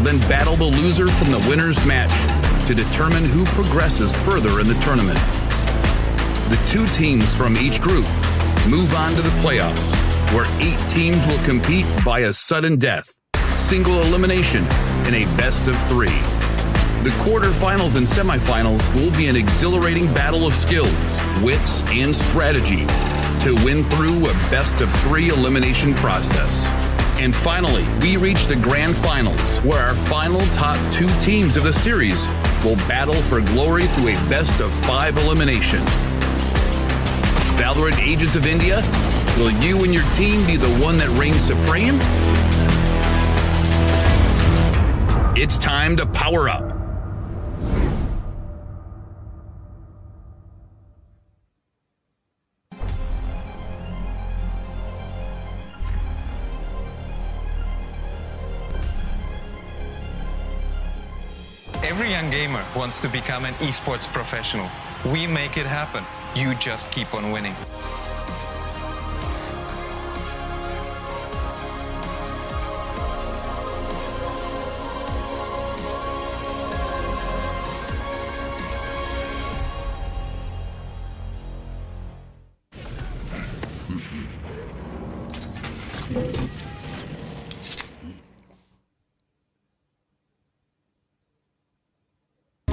will then battle the loser from the winner's match to determine who progresses further in the tournament. The 2 teams from each group move on to the playoffs, where 8 teams will compete via sudden death, single elimination, in a best-of-3. The quarterfinals and semifinals will be an exhilarating battle of skills, wits, and strategy to win through a best-of-3 elimination process. And finally, we reach the grand finals, where our final top 2 teams of the series will battle for glory through a best-of-5 elimination. Valorant Agents of India, will you and your team be the one that reigns supreme? It's time to power up. Every young gamer wants to become an esports professional. We make it happen. You just keep on winning.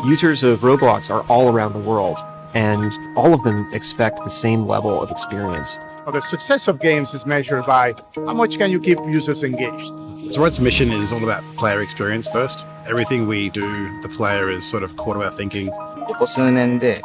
Users of Roblox are all around the world, and all of them expect the same level of experience. The success of games is measured by how much can you keep users engaged. Zoroark's mission is all about player experience first. Everything we do, the player is sort of core to our thinking. ここ数年で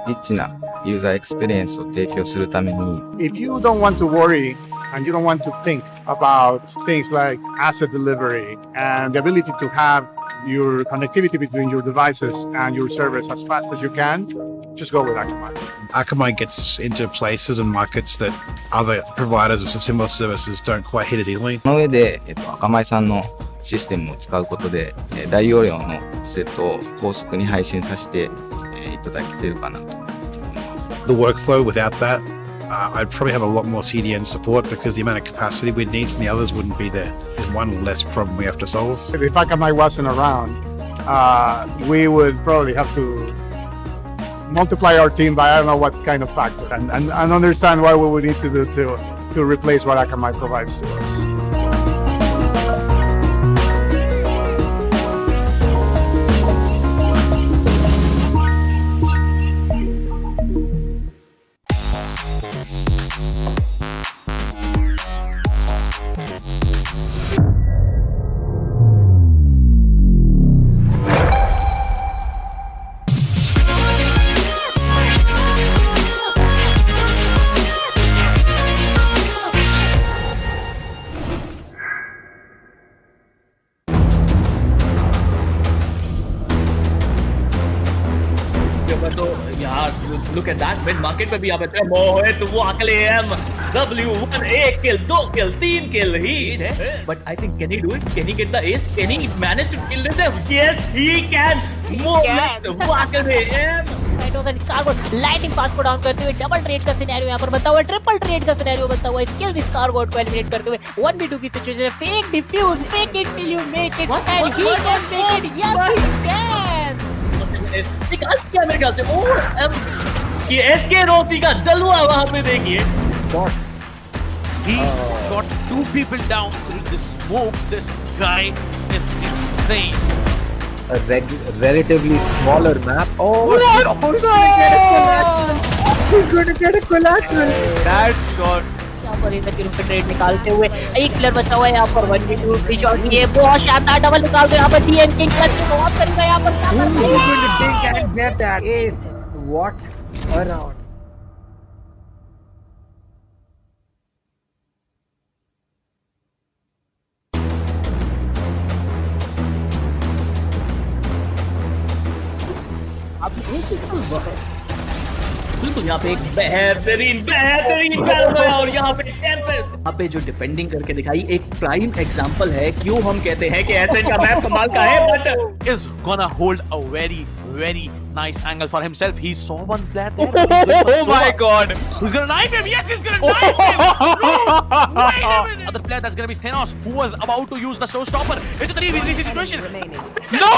リッチなユーザーエクスペリエンスを提供するために If you don't want to worry and you don't want to think about things like asset delivery and the ability to have your connectivity between your devices and your servers as fast as you can, just go with Akamai. Akamai gets into places and markets that other providers of similar services don't quite hit as easily. その上で、アカマイさんのシステムを使うことで、大容量のセットを高速に配信させて、いただけているかなと思います。The workflow without that, I'd probably have a lot more CDN support because the amount of capacity we'd need from the others wouldn't be there. There's one less problem we have to solve. If Akamai wasn't around, we would probably have to multiply our team by I don't know what kind of factor and understand what we would need to do to replace what Akamai provides to us. Look at that mid market पे भी यहाँ पे मोहित वाकले W1 1 kill 2 kill 3 kill he but I think can he do it? Can he get the ace? Can he manage to kill this? Yes he can. Mohiत Wakle lighting pass को down करते हुए double trade का scenario यहाँ पर बनता हुआ triple trade का सिनेरियो बनता हुआ स्किल दिस कार्गोट को एलिमिनेट करते हुए 1v2 की सिचुएशन है fake defuse fake it till you make it and he can make it yes he can निकाल दिया मेरे ख्याल से और ये एसके रोती का जलवा वहां पे देखिए he shot 2 people down through the smoke. This guy is insane. A relatively smaller map. Oh, he's going to get a collateral. That shot. यहाँ पर इधर की रूप ट्रेड निकालते हुए एक प्लेयर बचा हुआ है यहाँ पर 1v2 फ्री शॉट ये बहुत शानदार डबल निकालते हैं यहाँ पर डीएन किंग क्लच की बहुत करेगा यहाँ पर He's going to dig and get that ace. What a round. बिल्कुल यहाँ पे एक बेहतरीन और यहाँ पे टेम्पेस्ट यहाँ पे जो डिफेंडिंग करके दिखाई एक प्राइम एग्जांपल है क्यों हम कहते हैं कि एसेंट का मैप कमाल का है but is gonna hold a very Nice angle for himself. He saw one player there. Oh my god. Who's gonna knife him? Yes, he's gonna knife him. No! Wait a minute. Other player that's gonna be Stenos, who was about to use the showstopper. It's a 3v3 situation. No!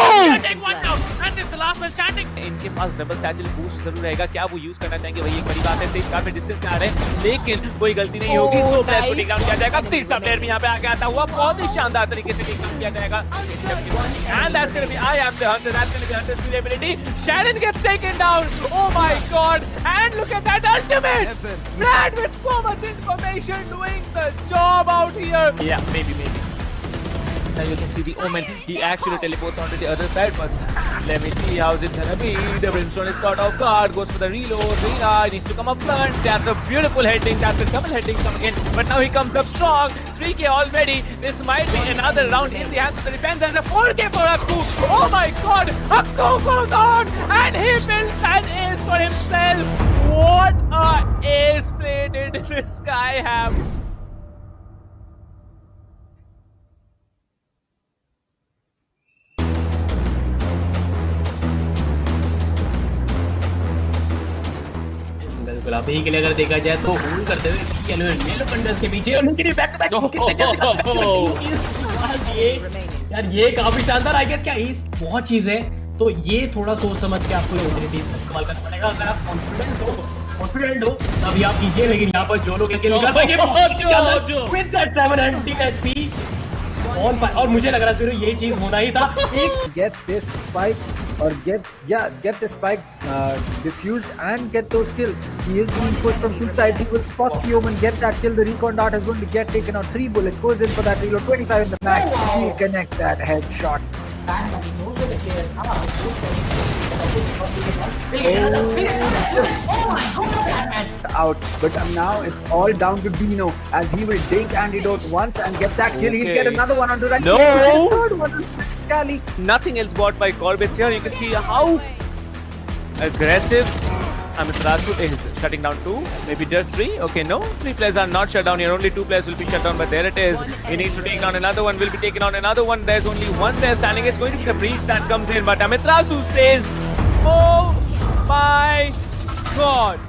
Take one down. And it's the last one standing. इनके पास double satchel boost जरूर रहेगा. क्या वो use करना चाहेंगे वही एक बड़ी बात है. सेज काफी डिस्टेंस से आ रहे हैं, लेकिन कोई गलती नहीं होगी. दो प्लेयर को टेक डाउन किया जाएगा. तीसरा प्लेयर भी यहाँ पे आके आता हुआ बहुत ही शानदार तरीके से टेक डाउन किया जाएगा. And that's gonna be I am the hunter. That's gonna be Hunter's durability. Shannon gets taken down. Oh my god. And look at that ultimate. Brad with so much information doing the job out here. Yeah, maybe. Now you can see the Omen. He actually teleports onto the other side, but let me see how's it gonna be. The Brimstone is caught off guard, goes for the reload. Rina needs to come up front. That's a beautiful heading. That's a double heading coming in. But now he comes up strong. 3k already. This might be another round in the hands of the defense. And a 4k for Akku. Oh my god. Akku goes on. And he builds an ace for himself. What a ace play did this guy have. बिल्कुल आप यही के लिए अगर देखा जाए तो hold करते हुए येलो कंडर्स के पीछे और उनके बैक टू बैक यार ये काफी शानदार आई गेस क्या इस बहुत चीज है तो ये थोड़ा सोच समझ के आपको ऑपॉर्चुनिटीज का इस्तेमाल करना पड़ेगा अगर आप कॉन्फिडेंट हो तभी आप कीजिए लेकिन यहाँ पर जो लोग निकाल पाएंगे विद दैट 700 एचपी और मुझे लग रहा है सिर्फ ये चीज होना ही था get this spike or get the spike diffused and get those kills. He is being pushed from two sides. He will spot the Omen, get that kill. The recon dart is going to get taken out. 3 bullets goes in for that reload. 25 in the back. He'll connect that headshot. Out, but now it's all down to Dino as he will dink Antidote once and get that kill. He'll get another one onto that. No! Third one on Scally. Nothing else bought by Corbett here. You can see how aggressive Amiterasu is shutting down 2, maybe just 3. Okay, no, 3 players are not shut down here. Only 2 players will be shut down, but there it is. He needs to take down another one, will be taken on another one. There's only one there standing. It's going to be the breach that comes in, but Amiterasu stays. Oh my god.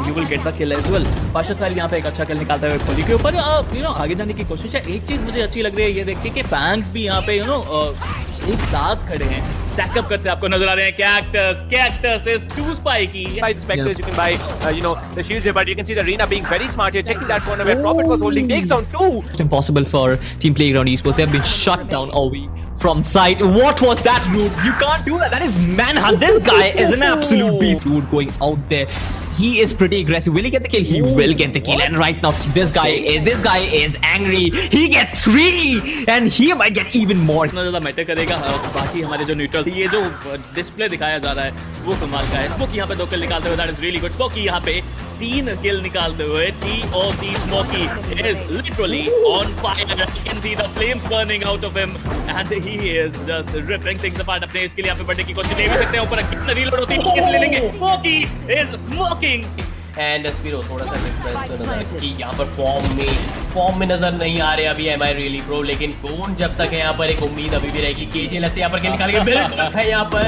You will get the kill as well. Pasha साइल यहाँ पे एक अच्छा किल निकालता है खोली के ऊपर आगे जाने की कोशिश है. एक चीज मुझे अच्छी लग रही है ये देख के कि फैंस भी यहाँ पे एक साथ खड़े हैं, स्टैक अप करते आपको नजर आ रहे हैं. Cactus is too spiky. By the specters you can buy the shields here, but you can see the arena being very smart here, checking that corner where Prophet was holding, takes down 2. It's impossible for Team Playground Esports. They have been shut down all week from sight. What was that, dude? You can't do that. That is manhunt. This guy is an absolute beast, dude, going out there. He is pretty aggressive. Will he get the kill? He will get the kill. And right now, this guy is angry. He gets 3, and he might get even more. इतना ज़्यादा matter करेगा. बाकी हमारे जो neutral ये जो display दिखाया जा रहा है वो कमाल का है. स्मोकी यहाँ पे 2 किल निकालते हुए, that is really good. Smoky यहाँ पे 3 किल निकालते हुए. TOC Smokey is literally on fire. You can see the flames burning out of him, and he is just ripping things apart. अपने इसके लिए यहाँ पे बढ़ने की कोशिश नहीं कर सकते. ऊपर कितना रीलोड होती है किस ले लेंगे. Smokey is smoking. And Spiro थोड़ा सा डिफरेंस नजर कि यहाँ पर फॉर्म में नजर नहीं आ रहे अभी एम आई रियली प्रो, लेकिन कौन जब तक है यहाँ पर एक उम्मीद अभी भी रहेगी. केजीएल से यहाँ पर निकाल के बिल्कुल है यहाँ पर.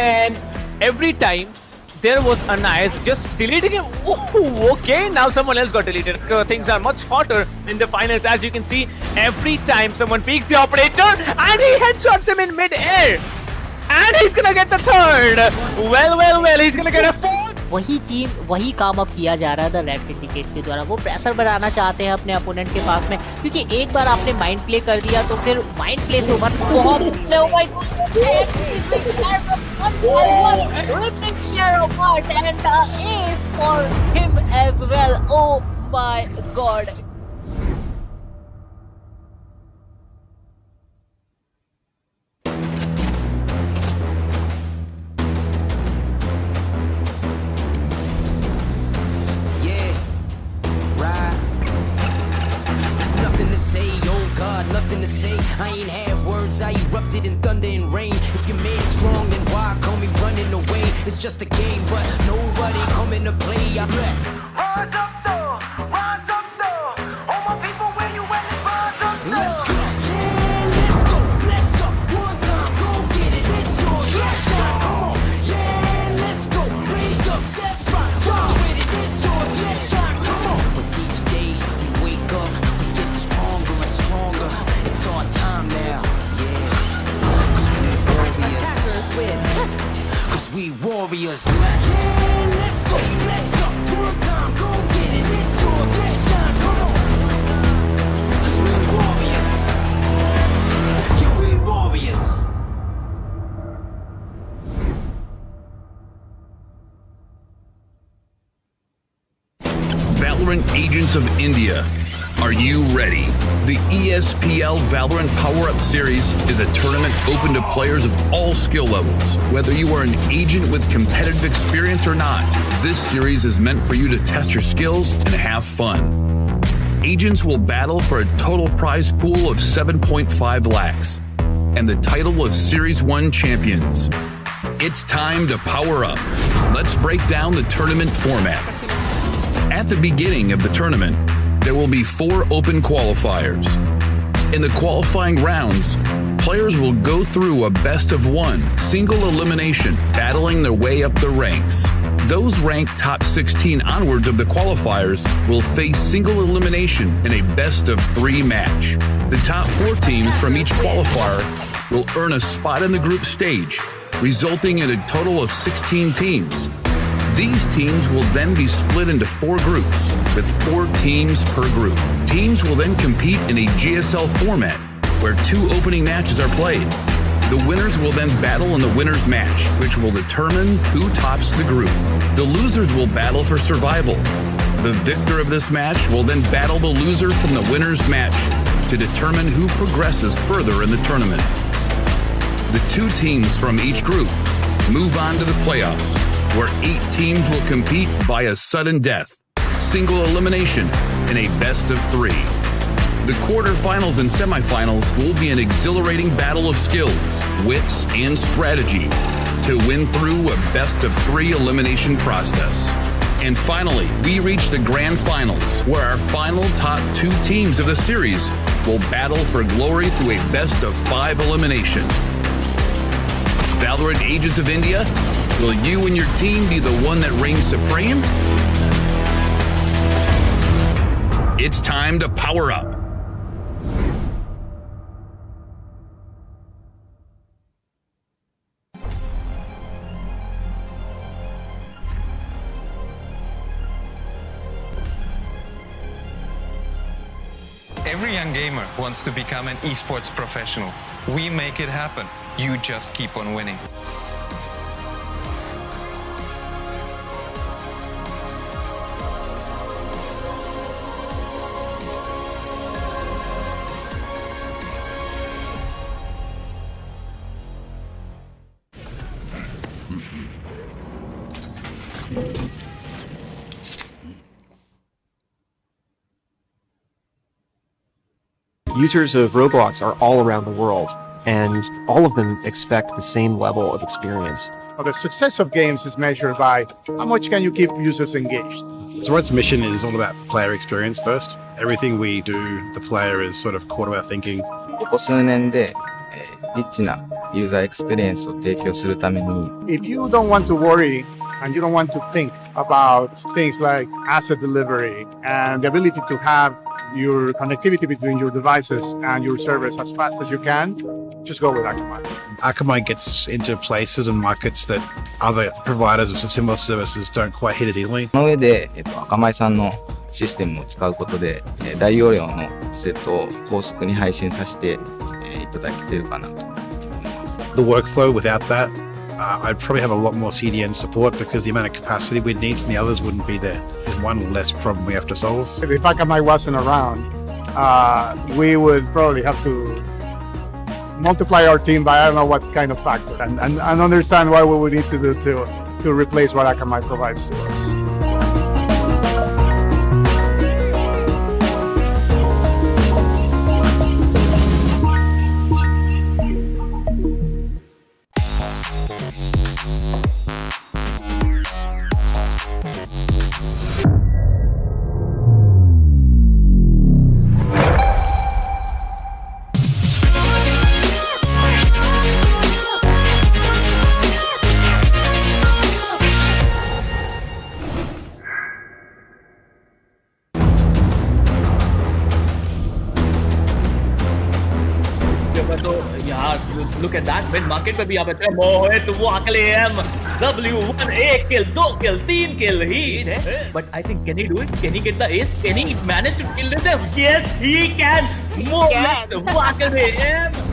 And every time there was a nice just deleting him. Oh, okay, now someone else got deleted. Things are much hotter in the finals, as you can see. Every time someone peeks the operator and he headshots him in mid-air. And he's gonna get the third. Well, he's gonna get a 4th. वही काम अब किया जा रहा है the red syndicate के द्वारा. वो प्रेशर बनाना चाहते हैं अपने अपोनेंट के पास में, क्योंकि एक बार आपने माइंड प्ले कर दिया तो फिर माइंड प्ले से ओवर बहुत for him as well. Oh my god. Nothing to say, I ain't have words, I erupted in thunder and rain. If you're mad strong, then why call me running away? It's just a game, but nobody coming to play. I bless. warriors. Yeah, let's go, let's up. One time, go get it. It's yours, let's shine, come on. 'Cause we warriors. Yeah, we warriors. Valorant Agents of India. Are you ready? The ESPL Valorant PowerUp Series is a tournament open to players of all skill levels. Whether you are an agent with competitive experience or not, this series is meant for you to test your skills and have fun. Agents will battle for a total prize pool of 7.5 lakhs and the title of Series 1 champions. It's time to power up. Let's break down the tournament format. At the beginning of the tournament, there will be 4 open qualifiers. In the qualifying rounds, players will go through a best-of-1 single elimination, battling their way up the ranks. Those ranked top 16 onwards of the qualifiers will face single elimination in a best-of-3 match. The top 4 teams from each qualifier will earn a spot in the group stage, resulting in a total of 16 teams. These teams will then be split into 4 groups, with 4 teams per group. Teams will then compete in a GSL format, where 2 opening matches are played. The winners will then battle in the winner's match, which will determine who tops the group. The losers will battle for survival. The victor of this match will then battle the loser from the winner's match to determine who progresses further in the tournament. The 2 teams from each group move on to the playoffs, where 8 teams will compete via sudden death, single elimination, in a best-of-3. The quarterfinals and semifinals will be an exhilarating battle of skills, wits, and strategy to win through a best-of-3 elimination process. And finally, we reach the grand finals, where our final top 2 teams of the series will battle for glory through a best-of-5 elimination. Valorant Agents of India, will you and your team be the one that reigns supreme? It's time to power up. Every young gamer wants to become an esports professional. We make it happen. You just keep on winning. Users of Roblox are all around the world, and all of them expect the same level of experience. Well, the success of games is measured by how much can you keep users engaged. So RAD's mission is all about player experience first. Everything we do, the player is sort of core to our thinking. ここ数年で、リッチなユーザーエクスペリエンスを提供するために、 If you don't want to worry and you don't want to think about things like asset delivery and the ability to have your connectivity between your devices and your servers as fast as you can, just go with Akamai. Akamai gets into places and markets that other providers of similar services don't quite hit as easily. その上で、Akamai さんのシステムを使うことで、大容量のセットを高速に配信させて、いただけているかなと思います。The workflow without that, I'd probably have a lot more CDN support because the amount of capacity we'd need from the others wouldn't be there. There's one less problem we have to solve. If Akamai wasn't around, we would probably have to multiply our team by I don't know what kind of factor and understand what we would need to do to replace what Akamai provides to us. look at that mid market पे भी यहाँ पे मोहित WAKLEM W1 1 kill 2 kill 3 kill heat है, but I think can he do it? Can he get the ace? Can he manage to kill this? Yes, he can. Mohiत WAKLEM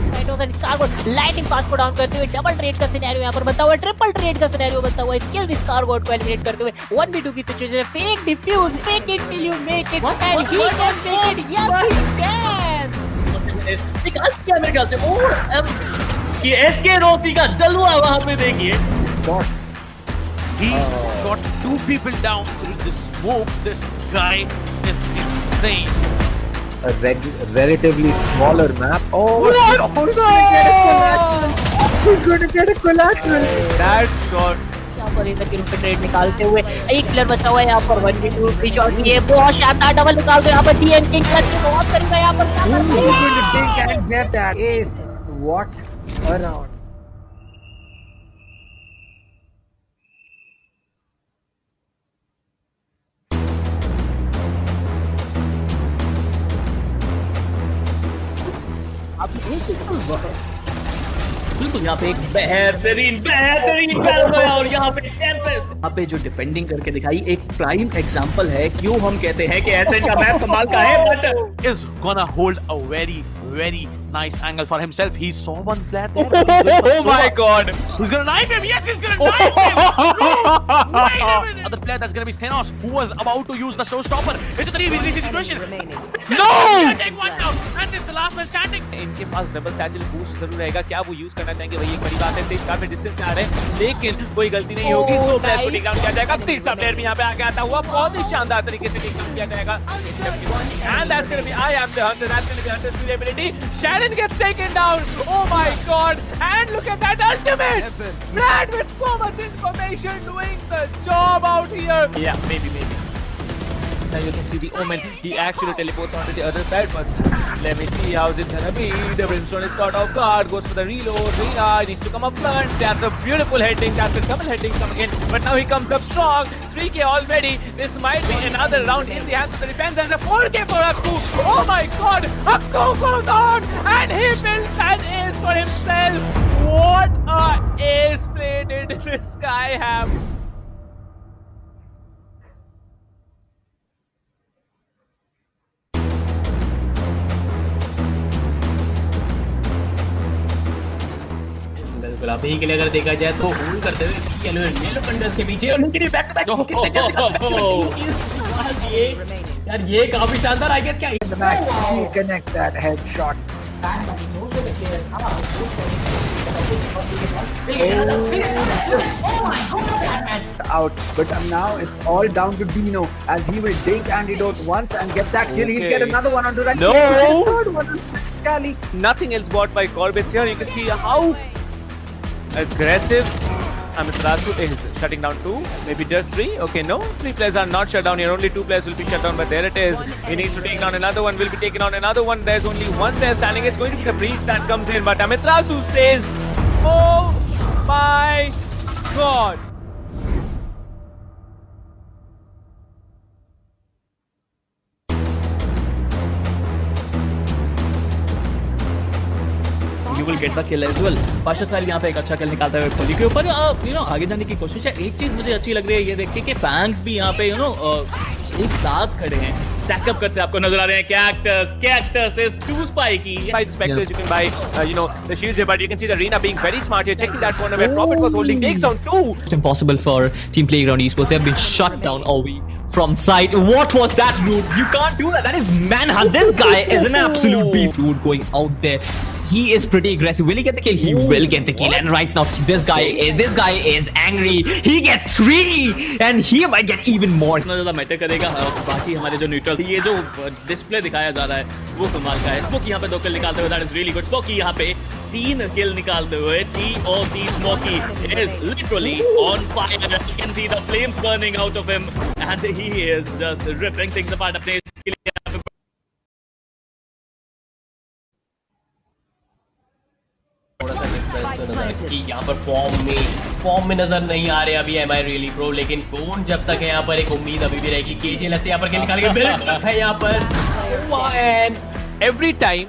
lighting pass को down करते हुए double trade का scenario यहाँ पर बनता हुआ, ट्रिपल ट्रेड का सिनेरियो बनता हुआ, स्किल स्कारगोट को एलिमिनेट करते हुए 1v2 की सिचुएशन है, fake defuse, fake it till you make it and he can make it, yes he can. निकाल दिया मेरे ख्याल से। और ये एसके रोती का जलवा वहां पे देखिए। He shot 2 people down through the smoke. This guy is insane. A relatively smaller map. Oh, what? He's going to get a collateral. That shot. यहाँ पर इधर की रूट ट्रेड निकालते हुए एक प्लेयर बचा हुआ है यहाँ पर 1v2 की शॉट, ये बहुत शानदार डबल निकालते हुए यहाँ पर डीएन किंग क्लच के बहुत करीब है यहाँ पर। He's going to take and get that ace. What a round. बिल्कुल यहाँ पे एक बेहतरीन battle है और यहाँ पे टेम्पेस्ट यहाँ पे जो डिफेंडिंग करके दिखाई एक प्राइम एग्जांपल है क्यों हम कहते हैं कि ऐसे का मैप कमाल का है, but is gonna hold a very nice angle for himself. He saw one player there. Oh my god! Who's gonna knife him? Yes, he's gonna knife him! No! Wait a minute! Other player that's gonna be Thanos, who was about to use the showstopper. It's a 3v3 situation. No! Take one down, and it's the last man standing. इनके पास double satchel boost जरूर रहेगा, क्या वो use करना चाहेंगे वही एक बड़ी बात है। सेज काफी डिस्टेंस से आ रहे हैं लेकिन कोई गलती नहीं होगी, दो प्लेयर को टेक डाउन किया जाएगा। तीसरा प्लेयर भी यहाँ पे आगे आता हुआ बहुत ही शानदार तरीके से टेक डाउन किया जाएगा। And that's gonna be I am the hunter. That's gonna be Hunter's durability. Sharon gets taken down. Oh my god! And look at that ultimate! Brad with so much information doing the job out here. Yeah, maybe. Now you can see the Omen. He actually teleports onto the other side, but let me see how's it gonna be. The Brimstone is caught off guard, goes for the reload. Rina needs to come up front. That's a beautiful heading. That's a double heading coming in, but now he comes up strong. 3k already. This might be another round in the hands of the defense. And a 4k for Akku. Oh my god! Akku goes on and he builds an ace for himself. What a ace play did this guy have? बिल्कुल आप यही के लिए अगर देखा जाए तो hold करते हुए येलो पंडर्स के पीछे और उनके लिए बैक टू बैक यार ये काफी शानदार आई गेस क्या He connect that headshot. Out, but now it's all down to Dino as he will take antidote once and get that kill. He'll get another one onto that. No! Third one on Scally. Nothing else bought by Corbett here. You can see how aggressive Amiterasu is shutting down 2, maybe just 3. Okay, no, 3 players are not shut down here. Only 2 players will be shut down, but there it is. He needs to take down another one. Will be taking on another one. There's only one there standing. It's going to be the breach that comes in, but Amiterasu says, "Oh my god!" You will get the kill as well. Pasha Sahil यहाँ पे एक अच्छा किल निकालता है खोली के ऊपर। आगे जाने की कोशिश है। एक चीज मुझे अच्छी लग रही है ये देख के कि फैंस भी यहाँ पे एक साथ खड़े हैं, स्टैक अप करते आपको नजर आ रहे हैं। Cactus is 2 spiky. By the specters you can buy the shields here, but you can see the Rina being very smart here, checking that corner where Prophet was holding, takes down 2. It's impossible for Team Playground Esports. They have been shut down all week from sight. What was that, dude? You can't do that. That is manhunt. This guy is an absolute beast, dude, going out there. He is pretty aggressive. Will he get the kill? He will get the kill. And right now, this guy is angry. He gets 3, and he might get even more. इतना ज़्यादा matter करेगा। बाकी हमारे जो neutral ये जो display दिखाया जा रहा है वो कमाल का है। स्मोकी यहाँ पे 2 किल निकालते हुए, that is really good. Smoky यहाँ पे 3 किल निकालते हुए, TOC Smokey is literally on fire. You can see the flames burning out of him, and he is just ripping things apart. अपने इसके लिए कि यहाँ पर फॉर्म में नजर नहीं आ रहे अभी एमआई रियली प्रो, लेकिन कौन जब तक है यहाँ पर एक उम्मीद अभी भी रहेगी। केजेल से यहाँ पर निकाल के है यहाँ पर। And every time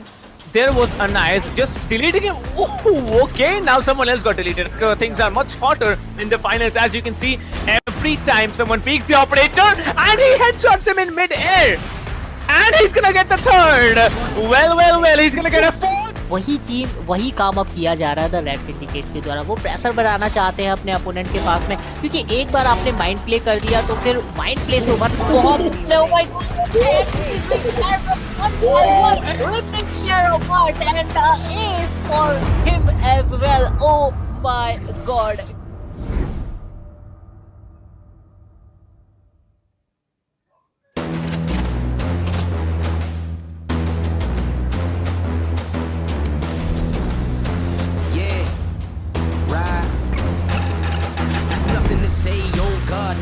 there was a nice just deleting him. Oh, okay, now someone else got deleted. Things are much hotter in the finals, as you can see. Every time someone peeks the operator and he headshots him in mid-air. And he's gonna get the third. Well, he's gonna get a fourth. वही काम अब किया जा रहा है the red syndicate के द्वारा। वो प्रेशर बनाना चाहते हैं अपने अपोनेंट के पास में, क्योंकि एक बार आपने माइंड प्ले कर दिया तो फिर माइंड प्ले से ओवर बहुत for him as well. Oh my god.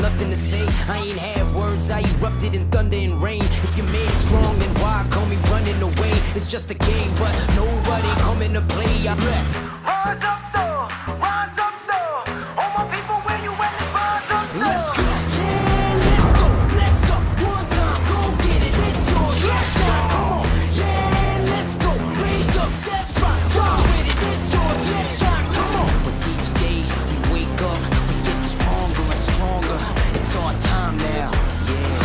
Nothing to say, I ain't have words, I erupted in thunder and rain. If your man's strong, then why call me running away? It's just a game, but nobody coming to play. I bless. Rise up though, all my people where you at, rise up though. Let's go, yeah, let's go, let's up, one time, go get it, it's yours, let's shine, come on, yeah, let's go, raise up, that's right, ride with it, it's yours, let's shine, come on. With each day we wake up, we get stronger and stronger. It's our time now, yeah.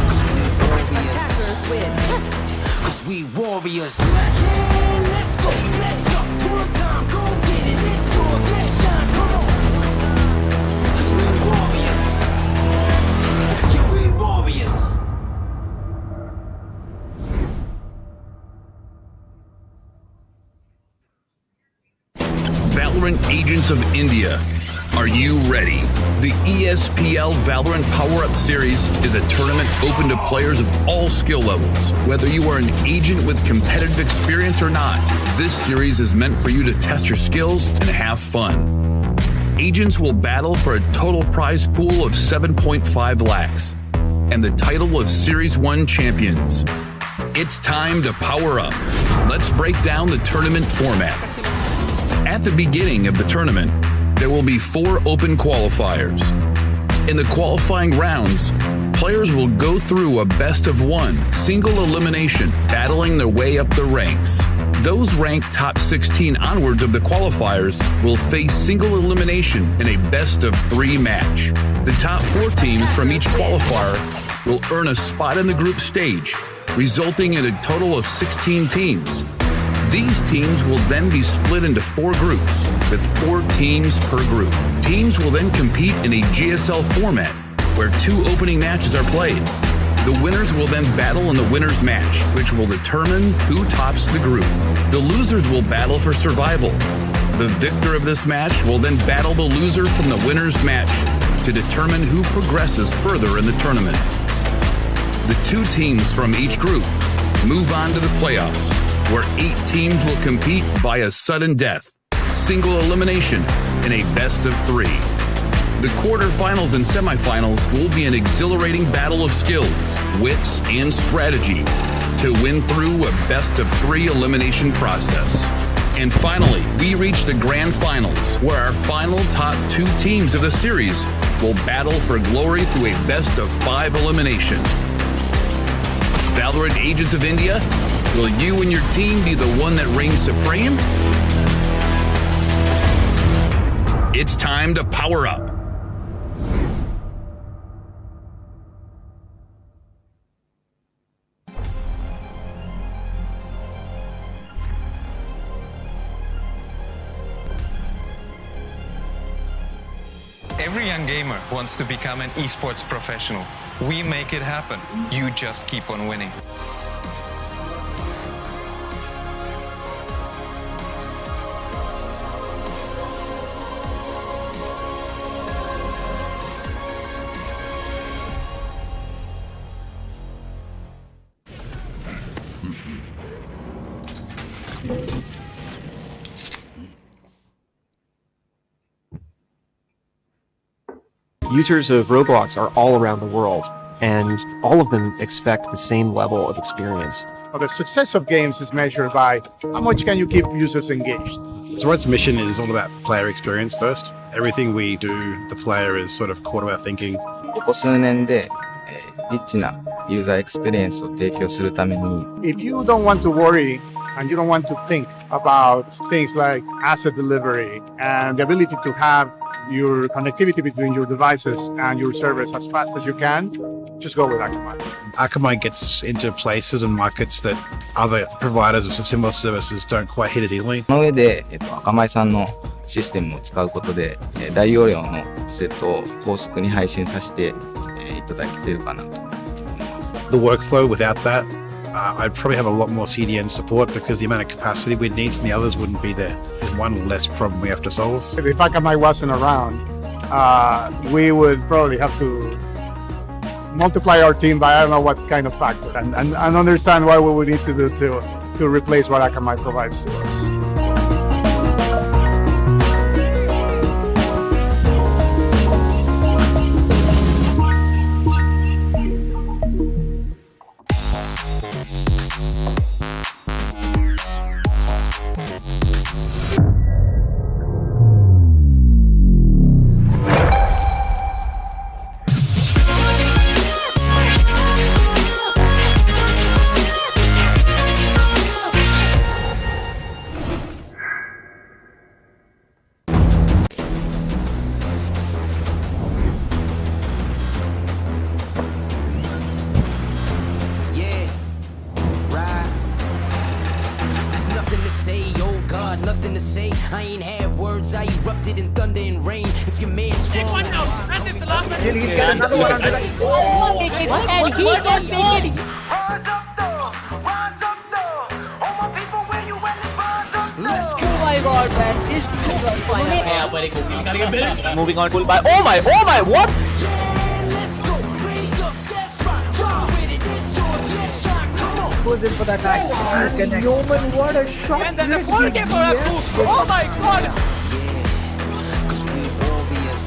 Cause we warriors. Cause we warriors. Yeah, let's go, let's up, one time, go get it, it's yours, let's shine, come on. Cause we warriors. Yeah, we warriors. Valorant Agents of India. Are you ready? The ESPL Valorant PowerUp Series is a tournament open to players of all skill levels. Whether you are an agent with competitive experience or not, this series is meant for you to test your skills and have fun. Agents will battle for a total prize pool of 7.5 lakhs and the title of Series 1 champions. It's time to power up. Let's break down the tournament format. At the beginning of the tournament, there will be 4 open qualifiers. In the qualifying rounds, players will go through a best-of-1 single elimination, battling their way up the ranks. Those ranked top 16 onwards of the qualifiers will face single elimination in a best-of-3 match. The top 4 teams from each qualifier will earn a spot in the group stage, resulting in a total of 16 teams. These teams will then be split into 4 groups, with 4 teams per group. Teams will then compete in a GSL format, where 2 opening matches are played. The winners will then battle in the winner's match, which will determine who tops the group. The losers will battle for survival. The victor of this match will then battle the loser from the winner's match to determine who progresses further in the tournament. The 2 teams from each group move on to the playoffs, where 8 teams will compete via sudden death, single elimination, in a best-of-3. The quarterfinals and semifinals will be an exhilarating battle of skills, wits, and strategy to win through a best-of-3 elimination process. And finally, we reach the grand finals, where our final top 2 teams of the series will battle for glory through a best-of-5 elimination. Valorant Agents of India, will you and your team be the one that reigns supreme? It's time to power up. Every young gamer wants to become an esports professional. We make it happen. You just keep on winning. Users of Roblox are all around the world, and all of them expect the same level of experience. Well, the success of games is measured by how much can you keep users engaged. Zoroark's mission is all about player experience first. Everything we do, the player is sort of core to our thinking. ここ数年で、リッチなユーザーエクスペリエンスを提供するために If you don't want to worry and you don't want to think about things like asset delivery and the ability to have your connectivity between your devices and your servers as fast as you can, just go with Akamai. Akamai gets into places and markets that other providers of similar services don't quite hit as easily. その上で、アカマイさんのシステムを使うことで、大容量のセットを高速に配信させて、いただけているかなと思います。The workflow without that, I'd probably have a lot more CDN support because the amount of capacity we'd need from the others wouldn't be there. There's one less problem we have to solve. If Akamai wasn't around, we would probably have to multiply our team by I don't know what kind of factor and understand what we would need to do to replace what Akamai provides to us. Nothing to say. I ain't have words. I erupted in thunder and rain. If your man's strong, One down. And it's the last one. He'll get another one under the. Oh, and he can make it. let's go. Oh my god, man. This is on fire. यहाँ पर एक OP निकाल के bill Moving on full by. Oh my, what? Let's go. Raise up that spot. Run with it. It's yours. Let's shine. Come on. Goes in for that attack. And Connect. Yeoman, what a shot! And then the Yes, full game for us. yes. Oh my god. Cause we warriors.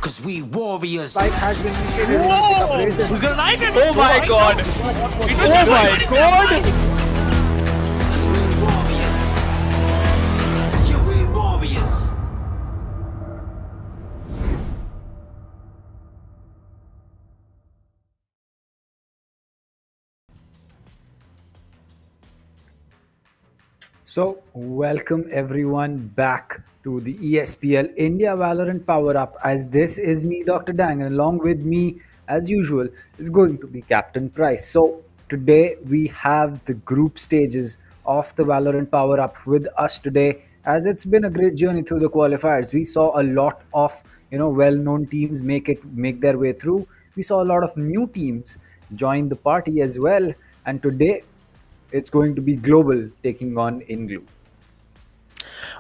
Cause we warriors. Spike has been initiated. Whoa! Who's gonna knife him? Oh my god. Oh my god. Cause we warriors. Yeah, we warriors. So, welcome everyone back to the ESPL India Valorant PowerUp. As this is me, Dr. Dang, and along with me, as usual, is going to be Captain Price. So, today we have the group stages of the Valorant PowerUp with us today. As it's been a great journey through the qualifiers, we saw a lot of well-known teams make their way through. We saw a lot of new teams join the party as well, and today it's going to be global taking on INGLU.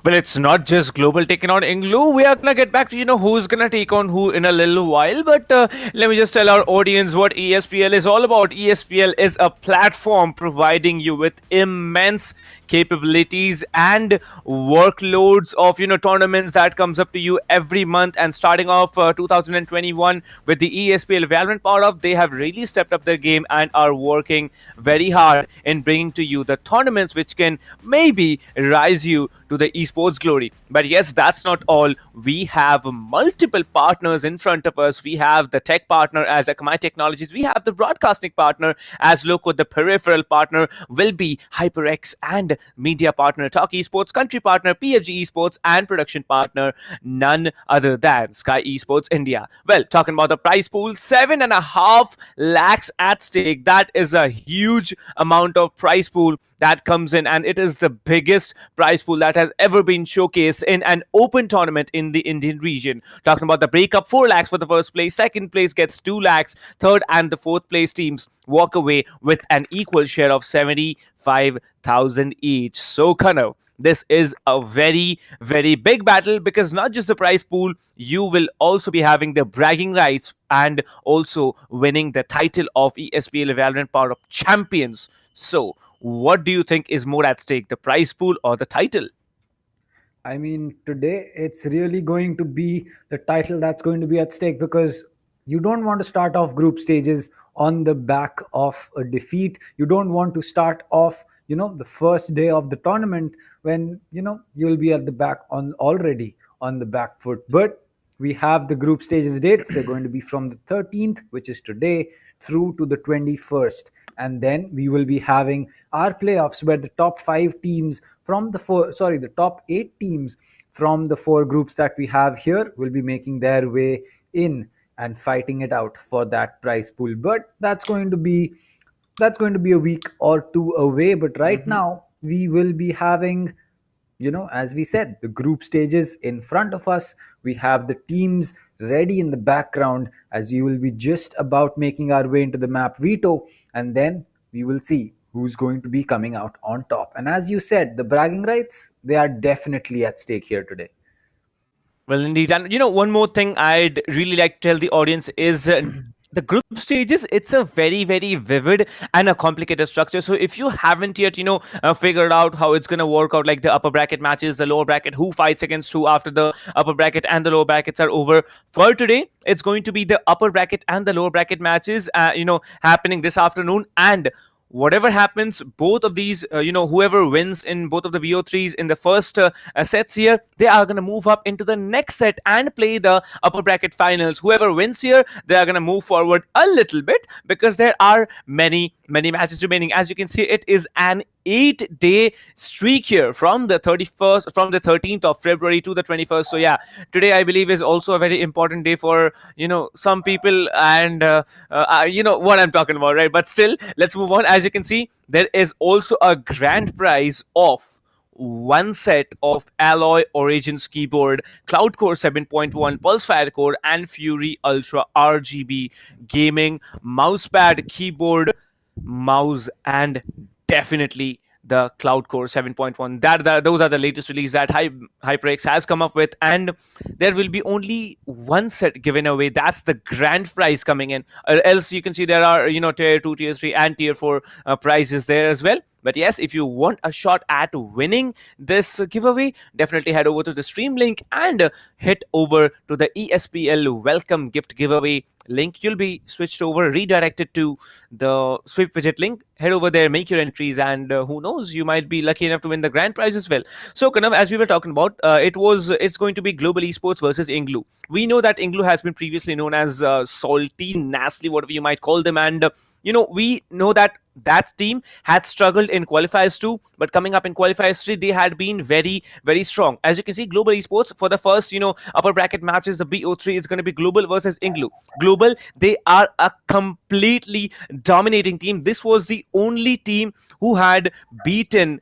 Well, it's not just global taking on INGLU. We are gonna get back to who's gonna take on who in a little while. But let me just tell our audience what ESPL is all about. ESPL is a platform providing you with immense capabilities and workloads of tournaments that comes up to you every month. And starting off 2021 with the ESPL Valorant PowerUp, they have really stepped up their game and are working very hard in bringing to you the tournaments which can maybe rise you to the esports glory. But yes, that's not all. We have multiple partners in front of us. We have the tech partner as Akamai Technologies. We have the broadcasting partner as LOCO. The peripheral partner will be HyperX, and media partner TalkEsport, country partner PFG Esports, and production partner none other than SkyEsports India. Well, talking about the prize pool, 7.5 lakhs at stake. That is a huge amount of prize pool that comes in, and it is the biggest prize pool that has ever been showcased in an open tournament in the Indian region. Talking about the breakup, 4 lakhs for the first place, second place gets 2 lakhs, third and the fourth place teams walk away with an equal share of 75,000 each. So Kanav, this is a very, very big battle, because not just the prize pool, you will also be having the bragging rights and also winning the title of ESPL Valorant PowerUp Champions. So what do you think is more at stake, the prize pool or the title? I mean, today it's really going to be the title that's going to be at stake, because you don't want to start off group stages on the back of a defeat. You don't want to start off, the first day of the tournament when, you'll be at the back already on the back foot. But we have the group stages dates. They're going to be from the 13th, which is today, through to the 21st. and then we will be having our playoffs where the top 5 teams from the top 8 teams from the 4 groups that we have here will be making their way in and fighting it out for that prize pool. But that's going to be a week or two away. But right now we will be having, as we said, the group stages in front of us. We have the teams ready in the background as we will be just about making our way into the map veto, and then we will see who's going to be coming out on top. And as you said, the bragging rights, they are definitely at stake here today. Well, indeed. And, one more thing I'd really like to tell the audience is the group stages, it's a very, very vivid and a complicated structure. So if you haven't yet, figured out how it's going to work out, like the upper bracket matches, the lower bracket, who fights against who after the upper bracket and the lower brackets are over, for today, it's going to be the upper bracket and the lower bracket matches, happening this afternoon. And whatever happens, both of these, whoever wins in both of the BO3s in the first sets here, they are going to move up into the next set and play the upper bracket finals. Whoever wins here, they are going to move forward a little bit because there are many matches remaining. As you can see, it is an 8-day streak here from the 13th of February to the 21st. So yeah, today I believe is also a very important day for some people, and you know what I'm talking about, right? But still, let's move on. As you can see, there is also a grand prize of one set of Alloy Origins keyboard, Cloud Core 7.1 Pulsefire core, and Fury Ultra RGB gaming mousepad, keyboard, mouse, and definitely the Cloud Core 7.1. Those are the latest release that HyperX has come up with, and there will be only one set given away. That's the grand prize coming in. Else you can see there are tier 2, tier 3, and tier 4 prizes there as well. But yes, if you want a shot at winning this giveaway, definitely head over to the stream link and head over to the ESPL welcome gift giveaway link. You'll be switched over, redirected to the sweep widget link. Head over there, make your entries, and who knows, you might be lucky enough to win the grand prize as well. So Kanav, as we were talking about, it's going to be Global Esports versus INGLU. We know that INGLU has been previously known as Salty, NaCly, whatever you might call them, and we know that team had struggled in qualifiers too, but coming up in qualifiers 3, they had been very, very strong. As you can see, Global Esports, for the first, upper bracket matches, the BO3, is going to be Global versus INGLU. Global, they are a completely dominating team. This was the only team who had beaten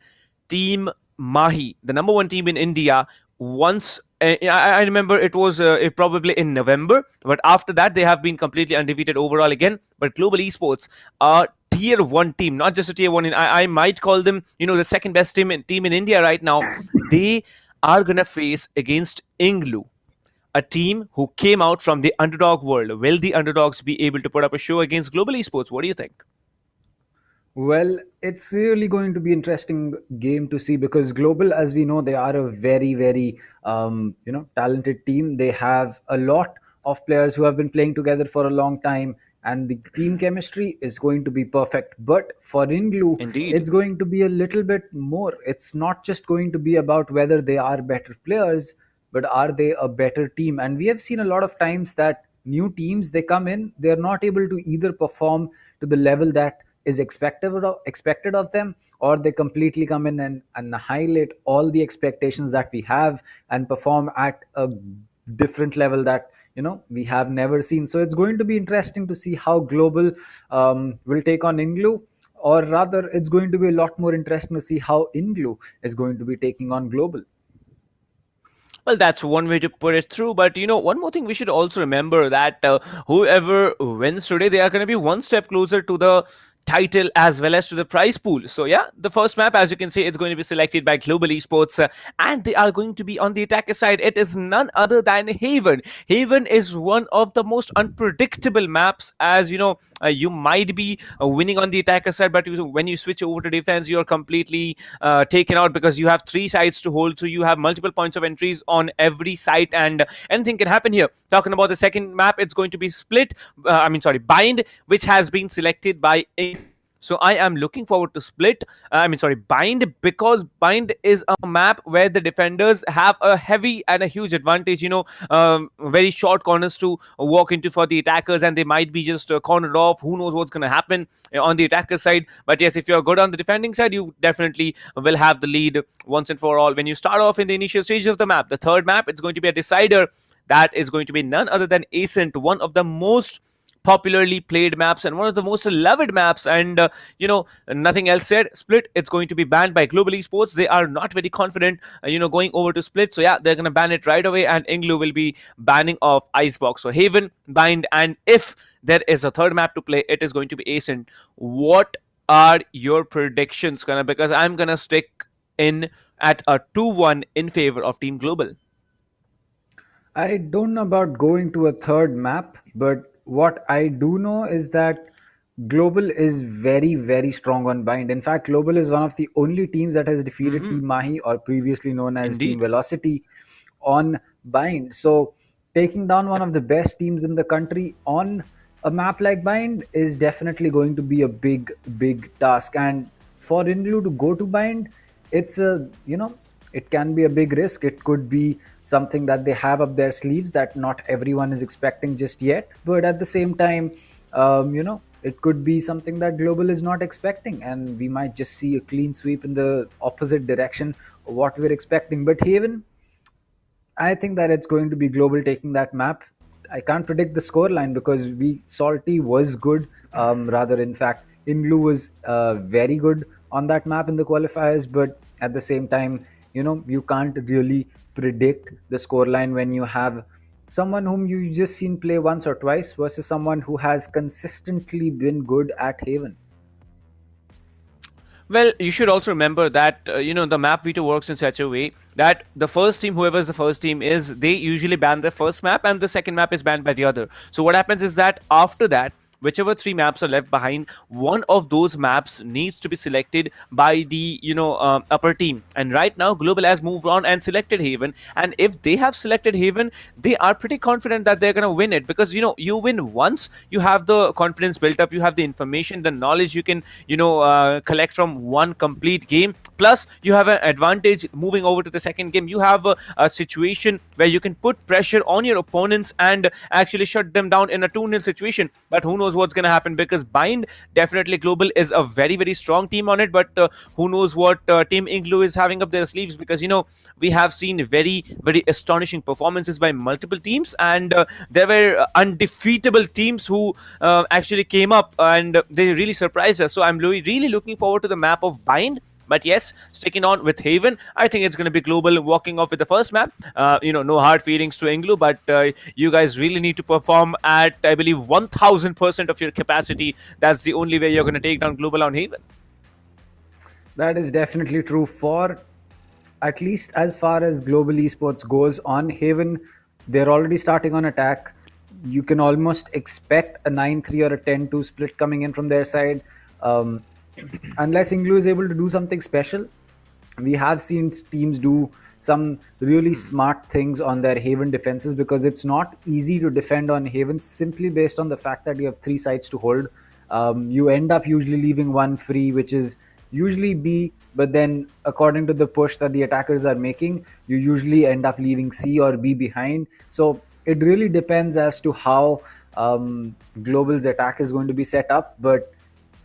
Team Mahi, the number 1 team in India, once. I remember it was probably in November, but after that they have been completely undefeated overall again. But Global Esports are tier 1 team, not just a tier 1. I might call them, the second best team in India right now. They are gonna face against INGLU, a team who came out from the underdog world. Will the underdogs be able to put up a show against Global Esports? What do you think? Well, it's really going to be interesting game to see because Global, as we know, they are a very, very talented team. They have a lot of players who have been playing together for a long time, and the team chemistry is going to be perfect. But for INGLU, Indeed, it's going to be a little bit more. It's not just going to be about whether they are better players, but are they a better team? And we have seen a lot of times that new teams, they come in, they're not able to either perform to the level that is expected of them, or they completely come in and annihilate all the expectations that we have and perform at a different level that we have never seen. So it's going to be interesting to see how Global will take on INGLU, or rather it's going to be a lot more interesting to see how INGLU is going to be taking on Global. Well, that's one way to put it through. But, one more thing we should also remember, that whoever wins today, they are going to be one step closer to the title as well as to the prize pool. So yeah, the first map, as you can see, it's going to be selected by Global Esports, and they are going to be on the attacker side. It is none other than Haven. Haven is one of the most unpredictable maps, as you might be winning on the attacker side, but when you switch over to defense, you're completely taken out because you have 3 sides to hold through. You have multiple points of entries on every site, and anything can happen here. Talking about the second map, it's going to be Bind, which has been selected by So I am looking forward to Split. Bind, because Bind is a map where the defenders have a heavy and a huge advantage. Very short corners to walk into for the attackers, and they might be just cornered off. Who knows what's going to happen on the attacker side? But yes, if you're good on the defending side, you definitely will have the lead once and for all. When you start off in the initial stages of the map, the third map, it's going to be a decider. That is going to be none other than Ascent, one of the most popularly played maps and one of the most loved maps. And nothing else said. Split, it's going to be banned by Global Esports. They are not very confident going over to Split, so yeah, they're going to ban it right away, and INGLU will be banning off Icebox. So Haven, Bind, and if there is a third map to play, it is going to be Ascent. What are your predictions, Kana? Because I'm gonna stick in at a 2-1 in favor of Team Global. I don't know about going to a third map, but what I do know is that Global is very, very strong on Bind. In fact, Global is one of the only teams that has defeated Team Mahi, or previously known as Team Velocity, on Bind. So taking down one of the best teams in the country on a map like Bind is definitely going to be a big, big task. And for INGLU to go to Bind, it's it can be a big risk. It could be something that they have up their sleeves that not everyone is expecting just yet. But at the same time, it could be something that Global is not expecting, and we might just see a clean sweep in the opposite direction of what we're expecting. But Haven, I think that it's going to be Global taking that map. I can't predict the scoreline because Salty was good. In fact, INGLU was very good on that map in the qualifiers. But at the same time, you can't really predict the scoreline when you have someone whom you just seen play once or twice versus someone who has consistently been good at Haven. Well, you should also remember that, the map veto works in such a way that the first team, whoever's the first team is, they usually ban their first map and the second map is banned by the other. So what happens is that after that, whichever 3 maps are left behind, one of those maps needs to be selected by the upper team. And right now Global has moved on and selected Haven, and if they have selected Haven, they are pretty confident that they're going to win it, because you win once, you have the confidence built up, you have the information, the knowledge you can collect from one complete game, plus you have an advantage moving over to the second game. You have a situation where you can put pressure on your opponents and actually shut them down in a 2-0 situation. But who knows what's going to happen, because Bind, definitely Global is a very, very strong team on it, but who knows what Team INGLU is having up their sleeves, because we have seen very, very astonishing performances by multiple teams, and there were undefeatable teams who actually came up and they really surprised us. So I'm really looking forward to the map of Bind. But yes, sticking on with Haven, I think it's going to be Global walking off with the first map. No hard feelings to INGLU, but you guys really need to perform at, I believe, 1000% of your capacity. That's the only way you're going to take down Global on Haven. That is definitely true for at least as far as Global Esports goes. On Haven, they're already starting on attack. You can almost expect a 9-3 or a 10-2 split coming in from their side. Unless INGLU is able to do something special. We have seen teams do some really smart things on their Haven defenses, because it's not easy to defend on Haven simply based on the fact that you have 3 sites to hold. You end up usually leaving one free, which is usually B, but then according to the push that the attackers are making, you usually end up leaving C or B behind. So it really depends as to how Global's attack is going to be set up. But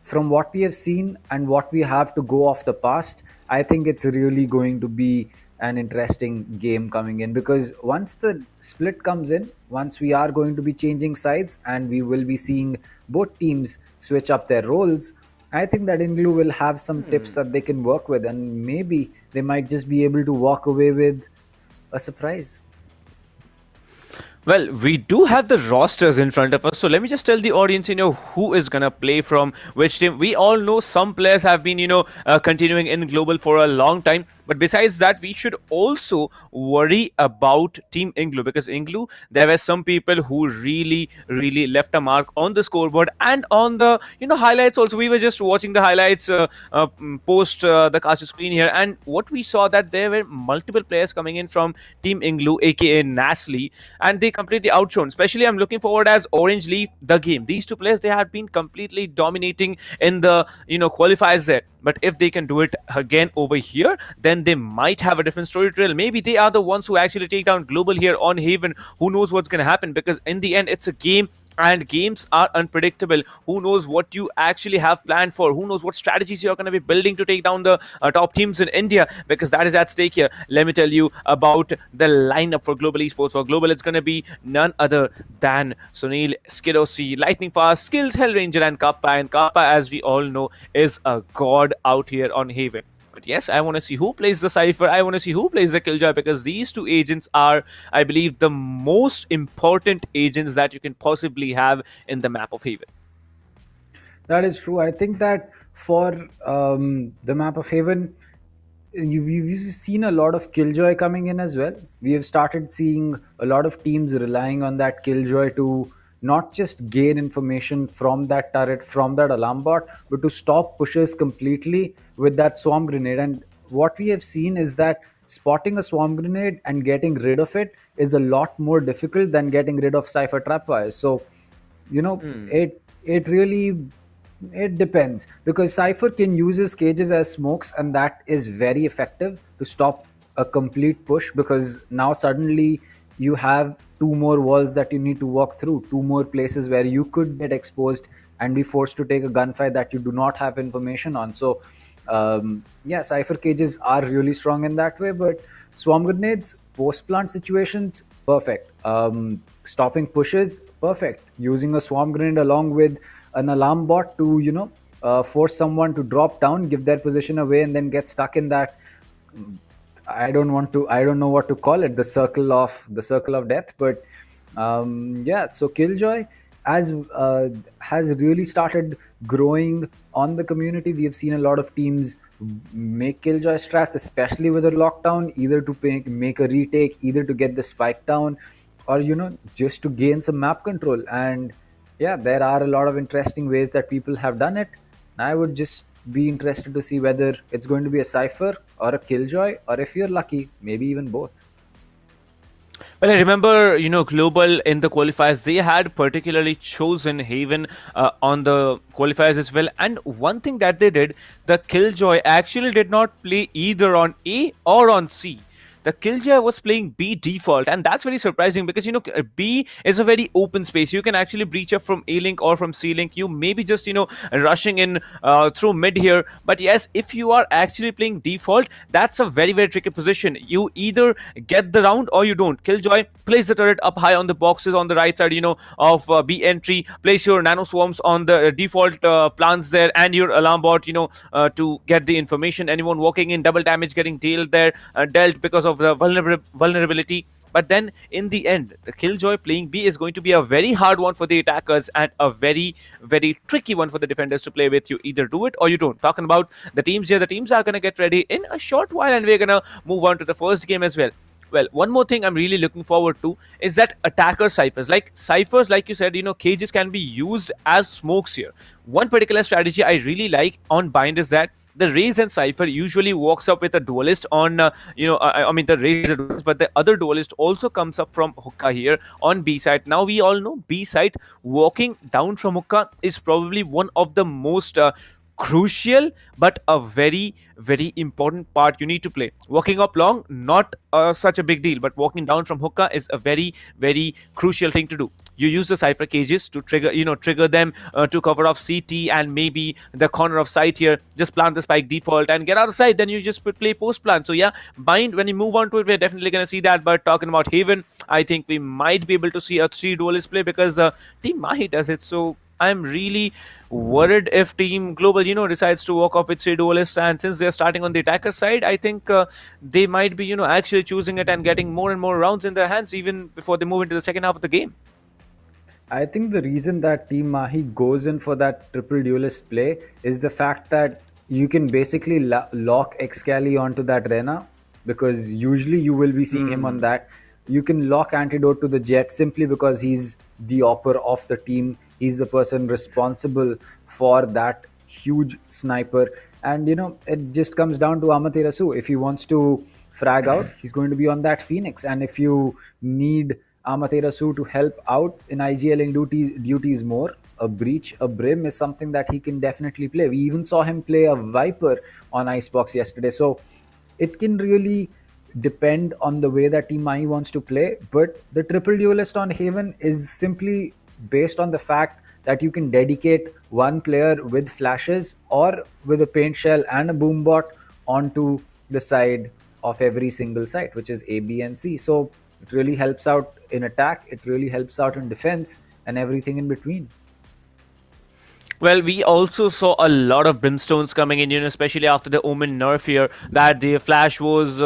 from what we have seen and what we have to go off the past, I think it's really going to be an interesting game coming in, because once the split comes in, once we are going to be changing sides and we will be seeing both teams switch up their roles, I think that INGLU will have some tips that they can work with, and maybe they might just be able to walk away with a surprise. Well, we do have the rosters in front of us, so let me just tell the audience, who is gonna play from which team. We all know some players have been, continuing in Global for a long time, But besides that, we should also worry about Team INGLU, because INGLU, there were some people who really left a mark on the scoreboard and on the highlights also. We were just watching the highlights post the caster screen here, and what we saw that there were multiple players coming in from Team INGLU, aka NaCly, and they completely outshone. Especially, I'm looking forward as Orange Leaf the game. These two players, they had been completely dominating in the qualifiers there. But if they can do it again over here, then they might have a different story to tell. Maybe they are the ones who actually take down Global here on Haven. Who knows what's going to happen? Because in the end, it's a game, and games are unpredictable. Who knows what you actually have planned for? Who knows what strategies you're going to be building to take down the top teams in India? Because that is at stake here. Let me tell you about the lineup for Global Esports. For Global, it's going to be none other than Sunil, Skidosi, Lightning Fast, Skills, Hellranger, and Kappa. And Kappa, as we all know, is a god out here on Haven. But yes, I want to see who plays the Cypher. I want to see who plays the Killjoy, because these two agents are, I believe, the most important agents that you can possibly have in the map of Haven. That is true. I think that for the map of Haven, we've seen a lot of Killjoy coming in as well. We have started seeing a lot of teams relying on that Killjoy to not just gain information from that turret, from that alarm bot, but to stop pushes completely with that swarm grenade. And what we have seen is that spotting a swarm grenade and getting rid of it is a lot more difficult than getting rid of Cypher trapwires. So, it depends, because Cypher can use his cages as smokes, and that is very effective to stop a complete push, because now suddenly you have two more walls that you need to walk through, two more places where you could get exposed and be forced to take a gunfight that you do not have information on. So Cypher cages are really strong in that way, but swarm grenades, post plant situations, perfect. Stopping pushes, perfect. Using a swarm grenade along with an alarm bot to force someone to drop down, give their position away, and then get stuck in that, I don't know what to call it, the circle of death. But so Killjoy has really started growing on the community. We have seen a lot of teams make Killjoy strats, especially with a lockdown, either to make a retake, either to get the spike down, or just to gain some map control. And there are a lot of interesting ways that people have done it. I would just be interested to see whether it's going to be a Cypher or a Killjoy, or if you're lucky, maybe even both. Well, I remember, Global in the qualifiers, they had particularly chosen Haven on the qualifiers as well. And one thing that they did, the Killjoy actually did not play either on A or on C. The Killjoy was playing B default, and that's very surprising, because B is a very open space. You can actually breach up from A link or from C link. You may be just rushing in through mid here, but yes, if you are actually playing default, that's a very tricky position. You either get the round or you don't. Killjoy plays the turret up high on the boxes on the right side of B entry, place your nano swarms on the default plants there, and your alarm bot to get the information. Anyone walking in, double damage getting dealt because of the vulnerability. But then in the end, the Killjoy playing B is going to be a very hard one for the attackers and a very tricky one for the defenders to play with. You either do it or you don't. Talking about the teams here, the teams are going to get ready in a short while, and we're going to move on to the first game as well. Well, one more thing I'm really looking forward to is that attacker ciphers. Like you said, cages can be used as smokes here. One particular strategy I really like on Bind is that the Raze and Cypher usually walks up with a duelist on, the Raze is a duelist, but the other duelist also comes up from hookah here on B side. Now we all know B side walking down from hookah is probably one of the most crucial but a very important part you need to play. Walking up long, not such a big deal, but walking down from hookah is a very crucial thing to do. You use the Cypher cages to trigger them to cover off CT and maybe the corner of sight here. Just plant the spike default and get out of sight. Then you just play post plant. So yeah, Bind, when you move on to it, we're definitely going to see that. But talking about Haven, I think we might be able to see a 3 duelist play, because Team Mahi does it. So I'm really worried if Team Global, decides to walk off with 3 duelists. And since they're starting on the attacker side, I think they might be, actually choosing it and getting more and more rounds in their hands even before they move into the second half of the game. I think the reason that Team Mahi goes in for that triple duelist play is the fact that you can basically lock Excali onto that Rena, because usually you will be seeing him on that. You can lock Antidote to the Jet simply because he's the opper of the team. He's the person responsible for that huge sniper. And it just comes down to Amaterasu. If he wants to frag out, he's going to be on that Phoenix. And if you need Amaterasu to help out in IGLing duties more, a Breach, a Brim is something that he can definitely play. We even saw him play a Viper on Icebox yesterday. So it can really depend on the way that Team IE wants to play. But the triple duelist on Haven is simply based on the fact that you can dedicate one player with flashes or with a paint shell and a boom bot onto the side of every single site, which is A, B, and C. So it really helps out in attack, it really helps out in defense, and everything in between. Well, we also saw a lot of brimstones coming in, especially after the Omen nerf here, that the flash was,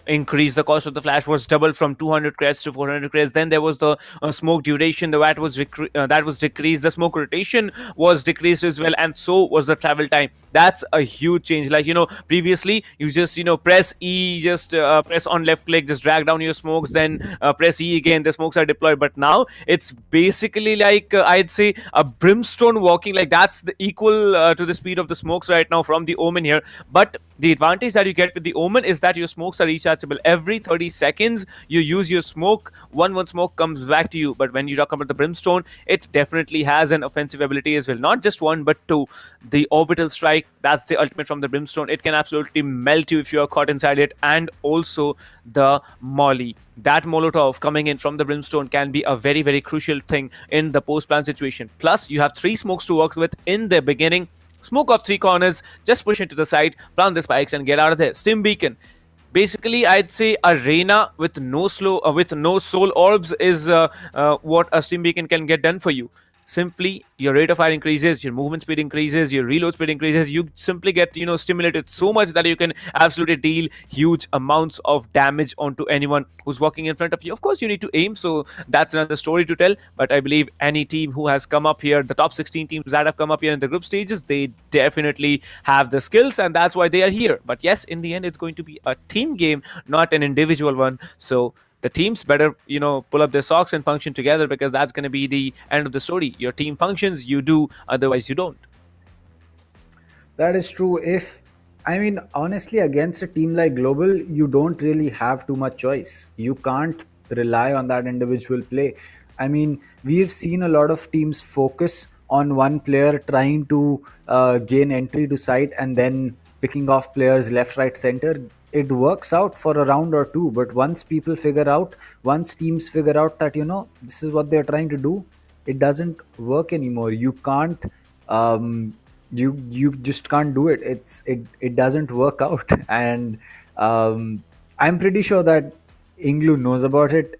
increased. The cost of the flash was doubled from 200 credits to 400 credits. Then there was the smoke duration, that was decreased. The smoke rotation was decreased as well, and so was the travel time. That's a huge change. Like, previously you just, press E, just press on left click, just drag down your smokes, then press E again, the smokes are deployed. But now it's basically like, I'd say, a brimstone walking. Like, that's the equal to the speed of the smokes right now from the Omen here. But the advantage that you get with the Omen is that your smokes are rechargeable. Every 30 seconds you use your smoke, one smoke comes back to you. But when you talk about the brimstone, it definitely has an offensive ability as well. Not just one, but two. The orbital strike, that's the ultimate from the brimstone. It can absolutely melt you if you are caught inside it. And also the molly, that molotov coming in from the brimstone can be a very, very crucial thing in the post plant situation. Plus you have 3 smokes to work with in the beginning. Smoke off 3 corners, just push into the side, plant the spikes, and get out of there. Stim beacon, basically I'd say a Reyna with no soul orbs is what a Stim beacon can get done for you. Simply your rate of fire increases, your movement speed increases, your reload speed increases. You simply get stimulated so much that you can absolutely deal huge amounts of damage onto anyone who's walking in front of you. Of course you need to aim, so that's another story to tell. But I believe any team who has come up here, the top 16 teams that have come up here in the group stages, they definitely have the skills, and that's why they are here. But yes, in the end it's going to be a team game, not an individual one. So the teams better, pull up their socks and function together, because that's going to be the end of the story. Your team functions, you do, otherwise you don't. That is true. Honestly, against a team like Global, you don't really have too much choice. You can't rely on that individual play. We've seen a lot of teams focus on one player trying to gain entry to site and then picking off players left, right, center. It works out for a round or two, but once teams figure out that this is what they're trying to do, it doesn't work anymore. You can't you just can't do it. It doesn't work out. And I'm pretty sure that INGLU knows about it.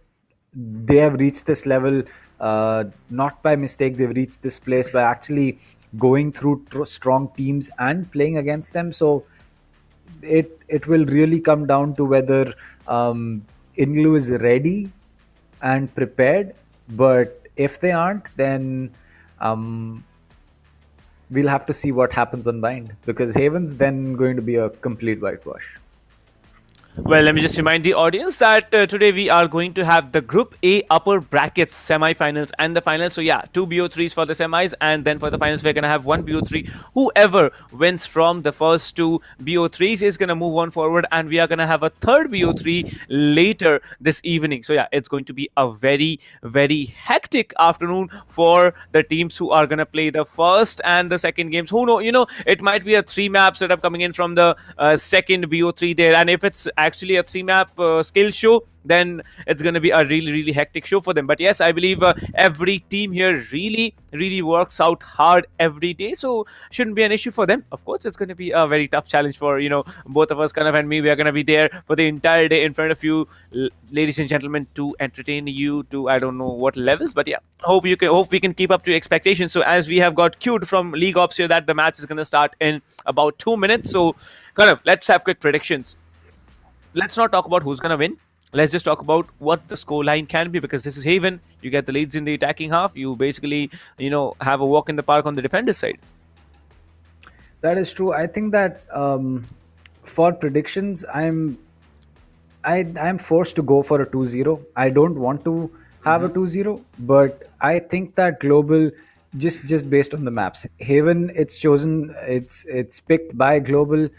They have reached this level not by mistake. They've reached this place by actually going through strong teams and playing against them. So it will really come down to whether INGLU is ready and prepared. But if they aren't, then we'll have to see what happens on Bind, because Haven's then going to be a complete whitewash. Well, let me just remind the audience that today we are going to have the Group A upper brackets semi-finals and the finals. So yeah, 2 BO3s for the semis, and then for the finals we're going to have 1 BO3. Whoever wins from the first 2 BO3s is going to move on forward, and we are going to have a third BO3 later this evening. So yeah, it's going to be a very, very hectic afternoon for the teams who are going to play the first and the second games. Who know, it might be a 3-map setup coming in from the second BO3 there, and if it's actually a 3-map skill show, then it's going to be a really, really hectic show for them. But yes, I believe every team here really, really works out hard every day, so shouldn't be an issue for them. Of course, it's going to be a very tough challenge for both of us, Kanav and me. We are going to be there for the entire day in front of you, ladies and gentlemen, to entertain you to I don't know what levels. But yeah, hope we can keep up to expectations. So as we have got cued from League Ops here that the match is going to start in about 2 minutes, so Kanav, let's have quick predictions. Let's not talk about who's going to win. Let's just talk about what the scoreline can be, because this is Haven. You get the leads in the attacking half. You basically, have a walk in the park on the defender side. That is true. I think that for predictions, I'm forced to go for a 2-0. I don't want to have a 2-0, but I think that Global, just based on the maps, Haven, it's chosen, it's picked by Global.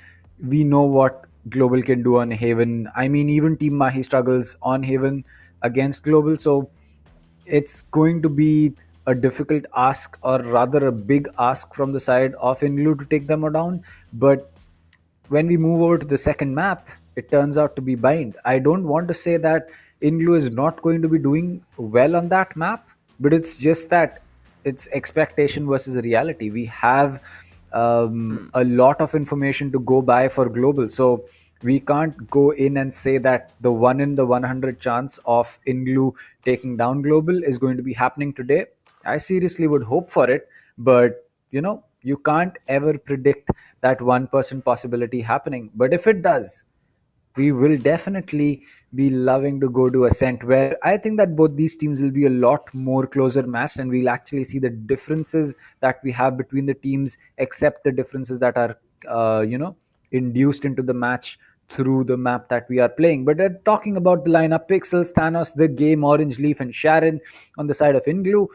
We know what Global can do on Haven. I mean, even Team Mahi struggles on Haven against Global, so it's going to be a difficult ask, or rather a big ask from the side of INGLU to take them down. But when we move over to the second map, it turns out to be Bind. I don't want to say that INGLU is not going to be doing well on that map, but it's just that it's expectation versus reality. We have a lot of information to go by for Global, so we can't go in and say that the 1 in the 100 chance of INGLU taking down Global is going to be happening today. I seriously would hope for it, but you can't ever predict that 1% possibility happening. But if it does, we will definitely be loving to go to Ascent, where I think that both these teams will be a lot more closer matched, and we'll actually see the differences that we have between the teams, except the differences that are induced into the match through the map that we are playing. But talking about the lineup, Pixels, Thanos, The Game, Orange Leaf, and Sharon on the side of INGLU.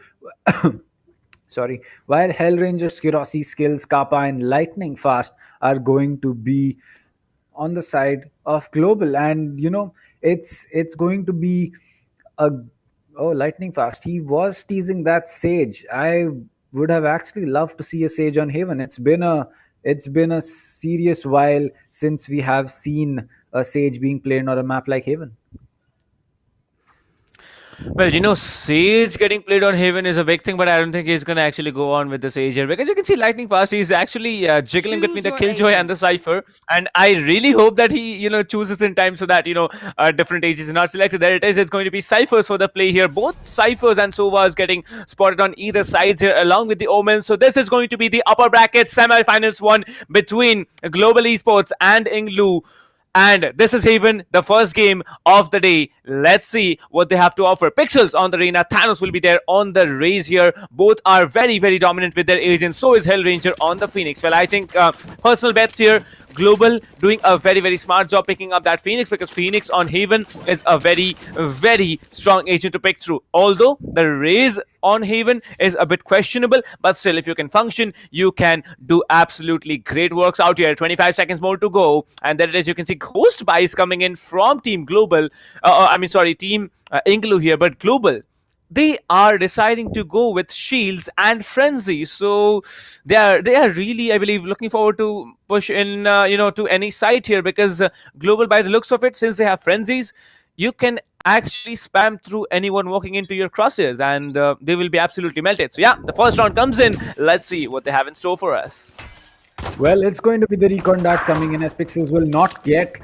Sorry, while Hellranger, Skirossi, Skills, Kappa, and Lightning Fast are going to be on the side of Global. And it's going to be a Lightning Fast, he was teasing that Sage. I would have actually loved to see a Sage on Haven. It's been a serious while since we have seen a Sage being played on a map like Haven. Well, Sage getting played on Haven is a big thing, but I don't think he's going to actually go on with the Sage here, because you can see Lightning Fast, he's actually jiggling between the Killjoy and the Cypher, and I really hope that he, chooses in time so that, different ages are not selected. There it is, it's going to be Cyphers for the play here. Both Cyphers and Sovas getting spotted on either sides here, along with the Omens. So this is going to be the upper bracket semi-finals one between Global Esports and INGLU. And this is Haven, the first game of the day. Let's see what they have to offer. Pixels on the arena, Thanos will be there on the Raze here. Both are very, very dominant with their agents. So is Hellranger on the Phoenix. Well, I think personal bets here. Global doing a very, very smart job picking up that Phoenix, because Phoenix on Haven is a very, very strong agent to pick through. Although the Raze on Haven is a bit questionable, but still, if you can function, you can do absolutely great works out here. 25 seconds more to go, and there it is. You can see Ghost buys coming in from Team Global. Team INGLU here, but Global, they are deciding to go with Shields and Frenzy. So they are really, I believe, looking forward to push in to any site here, because Global, by the looks of it, since they have Frenzies, you can actually spam through anyone walking into your crosshairs, and they will be absolutely melted. So yeah, the first round comes in. Let's see what they have in store for us. Well, it's going to be the recon dart coming in, as Pixels will not get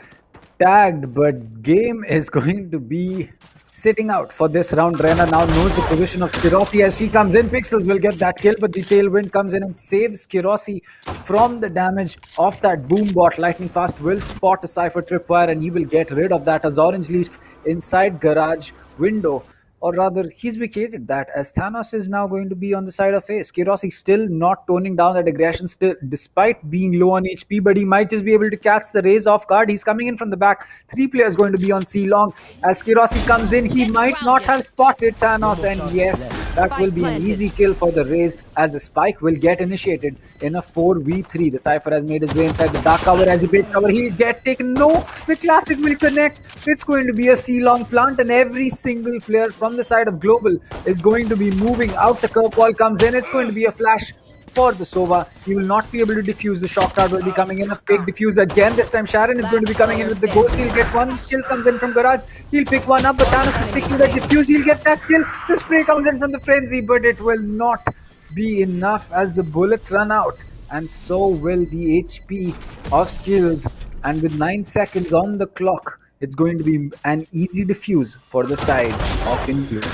tagged, but Game is going to be sitting out for this round. Rena now knows the position of Skirossi as she comes in. Pixels will get that kill, but the Tailwind comes in and saves Skirossi from the damage of that boom bot. Lightning Fast will spot a Cypher Tripwire, and he will get rid of that as Orange Leaf inside garage window. Or rather, he's vacated that, as Thanos is now going to be on the side of A. Skirossi still not toning down that aggression, still despite being low on HP, but he might just be able to catch the Raze off guard. He's coming in from the back. 3 players going to be on C long. As Skirossi comes in, he might not have spotted Thanos, and yes, that will be an easy kill for the Raze, as the spike will get initiated in a 4v3. The Cypher has made his way inside the dark cover. As he baits cover, he'll get taken. No, the Classic will connect. It's going to be a C long plant, and every single player from the side of Global is going to be moving out. The curve ball comes in. It's going to be a flash for the Sova. He will not be able to defuse. The shock card will be coming in. A fake defuse again. This time Sharon is going to be coming in with the ghost. He'll get one. Kills comes in from garage. He'll pick one up, but Thanos is sticking to the defuse. He'll get that kill. The spray comes in from the frenzy, but it will not be enough as the bullets run out, and so will the HP of Skills. And with 9 seconds on the clock, it's going to be an easy defuse for the side of INGLU.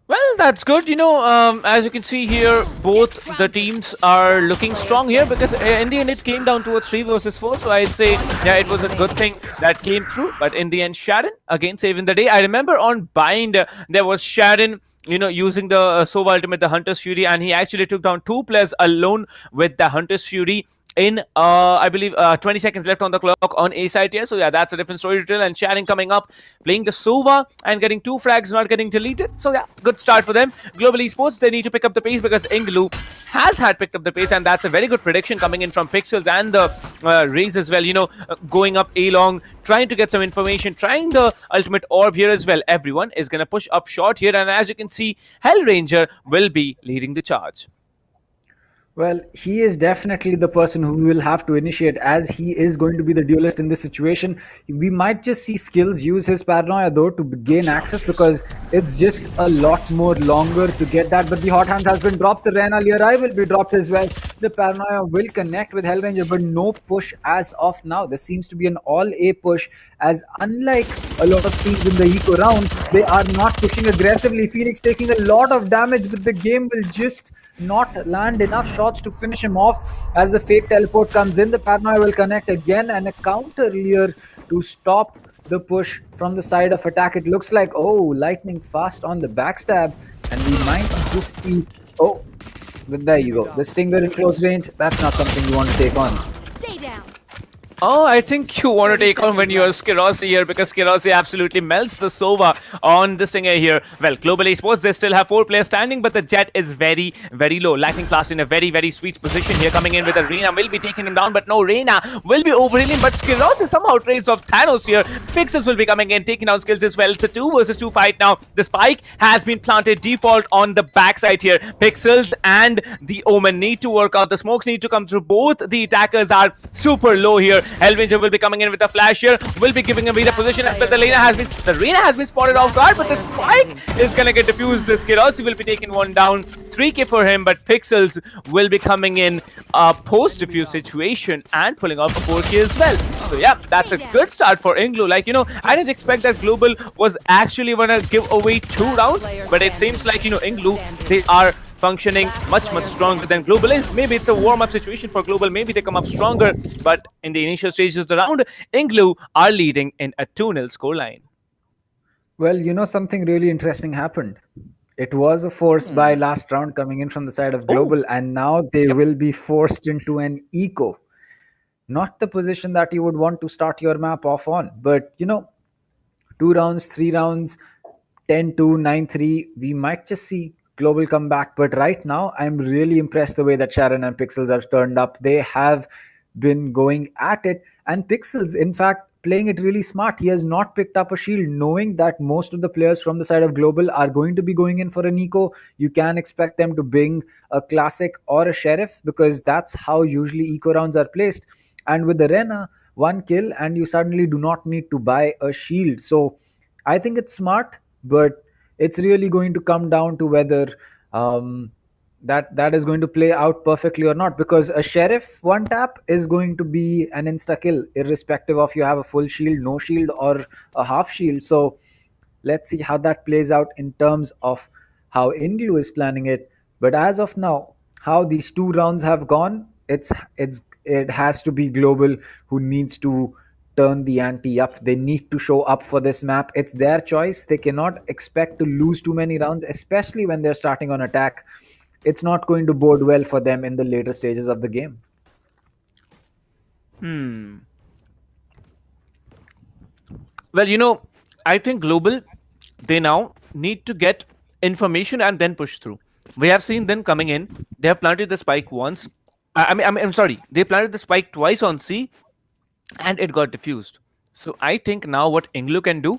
Well, that's good. As you can see here, both the teams are looking strong here, because in the end it came down to a 3 versus 4. So I'd say, yeah, it was a good thing that came through. But in the end, Sharon again saving the day. I remember on Bind, there was Sharon using the Sova ultimate, the Hunter's Fury, and he actually took down 2 players alone with the Hunter's Fury in I believe 20 seconds left on the clock on A side here. So yeah, that's a different story to tell. And Sharing coming up, playing the Sova and getting 2 frags, not getting deleted. So yeah, good start for them. Global Esports, they need to pick up the pace because INGLU has had picked up the pace, and that's a very good prediction coming in from Pixels and the Rays as well. Going up A long, trying to get some information, trying the ultimate orb here as well. Everyone is going to push up short here, and as you can see, Hellranger will be leading the charge. Well, he is definitely the person who will have to initiate, as he is going to be the duelist in this situation. We might just see Skills use his paranoia though to gain access, because it's just a lot more longer to get that. But the hot hands has been dropped. The Rena Lirai will be dropped as well. The paranoia will connect with Hellranger, but no push as of now. This seems to be an all-A push, as unlike a lot of teams in the eco round, they are not pushing aggressively. Phoenix taking a lot of damage, but the game will just not land enough shots to finish him off. As the fake teleport comes in, the paranoia will connect again, and a counter here to stop the push from the side of attack. It looks like, lightning fast on the backstab, and we might just see, but there you go, the Stinger in close range. That's not something you want to take on. Stay down. Oh, I think you want to take on when you're Skirossi here, because Skirossi absolutely melts the Sova on the Stinger here. Well, Global Esports, they still have 4 players standing, but the Jet is very, very low. Lightning Flash in a very, very sweet position here, coming in with a Reina. Will be taking him down, but no, Reina will be overhealing, but Skirossi somehow trades off Thanos here. Pixels will be coming in, taking down Skills as well. It's a 2 versus 2 fight now. The spike has been planted default on the backside here. Pixels and the Omen need to work out. The smokes need to come through. Both the attackers are super low here. Hellranger will be coming in with a flash here, will be giving away the position as well. The Reina has been spotted off guard, but the spike is gonna get diffused. The Skirossi will be taking one down. 3k for him, but Pixels will be coming in a post-diffuse situation and pulling off a 4k as well. So yeah, that's a good start for INGLU. I didn't expect that Global was actually gonna give away 2 rounds, but it seems like, INGLU, they are functioning much stronger than Global is. Maybe it's a warm-up situation for Global. Maybe they come up stronger, but in the initial stages of the round, INGLU are leading in a 2-0 scoreline. Well, something really interesting happened. It was a force by last round coming in from the side of Global, and now they will be forced into an eco. Not the position that you would want to start your map off on, but 2 rounds, 3 rounds, 10-2, 9-3, we might just see Global come back. But right now, I'm really impressed the way that Sharon and Pixels have turned up. They have been going at it, and Pixels, in fact, playing it really smart. He has not picked up a shield, knowing that most of the players from the side of Global are going to be going in for an eco. You can expect them to bring a classic or a sheriff, because that's how usually eco rounds are placed. And with the Rena, 1 kill and you suddenly do not need to buy a shield. So I think it's smart, but it's really going to come down to whether that is going to play out perfectly or not, because a sheriff 1 tap is going to be an insta kill, irrespective of you have a full shield, no shield, or a half shield. So let's see how that plays out in terms of how INGLU is planning it. But as of now, how these 2 rounds have gone, it has to be Global who needs to turn the ante up. They need to show up for this map. It's their choice. They cannot expect to lose too many rounds, especially when they're starting on attack. It's not going to bode well for them in the later stages of the game. Well, I think Global, they now need to get information and then push through. We have seen them coming in. They have planted the spike once. I'm sorry. They planted the spike twice on C, and it got diffused. So I think now what INGLU can do,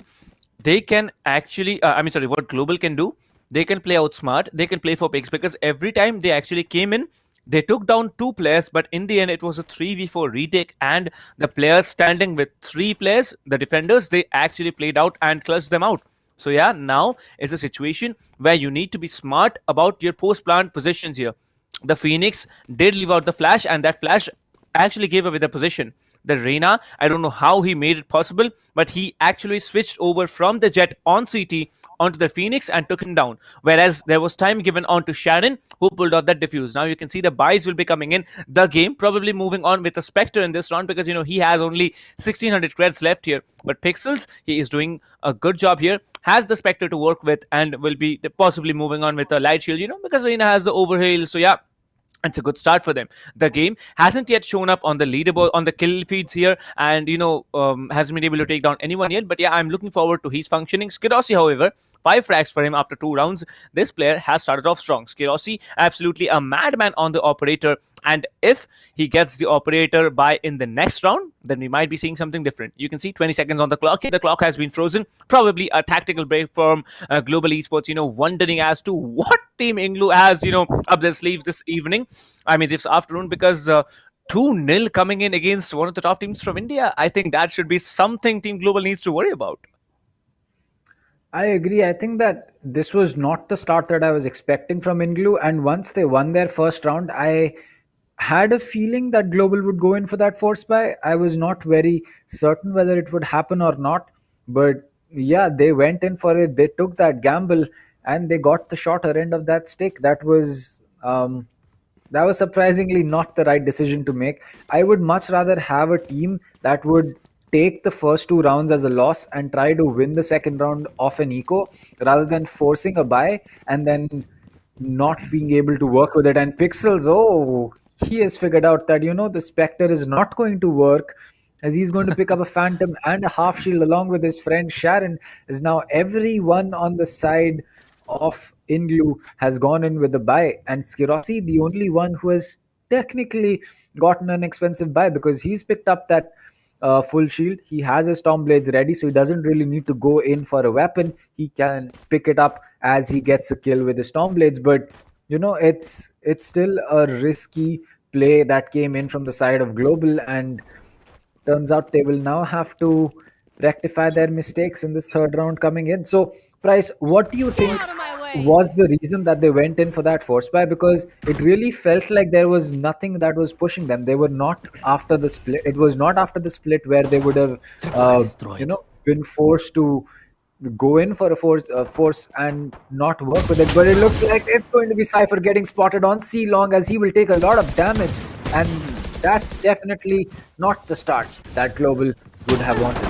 they can actually, what Global can do, they can play out smart, they can play for picks, because every time they actually came in, they took down 2 players, but in the end it was a 3v4 retake, and the players standing with 3 players, the defenders, they actually played out and clutched them out. So yeah, now is a situation where you need to be smart about your post-plant positions here. The Phoenix did leave out the flash, and that flash actually gave away the position. the Reyna. I don't know how he made it possible, but he actually switched over from the Jet on CT onto the Phoenix and took him down. Whereas there was time given on to Sharon, who pulled out that defuse. Now you can see the buys will be coming in the game, probably moving on with a Spectre in this round because, you know, he has only 1600 creds left here. But Pixels, he is doing a good job here, has the Spectre to work with, and will be possibly moving on with a Light Shield, you know, because Reyna has the overhaul. So yeah, it's a good start for them. The game hasn't yet shown up on the leaderboard, on the kill feeds here, and hasn't been able to take down anyone yet. But yeah, I'm looking forward to his functioning. Skirossi, however, 5 frags for him after 2 rounds. This player has started off strong. Skirossi, absolutely a madman on the operator. And if he gets the operator by in the next round, then we might be seeing something different. You can see 20 seconds on the clock. The clock has been frozen. Probably a tactical break from Global Esports, wondering as to what Team INGLU has, up their sleeves this evening. I mean, this afternoon, because 2-0 coming in against one of the top teams from India. I think that should be something Team Global needs to worry about. I agree. I think that this was not the start that I was expecting from INGLU. And once they won their first round, I had a feeling that Global would go in for that force buy. I was not very certain whether it would happen or not. But yeah, they went in for it. They took that gamble and they got the shorter end of that stick. That was surprisingly not the right decision to make. I would much rather have a team that would take the first 2 rounds as a loss and try to win the second round off an eco rather than forcing a buy and then not being able to work with it. And Pixels, he has figured out that, the Spectre is not going to work, as he's going to pick up a Phantom and a half shield along with his friend Sharon. Is now everyone on the side of INGLU has gone in with a buy, and Skirossi, the only one who has technically gotten an expensive buy because he's picked up that full shield. He has his Storm Blades ready, so he doesn't really need to go in for a weapon. He can pick it up as he gets a kill with his Storm Blades. But it's still a risky play that came in from the side of Global, and turns out they will now have to rectify their mistakes in this third round coming in. So Price, what do you think was the reason that they went in for that force buy? Because it really felt like there was nothing that was pushing them. They were not after the split. It was not after the split where they would have been forced to go in for a force and not work with it. But it looks like it's going to be Cypher getting spotted on C long, as he will take a lot of damage, and that's definitely not the start that Global would have wanted.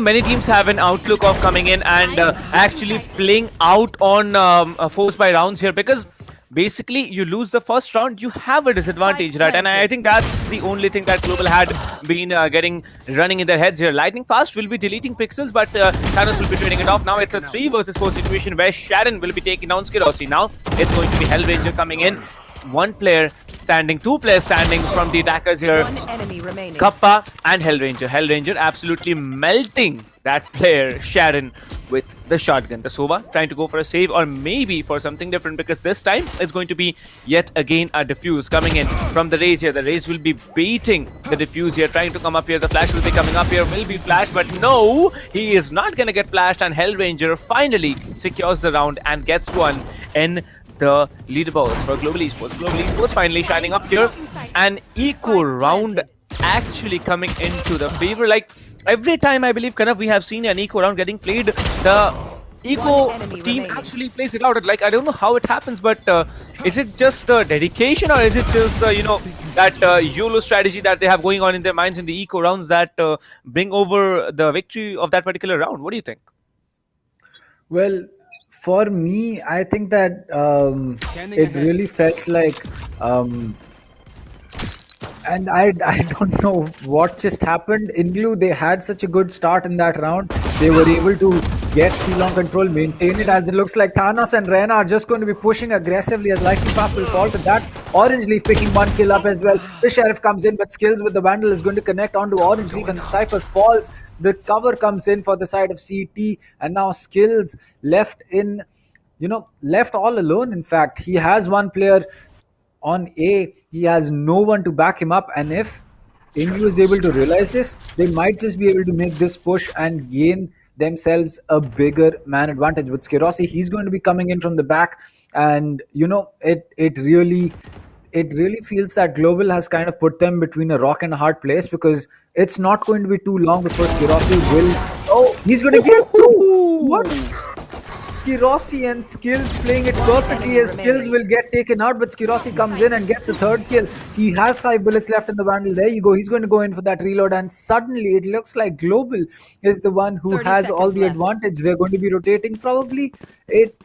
Many teams have an outlook of coming in and actually playing out on force by rounds here, because basically you lose the first round, you have a disadvantage, right? And I think that's the only thing that Global had been running in their heads here. Lightning Fast will be deleting Pixels, but Thanos will be trading it off. Now it's a 3 versus 4 situation where Sharon will be taking down Skirossi. Now it's going to be Hellranger coming in. 1 player standing, 2 players standing from the attackers here. Kappa and Hellranger. Hellranger absolutely melting that player Sharon with the shotgun. The Sova trying to go for a save, or maybe for something different, because this time it's going to be yet again a defuse coming in from the Raze here. The Raze will be baiting the defuse here, trying to come up here. The flash will be coming up here, will be flashed, but no, he is not going to get flashed, and Hellranger finally secures the round and gets one in the leaderboards for Global Esports. Global Esports finally shining up here. An eco round actually coming into the favor. Like every time I believe, Kanav, we have seen an eco round getting played, the eco team actually plays it out. Like, I don't know how it happens, but is it just dedication, or is it just that YOLO strategy that they have going on in their minds in the eco rounds that bring over the victory of that particular round? What do you think? Well, for me, I think that it really felt like, and I don't know what just happened. INGLU, they had such a good start in that round. They were able to get C-Long control, maintain it, as it looks like Thanos and Reyna are just going to be pushing aggressively, as Lightning Fast will fall to that. Orange Leaf picking 1 kill up as well. The Sheriff comes in, but Skills with the Vandal is going to connect onto Orange Leaf, and the Cypher falls. The cover comes in for the side of CT, and now Skills left all alone. In fact, he has 1 player on A. He has no one to back him up, and if INGLU is able to realize this, they might just be able to make this push and gain themselves a bigger man advantage. With Skirossi, he's going to be coming in from the back, and it really it really feels that Global has kind of put them between a rock and a hard place, because it's not going to be too long before Skirossi will. Oh, he's going to get two. What? Skirossi and Skills playing it perfectly, as Skills will get taken out, but Skirossi comes in and gets a third kill. He has 5 bullets left in the bundle. There you go. He's going to go in for that reload, and suddenly it looks like Global is the one who has all the advantage. They're going to be rotating probably. It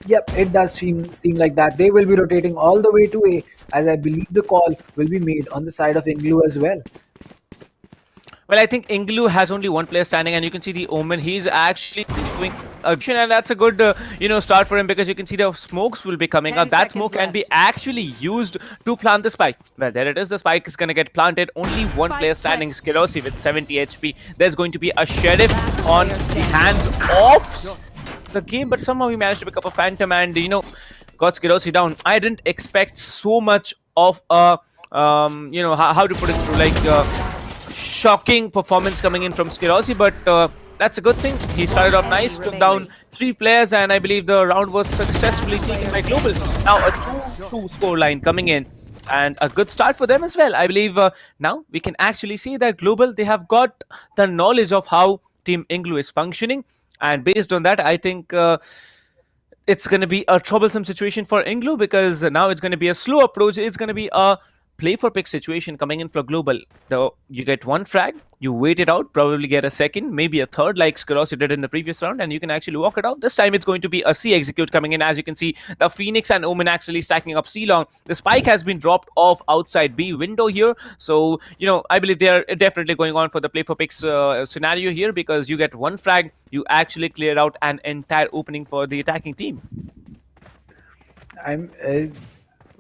does seem like that. They will be rotating all the way to A, as I believe the call will be made on the side of INGLU as well. Well, I think INGLU has only one player standing, and you can see the Omen. He's actually doing action, and that's a good, start for him, because you can see the smokes will be coming up. That smoke can be actually used to plant the spike. Well, there it is. The spike is going to get planted. Only one player standing, Skirossi with 70 HP. There's going to be a Sheriff on the hands of the game, but somehow he managed to pick up a Phantom and, got Skirossi down. I didn't expect so much of a, how to put it through, like, shocking performance coming in from Skirossi, but that's a good thing. He started off nice, took down 3 players, and I believe the round was successfully taken by Global. Now a 2-2 score line coming in, and a good start for them as well. I believe now we can actually see that Global, they have got the knowledge of how Team INGLU is functioning, and based on that, I think it's going to be a troublesome situation for INGLU, because now it's going to be a slow approach. It's going to be a play for pick situation coming in for Global. Though you get one frag, you wait it out, probably get a second, maybe a third, like Skirossi did in the previous round, and you can actually walk it out. This time it's going to be a C execute coming in. As you can see, the Phoenix and Omen actually stacking up C long. The spike has been dropped off outside B window here, so I believe they are definitely going on for the play for picks scenario here, because you get one frag, you actually clear out an entire opening for the attacking team.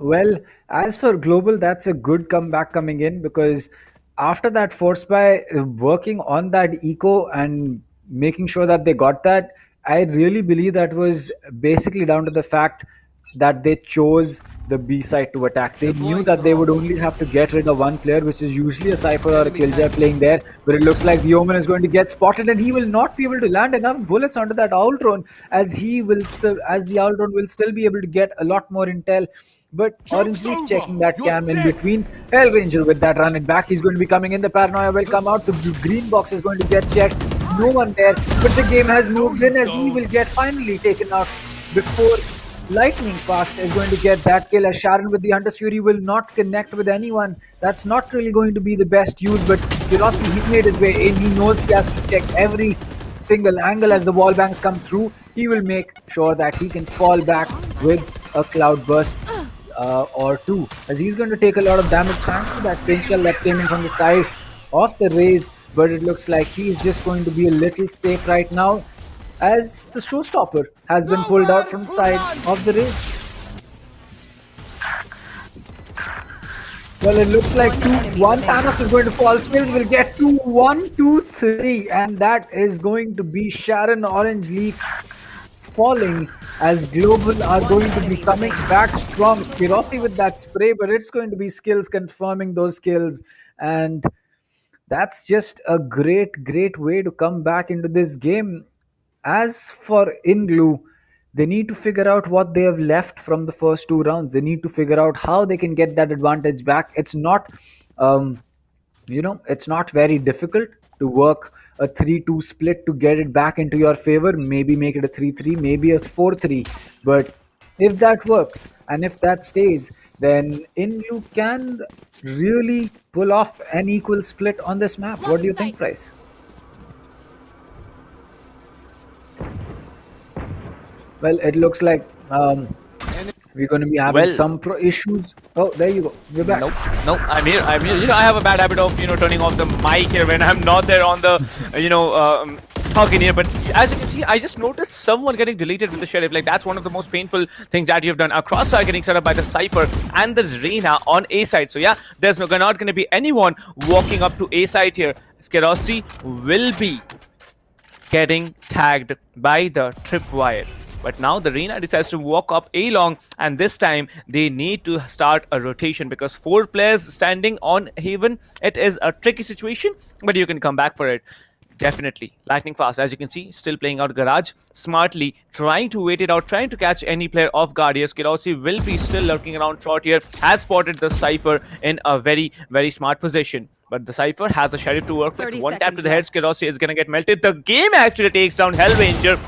Well, as for Global, that's a good comeback coming in, because after that force by working on that eco and making sure that they got that, I really believe that was basically down to the fact that they chose the B side to attack. They knew that they would only have to get rid of one player, which is usually a Cypher or a Killjoy playing there, but it looks like the Omen is going to get spotted, and he will not be able to land enough bullets onto that Owl Drone, as the Owl Drone will still be able to get a lot more intel. But Orange Leaf checking that cam in between. Hell Ranger with that run it back. He's going to be coming in. The Paranoia will come out. The green box is going to get checked. No one there. But the game has moved in, as he will get finally taken out before Lightning Fast is going to get that kill, as Sharon with the Hunter's Fury will not connect with anyone. That's not really going to be the best use, but Skirossi, he's made his way in. He knows he has to check every single angle as the wall banks come through. He will make sure that he can fall back with a cloud burst or 2, as he's going to take a lot of damage thanks to that pin shell that came in from the side of the Raze, but it looks like he's just going to be a little safe right now, as the showstopper has been pulled out from the side of the Raze. Well, it looks like 2-1. Thanos is going to fall. Skills will get 2-1, 2-3, and that is going to be Sharon Orange Leaf falling, as Global are going to be coming back strong. Skirossi with that spray, but it's going to be Skills confirming those kills, and that's just a great way to come back into this game. As for INGLU, they need to figure out what they have left from the first 2 rounds. They need to figure out how they can get that advantage back. It's not it's not very difficult to work a 3-2 split to get it back into your favor. Maybe make it a 3-3, maybe a 4-3. But if that works and if that stays, then INGLU can really pull off an equal split on this map. What do you think, Price? Well, it looks like we're going to be having some issues. Oh, there you go. You're back. Nope. I'm here. I have a bad habit of, turning off the mic here when I'm not there on the, talking here. But as you can see, I just noticed someone getting deleted with the Sheriff. Like, that's one of the most painful things that you've done. A crossfire getting set up by the Cypher and the Reyna on A side. So yeah, there's not going to be anyone walking up to A side here. Skirossi will be getting tagged by the tripwire. But now the Reyna decides to walk up A long, and this time they need to start a rotation, because 4 players standing on Haven, it is a tricky situation, but you can come back for it. Definitely. Lightning fast, as you can see, still playing out Garage, smartly, trying to wait it out, trying to catch any player off guard here. Skirossi will be still lurking around short here, has spotted the Cypher in a very, very smart position. But the Cypher has a Sheriff to work with. One tap to the head, Skirossi is going to get melted. The game actually takes down Hellranger.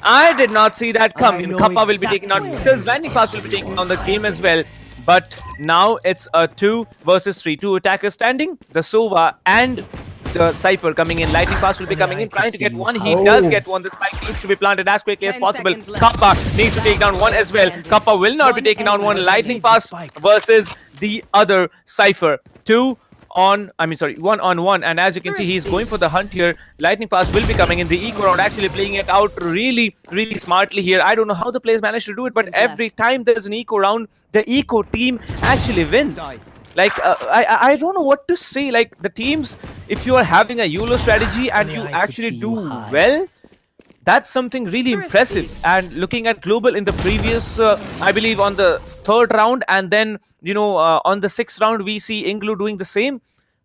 I did not see that coming. Kappa will be taking out Pixels. Lightning fast will be taking on the game as well. But now it's a 2 versus 3. 2 attackers standing. The Sova and the Cypher coming in. Lightning fast will be coming in, trying to get one. He does get one. The spike needs to be planted as quickly as possible. Kappa needs to take down one as well. Kappa will not be taking down one. Lightning fast versus the other Cypher. 1 on 1, and as you can see, he's going for the hunt here. Lightning fast will be coming in. The eco round actually playing it out really, really smartly here. I don't know how the players managed to do it, but every time there's an eco round, the eco team actually wins. Like, I don't know what to say. Like, the teams, if you are having a YOLO strategy and you actually do well, that's something really impressive. And looking at Global in the previous, I believe on the 3rd round, and then, you know, on the 6th round, we see INGLU doing the same,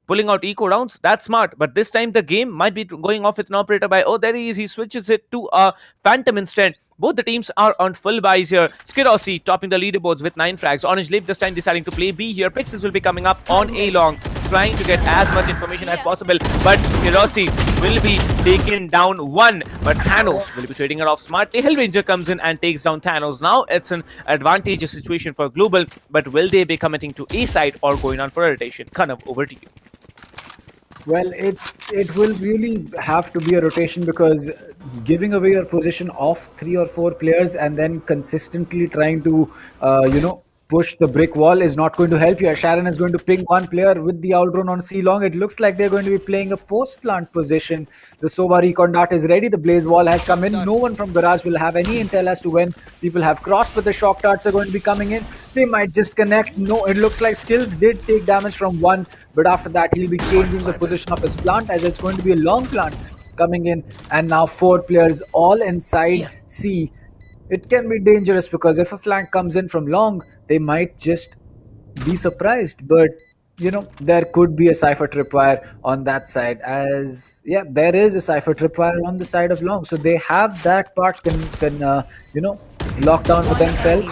pulling out eco rounds. That's smart. But this time the game might be going off with an operator by, oh, there he is. He switches it to a Phantom instead. Both the teams are on full buys here. Skirossi topping the leaderboards with 9 frags. Orange Leaf this time deciding to play B here. Pixels will be coming up on A long, trying to get as much information as possible. But Skirossi will be taken down 1. But Thanos will be trading it off smartly. Hellranger comes in and takes down Thanos. Now it's an advantageous situation for Global. But will they be committing to A side or going on for a rotation? Kanav, over to you. Well, it will really have to be a rotation, because giving away your position off 3 or 4 players and then consistently trying to, push the brick wall is not going to help you. Sharon is going to ping one player with the outrun on C long. It looks like they're going to be playing a post plant position. The Sova recon dart is ready. The blaze wall has come in. No one from Garage will have any intel as to when people have crossed, but the shock darts are going to be coming in. They might just connect. No, it looks like Skills did take damage from one, but after that he'll be changing the position of his plant, as it's going to be a long plant coming in, and now 4 players all inside C. It can be dangerous, because if a flank comes in from long, they might just be surprised. But there could be a Cypher tripwire on that side, as there is a Cypher tripwire on the side of long, so they have that part can lock down for themselves.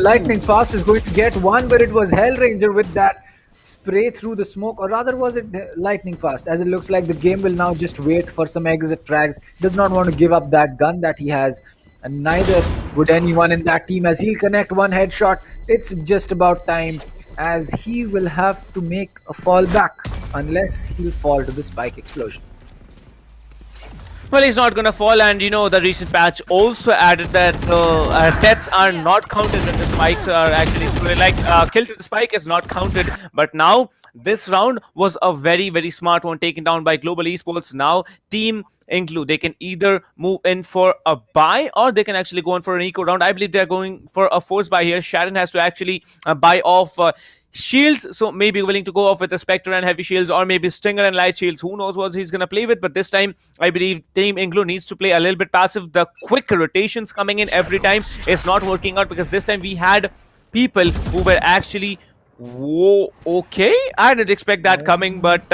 Lightning fast is going to get one, but it was Hellranger with that spray through the smoke, or rather was it Lightning fast, as it looks like the game will now just wait for some exit frags. Does not want to give up that gun that he has, and neither would anyone in that team, as he'll connect one headshot. It's just about time, as he will have to make a fall back, unless he'll fall to the spike explosion. Well, he's not going to fall, and the recent patch also added that deaths are not counted when the spikes are actually kill to the spike is not counted. But now this round was a very, very smart one taken down by Global Esports. Now Team INGLU, they can either move in for a buy, or they can actually go on for an eco round. I believe they're going for a force buy here. Sharon has to actually buy off shields, so maybe willing to go off with a Spectre and heavy shields, or maybe Stinger and light shields. Who knows what he's going to play with, but this time I believe Team INGLU needs to play a little bit passive. The quick rotations coming in every time is not working out, because this time we had people who were actually okay. I didn't expect that coming, but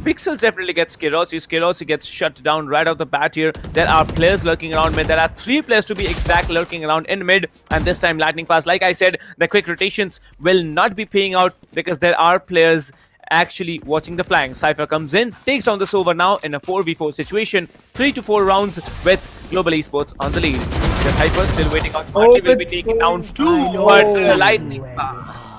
Pixels definitely gets Skirossi. Skirossi gets shut down right off the bat here. There are players lurking around mid. There are 3 players to be exact lurking around in mid, and this time Lightning fast. Like I said, the quick rotations will not be paying out, because there are players actually watching the flank. Cypher comes in, takes down the Sova now in a 4v4 situation. 3 to 4 rounds with Global Esports on the lead. The Cypher still waiting out. Smartly will be taking down 2, but Lightning fast,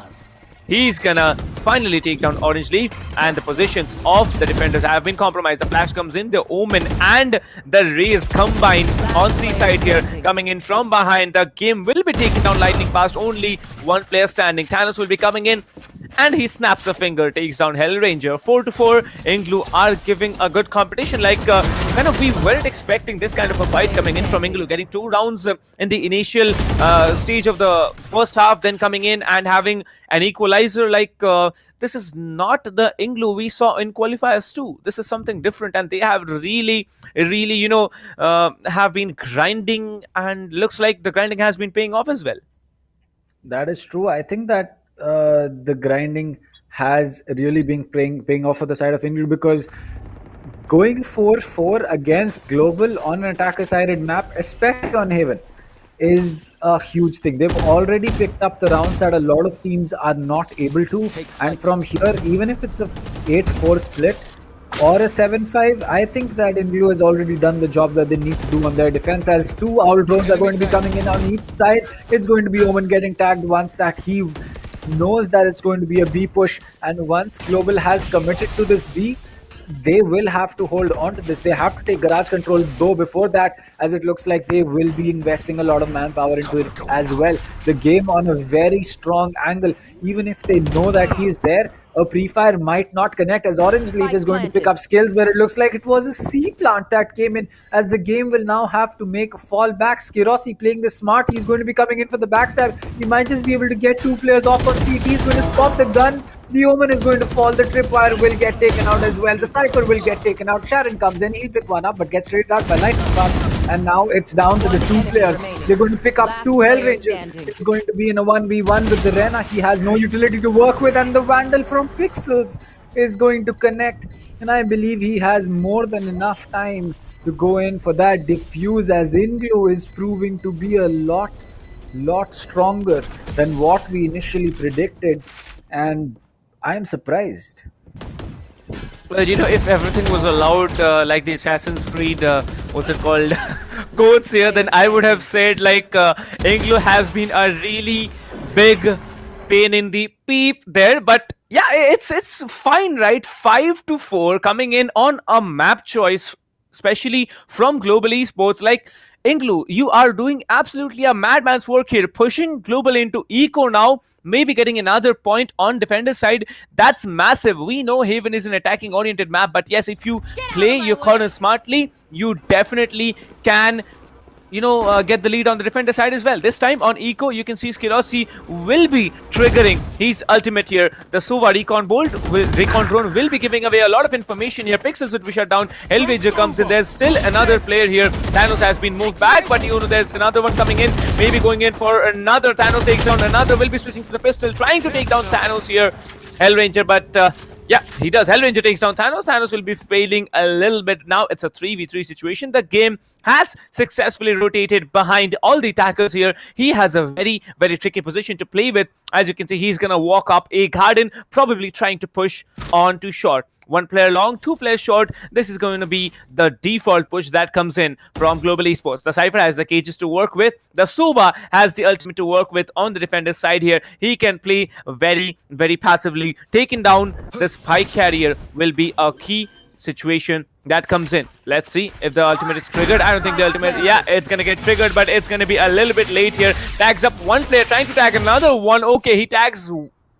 he's gonna finally take down Orange Leaf, and the positions of the defenders have been compromised. The flash comes in, the Omen and the Raze combine on C side here, coming in from behind. The game will be taking down Lightning fast. Only one player standing. Thanos will be coming in, and he snaps a finger, takes down Hellranger. 4 to 4. INGLU are giving a good competition. We weren't expecting this kind of a fight coming in from INGLU, getting 2 rounds in the initial stage of the first half, then coming in and having an equalizer. This is not the INGLU we saw in qualifiers 2. This is something different, and they have really have been grinding, and looks like the grinding has been paying off as well. That is true. I think that the grinding has really been paying off for the side of INGLU, because going 4-4 against Global on an attacker-sided map, especially on Haven, is a huge thing. They've already picked up the rounds that a lot of teams are not able to. And from here, even if it's a 8-4 split or a 7-5, I think that INGLU has already done the job that they need to do on their defense, as 2 Owl drones are going to be coming in on each side. It's going to be Omen getting tagged once that he knows that it's going to be a B push, and once Global has committed to this B, they will have to hold on to this. They have to take garage control, though before that, as it looks like they will be investing a lot of manpower into it as well. The game on a very strong angle. Even if they know that he is there, a pre-fire might not connect, as Orange Leaf is going to pick up skills, where it looks like it was a C plant that came in, as the game will now have to make a fall back. Skirosi playing this smart. He's going to be coming in for the backstab. He might just be able to get 2 players off on CT. He's going to spot the gun. The Omen is going to fall. The tripwire will get taken out as well. The Cypher will get taken out. Sharon comes in. He'll pick one up, but gets traded out by Lightning Fast. And now it's down to the 2 players. They're going to pick up 2 Hellranger. It's going to be in a 1v1 with the Rena. He has no utility to work with, and the Vandal from Pixels is going to connect. And I believe he has more than enough time to go in for that diffuse, as INGLU is proving to be a lot stronger than what we initially predicted. And I'm surprised. Well, you know, if everything was allowed like the Assassin's Creed, what's it called, codes here, then I would have said like INGLU has been a really big pain in the peep there. But yeah, it's fine, right? 5-4 coming in on a map choice, especially from Global Esports. Like, INGLU, you are doing absolutely a madman's work here, pushing Global into Eco now, maybe getting another point on defender side. That's massive. We know Haven is an attacking oriented map, but yes, if you play your corner smartly, you definitely can, you know, get the lead on the defender side as well. This time on Eco, you can see Skirosi will be triggering his ultimate here. The Sova recon drone will be giving away a lot of information here. Pixels will be shut down. Hellranger comes in. There's still another player here. Thanos has been moved back, but you know, there's another one coming in. Maybe going in for another. Thanos takes down another. Will be switching to the pistol, trying to take down Thanos here. Hellranger, but yeah, he does. Hellranger takes down Thanos. Thanos will be failing a little bit. Now it's a 3v3 situation. The game has successfully rotated behind all the attackers here. He has a very, very tricky position to play with. As you can see, he's going to walk up a garden, probably trying to push on to short. 1 player long, 2 players short. This is going to be the default push that comes in from Global Esports. The Cypher has the cages to work with. The Sova has the ultimate to work with on the defender's side here. He can play very, very passively. Taking down the spike carrier will be a key situation that comes in. Let's see if the ultimate is triggered. I don't think the ultimate, yeah, it's gonna get triggered, but it's gonna be a little bit late here. Tags up 1 player, trying to tag another one. Okay, he tags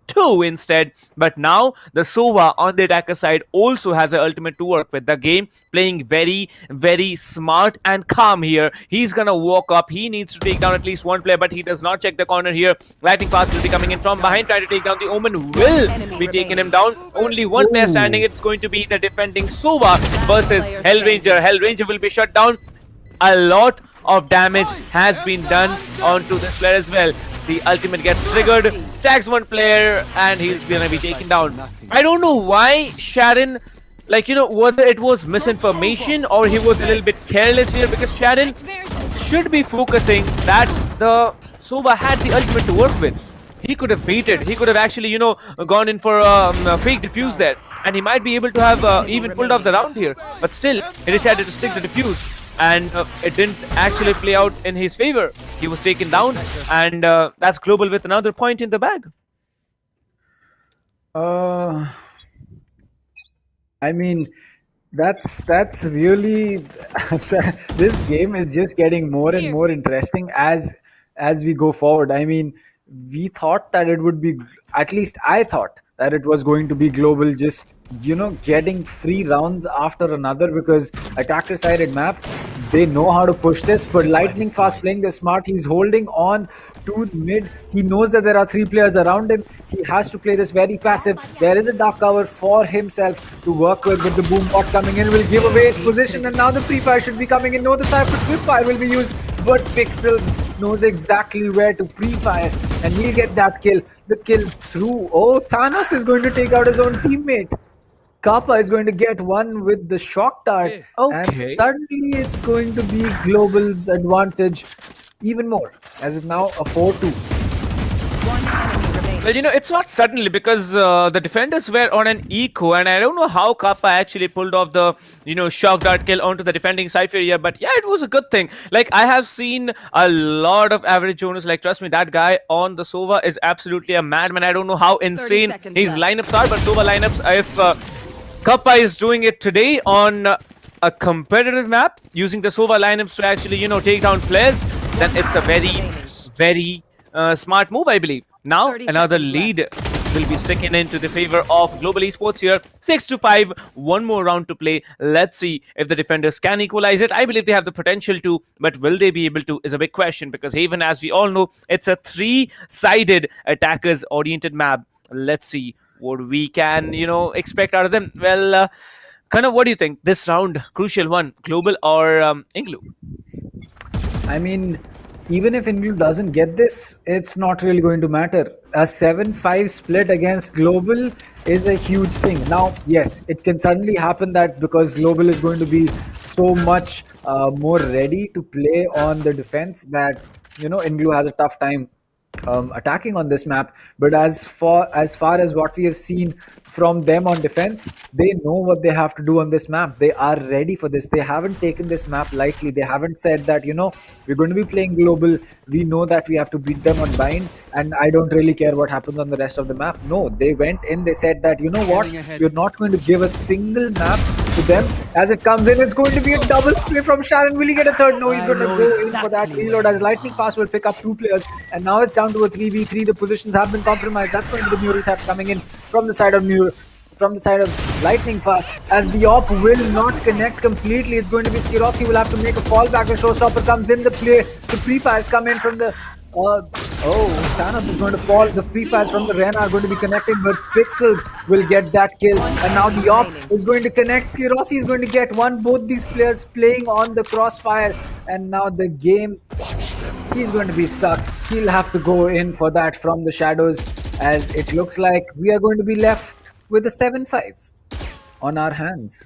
2 instead, but now the Sova on the attacker side also has an ultimate to work with. The game playing very, very smart and calm here. He's gonna walk up. He needs to take down at least 1 player, but he does not check the corner here. Lightning Fast will be coming in from behind, trying to take down the Omen. Will be taking him down. Only 1 player standing. It's going to be the defending Sova versus Hellranger. Hellranger will be shut down. A lot of damage has been done onto this player as well. The ultimate gets triggered, tags 1 player, and he's gonna be taken down. I don't know why Sharon, like, you know, whether it was misinformation or he was a little bit careless here, because Sharon should be focusing that the Sova had the ultimate to work with. He could have baited. He could have actually, you know, gone in for a fake defuse there, and he might be able to have even pulled off the round here. But still, he decided to stick the defuse. And it didn't actually play out in his favor. He was taken down, and that's Global with another point in the bag. I mean, that's really this game is just getting more and more interesting as we go forward. I mean, we thought that it would be, at least I thought that it was going to be Global just, you know, getting free rounds after another, because attacker sided map, they know how to push this. But Lightning Fast playing this smart. He's holding on to mid. He knows that there are 3 players around him. He has to play this very passive. There is a dark cover for himself to work with the boom bot coming in will give away his position, and now the free fire should be coming in. No, the Cypher trip fire will be used, but Pixels knows exactly where to pre-fire, and he'll get that kill. The kill through. Oh, Thanos is going to take out his own teammate. Kappa is going to get one with the shock dart, and Okay. suddenly it's going to be Global's advantage even more, as it's now a 4-2. Well, it's not suddenly because the defenders were on an eco, and I don't know how Kappa actually pulled off the, shock dart kill onto the defending Cypher here. But yeah, it was a good thing. Like, I have seen a lot of average owners. Like, trust me, that guy on the Sova is absolutely a madman. I don't know how insane his lineups are, but Sova lineups, if Kappa is doing it today on a competitive map, using the Sova lineups to actually, take down players, then it's a very, very smart move, I believe. Now, another lead will be sticking into the favor of Global Esports here. 6-5, one more round to play. Let's see if the defenders can equalize it. I believe they have the potential to, but will they be able to is a big question, because Haven, as we all know, it's a three-sided attackers-oriented map. Let's see what we can, expect out of them. Well, what do you think? This round, crucial one, Global or INGLU? I mean, even if INGLU doesn't get this, it's not really going to matter. A 7-5 split against Global is a huge thing. Now, yes, it can suddenly happen that because Global is going to be so much more ready to play on the defense that, INGLU has a tough time attacking on this map. But as far as what we have seen from them on defense, they know what they have to do on this map. They are ready for this. They haven't taken this map lightly. They haven't said that, we're going to be playing Global. We know that we have to beat them on bind, and I don't really care what happens on the rest of the map. No, they went in, they said that, you're not going to give a single map to them. As it comes in, it's going to be a double spray from Sharon. Will he get a third? No, he's going to go in for that reload, as Lightning Fast will pick up 2 players, and now it's down to a 3v3. The positions have been compromised. That's going to be the Mural Theft coming in from the side of Lightning Fast, as the op will not connect completely. It's going to be Skiroski will have to make a fallback. The Showstopper comes in the play. The pre-fires come in from the Thanos is going to fall. The pre-fires from the Ren are going to be connecting, but Pixels will get that kill. And now the op is going to connect. Skiroski is going to get one. Both these players playing on the crossfire, and now the game, he's going to be stuck. He'll have to go in for that from the shadows, as it looks like we are going to be left with a 7-5 on our hands.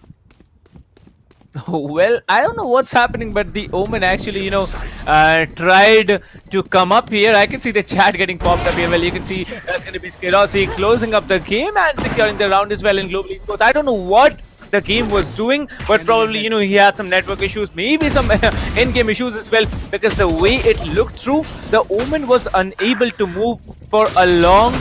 Well, I don't know what's happening, but the Omen actually, tried to come up here. I can see the chat getting popped up here. Well, you can see that's going to be Skiroski closing up the game and securing the round as well in Global Esports. I don't know what the game was doing, but probably, he had some network issues, maybe some in-game issues as well, because the way it looked through, the Omen was unable to move for a long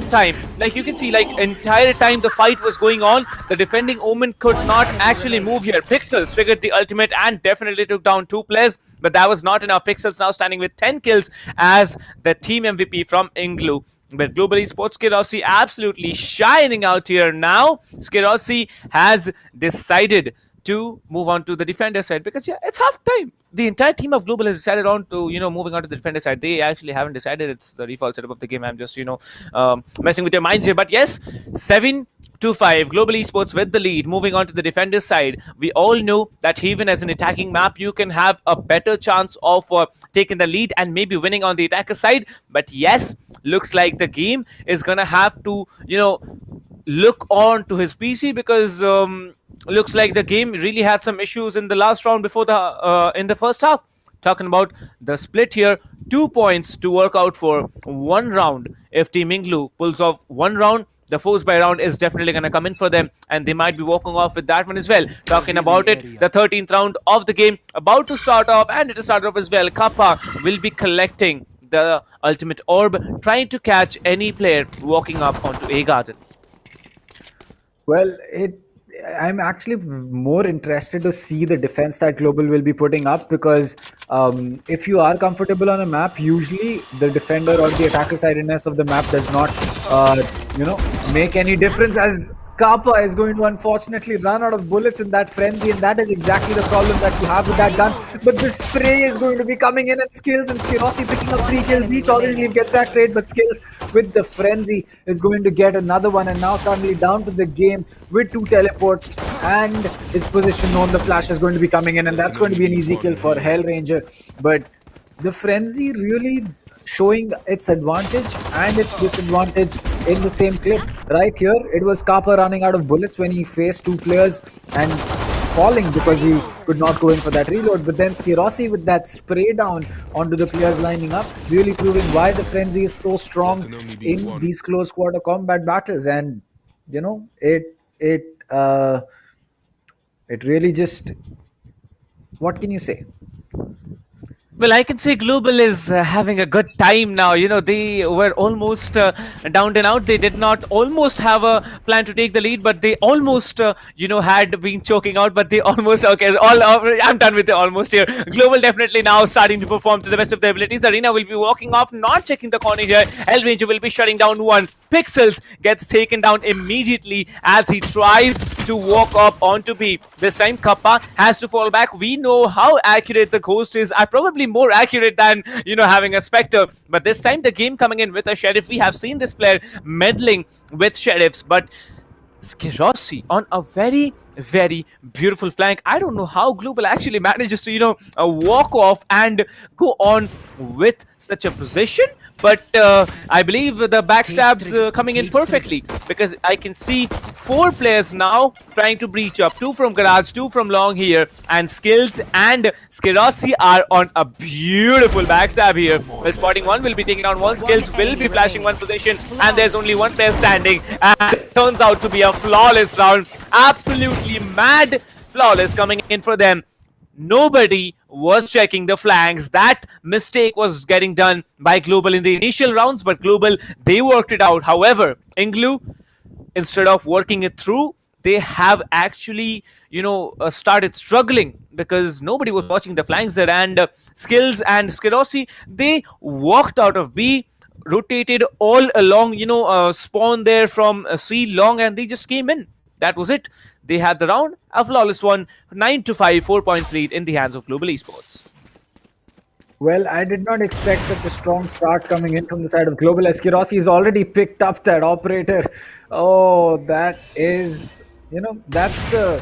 time. Like, you can see, like, entire time the fight was going on, the defending Omen could not actually move here. Pixels triggered the ultimate and definitely took down 2 players, but that was not enough. Pixels now standing with 10 kills as the team MVP from INGLU. But Global Esports, Skiroski absolutely shining out here now. Skiroski has decided to move on to the defender side, because yeah, it's half time. The entire team of Global has decided on to, moving on to the defender side. They actually haven't decided. It's the default setup of the game. I'm just, messing with your minds here. But yes, 7-5, Global Esports with the lead. Moving on to the defender side. We all know that even as an attacking map, you can have a better chance of taking the lead and maybe winning on the attacker side. But yes, looks like the game is gonna have to, look on to his PC, because looks like the game really had some issues in the last round before the in the first half. Talking about the split here, 2 points to work out for 1 round. If Team INGLU pulls off 1 round, the force by round is definitely going to come in for them, and they might be walking off with that one as well. Talking about it, the 13th round of the game about to start off, and it is started off as well. Kappa will be collecting the ultimate orb, trying to catch any player walking up onto A garden. Well, I'm actually more interested to see the defense that Global will be putting up, because if you are comfortable on a map, usually the defender or the attacker sidedness of the map does not, make any difference, as Kappa is going to unfortunately run out of bullets in that frenzy, and that is exactly the problem that you have with that gun. But the spray is going to be coming in, and Skills and Skiroski picking up 3 kills each. Already gets that trade, but Skills with the frenzy is going to get another one, and now suddenly down to the game with 2 teleports, and his position on the flash is going to be coming in, and that's going to be an easy kill for Hell Ranger. But the frenzy really showing its advantage and its disadvantage in the same clip. Right here, it was Kappa running out of bullets when he faced two players and falling because he could not go in for that reload. But then Skirossi with that spray down onto the players lining up, really proving why the frenzy is so strong in these close quarter combat battles. And you know, it really just, what can you say? Well, I can say Global is having a good time now. You know, they were almost down and out. They did not almost have a plan to take the lead, but they almost, had been choking out. But they almost, I'm done with the almost here. Global definitely now starting to perform to the best of their abilities. Arena will be walking off, not checking the corner here. El Ranger will be shutting down one. Pixels gets taken down immediately as he tries to walk up onto B. This time, Kappa has to fall back. We know how accurate the Ghost is. Probably more accurate than having a Spectre, but this time the game coming in with a Sheriff. We have seen this player meddling with Sheriffs, but Skirossi on a very, very beautiful flank. I don't know how Global actually manages to walk off and go on with such a position, but I believe the backstabs coming in perfectly, because I can see 4 players now trying to breach up. 2 from Garage, 2 from Long here, and Skills and Skirossi are on a beautiful backstab here. Well, spotting one will be taking down one. Skills will be flashing one position, and there's only one player standing, and it turns out to be a flawless round. Absolutely mad flawless coming in for them. Nobody was checking the flanks. That mistake was getting done by Global in the initial rounds, but Global, they worked it out. However, INGLU, instead of working it through, they have actually, started struggling because nobody was watching the flanks there. And Skills and Skirossi, they walked out of B, rotated all along, spawn there from C long, and they just came in. That was it. They had the round, a flawless one, 9-5, 4 points lead in the hands of Global Esports. Well, I did not expect such a strong start coming in from the side of Global. Skirossi has already picked up that operator. Oh, that is, that's the...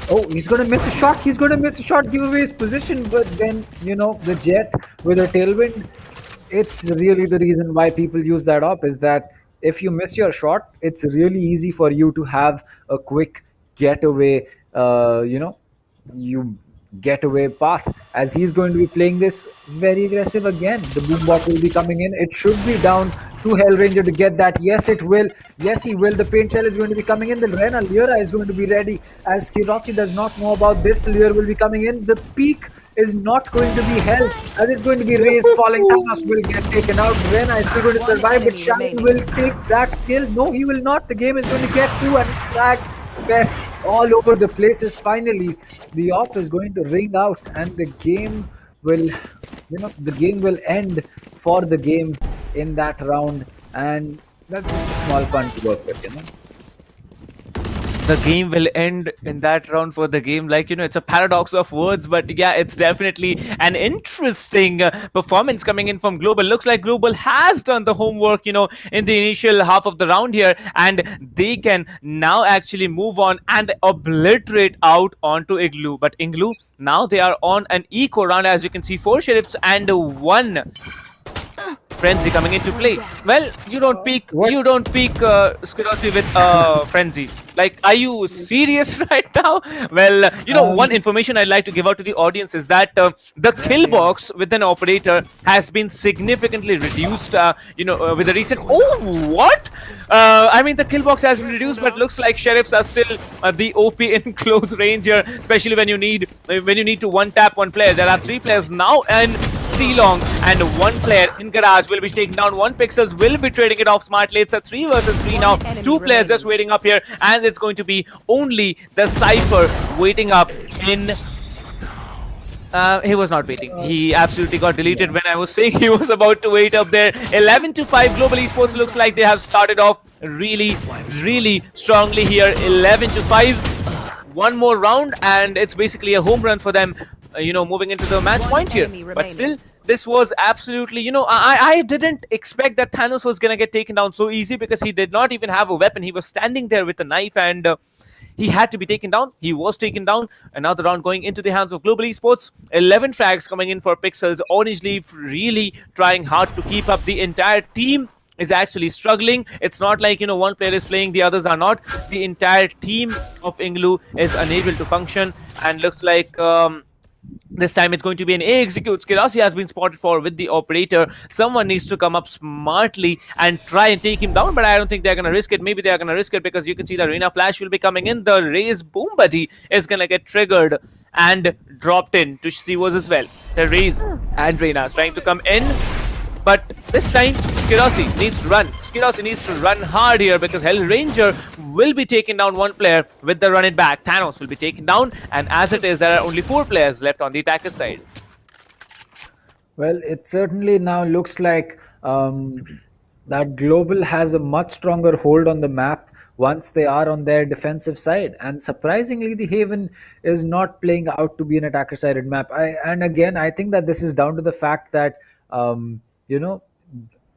Oh, he's going to miss a shot. He's going to miss a shot, give away his position. But then, the Jet with a tailwind, it's really the reason why people use that op, is that if you miss your shot, it's really easy for you to have a quick getaway, getaway path, as he's going to be playing this very aggressive again. The boom bot will be coming in. It should be down to Hellranger to get that. Yes, it will. Yes, he will. The paint shell is going to be coming in. The Rena Lyra is going to be ready, as Skirossi does not know about this. Lyra will be coming in. The peak is not going to be held, as it's going to be raised, falling. Thanos will get taken out. Rena is still going to survive, but Shannon will take that kill. No, he will not. The game is going to get to and frag best all over the places. Finally, the op is going to ring out, and the game will, the game will end for the game in that round, and that's just a small fun to work with, The game will end in that round for the game. It's a paradox of words, but yeah, it's definitely an interesting performance coming in from Global. Looks like Global has done the homework, in the initial half of the round here, and they can now actually move on and obliterate out onto INGLU. But INGLU, now they are on an eco round, as you can see, 4 Sheriffs and 1 Frenzy coming into play. Well, you don't peak Skirossi with Frenzy. Are you serious right now? Well, one information I'd like to give out to the audience is that the kill box with an operator has been significantly reduced, with the recent... Oh, what? The kill box has been reduced, but looks like Sheriffs are still the OP in close range here, especially when you need to one-tap one player. There are 3 players now, and C-Long and 1 player in Garage will be taking down. 1 Pixels will be trading it off smartly. It's a 3 versus 3 now. 2 players just waiting up here, and it's going to be only the Cypher waiting up in... he was not waiting. He absolutely got deleted when I was saying he was about to wait up there. 11-5 Global Esports looks like they have started off really, really strongly here. 11-5. One more round, and it's basically a home run for them, moving into the match point here. But still, this was absolutely, I didn't expect that Thanos was going to get taken down so easy, because he did not even have a weapon. He was standing there with a knife, and He had to be taken down. He was taken down. Another round going into the hands of Global Esports. 11 frags coming in for Pixels. Orange Leaf really trying hard to keep up. The entire team is actually struggling. It's not like, one player is playing, the others are not. The entire team of INGLU is unable to function, and looks like this time it's going to be an A execute. Skirasi has been spotted for with the operator. Someone needs to come up smartly and try and take him down, but I don't think they're going to risk it. Maybe they're going to risk it because you can see the Arena Flash will be coming in. The Raze Boom Buddy is going to get triggered and dropped in to Sivos as well. The Raze and Reina is trying to come in, but this time Skirasi needs to run. Skirasi needs to run hard here because Hell Ranger will be taking down one player with the run it back. Thanos will be taken down, and as it is, there are only 4 players left on the attacker side. Well, it certainly now looks like that Global has a much stronger hold on the map once they are on their defensive side. And surprisingly, the Haven is not playing out to be an attacker-sided map. And again, I think that this is down to the fact that,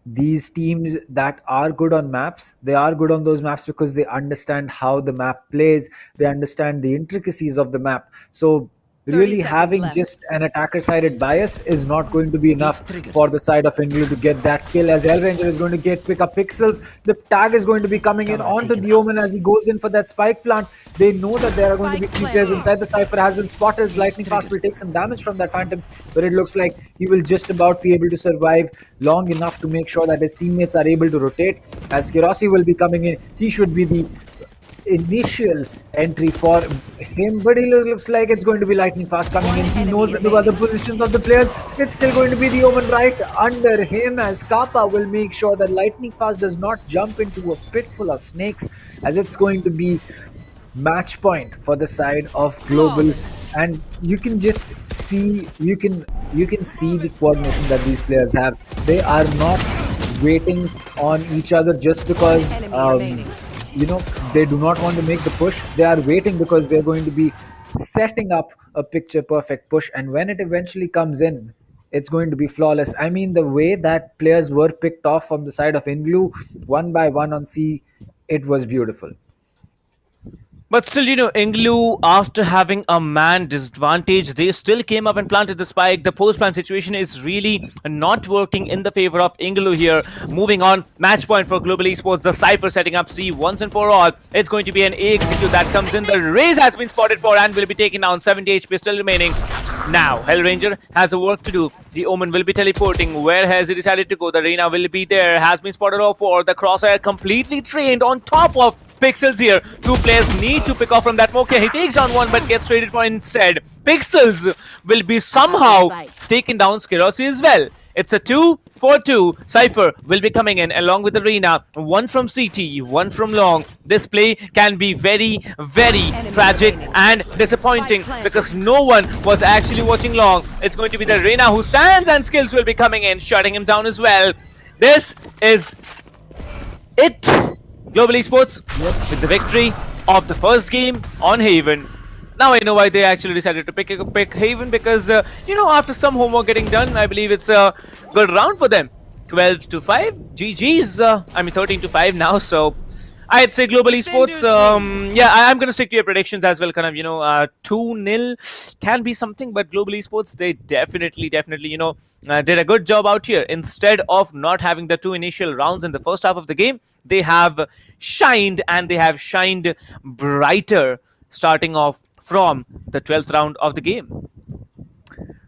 these teams that are good on maps, they are good on those maps because they understand how the map plays, they understand the intricacies of the map. So really having just an attacker-sided bias is not going to be enough for the side of INGLU to get that kill, as Hell Ranger is going to pick up Pixels. The tag is going to be coming in onto the Omen as he goes in for that spike plant. They know that there are going to be 3 players inside. The Cypher has been spotted. Lightning Fast will take some damage from that Phantom, but it looks like he will just about be able to survive long enough to make sure that his teammates are able to rotate. As Kirasi will be coming in, he should be the initial entry for him, but he looks like it's going to be Lightning Fast coming in. He knows the other positions of the players. It's still going to be the Omen right under him, as Kappa will make sure that Lightning Fast does not jump into a pit full of snakes, as it's going to be match point for the side of Global. And you can just see, you can see the coordination that these players have. They are not waiting on each other just because they do not want to make the push. They are waiting because they're going to be setting up a picture perfect push, and when it eventually comes in, it's going to be flawless. I mean, the way that players were picked off from the side of INGLU one by one on C, it was beautiful. But still, INGLU, after having a man disadvantage, they still came up and planted the spike. The post-plant situation is really not working in the favor of INGLU here. Moving on, match point for Global Esports. The Cypher setting up C once and for all. It's going to be an A execute that comes in. The Raze has been spotted for and will be taken down. 70 HP still remaining. Now, Hell Ranger has a work to do. The Omen will be teleporting. Where has he decided to go? The Reina will be there. Has been spotted off for. The Crosshair completely trained on top of Pixels here. 2 players need to pick off from that smoke here. He takes down one but gets traded for instead. Pixels will be somehow taken down. Skirasi as well. It's a 2-4-2. Cypher will be coming in along with the Arena. 1 from CT, 1 from Long. This play can be very, very tragic and disappointing because no one was actually watching Long. It's going to be the Arena who stands, and Skills will be coming in, shutting him down as well. This is it. Global Esports with the victory of the first game on Haven. Now I know why they actually decided to pick Haven, because after some homework getting done, I believe it's a good round for them. 12-5, GG's. 13-5 now. So I'd say Global Esports. I'm gonna stick to your predictions as well. 2-0 can be something, but Global Esports, they definitely did a good job out here. Instead of not having the 2 initial rounds in the first half of the game, they have shined, and they have shined brighter starting off from the 12th round of the game.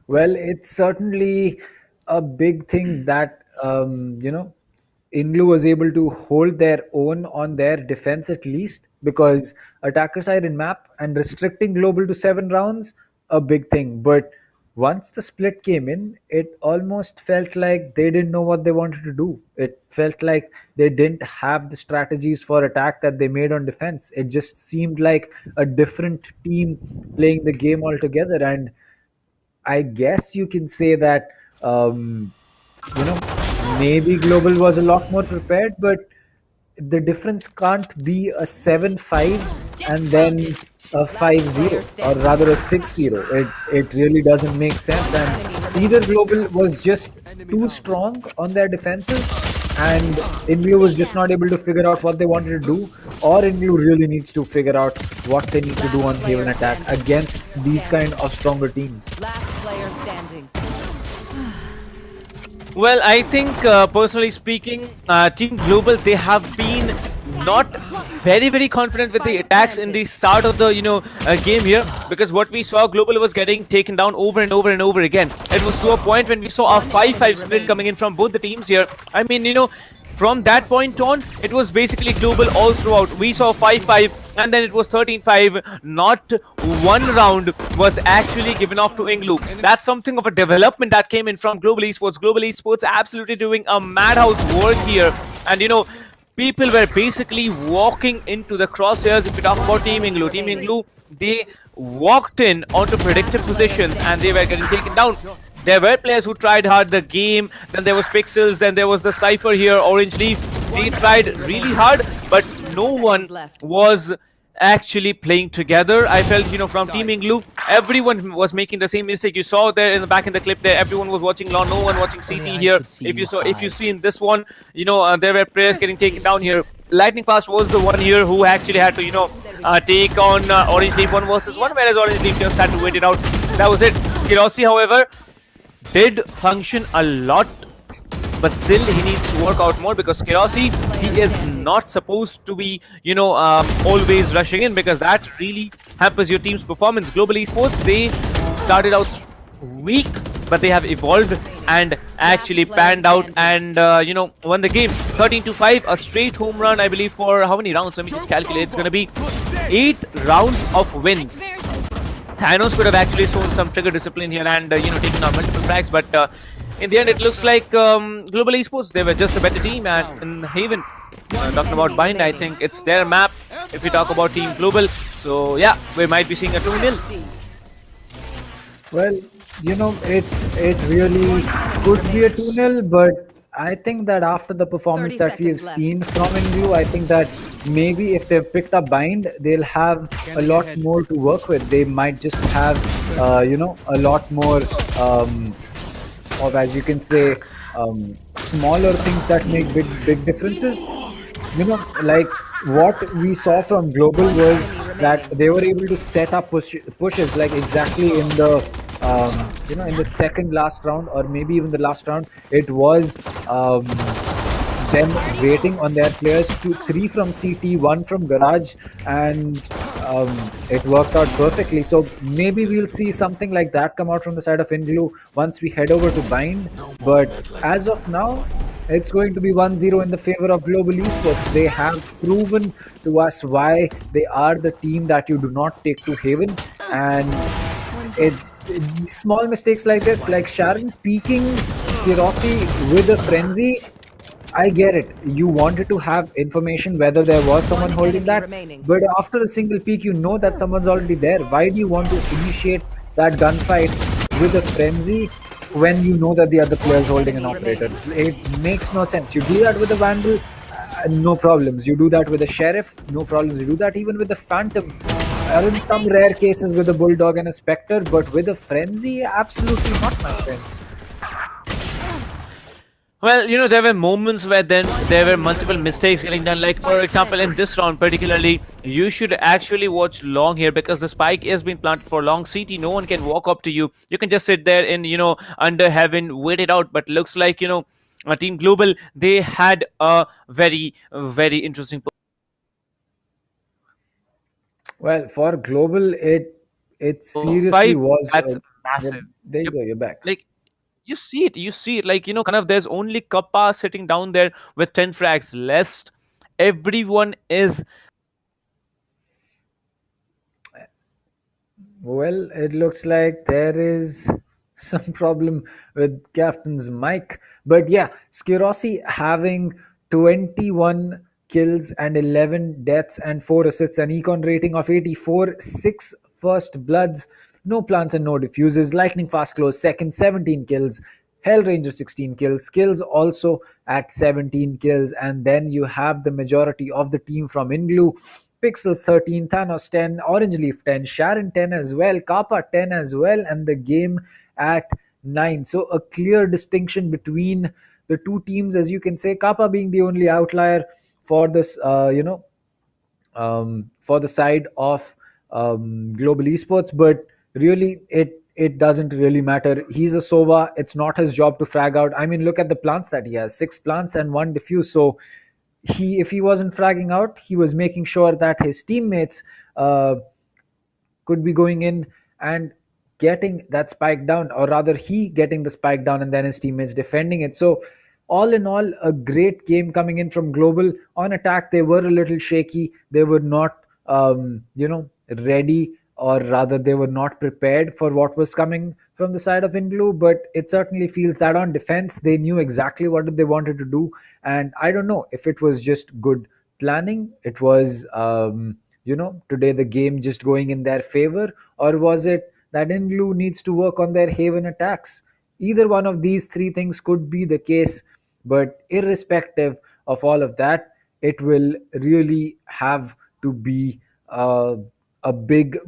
Well, it's certainly a big thing that INGLU was able to hold their own on their defense at least, because attacker side in map and restricting Global to 7 rounds, a big thing. But once the split came in, it almost felt like they didn't know what they wanted to do. It felt like they didn't have the strategies for attack that they made on defense. It just seemed like a different team playing the game altogether. And I guess you can say that, maybe Global was a lot more prepared, but the difference can't be a 7-5 and then a 5-0, or rather a 6-0. It really doesn't make sense. And either Global was just too strong on their defenses, and INGLU was just not able to figure out what they wanted to do, or INGLU really needs to figure out what they need to do on Haven attack against these kind of stronger teams. Well, I think personally speaking, Team Global, they have been not very confident with the attacks in the start of the game here, because what we saw, Global was getting taken down over and over again. It was to a point when we saw a 5-5 split coming in from both the teams here. I mean, from that point on, it was basically Global all throughout. We saw 5-5 and then it was 13-5. Not one round was actually given off to INGLU. That's something of a development that came in from Global Esports. Global Esports absolutely doing a madhouse work here. And people were basically walking into the crosshairs. If we talk about Team INGLU, they walked in onto predictive positions and they were getting taken down. There were players who tried hard the game, then there was Pixels, then there was the Cypher here, Orange Leaf. They tried really hard, but no one was actually playing together. I felt, from Team INGLU, everyone was making the same mistake. You saw there in the back in the clip there, everyone was watching long, no one watching CT here. If you see in this one, there were players getting taken down here. Lightning Fast was the one here who actually had to, take on Orange Leaf 1 versus 1, whereas Orange Leaf just had to wait it out. That was it. Skirossi, however, did function a lot, but still he needs to work out more, because Skirossi, he is not supposed to be, always rushing in, because that really hampers your team's performance. Global Esports, they started out weak, but they have evolved and actually panned out and, won the game. 13-5, a straight home run, I believe, for how many rounds? Let me just calculate. It's going to be 8 rounds of wins. Thanos could have actually shown some trigger discipline here and, taken on multiple frags, but in the end, it looks like Global Esports, they were just a better team. And in Haven, talking about Bind, I think it's their map if we talk about Team Global. So, yeah, we might be seeing a 2-0. Well, it really could be a 2-0, but I think that after the performance that we have seen from INGLU, I think that maybe if they've picked up Bind, they'll have a lot more to work with. They might just have, a lot more of, as you can say, smaller things that make big differences. Like what we saw from Global was that they were able to set up pushes like exactly in the in the second last round, or maybe even the last round. It was them waiting on their players, 3 from CT, 1 from Garage, and it worked out perfectly. So maybe we'll see something like that come out from the side of INGLU once we head over to Bind. But as of now, it's going to be 1-0 in the favor of Global Esports. They have proven to us why they are the team that you do not take to Haven. And small mistakes like this, like Sharon peeking Skirossi with a frenzy, I get it. You wanted to have information whether there was someone holding that, but after a single peek, you know that someone's already there. Why do you want to initiate that gunfight with a frenzy when you know that the other player is holding an operator? It makes no sense. You do that with a Vandal, no problems. You do that with a Sheriff, no problems. You do that even with the Phantom, or in some rare cases with a Bulldog and a Spectre, but with a frenzy, absolutely not, my friend. Well, there were moments where then there were multiple mistakes getting done. Like, for example, in this round particularly, you should actually watch long here, because the spike has been planted for long CT. No one can walk up to you. You can just sit there in, under heaven, wait it out. But looks like, Team Global, they had a very interesting. Well, for Global, it seriously was. That's massive. There you go, you're back. Like, you see it, like, kind of there's only Kappa sitting down there with 10 frags less. Everyone is. Well, it looks like there is some problem with Captain's mic. But yeah, Skirossi having 21 kills and 11 deaths and 4 assists, an econ rating of 84, 6 first bloods, no plants and no diffuses. Lightning Fast close second, 17 kills. Hellranger 16 kills. Skills also at 17 kills. And then you have the majority of the team from INGLU. Pixels 13, Thanos 10, Orange Leaf 10, Sharon 10 as well, Kappa 10 as well, and the game at 9. So a clear distinction between the two teams, as you can say, Kappa being the only outlier for this, for the side of global esports, but really it doesn't really matter. He's a Sova. It's not his job to frag out. I mean, look at the plants that he has: 6 plants and 1 diffuse. So if he wasn't fragging out, he was making sure that his teammates could be going in and getting that spike down, or rather he getting the spike down and then his teammates defending it. So all in all, a great game coming in from global. On attack, they were a little shaky. They were not ready, or rather they were not prepared for what was coming from the side of INGLU. But it certainly feels that on defense they knew exactly what they wanted to do. And I don't know if it was just good planning, it was today the game just going in their favor, or was it that INGLU needs to work on their haven attacks? Either one of these three things could be the case, but irrespective of all of that, it will really have to be a big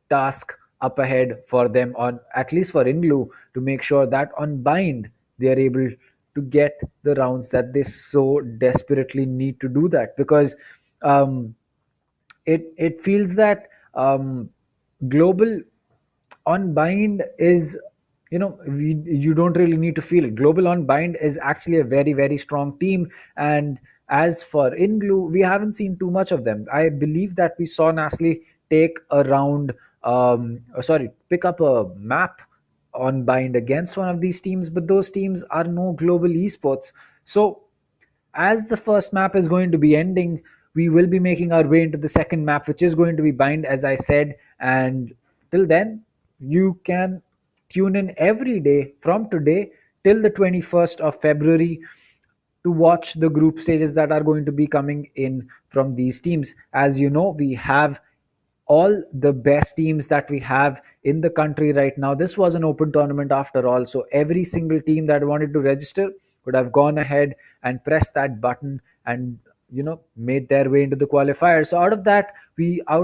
task up ahead for them, on at least for INGLU, to make sure that on bind they are able to get the rounds that they so desperately need to do that. Because it feels that global on bind is, you don't really need to feel it. Global on bind is actually a very strong team. And as for INGLU, we haven't seen too much of them. I believe that we saw NaCly take a round, pick up a map on bind against one of these teams, but those teams are no global esports. So as the first map is going to be ending, we will be making our way into the second map, which is going to be bind, as I said. And till then, you can tune in every day from today till the 21st of February to watch the group stages that are going to be coming in from these teams. As you know, we have all the best teams that we have in the country right now. This was an open tournament after all, so every single team that wanted to register could have gone ahead and pressed that button and made their way into the qualifiers. So out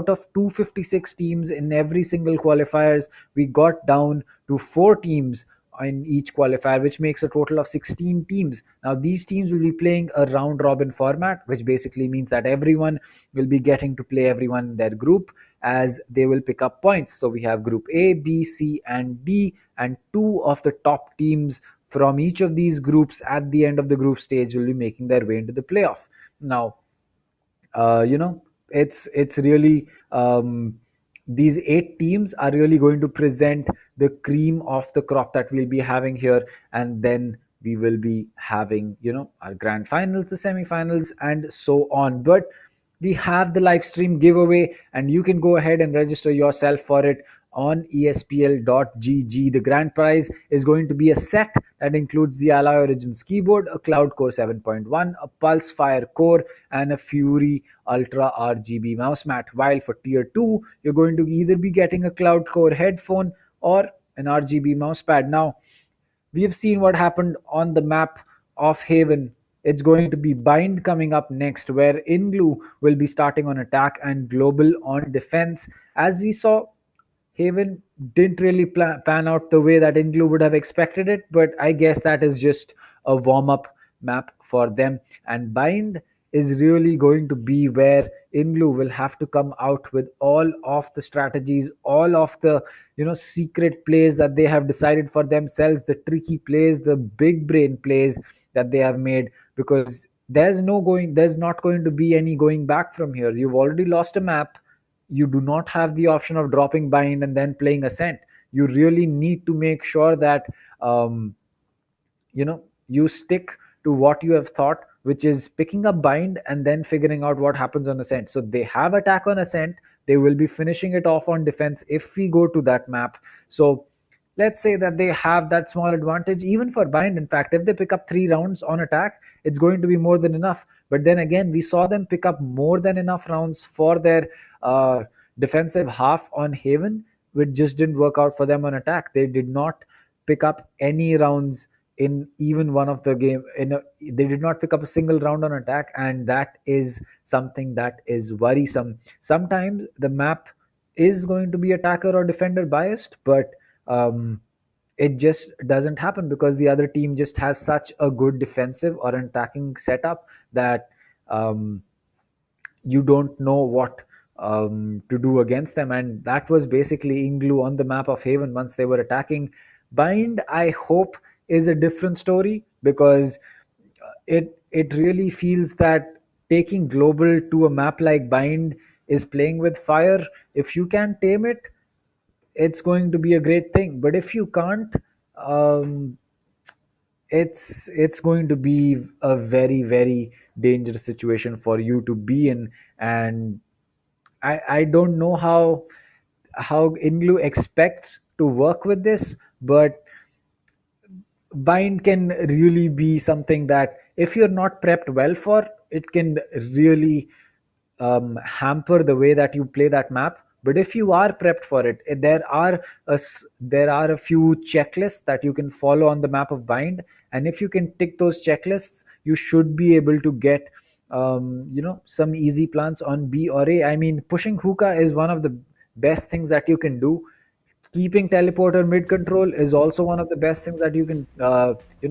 of 256 teams in every single qualifiers, we got down to 4 teams in each qualifier, which makes a total of 16 teams. Now these teams will be playing a round robin format, which basically means that everyone will be getting to play everyone in their group, as they will pick up points. So we have group A, B, C and D, and 2 of the top teams from each of these groups at the end of the group stage will be making their way into the playoff. Now it's really these 8 teams are really going to present the cream of the crop that we'll be having here. And then we will be having our grand finals, the semifinals and so on. But we have the live stream giveaway, and you can go ahead and register yourself for it on ESPL.gg. The grand prize is going to be a set that includes the Alloy Origins keyboard, a Cloud Core 7.1, a Pulse Fire core, and a Fury Ultra RGB mouse mat. While for tier 2, you're going to either be getting a Cloud Core headphone or an RGB mousepad. Now, we have seen what happened on the map of Haven. It's going to be bind coming up next, where INGLU will be starting on attack and global on defense. As we saw, Haven didn't really pan out the way that INGLU would have expected it, but I guess that is just a warm-up map for them. And bind is really going to be where INGLU will have to come out with all of the strategies, all of the secret plays that they have decided for themselves, the tricky plays, the big brain plays that they have made, because there's not going to be any going back from here. You've already lost a map. You do not have the option of dropping bind and then playing ascent. You really need to make sure that you stick to what you have thought, which is picking up bind and then figuring out what happens on ascent. So they have attack on ascent. They will be finishing it off on defense if we go to that map. So let's say that they have that small advantage even for bind. In fact, if they pick up 3 rounds on attack, it's going to be more than enough. But then again, we saw them pick up more than enough rounds for their defensive half on Haven, which just didn't work out for them on attack. They did not pick up any rounds in even one of the game. They did not pick up a single round on attack, and that is something that is worrisome. Sometimes the map is going to be attacker or defender biased, but it just doesn't happen because the other team just has such a good defensive or attacking setup that you don't know what to do against them. And that was basically INGLU on the map of Haven once they were attacking. Bind, I hope, is a different story because it really feels that taking global to a map like Bind is playing with fire. If you can tame it, it's going to be a great thing. But if you can't, it's going to be a very, very dangerous situation for you to be in. And I don't know how INGLU expects to work with this, but Bind can really be something that if you're not prepped well for, it can really hamper the way that you play that map. But if you are prepped for it, there are a few checklists that you can follow on the map of Bind, and if you can tick those checklists, you should be able to get some easy plants on B or A. I mean, pushing hookah is one of the best things that you can do. Keeping teleporter mid control is also one of the best things that you can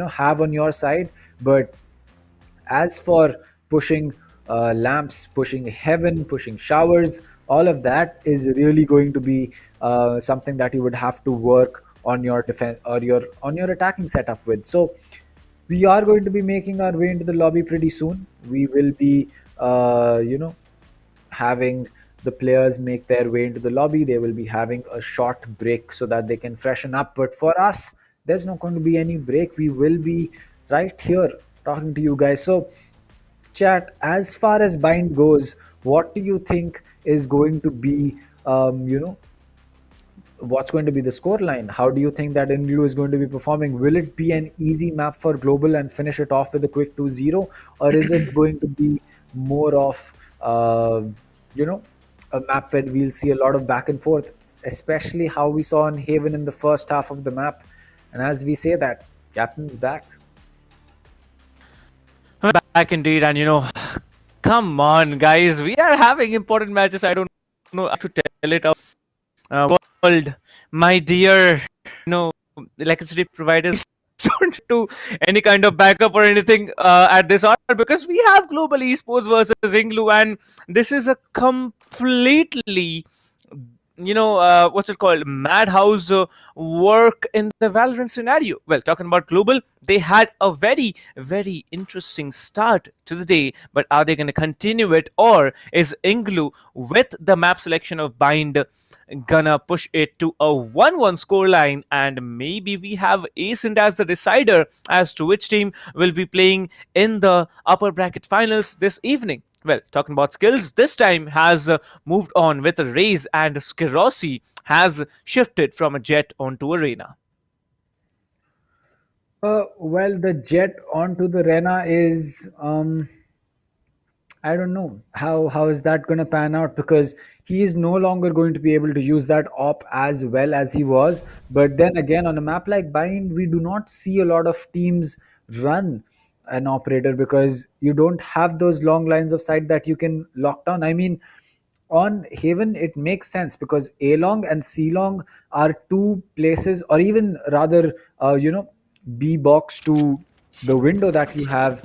have on your side. But as for pushing lamps, pushing heaven, pushing showers, all of that is really going to be something that you would have to work on your defense or on your attacking setup with. So we are going to be making our way into the lobby pretty soon. We will be having the players make their way into the lobby. They will be having a short break so that they can freshen up. But for us, there's not going to be any break. We will be right here talking to you guys. So chat, as far as Bind goes, what do you think is going to be what's going to be the scoreline? How do you think that INGLU is going to be performing? Will it be an easy map for global and finish it off with a quick 2-0, or is it going to be more of a map where we'll see a lot of back and forth, especially how we saw in Haven in the first half of the map? And as we say that, Captain's back. Back indeed, and come on, guys, we are having important matches. I don't know how to tell it out. World, my dear, electricity providers don't do any kind of backup or anything at this hour because we have global esports versus INGLU, and this is a completely what's it called, madhouse work in the Valorant scenario. Well, talking about global, they had a very, very interesting start to the day, but are they going to continue it, or is INGLU with the map selection of Bind gonna push it to a 1-1 scoreline, and maybe we have ASIND as the decider as to which team will be playing in the upper bracket finals this evening? Well, talking about skills, this time has moved on with a Raze, and Skerosi has shifted from a Jet onto a Reyna. Well, the Jet onto the Reyna is I don't know how is that going to pan out, because he is no longer going to be able to use that op as well as he was. But then again, on a map like Bind, we do not see a lot of teams run an operator because you don't have those long lines of sight that you can lock down. I mean, on Haven, it makes sense because A long and C long are two places, or even rather, B box to the window that you have,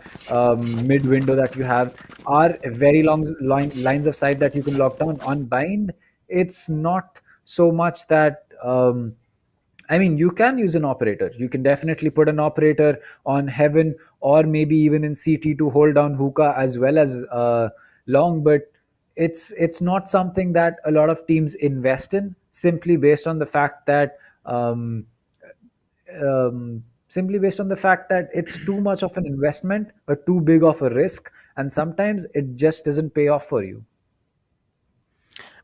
mid window that you have, are very long lines of sight that you can lock down. On Bind, it's not so much that you can use an operator. You can definitely put an operator on Heaven or maybe even in CT to hold down hookah as well as long, but it's not something that a lot of teams invest in simply based on the fact that it's too much of an investment or too big of a risk, and sometimes it just doesn't pay off for you.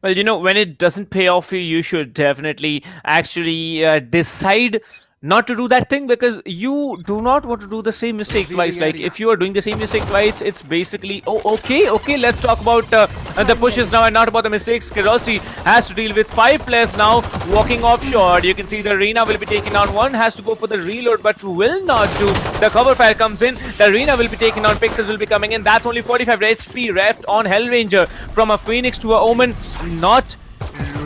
Well, when it doesn't pay off for you, you should definitely actually decide not to do that thing, because you do not want to do the same mistake twice. Like, if you are doing the same mistake twice, it's basically, okay, let's talk about the pushes now and not about the mistakes. Skerosi has to deal with 5 players now walking offshore. You can see the Reyna will be taking down one, has to go for the reload, but will not do. The cover fire comes in, the Reyna will be taking down, Pixels will be coming in. That's only 45 HP left on Hellranger. From a Phoenix to a Omen, not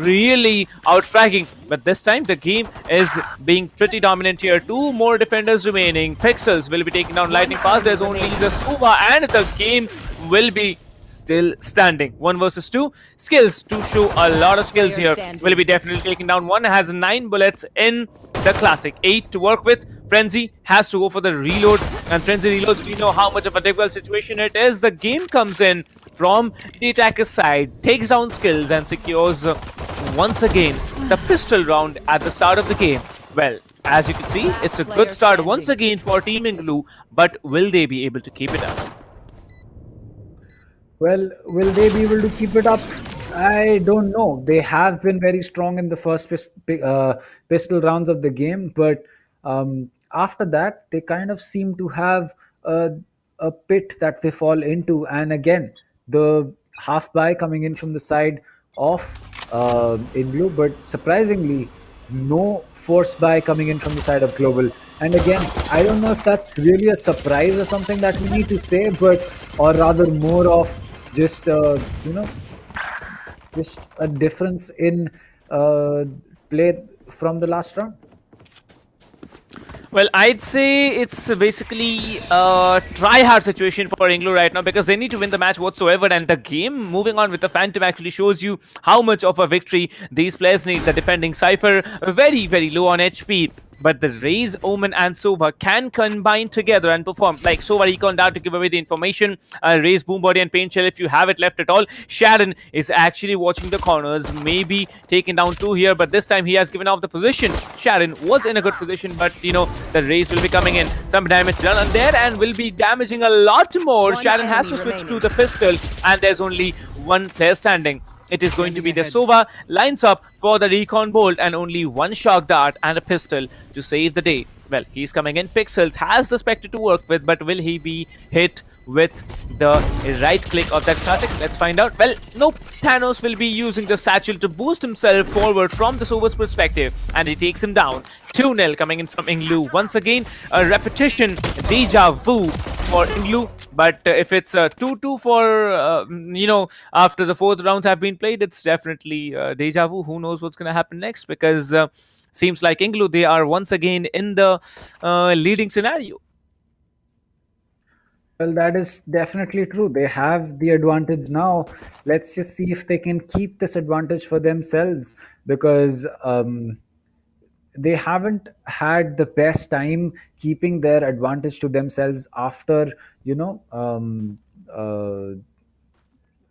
really outfragging. But this time the game is being pretty dominant here. 2 more defenders remaining. Pixels will be taking down Lightning Fast. There's only the Suva, and the game will be still standing. 1 versus 2. Skills to show a lot of skills here. Will be definitely taking down. One has 9 bullets in the classic, 8 to work with. Frenzy has to go for the reload, and Frenzy reloads, we know how much of a difficult situation it is. The game comes in from the attacker's side, takes down skills, and secures once again the pistol round at the start of the game. Well, as you can see, it's a good start once again for Team INGLU, but will they be able to keep it up? Well, will they be able to keep it up? I don't know. They have been very strong in the first pistol rounds of the game, but after that, they kind of seem to have a pit that they fall into. And again, the half buy coming in from the side of INGLU, but surprisingly, no force buy coming in from the side of Global. And again, I don't know if that's really a surprise or something that we need to say, but or rather more of just just a difference in play from the last round. Well, I'd say it's basically a try-hard situation for INGLU right now, because they need to win the match whatsoever, and the game moving on with the Phantom actually shows you how much of a victory these players need. The defending Cypher very, very low on HP, but the Raze, Omen, and Sova can combine together and perform. Like Sova recon down to give away the information. Raze, Boombody, and Paint Shell if you have it left at all. Sharon is actually watching the corners, maybe taking down 2 here, but this time he has given off the position. Sharon was in a good position, but you know, the Raze will be coming in. Some damage done on there and will be damaging a lot more. Sharon has to switch to the pistol, and there's only 1 player standing. It is going to be the Sova, lines up for the recon bolt, and only 1 shock dart and a pistol to save the day. Well, he's coming in. Pixels has the Spectre to work with, but will he be hit with the right click of that classic? Let's find out. Well, nope. Thanos will be using the satchel to boost himself forward from the Sova's perspective, and he takes him down. 2-0 coming in from INGLU. Once again, a repetition, deja vu for INGLU. But if it's 2-2 for, you know, after the 4th rounds have been played, it's definitely deja vu. Who knows what's going to happen next? Because seems like INGLU, they are once again in the leading scenario. Well, that is definitely true. They have the advantage now. Let's just see if they can keep this advantage for themselves, because they haven't had the best time keeping their advantage to themselves after, you know,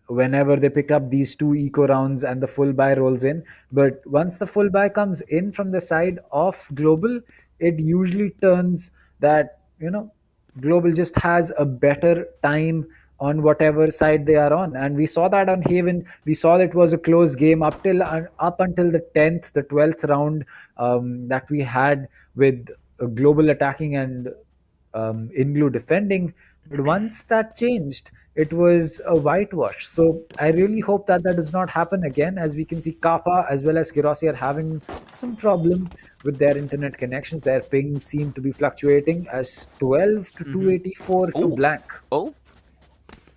whenever they pick up these 2 eco rounds and the full buy rolls in. But once the full buy comes in from the side of Global, it usually turns that, you know, Global just has a better time on whatever side they are on. And we saw that on Haven. We saw that it was a close game up until the 10th, the 12th round that we had with Global attacking and INGLU defending. But once that changed, it was a whitewash. So I really hope that that does not happen again. As we can see, Kappa as well as Kirosi are having some problem with their internet connections. Their pings seem to be fluctuating as 12 to 284 to blank. Oh.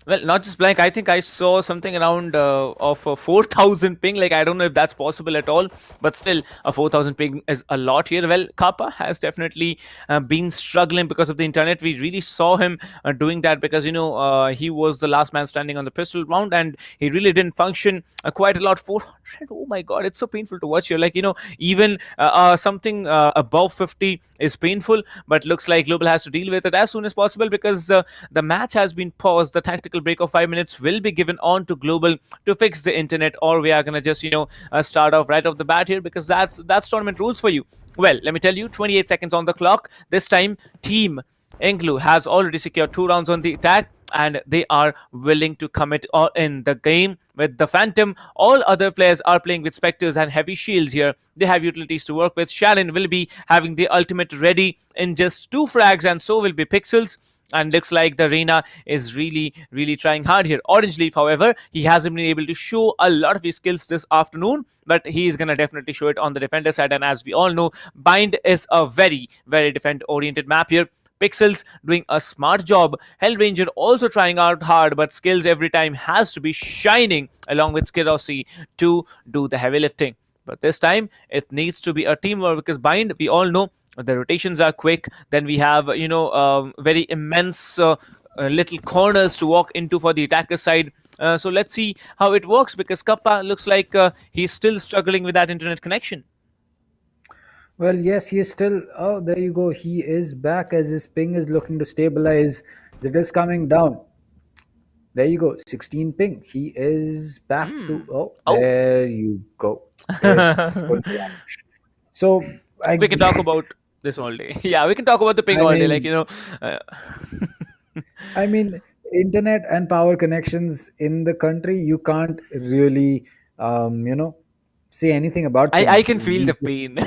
Well, not just blank. I think I saw something around of a 4,000 ping. Like, I don't know if that's possible at all, but still, a 4,000 ping is a lot here. Well, Kappa has definitely been struggling because of the internet. We really saw him doing that because, you know, he was the last man standing on the pistol round, and he really didn't function quite a lot. 400. Oh my God, it's so painful to watch here. Like, you know, even something above 50 is painful, but looks like Global has to deal with it as soon as possible because the match has been paused. The tactical break of 5 minutes will be given on to Global to fix the internet, or we are gonna just, you know, start off right off the bat here because that's tournament rules for you. Well, let me tell you, 28 seconds on the clock. This time, Team INGLU has already secured 2 rounds on the attack, and they are willing to commit all in the game with the Phantom. All other players are playing with Spectres and heavy shields here. They have utilities to work with. Sharon will be having the ultimate ready in just 2 frags, and so will be Pixels. And looks like the Reina is really, really trying hard here. Orange Leaf, however, he hasn't been able to show a lot of his skills this afternoon, but he is going to definitely show it on the defender side. And as we all know, Bind is a very, very defend-oriented map here. Pixels doing a smart job. Hellranger also trying out hard, but skills every time has to be shining along with Skirossi to do the heavy lifting. But this time it needs to be a teamwork, because Bind, we all know the rotations are quick. Then we have very immense little corners to walk into for the attacker side. So let's see how it works, because Kappa looks like he's still struggling with that internet connection. Well, yes, he is still. Oh, there you go. He is back as his ping is looking to stabilize. It is coming down. There you go. 16 ping. He is back to. Oh, there you go. It's going to vanish. So we can talk about this all day. Yeah, we can talk about the ping all day. Like, I mean, internet and power connections in the country, you can't really, say anything about them. I can feel the pain.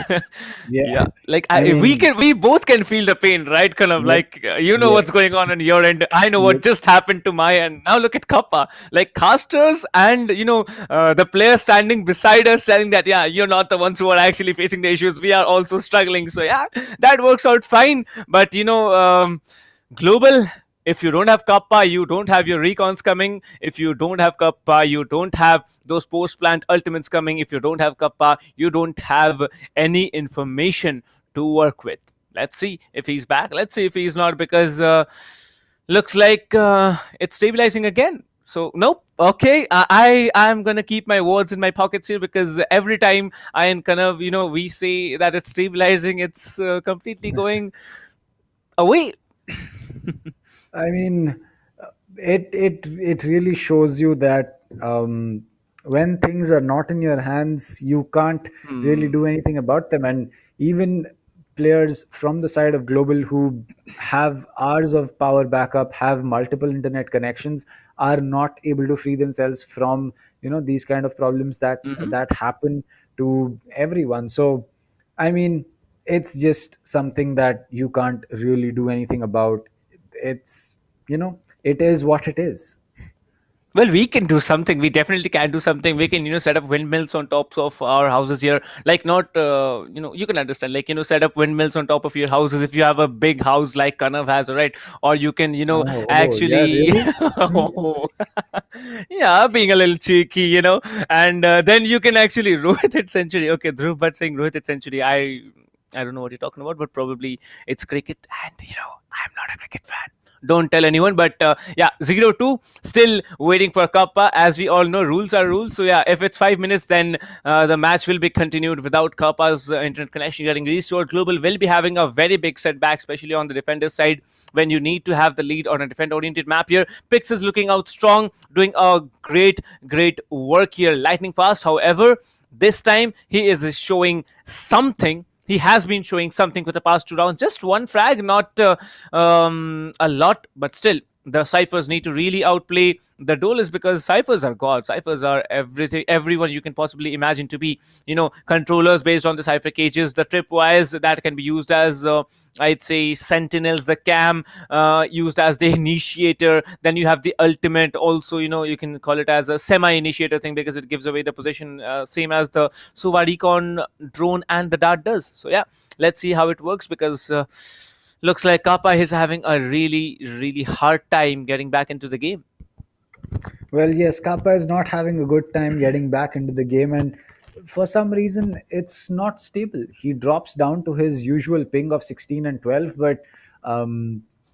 Yeah. Like we both can feel the pain, right? Kind of like what's going on your end. I know what just happened to my end. Now look at Kappa. Like casters and the players standing beside us saying that you're not the ones who are actually facing the issues. We are also struggling. So that works out fine. But global. If you don't have Kappa, you don't have your recons coming. If you don't have Kappa, you don't have those post-plant ultimates coming. If you don't have Kappa, you don't have any information to work with. Let's see if he's back. Let's see if he's not, because looks like it's stabilizing again. So nope. Okay, I'm gonna keep my words in my pockets here, because every time I kind of we say that it's stabilizing, it's completely going away. I mean, it really shows you that when things are not in your hands, you can't really do anything about them. And even players from the side of global who have hours of power backup, have multiple internet connections, are not able to free themselves from these kind of problems that happen to everyone. So, I mean, it's just something that you can't really do anything about. It's it is what it is. Well, we can do something. We definitely can do something. We can, set up windmills on tops of our houses here. Like not, you can understand. Like, set up windmills on top of your houses if you have a big house like Kanav has, right? Or you can, actually, being a little cheeky, and then you can actually Rohit century. Okay, Dhruv Bhatt saying Rohit century. I don't know what you're talking about, but probably it's cricket, and I'm not a cricket fan. Don't tell anyone, but 0-2 still waiting for Kappa. As we all know, rules are rules. So if it's 5 minutes, then the match will be continued without Kappa's internet connection getting restored. Global will be having a very big setback, especially on the defender side, when you need to have the lead on a defender-oriented map here. Pix is looking out strong, doing a great work here, lightning fast. However, this time he is showing something. He has been showing something for the past 2 rounds. Just one frag, not a lot, but still, the Cyphers need to really outplay the duelists, because Cyphers are gods. Cyphers are everything, everyone you can possibly imagine to be, controllers based on the Cypher cages, the tripwires that can be used as, I'd say, sentinels, the cam used as the initiator. Then you have the ultimate also, you can call it as a semi-initiator thing, because it gives away the position, same as the Suva Recon drone and the Dart does. So let's see how it works, because looks like Kappa is having a really hard time getting back into the game. Well, yes, Kappa is not having a good time getting back into the game, and for some reason it's not stable. He drops down to his usual ping of 16 and 12, but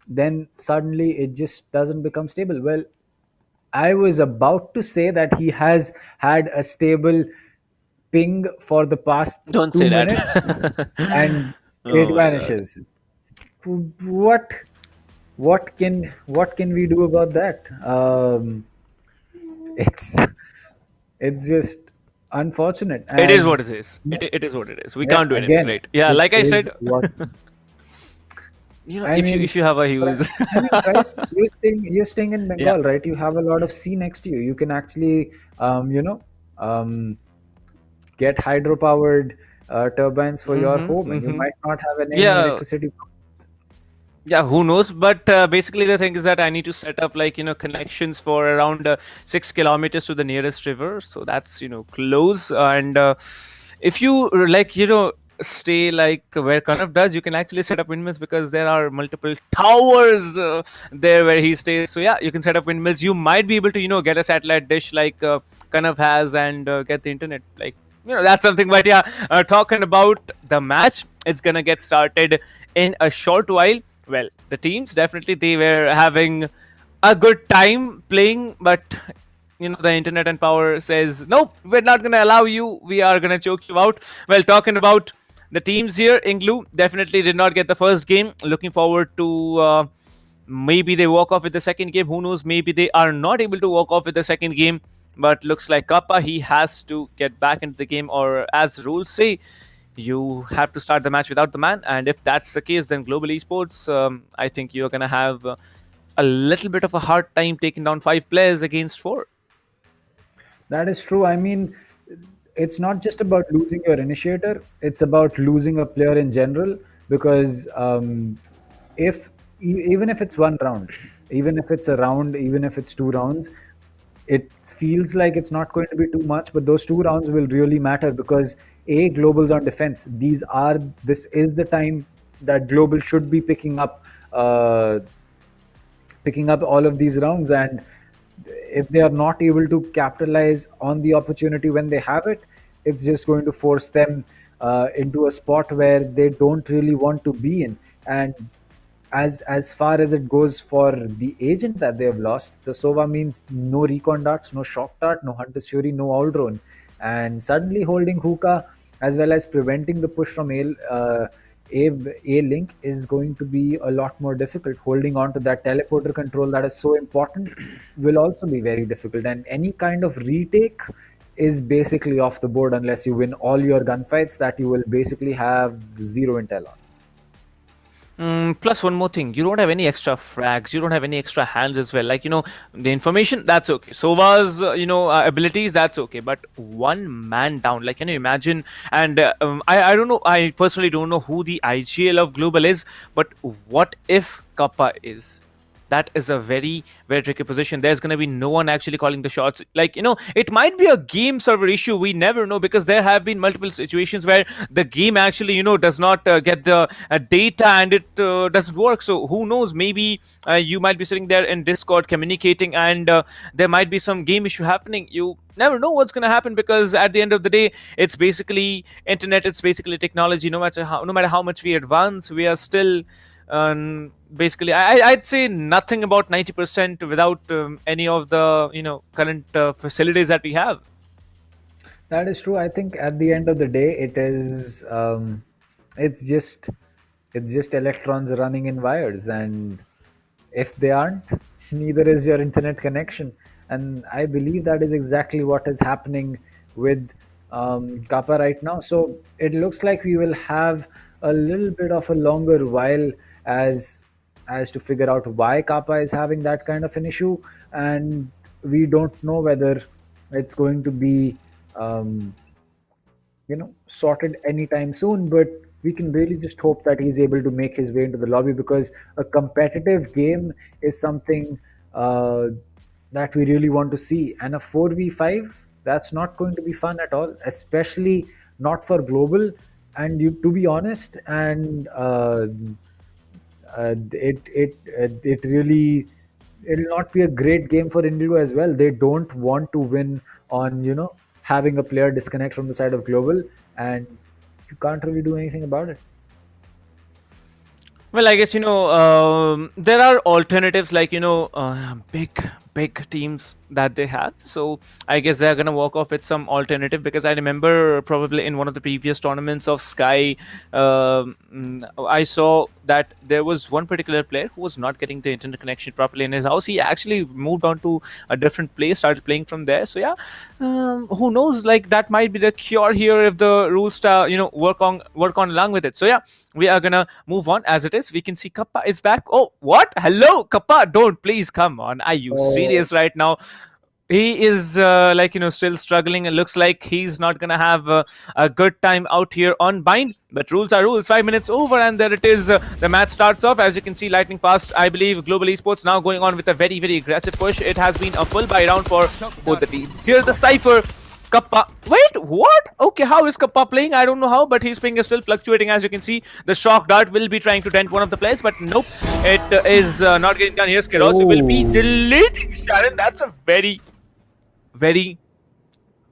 then suddenly it just doesn't become stable. Well, I was about to say that he has had a stable ping for the past Don't 2 say minutes that. and it vanishes. What can we do about that? It's just unfortunate. It is what it is. It is what it is. We can't do anything, right? Yeah, like I said, if you have a huge, Bryce, you're staying in Bengal, right? You have a lot of sea next to you. You can actually, get hydro-powered turbines for your home, and you might not have any electricity. Yeah, who knows? But basically, the thing is that I need to set up connections for around 6 kilometers to the nearest river. So that's close. And if you stay like where Kanav does, you can actually set up windmills because there are multiple towers there where he stays. So yeah, you can set up windmills. You might be able to, you know, get a satellite dish like Kanav has and get the internet. Like, you know, that's something. But yeah, talking about the match, it's gonna get started in a short while. Well, the teams definitely, they were having a good time playing, but you know, the internet and power says nope, we're not gonna allow you, we are gonna choke you out. Well, talking about the teams here, INGLU definitely did not get the first game. Looking forward to maybe they walk off with the second game. Who knows, maybe they are not able to walk off with the second game. But looks like Kappa, he has to get back into the game, or as rules say, you have to start the match without the man. And if that's the case, then Global Esports, I think you're gonna have a little bit of a hard time taking down 5 players against 4. That is true. I mean, it's not just about losing your initiator, it's about losing a player in general, because even if it's one round, even if it's a round, even if it's 2 rounds, it feels like it's not going to be too much, but those 2 rounds will really matter because Global's on defense. This is the time that Global should be picking up all of these rounds, and if they are not able to capitalize on the opportunity when they have it, it's just going to force them into a spot where they don't really want to be in. And as far as it goes for the agent that they have lost, the Sova means no recon darts, no shock dart, no Hunter's Fury, no all drone. And suddenly holding hookah as well as preventing the push from A link is going to be a lot more difficult. Holding on to that teleporter control that is so important will also be very difficult. And any kind of retake is basically off the board unless you win all your gunfights that you will basically have 0 intel on. Plus one more thing, you don't have any extra frags, you don't have any extra hands as well. Like, you know, the information, that's okay. Sova's, abilities, that's okay. But one man down, like, can you imagine? And I don't know, I personally don't know who the IGL of Global is, but what if Kappa is? That is a very, very tricky position. There's going to be no one actually calling the shots. Like, you know, it might be a game server issue. We never know, because there have been multiple situations where the game actually, you know, does not get the data and it doesn't work. So who knows, maybe you might be sitting there in Discord communicating and there might be some game issue happening. You never know what's going to happen, because at the end of the day, it's basically internet, it's basically technology. No matter how much we advance, we are still basically, I'd say nothing about 90% without any of the, you know, current facilities that we have. That is true. I think at the end of the day, it is it's just electrons running in wires, and if they aren't, neither is your internet connection. And I believe that is exactly what is happening with Kappa right now. So it looks like we will have a little bit of a longer while as to figure out why Kappa is having that kind of an issue, and we don't know whether it's going to be sorted anytime soon. But we can really just hope that he's able to make his way into the lobby, because a competitive game is something that we really want to see, and a 4v5, that's not going to be fun at all, especially not for Global. And to be honest, and it'll not be a great game for INGLU as well. They don't want to win on having a player disconnect from the side of Global, and you can't really do anything about it. Well, I guess, there are alternatives, like, big teams that they have. So I guess they're going to walk off with some alternative, because I remember probably in one of the previous tournaments of Sky, I saw that there was one particular player who was not getting the internet connection properly in his house. He actually moved on to a different place, started playing from there. So yeah, who knows, like, that might be the cure here if the rules work on along with it. So yeah, we are gonna move on as it is. We can see Kappa is back. Oh, what? Hello, Kappa. Don't, please, come on. Are you serious right now? He is still struggling. It looks like he's not gonna have a good time out here on Bind. But rules are rules. 5 minutes over, and there it is. The match starts off. As you can see, lightning fast. I believe Global Esports now going on with a very, very aggressive push. It has been a full buy round for both the teams. Here's the Cypher. Kappa. Wait, what? Okay, how is Kappa playing? I don't know how, but his ping is still fluctuating. As you can see, the shock dart will be trying to dent one of the players, but nope, it is not getting done here. Skirosi will be deleting Sharon. That's a very, very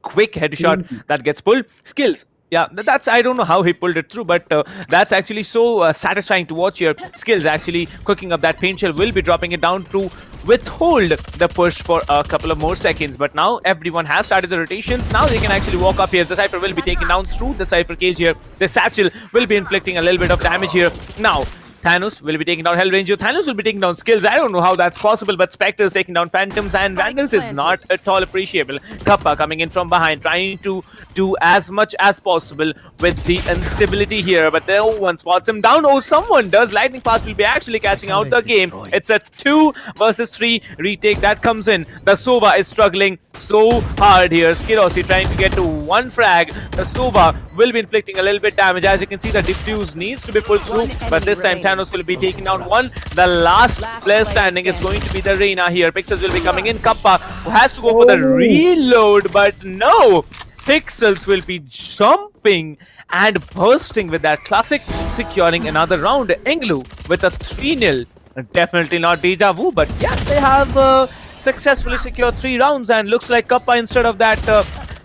quick headshot that gets pulled. Skills. Yeah, that's, I don't know how he pulled it through, but that's actually so satisfying to watch here. Skills actually cooking up that paint shell, will be dropping it down to withhold the push for a couple of more seconds. But now everyone has started the rotations. Now they can actually walk up here. The Cypher will be taken down through the Cypher cage here. The Satchel will be inflicting a little bit of damage here. Now Thanos will be taking down Hellranger. Thanos will be taking down Skills. I don't know how that's possible, but Spectre is taking down Phantoms, and Vandals is not at all appreciable. Kappa coming in from behind, trying to do as much as possible with the instability here, but no one spots him down. Oh, someone does. Lightning Fast will be actually catching out the game. It's a 2 versus 3 retake that comes in. The Sova is struggling so hard here. Skirosi trying to get to 1 frag. The Sova will be inflicting a little bit damage. As you can see, the defuse needs to be pulled through, but this time Thanos will be taking down 1. The last player standing is going to be the Reina here. Pixels will be coming in. Kappa who has to go for the reload, but no! Pixels will be jumping and bursting with that classic, securing another round. INGLU with a 3-0. Definitely not deja vu, but yeah, they have successfully secured 3 rounds, and looks like Kappa, instead of that,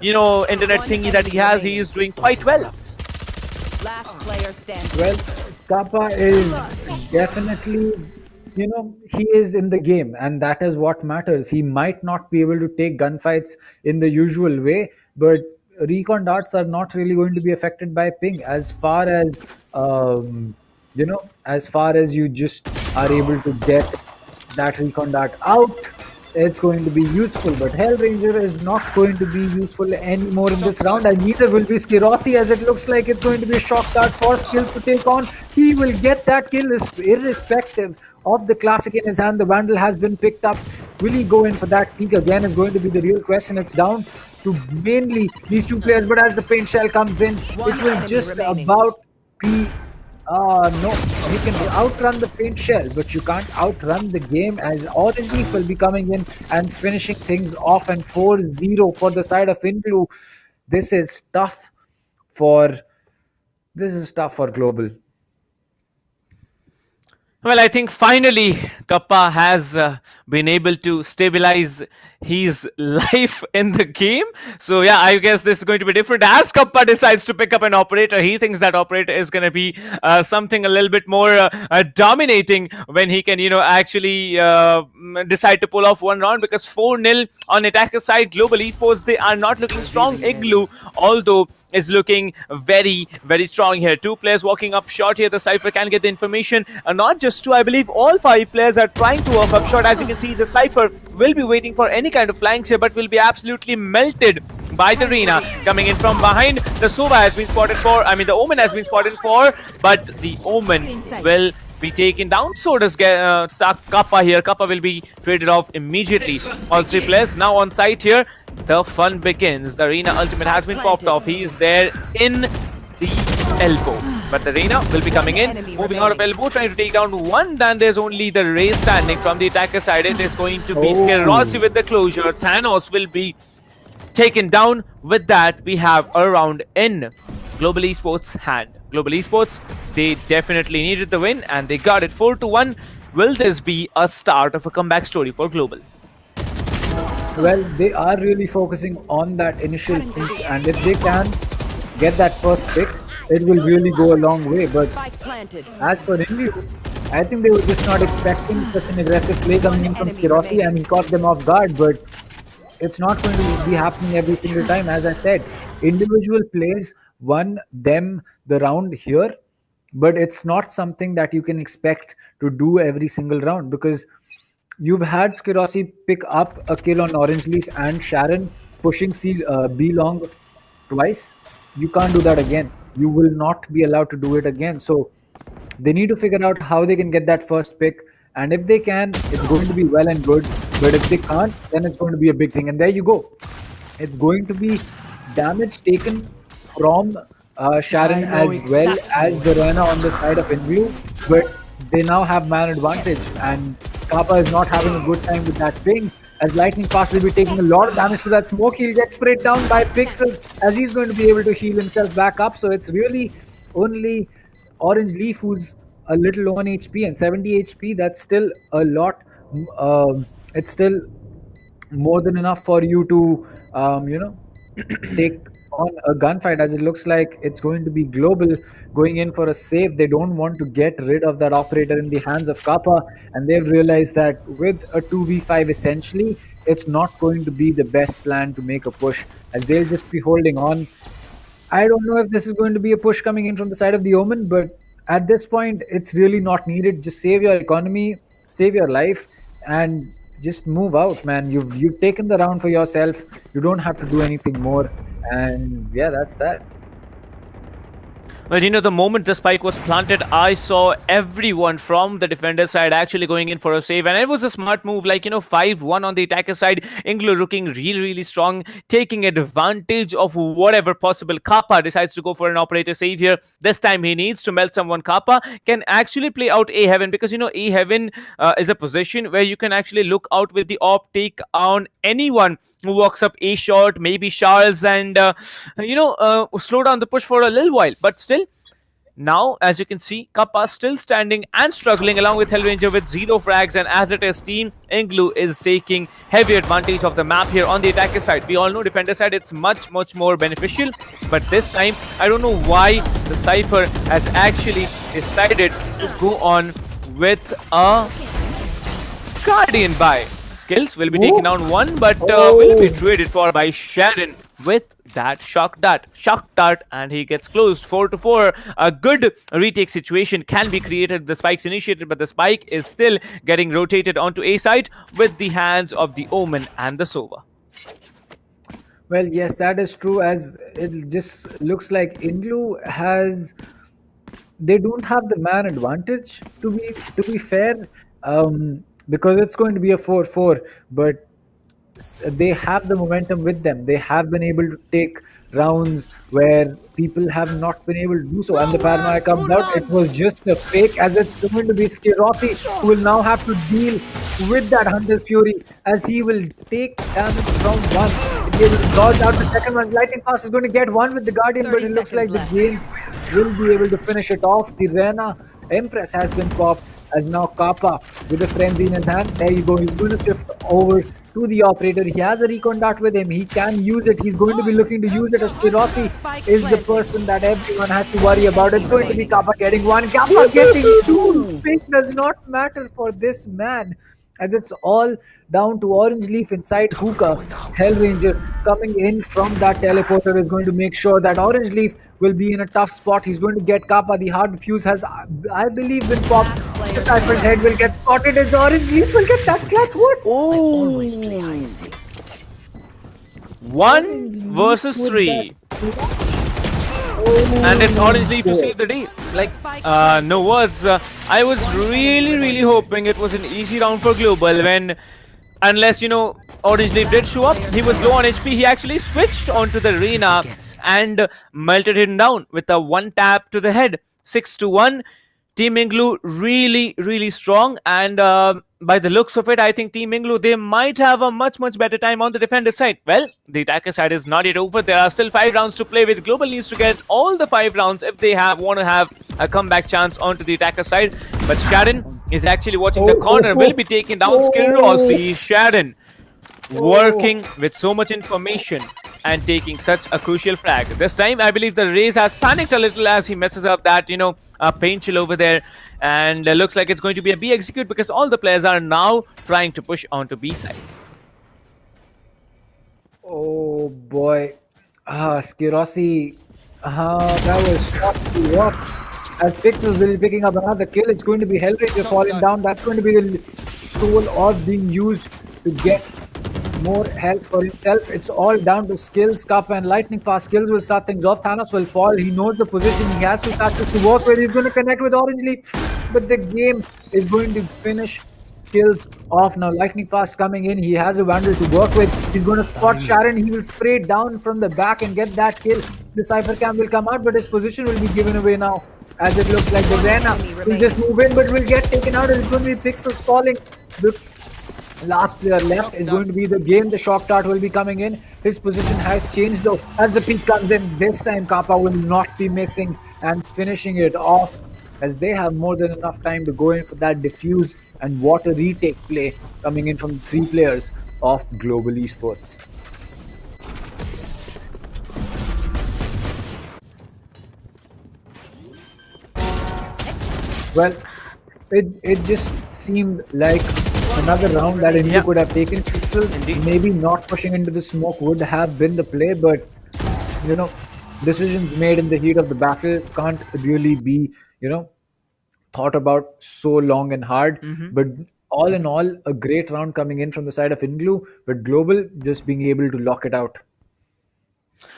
internet thingy that he has, he is doing quite well. Last player standing. Well, Kappa is definitely, he is in the game, and that is what matters. He might not be able to take gunfights in the usual way, but recon darts are not really going to be affected by ping as far as, as far as you just are able to get that recon dart out. It's going to be useful, but Hellranger is not going to be useful anymore in this round, and neither will be Skirosi, as it looks like it's going to be a shock dart for Skills to take on. He will get that kill irrespective of the classic in his hand. The Vandal has been picked up. Will he go in for that peak again is going to be the real question. It's down to mainly these 2 players, but as the paint shell comes in, it will just about be... no, he can outrun the paint shell, but you can't outrun the game, as Orange Leaf will be coming in and finishing things off, and 4-0 for the side of INGLU. This is tough for Global. Well, I think finally Kappa has been able to stabilize his life in the game. So yeah, I guess this is going to be different. As Kappa decides to pick up an operator, he thinks that operator is going to be something a little bit more dominating when he can, actually decide to pull off 1 round, because 4-0 on attacker side. Global Esports, they are not looking strong. INGLU, although, is looking very, very strong here. 2 players walking up short here. The Cypher can get the information. Not just 2, I believe all 5 players are trying to walk up short. As you can see, the Cypher will be waiting for any kind of flanks here, but will be absolutely melted by the Reina. Coming in from behind, the Sova has been spotted for, the Omen has been spotted for, but the Omen will be taken down. So does Kappa here. Kappa will be traded off immediately. All 3 players now on site here. The fun begins. The Reina ultimate has been popped off. He is there in the elbow, but the Reina will be coming in, moving out of elbow, trying to take down 1. Then there's only the Ray standing from the attacker side. It is going to be Skirosi with the closure. Thanos will be taken down. With that, we have a round in Global Esports' hand. Global Esports, they definitely needed the win, and they got it 4-1. Will this be a start of a comeback story for Global? Well, they are really focusing on that initial pick, and if they can get that first pick, it will really go a long way. But as for INGLU, I think they were just not expecting such an aggressive play coming in from Skirosi, and he caught them off guard. But it's not going to be happening every single time. As I said, individual plays won them the round here, but it's not something that you can expect to do every single round, because you've had Skirosi pick up a kill on Orange Leaf and Sharon pushing B long twice. You can't do that again. You will not be allowed to do it again. So they need to figure out how they can get that first pick, and if they can, it's going to be well and good. But if they can't, then it's going to be a big thing. And there you go. It's going to be damage taken from Sharon as well as the Reina on the side of INGLU, but they now have man advantage, and Kappa is not having a good time with that ping. as Lightning Fast will be taking a lot of damage to that smoke. He'll get sprayed down by Pixel as he's going to be able to heal himself back up. So it's really only Orange Leaf who's a little low on HP, and 70 HP, that's still a lot. It's still more than enough for you to, take on a gunfight, as it looks like it's going to be Global going in for a save. They don't want to get rid of that operator in the hands of Kappa, and they've realized that with a 2v5 essentially, it's not going to be the best plan to make a push, as they'll just be holding on. I don't know if this is going to be a push coming in from the side of the Omen, but at this point, it's really not needed. Just save your economy, save your life, and just move out, man. You've taken the round for yourself. You don't have to do anything more. And yeah, that's that. Well, the moment the spike was planted, I saw everyone from the defender side actually going in for a save, and it was a smart move, 5-1 on the attacker side. INGLU looking really, really strong, taking advantage of whatever possible. Kappa decides to go for an operator save here. This time he needs to melt someone. Kappa can actually play out A Heaven, because A Heaven is a position where you can actually look out with the op, take on anyone who walks up A short, maybe Charles, and slow down the push for a little while. But still, now as you can see, Kappa still standing and struggling along with Hellranger with 0 frags, and as it is, Team INGLU is taking heavy advantage of the map here on the attacker side. We all know defender side it's much more beneficial, but this time I don't know why the Cypher has actually decided to go on with a Guardian buy. Skills will be taken down one, but will be traded for by Sharon with that shock dart, and he gets closed. 4-4. A good retake situation can be created. The spike's initiated, but the spike is still getting rotated onto A side with the hands of the Omen and the Sova. Well, yes, that is true, as it just looks like INGLU has... They don't have the man advantage, to be fair, because it's going to be a 4-4, but they have the momentum with them. They have been able to take rounds where people have not been able to do so, and the paranoia comes out. It was just a fake, as it's going to be Skirossi who will now have to deal with that Hunter Fury, as he will take damage from one. He'll be able to dodge out the second one. Lightning Fast is going to get one with the Guardian, but it looks like the game will be able to finish it off. The Rena Empress has been popped, as now Kappa with the frenzy in his hand. There you go. He's going to shift over to the operator. He has a recon dart with him. He can use it. He's going to be looking to use it, as Kirossi is the person that everyone has to worry about. It's going to be Kappa getting one. Kappa getting two. Pick does not matter for this man, and it's all down to Orange Leaf inside Hookah. Hellranger coming in from that teleporter is going to make sure that Orange Leaf will be in a tough spot. He's going to get Kappa. The hard fuse has, I believe, been popped. The Cypher's head will get spotted as Orange Leaf will get that clutch. What? Oh! 1 versus 3. And it's Orange Leaf to save the day. No words. I was really hoping it was an easy round for Global, when, unless Orange Leaf did show up. He was low on HP. He actually switched onto the arena and melted him down with a one tap to the head. 6-1. Team INGLU really strong, and by the looks of it, I think Team INGLU, they might have a much better time on the defender side. Well, the attacker side is not yet over. There are still 5 rounds to play with. Global needs to get all the 5 rounds if they want to have a comeback chance onto the attacker side. But Sharon is actually watching the corner. Will be taking down Skirossi. Sharon working with so much information and taking such a crucial frag. This time, I believe the Raze has panicked a little as he messes up that, paint chill over there, and looks like it's going to be a B execute, because all the players are now trying to push onto B side. Oh boy. Skirossi. That was shocking. What? As Pixels will be picking up another kill, it's going to be Hellranger falling down. That's going to be the soul orb being used to get more health for himself. It's all down to skills. Kappa and Lightning Fast. Skills will start things off. Thanos will fall. He knows the position. He has to start to work with. He's going to connect with Orange Leaf, but the game is going to finish Skills off. Now Lightning Fast coming in. He has a Vandal to work with. He's going to spot Sharon. He will spray down from the back and get that kill. The Cypher Cam will come out, but his position will be given away now, as it looks like the Rena will just move in, but will get taken out. It's going to be Pixels falling. Last player left is going to be the game. The shock dart will be coming in. His position has changed though. As the peak comes in, this time Kappa will not be missing and finishing it off, as they have more than enough time to go in for that diffuse and water retake play coming in from the 3 players of Global Esports. Well, it just seemed like another round that India could have taken. Pixel maybe not pushing into the smoke would have been the play, but you know, decisions made in the heat of the battle can't really be, you know, thought about so long and hard. But all in all, a great round coming in from the side of INGLU, but Global just being able to lock it out.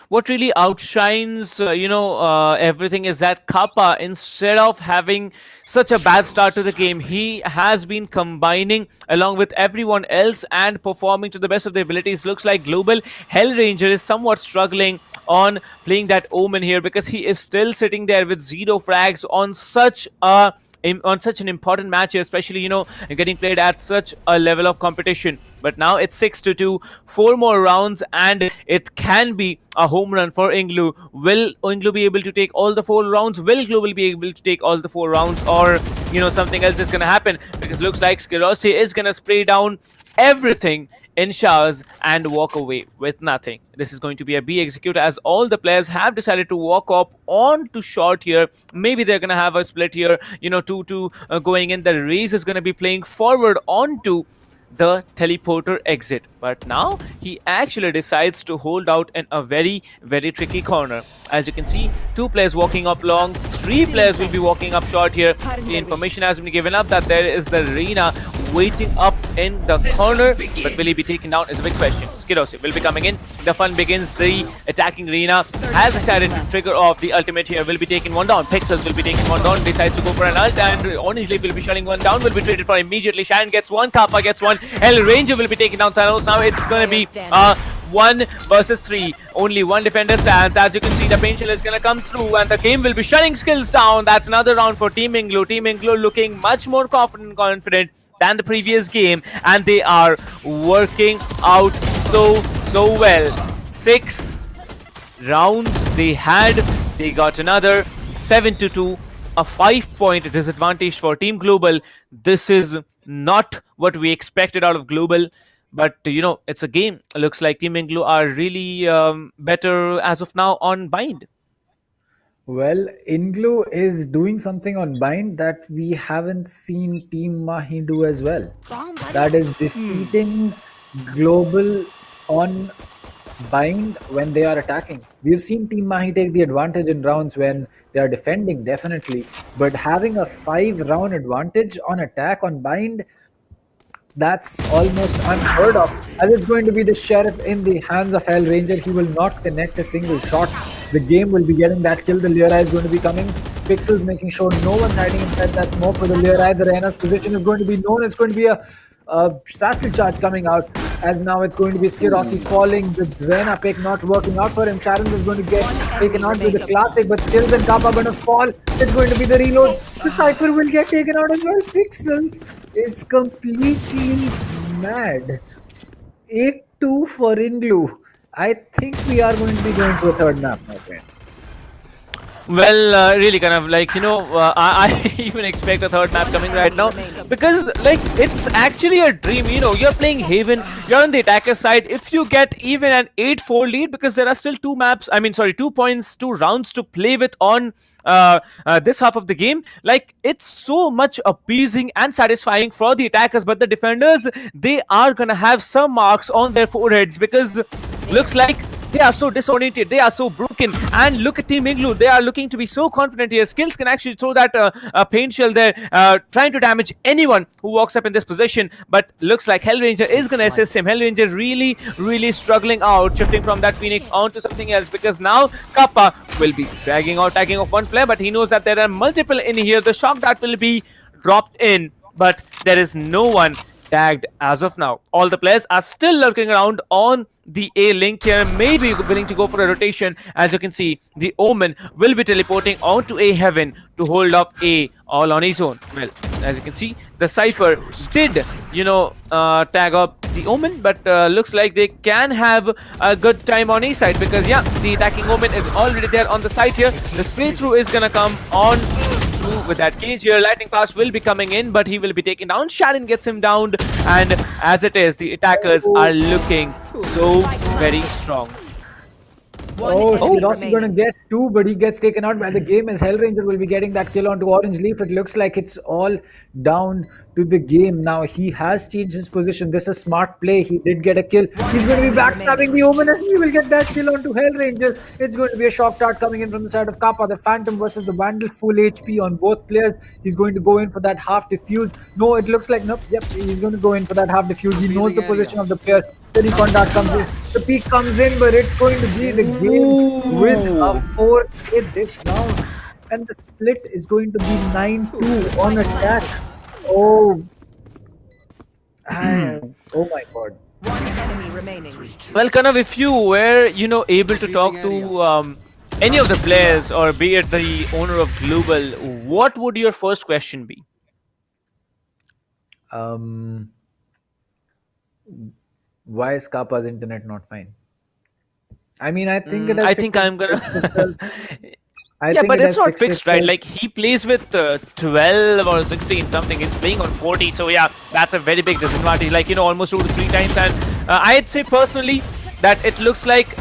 What really outshines, everything is that Kappa, instead of having such a bad start to the game, he has been combining along with everyone else and performing to the best of their abilities. Looks like Global Hellranger is somewhat struggling on playing that Omen here, because he is still sitting there with 0 frags on such an important match here, especially, getting played at such a level of competition. But now it's 6-2, 4 more rounds, and it can be a home run for INGLU. Will INGLU be able to take all the 4 rounds? Will Global be able to take all the 4 rounds? Or, something else is going to happen? Because it looks like Skirossi is going to spray down everything in showers and walk away with nothing. This is going to be a B execute, as all the players have decided to walk up on to short here. Maybe they're going to have a split here, 2-2 going in. The Raze is going to be playing forward onto the teleporter exit, but now he actually decides to hold out in a very, very tricky corner. As you can see, 2 players walking up long, 3 players will be walking up short here. The information has been given up that there is the Reina waiting up in the corner, but will he be taken down is a big question. Skirossi will be coming in. The fun begins. The attacking Reina has decided to trigger off the ultimate here. Will be taking one down. Pixels will be taking one down. Decides to go for an ult, and honestly will be shutting one down. Will be traded for immediately. Sharon gets one. Kappa gets one. Hellranger will be taking down Thanos. Now it's going to be 1 versus 3. Only one defender stands. As you can see, the pain shell is going to come through, and the game will be shutting skills down. That's another round for Team INGLU. Team INGLU looking much more confident than the previous game, and they are working out so well. 6 rounds they had. They got another 7-2, a 5-point disadvantage for Team Global. This is not what we expected out of Global, but it's a game. It looks like Team INGLU are really better as of now on Bind. Well, INGLU is doing something on Bind that we haven't seen Team Mahi do as well. That is defeating Global on Bind when they are attacking. We've seen Team Mahi take the advantage in rounds when they are defending, definitely. But having a 5-round advantage on attack on Bind, that's almost unheard of. As it's going to be the Sheriff in the hands of Hellranger, he will not connect a single shot. The game will be getting that kill. The Lyra is going to be coming. Pixels making sure no one's hiding inside that smoke for the Lyra. The Reina's position is going to be known. It's going to be a Sassy charge coming out, as now it's going to be Skirossi falling. The Reina pick not working out for him. Sharon is going to get taken out with the classic, but Skills and Kappa are going to fall. It's going to be the reload. The Cypher will get taken out as well. Pixels is completely mad. 8-2 for INGLU. I think we are going to be going to a third map, my friend. Well, really kind of like, I even expect a third map coming right now, because like it's actually a dream. You're playing Haven, you're on the attacker side. If you get even an 8-4 lead, because there are still 2 points, 2 rounds to play with on this half of the game, like it's so much appeasing and satisfying for the attackers. But the defenders, they are gonna have some marks on their foreheads, because looks like they are so disoriented, they are so broken. And look at Team INGLU, they are looking to be so confident here. Skills can actually throw that paint shell there, trying to damage anyone who walks up in this position. But looks like Hellranger is going to assist him. Hellranger really struggling out, shifting from that Phoenix onto something else, because now Kappa will be tagging off one player, but he knows that there are multiple in here. The shock dart will be dropped in, but there is no one tagged as of now. All the players are still lurking around on the A link here, maybe willing to go for a rotation. As you can see, the Omen will be teleporting onto A Heaven to hold up A all on his own. Well, as you can see, the Cypher did, tag up the Omen, but looks like they can have a good time on A side, because yeah, the attacking Omen is already there on the side here. The spray through is gonna come on with that cage here. Lightning Fast will be coming in, but he will be taken down. Sharon gets him down, and as it is, the attackers are looking so very strong. Skidos is going to get 2, but he gets taken out by the game as Hellranger will be getting that kill onto Orange Leaf. It looks like it's all down to the game now. He has changed his position. This is smart play. He did get a kill. He's going to be backstabbing the Omen, and he will get that kill onto Hellranger. It's going to be a shock dart coming in from the side of Kappa. The Phantom versus the Vandal, full HP on both players. He's going to go in for that half diffuse. No, it looks like, nope, yep, he's going to go in for that half diffuse. He knows the position of the player. The recon dart comes in. The peak comes in, but it's going to be the game with a 4K this round. And the split is going to be 9-2 on attack. Oh. Oh my god. Well, Kanav, if you were, able to talk to any of the players, or be it the owner of Global, what would your first question be? Why is Kappa's internet not fine? I mean, I think it has I think I'm gonna. Yeah, but it's not fixed, right? Like, he plays with 12 or 16 something. He's playing on 40, so yeah, that's a very big disadvantage. Like, almost 2 to 3 times. And I'd say personally that it looks like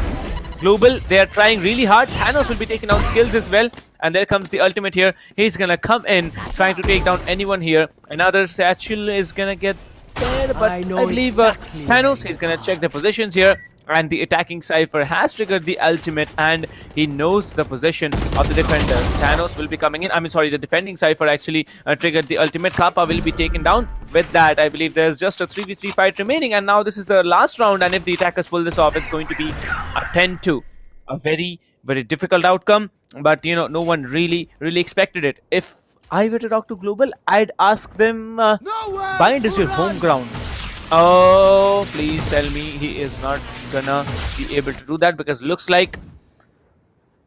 Global, they are trying really hard. Thanos will be taking out skills as well. And there comes the ultimate here. He's gonna come in, trying to take down anyone here. Another satchel is gonna get there, but I believe Thanos, he's gonna check the positions here. And the attacking Cypher has triggered the ultimate, and he knows the position of the defenders. Thanos will be coming in. The defending Cypher actually triggered the ultimate. Kappa will be taken down. With that, I believe there's just a 3v3 fight remaining, and now this is the last round, and if the attackers pull this off, it's going to be a 10-2. A very, very difficult outcome, but no one really expected it. If I were to talk to Global, I'd ask them, Bind is your home ground. Oh, please tell me he is not gonna be able to do that, because looks like,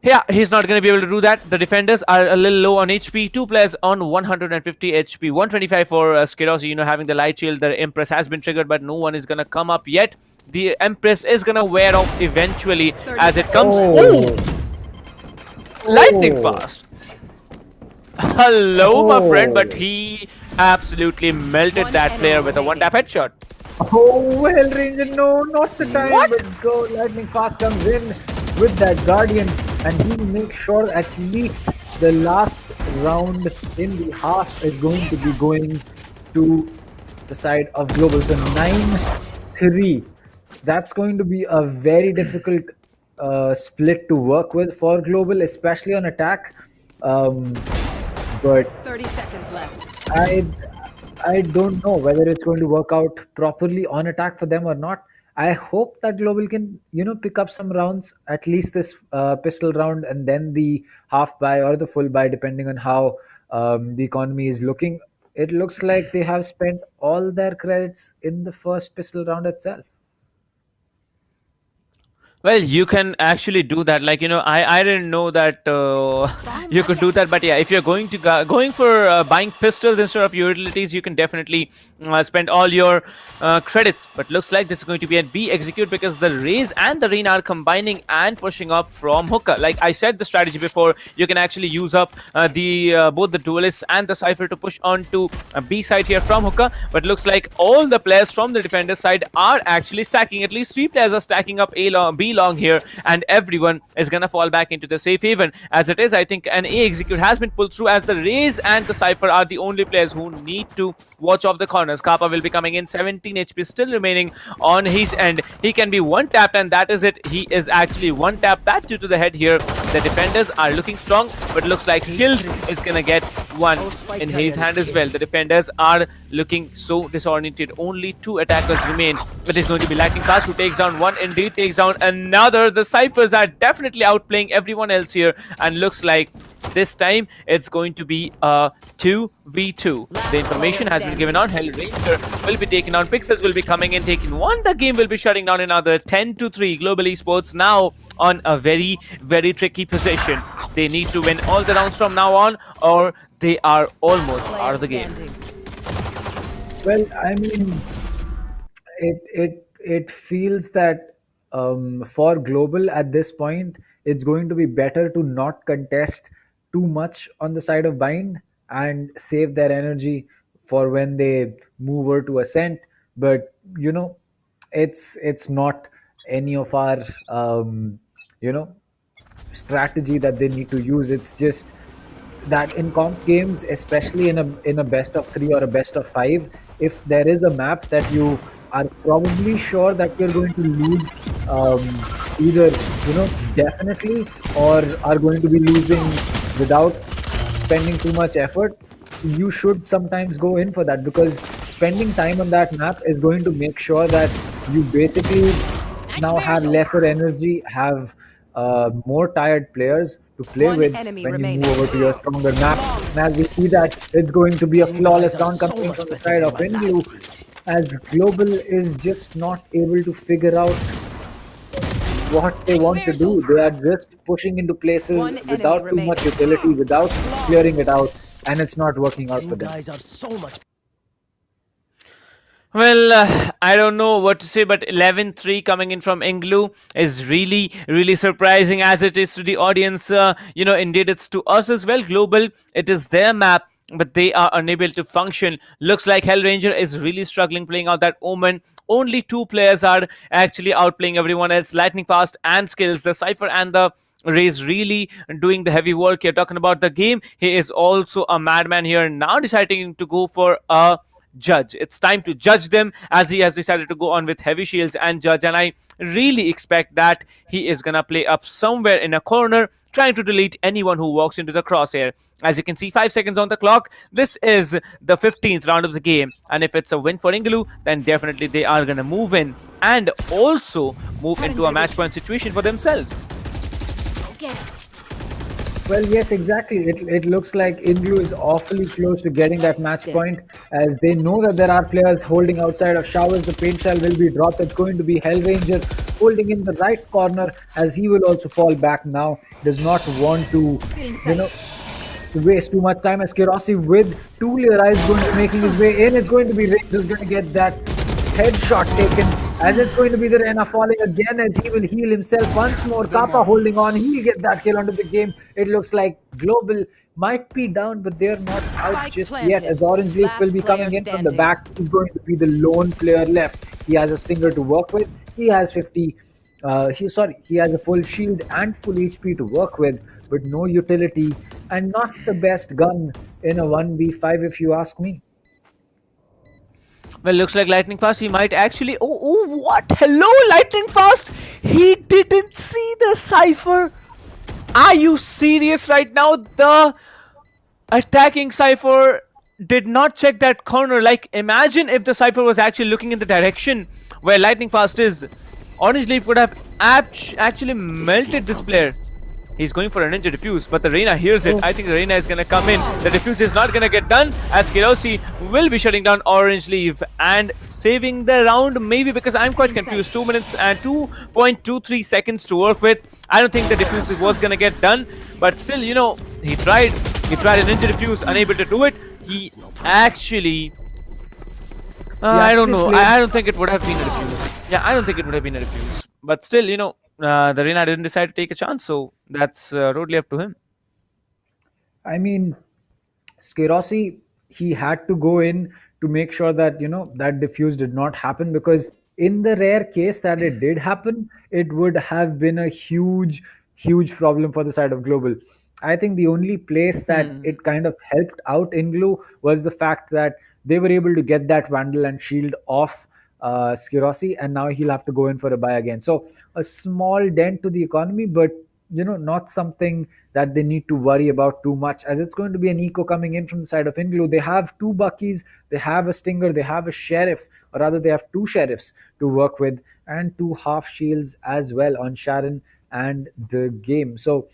yeah, he's not gonna be able to do that. The defenders are a little low on HP. 2 players on 150 HP, 125 for Skidosi, having the light shield. The Empress has been triggered, but no one is gonna come up yet. The Empress is gonna wear off eventually as it comes. Lightning Fast. Hello, my friend, but he absolutely melted that player with a 1-tap headshot. Oh, Hellranger, no, not the time. But go, Lightning Fast comes in with that Guardian, and he makes sure at least the last round in the half is going to be going to the side of Global. So 9-3. That's going to be a very difficult split to work with for Global, especially on attack. But 30 seconds left. I don't know whether it's going to work out properly on attack for them or not. I hope that Global can, pick up some rounds, at least this pistol round, and then the half buy or the full buy, depending on how the economy is looking. It looks like they have spent all their credits in the first pistol round itself. Well, you can actually do that. Like, I didn't know that you could do that. But yeah, if you're going for buying pistols instead of utilities, you can definitely spend all your credits. But looks like this is going to be a B execute, because the Raze and the Reina are combining and pushing up from hookah. Like I said, the strategy before, you can actually use up both the duelists and the Cypher to push on to a B side here from hookah. But looks like all the players from the defender side are actually stacking. At least 3 players are stacking up B long here, and everyone is gonna fall back into the safe haven. As it is, I think an A execute has been pulled through, as the Raze and the Cypher are the only players who need to watch off the corners. Kappa will be coming in, 17 HP still remaining on his end. He can be 1-tapped, and that is it. He is actually 1-tapped, that due to the head here. The defenders are looking strong, but looks like Skills is gonna get one in his hand as well. The defenders are looking so disoriented. Only 2 attackers remain. It is going to be Lightning Fast who takes down one, indeed takes down another. The Cyphers are definitely outplaying everyone else here, and looks like This time it's going to be a 2v2. The information has been given out. Hellranger will be taking on, Pixels will be coming in, taking one. The game will be shutting down another 10-3. Global Esports now on a very, very tricky position. They need to win all the rounds from now on, or they are almost out of the game. Well, I mean, it feels that for global at this point, it's going to be better to not contest too much on the side of bind and save their energy for when they move over to ascent. But it's not any of our you know strategy that they need to use. It's just that in comp games, especially in a best of 3 or a best of 5, if there is a map that you are probably sure that you're going to lose, either definitely, or are going to be losing without spending too much effort, you should sometimes go in for that, because spending time on that map is going to make sure that you basically now have lesser energy, have more tired players to play with when you move over to your stronger map. And as we see that, it's going to be a flawless round coming from the side of INGLU, as Global is just not able to figure out what they want to do. They are just pushing into places without too much utility, without clearing it out, and it's not working out for them. Guys are so much. Well, I don't know what to say, but 11-3 coming in from INGLU is really, really surprising, as it is to the audience. Indeed, it's to us as well. Global, it is their map, but they are unable to function. Looks like Hellranger is really struggling playing out that Omen. Only 2 players are actually outplaying everyone else. Lightning Fast and Skills, the Cypher and the Rays really doing the heavy work here. Talking about the game, he is also a madman here, now deciding to go for a judge. It's time to judge them, as he has decided to go on with heavy shields and judge, and I really expect that he is gonna play up somewhere in a corner, trying to delete anyone who walks into the crosshair. As you can see, 5 seconds on the clock. This is the 15th round of the game, and if it's a win for INGLU, then definitely they are gonna move in and also move into a match point situation for themselves. Well, yes, exactly. It looks like INGLU is awfully close to getting that match point, as they know that there are players holding outside of showers. The paint shell will be dropped. It's going to be Hellranger holding in the right corner, as he will also fall back now. Does not want to, waste too much time, as Kirosi with 2 layer eyes going to be making his way in. It's going to be Riggs who's going to get that headshot taken, as it's going to be the Reyna falling again, as he will heal himself once more. Kappa holding on, he'll get that kill onto the game. It looks like Global might be down, but they're not out just yet, as Orange Leaf will be coming in from the back. He's going to be the lone player left. He has a stinger to work with. He has 50. He has a full shield and full HP to work with, but no utility, and not the best gun in a 1v5 if you ask me. Well, looks like Lightning Fast, he might actually... Oh, what? Hello, Lightning Fast? He didn't see the Cypher. Are you serious right now? The attacking Cypher did not check that corner. Like, imagine if the Cypher was actually looking in the direction where Lightning Fast is. Orange Leaf would have actually melted this player. He's going for a ninja defuse, but the Reyna hears it. I think the Reyna is going to come in. The defuse is not going to get done, as Kirosi will be shutting down Orange Leaf and saving the round, maybe, because I'm quite confused. 2 minutes and 2.23 seconds to work with. I don't think the defuse was going to get done, but still, he tried a ninja defuse, unable to do it. He actually... I don't know. I don't think it would have been a defuse. Yeah, I don't think it would have been a defuse. But still, the Reyna didn't decide to take a chance, so that's totally up to him. I mean, Skirosi, he had to go in to make sure that, that defuse did not happen, because in the rare case that it did happen, it would have been a huge, huge problem for the side of Global. I think the only place that it kind of helped out INGLU was the fact that they were able to get that Vandal and Shield off Skirosi, and now he'll have to go in for a buy again. So a small dent to the economy, but not something that they need to worry about too much, as it's going to be an eco coming in from the side of INGLU. They have 2 Buckies, they have a Stinger, they have a Sheriff, or rather they have 2 Sheriffs to work with, and 2 half shields as well on Sharon and the game. So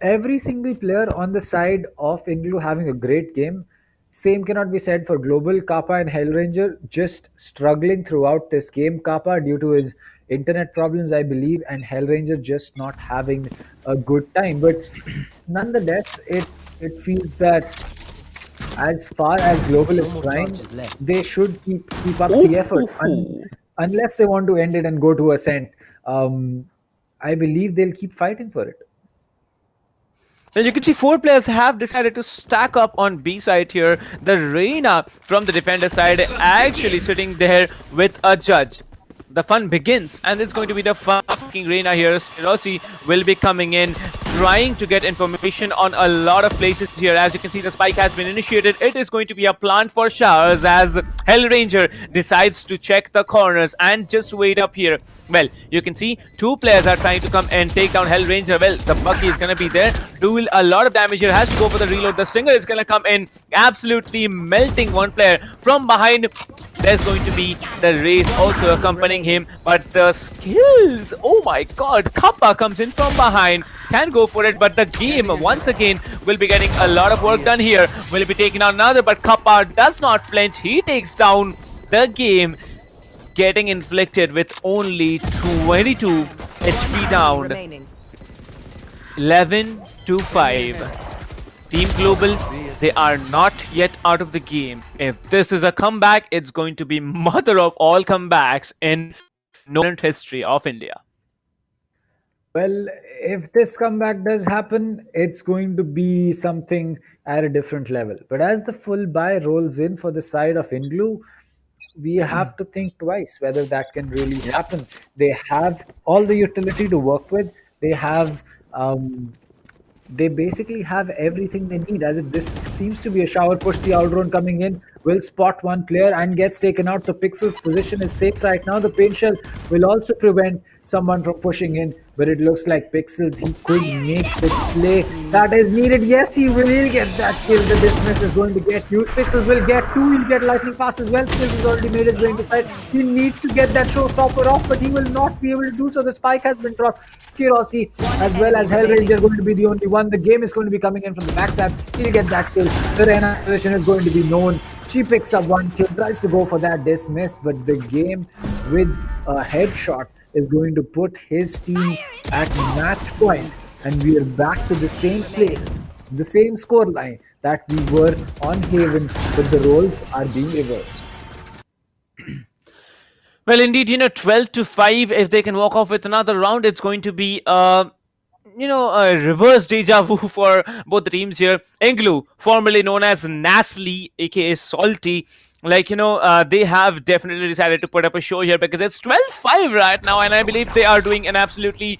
every single player on the side of INGLU having a great game. Same cannot be said for Global. Kappa and Hellranger just struggling throughout this game. Kappa due to his internet problems, I believe, and Hellranger just not having a good time. But nonetheless, it feels that as far as Global is trying, they should keep up the effort. Unless they want to end it and go to Ascent, I believe they'll keep fighting for it. Well, you can see 4 players have decided to stack up on B side here. The Reina from the defender side actually sitting there with a judge. The fun begins, and it's going to be the fucking Reina here. Rossi will be coming in, trying to get information on a lot of places here. As you can see, the spike has been initiated. It is going to be a plant for showers as Hellranger decides to check the corners and just wait up here. Well, you can see 2 players are trying to come and take down Hellranger. Well, the Bucky is going to be there, do a lot of damage here, has to go for the reload. The Stinger is going to come in, absolutely melting one player from behind. There's going to be the Raze also accompanying him, but the skills, oh my god, Kappa comes in from behind, can go for it, but the game once again will be getting a lot of work done here. Will be taking out another, but Kappa does not flinch. He takes down the game, getting inflicted with only 22 HP down. 11-5. Team Global, they are not yet out of the game. If this is a comeback, it's going to be mother of all comebacks in known history of India. Well, if this comeback does happen, it's going to be something at a different level. But as the full buy rolls in for the side of INGLU, we have to think twice whether that can really happen. They have all the utility to work with. They have they basically have everything they need. This seems to be a shower push. The outrun coming in will spot one player and gets taken out. So Pixel's position is safe right now. The paint shell will also prevent someone from pushing in, but it looks like Pixels, he could make the play that is needed. Yes, he will get that kill. The dismiss is going to get used. Pixels will get 2. He'll get lightning fast as well. Pixels has already made his way into fight. He needs to get that showstopper off, but he will not be able to do so. The spike has been dropped. Skirossi as well as Hellranger are going to be the only one. The game is going to be coming in from the backstab. He'll get that kill. The Reina position is going to be known. She picks up one kill, tries to go for that dismiss, but the game with a headshot is going to put his team at match point, and we are back to the same place, the same score line that we were on Haven, but the roles are being reversed. Well, indeed, 12-5. If they can walk off with another round, it's going to be a reverse deja vu for both the teams here. INGLU, formerly known as NaCly, aka Salty, they have definitely decided to put up a show here because it's 12-5 right now, and I believe they are doing an absolutely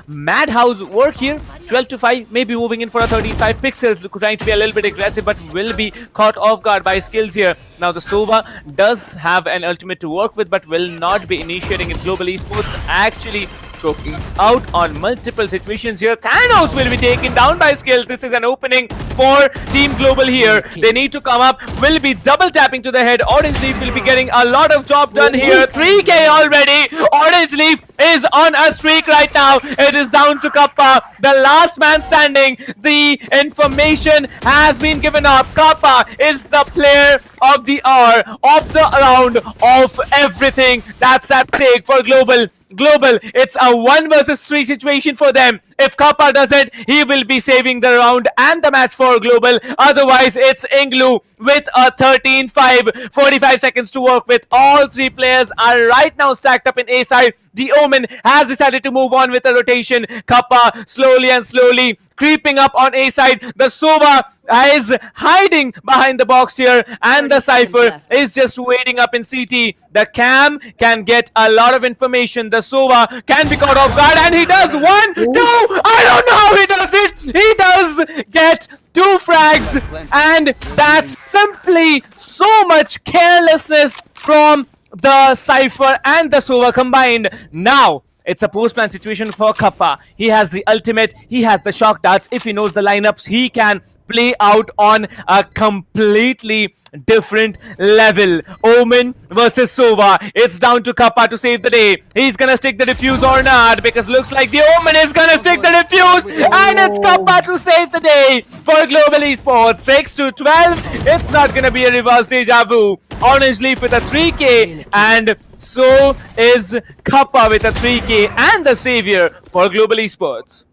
madhouse work here. 12-5, maybe moving in for a 13-5. Pixels trying to be a little bit aggressive, but will be caught off guard by skills here. Now the Sova does have an ultimate to work with, but will not be initiating it. Global Esports actually choking out on multiple situations here. Thanos will be taken down by skills. This is an opening for Team Global here. They need to come up. Will be double tapping to the head. Orange Leaf will be getting a lot of job done here. 3k already. Orange Leaf is on a streak right now. It is down to Kappa, the last man standing. The information has been given up. Kappa is the player of the hour, of the round, of everything that's at stake for Global. It's a 1 versus 3 situation for them. If Kappa does it, he will be saving the round and the match for Global. Otherwise, it's INGLU with a 13-5. 45 seconds to work with. All 3 players are right now stacked up in A side. The Omen has decided to move on with a rotation. Kappa slowly and slowly creeping up on A side. The Sova is hiding behind the box here, and the Cypher is just waiting up in CT. The Cam can get a lot of information. The Sova can be caught off guard, and he does 1, 2. I don't know how he does it. He does get 2 frags, and that's simply so much carelessness from the Cypher and the Sova combined. Now it's a post-plan situation for Kappa. He has the ultimate, he has the shock darts. If he knows the lineups, he can play out on a completely different level. Omen versus Sova. It's down to Kappa to save the day. He's gonna stick the defuse or not, because looks like the Omen is gonna stick the defuse, and it's Kappa to save the day for Global Esports. 6-12. It's not gonna be a reverse deja vu. Orange Leaf with a 3K, and so is Kappa with a 3K and the savior for Global Esports.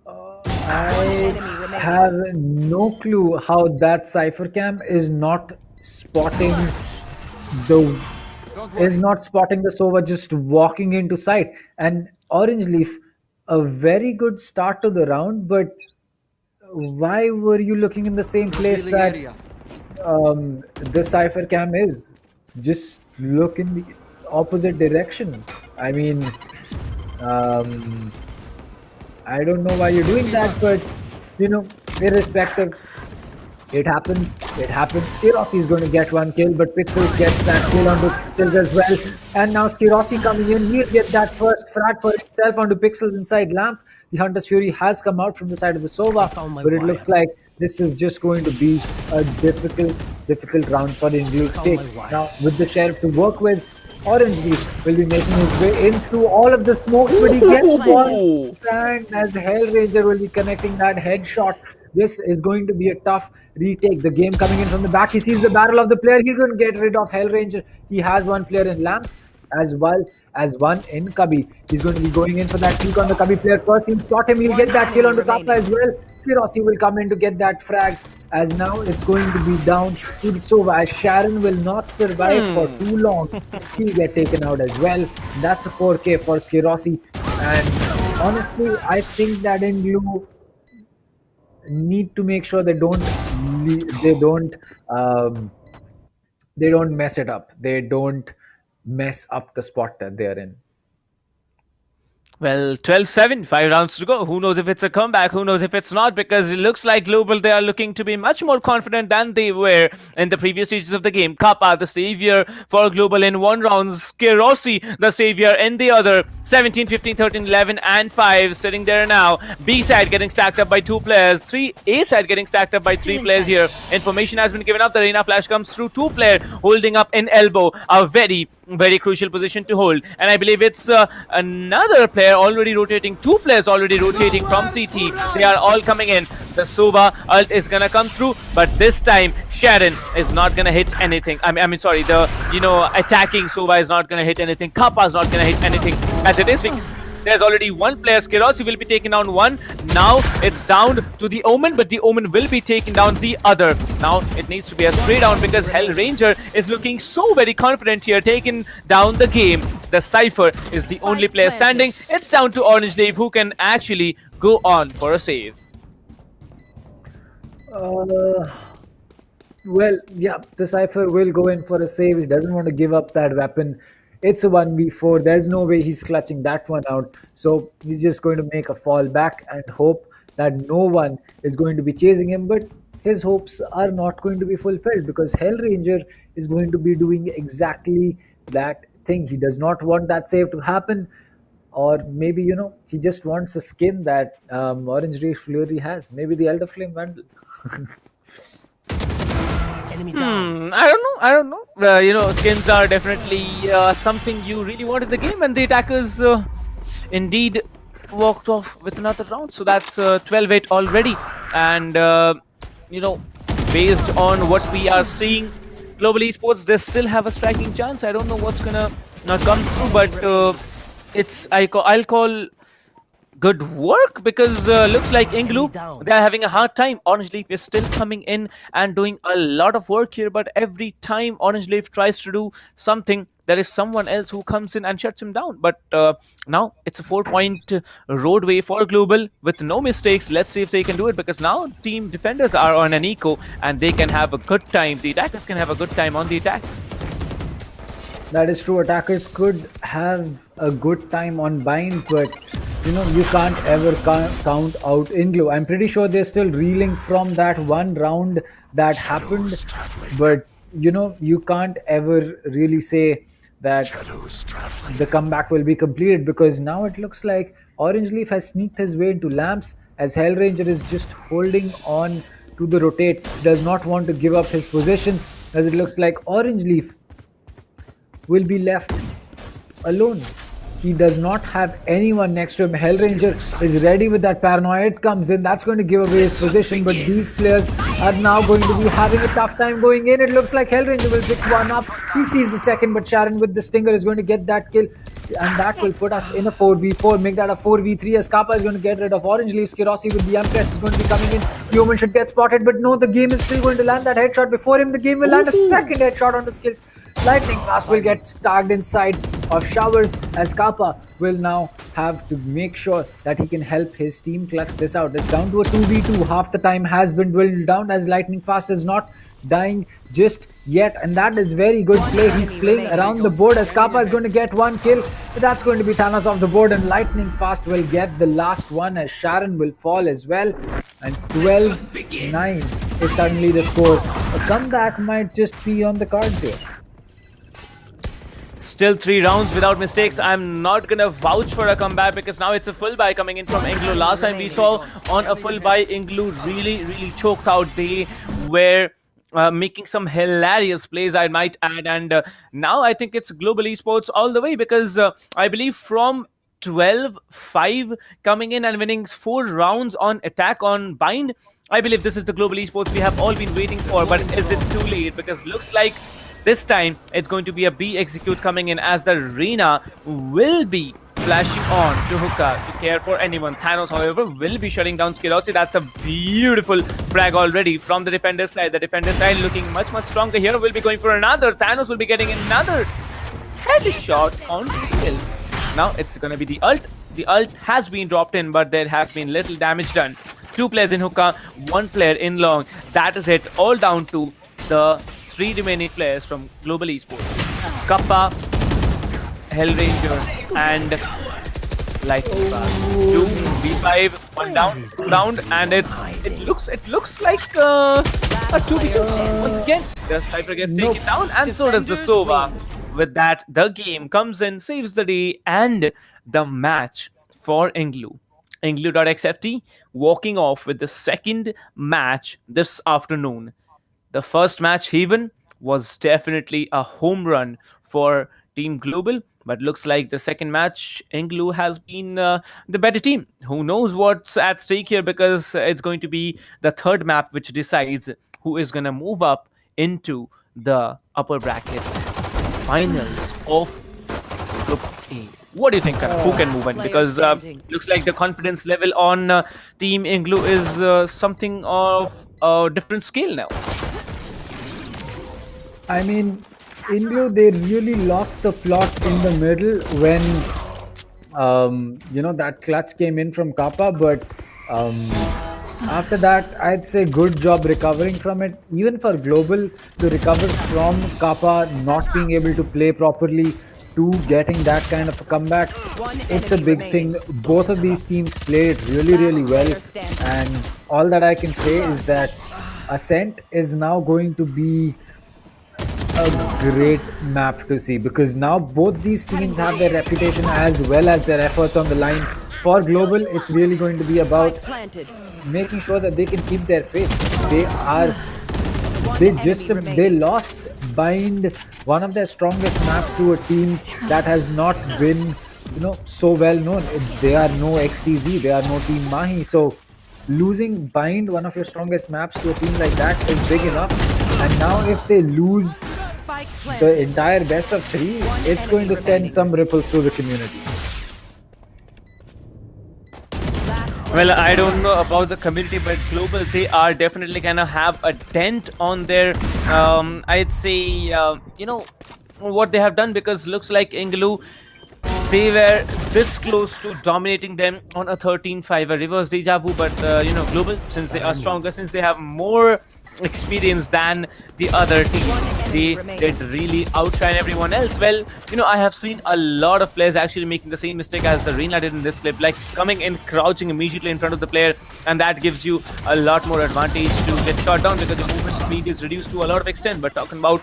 I have no clue how that Cypher Cam is not spotting the Sova just walking into sight. And Orange Leaf, a very good start to the round, but why were you looking in the same place that the Cypher Cam is? Just look in the opposite direction. I mean, I don't know why you're doing that, but irrespective, it happens. Skirossi is going to get one kill, but Pixels gets that kill onto Pixels as well. And now Skirossi coming in, he'll get that first frag for himself onto Pixels inside Lamp. The Hunter's Fury has come out from the side of the Sova, but it looks like this is just going to be a difficult round for the INGLU to take. Now, with the Sheriff to work with, Orange Leaf will be making his way in through all of the smokes, but he gets one. And as Hellraiser will be connecting that headshot, this is going to be a tough retake. The game coming in from the back. He sees the barrel of the player. He couldn't get rid of Hellraiser. He has one player in Lamps as well as one in Cubby. He's going to be going in for that peek on the Cubby player first. He'll spot him. He'll get that kill on the Kappa as well. Skirossi will come in to get that frag. As now it's going to be down to the Sova, as Sharon will not survive for too long. He'll get taken out as well. That's a 4K for Skirossi. And honestly, I think that INGLU need to make sure they don't mess it up. They don't mess up the spot that they're in. Well, 12-7, 5 rounds to go. Who knows if it's a comeback? Who knows if it's not? Because it looks like Global, they are looking to be much more confident than they were in the previous stages of the game. Kappa, the savior for Global in one round. Skirossi, the savior in the other. 17, 15, 13, 11, and 5 sitting there now. B side getting stacked up by 2 players. A side getting stacked up by 3 players here. Information has been given up. The Arena Flash comes through. 2 player holding up in elbow. A very crucial position to hold. And I believe it's another player already rotating. 2 players already rotating from CT. They are all coming in. The Sova ult is gonna come through, but this time Sharon is not gonna hit anything. I mean, sorry, the attacking Sova is not gonna hit anything. Kappa is not gonna hit anything. As it is, there's already one player. Skirossi will be taking down one. Now it's down to the Omen, but the Omen will be taking down the other. Now it needs to be a straight down because Hellraiser is looking so very confident here, taking down the game. The Cypher is the only player standing. It's down to Orange Leaf, who can actually go on for a save. Well, yeah, the Cypher will go in for a save. He doesn't want to give up that weapon. It's a 1v4. There's no way he's clutching that one out. So he's just going to make a fall back and hope that no one is going to be chasing him. But his hopes are not going to be fulfilled because Hellraiser is going to be doing exactly that thing. He does not want that save to happen. Or maybe, he just wants a skin that Orange Reef Fury has. Maybe the Elder Flame Bundle. I don't know. Skins are definitely something you really want in the game, and the attackers indeed walked off with another round. So that's 12-8 already. And, based on what we are seeing, Global Esports, they still have a striking chance. I don't know what's gonna not come through, but I'll call good work because looks like INGLU, they're having a hard time. Orange Leaf is still coming in and doing a lot of work here, but every time Orange Leaf tries to do something, there is someone else who comes in and shuts him down. But now it's a 4-point roadway for Global with no mistakes. Let's see if they can do it, because now team defenders are on an eco and they can have a good time. The attackers can have a good time on the attack. That is true. Attackers could have a good time on bind, but you can't ever count out INGLU. I'm pretty sure they're still reeling from that one round that happened, but you can't ever really say that the comeback will be completed, because now it looks like Orange Leaf has sneaked his way into Lamps as Hellranger is just holding on to the rotate, does not want to give up his position, as it looks like Orange Leaf will be left alone. He does not have anyone next to him. Hellranger is ready with that paranoia. It comes in. That's going to give away his position. But these players are now going to be having a tough time going in. It looks like Hellranger will pick one up. He sees the second, but Sharon with the Stinger is going to get that kill. And that will put us in a 4v4. Make that a 4v3 as Kappa is going to get rid of Orange Leafs. Kirossi with the Empress is going to be coming in. Yeoman should get spotted. But no, the game is still going to land that headshot before him. The game will land a second headshot onto Skills. Lightning Fast will get tagged inside of Showers as Kappa will now have to make sure that he can help his team clutch this out. It's down to a 2v2. Half the time has been dwindled down as Lightning Fast is not dying just yet, and that is very good play. He's playing around the board as Kappa is going to get one kill. That's going to be Thanos off the board, and Lightning Fast will get the last one as Sharon will fall as well. And 12-9 is suddenly the score. A comeback might just be on the cards here. Still 3 rounds without mistakes. I'm not gonna vouch for a comeback because now it's a full buy coming in from INGLU. Last time we saw on a full buy, INGLU really choked out. They were making some hilarious plays, I might add, and now I think it's Global Esports all the way because I believe from 12-5 coming in and winning 4 rounds on attack on bind, I believe this is the Global Esports we have all been waiting for. But is it too late? Because looks like this time it's going to be a B execute coming in as the Reina will be flashing on to Hookah to care for anyone. Thanos, however, will be shutting down Skirotsi. That's a beautiful frag already from the defender side. The defender side looking much stronger here. Will be going for another. Thanos will be getting another headshot onto Skills. Now it's going to be the ult. The ult has been dropped in, but there has been little damage done. 2 players in Hookah, 1 player in long. That is it. All down to the 3 remaining players from Global Esports. Kappa, Hellranger, and Lightning Fast. 2v5, 1 down, and it looks like a 2v2 once again. The Cypher gets taken down, and so does the Sova. With that, the game comes in, saves the day, and the match for INGLU. INGLU.XFT walking off with the second match this afternoon. The first match even was definitely a home run for Team Global, but looks like the second match, INGLU has been the better team. Who knows what's at stake here, because it's going to be the third map which decides who is going to move up into the upper bracket finals of Group A. What do you think, Karan? Who can move in? Because looks like the confidence level on Team INGLU is something of a different scale now. I mean, INGLU, they really lost the plot in the middle when, that clutch came in from Kappa. But after that, I'd say good job recovering from it. Even for Global to recover from Kappa not being able to play properly to getting that kind of a comeback, it's a big thing. Both of these teams played really well. And all that I can say is that Ascent is now going to be a great map to see, because now both these teams have their reputation as well as their efforts on the line. For Global, it's really going to be about making sure that they can keep their face. They lost Bind, one of their strongest maps, to a team that has not been so well known. They are no XTZ, they are no Team Mahi. So losing Bind, one of your strongest maps, to a team like that is big enough. And now if they lose the entire best of 3, it's going to send some ripples through the community. Well, I don't know about the community, but Global, they are definitely gonna have a dent on their, I'd say, what they have done, because looks like INGLU, they were this close to dominating them on a 13-5, a reverse deja vu. But, Global, since they are stronger, since they have more experience than the other team, they did really outshine everyone else. Well, I have seen a lot of players actually making the same mistake as the Reina did in this clip, like coming in, crouching immediately in front of the player, and that gives you a lot more advantage to get shot down because the movement speed is reduced to a lot of extent. But talking about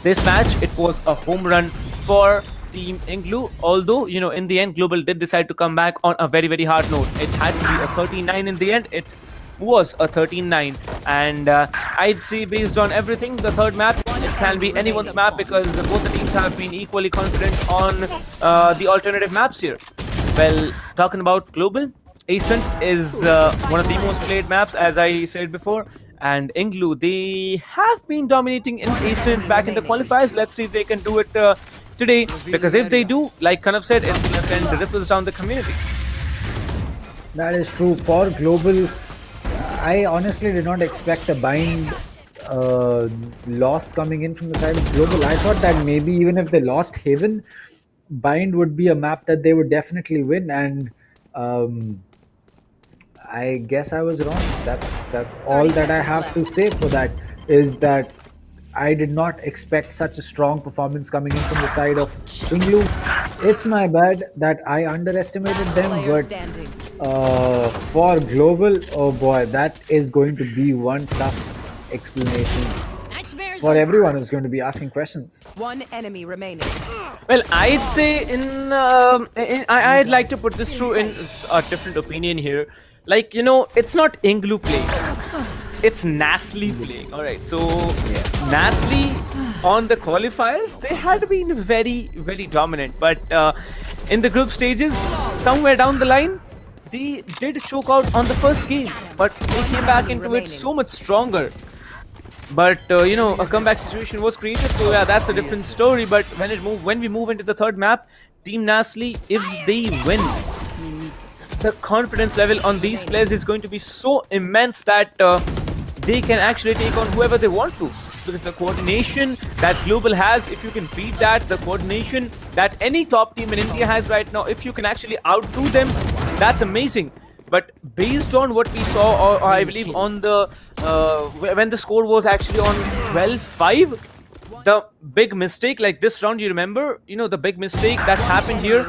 this match, it was a home run for Team INGLU. Although, in the end, Global did decide to come back on a very, very hard note. It had to be a 13-9 in the end. It was a 13-9. And I'd say based on everything, the third map, it can be anyone's map because both the teams have been equally confident on the alternative maps here. Well, talking about Global, Ascent is one of the most played maps, as I said before. And INGLU, they have been dominating in Ascent back in the qualifiers. Let's see if they can do it today. Because if they do, like Kanav said, it's going to send ripples down the community. That is true. For Global, I honestly did not expect a bind loss coming in from the side of Global. I thought that maybe even if they lost Haven, bind would be a map that they would definitely win. And I guess I was wrong. That's all that I have to say for that, is that I did not expect such a strong performance coming in from the side of INGLU. It's my bad that I underestimated them, but for Global, oh boy, that is going to be one tough explanation for everyone who's going to be asking questions. One enemy remaining. Well, I'd say I'd like to put this through in a different opinion here. Like, it's not INGLU playing. It's NaCly playing. Alright, so NaCly on the qualifiers, they had been very, very dominant. But in the group stages, somewhere down the line, they did choke out on the first game. But they came back into it so much stronger. But, a comeback situation was created. So, yeah, that's a different story. But when we move into the third map, Team NaCly, if they win, the confidence level on these players is going to be so immense that they can actually take on whoever they want to. Because the coordination that Global has, if you can beat that, the coordination that any top team in India has right now, if you can actually outdo them, that's amazing. But based on what we saw, or I believe on the when the score was actually on 12-5, the big mistake, like this round, you remember, the big mistake that happened here,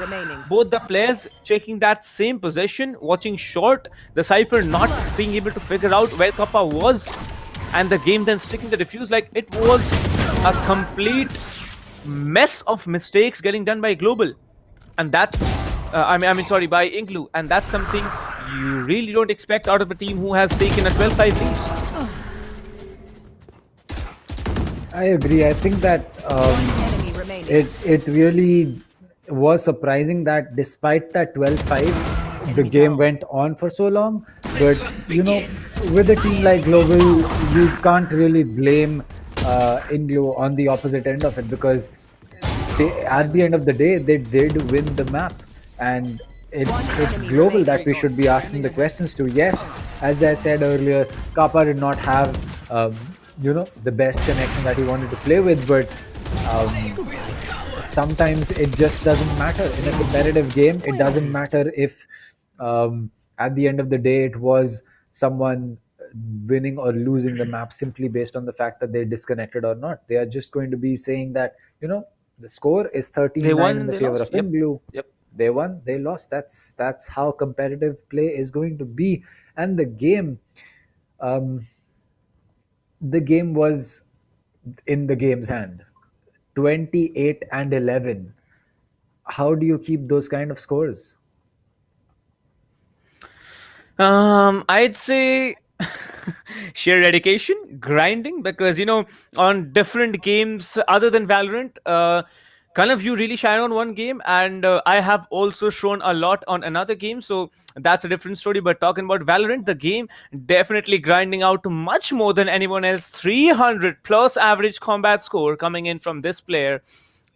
both the players checking that same position, watching short, the Cypher not being able to figure out where Kappa was, and the game then sticking the defuse. Like, it was a complete mess of mistakes getting done by Global. And that's, by INGLU. And that's something you really don't expect out of a team who has taken a 12-5 lead. I agree. I think that it really was surprising that despite that 12-5, the game went on for so long. But, with a team like Global, you can't really blame INGLU on the opposite end of it, because at the end of the day, they did win the map. And it's Global that we should be asking the questions to. Yes, as I said earlier, Kappa did not have the best connection that he wanted to play with, but sometimes it just doesn't matter in a competitive game. It doesn't matter if at the end of the day it was someone winning or losing the map simply based on the fact that they disconnected or not. They are just going to be saying that the score is 13-9 in the favor of INGLU. Yep. They won, they lost. That's how competitive play is going to be. And the game was in the game's hand. 28-11. How do you keep those kind of scores? I'd say sheer dedication, grinding, because on different games other than Valorant, you really shine on one game, and I have also shown a lot on another game, so that's a different story. But talking about Valorant, the game definitely grinding out much more than anyone else. 300 plus average combat score coming in from this player,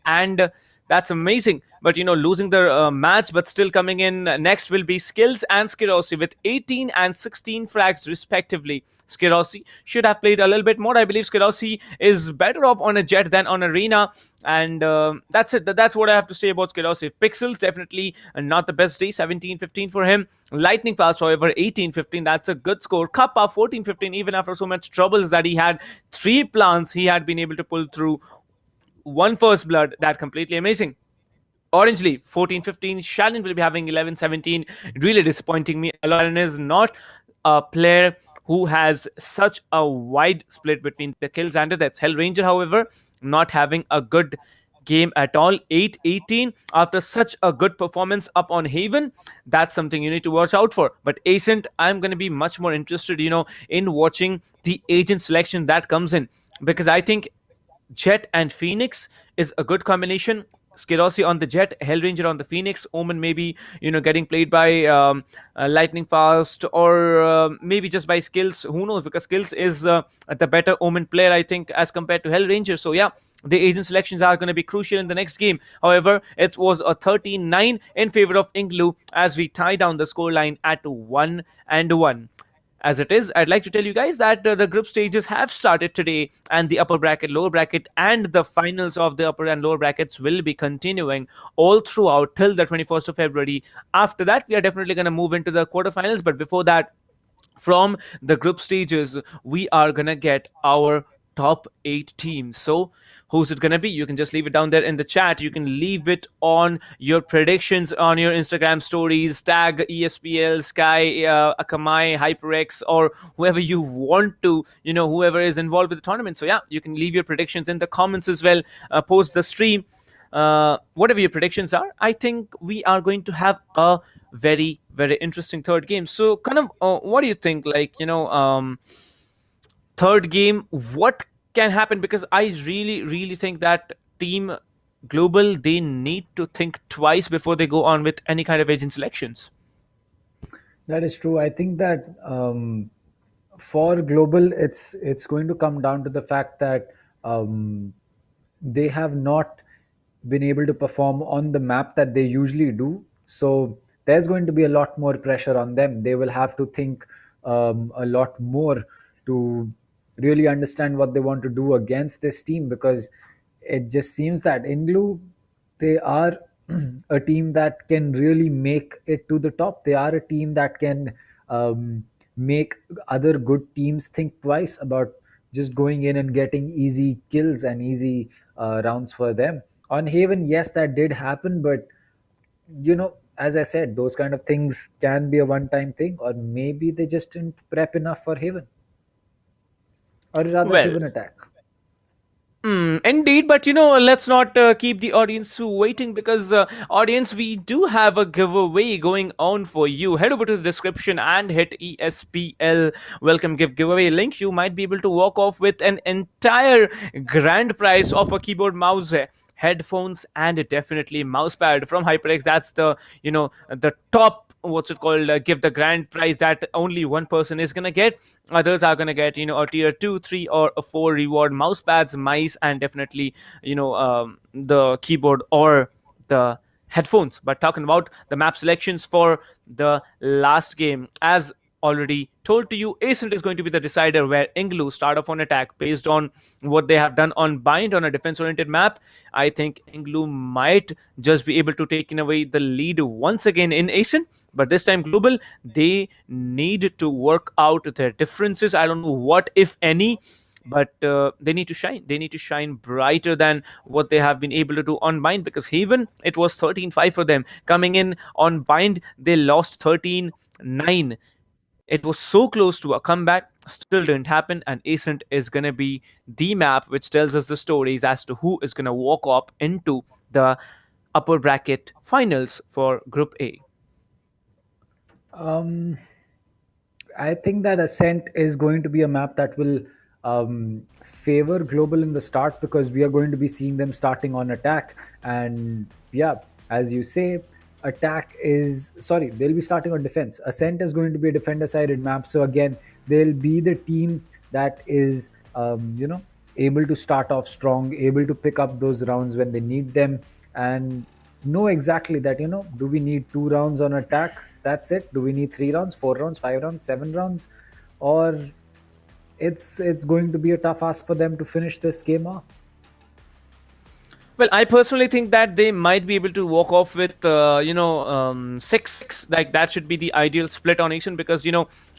and that's amazing. But losing the match, but still coming in next will be Skills and Skirossi with 18 and 16 frags respectively. Skirossi should have played a little bit more. I believe Skirossi is better off on a Jet than on Arena, and that's it. That's what I have to say about Skirossi. Pixels definitely not the best day. 17-15 for him. Lightning Fast, however, 18-15. That's a good score. Kappa 14-15. Even after so much troubles that he had, 3 plants he had been able to pull through. 1 first blood. That completely amazing. Orange Leaf 14-15. Shannon will be having 11-17. Really disappointing me. Alarin is not a player who has such a wide split between the kills and the deaths. Hellranger, however, not having a good game at all. 8-18 after such a good performance up on Haven. That's something you need to watch out for. But Ascent, I'm going to be much more interested, in watching the agent selection that comes in, because I think Jet and Phoenix is a good combination. Skirossi on the Jet, Hellranger on the Phoenix, Omen maybe getting played by Lightning Fast, or maybe just by Skills. Who knows? Because Skills is the better Omen player, I think, as compared to Hellranger. So yeah, the agent selections are going to be crucial in the next game. However, it was a 13-9 in favor of INGLU as we tie down the scoreline at 1-1. As it is, I'd like to tell you guys that the group stages have started today, and the upper bracket, lower bracket, and the finals of the upper and lower brackets will be continuing all throughout till the 21st of February. After that, we are definitely going to move into the quarterfinals. But before that, from the group stages, we are going to get our top 8 teams. So who's it gonna be? You can just leave it down there in the chat. You can leave it on your predictions on your Instagram stories, tag ESPL, Sky, Akamai, HyperX, or whoever you want to, whoever is involved with the tournament. So yeah, you can leave your predictions in the comments as well. Post the stream, whatever your predictions are. I think we are going to have a very, very interesting third game. So kind of what do you think, third game, what can happen? Because I really think that Team Global, they need to think twice before they go on with any kind of agent selections. That is true. I think that for Global, it's going to come down to the fact that they have not been able to perform on the map that they usually do. So there's going to be a lot more pressure on them. They will have to think a lot more to really understand what they want to do against this team, because it just seems that INGLU, they are a team that can really make it to the top. They are a team that can make other good teams think twice about just going in and getting easy kills and easy rounds for them. On Haven, yes, that did happen, but as I said, those kind of things can be a one-time thing, or maybe they just didn't prep enough for Haven. Or rather, Haven attack. Indeed, but let's not keep the audience waiting, because audience, we do have a giveaway going on for you. Head over to the description and hit ESPL welcome giveaway link. You might be able to walk off with an entire grand prize of a keyboard, mouse, headphones, and definitely mousepad from HyperX. That's the the top, give the grand prize that only one person is gonna get. Others are gonna get a tier 2, 3, or a 4 reward mousepads, mice, and definitely the keyboard or the headphones. But talking about the map selections for the last game, as already told to you, Ascent is going to be the decider, where INGLU start off on attack based on what they have done on Bind on a defense-oriented map. I think INGLU might just be able to take away the lead once again in Ascent, but this time Global, they need to work out their differences. I don't know what, if any, but they need to shine. They need to shine brighter than what they have been able to do on Bind, because Haven, it was 13-5 for them. Coming in on Bind, they lost 13-9. It was so close to a comeback, still didn't happen, and Ascent is going to be the map which tells us the stories as to who is going to walk up into the upper bracket finals for Group A. I think that Ascent is going to be a map that will favor Global in the start, because we are going to be seeing them starting on attack. And yeah, as you say, they'll be starting on defense. Ascent is going to be a defender-sided map, so again, they'll be the team that is able to start off strong, able to pick up those rounds when they need them, and know exactly that do we need 2 rounds on attack, that's it? Do we need 3 rounds, 4 rounds, 5 rounds, 7 rounds? Or it's going to be a tough ask for them to finish this game off. Well, I personally think that they might be able to walk off with 6. Like, that should be the ideal split on Ascent, because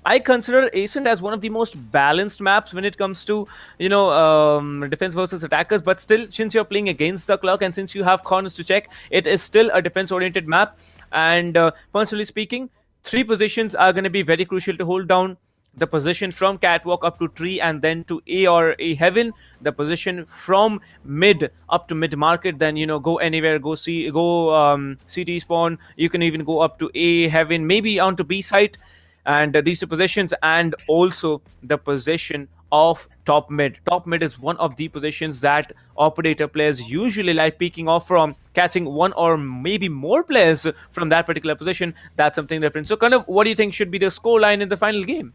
I consider Ascent as one of the most balanced maps when it comes to defense versus attackers. But still, since you're playing against the clock and since you have corners to check, it is still a defense-oriented map. And personally speaking, 3 positions are going to be very crucial to hold down. the position from catwalk up to tree and then to A or A heaven, the position from mid up to mid market, then go anywhere, go CT spawn, you can even go up to A heaven, maybe onto B site, and these two positions, and also the position of top mid. Top mid is one of the positions that operator players usually like peeking off from, catching one or maybe more players from that particular position. That's something different. So kind of what do you think should be the score line in the final game?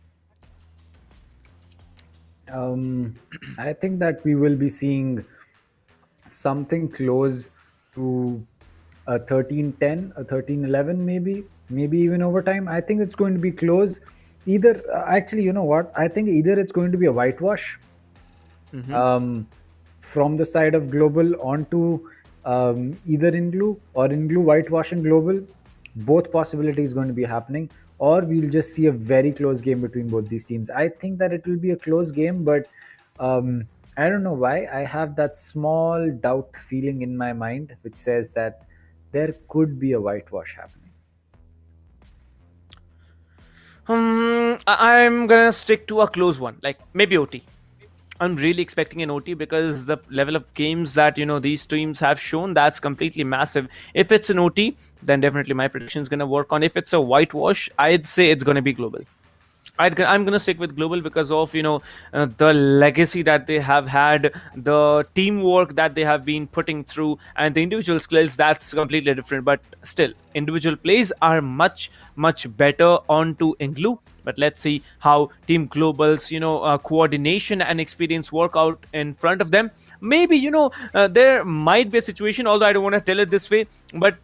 I think that we will be seeing something close to a 13-10, a 13-11, maybe even overtime. I think it's going to be close. Either actually, you know what? I think either it's going to be a whitewash from the side of Global onto either INGLU or INGLU whitewashing Global. Both possibilities going to be happening, or we'll just see a very close game between both these teams. I think that it will be a close game, but I don't know why. I have that small doubt feeling in my mind which says that there could be a whitewash happening. I'm gonna stick to a close one, like maybe OT. I'm really expecting an OT because the level of games that these teams have shown, that's completely massive. If it's an OT, then definitely my prediction is gonna work on. If it's a whitewash, I'd say it's gonna be Global. I'm gonna stick with Global because of the legacy that they have had, the teamwork that they have been putting through, and the individual skills. That's completely different. But still, individual plays are much better onto INGLU. But let's see how Team Global's coordination and experience work out in front of them. Maybe there might be a situation, although I don't want to tell it this way, but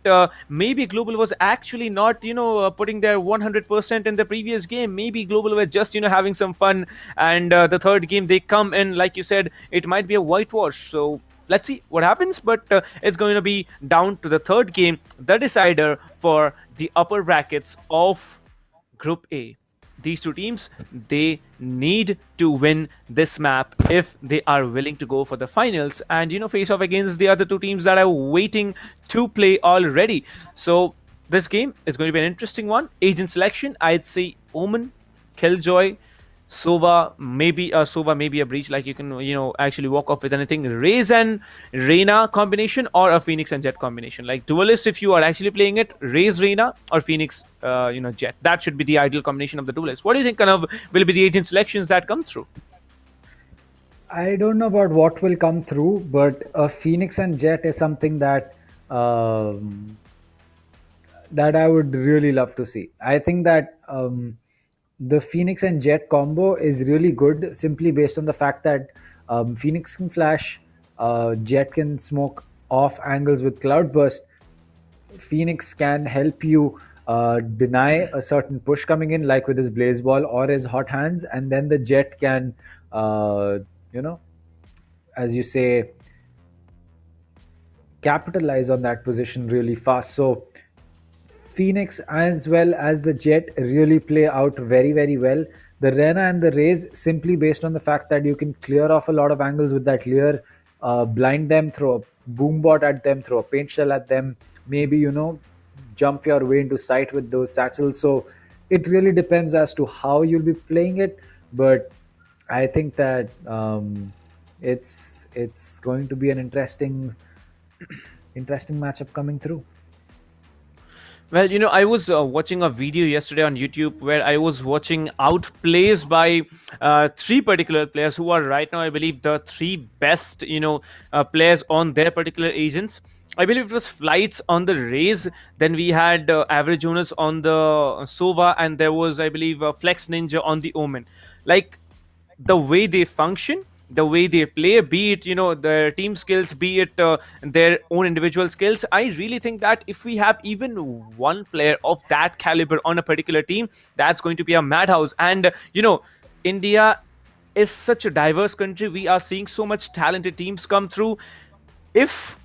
maybe Global was actually not putting their 100% in the previous game. Maybe Global were just having some fun, and the third game they come in, like you said, it might be a whitewash. So let's see what happens, but it's going to be down to the third game, the decider for the upper brackets of Group A. These two teams, they need to win this map if they are willing to go for the finals and face off against the other two teams that are waiting to play already. So this game is going to be an interesting one. Agent selection, I'd say Omen, Killjoy, Sova, maybe a breach, like you can actually walk off with anything. Raze and Reyna combination, or a Phoenix and Jet combination. Like duelist, if you are actually playing it, Raze Reyna or Phoenix Jet. That should be the ideal combination of the duelist. What do you think kind of will be the agent selections that come through? I don't know about what will come through, but a Phoenix and Jet is something that that I would really love to see. I think that the Phoenix and Jet combo is really good, simply based on the fact that Phoenix can flash, Jet can smoke off angles with Cloudburst. Phoenix can help you deny a certain push coming in, like with his Blaze Ball or his Hot Hands, and then the Jet can, as you say, capitalize on that position really fast. So Phoenix as well as the Jet really play out very well. The Reyna and the Raze, simply based on the fact that you can clear off a lot of angles with that clear, blind them, throw a boom bot at them, throw a paint shell at them, maybe jump your way into sight with those satchels. So it really depends as to how you'll be playing it, but I think that it's going to be an interesting matchup coming through. Well, I was watching a video yesterday on YouTube where I was watching outplays by three particular players who are right now, I believe, the three best, players on their particular agents. I believe it was Flights on the Raze, then we had Average Jonas on the Sova, and there was, I believe, Flex Ninja on the Omen. Like, the way they function, the way they play, be it their team skills, be it their own individual skills, I really think that if we have even one player of that caliber on a particular team, that's going to be a madhouse. And India is such a diverse country. We are seeing so much talented teams come through. If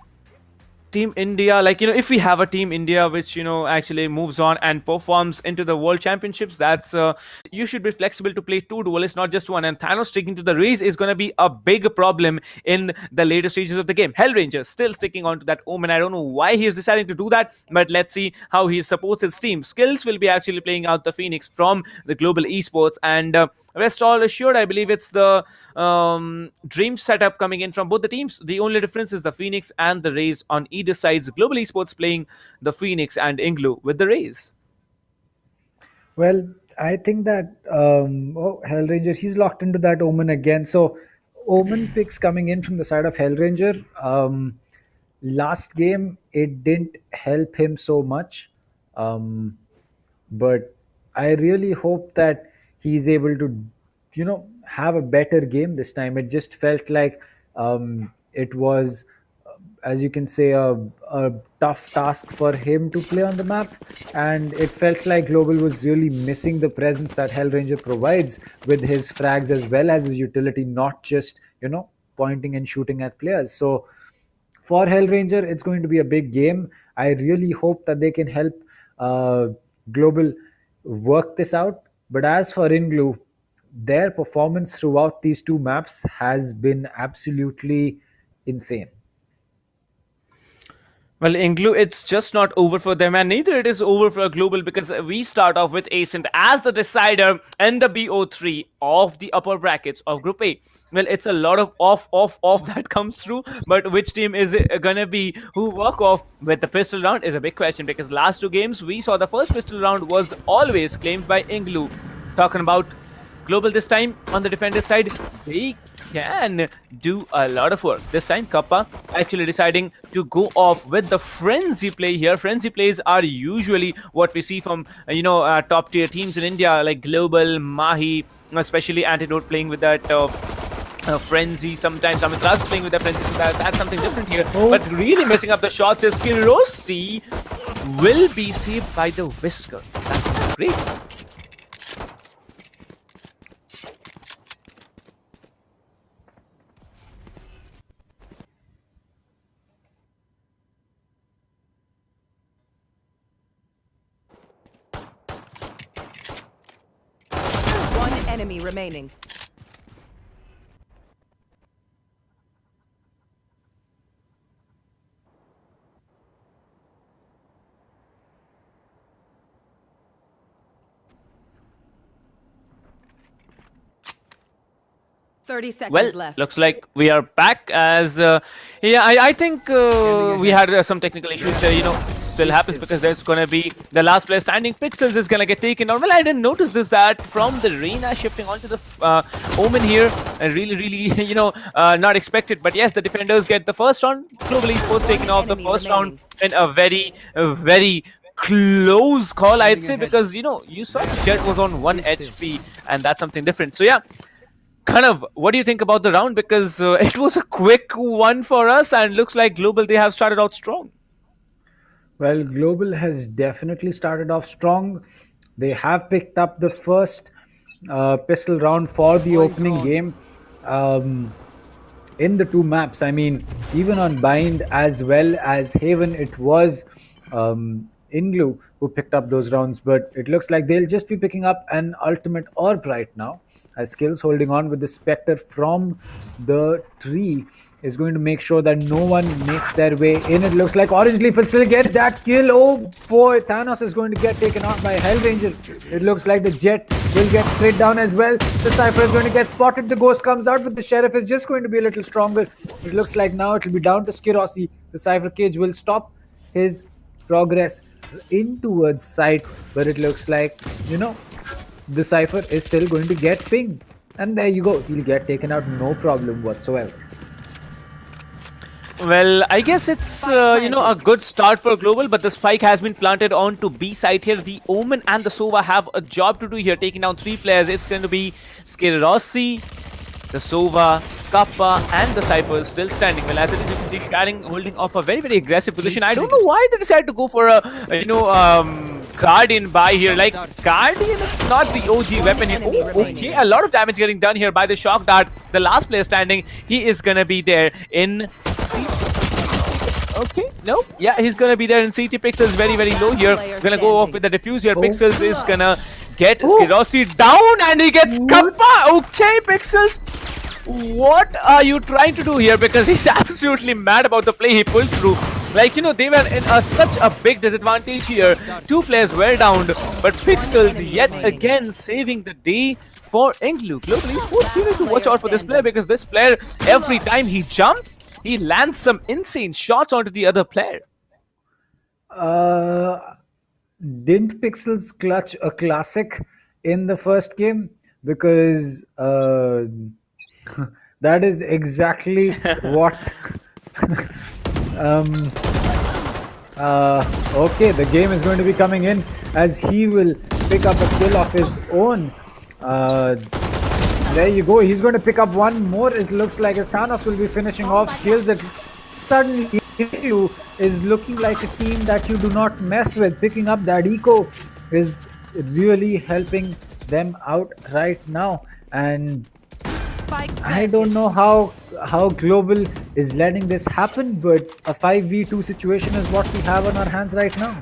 Team India, like, if we have a Team India which, actually moves on and performs into the World Championships, that's you should be flexible to play 2 duelists, not just 1. And Thanos sticking to the race is going to be a big problem in the later stages of the game. Hellranger still sticking on to that Omen. I don't know why he is deciding to do that, but let's see how he supports his team. Skills will be actually playing out the Phoenix from the Global Esports, and rest all assured, I believe it's the dream setup coming in from both the teams. The only difference is the Phoenix and the Rays on either sides. Global Esports playing the Phoenix and INGLU with the Rays. Well, I think that Hellranger, he's locked into that Omen again. So Omen picks coming in from the side of Hellranger. Last game, it didn't help him so much. But I really hope that he's able to, have a better game this time. It just felt like it was, as you can say, a tough task for him to play on the map. And it felt like Global was really missing the presence that Hellranger provides with his frags as well as his utility, not just, pointing and shooting at players. So for Hellranger, it's going to be a big game. I really hope that they can help Global work this out. But as for INGLU, their performance throughout these 2 maps has been absolutely insane. Well, INGLU, it's just not over for them, and neither it is over for Global, because we start off with Ascent as the decider and the BO3 of the upper brackets of Group A. Well, it's a lot of off that comes through, but which team is it gonna be who walk off with the pistol round is a big question, because last 2 games we saw the first pistol round was always claimed by INGLU. Talking about Global this time, on the defender side, they can do a lot of work. This time, Kappa actually deciding to go off with the frenzy play here. Frenzy plays are usually what we see from, top tier teams in India, like Global, Mahi, especially Antidote playing with that frenzy. Sometimes Amitraz playing with that frenzy, so that's something different here. But really messing up the shots is Kirosi will be saved by the Whisker. That's great. Enemy remaining. Well, left. Looks like we are back as I think we had some technical issues there, still happens because there's gonna be the last player standing. Pixels is gonna get taken down. Well, I didn't notice this, that from the Reina shifting onto the Omen here, and really not expected. But yes, the defenders get the first round. Global Esports taking off the first round in a very close call, I'd say, because you saw the Jet was on 1 HP, and that's something different. So yeah, kind of, what do you think about the round? Because it was a quick one for us, and looks like Global, they have started out strong. Well, Global has definitely started off strong. They have picked up the first pistol round for the opening game in the 2 maps. I mean, even on Bind as well as Haven, it was INGLU who picked up those rounds. But it looks like they'll just be picking up an Ultimate Orb right now, as Skills holding on with the Spectre from the tree is going to make sure that no one makes their way in. It looks like Orange Leaf will still get that kill. Oh boy, Thanos is going to get taken out by Hellranger. It looks like the Jet will get sprayed down as well. The Cypher is going to get spotted. The Ghost comes out, but the Sheriff is just going to be a little stronger. It looks like now it will be down to Skirosi. The Cypher Cage will stop his progress in towards site, but it looks like, the Cypher is still going to get pinged. And there you go. He'll get taken out, no problem whatsoever. Well, I guess it's, a good start for Global, but the spike has been planted onto B side here. The Omen and the Sova have a job to do here, taking down 3 players. It's going to be Skirosi, the Sova, Kappa, and the Cypher still standing. Well, as it is, you can see Sharing holding off a very aggressive position. I don't know why they decided to go for a, Guardian buy here. Like, Guardian is not the OG weapon here. Oh, okay, a lot of damage getting done here by the Shock Dart. The last player standing, he is gonna be there in Okay, no. Yeah, he's gonna be there in CT. Pixels very, very low here. Gonna go off with the defuse here. Pixels is gonna get Skirossi down and he gets Kappa. Okay, Pixels. What are you trying to do here? Because he's absolutely mad about the play he pulled through. Like, you know, they were in such a big disadvantage here. 2 players were downed, but Pixels yet again saving the day for INGLU. Global Esports, you need to watch out for this player because this player, every time he jumps, he lands some insane shots onto the other player. Didn't Pixels clutch a classic in the first game? Because that is exactly what. Okay, the game is going to be coming in as he will pick up a kill of his own. There you go. He's going to pick up one more. It looks like Thanos will be finishing off skills that suddenly INGLU is looking like a team that you do not mess with. Picking up that eco is really helping them out right now. And I don't know how Global is letting this happen, but a 5v2 situation is what we have on our hands right now.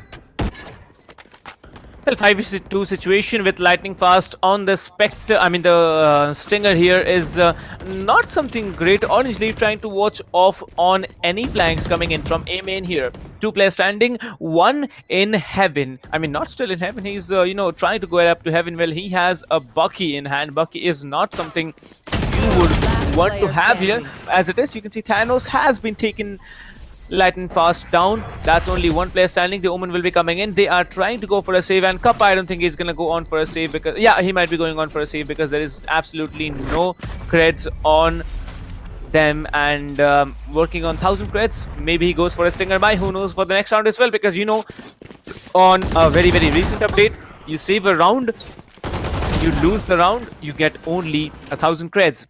Well, 5v2 situation with lightning fast on the Spectre. I mean, the Stinger here is not something great. Honestly, trying to watch off on any flanks coming in from A main here. 2 players standing, 1 in heaven. I mean, not still in heaven. He's, you know, trying to go up to heaven. Well, he has a Bucky in hand. Bucky is not something you would want to have here. As it is, you can see Thanos has been taken lightning fast down. That's only 1 player standing. The Omen will be coming in. They are trying to go for a save, and Kappa, I don't think he's gonna go on for a save because he might be going on for a save because there is absolutely no creds on them, and working on 1000 creds. Maybe he goes for a Stinger by, who knows, for the next round as well, because you know, on a very, very recent update, you save a round, you lose the round, you get only 1000 creds.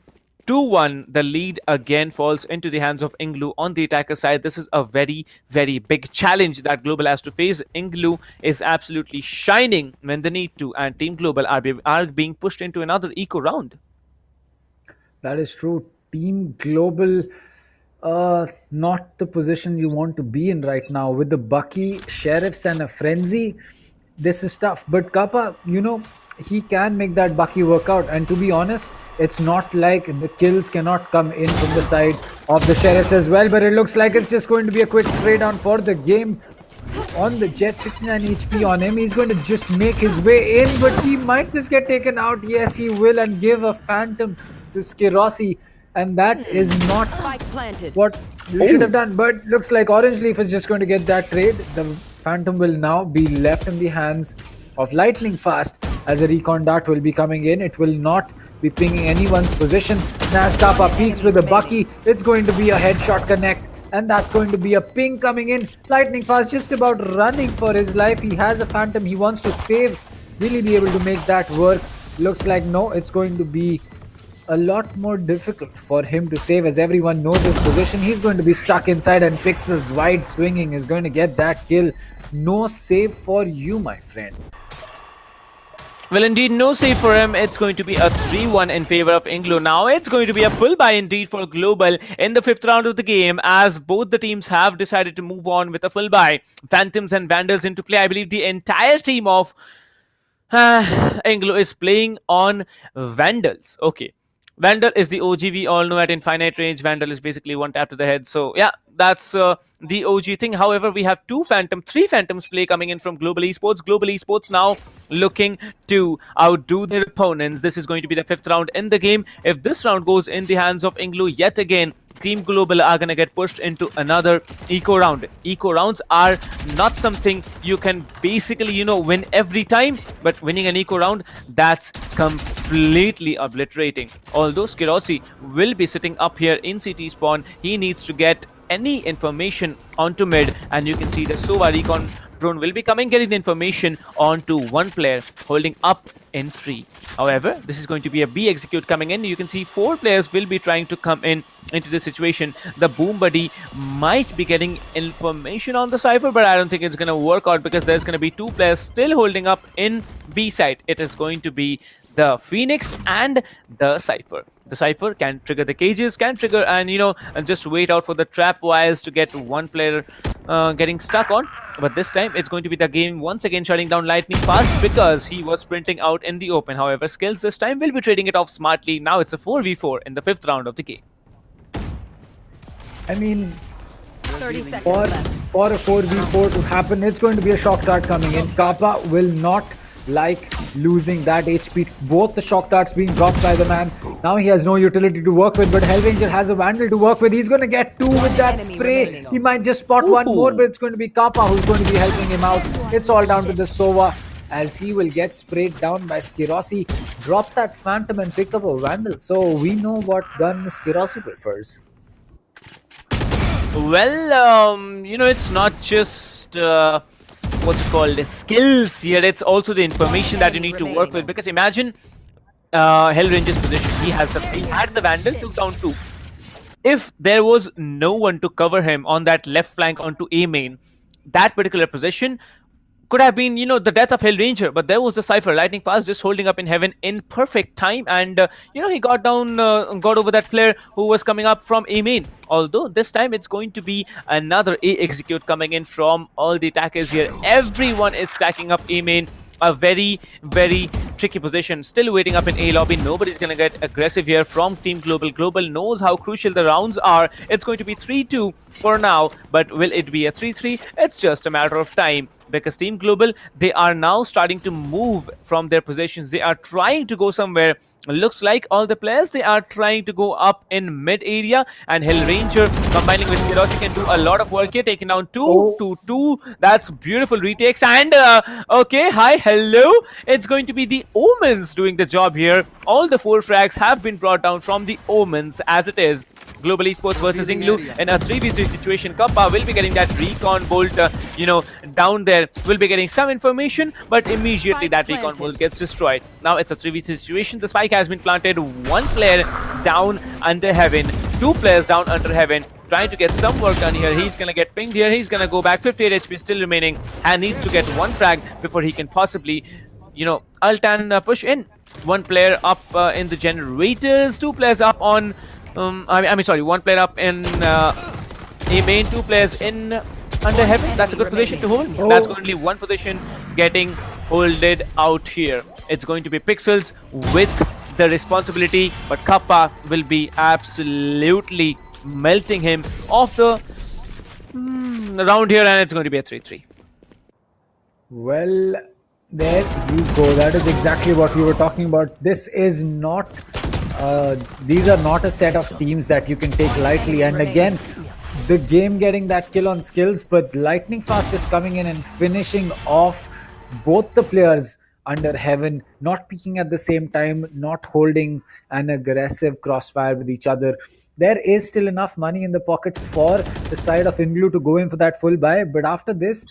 2-1, the lead again falls into the hands of INGLU on the attacker side. This is a very, very big challenge that Global has to face. INGLU is absolutely shining when they need to, and Team Global are being pushed into another eco round. That is true. Team Global, not the position you want to be in right now. With the Bucky, Sheriffs and a Frenzy, this is tough. But Kappa, you know, he can make that Bucky work out. And to be honest, it's not like the kills cannot come in from the side of the Sheriffs as well. But it looks like it's just going to be a quick spray down for the game on the Jet. 69 HP on him. He's going to just make his way in, but he might just get taken out. Yes, he will, and give a Phantom to Skirossi. And that is not what you should have done. But looks like Orange Leaf is just going to get that trade. The Phantom will now be left in the hands of Lightning Fast, as a recon dart will be coming in. It will not be pinging anyone's position. Kappa peeks with a Bucky. It's going to be a headshot connect, and that's going to be a ping coming in. Lightning Fast just about running for his life. He has a Phantom he wants to save. Will he be able to make that work? Looks like no. It's going to be a lot more difficult for him to save, as everyone knows his position. He's going to be stuck inside, and Pixels wide swinging is going to get that kill. No save for you, my friend. Well, indeed, no save for him. It's going to be a 3-1 in favor of INGLU. Now, it's going to be a full buy indeed for Global in the 5th round of the game, as both the teams have decided to move on with a full buy. Phantoms and Vandals into play. I believe the entire team of INGLU is playing on Vandals. Okay. Vandal is the OG, we all know, at infinite range. Vandal is basically 1 tap to the head. So, yeah, that's the OG thing. However, we have 3 Phantoms play coming in from Global Esports. Global Esports now looking to outdo their opponents. This is going to be the 5th round in the game. If this round goes in the hands of INGLU yet again, Team Global are going to get pushed into another eco round. Eco rounds are not something you can basically, you know, win every time, but winning an eco round, that's completely obliterating. Although Skirossi will be sitting up here in CT spawn, he needs to get any information onto mid, and you can see the Sova recon drone will be coming, getting the information onto one player holding up in 3. However, this is going to be a B execute coming in. You can see 4 players will be trying to come in into this situation. The Boom Buddy might be getting information on the Cypher, but I don't think it's going to work out because there's going to be 2 players still holding up in B side. It is going to be the Phoenix and the Cypher. The Cypher can trigger the cages, can trigger and and just wait out for the trap wires to get one player getting stuck on. But this time it's going to be the game once again shutting down lightning fast because he was sprinting out in the open. However, Skills this time will be trading it off smartly. Now it's a 4v4 in the 5th round of the game. I mean, 30 seconds for a 4v4 to happen, it's going to be a shock dart coming in. Kappa will not like losing that HP. Both the shock darts being dropped by the man. Now he has no utility to work with, but Hellranger has a Vandal to work with. He's going to get 2 with that spray. He might just spot one more, but it's going to be Kappa who's going to be helping him out. It's all down to the Sova as he will get sprayed down by Skirosi. Drop that Phantom and pick up a Vandal. So we know what gun Skirosi prefers. Well, it's not just what's it called, the skills here, it's also the information that you need to work with. Because imagine Hellranger's position. He had the Vandal, took down 2. If there was no one to cover him on that left flank onto A main, that particular position could have been, the death of Hellranger. But there was the Cypher, lightning fast, just holding up in heaven in perfect time. And, he got down, got over that player who was coming up from A main. Although this time it's going to be another A execute coming in from all the attackers here. Everyone is stacking up A main. A very, very tricky position. Still waiting up in A lobby. Nobody's going to get aggressive here from Team Global. Global knows how crucial the rounds are. It's going to be 3-2 for now. But will it be a 3-3? It's just a matter of time. Because Team Global, they are now starting to move from their positions. They are trying to go somewhere. Looks like all the players, they are trying to go up in mid area, and Hellranger combining with Skirosi can do a lot of work here, taking down 2. That's beautiful retakes. And okay, hi, hello. It's going to be the Omens doing the job here. All the 4 frags have been brought down from the Omens as it is. Global Esports versus INGLU in a 3v3 situation. Kappa will be getting that recon bolt, down there. Will be getting some information, but immediately that recon bolt gets destroyed. Now it's a 3v3 situation. The spike has been planted. 1 player down under heaven. 2 players down under heaven. Trying to get some work done here. He's going to get pinged here. He's going to go back. 58 HP still remaining and needs to get 1 frag before he can possibly, ult and push in. 1 player up in the generators. 2 players up on... one player up in A main, 2 players in under heaven. That's a good position to hold. That's only 1 position getting holded out here. It's going to be Pixels with the responsibility, but Kappa will be absolutely melting him off the round here, and it's going to be a 3-3. Well, there you go. That is exactly what we were talking about. This is not... these are not a set of teams that you can take lightly. And again, the game getting that kill on Skills, but Lightning Fast is coming in and finishing off both the players under heaven, not peeking at the same time, not holding an aggressive crossfire with each other. There is still enough money in the pocket for the side of INGLU to go in for that full buy, but after this,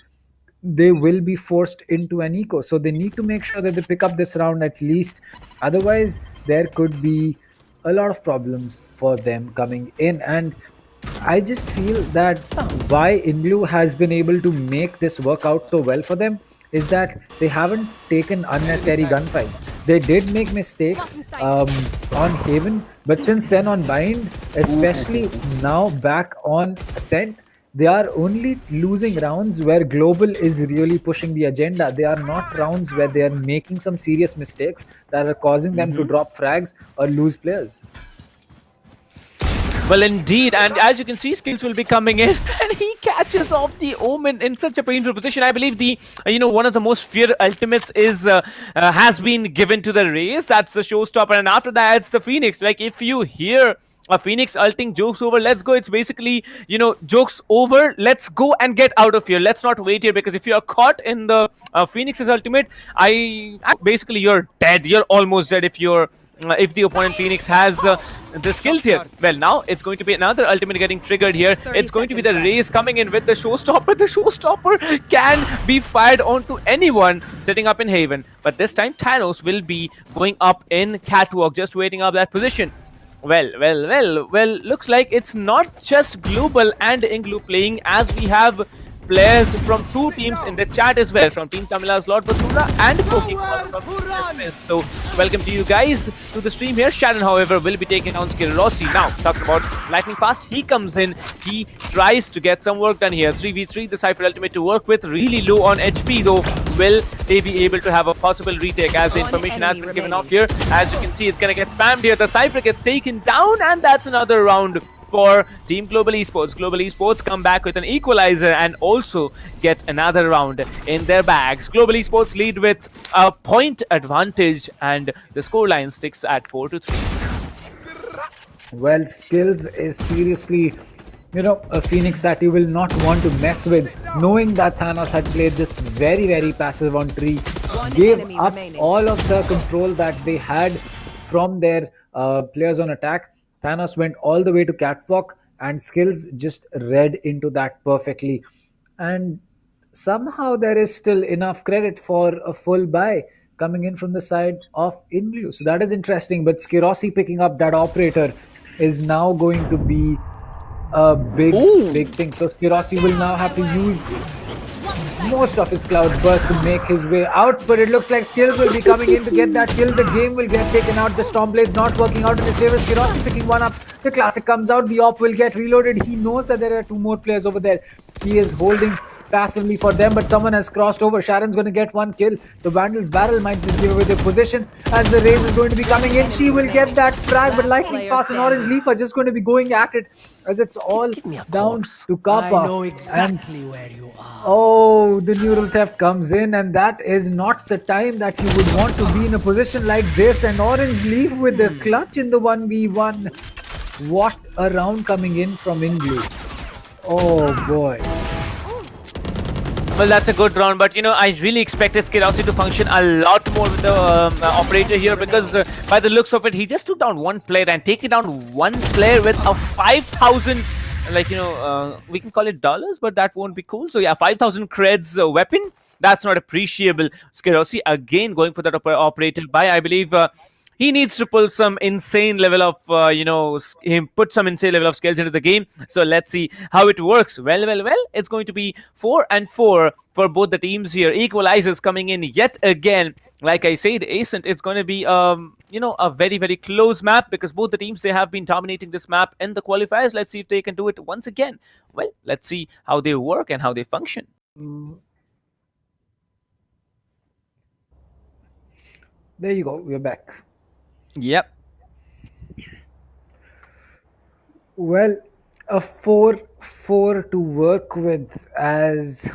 they will be forced into an eco. So they need to make sure that they pick up this round at least. Otherwise, there could be a lot of problems for them coming in. And I just feel that why INGLU has been able to make this work out so well for them is that they haven't taken unnecessary gunfights. They did make mistakes on Haven, but since then on Bind, especially now back on Ascent, they are only losing rounds where Global is really pushing the agenda. They are not rounds where they are making some serious mistakes that are causing them to drop frags or lose players. Well, indeed, and as you can see, Skills will be coming in, and he catches off the Omen in such a painful position. I believe the, one of the most feared ultimates is has been given to the race. That's the showstopper, and after that, it's the Phoenix. Like, if you hear a Phoenix ulting, joke's over, let's go. It's basically, joke's over, let's go and get out of here. Let's not wait here, because if you are caught in the Phoenix's ultimate, basically you're dead. You're almost dead if you're if the opponent Phoenix has the skills here. Well, now it's going to be another ultimate getting triggered here. It's going to be the race coming in with the showstopper. The showstopper can be fired onto anyone sitting up in Haven, but this time Thanos will be going up in Catwalk, just waiting up that position. Well, looks like it's not just Global and INGLU playing, as we have players from two teams in the chat as well, from Team Tamila's Lord Basura and Poking. So welcome to you guys to the stream here. Sharon, however, will be taking down Skirossi. Now, talking about lightning fast, he comes in, he tries to get some work done here. 3v3, the Cypher ultimate to work with, really low on HP though. Will they be able to have a possible retake, as the information has been given off here? As you can see, it's gonna get spammed here. The Cypher gets taken down, and that's another round for Team Global Esports. Global Esports come back with an equalizer and also get another round in their bags. Global Esports lead with a point advantage, and the scoreline sticks at 4-3. Well, Skills is seriously, a Phoenix that you will not want to mess with, knowing that Thanos had played just very, very passive on tree, gave up all of the control that they had from their players on attack. Thanos went all the way to Catwalk, and Skills just read into that perfectly. And somehow there is still enough credit for a full buy coming in from the side of INGLU. So that is interesting. But Skirossi picking up that operator is now going to be a big thing. So Skirossi will now have to use most of his cloud burst to make his way out, but it looks like Skills will be coming in to get that kill. The game will get taken out. The Stormblade not working out in his favor. Skirossi picking one up. The classic comes out. The op will get reloaded. He knows that there are two more players over there. He is holding passively for them, but someone has crossed over. Sharon's going to get one kill. The Vandal's barrel might just give away their position, as the Raze is going to be coming in. She will get that frag, but Lightning Fast and Orange Leaf are just going to be going at it, as it's all down to Kappa. I know exactly where you are. Oh, the neural theft comes in, and that is not the time that you would want to be in a position like this. And Orange Leaf with the clutch in the 1v1. What a round coming in from INGLU. Oh boy. Well, that's a good round, but I really expected Skirossi to function a lot more with the operator here, because by the looks of it, he just took down one player, and taking down one player with a 5,000, we can call it dollars, but that won't be cool. So yeah, 5,000 creds weapon, that's not appreciable. Skirossi again going for that operator buy. I believe he needs to pull some insane level of, put some insane level of skills into the game. So let's see how it works. Well, it's going to be 4-4 for both the teams here. Equalizers coming in yet again. Like I said, Ascent, it's going to be, a very, very close map, because both the teams, they have been dominating this map in the qualifiers. Let's see if they can do it once again. Well, let's see how they work and how they function. There you go. We're back. Yep. Well, a 4-4 to work with, as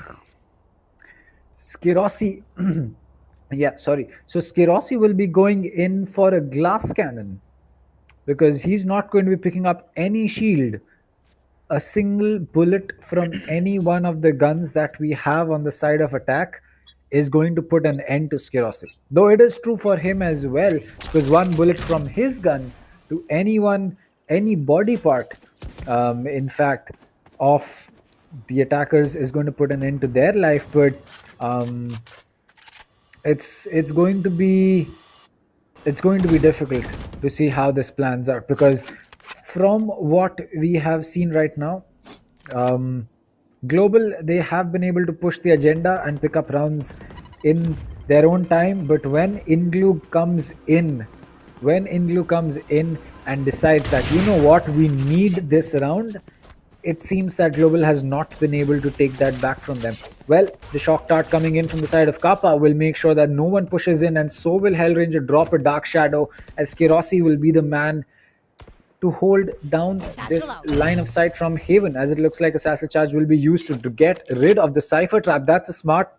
Skirossi. So Skirossi will be going in for a glass cannon, because he's not going to be picking up any shield. A single bullet from any one of the guns that we have on the side of attack is going to put an end to Skirossi. Though it is true for him as well, because one bullet from his gun to anyone, any body part, in fact, of the attackers is going to put an end to their life. But it's going to be difficult to see how this plans out, because from what we have seen right now, Global, they have been able to push the agenda and pick up rounds in their own time. But when INGLU comes in and decides that, we need this round, it seems that Global has not been able to take that back from them. Well, the Shock Dart coming in from the side of Kappa will make sure that no one pushes in, and so will Hellranger drop a Dark Shadow, as Skirossi will be the man to hold down this line of sight from Haven, as it looks like a Satchel Charge will be used to get rid of the Cypher Trap. That's a smart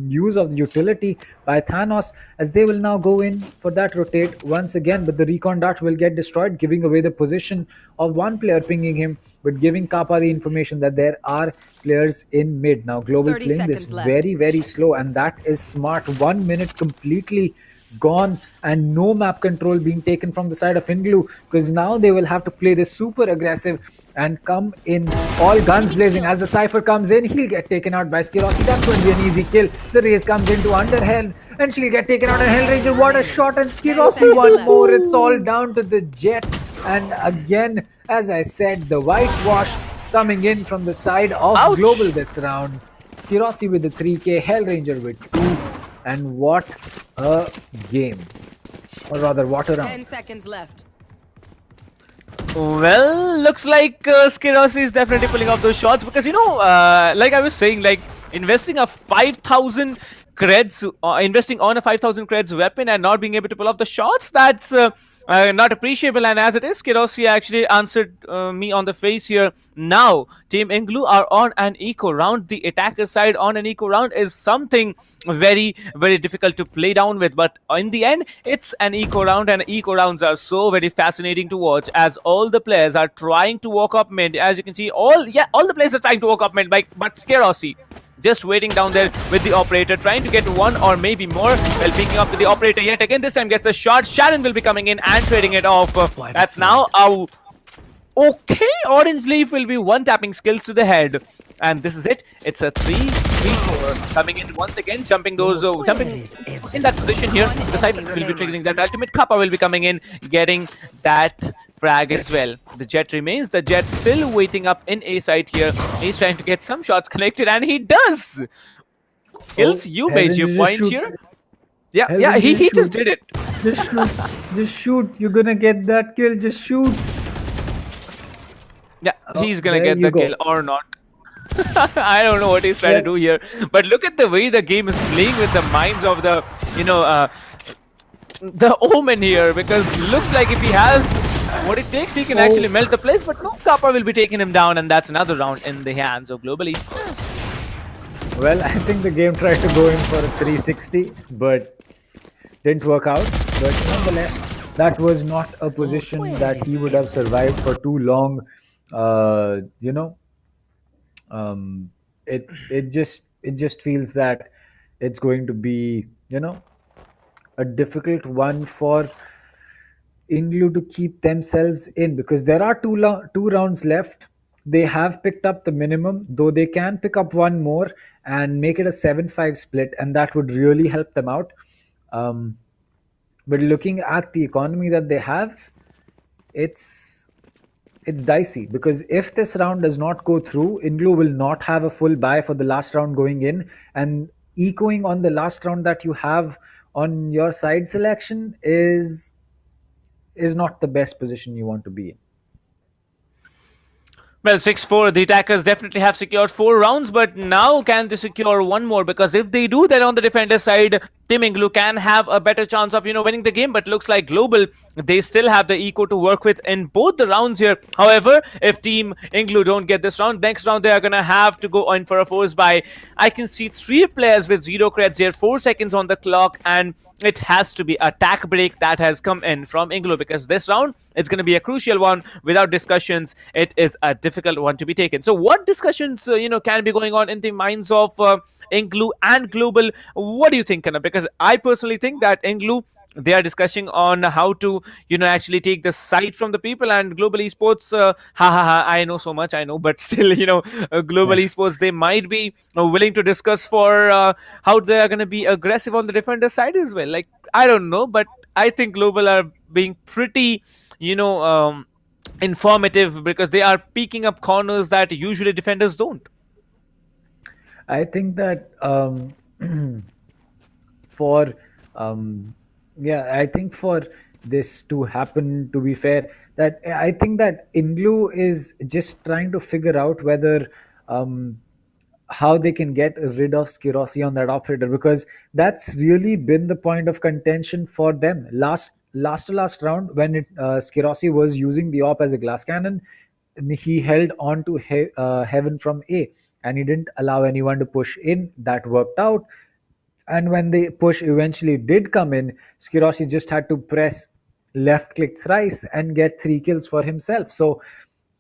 use of the utility by Thanos, as they will now go in for that rotate once again, but the Recon Dart will get destroyed, giving away the position of one player, pinging him, but giving Kappa the information that there are players in mid. Now Global playing this very, very slow, and that is smart. 1 minute completely gone, and no map control being taken from the side of INGLU, because now they will have to play this super aggressive and come in all guns blazing. As the Cypher comes in, he'll get taken out by Skirosi. That's going to be an easy kill. The Raze comes into Underhell and she'll get taken out. And Hellranger, what a shot, and Skirosi one more. It's all down to the Jet. And again, as I said, the whitewash coming in from the side of Global this round. Skirosi with the 3k, Hellranger with 2, and what a game. Or rather, what a round. 10 seconds left. Well, looks like Skirosi is definitely pulling off those shots because, you know, like I was saying, like investing a 5,000 creds, investing on a 5,000 creds weapon and not being able to pull off the shots, that's not appreciable. And as it is, Skirosi actually answered me on the face here. Now, Team INGLU are on an eco round. The attacker side on an eco round is something very, very difficult to play down with. But in the end, it's an eco round, and eco rounds are so very fascinating to watch as all the players are trying to walk up mid. As you can see, all the players are trying to walk up mid, but Skirosi just waiting down there with the operator, trying to get one or maybe more. Well, picking up with the operator yet again. This time gets a shot. Sharon will be coming in and trading it off. That's now a okay. Orange Leaf will be one tapping skills to the head. And this is it. It's a 3-3-4 coming in once again, jumping in that position here. The side will be triggering that ultimate. Kappa will be coming in, getting that frag as well. The Jet remains. The Jet still waiting up in A side here. He's trying to get some shots connected, and he does. Kills you, made your point here. Yeah, he just did it. Just shoot. Just shoot. You're gonna get that kill. Just shoot. Yeah, he's gonna get the kill or not. I don't know what he's trying to do here, but look at the way the game is playing with the minds of the, you know, the Omen here, because looks like if he has what it takes, he can actually melt the place, but no, Kappa will be taking him down, and that's another round in the hands of Global Esports. Well, I think the game tried to go in for a 360, but didn't work out. But nonetheless, that was not a position that he would have survived for too long. You know, it just feels that it's going to be, you know, a difficult one for INGLU to keep themselves in, because there are two rounds left. They have picked up the minimum, though they can pick up one more and make it a 7-5 split, and that would really help them out. But looking at the economy that they have, it's dicey, because if this round does not go through, INGLU will not have a full buy for the last round going in, and echoing on the last round that you have on your side selection is not the best position you want to be in. Well, 6-4, the attackers definitely have secured 4 rounds, but now can they secure one more? Because if they do, then on the defender side, Team INGLU can have a better chance of, you know, winning the game. But looks like Global, they still have the eco to work with in both the rounds here. However, if Team INGLU don't get this round, next round they are going to have to go in for a force buy. I can see 3 players with 0 creds here, 4 seconds on the clock, and it has to be a tack break that has come in from INGLU, because this round is going to be a crucial one. Without discussions, it is a difficult one to be taken. So what discussions you know, can be going on in the minds of INGLU and Global? What do you think, Kana? Because I personally think that INGLU, they are discussing on how to, you know, actually take the side from the people, and Global Esports, I know so much, I know, but still, you know, Global Esports, they might be willing to discuss for how they are going to be aggressive on the defender side as well. Like, I don't know, but I think Global are being pretty, you know, informative, because they are picking up corners that usually defenders don't. I think that for I think for this to happen, to be fair, that I think that INGLU is just trying to figure out whether how they can get rid of Skirosi on that operator, because that's really been the point of contention for them last round when Skirosi was using the op as a glass cannon. He held on to Heaven from A, and he didn't allow anyone to push in. That worked out. And when the push eventually did come in, Skirosi just had to press left click thrice and get 3 kills for himself. So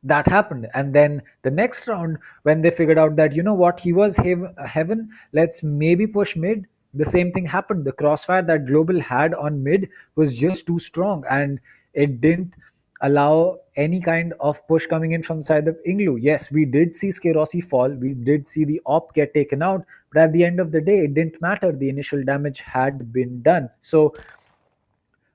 that happened. And then the next round, when they figured out that, you know what, he was Heaven, let's maybe push mid, the same thing happened. The crossfire that Global had on mid was just too strong, and it didn't allow any kind of push coming in from the side of INGLU. Yes, we did see Skerosi fall, we did see the op get taken out, but at the end of the day, it didn't matter. The initial damage had been done. So,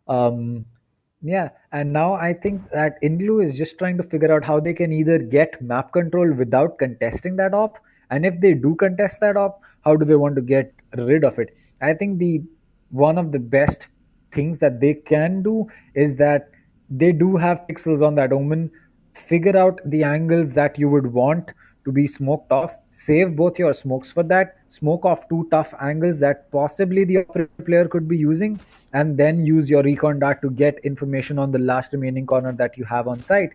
yeah, and now I think that INGLU is just trying to figure out how they can either get map control without contesting that op, and if they do contest that op, how do they want to get rid of it? I think the one of the best things that they can do is that they do have pixels on that Omen. Figure out the angles that you would want to be smoked off. Save both your smokes for that. Smoke off two tough angles that possibly the opponent player could be using, and then use your recon dart to get information on the last remaining corner that you have on site.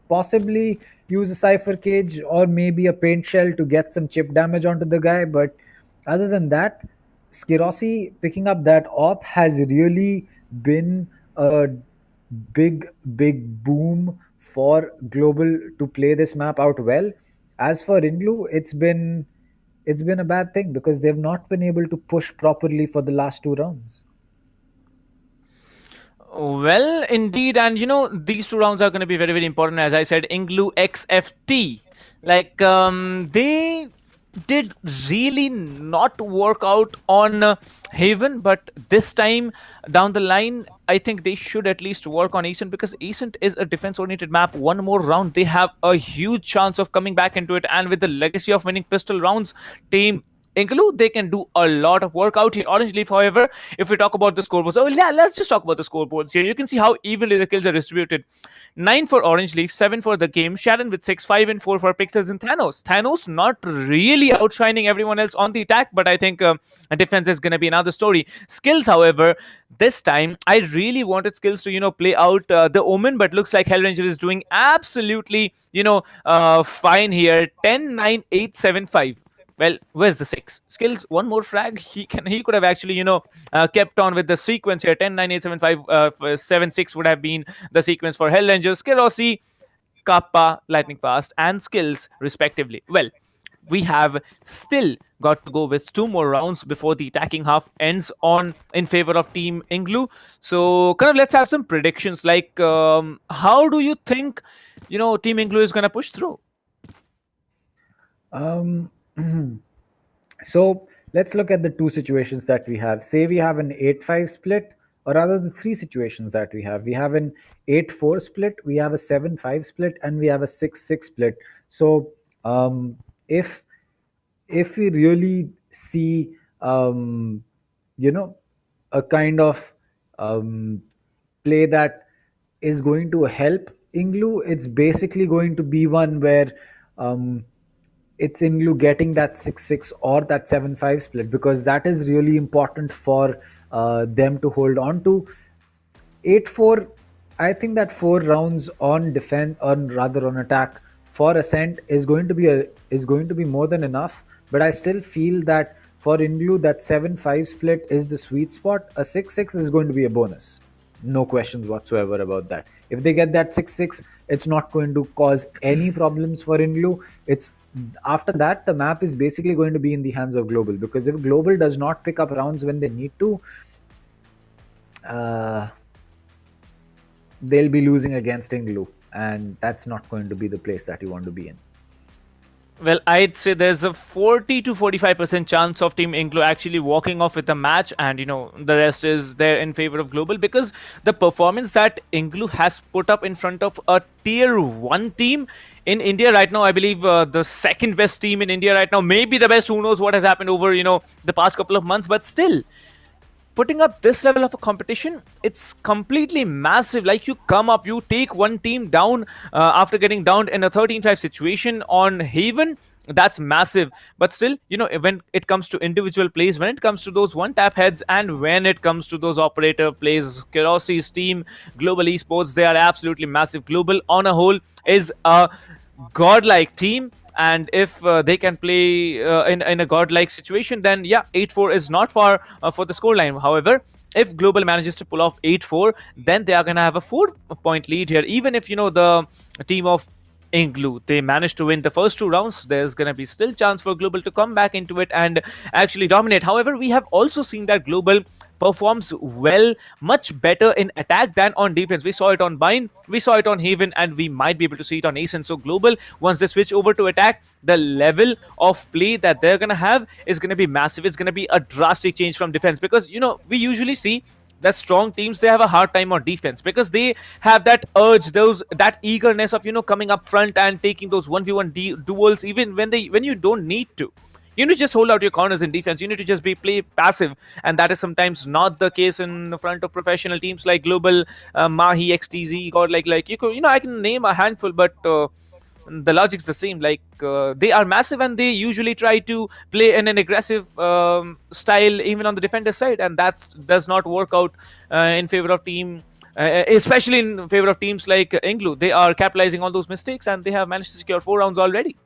Possibly use a Cypher Cage or maybe a paint shell to get some chip damage onto the guy, but other than that, Skerosi picking up that op has really been a big boom for Global to play this map out well. As for INGLU, it's been a bad thing because they've not been able to push properly for the last 2 rounds. Well, indeed, and these 2 rounds are going to be very, very important. As I said, INGLU.XFT, like they did really not work out on Haven, but this time down the line, I think they should at least work on Ascent, because Ascent is a defense-oriented map. One more round, they have a huge chance of coming back into it, and with the legacy of winning pistol rounds, team INGLU, they can do a lot of work out here. Orange Leaf, however, if we talk about the scoreboards, let's just talk about the scoreboards here. You can see how evenly the kills are distributed. 9 for Orange Leaf, 7 for the game, Sharon with 6, 5 and 4 for Pixels and Thanos. Thanos not really outshining everyone else on the attack, but I think defense is going to be another story. Skills, however, this time I really wanted Skills to play out the Omen, but looks like Hellranger is doing absolutely fine here. 10, 9, 8, 7, 5. Well, where's the 6? Skills, one more frag. He could have actually, kept on with the sequence here. 10, 9, 8, 7, 5, 7, 6 would have been the sequence for Hellranger, Skerosi, Kappa, Lightning Fast, and Skills, respectively. Well, we have still got to go with 2 more rounds before the attacking half ends in favor of Team INGLU. So, let's have some predictions. Like, how do you think, Team INGLU is going to push through? So let's look at the 2 situations that we have. Say we have an 8-5 split, or rather the 3 situations that we have. We have an 8-4 split, we have a 7-5 split, and we have a 6-6 split. So if we really see a kind of play that is going to help INGLU, it's basically going to be one where it's INGLU getting that 6-6 or that 7-5 split, because that is really important for them to hold on to. 8-4, I think that 4 rounds on defense, or rather on attack for Ascent is going to be more than enough. But I still feel that for INGLU, that 7-5 split is the sweet spot. A 6-6 is going to be a bonus. No questions whatsoever about that. If they get that 6-6, it's not going to cause any problems for INGLU. After that, the map is basically going to be in the hands of Global, because if Global does not pick up rounds when they need to, they'll be losing against INGLU, and that's not going to be the place that you want to be in. Well, I'd say there's a 40 to 45% chance of Team INGLU actually walking off with the match, and the rest is there in favor of Global, because the performance that INGLU has put up in front of a tier 1 team in India right now, I believe the second best team in India right now, maybe the best. Who knows what has happened over the past couple of months, but still, putting up this level of a competition, it's completely massive. Like, you come up, you take one team down after getting downed in a 13-5 situation on Haven. That's massive. But still, when it comes to individual plays, when it comes to those one-tap heads, and when it comes to those operator plays, Kerosi's team, Global Esports, they are absolutely massive. Global on a whole is a godlike team. And if they can play in a godlike situation, then yeah, 8-4 is not far for the scoreline. However, if Global manages to pull off 8-4, then they are going to have a 4-point lead here. Even if, the team of INGLU. They managed to win the first 2 rounds. There's going to be still chance for Global to come back into it and actually dominate. However, we have also seen that Global performs well, much better in attack than on defense. We saw it on Bind, we saw it on Haven, and we might be able to see it on Ascent. So Global, once they switch over to attack, the level of play that they're going to have is going to be massive. It's going to be a drastic change from defense, because we usually see that strong teams, they have a hard time on defense because they have that urge, that eagerness of coming up front and taking those 1v1 duels, even when you don't need to. You need to just hold out your corners in defense. You need to just play passive, and that is sometimes not the case in the front of professional teams like Global, Mahi, XTZ, or like I can name a handful, but the logic's the same. They are massive, and they usually try to play in an aggressive style even on the defender side, and that does not work out in favor of team. Especially in favor of teams like INGLU. They are capitalizing on those mistakes, and they have managed to secure 4 rounds already.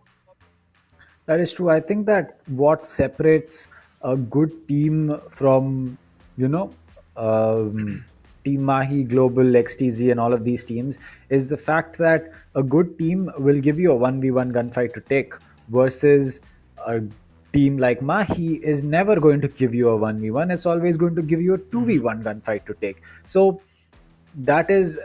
That is true. I think that what separates a good team from, Team Mahi, Global, XTZ, and all of these teams is the fact that a good team will give you a 1v1 gunfight to take, versus a team like Mahi is never going to give you a 1v1. It's always going to give you a 2v1 gunfight to take. So that is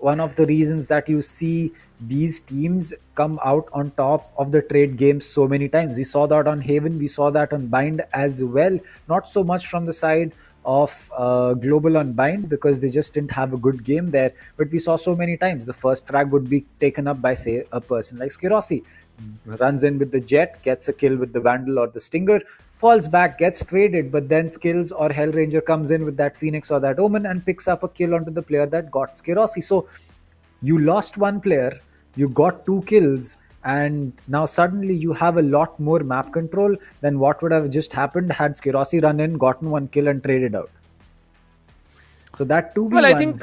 one of the reasons that you see these teams come out on top of the trade games so many times. We saw that on Haven, we saw that on Bind as well. Not so much from the side of Global on Bind, because they just didn't have a good game there, but we saw so many times the first frag would be taken up by, say, a person like Skirossi. Runs in with the Jet, gets a kill with the Vandal or the Stinger, falls back, gets traded, but then Skills or Hellranger comes in with that Phoenix or that Omen and picks up a kill onto the player that got Skirossi. So you lost one player, you got 2 kills, and now suddenly you have a lot more map control than what would have just happened had Skirossi run in, gotten 1 kill and traded out. So that 2v1... Well, I think...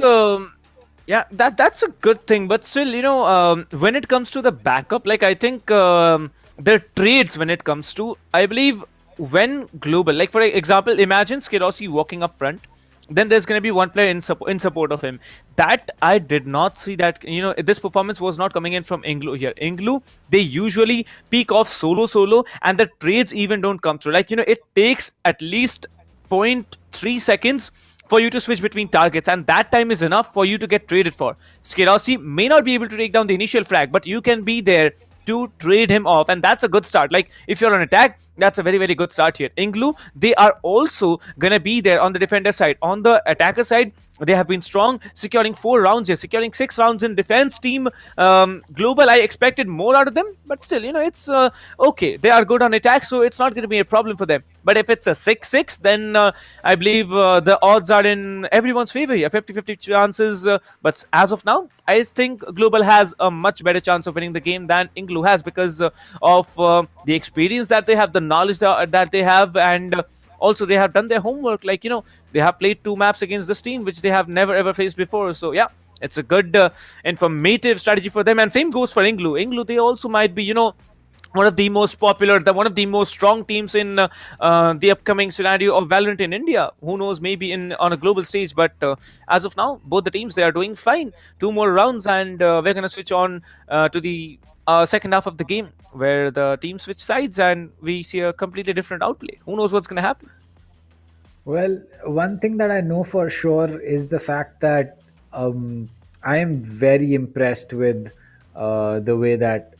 that's a good thing, but still, when it comes to the backup, I think the trades, when it comes to, I believe, when Global, for example, imagine Skirossi walking up front, then there's going to be one player in support of him. That I did not see that, this performance was not coming in from INGLU here. INGLU, they usually peak off solo, and the trades even don't come through. It takes at least 0.3 seconds for you to switch between targets, and that time is enough for you to get traded for. Skirossi may not be able to take down the initial frag, but you can be there to trade him off, and that's a good start. If you're on attack, that's a very, very good start here. INGLU, they are also gonna be there on the defender side. On the attacker side, they have been strong, securing 4 rounds here, securing 6 rounds in defense. Team Global, I expected more out of them, but still, it's okay. They are good on attack, so it's not going to be a problem for them. But if it's a 6-6, then I believe the odds are in everyone's favor here, 50-50 chances. But as of now, I think Global has a much better chance of winning the game than INGLU has, because of the experience that they have, the knowledge that they have, and also they have done their homework. They have played 2 maps against this team, which they have never ever faced before. So yeah, it's a good informative strategy for them, and same goes for INGLU. INGLU, they also might be one of the most popular, one of the most strong teams in the upcoming scenario of Valorant in India. Who knows, maybe on a global stage, but as of now, both the teams, they are doing fine. 2 more rounds, and we're gonna switch on to the second half of the game, where the team switch sides and we see a completely different outplay. Who knows what's going to happen? Well, one thing that I know for sure is the fact that I am very impressed with the way that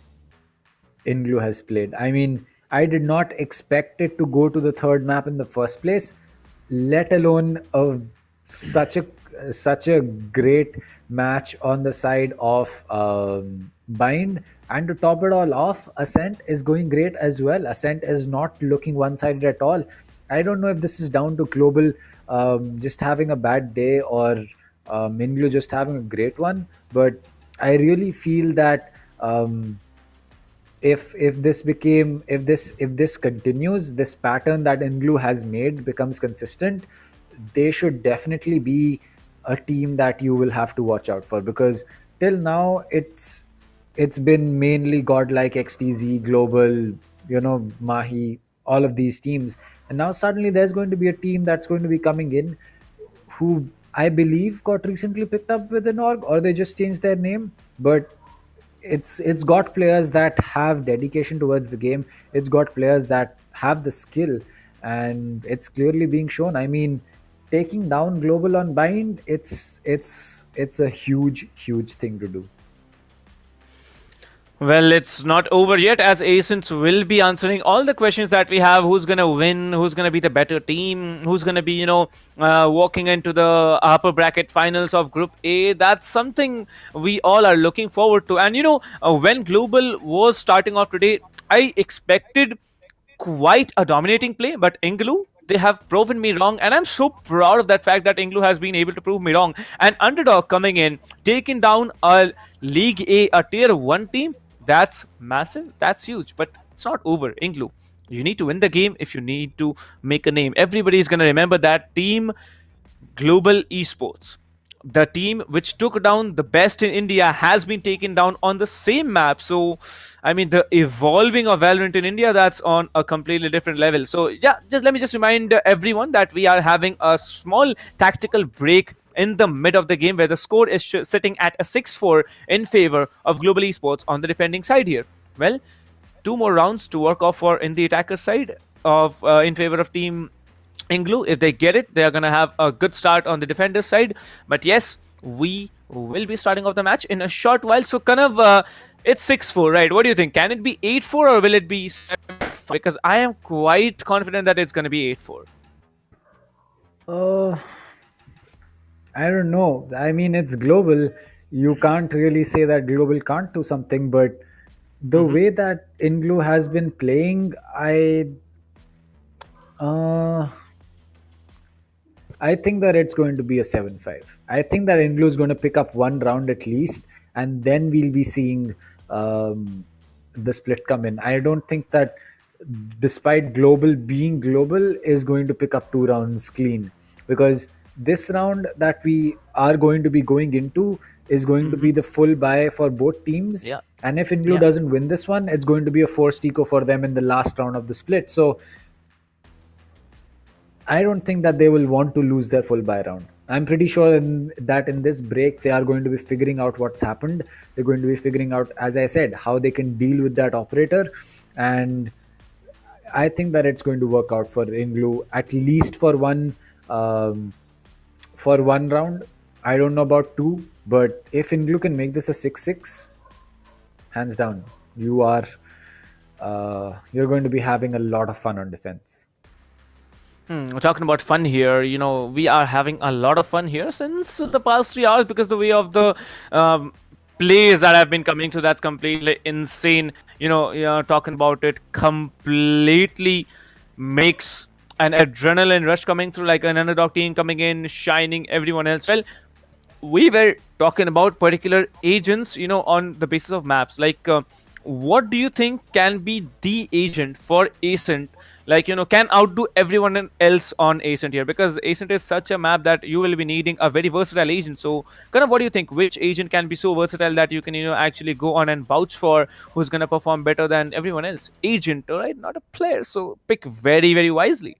INGLU has played. I mean, I did not expect it to go to the 3rd map in the first place, let alone such a great match on the side of Bind. And to top it all off, Ascent is going great as well. Ascent is not looking one-sided at all. I don't know if this is down to Global just having a bad day, or INGLU just having a great one, but I really feel that if this continues, this pattern that INGLU has made becomes consistent, they should definitely be a team that you will have to watch out for, because till now it's been mainly godlike XTZ, Global, Mahi, all of these teams, and now suddenly there's going to be a team that's going to be coming in, who I believe got recently picked up with an org, or they just changed their name, but it's got players that have dedication towards the game. It's got players that have the skill, and it's clearly being shown. I mean, taking down Global on bind, it's a huge thing to do. Well, it's not over yet, as Ascents will be answering all the questions that we have. Who's going to win? Who's going to be the better team? Who's going to be, walking into the upper bracket finals of Group A? That's something we all are looking forward to. And, when Global was starting off today, I expected quite a dominating play, but INGLU, they have proven me wrong, and I'm so proud of that fact that INGLU has been able to prove me wrong. And Underdog coming in, taking down a League A, a Tier 1 team, that's massive, that's huge, but it's not over. INGLU, you need to win the game if you need to make a name. Everybody is going to remember that team, Global Esports. The team which took down the best in India has been taken down on the same map. So, I mean, the evolving of Valorant in India, that's on a completely different level. So, yeah, let me remind everyone that we are having a small tactical break in the mid of the game, where the score is sitting at a 6-4 in favor of Global Esports on the defending side here. Well, 2 more rounds to work off for in the attacker side of in favor of team INGLU. If they get it, they are going to have a good start on the defender's side. But yes, we will be starting off the match in a short while. So kind of it's 6-4, right? What do you think? Can it be 8-4 or will it be 7-5? Because I am quite confident that it's going to be 8-4. I don't know. I mean, it's Global. You can't really say that Global can't do something, but the way that INGLU has been playing, I think that it's going to be a 7-5. I think that INGLU is going to pick up one round at least, and then we'll be seeing the split come in. I don't think that, despite Global being Global, is going to pick up 2 rounds clean, because this round that we are going to be going into is going to be the full buy for both teams. Yeah. And if INGLU doesn't win this one, it's going to be a forced eco for them in the last round of the split. So I don't think that they will want to lose their full buy round. I'm pretty sure that in this break, they are going to be figuring out what's happened. They're going to be figuring out, as I said, how they can deal with that operator. And I think that it's going to work out for INGLU, at least for one round. I don't know about 2, but if INGLU can make this a 6-6, hands down, you're going to be having a lot of fun on defense. We're talking about fun here. We are having a lot of fun here since the past 3 hours, because the way of the plays that have been coming through, that's completely insane. Talking about it completely makes an adrenaline rush coming through, like an Underdog team coming in, shining everyone else. Well, we were talking about particular agents, on the basis of maps. Like, what do you think can be the agent for Ascent? Like, can outdo everyone else on Ascent here? Because Ascent is such a map that you will be needing a very versatile agent. So, kind of, what do you think? Which agent can be so versatile that you can, actually go on and vouch for who's going to perform better than everyone else? Agent, all right? Not a player. So, pick very, very wisely.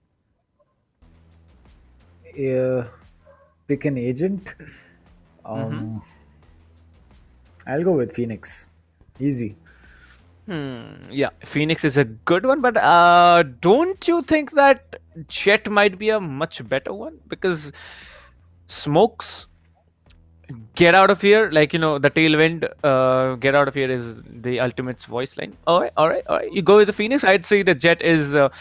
Pick an agent. I'll go with Phoenix. Easy. Yeah, Phoenix is a good one, but don't you think that Jet might be a much better one? Because Smokes, get out of here, like, the tailwind, get out of here is the ultimate's voice line. All right. You go with the Phoenix. I'd say the Jet is the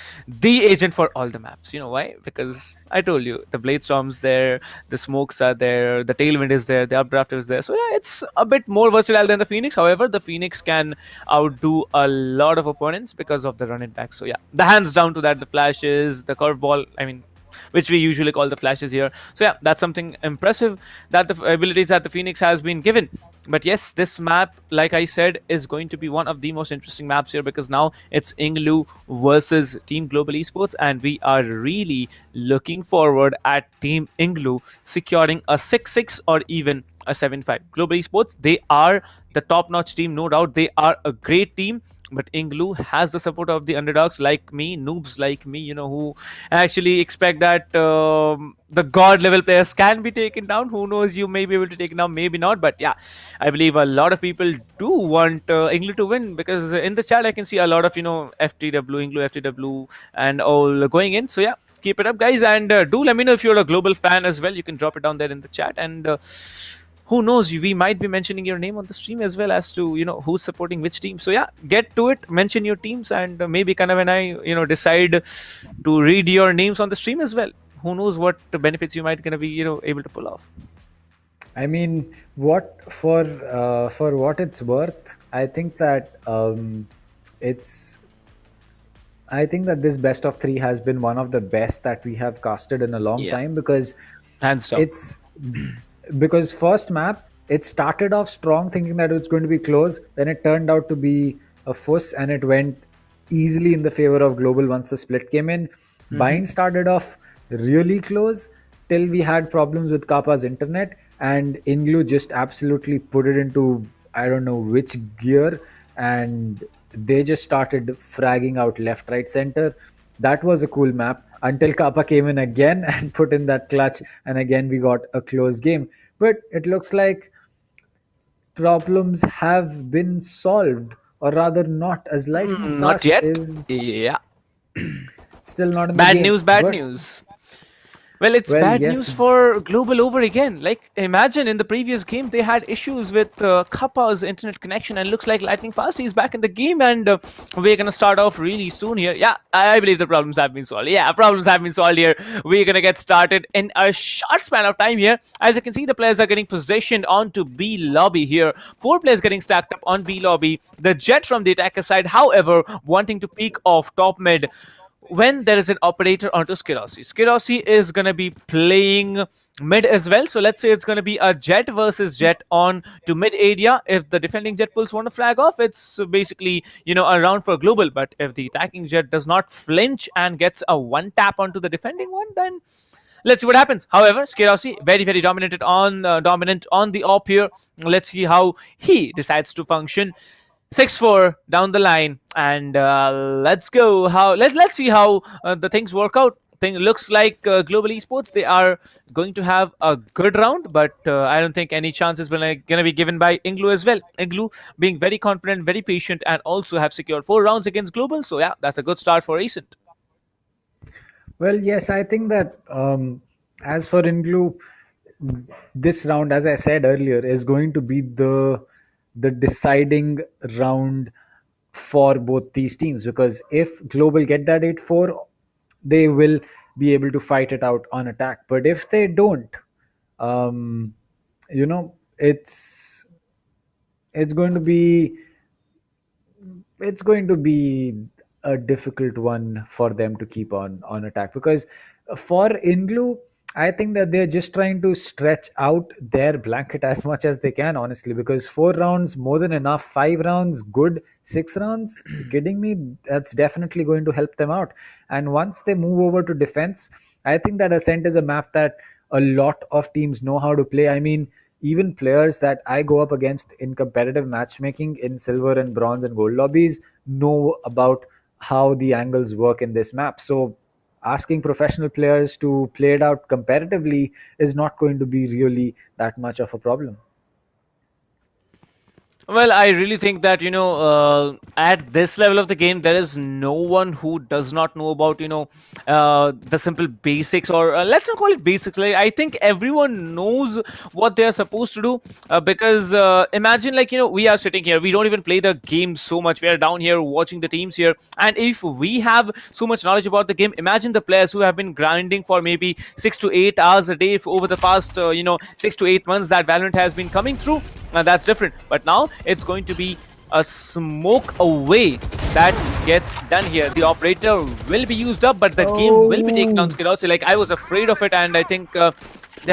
agent for all the maps. You know why? Because I told you, the Blade Storm's there, the Smokes are there, the tailwind is there, the Updraft is there. So yeah, it's a bit more versatile than the Phoenix. However, the Phoenix can outdo a lot of opponents because of the run it back. So yeah, the hands down to that, the flashes, the curveball, which we usually call the flashes here. So yeah, that's something impressive, that the abilities that the Phoenix has been given. But yes, this map, like I said, is going to be one of the most interesting maps here, because now it's INGLU versus Team Global Esports, and we are really looking forward at Team INGLU securing a 6-6 or even a 7-5. Global Esports, they are the top-notch team, no doubt. They are a great team, but INGLU has the support of the underdogs like me, noobs like me, who actually expect that the god level players can be taken down. Who knows, you may be able to take it down, maybe not, but yeah, I believe a lot of people do want INGLU to win, because in the chat I can see a lot of FTW, INGLU, FTW and all going in. So yeah, keep it up guys, and do let me know if you're a global fan as well. You can drop it down there in the chat, and who knows, we might be mentioning your name on the stream as well, as to who's supporting which team. So yeah, get to it, mention your teams, and maybe kind of when I decide to read your names on the stream as well, who knows what benefits you might gonna be able to pull off. I mean, for what it's worth, I think that this best of 3 has been one of the best that we have casted in a long time, because hands down. Because first map, it started off strong thinking that it was going to be close, then it turned out to be a fuss, and it went easily in the favor of global once the split came in. Bind started off really close till we had problems with Kappa's internet, and INGLU just absolutely put it into I don't know which gear, and they just started fragging out left, right, center. That was a cool map until Kappa came in again and put in that clutch, and again we got a close game. But it looks like problems have been solved, or rather not, as lightning not fast yet. is Yeah, still not in the bad game. news, bad news. Well, it's bad news for global over again. Like, imagine in the previous game they had issues with Kappa's internet connection, and looks like Lightning Fast is back in the game, and we're gonna start off really soon here. Yeah, I believe the problems have been solved. Yeah, problems have been solved here. We're gonna get started in a short span of time here. As you can see, the players are getting positioned onto B lobby here. 4 players getting stacked up on B lobby. The Jet from the attacker side, however, wanting to peek off top mid, when there is an operator onto Skirossi. Skirossi is going to be playing mid as well. So let's say it's going to be a Jet versus Jet on to mid area. If the defending Jet pulls one flag off, it's basically, a round for global. But if the attacking Jet does not flinch and gets a one tap onto the defending one, then let's see what happens. However, Skirossi very, very dominant on the op here. Let's see how he decides to function. 6-4 down the line, and let's go. Let's see how the things work out. Looks like Global Esports, they are going to have a good round, but I don't think any chances going to be given by INGLU as well. INGLU being very confident, very patient, and also have secured 4 rounds against Global. So yeah, that's a good start for Ascent. Well, yes, I think that as for INGLU, this round, as I said earlier, is going to be the deciding round for both these teams, because if Global get that 8-4, they will be able to fight it out on attack. But if they don't, it's going to be a difficult one for them to keep on attack, because for INGLU, I think that they're just trying to stretch out their blanket as much as they can, honestly, because 4 rounds, more than enough. 5 rounds, good. 6 rounds, you kidding me? That's definitely going to help them out. And once they move over to defense, I think that Ascent is a map that a lot of teams know how to play. I mean, even players that I go up against in competitive matchmaking in silver and bronze and gold lobbies know about how the angles work in this map. So asking professional players to play it out competitively is not going to be really that much of a problem. Well, I really think that, at this level of the game, there is no one who does not know about, the simple basics, or let's not call it basics. Like, I think everyone knows what they're supposed to do, because imagine, we are sitting here, we don't even play the game so much. We are down here watching the teams here. And if we have so much knowledge about the game, imagine the players who have been grinding for maybe 6 to 8 hours a day over the past, 6 to 8 months that Valorant has been coming through. That's different. But now it's going to be a smoke away that gets done here. The operator will be used up, but the game will be taken down. Skirossi, I was afraid of it, and I think they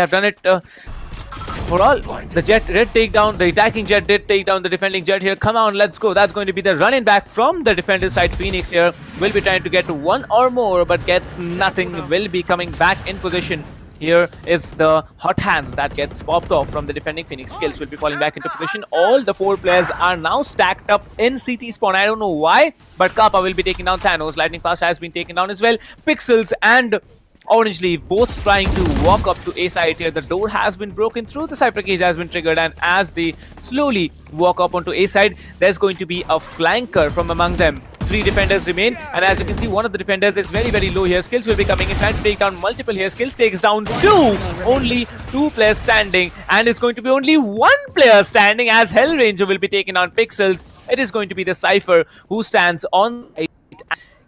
have done it for all. The Jet did take down, the attacking Jet did take down the defending Jet here. Come on, let's go. That's going to be the running back from the defender side. Phoenix here will be trying to get 1 or more, but gets nothing. Will be coming back in position. Here is the hot hands that gets popped off from the defending Phoenix. Skills will be falling back into position. All the 4 players are now stacked up in CT spawn. I don't know why, but Kappa will be taking down Thanos. Lightning Fast has been taken down as well. Pixels and Orange Leaf both trying to walk up to A side here. The door has been broken through, the Cypher cage has been triggered, and as they slowly walk up onto A side, there's going to be a flanker from among them. 3 defenders remain, and as you can see, one of the defenders is very, very low here. Skills will be coming in, trying to take down multiple here. Skills takes down 2. Only 2 players standing, and it's going to be only 1 player standing as Hellranger will be taking on Pixels. It is going to be the Cypher who stands on a...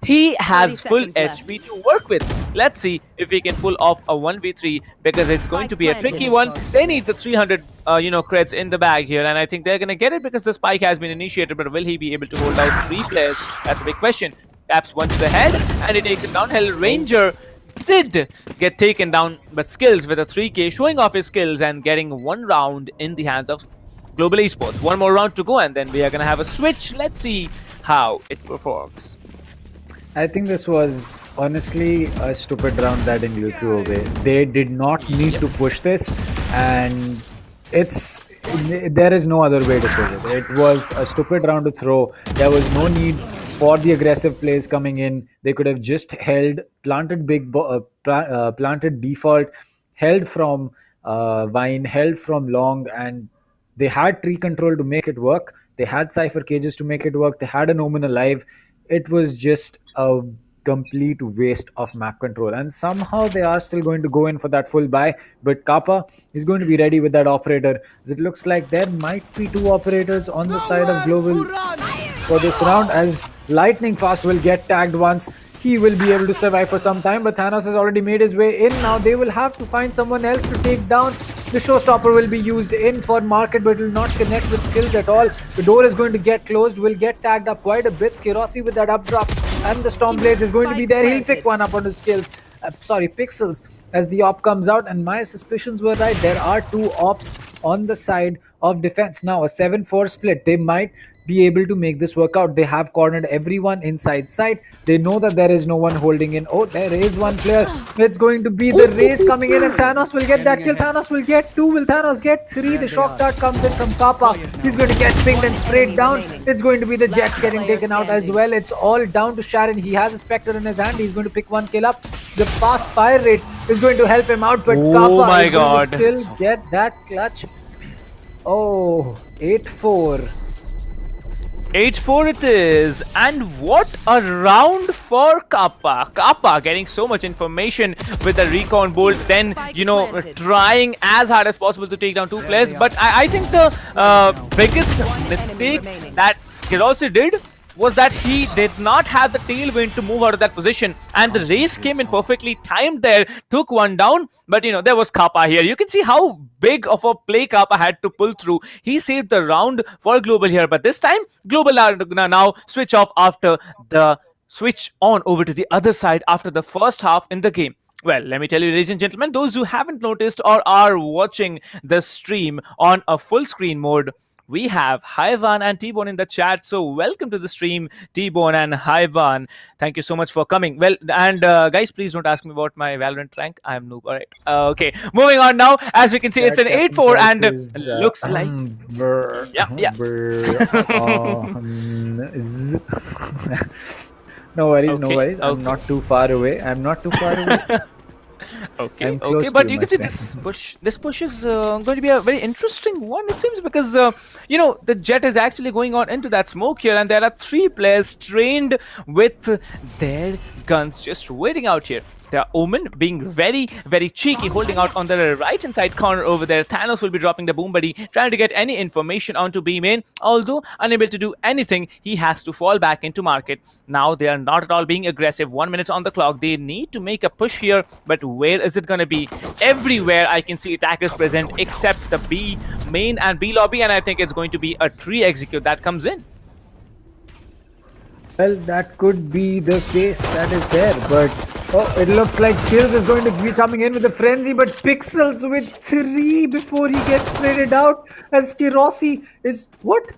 He has full HP to work with. Let's see if he can pull off a 1v3, because it's going to be a tricky one. They need the 300 creds in the bag here, and I think they're going to get it because the spike has been initiated, but will he be able to hold out 3 players? That's a big question. Taps 1 to the head, and he takes it down. Hellranger did get taken down, but Skills with a 3k showing off his skills and getting 1 round in the hands of Global Esports. 1 more round to go, and then we are going to have a switch. Let's see how it performs. I think this was honestly a stupid round that INGLU threw away. They did not need to push this, and there is no other way to put it. It was a stupid round to throw. There was no need for the aggressive plays coming in. They could have just held, planted planted default, held from Vine, held from long, and they had tree control to make it work. They had Cypher cages to make it work. They had an Omen alive. It was just a complete waste of map control, and somehow they are still going to go in for that full buy, but Kappa is going to be ready with that operator. It looks like there might be 2 operators on the side of Global for this round, as Lightning Fast will get tagged once. He will be able to survive for some time, but Thanos has already made his way in. Now they will have to find someone else to take down. The showstopper will be used in for market, but will not connect with Skills at all. The door is going to get closed, will get tagged up quite a bit. Skirossi with that up drop, and the Stormblades is going to be there. He'll pick one up on his Skills. Pixels, as the op comes out, and my suspicions were right. There are 2 ops on the side of defense. Now a 7-4 split. They might be able to make this work out. They have cornered everyone inside site. They know that there is no one holding in. Oh, there is one player. It's going to be the race coming in, and Thanos will get that kill. Thanos will get 2. Will Thanos get 3? The shock dart comes in from Kappa. He's going to get pinged and sprayed down. It's going to be the Jet getting taken out as well. It's all down to Sharon. He has a Spectre in his hand. He's going to pick 1 kill up. The fast fire rate is going to help him out, but Kappa is going to still get that clutch. Oh, 8-4. 8-4 it is, and what a round for Kappa. Kappa getting so much information with the recon bolt, then trying as hard as possible to take down 2 players. But I think the biggest mistake that Skirossi did was that he did not have the tailwind to move out of that position, and the race came in perfectly timed there, took 1 down. But there was Kappa here. You can see how big of a play Kappa had to pull through. He saved the round for Global here, but this time Global are now switch off after the switch on over to the other side after the first half in the game. Well, let me tell you, ladies and gentlemen, those who haven't noticed or are watching the stream on a full screen mode, we have Hyvan and T-Bone in the chat. So welcome to the stream, T-Bone and Hyvan. Thank you so much for coming. Well, and guys, please don't ask me about my Valorant rank. I'm noob. All right. Okay. Moving on now. As we can see, it's an 8-4 and looks like... No worries, no worries. I'm not too far away. Okay, but you can see this push is going to be a very interesting one, it seems, because the Jet is actually going on into that smoke here, and there are 3 players trained with their guns just waiting out here. The Omen being very, very cheeky, holding out on the right-hand side corner over there. Thanos will be dropping the boom buddy, trying to get any information onto B main. Although unable to do anything, he has to fall back into market. Now they are not at all being aggressive. 1 minute on the clock. They need to make a push here, but where is it going to be? Everywhere I can see attackers present except the B main and B lobby, and I think it's going to be a tree execute that comes in. Well, that could be the case that is there, but it looks like Skills is going to be coming in with a frenzy, but Pixels with 3 before he gets traded out, as Skirossi is... What?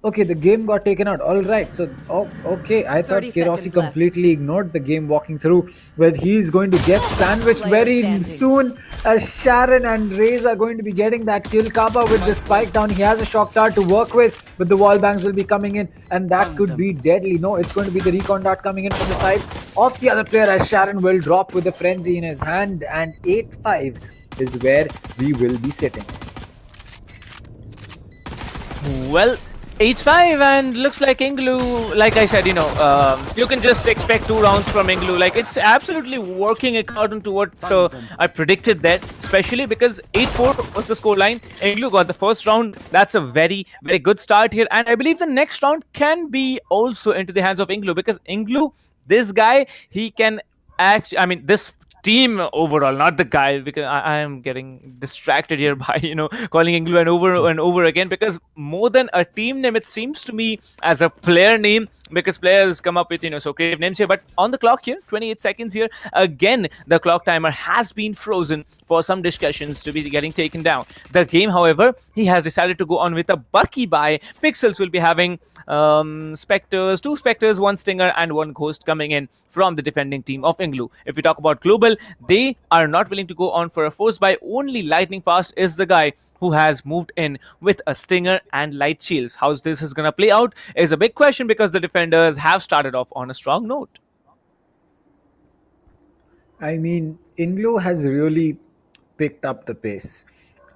Okay, the game got taken out. All right. So, okay. I thought 30 Skerossi seconds left. completely ignored the game walking through, but he's going to get sandwiched Player very standing. soon as Sharon and Raze are going to be getting that kill. Kaba with the spike down. He has a shock dart to work with, but the wall bangs will be coming in, and that could be deadly. No, it's going to be the recon dart coming in from the side of the other player as Sharon will drop with the frenzy in his hand, and 8-5 is where we will be sitting. Well, H5 and looks like INGLU, like I said, you can just expect 2 rounds from INGLU. Like, it's absolutely working according to what I predicted that, especially because 8-4 was the scoreline. INGLU got the first round. That's a very, very good start here. And I believe the next round can be also into the hands of INGLU, because INGLU, this guy, he can actually, this team overall, not the guy, because I am getting distracted here by calling England over and over again, because more than a team name, it seems to me as a player name, because players come up with so creative names here. But on the clock here, 28 seconds here, again the clock timer has been frozen for some discussions to be getting taken down. The game, however, he has decided to go on with a Bucky buy. Pixels will be having Spectres, 2 Spectres, 1 Stinger and 1 Ghost coming in from the defending team of INGLU. If we talk about Global, they are not willing to go on for a force buy. Only Lightning Fast is the guy who has moved in with a Stinger and Light Shields. How this is going to play out is a big question, because the defenders have started off on a strong note. INGLU has really picked up the pace.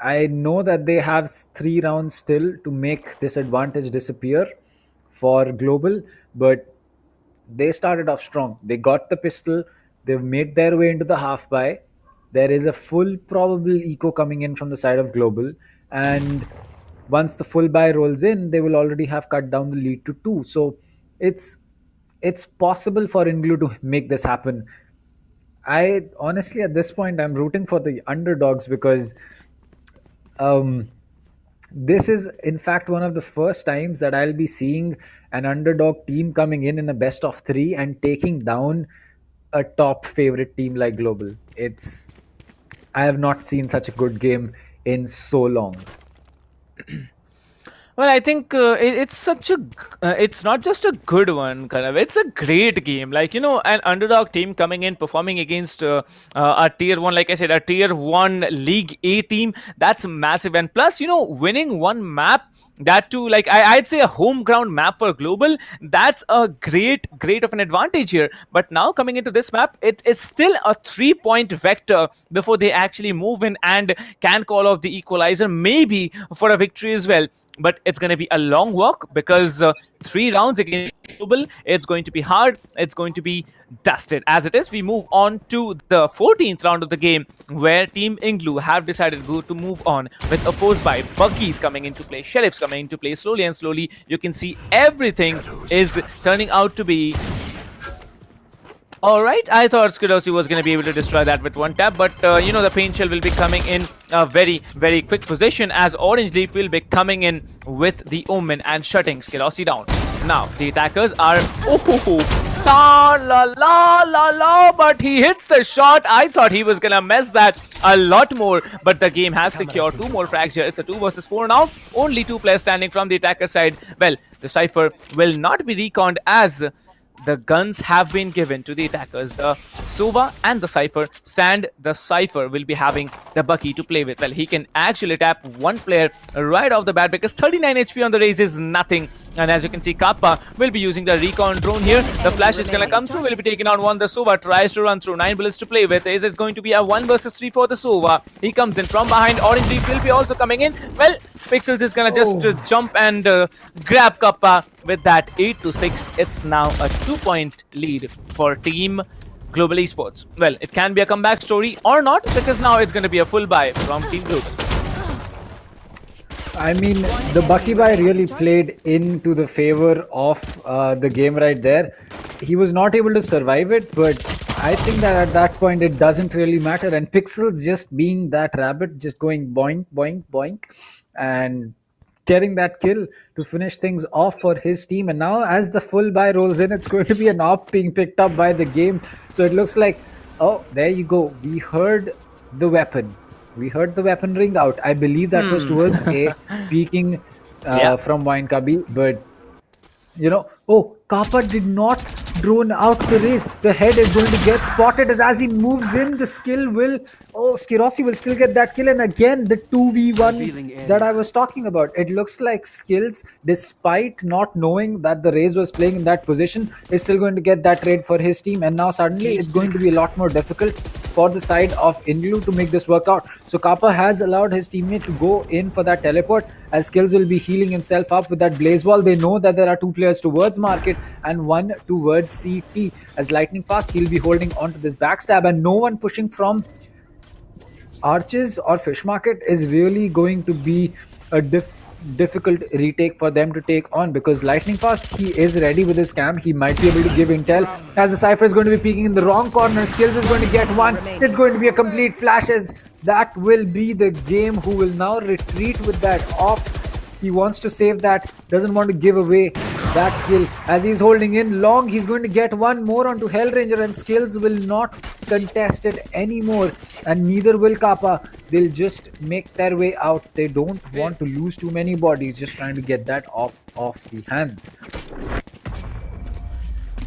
I know that they have 3 rounds still to make this advantage disappear for Global, but they started off strong. They got the pistol, they've made their way into the half buy. There is a full probable eco coming in from the side of Global, and once the full buy rolls in, they will already have cut down the lead to 2. So it's possible for INGLU to make this happen. I honestly, at this point, I'm rooting for the underdogs, because this is in fact one of the first times that I'll be seeing an underdog team coming in a best of 3 and taking down a top favorite team like Global. I have not seen such a good game in so long. Well, I think it's not just a good one, kind of. It's a great game. Like, an underdog team coming in, performing against a tier 1, like I said, a tier 1 League A team. That's massive. And plus, winning one map, that too, like I'd say a home ground map for Global, that's a great of an advantage here. But now coming into this map, it is still a 3-point vector before they actually move in and can call off the equalizer, maybe for a victory as well. But it's going to be a long walk, because 3 rounds against Global, it's going to be hard. It's going to be dusted. As it is, we move on to the 14th round of the game, where Team INGLU have decided to move on with a force buy. Buggies coming into play, Sheriffs coming into play. Slowly and slowly, you can see everything is turning out to be alright. I thought Skidossi was going to be able to destroy that with 1 tap, but the Pain Shell will be coming in a very, very quick position, as Orange Leaf will be coming in with the Omen and shutting Skidossi down. Now, the attackers are... but he hits the shot. I thought he was going to mess that a lot more, but the game has secured 2 more frags here. It's a 2 versus 4 now. Only 2 players standing from the attacker side. Well, the Cypher will not be reconned, as the guns have been given to the attackers. The Sova and the Cypher stand. The Cypher will be having the Bucky to play with. Well, he can actually tap 1 player right off the bat, because 39 HP on the Raze is nothing. And as you can see, Kappa will be using the recon drone here. The flash is going to come through, will be taken on 1. The Sova tries to run through, 9 bullets to play with. Is going to be a 1 versus 3 for the Sova. He comes in from behind. Orange Leaf will be also coming in. Well, Pixels is going to just jump and grab Kappa with that 8-6. It's now a 2-point lead for Team Global Esports. Well, it can be a comeback story or not, because now it's going to be a full buy from Team Global. The Bucky buy really played into the favor of the game right there. He was not able to survive it, but I think that at that point it doesn't really matter. And Pixels just being that rabbit, just going boink, boink, boink, and getting that kill to finish things off for his team. And now as the full buy rolls in, it's going to be an op being picked up by the game. So it looks like, oh, there you go. We heard the weapon. We heard the weapon ring out. I believe that was towards A, peeking from Wine Cubby, but Kappa did not drone out the race. The head is going to get spotted as he moves in. The skill will. Skirossi will still get that kill. And again, the 2v1 that I was talking about. It looks like Skills, despite not knowing that the Raze was playing in that position, is still going to get that trade for his team. And now suddenly it's going to be a lot more difficult for the side of INGLU to make this work out. So Kappa has allowed his teammate to go in for that teleport, as Skills will be healing himself up with that blaze wall. They know that there are 2 players towards market and 1 towards CT. As Lightning Fast, he'll be holding on to this backstab, and no one pushing from Arches or Fish Market is really going to be a difficult retake for them to take on, because Lightning Fast, he is ready with his cam. He might be able to give intel, as the Cypher is going to be peeking in the wrong corner. Skills is going to get one. It's going to be a complete flash, as that will be the game, who will now retreat with that op. He wants to save that, doesn't want to give away that kill. As he's holding in long, he's going to get one more onto Hellranger, and Skills will not contest it anymore, and neither will Kappa. They'll just make their way out. They don't want to lose too many bodies, just trying to get that off the hands.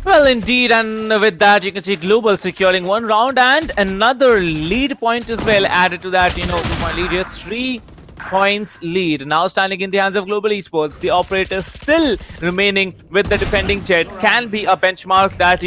Well, indeed, and with that, you can see Global securing 1 round and another lead point as well added to that, 2-point lead here, 3 points lead. Now standing in the hands of Global Esports, the operator still remaining with the defending Jet. Can be a benchmark that,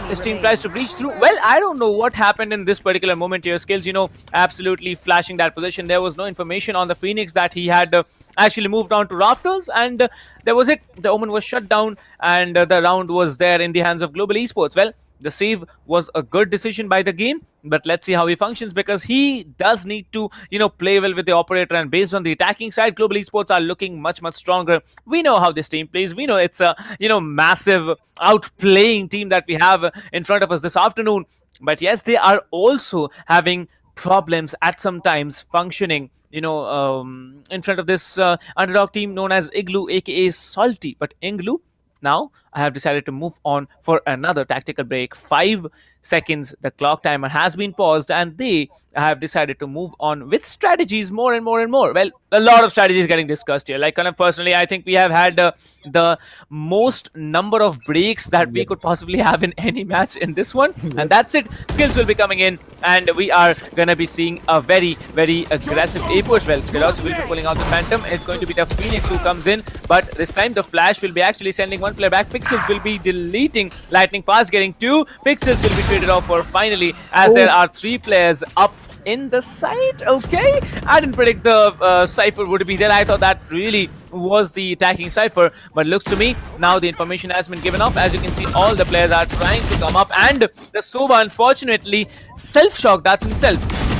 his team tries to breach through. Well, I don't know what happened in this particular moment here. Skills, absolutely flashing that position. There was no information on the Phoenix that he had actually moved on to Rafters, and there was it. The Omen was shut down, and the round was there in the hands of Global Esports. Well, the save was a good decision by the game, but let's see how he functions, because he does need to, play well with the operator. And based on the attacking side, Global Esports are looking much, much stronger. We know how this team plays. We know it's a, massive outplaying team that we have in front of us this afternoon. But yes, they are also having problems at some times functioning, in front of this underdog team known as INGLU, aka Salty. But INGLU, now I have decided to move on for another tactical break. 5 seconds, the clock timer has been paused, and they have decided to move on with strategies more and more and more. Well, a lot of strategies getting discussed here. Like, personally, I think we have had the most number of breaks that we could possibly have in any match in this one. And that's it. Skills will be coming in, and we are going to be seeing a very, very aggressive A push. Well, Skills will be pulling out the Phantom. It's going to be the Phoenix who comes in, but this time the Flash will be actually sending 1 player back. Pixels will be deleting. Lightning Fast getting 2. Pixels will be traded off for finally, as there are 3 players up in the side. Okay, I didn't predict the Cypher would be there. I thought that really was the attacking Cypher, but looks to me now the information has been given up. As you can see, all the players are trying to come up, and the Sova unfortunately self-shocked. That's himself.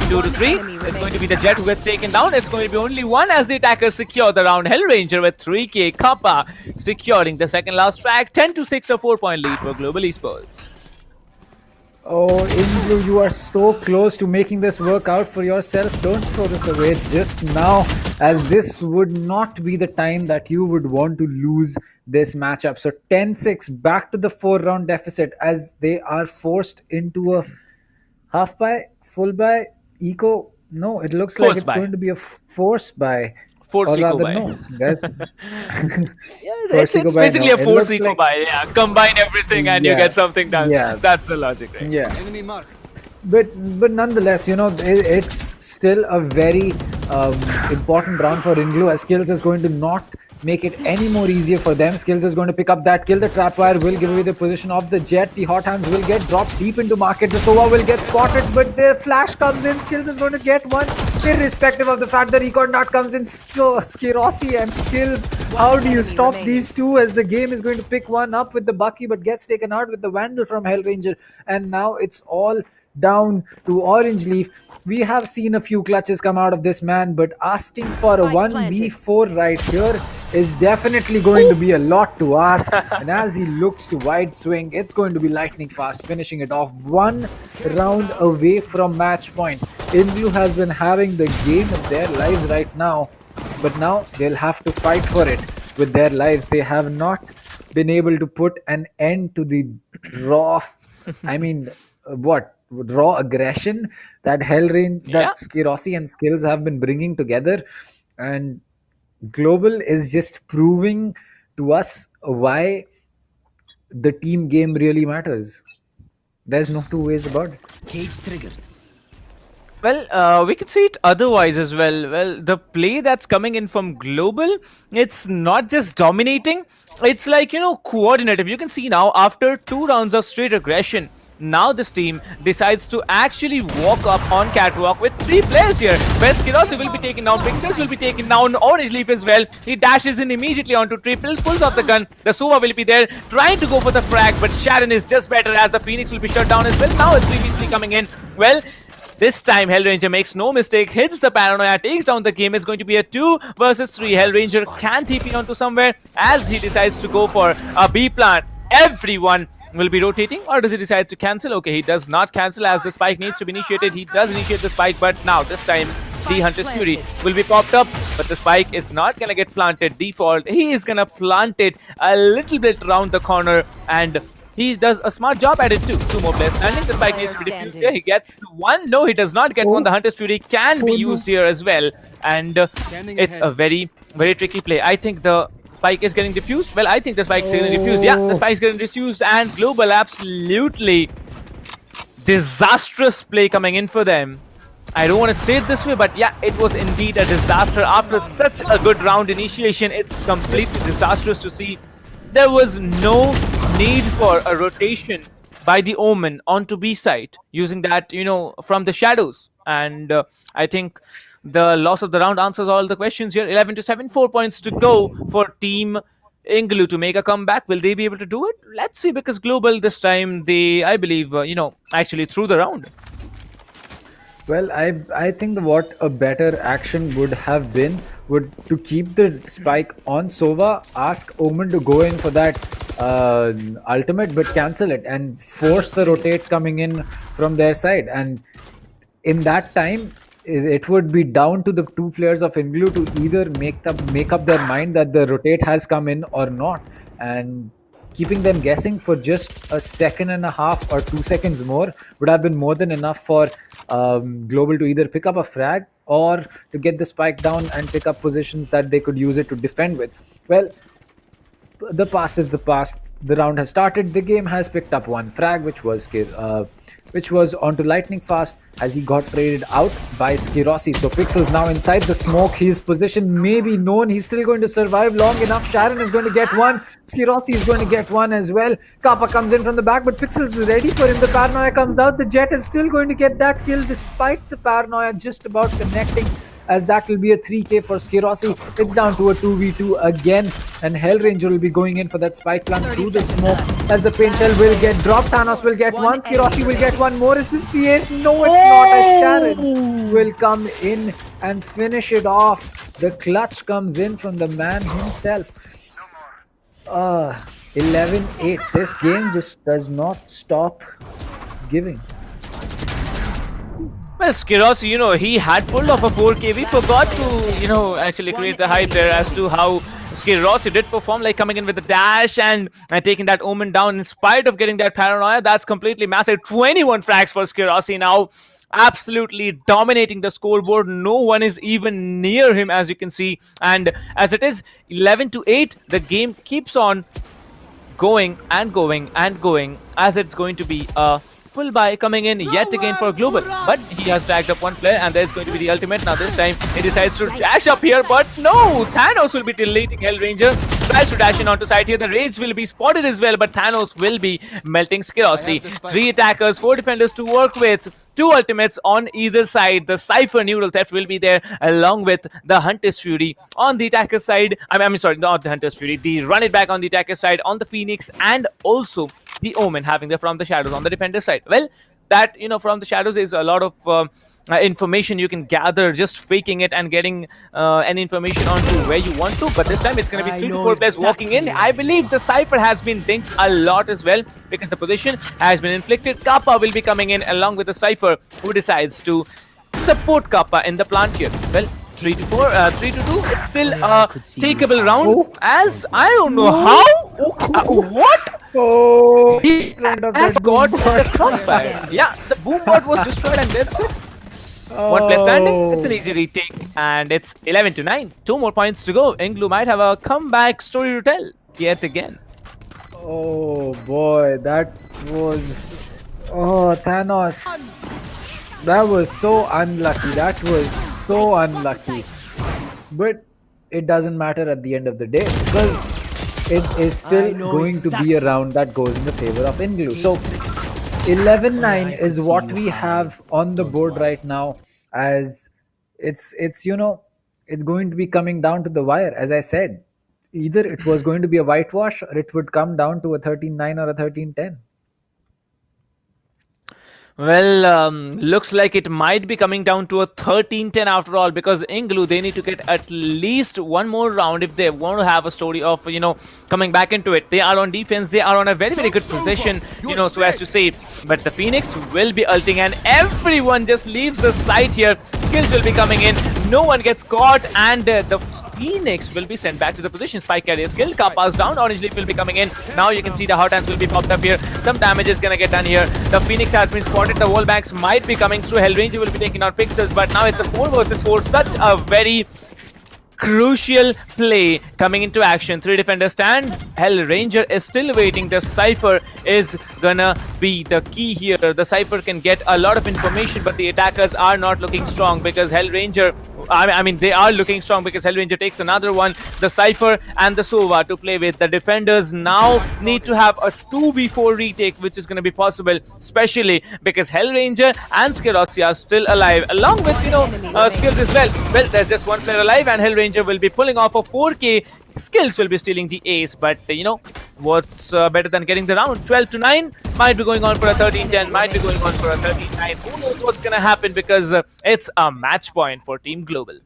2 to 3. It's going to be the Jet who gets taken down. It's going to be only 1 as the attackers secure the round. Hellranger with 3k. Kappa securing the second last frag. 10 to 6, a 4-point lead for Global Esports. Oh, INGLU, you are so close to making this work out for yourself. Don't throw this away just now, as this would not be the time that you would want to lose this matchup. So 10-6, back to the 4-round deficit, as they are forced into a half buy, full buy, eco. No, it looks like it's going to be a force buy. Force eco buy. No, guys. It's basically a force eco buy. Yeah, combine everything and you get something done. Yeah, that's the logic, right? Yeah. Enemy mark. But nonetheless, it's still a very important round for INGLU, as Skills is going to not make it any more easier for them. Skills is going to pick up that kill. The Trapwire will give away the position of the Jet. The Hot Hands will get dropped deep into market. The Sova will get spotted, but the flash comes in. Skills is going to get one, irrespective of the fact the Recon Dart comes in. Skirossi and Skills, how do you stop these two, as the game is going to pick one up with the Bucky, but gets taken out with the Vandal from Hellranger. And now it's all down to Orange Leaf. We have seen a few clutches come out of this man, but asking for a 1v4 right here is definitely going to be a lot to ask. And as he looks to wide swing, it's going to be Lightning Fast finishing it off, 1 round away from match point. INGLU has been having the game of their lives right now, but now they'll have to fight for it with their lives. They have not been able to put an end to the raw, raw aggression that Skirossi and Skills have been bringing together. And Global is just proving to us why the team game really matters. There's no two ways about it. Cage triggered. Well, we can see it otherwise as well. Well, the play that's coming in from Global, it's not just dominating, it's like, coordinative. You can see now, after 2 rounds of straight aggression, now this team decides to actually walk up on catwalk with 3 players here. Where Skirosi will be taken down, Pixels will be taken down, Orange Leaf as well. He dashes in immediately onto triple, pulls off the gun. The Sova will be there, trying to go for the frag, but Sharon is just better as the Phoenix will be shut down as well. Now it's 3v3 coming in. Well, this time Hellranger makes no mistake, hits the Paranoia, takes down the game. It's going to be a 2 versus 3. Hellranger can TP onto somewhere as he decides to go for a B plant. Everyone will be rotating, or does he decide to cancel? Okay, he does not cancel as the spike needs to be initiated. He does initiate the spike, but now this time the Hunter's Fury will be popped up, but the spike is not gonna get planted default. He is gonna plant it a little bit around the corner, and he does a smart job at it too. 2 more players standing. The spike needs to be defused here. He gets 1. No, he does not get 1. The Hunter's Fury can be used here as well, and it's a very, very tricky play. I think the spike is getting diffused. Well, I think the spike is getting diffused. Yeah, the spike is getting diffused, and Global absolutely disastrous play coming in for them. I don't want to say it this way, but yeah, it was indeed a disaster. After such a good round initiation, it's completely disastrous to see. There was no need for a rotation by the Omen onto B side, using that, from the shadows. And I think the loss of the round answers all the questions here. 11-7, 4 points to go for Team INGLU to make a comeback. Will they be able to do it? Let's see, because Global this time, they, I believe, actually threw the round. Well, I think what a better action would have been to keep the spike on Sova, ask Omen to go in for that ultimate, but cancel it and force the rotate coming in from their side. And in that time, it would be down to the 2 players of INGLU to either make up their mind that the rotate has come in or not, and keeping them guessing for just a second and a half or 2 seconds more would have been more than enough for Global to either pick up a frag or to get the spike down and pick up positions that they could use it to defend with. Well, the past is the past. The round has started. The game has picked up 1 frag, which was onto Lightning Fast as he got traded out by Skirosi. So Pixel's now inside the smoke. His position may be known. He's still going to survive long enough. Sharon is going to get 1. Skirosi is going to get 1 as well. Kappa comes in from the back, but Pixel's ready for him. The Paranoia comes out. The Jet is still going to get that kill despite the Paranoia just about connecting, as that will be a 3k for Skirosi. It's down to a 2v2 again, and Hellranger will be going in for that spike plant through the smoke as the paint shell will get dropped. Thanos will get 1, Skirosi will get 1 more. Is this the ace? No, it's not, as Sharon will come in and finish it off. The clutch comes in from the man himself. 11-8. This game just does not stop giving. Well, Skirosi, he had pulled off a 4K. We forgot to, actually create the hype there as to how Skirosi did perform, like coming in with the dash and taking that Omen down in spite of getting that Paranoia. That's completely massive. 21 frags for Skirosi now. Absolutely dominating the scoreboard. No one is even near him, as you can see. And as it is 11-8, the game keeps on going and going and going, as it's going to be a full buy coming in yet again for Global, but he has tagged up 1 player, and there's going to be the ultimate. Now this time he decides to dash up here, but no, Thanos will be deleting Hellranger. Tries to dash in onto side here. The Rage will be spotted as well, but Thanos will be melting Skirosi. 3 attackers, 4 defenders to work with, 2 ultimates on either side. The Cypher Neural Theft will be there along with the Hunter's Fury on the attacker side. I mean, sorry, not the Hunter's Fury, the Run It Back on the attacker side, on the Phoenix, and also the Omen having the From the Shadows on the defender side. Well, that, From the Shadows is a lot of information you can gather just faking it and getting any information onto where you want to, but this time it's going to be 3 to 4 players walking in. I believe the Cypher has been dinked a lot as well because the position has been inflicted. Kappa will be coming in along with the Cypher, who decides to support Kappa in the plant here. Well, 3 to 4, 3 to 2. It's still a takeable round, as I don't know how. What? Oh, he got the comeback. Yeah, the boom bot was destroyed, and that's it. One player standing, it's an easy retake, and it's 11-9. 2 more points to go. INGLU might have a comeback story to tell yet again. Oh boy, that was... Oh, Thanos. That was so unlucky. That was so unlucky. But it doesn't matter at the end of the day because it is still going to be a round that goes in the favor of INGLU. So 11-9 is what we have on the board right now, as it's going to be coming down to the wire. As I said, either it was going to be a whitewash or it would come down to a 13-9 or a 13-10. Well, looks like it might be coming down to a 13-10 after all, because INGLU, they need to get at least one more round if they want to have a story of, coming back into it. They are on defense. They are on a very, very good position, so as to say. But the Phoenix will be ulting and everyone just leaves the site here. Skills will be coming in. No one gets caught, and the Phoenix will be sent back to the position. Spike carrier skill, Kappa's down, Orange Leaf will be coming in. Now you can see the hot hands will be popped up here. Some damage is gonna get done here. The Phoenix has been spotted. The wall banks might be coming through. Hellranger will be taking out Pixels, but now it's a 4 versus 4. Such a very crucial play coming into action. 3 defenders stand. Hellranger is still waiting. The Cypher is gonna be the key here. The Cypher can get a lot of information, but the attackers are not looking strong because Hellranger, I mean, they are looking strong because Hellranger takes another one. The Cypher and the Sova to play with. The defenders now need to have a 2v4 retake, which is going to be possible, especially because Hellranger and Skerosi are still alive, along with, Skills as well. Well, there's just one player alive, and Hellranger will be pulling off a 4K. Skills will be stealing the ace, but what's better than getting the round? 12-9, might be going on for a 13-10, might be going on for a 13-9. Who knows what's gonna happen, because it's a match point for Team Global.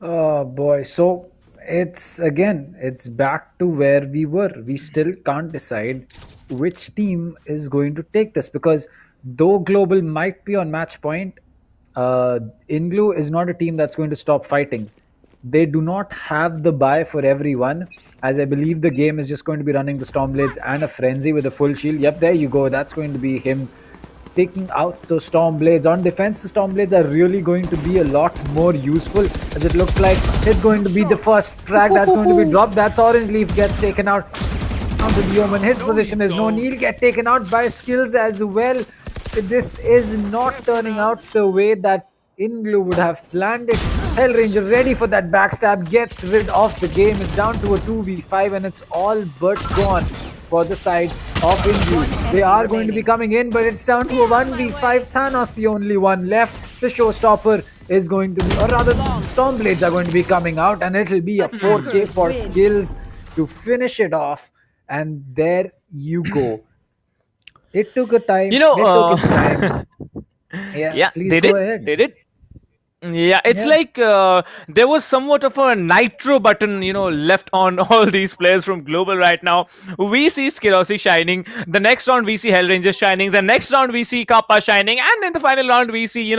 Oh boy, so it's back to where we were. We still can't decide which team is going to take this, because though Global might be on match point, INGLU is not a team that's going to stop fighting. They do not have the buy for everyone, as I believe the game is just going to be running the Stormblades and a Frenzy with a full shield. Yep, there you go. That's going to be him taking out the Stormblades. On defense, the Stormblades are really going to be a lot more useful, as it looks like it's going to be the first frag that's going to be dropped. That's Orange Leaf gets taken out. Onto the Omen. His position is known. He'll get taken out by Skills as well. This is not turning out the way that INGLU would have planned it. Hellranger ready for that backstab, gets rid of the game. It's down to a 2v5 and it's all but gone for the side of INGLU. They are going to be coming in, but it's down to a 1v5. Thanos the only one left. The showstopper is going to be, or rather Stormblades are going to be coming out, and it'll be a 4K for Skills to finish it off. And there you go. It took a time. It took its time. Yeah, please go ahead. They did. Yeah, it's like there was somewhat of a nitro button, left on all these players from Global right now. We see Skerosi shining. The next round we see Hellranger shining. The next round we see Kappa shining. And in the final round we see,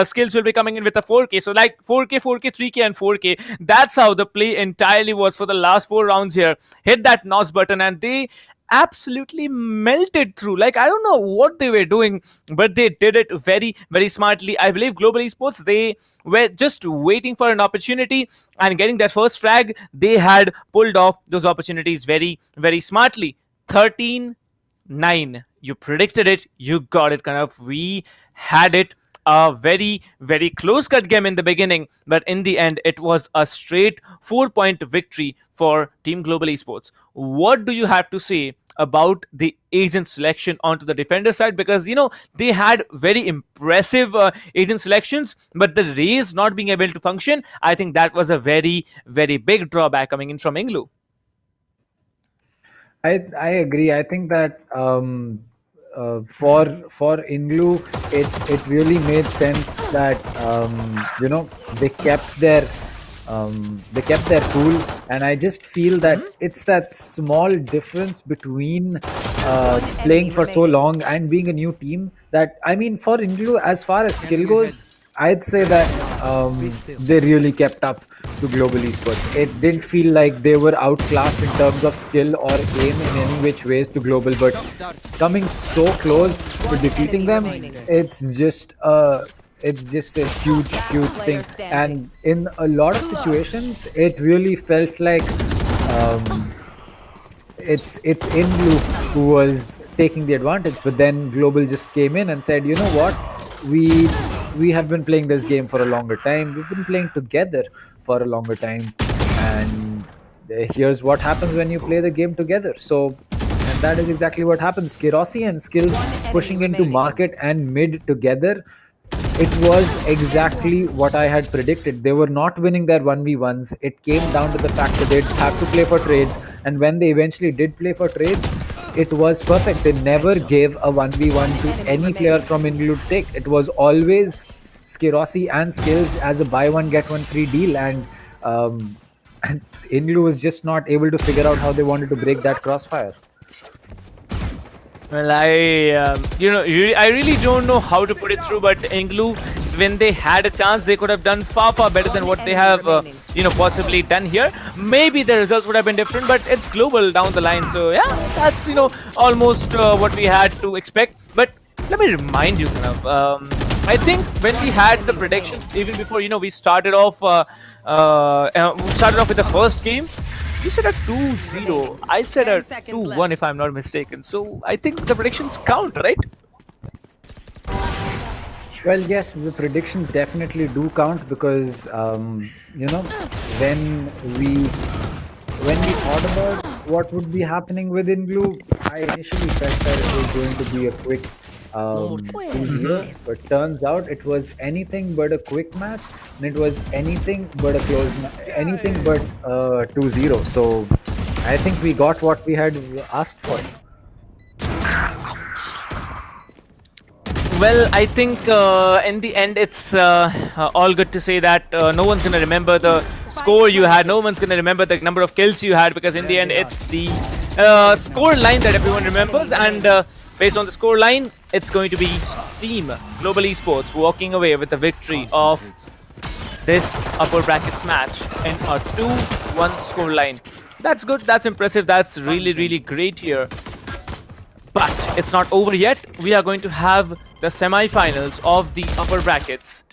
Skills will be coming in with a 4K. So like 4K, 4K, 3K and 4K. That's how the play entirely was for the last 4 rounds here. Hit that NOS button and they absolutely melted through. Like, I don't know what they were doing, but they did it very, very smartly. I believe Global Esports, they were just waiting for an opportunity, and getting that first frag, they had pulled off those opportunities very, very smartly. 13-9. You predicted it, you got it, kind of. We had it. A very, very close cut game in the beginning, but in the end, it was a straight 4-point victory for Team Global Esports. What do you have to say about the agent selection onto the defender side? Because, they had very impressive agent selections, but the raise not being able to function, I think that was a very, very big drawback coming in from INGLU. I agree. I think that for INGLU, it really made sense that they kept their cool, and I just feel that it's that small difference between playing for so long and being a new team that, I mean, for INGLU, as far as skill goes, I'd say that they really kept up to Global Esports. It didn't feel like they were outclassed in terms of skill or aim in any which ways to Global, but coming so close to defeating them, it's just a huge thing. And in a lot of situations, it really felt like it's INGLU who was taking the advantage, but then Global just came in and said, you know what, we have been playing this game for a longer time, we've been playing together for a longer time, and here's what happens when you play the game together. So, and that is exactly what happens. Kirossi and Skills pushing into market and mid together, it was exactly what I had predicted. They were not winning their 1v1s. It came down to the fact that they'd have to play for trades. And when they eventually did play for trades, it was perfect. They never gave a 1v1 to any player from INGLU to take. It was always Skirossi and Skills as a buy one, get one free deal. And INGLU was just not able to figure out how they wanted to break that crossfire. Well, I really don't know how to put it through, but INGLU, when they had a chance, they could have done far better than what they have, possibly done here. Maybe the results would have been different, but it's Global down the line. So yeah, that's almost what we had to expect. But let me remind you, I think when we had the predictions, even before we started off with the first game. You said a 2-0. I said a 2-1 if I'm not mistaken. So I think the predictions count, right? Well, yes, the predictions definitely do count because when we thought about what would be happening with INGLU, I initially felt that it was going to be a quick 2-0, but turns out it was anything but a quick match, and it was anything but a close, anything but 2-0. So I think we got what we had asked for. Well, I think in the end, it's all good to say that no one's going to remember the score you had. No one's going to remember the number of kills you had, because in the end, it's the score line that everyone remembers. And based on the score line, it's going to be Team Global Esports walking away with the victory of this upper brackets match in a 2-1 score line. That's good. That's impressive. That's really great here. But it's not over yet. We are going to have the semi-finals of the upper brackets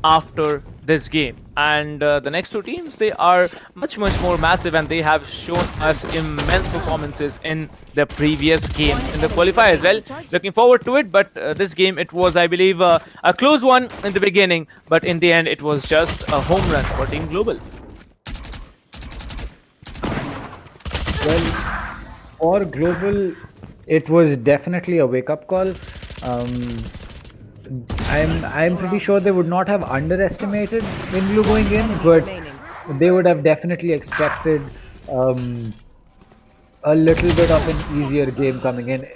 after this game, and the next two teams, they are much more massive, and they have shown us immense performances in the previous games in the qualifiers. Well, looking forward to it, but this game, it was, I believe, a close one in the beginning, but in the end it was just a home run for Team Global. Well, for Global, it was definitely a wake-up call. I'm pretty sure they would not have underestimated INGLU going in, but they would have definitely expected a little bit of an easier game coming in.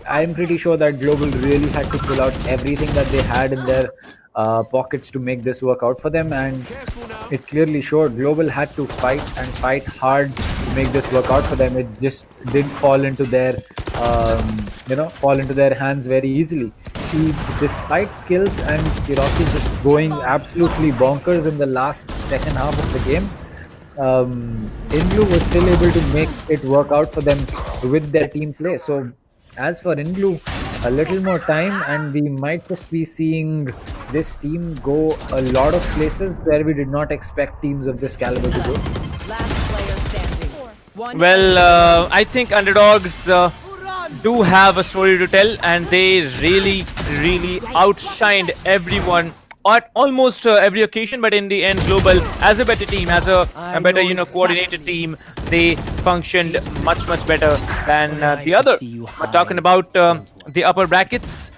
I'm pretty sure that Global really had to pull out everything that they had in their pockets to make this work out for them, and it clearly showed. Global had to fight hard to make this work out for them. It just didn't fall into their hands very easily. Despite Skills and Skirossi just going absolutely bonkers in the last second half of the game, INGLU was still able to make it work out for them with their team play. So as for INGLU, a little more time and we might just be seeing this team go a lot of places where we did not expect teams of this caliber to go. Well, I think underdogs do have a story to tell, and they really outshined everyone at almost every occasion. But in the end, Global, as a better team, as a better coordinated team, they functioned much better than the other. But talking about the upper brackets,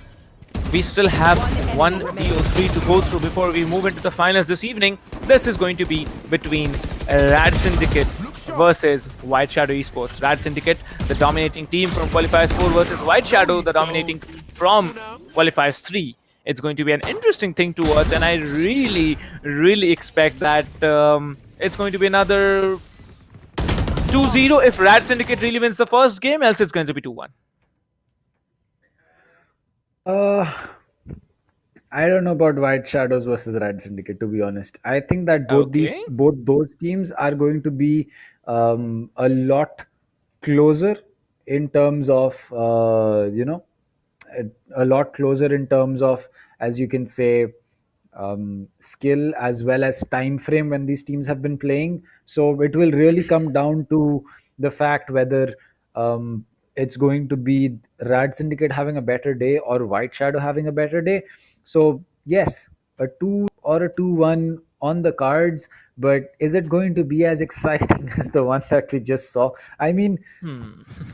we still have one DO3 to go through before we move into the finals this evening. This is going to be between RADSyndicate versus White Shadow Esports. RADSyndicate, the dominating team from Qualifiers 4, versus White Shadow, the dominating team from Qualifiers 3. It's going to be an interesting thing to watch, and I really expect that it's going to be another 2-0 if RADSyndicate really wins the first game, else it's going to be 2-1. I don't know about White Shadows versus Red Syndicate, to be honest. I think that Okay. both those teams are going to be a lot closer in terms of a lot closer in terms of, as you can say, skill as well as time frame when these teams have been playing. So it will really come down to the fact whether it's going to be Rad Syndicate having a better day or White Shadow having a better day. So yes, a 2 or a 2-1 on the cards, but is it going to be as exciting as the one that we just saw? I mean,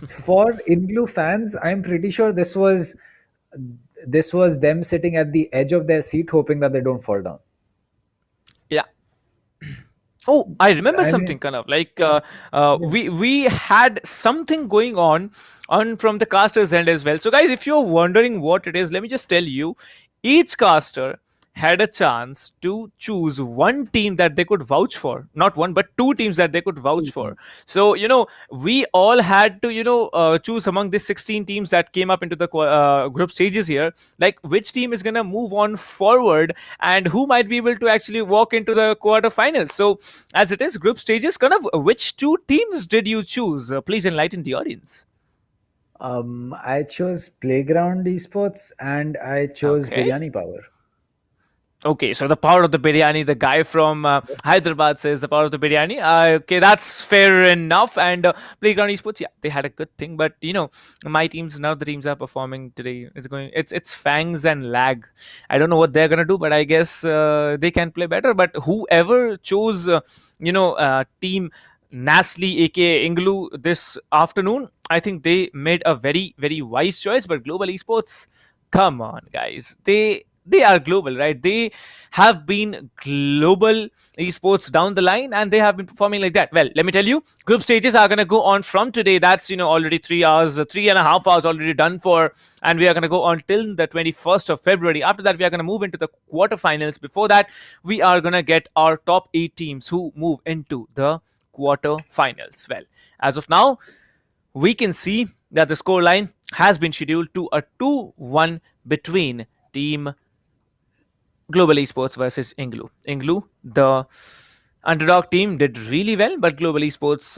for INGLU fans, I'm pretty sure this was them sitting at the edge of their seat hoping that they don't fall down. Yeah. Oh, I remember I something mean, kind of like we had something going on from the casters end as well. So guys, if you're wondering what it is, let me just tell you. Each caster had a chance to choose one team that they could vouch for, not one but two teams that they could vouch for. So we all had to choose among the 16 teams that came up into the group stages here, like which team is going to move on forward and who might be able to actually walk into the quarterfinals. So as it is group stages, kind of which two teams did you choose? Please enlighten the audience. I chose Playground Esports and I chose Okay. Biryani Power. Okay, so the power of the biryani, the guy from Hyderabad says the power of the biryani. Okay, that's fair enough. And Playground Esports, yeah, they had a good thing, but my teams, none of the teams are performing today. It's Fangs and Lag. I don't know what they're gonna do, but I guess they can play better. But whoever chose, team NaCly, aka INGLU, this afternoon, I think they made a very very wise choice. But Global Esports, come on guys, they are global, right? They have been global esports down the line and they have been performing like that. Well, let me tell you, group stages are going to go on from today. That's already 3 hours, 3.5 hours already done for, and we are going to go on till the 21st of February. After that, we are going to move into the quarterfinals. Before that, we are going to get our top 8 teams who move into the quarterfinals. Well, as of now, we can see that the scoreline has been scheduled to a 2-1 between team Global Esports versus INGLU. INGLU, the underdog team, did really well, but Global Esports,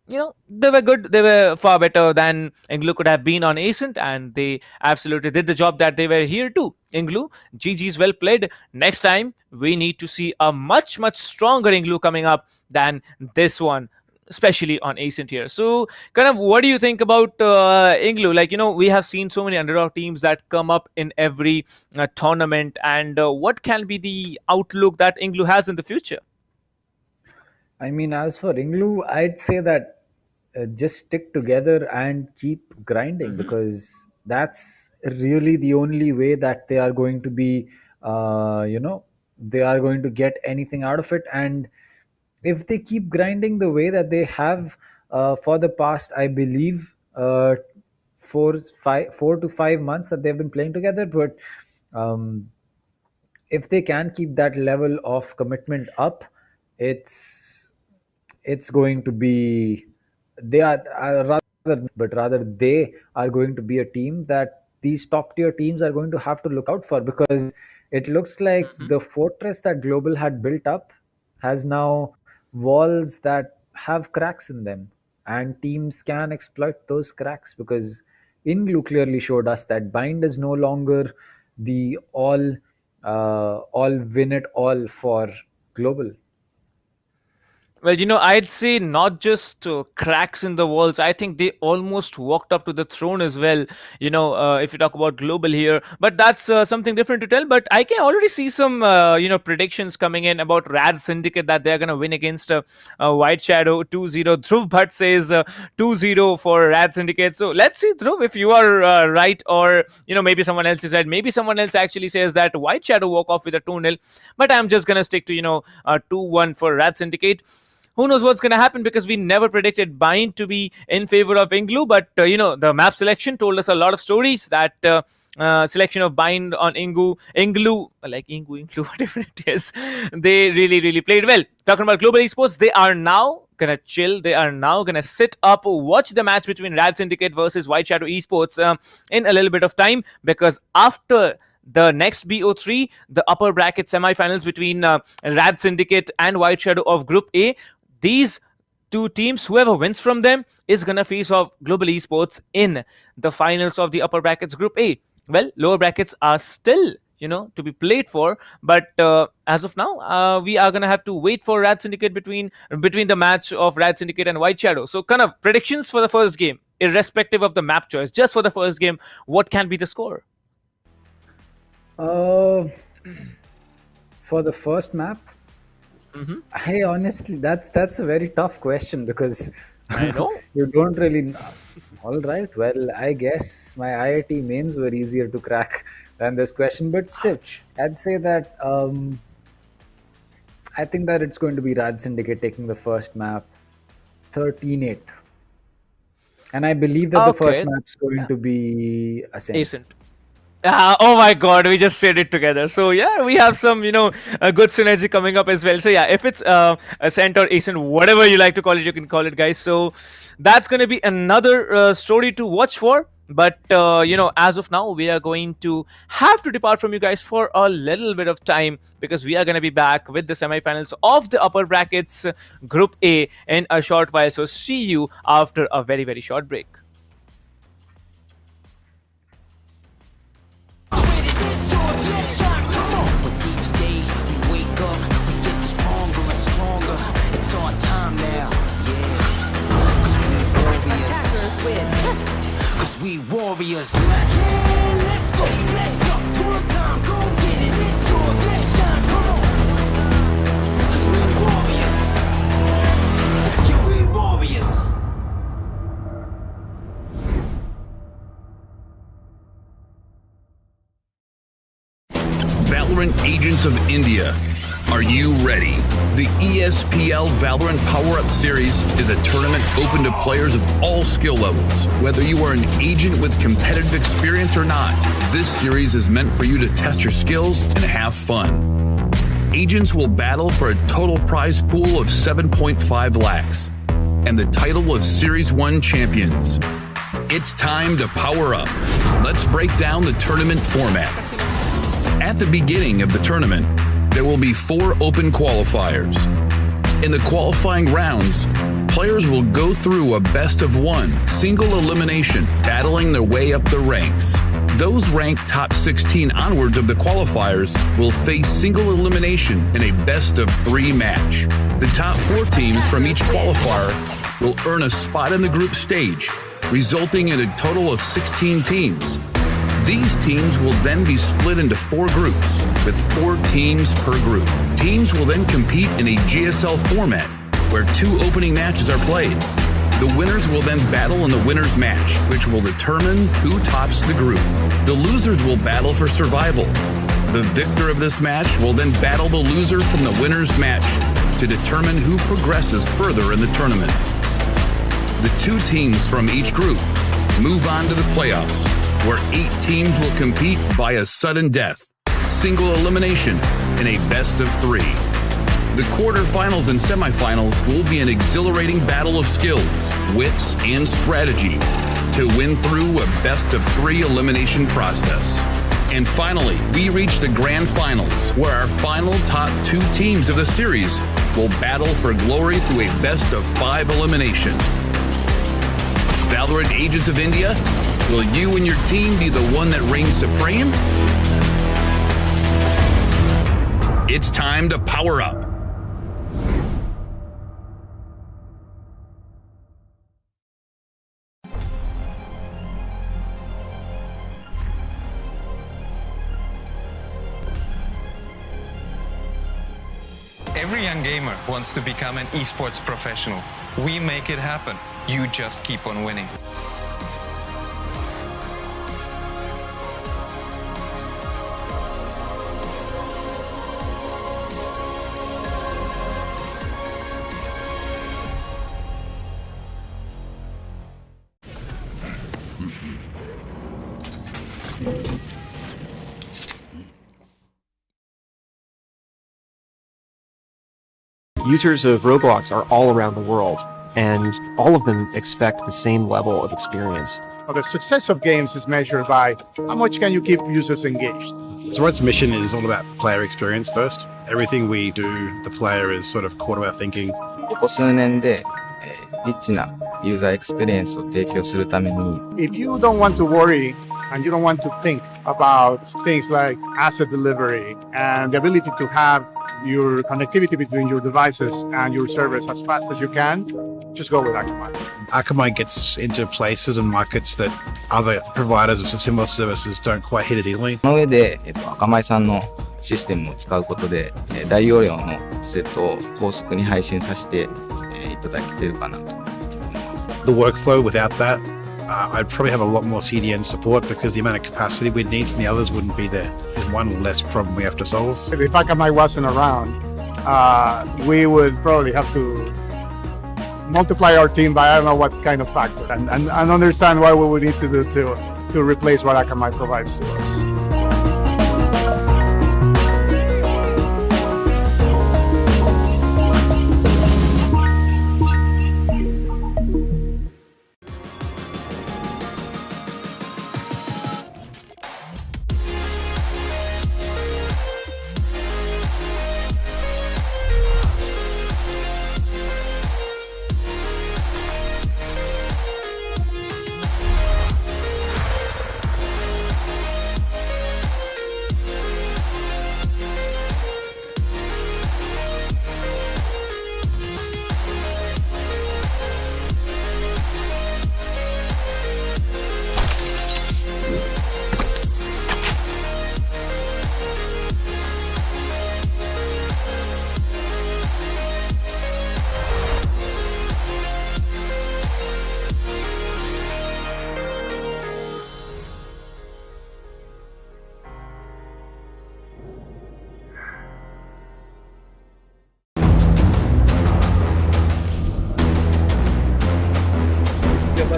they were good. They were far better than INGLU could have been on Ascent, and they absolutely did the job that they were here to. INGLU, GG's well played. Next time, we need to see a much, much stronger INGLU coming up than this one, especially on Ascent here. So kind of what do you think about INGLU? Like, we have seen so many underdog teams that come up in every tournament, and what can be the outlook that INGLU has in the future? I mean, as for INGLU, I'd say that just stick together and keep grinding, because that's really the only way that they are going to be, they are going to get anything out of it. And if they keep grinding the way that they have for the past, I believe, 4 to 5 months that they've been playing together, but if they can keep that level of commitment up, it's going to be, they are rather they are going to be a team that these top tier teams are going to have to look out for, because it looks like the fortress that Global had built up has now walls that have cracks in them, and teams can exploit those cracks, because INGLU clearly showed us that Bind is no longer the all win it all for Global. Well, I'd say not just cracks in the walls. I think they almost walked up to the throne as well. If you talk about Global here, but that's something different to tell. But I can already see some, predictions coming in about RADSyndicate that they're going to win against White Shadow 2-0. Dhruv Bhatt says 2-0 for RADSyndicate. So let's see, Dhruv, if you are right, or maybe someone else is right. Maybe someone else actually says that White Shadow walk off with a 2-0. But I'm just going to stick to 2-1 for RADSyndicate. Who knows what's going to happen, because we never predicted Bind to be in favor of INGLU, but the map selection told us a lot of stories. That selection of Bind on INGLU, like INGLU, whatever it is, they really really played well. Talking about Global Esports, they are now gonna chill. They are now gonna sit up, watch the match between RADSyndicate versus White Shadow Esports in a little bit of time, because after the next BO3, the upper bracket semi-finals between RADSyndicate and White Shadow of Group A. These two teams, whoever wins from them is gonna face off Global Esports in the finals of the upper brackets Group A. Well, lower brackets are still, to be played for, but as of now, we are gonna have to wait for RADSyndicate between the match of RADSyndicate and White Shadow. So, kind of predictions for the first game, irrespective of the map choice, just for the first game, what can be the score? For the first map, I honestly, that's a very tough question because I know you don't really. All right, well, I guess my IIT mains were easier to crack than this question, but still, I'd say that I think that it's going to be RADSyndicate taking the first map, 13-8, and I believe that the first map's going to be Ascent. Oh my god, we just said it together. So yeah, we have some, a good synergy coming up as well. So yeah, if it's Ascent or Ascent, whatever you like to call it, you can call it, guys. So that's going to be another story to watch for. But, as of now, we are going to have to depart from you guys for a little bit of time because we are going to be back with the semifinals of the upper brackets Group A in a short while. So see you after a very, very short break. Cause we warriors. Let's go, let's go. One time, go get it. It's yours, let's shine, come on. Cause we warriors. Yeah, we warriors. Valorant Agents of India. Are you ready? The ESPL Valorant PowerUp Series is a tournament open to players of all skill levels. Whether you are an agent with competitive experience or not, this series is meant for you to test your skills and have fun. Agents will battle for a total prize pool of 7.5 lakhs and the title of Series 1 champions. It's time to power up. Let's break down the tournament format. At the beginning of the tournament, there will be 4 open qualifiers. In the qualifying rounds, players will go through a best-of-1 single elimination, battling their way up the ranks. Those ranked top 16 onwards of the qualifiers will face single elimination in a best-of-3 match. The top 4 teams from each qualifier will earn a spot in the group stage, resulting in a total of 16 teams. These teams will then be split into 4 groups, with 4 teams per group. Teams will then compete in a GSL format, where 2 opening matches are played. The winners will then battle in the winner's match, which will determine who tops the group. The losers will battle for survival. The victor of this match will then battle the loser from the winner's match to determine who progresses further in the tournament. The 2 teams from each group move on to the playoffs, where 8 teams will compete via sudden death, single elimination, in a best-of-3. The quarterfinals and semifinals will be an exhilarating battle of skills, wits, and strategy to win through a best-of-3 elimination process. And finally, we reach the grand finals, where our final top 2 teams of the series will battle for glory through a best-of-5 elimination. Valorant Agents of India, will you and your team be the one that reigns supreme? It's time to power up. Every young gamer wants to become an esports professional. We make it happen. You just keep on winning. Users of Roblox are all around the world, and all of them expect the same level of experience. The success of games is measured by how much can you keep users engaged. Zorad's mission is all about player experience first. Everything we do, the player is sort of core to our thinking. ここ数年で、リッチなユーザーエクスペリエンスを提供するために、 If you don't want to worry and you don't want to think about things like asset delivery and the ability to have your connectivity between your devices and your servers as fast as you can, just go with Akamai. Akamai gets into places and markets that other providers of similar services don't quite hit as easily. その上で、アカマイさんのシステムを使うことで、大容量のセットを高速に配信させて、いただけてるかなと。The workflow without that, I'd probably have a lot more CDN support because the amount of capacity we'd need from the others wouldn't be there. There's one less problem we have to solve. If Akamai wasn't around, we would probably have to multiply our team by I don't know what kind of factor and understand what we would need to do to replace what Akamai provides to us.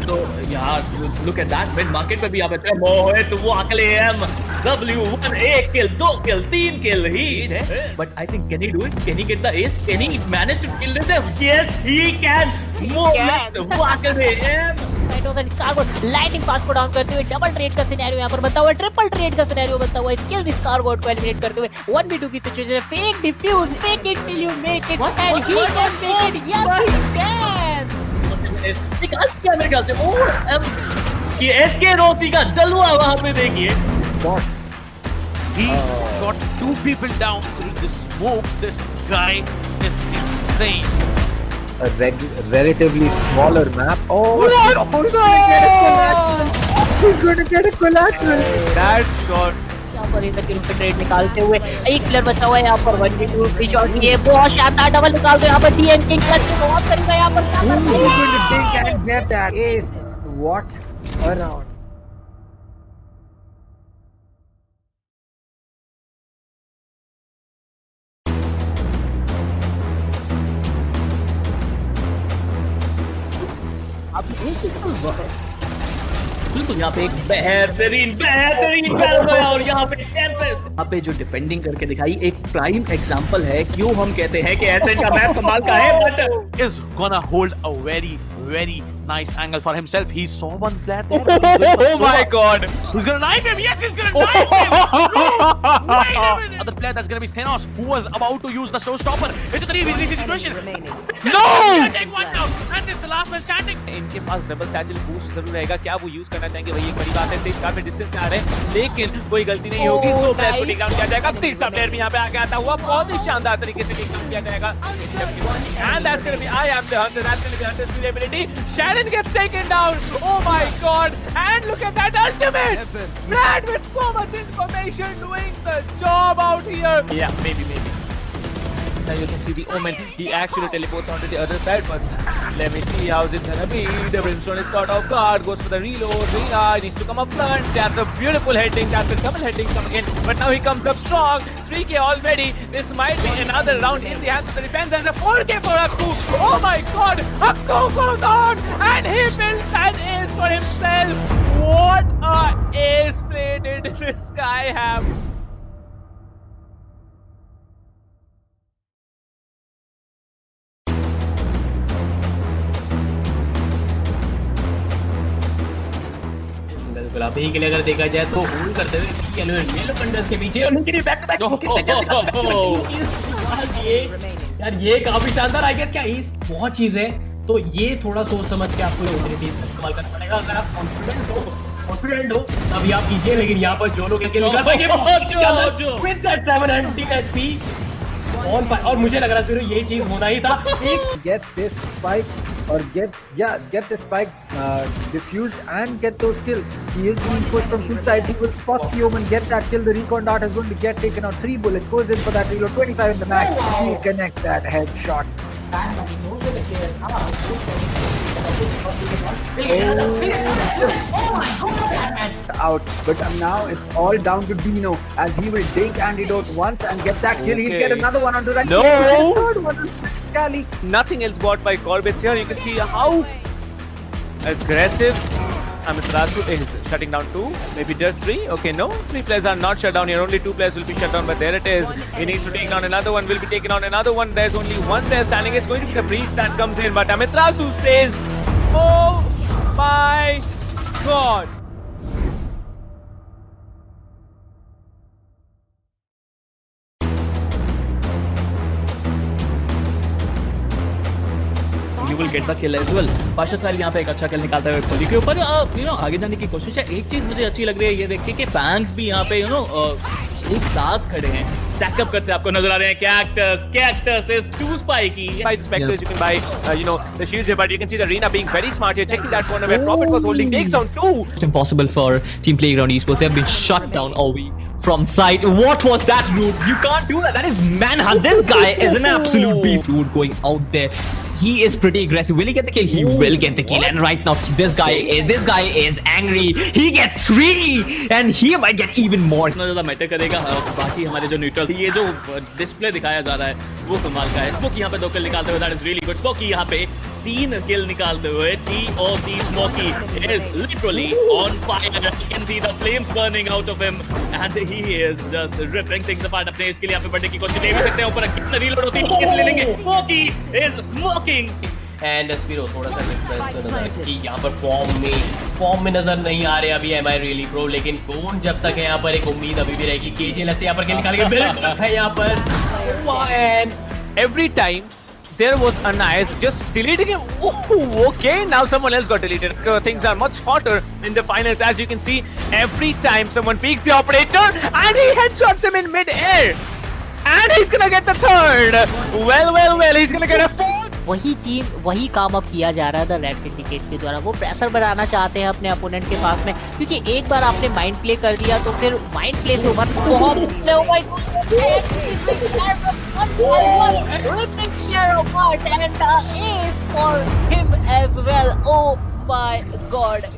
तो यार look at that mid market पे भी यहाँ पे मोहित वो अकेले W1 1 kill 2 kill 3 kill he but I think can he do it? Can he get the ace? Can he manage to kill this? Yes he can. मोहित वो अकेले lighting pass को down करते हुए डबल ट्रेड का scenario यहाँ पर बनता हुआ, ट्रिपल ट्रेड का सिनेरियो बनता हुआ, स्किल दिस स्कारबोर्ड को एलिमिनेट करते हुए 1v2 की situation, fake defuse, fake it till you make it and he can make it. Yes he can. निकाल दिया मेरे ख्याल से. ये एसके रोती का जलवा वहां पे देखिए. He shot 2 people down through the smoke. This guy is insane. A relatively smaller map. Oh, he's going to get a collateral. That shot. यहाँ पर इधर किल पे ट्रेड निकालते हुए एक प्लेयर बचा हुआ है यहाँ पर 1v2 फ्री शॉट ये बहुत शानदार डबल निकालते हुए यहाँ पर डीएन किंग क्लच के बहुत करीब है यहाँ पर. He's going to dig and get that ace. What a round. बिल्कुल यहाँ पे एक बेहतरीन बैटल है और यहाँ पे टेम्पेस्ट यहाँ पे जो डिफेंडिंग करके दिखाई एक प्राइम एग्जांपल है. क्यों हम कहते हैं कि ऐसे का मैप कमाल का है but is gonna hold a very nice angle for himself. He saw one player there. Oh my god. Who's gonna knife him? Yes, he's gonna knife him. No, wait a minute. Other player that's gonna be Stenos, who was about to use the showstopper. It's a 3v3 situation. No! Take one down, and it's the last man standing. इनके पास double satchel boost जरूर रहेगा. क्या वो use करना चाहेंगे वही एक बड़ी बात है. सेज काफी डिस्टेंस से आ रहे हैं लेकिन कोई गलती नहीं होगी. तो प्लेयर को टेक डाउन किया जाएगा. तीसरा प्लेयर भी यहाँ पे आके आता हुआ बहुत ही शानदार तरीके से टेक डाउन किया जाएगा. And that's gonna be I am the hunter. That's gonna be Hunter's durability. Shannon gets taken down. Oh my god. And look at that ultimate. Brad with so much information doing the job out here. Yeah, maybe. Now you can see the Omen. He actually teleports onto the other side, but let me see how's it gonna be. The Brimstone is caught off guard, goes for the reload. Needs to come up front. That's a beautiful heading. That's a double heading coming in, but now he comes up strong. 3k already. This might be another round in the hands of the defense, and a 4k for Akku. Oh my god! Akku goes on, and he builds an ace for himself. What a ace play did this guy have? अभी के लिए अगर देखा जाए तो hold करते हुए yellow कंडर्स के पीछे और उनके बैक टू बैक यार ये काफी शानदार आई गेस क्या बहुत चीज है तो ये थोड़ा सोच समझ के आपको ऑपॉर्चुनिटीज का इस्तेमाल करना पड़ेगा अगर आप कॉन्फिडेंट हो तभी आप कीजिए लेकिन यहाँ पर जो लोग निकाल पाएंगे विद दैट 700 HP और मुझे लग रहा है ये चीज होना ही था get this spike or get the spike diffused and get those kills. He is being pushed from two sides. He will spot the omen, get that kill. The recon dart is going to get taken out. 3 bullets goes in for that reload. 25 in the mag. He'll connect that headshot. Out, but now it's all down to Dino as he will take antidote once and get that kill. He'll get another one onto that. No, third one on Scally. Nothing else bought by Corbett here. You can see how aggressive Amiterasu is shutting down 2, maybe just 3. Okay, no, 3 players are not shut down here. Only 2 players will be shut down, but there it is. He needs to take down another one. Will be taking on another one. There's only one player standing. It's going to be the breach that comes in, but Amiterasu stays. Oh my God. You will get the kill as well. Pasha Sahil यहाँ पे एक अच्छा किल निकालता है खोली के ऊपर आगे जाने की कोशिश है. एक चीज मुझे अच्छी लग रही है ये देख के कि फैंस भी यहाँ पे एक साथ खड़े हैं, स्टैक अप करते आपको नजर आ रहे हैं. Cactus is too spiky. By the specters, you can buy the shields here, but you can see the arena being very smart here, checking that corner where Prophet was holding, takes down 2. It's impossible for Team Playground Esports. They have been shut down all week from sight. What was that, dude? You can't do that. That is manhunt. This guy is an absolute beast, dude. Going out there. He is pretty aggressive. Will he get the kill? He will get the kill. And right now, this guy is angry. He gets 3, and he might get even more. इतना ज़्यादा matter करेगा. बाकी हमारे जो neutral ये जो display दिखाया जा रहा है वो कमाल का है. स्मोकी यहाँ पे 2 किल निकालते हुए, that is really good. Smoky यहाँ पे 3 किल निकालते हुए. TOC Smokey is literally on fire. You can see the flames burning out of him, and he is just ripping things apart. अपने इसके लिए यहाँ पे बढ़ने की कोशिश ले भी सकते हैं. ऊपर कितना रीलोड होती है किस ले लेंगे. Smokey is smoking. And Spiro थोड़ा सा डिफरेंस कि यहाँ पर फॉर्म में नजर नहीं आ रहे अभी Am I really pro, लेकिन कौन जब तक है यहाँ पर एक उम्मीद अभी भी रहेगी. KJL से यहाँ पर क्या निकालेंगे है यहाँ पर. And every time there was a nice just deleting him. Oh, okay, now someone else got deleted. Things are much hotter in the finals, as you can see. Every time someone peeks the operator and he headshots him in mid-air, and he's gonna get the third. Well, he's gonna get a 4th. वही काम अब किया जा रहा है the red syndicate के द्वारा. वो प्रेशर बनाना चाहते हैं अपने अपोनेंट के पास में, क्योंकि एक बार आपने माइंड प्ले कर दिया तो फिर माइंड प्ले से उभर बहुत for him as well. Oh my God.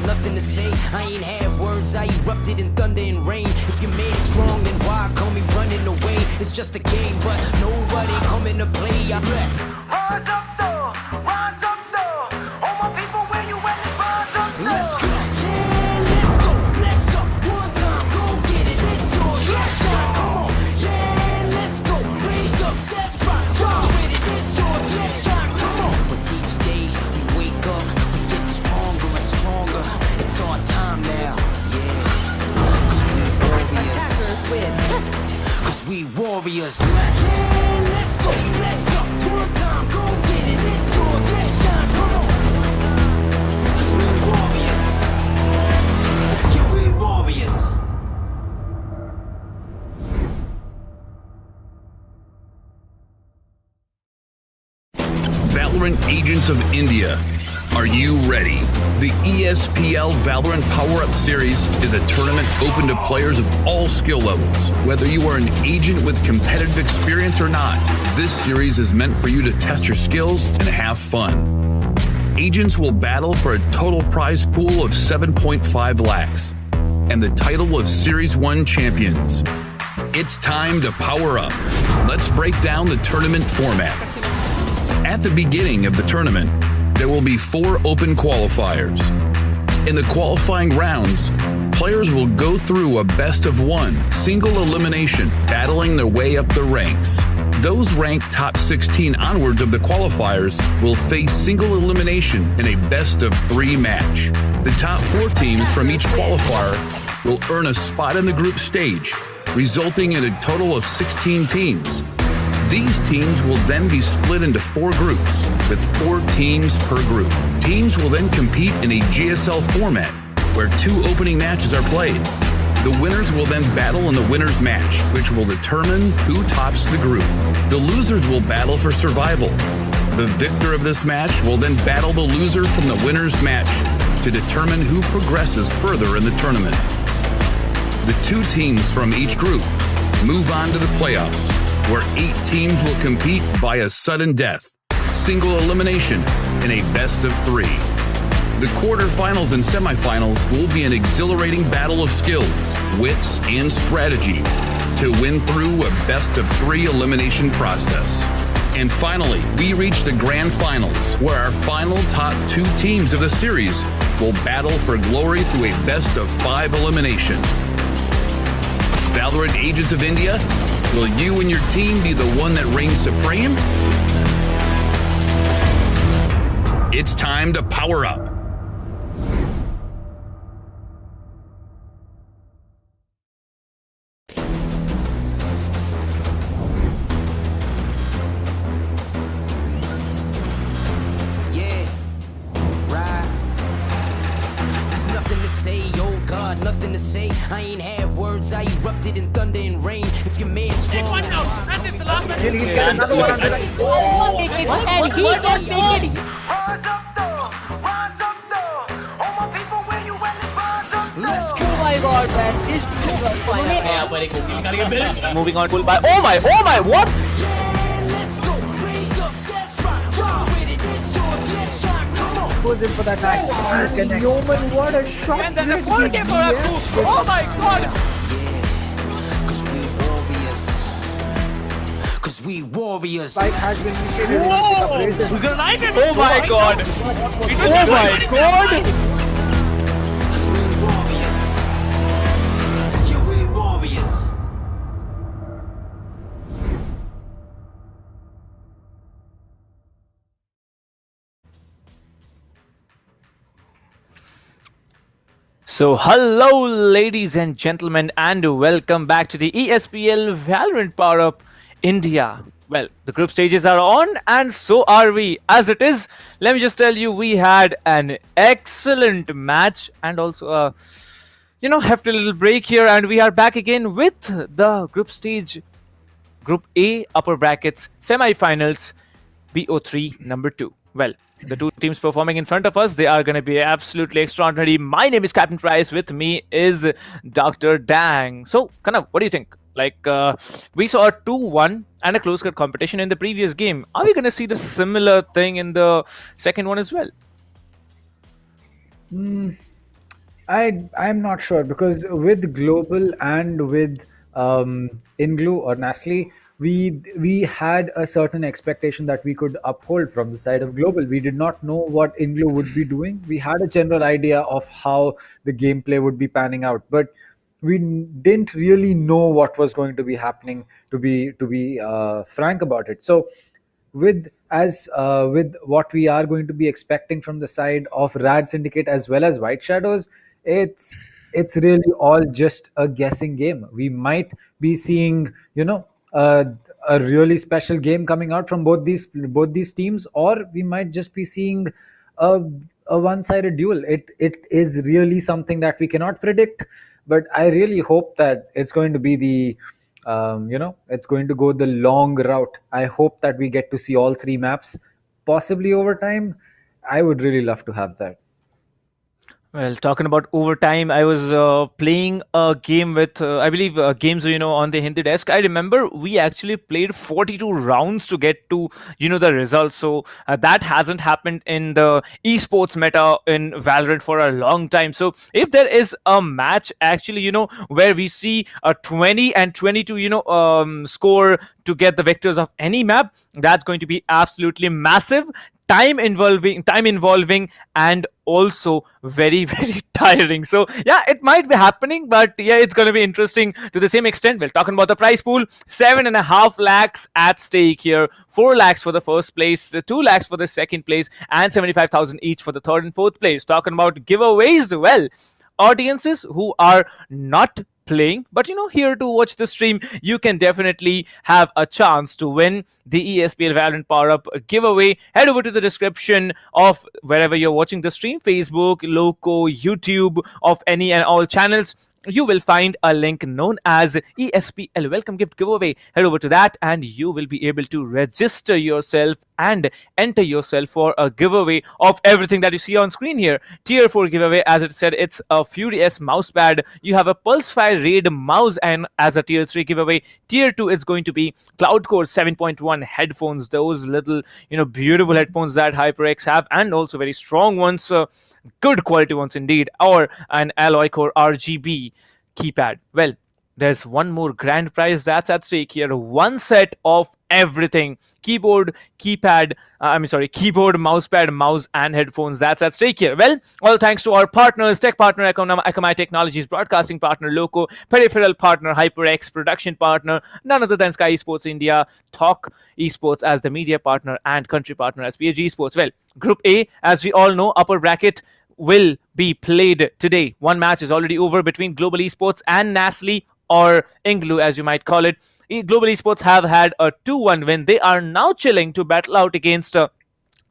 Nothing to say, I ain't have words, I erupted in thunder and rain. If your man's strong, then why call me running away? It's just a game, but nobody coming to play. I bless. Rise up though, all my people where you at, rise up though. Let's go, yeah, let's go, let's up, one time, go get it, it's yours, let's shot, come on, yeah, let's go, raise up, that's right, run with it, it's yours, let's shot, come on. With each day we wake up, we get stronger and stronger. It's our time now, yeah. Cause we warriors. Cause we warriors. Yeah, let's go, let's up, one time, go get it, it's yours, let's shine, come on. Cause we warriors. Yeah, we warriors. Valorant Agents of India. Are you ready? The ESPL Valorant PowerUp Series is a tournament open to players of all skill levels. Whether you are an agent with competitive experience or not, this series is meant for you to test your skills and have fun. Agents will battle for a total prize pool of 7.5 lakhs and the title of Series 1 champions. It's time to power up. Let's break down the tournament format. At the beginning of the tournament, There will be 4 open qualifiers. In the qualifying rounds, players will go through a best-of-1 single elimination, battling their way up the ranks. Those ranked top 16 onwards of the qualifiers will face single elimination in a best-of-3 match. The top 4 teams from each qualifier will earn a spot in the group stage, resulting in a total of 16 teams. These teams will then be split into 4 groups, with 4 teams per group. Teams will then compete in a GSL format, where 2 opening matches are played. The winners will then battle in the winner's match, which will determine who tops the group. The losers will battle for survival. The victor of this match will then battle the loser from the winner's match to determine who progresses further in the tournament. The 2 teams from each group move on to the playoffs, where 8 teams will compete via sudden death, single elimination, in a best-of-3. The quarterfinals and semifinals will be an exhilarating battle of skills, wits, and strategy to win through a best-of-3 elimination process. And finally, we reach the grand finals, where our final top 2 teams of the series will battle for glory through a best-of-5 elimination. Valorant Agents of India, will you and your team be the one that reigns supreme? It's time to power up. Nothing to say. I ain't have words. I erupted in thunder and rain. If your man's strong, one now. And it's the last one. He'll get another one under the And he can make it. let's go. Oh my god, man. It's super fun. यहाँ पर एक OP निकाल के bill Moving on, pull by. Oh my, what? Let's go. Raise up. That's right. Roll with it. It's yours. Let's shine. Come on. goes in for that attack. Yeoman, what a shot! And then the 4K for a coup. Oh my god! Cause we warriors. Cause we warriors. Spike has been initiated. Whoa! Who's gonna knife him? Oh my god! Oh my god! So hello ladies and gentlemen and welcome back to the ESPL Valorant PowerUp India. Well, the group stages are on and so are we. As it is, let me just tell you, we had an excellent match and also a hefty little break here, and we are back again with the group stage, Group A upper brackets semi-finals BO3 number 2. Well, the two teams performing in front of us, they are going to be absolutely extraordinary. My name is Captain Price. With me is Dr. Dang. So, Kanav, what do you think? Like, we saw a 2-1 and a close-cut competition in the previous game. Are we going to see the similar thing in the second one as well? I'm not sure, because with Global and with INGLU or NaCly, we had a certain expectation that we could uphold from the side of Global. We did not know what INGLU would be doing. We had a general idea of how the gameplay would be panning out, but we didn't really know what was going to be happening, to be frank about it. So with what we are going to be expecting from the side of RADSyndicate as well as White Shadows, it's really all just a guessing game. We might be seeing a really special game coming out from both these teams, or we might just be seeing a one-sided duel. It is really something that we cannot predict, but I really hope that it's going to be it's going to go the long route. I hope that we get to see all three maps, possibly overtime. I would really love to have that. Well, talking about overtime, I was playing a game with, I believe, Games on the Hindi desk. I remember we actually played 42 rounds to get to, the results. So that hasn't happened in the esports meta in Valorant for a long time. So if there is a match actually, where we see a 20 and 22, score to get the vectors of any map, that's going to be absolutely massive. time involving, and also very very tiring. So yeah, it might be happening, but yeah, it's going to be interesting to the same extent. We're talking about the prize pool. 7.5 lakhs at stake here. 4 lakhs for the first place, 2 lakhs for the second place, and 75,000 each for the third and fourth place. Talking about giveaways, well, audiences who are not playing but here to watch the stream, you can definitely have a chance to win the ESPL Valorant PowerUp giveaway. Head over to the description of wherever you're watching the stream, Facebook, LOCO, YouTube, of any and all channels. You will find a link known as ESPL Welcome Gift Giveaway. Head over to that and you will be able to register yourself and enter yourself for a giveaway of everything that you see on screen here. Tier 4 giveaway, as it said, it's a Fury S mousepad. You have a Pulsefire Raid mouse, and as a Tier 3 giveaway, Tier 2 is going to be Cloud Core 7.1 headphones. Those little, beautiful headphones that HyperX have, and also very strong ones. Good quality ones indeed, or an Alloy Core RGB keypad. Well, there's one more grand prize that's at stake here. One set of everything: keyboard, keyboard, mousepad, mouse, and headphones. That's at stake here. Well, all thanks to our partners: tech partner Akamai Technologies, broadcasting partner LOCO, Peripheral partner HyperX, production partner none other than SkyEsports India, TalkEsport as the media partner, and country partner as PSG Esports. Well, Group A, as we all know, upper bracket will be played today. One match is already over between Global Esports and NaCly, or INGLU as you might call it. Global Esports have had a 2-1 win. They are now chilling to battle out against the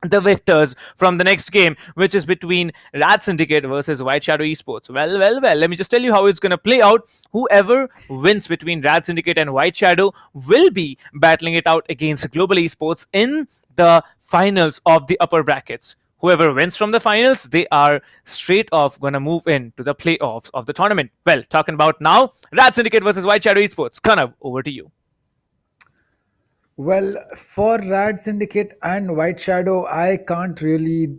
victors from the next game, which is between RADSyndicate versus White Shadow Esports. Well, let me just tell you how it's going to play out. Whoever wins between RADSyndicate and White Shadow will be battling it out against Global Esports in the finals of the upper brackets. Whoever wins from the finals, they are straight off going to move into the playoffs of the tournament. Well, talking about now, RADSyndicate versus White Shadow Esports. Kanav, over to you. Well, for RADSyndicate and White Shadow, I can't really,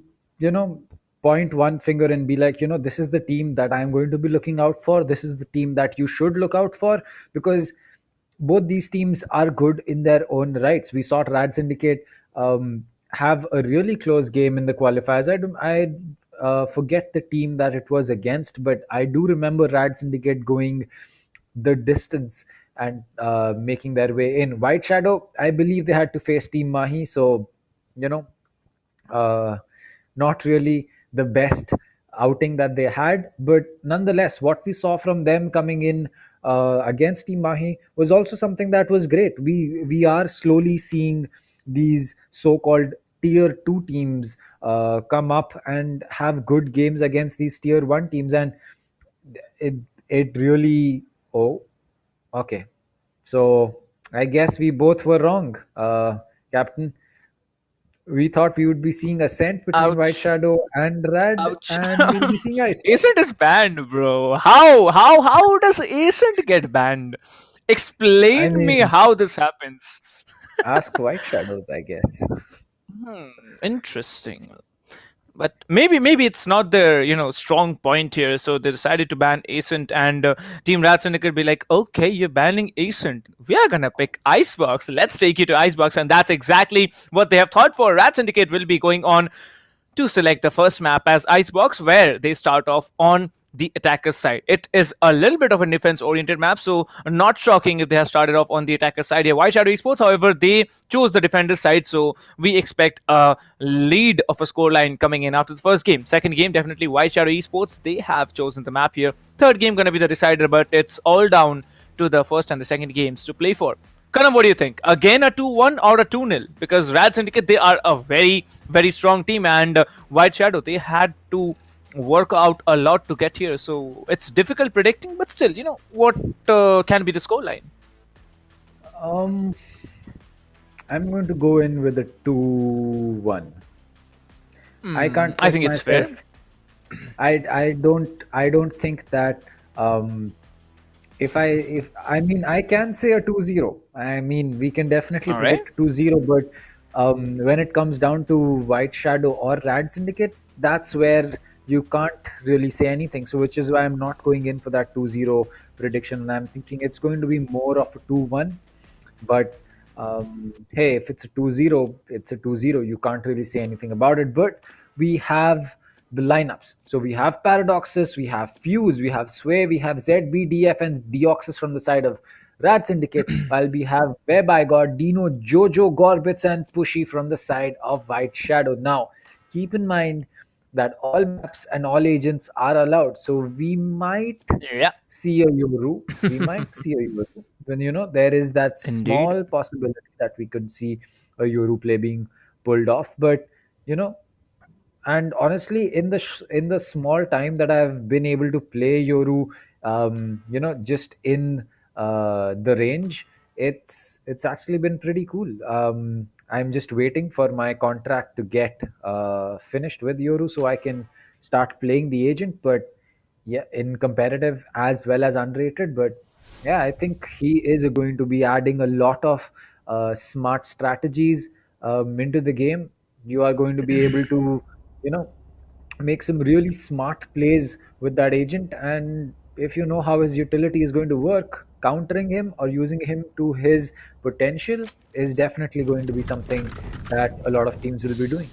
point one finger and be like, this is the team that I'm going to be looking out for. This is the team that you should look out for, because both these teams are good in their own rights. We saw RADSyndicate have a really close game in the qualifiers. I forget the team that it was against, but I do remember RADSyndicate going the distance and making their way in. White Shadow, I believe they had to face Team Mahi, so not really the best outing that they had, but nonetheless, what we saw from them coming in against Team Mahi was also something that was great. We are slowly seeing these so-called tier 2 teams come up and have good games against these tier 1 teams, and it really okay, so I guess we both were wrong, Captain. We thought we would be seeing Ascent between White Shadow and Rad, and we'll be seeing Ice. Ascent is banned, bro. How does Ascent get banned? Explain me how this happens. Ask White Shadows, I guess. Interesting. But maybe it's not their strong point here, so they decided to ban Ascent, and Team RADSyndicate be like, okay, you're banning Ascent, we are gonna pick Icebox, let's take you to Icebox. And that's exactly what they have thought for. RADSyndicate will be going on to select the first map as Icebox, where they start off on the attacker's side. It is a little bit of a defense-oriented map, so not shocking if they have started off on the attacker's side here. White Shadow Esports, however, they chose the defender's side, so we expect a lead of a scoreline coming in after the first game. Second game, definitely White Shadow Esports, they have chosen the map here. Third game gonna be the decider, but it's all down to the first and the second games to play for. Kanam, what do you think? Again a 2-1 or a 2-0? Because RADSyndicate, they are a very, very strong team, and White Shadow, they had to work out a lot to get here, so it's difficult predicting, but still, what can be the scoreline? I'm going to go in with a 2-1. I think it's fair. I don't think that I can say a 2-0. I mean, we can definitely predict 2-0, but when it comes down to White Shadow or RADSyndicate, that's where you can't really say anything. So which is why I'm not going in for that 2-0 prediction, and I'm thinking it's going to be more of a 2-1. But Hey, if it's a 2-0, it's a 2-0. You can't really say anything about it. But we have the lineups. So we have Paradoxes, we have Fuse, we have Sway, we have ZBDF and Deoxys from the side of RADSyndicate, while we have Web I God, Dino, Jojo, Gorbits, and Pushy from the side of White Shadow. Now, keep in mind that all maps and all agents are allowed. So we might see a Yoru. We might see a Yoru. When there is that small possibility that we could see a Yoru play being pulled off. But and honestly, in the small time that I've been able to play Yoru, just in the range, it's actually been pretty cool. I'm just waiting for my contract to get finished with Yoru so I can start playing the agent. But yeah, in competitive as well as unrated. But yeah, I think he is going to be adding a lot of smart strategies into the game. You are going to be able to, you know, make some really smart plays with that agent. And if you know how his utility is going to work, countering him or using him to his potential is definitely going to be something that a lot of teams will be doing.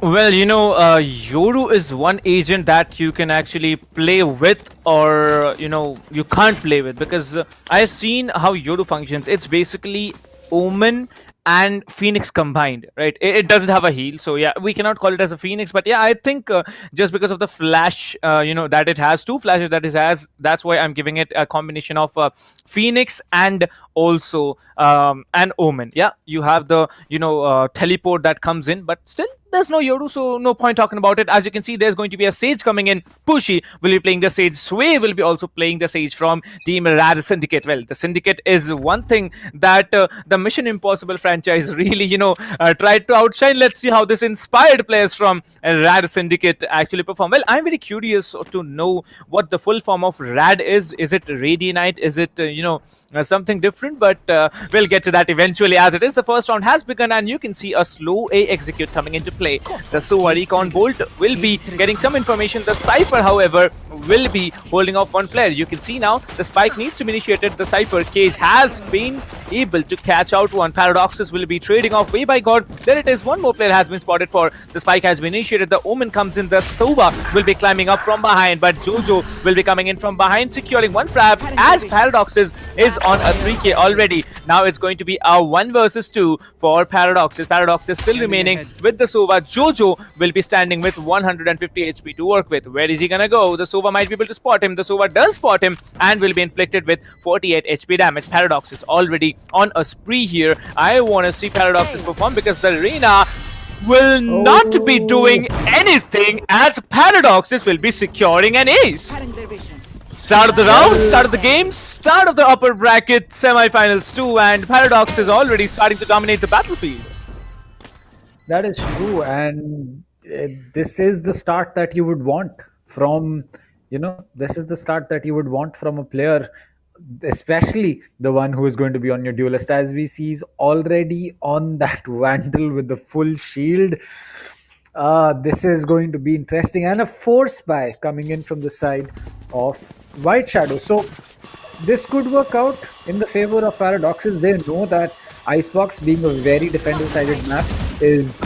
Well, Yoru is one agent that you can actually play with, or you can't play with, because I've seen how Yoru functions. It's basically Omen and Phoenix combined, right? It doesn't have a heal, so yeah, we cannot call it as a Phoenix. But yeah, I think just because of the flash, that it has two flashes that it has, that's why I'm giving it a combination of Phoenix and also an Omen. Yeah, you have the teleport that comes in, but still there's no Yoru, so no point talking about it. As you can see, there's going to be a Sage coming in. Pushy will be playing the Sage. Sway will be also playing the Sage from Team RADSyndicate. Well, the Syndicate is one thing that the Mission Impossible franchise really, tried to outshine. Let's see how this inspired players from RADSyndicate actually perform. Well, I'm very curious to know what the full form of Rad is. Is it Radianite? Is it, something different? But we'll get to that eventually. As it is, the first round has begun, and you can see a slow A execute coming into play. The Sova Recon Bolt will be getting some information. The Cypher, however, will be holding off one player. You can see now the spike needs to be initiated. The Cypher case has been able to catch out one. Paradoxes will be trading off. Way by God, there it is. One more player has been spotted for. The spike has been initiated. The Omen comes in. The Sova will be climbing up from behind, but Jojo will be coming in from behind, securing one frag as Paradoxes is on a 3k already. Now it's going to be a 1 versus 2 for Paradoxes. Paradoxes still remaining with the Sova. Jojo will be standing with 150 HP to work with. Where is he gonna go? The Sova might be able to spot him. The Sova does spot him and will be inflicted with 48 HP damage. Paradox is already on a spree here. I want to see Paradoxes perform because the arena will not be doing anything as Paradoxes will be securing an ace. Start of the round, start of the game, start of the upper bracket, semi-finals 2, and Paradox is already starting to dominate the battlefield. That is true, and this is the start that you would want from, this is the start that you would want from a player, especially the one who is going to be on your duelist, as we see is already on that Vandal with the full shield. This is going to be interesting, and a force buy coming in from the side of White Shadow. So this could work out in the favor of Paradoxes. They know that Icebox, being a very defender-sided map, is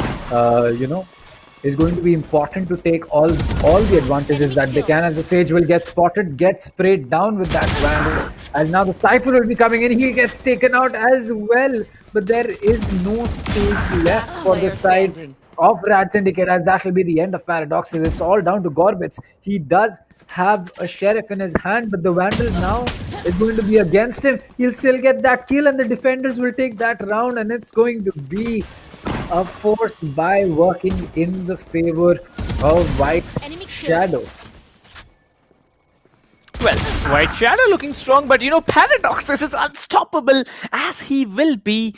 going to be important to take all the advantages that they can, as the Sage will get spotted, get sprayed down with that Vandal, as now the Cypher will be coming in. He gets taken out as well, but there is no Sage left for the side of RADSyndicate, as that will be the end of Paradoxes. It's all down to Gorbits. He does have a Sheriff in his hand, but the Vandal now is going to be against him. He'll still get that kill, and the defenders will take that round, and it's going to be a force buy working in the favor of White Shadow. Well, White Shadow looking strong, but Paradoxes is unstoppable, as he will be.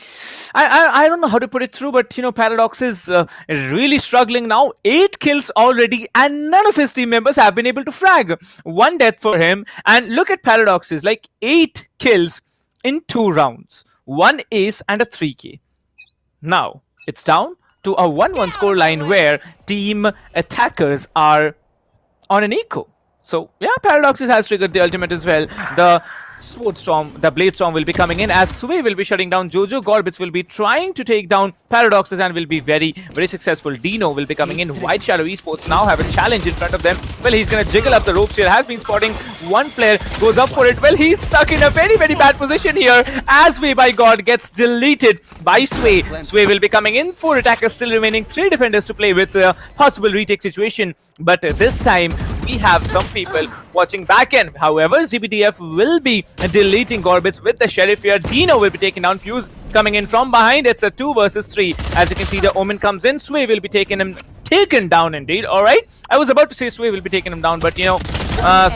I don't know how to put it through, but Paradoxes is really struggling now. 8 kills already, and none of his team members have been able to frag. 1 death for him, and look at Paradoxes, like 8 kills in 2 rounds, 1 ace and a 3k. Now it's down to a 1-1 scoreline where team attackers are on an eco. So yeah, Paradoxes has triggered the ultimate as well. The Sword Storm, the Blade Storm will be coming in as Sway will be shutting down Jojo. Gorbits will be trying to take down Paradoxes and will be very, very successful. Dino will be coming in. White Shadow Esports now have a challenge in front of them. Well, he's going to jiggle up the ropes here. Has been spotting one player, goes up for it. Well, he's stuck in a very, very bad position here as Way by God gets deleted by Sway. Sway will be coming in. 4 attackers still remaining. 3 defenders to play with a possible retake situation. But this time, we have some people watching back end. However, ZBDF will be deleting Gorbits with the Sheriff here. Dino will be taking down Fuse coming in from behind. It's a 2 versus 3. As you can see, the Omen comes in. Sway will be taken down indeed. Alright, I was about to say Sway will be taking him down, but you know,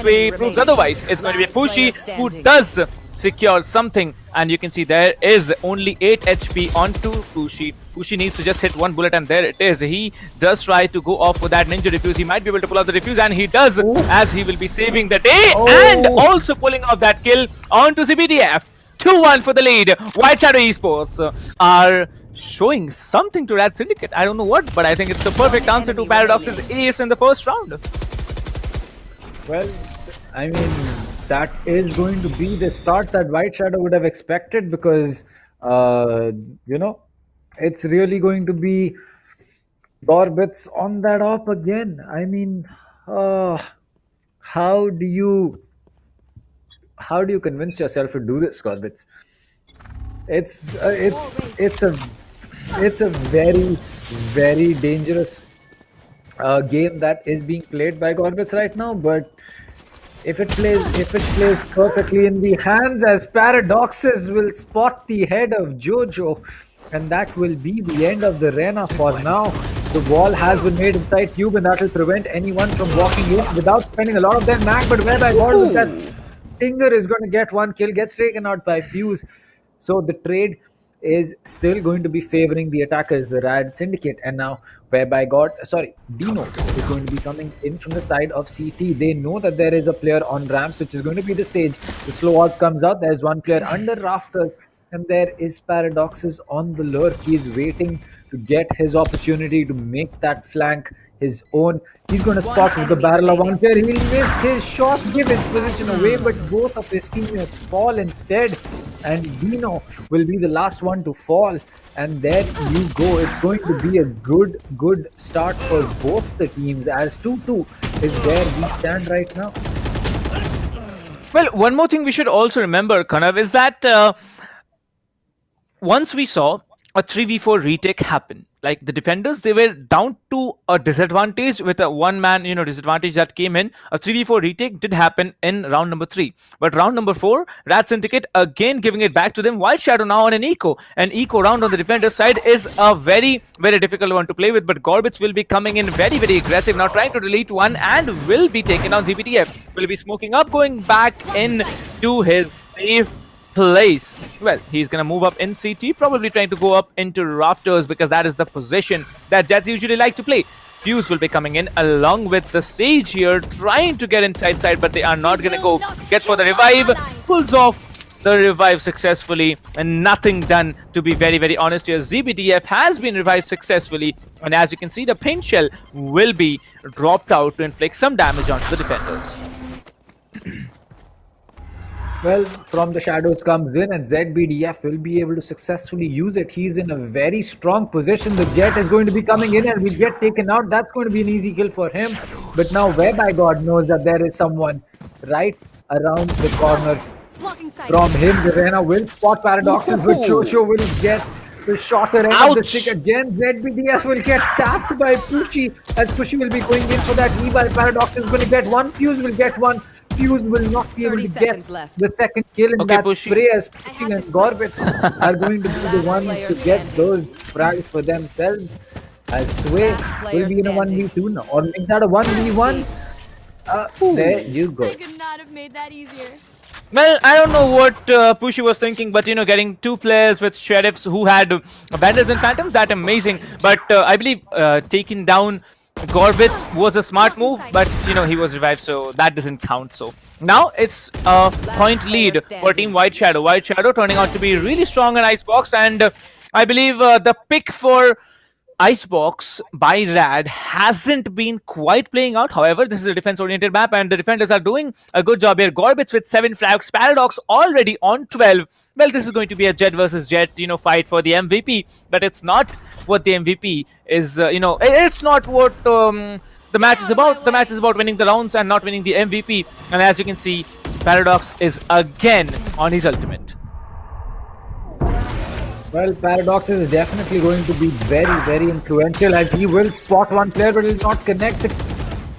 Sway proves otherwise. It's going to be Pushy who does secure something, and you can see there is only 8 HP onto Pushy. Pushy needs to just hit 1 bullet, and there it is. He does try to go off for that ninja defuse. He might be able to pull out the defuse, and he does, as he will be saving the day and also pulling off that kill onto CBDF. 2-1 for the lead. White Shadow Esports are showing something to RADSyndicate. I don't know what, but I think it's a perfect answer to Paradox's ace in the first round. Well, I mean, that is going to be the start that White Shadow would have expected, because, you know, it's really going to be Gorbits on that op again. I mean, how do you convince yourself to do this, Gorbits? It's a very, very dangerous game that is being played by Gorbits right now, but if it plays perfectly in the hands, as Paradoxes will spot the head of Jojo, and that will be the end of the Rena for now. The wall has been made inside Cube, and that will prevent anyone from walking in without spending a lot of their mag. But whereby God with that Stinger is going to get 1 kill, gets taken out by Fuse. So the trade is still going to be favoring the attackers, the RADSyndicate, and now whereby Dino is going to be coming in from the side of CT. They know that there is a player on ramps, which is going to be the Sage. The slow out comes out. There's 1 player under rafters, and there is Paradoxes on the lurk. He's waiting to get his opportunity to make that flank his own. He's going to spot with the barrel of 1 player. He'll miss his shot, give his position away, but both of his teammates fall instead, and Dino will be the last one to fall. And there you go. It's going to be a good start for both the teams, as 2-2 is where we stand right now. Well, one more thing we should also remember, Kanav, is that once we saw a 3v4 retake happen, like the defenders, they were down to a disadvantage with a 1-man, disadvantage that came in. A 3v4 retake did happen in round number 3. But round number 4, RADSyndicate again giving it back to them. White Shadow now on an eco. An eco round on the defender's side is a very, very difficult one to play with. But Gorbits will be coming in very, very aggressive. Now trying to delete 1 and will be taken on. ZBTF will be smoking up, going back in to his safe place. Well, he's gonna move up in CT, probably trying to go up into rafters, because that is the position that Jets usually like to play. Fuse will be coming in along with the Sage here, trying to get inside side, but they are not gonna go. Gets for the revive, pulls off the revive successfully, and nothing done, to be very, very honest here. ZBTF has been revived successfully, and as you can see, the paint shell will be dropped out to inflict some damage onto the defenders. Well, from the shadows comes in, and ZBDF will be able to successfully use it. He's in a very strong position. The Jet is going to be coming in and will get taken out. That's going to be an easy kill for him. But now whereby God knows that there is someone right around the corner from him. The Rena will spot Paradoxes, but Jojo will get the shorter end of the stick again. ZBDF will get tapped by Pushy, as Pushy will be going in for that E by Paradox is going to get 1. Fuse will get 1. Fuse will not be able to get the second kill in that spray, as Pushy and Gorbit are going to be the ones to get those frags for themselves, as Sway will be in a 1v2 now, or make that a 1v1. There you go. I could not have made that easier. Well, I don't know what Pushy was thinking, but getting 2 players with Sheriffs who had Bandits and Phantoms, that's amazing. But I believe taking down Gorbits was a smart move, but he was revived, so that doesn't count. So now it's a point lead for Team White Shadow. White Shadow turning out to be really strong in Icebox, and I believe the pick for Icebox by Rad hasn't been quite playing out. However, this is a defense-oriented map, and the defenders are doing a good job here. Gorbits with 7 frags, Paradox already on 12. Well, this is going to be a Jet versus Jet, fight for the MVP, but it's not what the MVP is. It's not what the match is about. The match is about winning the rounds and not winning the MVP. And as you can see, Paradox is again on his ultimate. Well, Paradox is definitely going to be very, very influential as he will spot one player but will not connect. The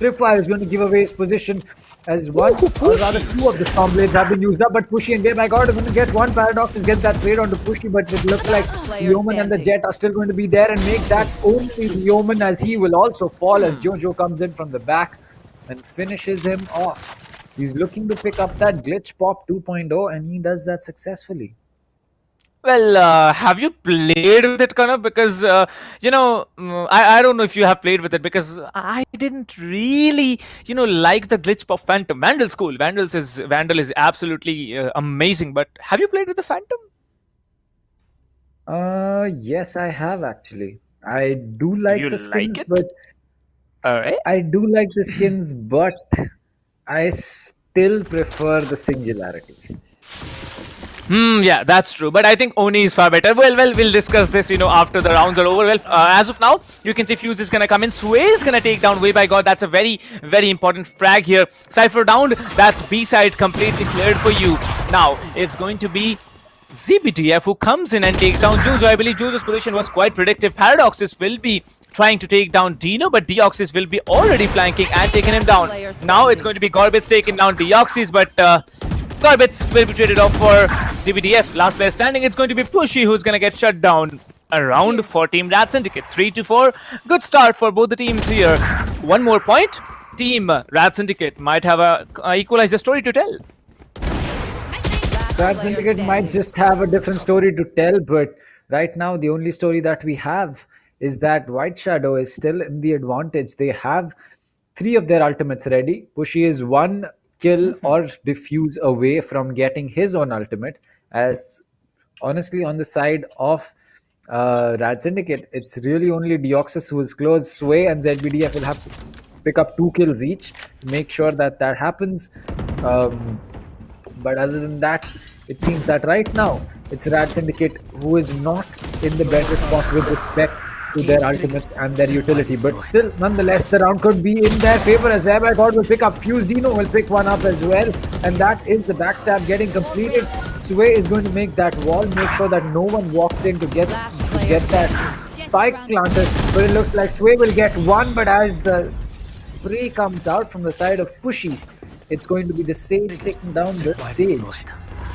Tripwire is going to give away his position as one or rather two of the Stormblades have been used up, but Pushy and my God are going to get one Paradox and get that trade onto Pushy, but it looks like Yeoman and the Jet are still going to be there and make that only Yeoman as he will also fall as Jojo comes in from the back and finishes him off. He's looking to pick up that Glitch Pop 2.0 and he does that successfully. Well, have you played with it, Kanav? Because, I don't know if you have played with it because I didn't really, like the Glitch Pop Phantom. Vandal's cool. Vandal is absolutely amazing. But have you played with the Phantom? Yes, I have actually. I do like the skins, but Alright. I do like the skins, but I still prefer the Singularity. Yeah, that's true. But I think Oni is far better. Well, we'll discuss this, after the rounds are over. Well, as of now, you can see Fuse is going to come in. Sway is going to take down Way by God. That's a very, very important frag here. Cypher down. That's B-side completely cleared for you. Now, it's going to be ZBTF who comes in and takes down Jojo. I believe Jojo's position was quite predictive. Paradoxes will be trying to take down Dino, but Deoxys will be already flanking and taking him down. Now it's going to be Gorbits taking down Deoxys, but Gorbits will be traded off for ZBDF. Last player standing, it's going to be Pushy who's going to get shut down. A round for Team RADSyndicate. 3-4. Good start for both the teams here. One more point. Team RADSyndicate might have a equalizer story to tell. RADSyndicate might just have a different story to tell, but right now the only story that we have is that White Shadow is still in the advantage. They have 3 of their ultimates ready. Pushy is 1 kill or defuse away from getting his own ultimate, as honestly on the side of RADSyndicate, it's really only Deoxys who is close. Sway and ZBDF will have to pick up 2 kills each to make sure that that happens. But other than that, it seems that right now it's RADSyndicate who is not in the better spot with respect to their ultimates and their utility, but still nonetheless the round could be in their favor as Rabbi God will pick up Fuse. Dino will pick one up as well, and that is the backstab getting completed. Sway is going to make that wall, make sure that no one walks in to get that spike planted, but it looks like Sway will get one, but as the spray comes out from the side of Pushy, it's going to be the Sage taking down the Sage,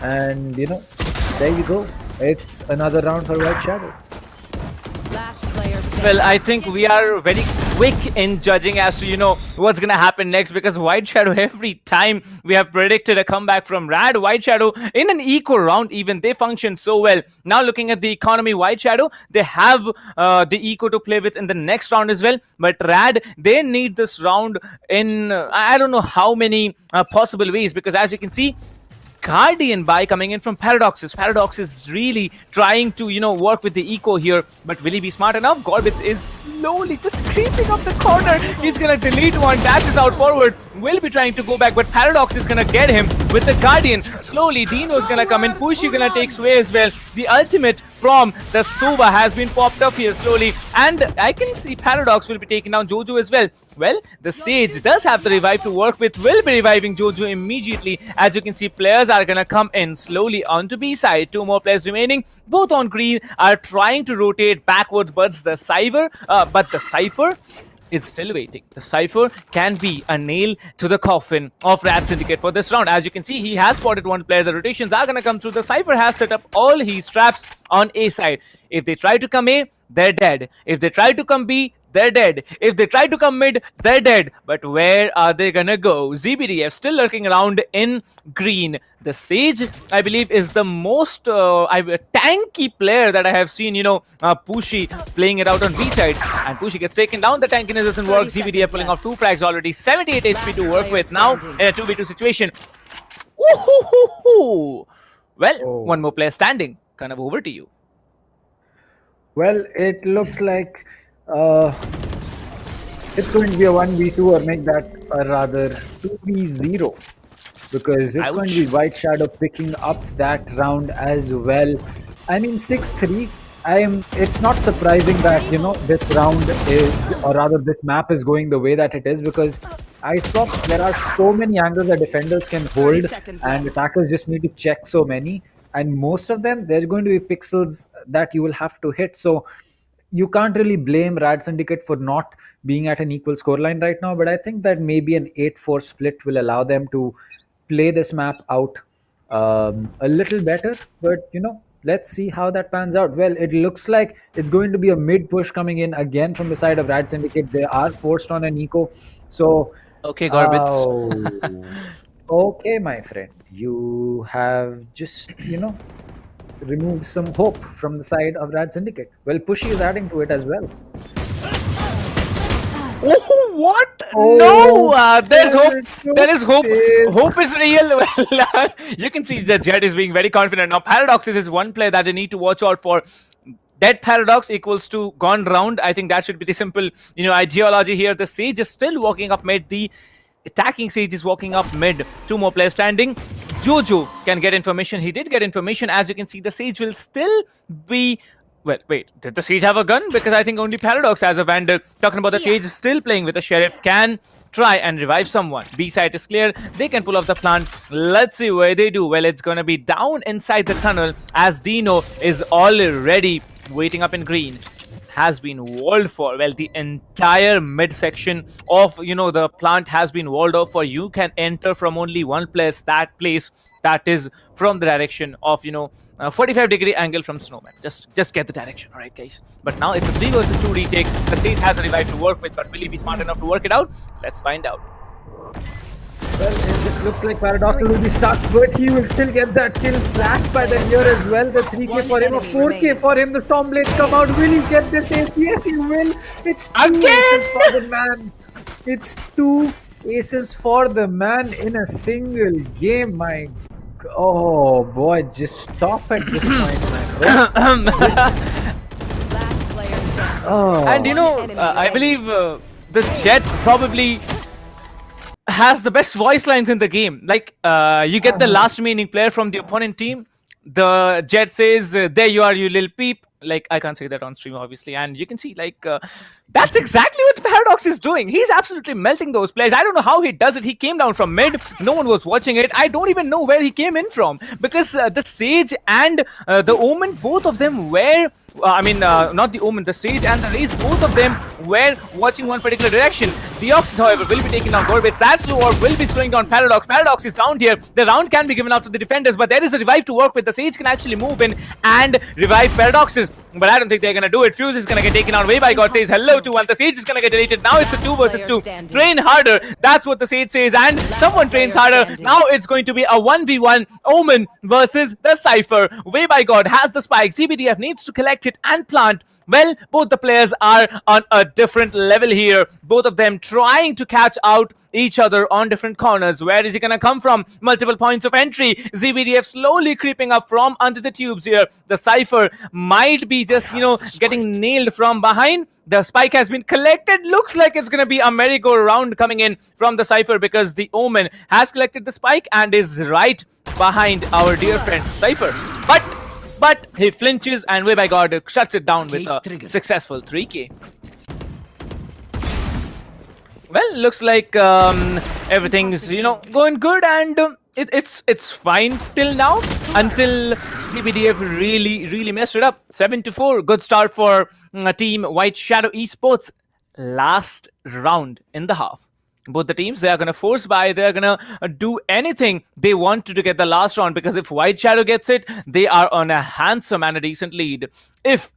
and there you go, it's another round for White Shadow. Well, I think we are very quick in judging as to, what's going to happen next, because White Shadow, every time we have predicted a comeback from Rad, White Shadow in an eco round even, they function so well. Now looking at the economy, White Shadow, they have the eco to play with in the next round as well, but Rad, they need this round in, I don't know how many possible ways, because as you can see, Guardian buy coming in from Paradoxes. Paradox is really trying to, work with the eco here, but will he be smart enough? Gorbits is slowly just creeping up the corner. He's gonna delete one, dashes out forward, will be trying to go back, but Paradox is gonna get him with the Guardian. Slowly, Dino's gonna come in, Pushy gonna take Sway as well. The ultimate from the Sova has been popped up here slowly, and I can see Paradox will be taking down Jojo as well. Well, the Sage does have the revive to work with, will be reviving Jojo immediately. As you can see, players are gonna come in slowly onto B side. 2 more players remaining, both on green, are trying to rotate backwards, but the Cypher is still waiting. The Cypher can be a nail to the coffin of RADSyndicate for this round. As you can see, he has spotted one player. The rotations are going to come through. The Cypher has set up all his traps on A side. If they try to come A, they're dead. If they try to come B, they're dead. If they try to come mid, they're dead. But where are they gonna go? ZBDF still lurking around in green. The Sage, I believe, is the most tanky player that I have seen, Pushy playing it out on B side. And Pushy gets taken down. The tankiness doesn't work. ZBDF pulling off 2 frags already. 78 HP to work with now in a 2v2 situation. Well, one more player standing. Kind of over to you. Well, it looks like Uh, it's going to be a 1v2 or make that a rather 2v0 because it's going to be White Shadow picking up that round as well. I mean 6-3. It's not surprising that this round is, or rather this map is going the way that it is, because Icebox, there are so many angles that defenders can hold and attackers just need to check so many, and most of them there's going to be pixels that you will have to hit. So you can't really blame RADSyndicate for not being at an equal scoreline right now, but I think that maybe an 8-4 split will allow them to play this map out a little better. But let's see how that pans out. Well, it looks like it's going to be a mid push coming in again from the side of RADSyndicate. They are forced on an eco. So okay, Garbage. Okay, my friend, you have just removed some hope from the side of RADSyndicate. Well, Pushy is adding to it as well. Oh, what? No! There's hope. There is hope. Hope is real. Well, you can see that Jet is being very confident. Now, Paradox is one player that they need to watch out for. Dead Paradox equals to gone round. I think that should be the simple, ideology here. The Sage is still walking up mid. The attacking Sage is walking up mid. 2 more players standing. Jojo can get information. He did get information. As you can see, the Sage will still be... Well, wait, did the Sage have a gun? Because I think only Paradox has a Vandal. Talking about the Sage still playing with the Sheriff. Can try and revive someone. B side is clear. They can pull off the plant. Let's see where they do. Well, it's going to be down inside the tunnel as Dino is already waiting up in green. Has been walled for. Well, the entire midsection of the plant has been walled off for. You can enter from only one place. That place that is from the direction of 45-degree angle from Snowman. Just get the direction, all right, guys. But now it's a 3 versus 2 retake. The Sage has a revive to work with, but will he be smart enough to work it out? Let's find out. Well, it just looks like Paradox will be stuck, but he will still get that kill. Flashed by the here as well. The 3k for him, a 4k for him. The Stormblades come out. Will he get this ace? Yes, he will. It's 2 aces for the man. It's 2 aces for the man in a single game. My oh boy, just stop at this point, man. And I believe the Jet probably has the best voice lines in the game. Like, you get the last remaining player from the opponent team. The Jet says, "There you are, you little peep." Like, I can't say that on stream, obviously. And you can see, like, that's exactly what Paradox is doing. He's absolutely melting those players. I don't know how he does it. He came down from mid. No one was watching it. I don't even know where he came in from. Because the Sage and the Omen, both of them were... not the Omen, the Sage and the Raze, both of them were watching one particular direction. The Oxys, however, will be taking down Gorbet. Saslu or will be slowing down Paradox. Paradox is down here. The round can be given out to the defenders, but there is a revive to work with. The Sage can actually move in and revive Paradoxes. But I don't think they're going to do it. Fuse is going to get taken out. Way by God says hello to one. The Sage is going to get deleted. Now it's a 2 versus 2. Train harder. That's what the Sage says. And someone trains harder. Now it's going to be a 1v1 Omen versus the Cypher. Way by God has the spike. CBDF needs to collect it and plant. Well, both the players are on a different level here. Both of them trying to catch out each other on different corners. Where is he going to come from? Multiple points of entry. ZBDF slowly creeping up from under the tubes here. The Cypher might be just, getting nailed from behind. The spike has been collected. Looks like it's going to be a merry-go-round coming in from the Cypher because the Omen has collected the spike and is right behind our dear friend Cypher. But he flinches and way by God shuts it down with a successful 3k. Well, looks like everything's going good, and it's fine till now until CBDF really messed it up. 7-4, good start for team White Shadow Esports. Last round in the half. Both the teams, they are going to force buy. They are going to do anything they want to get the last round, because if White Shadow gets it, they are on a handsome and a decent lead. If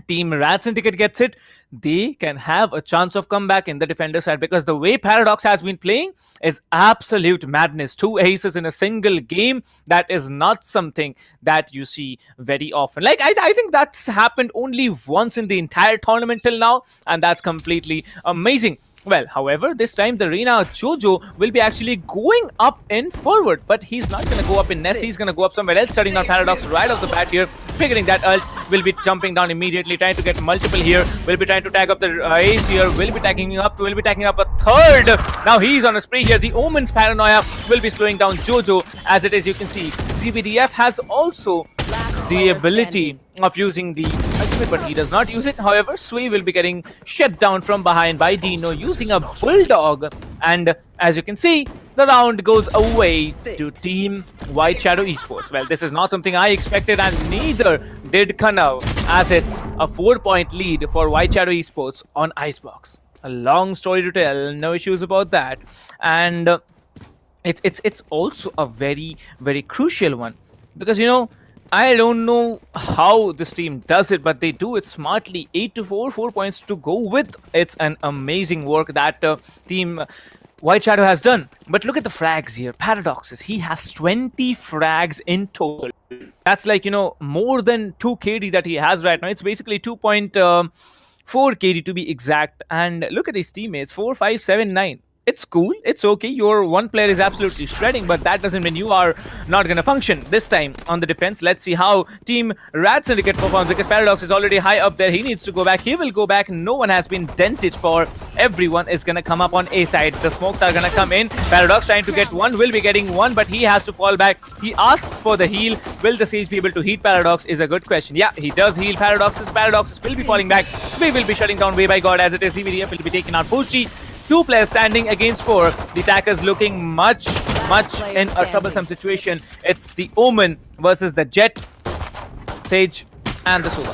Team RADSyndicate gets it, they can have a chance of comeback in the defender side, because the way Paradox has been playing is absolute madness. 2 aces in a single game, that is not something that you see very often. Like, I think that's happened only once in the entire tournament till now, and that's completely amazing. Well, however, this time the Reina Jojo will be actually going up in forward, but he's not going to go up in Nest. He's going to go up somewhere else, starting on Paradox right off the bat here, figuring that ult, will be jumping down immediately, trying to get multiple here, will be trying to tag up the ace here, will be tagging up a third. Now he's on a spree here. The Omen's Paranoia will be slowing down Jojo. As it is, you can see ZBDF has also the ability of using the ultimate, but he does not use it. However, Sway will be getting shut down from behind by Dino using a Bulldog, and as you can see, the round goes away to Team White Shadow Esports. Well, this is not something I expected, and neither did Kanav, as it's a 4-point lead for White Shadow Esports on Icebox. A long story to tell, no issues about that, and it's also a very, very crucial one, because I don't know how this team does it, but they do it smartly. 8-4, 4 points to go with. It's an amazing work that Team White Shadow has done. But look at the frags here. Paradoxes, he has 20 frags in total. That's like, more than 2 KD that he has right now. It's basically 2.4 KD to be exact. And look at his teammates, 4, 5, 7, 9. It's cool, it's okay, your one player is absolutely shredding, but that doesn't mean you are not gonna function. This time on the defense, let's see how Team RADSyndicate performs, because Paradox is already high up there. He needs to go back, he will go back. No one has been dented for. Everyone is gonna come up on A side. The smokes are gonna come in. Paradox trying to get one, will be getting one, but he has to fall back. He asks for the heal. Will the Sage be able to heal Paradox is a good question. Yeah, he does heal Paradoxes. Paradoxes will be falling back. Sway will be shutting down Way by God. As it is, CVDF will be taking out Pushi. 2 players standing against 4. The attackers looking much in a troublesome situation. It's the Omen versus the Jet, Sage, and the Sova.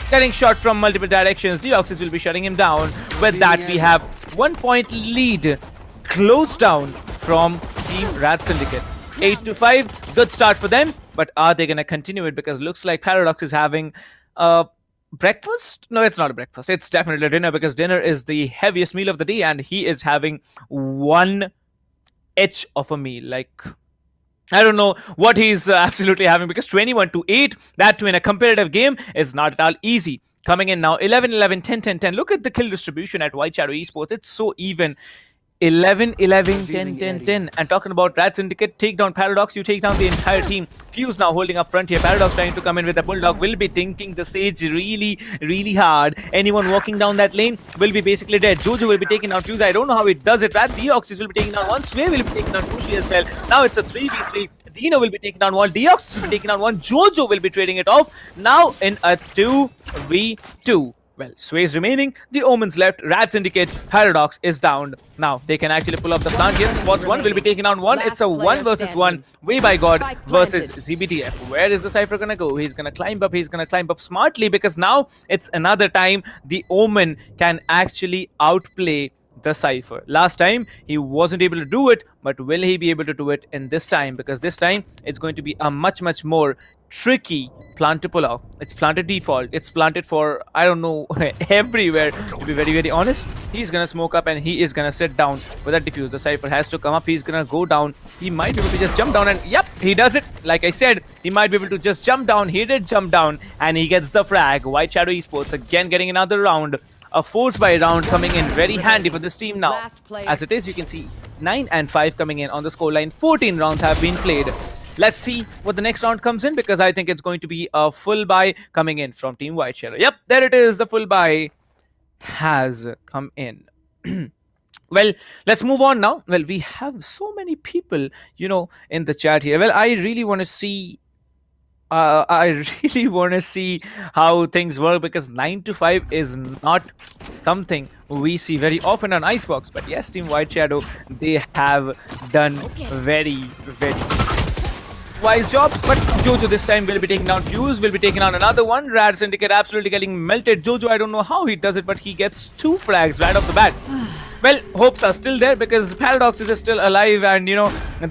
Getting shot from multiple directions. Deoxys will be shutting him down. With that, we have 1-point lead closed down from Team RADSyndicate. 8-5, good start for them. But are they going to continue it? Because looks like Paradox is having breakfast? No, it's not a breakfast. It's definitely a dinner, because dinner is the heaviest meal of the day, and he is having 1 edge of a meal. Like, I don't know what he's absolutely having, because 21-8, that too in a competitive game, is not at all easy. Coming in now, 11-11, 10-10-10. Look at the kill distribution at White Shadow Esports. It's so even. 11-11, 10-10-10. And talking about RADSyndicate, take down Paradox, you take down the entire team. Fuse now holding up front here. Paradox trying to come in with a Bulldog, will be thinking the Sage really hard. Anyone walking down that lane will be basically dead. Jojo will be taking out Fuse. I don't know how he does it. Deoxys will be taking down one. Sway will be taking down Pushi as well. Now it's a 3v3. Dino will be taking down one. Deoxys will be taking down one. Jojo will be trading it off. Now in a 2v2. Well, Sway's remaining, the Omens left, RADSyndicate, Paradox is down. Now, they can actually pull up the plant here. Spots one, will be taking down one. It's a 1 versus 1. Way by God versus ZBTF. Where is the Cypher gonna go? He's gonna climb up. He's gonna climb up smartly, because now it's another time the Omen can actually outplay the Cypher. Last time, he wasn't able to do it, but will he be able to do it in this time? Because this time, it's going to be a much more tricky plant to pull off. It's planted default. It's planted for, I don't know, everywhere. To be very honest, he's gonna smoke up and he is gonna sit down with that defuse. The Cypher has to come up. He's gonna go down. He might be able to just jump down, and yep, he does it. Like I said, he might be able to just jump down. He did jump down, and he gets the frag. White Shadow Esports again getting another round. A force by round coming in very handy for this team now. As it is, you can see 9-5 coming in on the scoreline. 14 rounds have been played. Let's see what the next round comes in, because I think it's going to be a full buy coming in from Team White Shadow. Yep, there it is. The full buy has come in. Well, let's move on now. Well, we have so many people, in the chat here. Well, I really want to see how things work, because 9-5 is not something we see very often on Icebox. But yes, Team White Shadow, they have done very wise job. But Jojo this time will be taking down Fuse, will be taking down another one. RADSyndicate absolutely getting melted. Jojo, I don't know how he does it, but he gets 2 frags right off the bat. Well, hopes are still there, because Paradox is still alive, and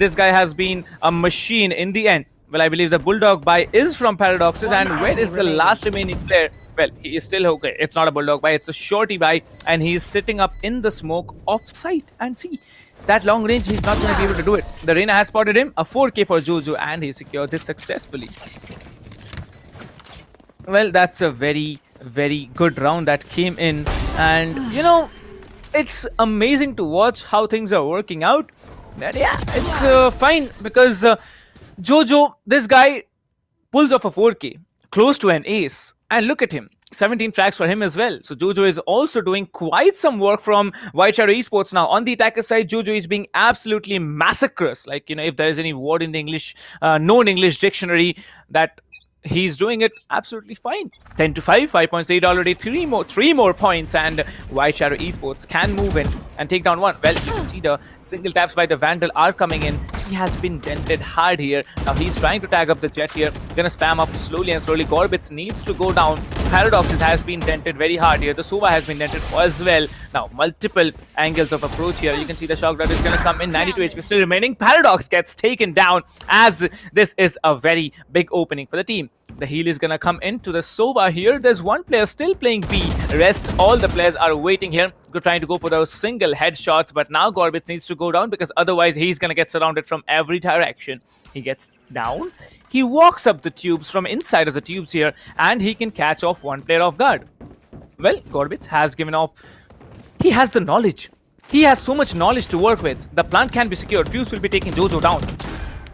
this guy has been a machine in the end. Well, I believe the Bulldog buy is from Paradoxes, and where is the last remaining player? Well, he is still okay. It's not a Bulldog buy, it's a shorty buy, and he's sitting up in the smoke off site. And see, that long range, he's not going to be able to do it. The Reina has spotted him, a 4K for Jojo, and he secured it successfully. Well, that's a very good round that came in, and it's amazing to watch how things are working out. And yeah, it's fine because Jojo, this guy pulls off a 4K, close to an ace, and look at him. 17 frags for him as well. So Jojo is also doing quite some work from White Shadow Esports now. On the attacker side, Jojo is being absolutely massacrous. Like, you know, if there is any word in the English, known English dictionary, that he's doing it absolutely fine. 10 to 5, 5 points lead already, three more points, and White Shadow Esports can move in and take down one. Well, you can see the single taps by the Vandal are coming in. He has been dented hard here. Now he's trying to tag up the Jet here. Gonna spam up slowly and slowly. Gorbits needs to go down. Paradoxes has been dented very hard here. The Sova has been dented as well. Now multiple angles of approach here. You can see the shock dart is gonna come in. 92 HP still remaining. Paradox gets taken down as this is a very big opening for the team. The heal is gonna come into the Sova here. There's one player still playing B. Rest, all the players are waiting here. Trying to go for those single headshots, but now Gorbits needs to go down because otherwise he's gonna get surrounded from every direction. He gets down. He walks up the tubes from inside of the tubes here, and he can catch off one player off guard. Well, Gorbits has given off. He has the knowledge. He has so much knowledge to work with. The plant can be secured. Fuse will be taking Jojo down.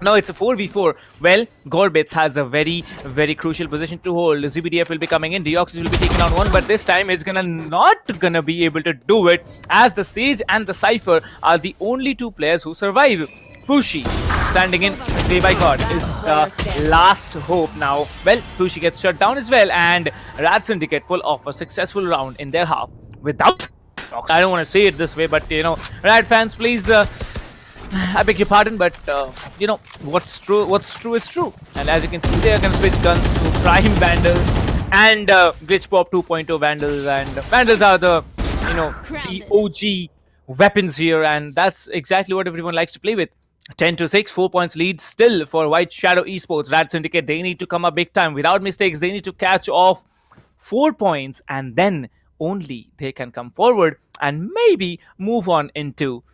Now it's a 4v4. Well, Gorbits has a very, very crucial position to hold. ZBDF will be coming in. Deoxys will be taking on one, but this time it's not gonna be able to do it, as the Sage and the Cypher are the only two players who survive. Pushy standing in. Way by God is the last hope now. Well, Pushy gets shut down as well, and RADSyndicate pull off a successful round in their half without. I don't want to say it this way, but you know, Rad fans, please. I beg your pardon, but you know, what's true is true. And as you can see, they are going to switch guns to Prime Vandals and Glitch Pop 2.0 Vandals, and Vandals are the, you know, the OG weapons here, and that's exactly what everyone likes to play with. 10 to 6, 4 points lead still for White Shadow Esports. RADSyndicate, they need to come up big time. Without mistakes, they need to catch off 4 points, and then only they can come forward and maybe move on into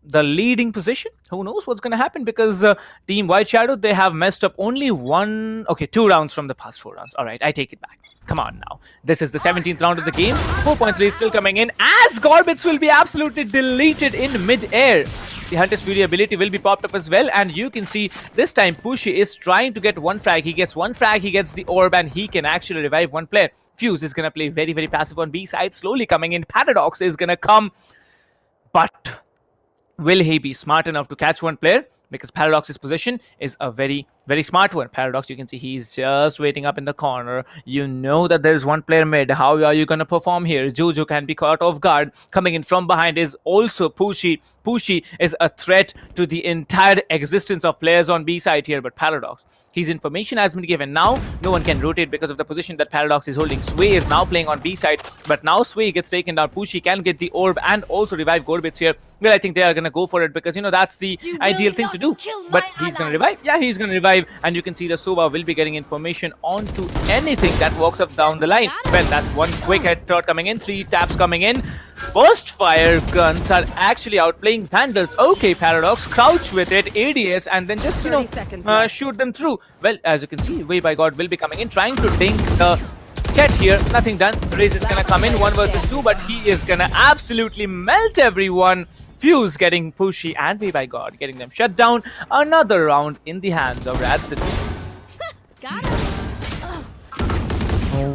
the leading position. Who knows what's going to happen, because Team White Shadow, they have messed up only 2 rounds from the past 4 rounds. All right, I take it back. Come on now. This is the 17th round of the game. 4 points lead still coming in, as Gorbits will be absolutely deleted in mid-air. The Hunter's Fury ability will be popped up as well, and you can see this time Pushy is trying to get one frag. He gets one frag, he gets the orb, and he can actually revive one player. Fuse is going to play very, very passive on B side, slowly coming in. Paradox is going to come, but will he be smart enough to catch one player? Because Paradox's position is a very, very smart one. Paradox, you can see he's just waiting up in the corner. You know that there's one player mid. How are you going to perform here? Jojo can be caught off guard. Coming in from behind is also Pushy. Pushy is a threat to the entire existence of players on B side here, but Paradox, his information has been given. Now, no one can rotate because of the position that Paradox is holding. Sway is now playing on B side, but now Sway gets taken down. Pushy can get the orb and also revive Gorbits here. Well, I think they are going to go for it because, you know, that's the ideal thing to do. But he's going to revive. Yeah, he's going to revive. And you can see the Sova will be getting information onto anything that walks up down the line. Well, that's one quick headshot coming in. 3 taps coming in. Burst fire guns are actually outplaying Vandals. Okay, Paradox, crouch with it, ADS, and then just, you know, shoot them through. Well, as you can see, Way by God will be coming in, trying to dink the Cat here. Nothing done. Raze is gonna come in 1 versus 2, but he is gonna absolutely melt everyone. Fuse getting Pushy and Way by God getting them shut down. Another round in the hands of RADSyndicate.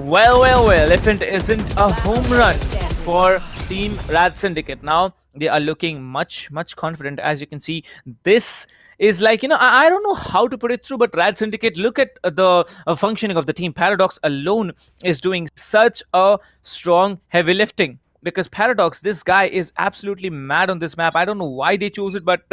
Well, if it isn't a home run for Team RADSyndicate. Now they are looking much confident. As you can see, this is like, you know, I don't know how to put it through, but RADSyndicate, look at the functioning of the team. Paradox alone is doing such a strong heavy lifting. Because Paradox, this guy is absolutely mad on this map. I don't know why they chose it, but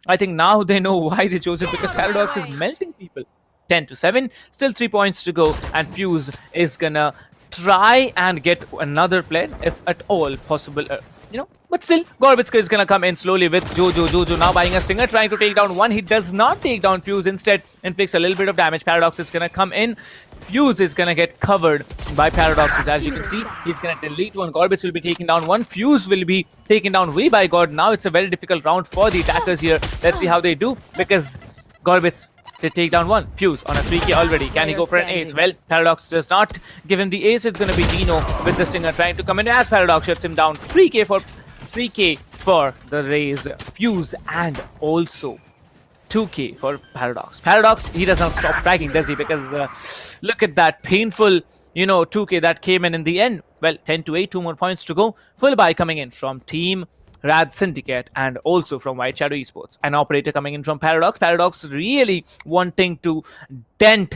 I think now they know why they chose it, because Paradox is melting people. 10 to 7, still 3 points to go, and Fuse is gonna try and get another play if at all possible. You know, but still, Gorbits is gonna come in slowly with Jojo. Jojo now buying a stinger, trying to take down one. He does not take down Fuse, instead inflicts a little bit of damage. Paradox is gonna come in. Fuse is gonna get covered by Paradoxes. As you can see, he's gonna delete one. Gorbits will be taking down one. Fuse will be taken down way by God. Now it's a very difficult round for the attackers here. Let's see how they do, because Gorbits did take down one. Fuse on a 3k already. Can he go for an ace? Well, Paradox does not give him the ace. It's gonna be Dino with the stinger trying to come in as Paradox shuts him down. 3k for 3K for the Raze, Fuse, and also 2K for Paradox. Paradox, he does not stop fragging, does he? Because look at that painful, 2K that came in the end. Well, 10-8, 2 more points to go. Full buy coming in from Team RADSyndicate and also from White Shadow Esports. An operator coming in from Paradox. Paradox really wanting to dent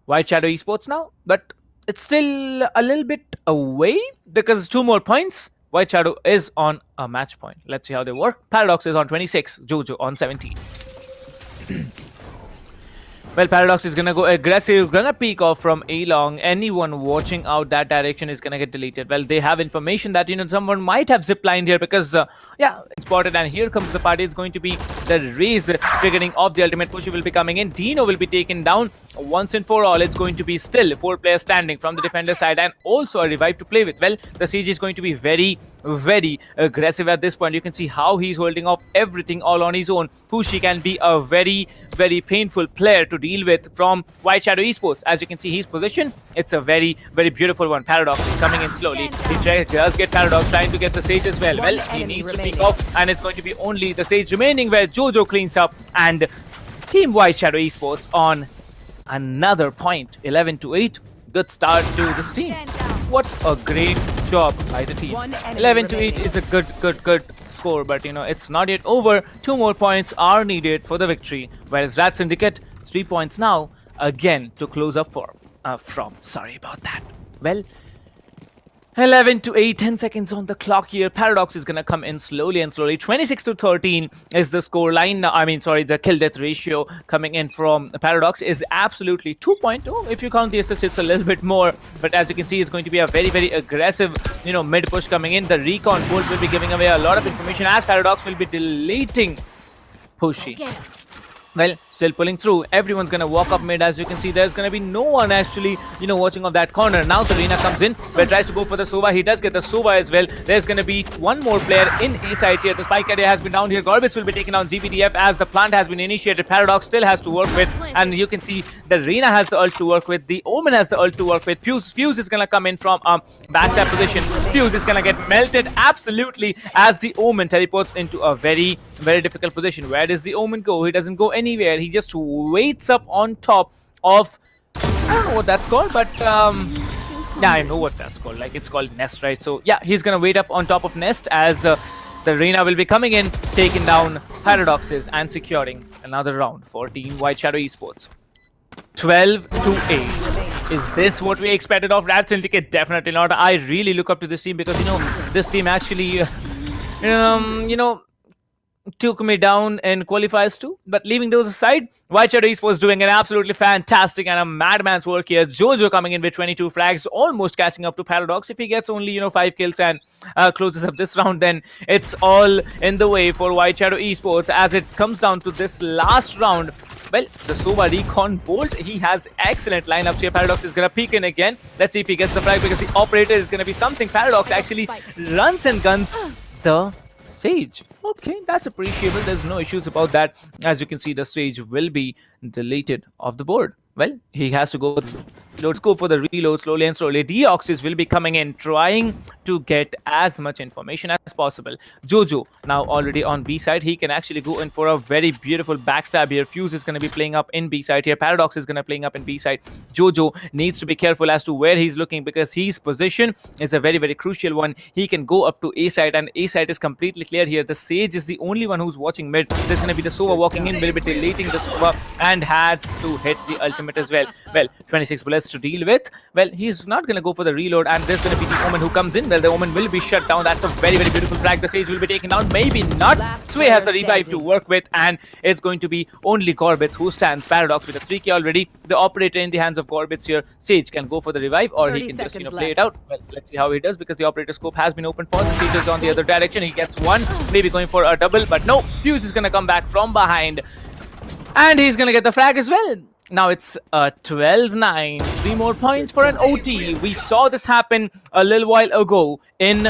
White Shadow Esports now, but it's still a little bit away because 2 more points. White Shadow is on a match point. Let's see how they work. Paradox is on 26, Jojo on 17. Well, Paradox is gonna go aggressive, gonna peek off from A-long. Anyone watching out that direction is gonna get deleted. Well, they have information that, someone might have ziplined here because, spotted, and here comes the party. It's going to be the Raze triggering off the ultimate push. Will be coming in. Dino will be taken down once and for all. It's going to be still 4 players standing from the defender side and also a revive to play with. Well, the Sage is going to be very, very aggressive at this point. You can see how he's holding off everything all on his own. Pushi can be a very, very painful player to deal with from White Shadow Esports. As you can see, his position, it's a very, very beautiful one. Paradox is coming in slowly. He does get Paradox trying to get the Sage as well. Well, he needs to peek off, and it's going to be only the Sage remaining where Jojo cleans up, and Team White Shadow Esports on another point. 11-8. Good start to this team. What a great job by the team. 11-8 is a good score, but it's not yet over. 2 more points are needed for the victory. Whereas RADSyndicate 3 points now, again to close up from. Sorry about that. Well, 11-8, 10 seconds on the clock here. Paradox is gonna come in slowly and slowly. 26-13 is the score line. The kill death ratio coming in from Paradox is absolutely 2.2. If you count the assists, it's a little bit more. But as you can see, it's going to be a very, very aggressive, mid push coming in. The recon bolt will be giving away a lot of information as Paradox will be deleting Pushi. Well, still pulling through. Everyone's gonna walk up mid. As you can see, there's gonna be no one actually, watching off that corner. Now Serena comes in, but tries to go for the Sova. He does get the Sova as well. There's gonna be one more player in A side here. The spike area has been down here. Gorbis will be taken on ZBDF as the plant has been initiated. Paradox still has to work with, and you can see the Reina has the ult to work with. The Omen has the ult to work with. Fuse is gonna come in from backstab position. Fuse is gonna get melted absolutely as the Omen teleports into a very, very difficult position. Where does the Omen go? He doesn't go anywhere. He just waits up on top of, I don't know what that's called, but I know what that's called. Like, it's called Nest, right? So yeah, he's gonna wait up on top of Nest as the Reina will be coming in, taking down Paradoxes and securing another round for Team White Shadow Esports. 12-8. Is this what we expected of RADSyndicate? Definitely not. I really look up to this team because this team actually took me down in qualifiers too. But leaving those aside, White Shadow Esports doing an absolutely fantastic and a madman's work here. Jojo coming in with 22 frags, almost catching up to Paradox. If he gets only 5 kills and closes up this round, then it's all in the way for White Shadow Esports as it comes down to this last round. Well, the Sova Recon Bolt, he has excellent lineups here. Paradox is going to peek in again. Let's see if he gets the frag because the operator is going to be something. Paradox actually runs and guns the Sage. Okay, that's appreciable. There's no issues about that. As you can see, the Sage will be deleted off the board. Well, he has to go. Let's go for the reload slowly and slowly. Deoxys will be coming in, trying to get as much information as possible. Jojo now already on B side. He can actually go in for a very beautiful backstab here. Fuse is going to be playing up in B side here. Paradox is going to playing up in B side. Jojo needs to be careful as to where he's looking because his position is a very, very crucial one. He can go up to A side and A side is completely clear here. The Sage is the only one who's watching mid. There's going to be the Sova walking in, will be deleting the Sova and has to hit the ultimate as well. Well, 26 bullets to deal with. Well, he's not going to go for the reload and there's going to be the Omen who comes in. Well, the Omen will be shut down. That's a very, very beautiful frag. The Sage will be taken down. Maybe not. Sway has the revive to work with and it's going to be only Gorbits who stands. Paradox with a 3k already. The operator in the hands of Gorbits here. Sage can go for the revive or he can just play it out. Well, let's see how he does because the operator scope has been opened for. The Sage is on the other direction. He gets one. Maybe going for a double, but no. Fuse is going to come back from behind and he's going to get the frag as well. Now it's 12-9. 3 more points for an OT. We saw this happen a little while ago in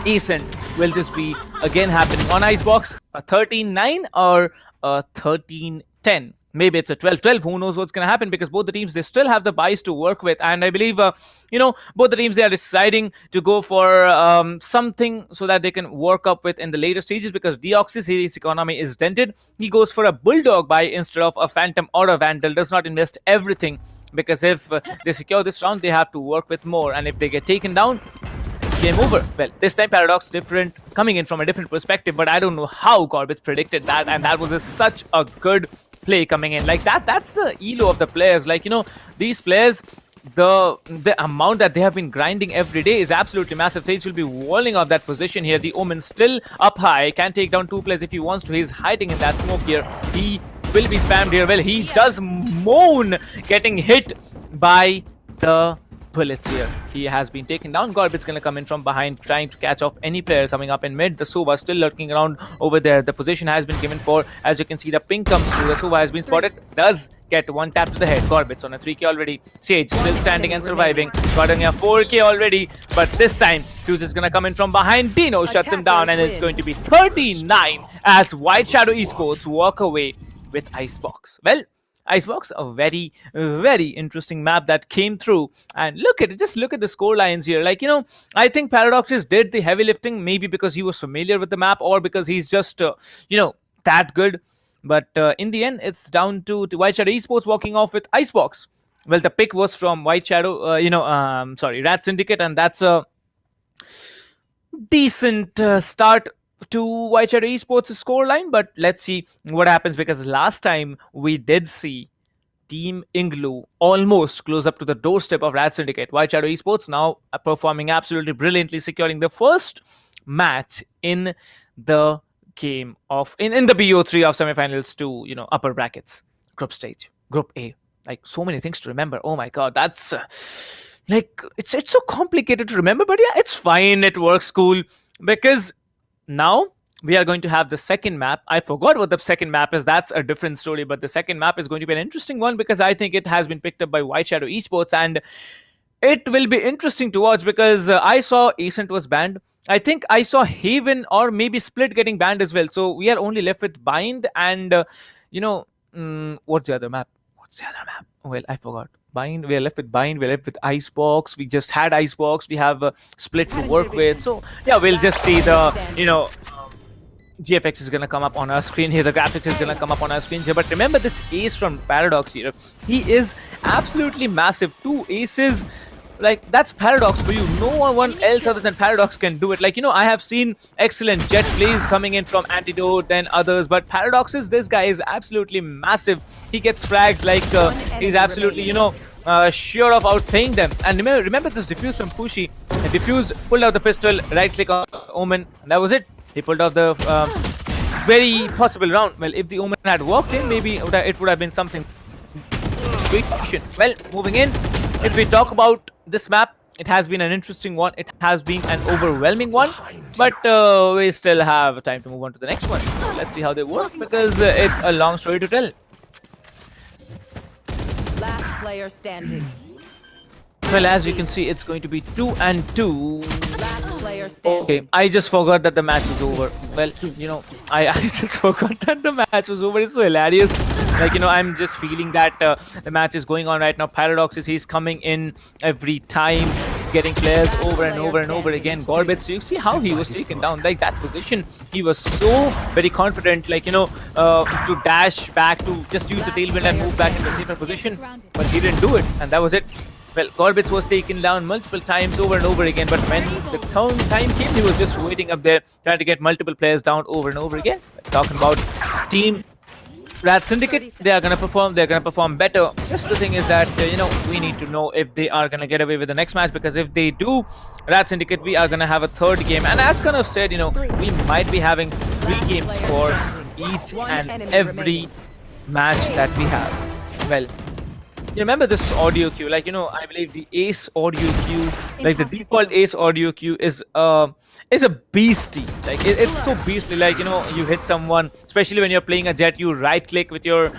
Ascent. Will this be again happening on Icebox? A 13-9 or a 13-10? maybe it's a 12-12. Who knows what's going to happen, because both the teams, they still have the buys to work with. And I believe, both the teams, they are deciding to go for something so that they can work up with in the later stages, because Deoxys, his economy is dented. He goes for a Bulldog buy instead of a Phantom or a Vandal, does not invest everything, because if they secure this round, they have to work with more. And if they get taken down, it's game over. Well, this time Paradox different, coming in from a different perspective, but I don't know how Gorbitz predicted that, and that was such a good play coming in. Like that's the elo of the players. Like, these players, the amount that they have been grinding every day is absolutely massive. Sage will be walling off that position here. The Omen still up high, can take down 2 players if he wants to. He's hiding in that smoke here. He will be spammed here. Well, he does moan getting hit by the bullets here. He has been taken down. Gorbit's gonna come in from behind, trying to catch off any player coming up in mid. The Sova still lurking around over there. The position has been given for, as you can see, the ping comes through. The Sova has been spotted, does get 1 tap to the head. Gorbit's on a 3k already. Sage still standing and surviving. Gotten a 4k already, but this time Fuse is gonna come in from behind. Dino shuts him down, and it's going to be 39 as White Shadow Esports walk away with Icebox. Well, Icebox, a very, very interesting map that came through. And look at it, just look at the score lines here. Like, I think Paradoxes did the heavy lifting, maybe because he was familiar with the map, or because he's just, that good. But in the end, it's down to White Shadow Esports walking off with Icebox. Well, the pick was from White Shadow, RADSyndicate, and that's a decent start to White Shadow Esports' scoreline, but let's see what happens, because last time we did see Team INGLU almost close up to the doorstep of RADSyndicate. White Shadow Esports now performing absolutely brilliantly, securing the first match in the game of in the BO3 of semifinals to upper brackets, group stage, Group A. Like, so many things to remember. Oh my god, that's it's so complicated to remember, but yeah, it's fine. It works cool, because now we are going to have the second map. I forgot what the second map is. That's a different story. But the second map is going to be an interesting one, because I think it has been picked up by White Shadow Esports, and it will be interesting to watch, because I saw Ascent was banned. I think I saw Haven or maybe Split getting banned as well. So we are only left with Bind and, what's the other map? Well, I forgot. Bind, we're left with Bind, we're left with Icebox. We just had Icebox, we have Split to work with. So yeah, we'll just see the, GFX is gonna come up on our screen here, the graphics is gonna come up on our screen here. But remember this ace from Paradox here, he is absolutely massive. 2 aces, like, that's Paradox for you. No one else other than Paradox can do it. Like, I have seen excellent jet plays coming in from Antidote and others, but Paradox's, this guy is absolutely massive. He gets frags like he's absolutely, sure of outplaying them. And remember this defuse from Pushy. Defuse pulled out the pistol, right click on Omen, and that was it. He pulled off the very possible round. Well, if the Omen had walked in, maybe it would have been something. Well, moving in, if we talk about this map, it has been an interesting one. It has been an overwhelming one, but we still have time to move on to the next one. So let's see how they work, because it's a long story to tell. Last player standing. Well, as you can see, it's going to be 2-2. Last player standing. Okay, I just forgot that the match was over. Well, I just forgot that the match was over. It's so hilarious. Like, I'm just feeling that the match is going on right now. Paradox he's coming in every time, getting players over and over and over again. Gorbitz, you see how he was taken down. Like, that position, he was so very confident, like, to dash back, to just use the tailwind and move back in the safer position. But he didn't do it, and that was it. Well, Gorbitz was taken down multiple times over and over again, but when the time came, he was just waiting up there, trying to get multiple players down over and over again. Talking about Team RADSyndicate, they are going to perform. They're going to perform better. Just the thing is that, we need to know if they are going to get away with the next match, because if they do, RADSyndicate, we are going to have a 3rd game. And as kind of said, we might be having 3 games for each and every match that we have. Well, you remember this audio queue, like, I believe the ace audio queue, like the default ace audio queue is a beastie. Like, it's so beastly. Like, you hit someone, especially when you're playing a jet, you right click with your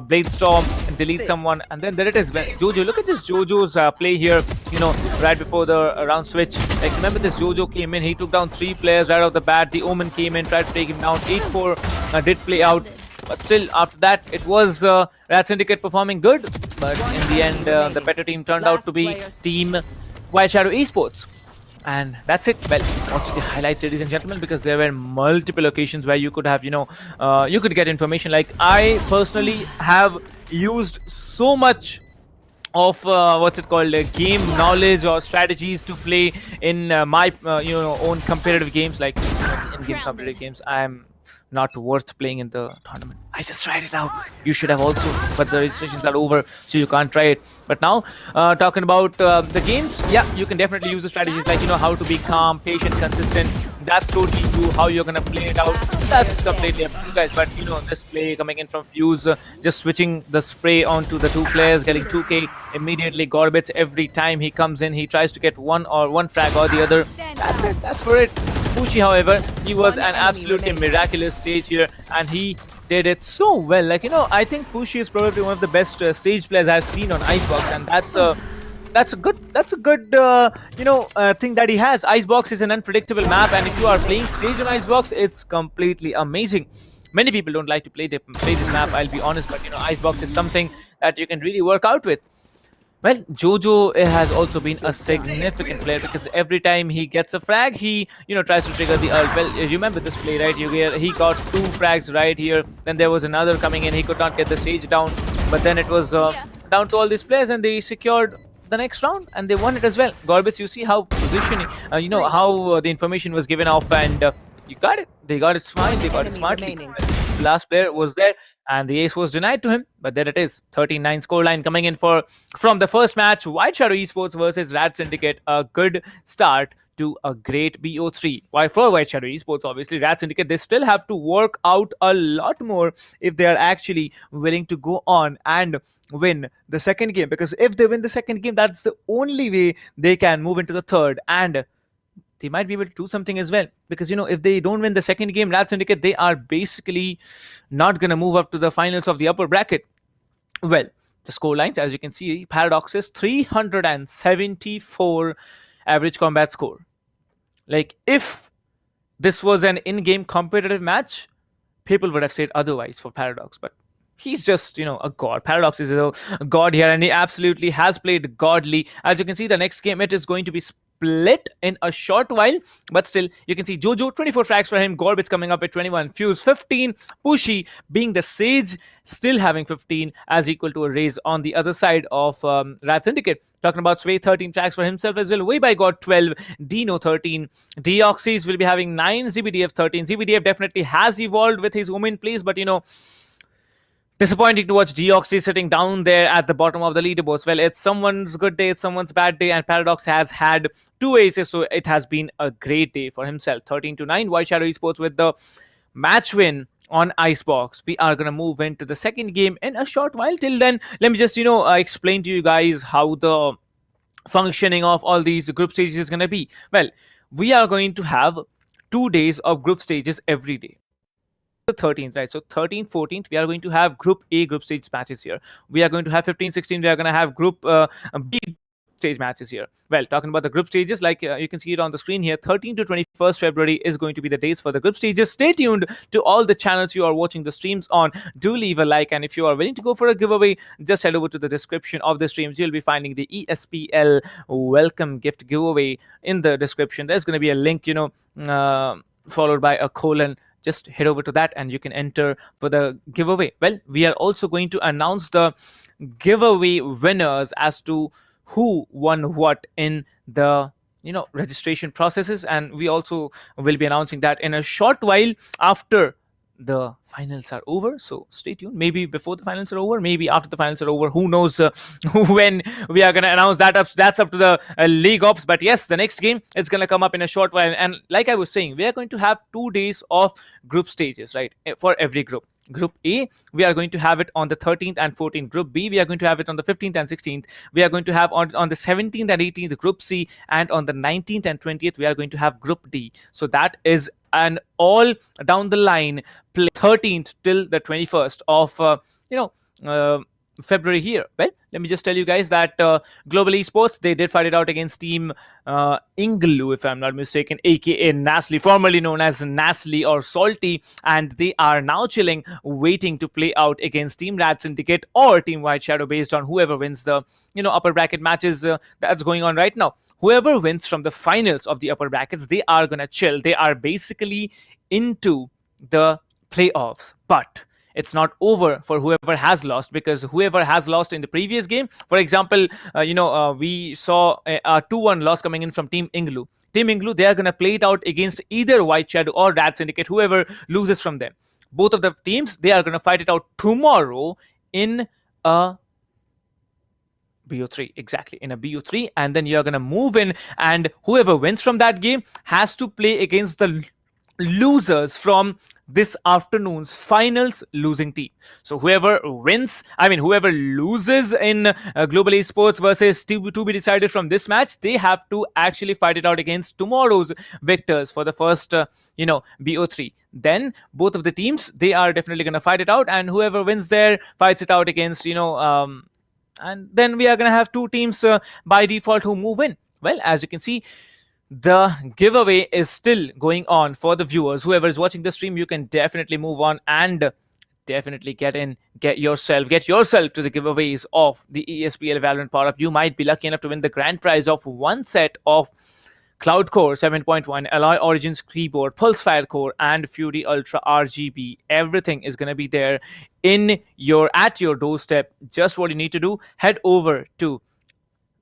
blade storm and delete someone, and then there it is. Jojo, look at this Jojo's play here, right before the round switch. Like, remember this Jojo came in, he took down 3 players right off the bat. The Omen came in, tried to take him down. 8-4 did play out. But still, after that, it was RADSyndicate performing good. But in the end, the better team turned out to be Team Wild Shadow Esports. And that's it. Well, watch the highlights, ladies and gentlemen, because there were multiple occasions where you could have, you could get information. Like, I personally have used so much of game knowledge or strategies to play in my own competitive games, like in-game competitive games. I'm not worth playing in the tournament. I just tried it out. You should have also, but the registrations are over, so you can't try it. But now, talking about the games, yeah, you can definitely use the strategies, like how to be calm, patient, consistent. That's totally true. How you're gonna play it out, that's completely up to you guys. But this play coming in from Fuse, just switching the spray onto the two players, getting 2k immediately. Gorbits, every time he comes in, he tries to get one frag or the other. That's it. That's for it. Pushi, however, he was an absolutely miraculous stage here, and he did it so well. Like, I think Pushi is probably one of the best stage players I've seen on Icebox, and that's a good thing that he has. Icebox is an unpredictable map, and if you are playing stage on Icebox, it's completely amazing. Many people don't like to play this map, I'll be honest, but Icebox is something that you can really work out with. Well, Jojo has also been a significant player, because every time he gets a frag, he tries to trigger the ult. Well, you remember this play, right? He got 2 frags right here. Then there was another coming in. He could not get the stage down, but then it was down to all these players, and they secured the next round and they won it as well. Gorbis, you see how positioning, how the information was given off, and you got it. They got it smart. They got it smartly. The last player was there, and the ace was denied to him. But there it is, 13-9 scoreline coming in from the first match. White Shadow Esports versus RADSyndicate. A good start to a great BO3. Why for White Shadow Esports? Obviously, RADSyndicate, they still have to work out a lot more if they are actually willing to go on and win the second game. Because if they win the second game, that's the only way they can move into the third, and they might be able to do something as well. Because if they don't win the second game, RADSyndicate, they are basically not going to move up to the finals of the upper bracket. Well, the score lines, as you can see, Paradox is 374 average combat score. Like, if this was an in-game competitive match, people would have said otherwise for Paradox, but he's just, a god. Paradox is a god here, and he absolutely has played godly. As you can see, the next game, it is going to be split in a short while, but still, you can see Jojo, 24 frags for him. Gorbits coming up at 21. Fuse, 15. Pushi, being the Sage, still having 15, as equal to a raise on the other side of RADSyndicate. Talking about Sway, 13 frags for himself as well. Way by God, 12. Dino, 13. Deoxys will be having 9. ZBDF, 13. ZBDF definitely has evolved with his Omen plays, but disappointing to watch Deoxys sitting down there at the bottom of the leaderboards. Well, it's someone's good day, it's someone's bad day, and Paradox has had 2 aces, so it has been a great day for himself. 13-9, White Shadow Esports with the match win on Icebox. We are going to move into the second game in a short while. Till then, let me just, explain to you guys how the functioning of all these group stages is going to be. Well, we are going to have 2 days of group stages every day. The 13th, right? So 13th, 14th, we are going to have Group A group stage matches here. We are going to have 15, 16, we are going to have Group B stage matches here. Well, talking about the group stages, like you can see it on the screen here, 13 to 21st February is going to be the dates for the group stages. Stay tuned to all the channels you are watching the streams on. Do leave a like, and if you are willing to go for a giveaway, just head over to the description of the streams. You'll be finding the ESPL welcome gift giveaway in the description. There's going to be a link, followed by a colon. Just head over to that and you can enter for the giveaway. Well, we are also going to announce the giveaway winners as to who won what in the registration processes, and we also will be announcing that in a short while after the finals are over. So stay tuned. Maybe before the finals are over, maybe after the finals are over. Who knows when we are going to announce that. That's up to the league ops. But yes, the next game is going to come up in a short while. And like I was saying, we are going to have 2 days of group stages, right, for every group. Group A, we are going to have it on the 13th and 14th. Group B, we are going to have it on the 15th and 16th. We are going to have on the 17th and 18th Group C, and on the 19th and 20th we are going to have Group D. So that is an all down the line play, 13th till the 21st of February here? Well, let me just tell you guys that Global Esports, they did fight it out against Team INGLU, if I'm not mistaken, aka NaCly, formerly known as NaCly or Salty, and they are now chilling, waiting to play out against Team RADSyndicate or Team White Shadow based on whoever wins the upper bracket matches that's going on right now. Whoever wins from the finals of the upper brackets, they are gonna chill. They are basically into the playoffs, but it's not over for whoever has lost, because whoever has lost in the previous game, for example, we saw a 2-1 loss coming in from Team INGLU. Team INGLU, they are going to play it out against either White Shadow or RADSyndicate, whoever loses from them. Both of the teams, they are going to fight it out tomorrow in a BO3, exactly, in a BO3, and then you're going to move in, and whoever wins from that game has to play against the losers from this afternoon's finals losing team. So whoever loses in Global Esports versus to be decided from this match, they have to actually fight it out against tomorrow's victors for the first BO3. Then both of the teams, they are definitely going to fight it out, and whoever wins there fights it out against and then we are going to have two teams by default who move in. Well, as you can see, the giveaway is still going on for the viewers. Whoever is watching the stream, you can definitely move on and definitely get yourself to the giveaways of the ESPL Valorant PowerUp. You might be lucky enough to win the grand prize of one set of Cloud Core 7.1, Alloy Origins keyboard, Pulsefire Core, and Fury Ultra RGB. Everything is going to be there at your doorstep. Just what you need to do, head over to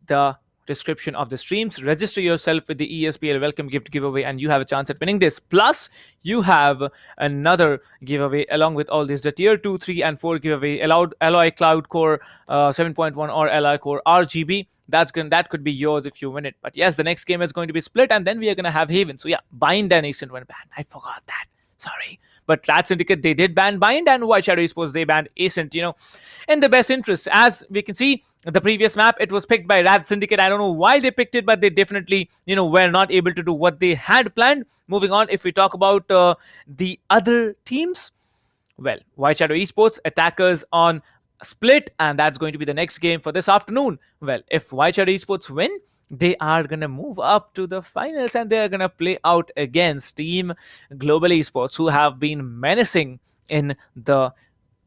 the description of the streams, register yourself with the ESPL welcome gift giveaway, and you have a chance at winning this. Plus, you have another giveaway along with all this, the tier 2, 3, and 4 giveaway, Alloy Cloud Core 7.1 or Alloy Core RGB. That could be yours if you win it. But yes, the next game is going to be Split, and then we are going to have Haven. So yeah, Bind and Ascent went banned. I forgot that. Sorry. But RADSyndicate, they did ban Bind, and White Shadow Esports, they banned Ascent, in the best interest. As we can see, the previous map, it was picked by RADSyndicate. I don't know why they picked it, but they definitely, were not able to do what they had planned. Moving on, if we talk about the other teams, well, White Shadow Esports, attackers on Split, and that's going to be the next game for this afternoon. Well, if White Shadow Esports win, they are going to move up to the finals, and they are going to play out against Team Global Esports, who have been menacing in the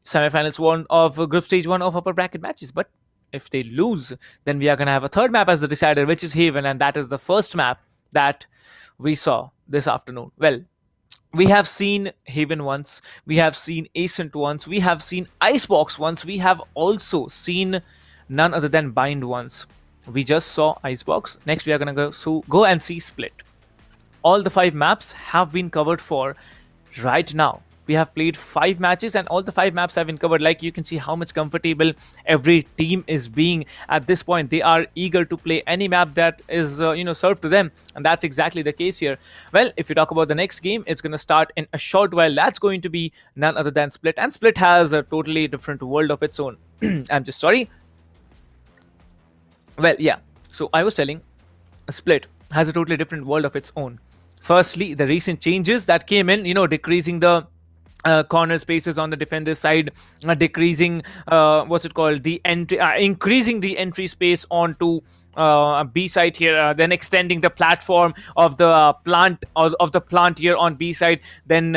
semifinals of group stage 1 of upper bracket matches. But if they lose, then we are going to have a third map as the decider, which is Haven, and that is the first map that we saw this afternoon. Well, we have seen Haven once, we have seen Ascent once, we have seen Icebox once, we have also seen none other than Bind once. We just saw Icebox. Next, we are going to go and see Split. All the 5 maps have been covered for right now. We have played 5 matches, and all the 5 maps have been covered. Like, you can see how much comfortable every team is being at this point. They are eager to play any map that is served to them, and that's exactly the case here. Well, if you talk about the next game, it's going to start in a short while. That's going to be none other than Split, and Split has a totally different world of its own. I'm just sorry. Well, yeah, so I was telling, Split has a totally different world of its own. Firstly, the recent changes that came in, decreasing the corner spaces on the defender side, decreasing increasing the entry space onto B side here, then extending the platform of the plant here on B side, then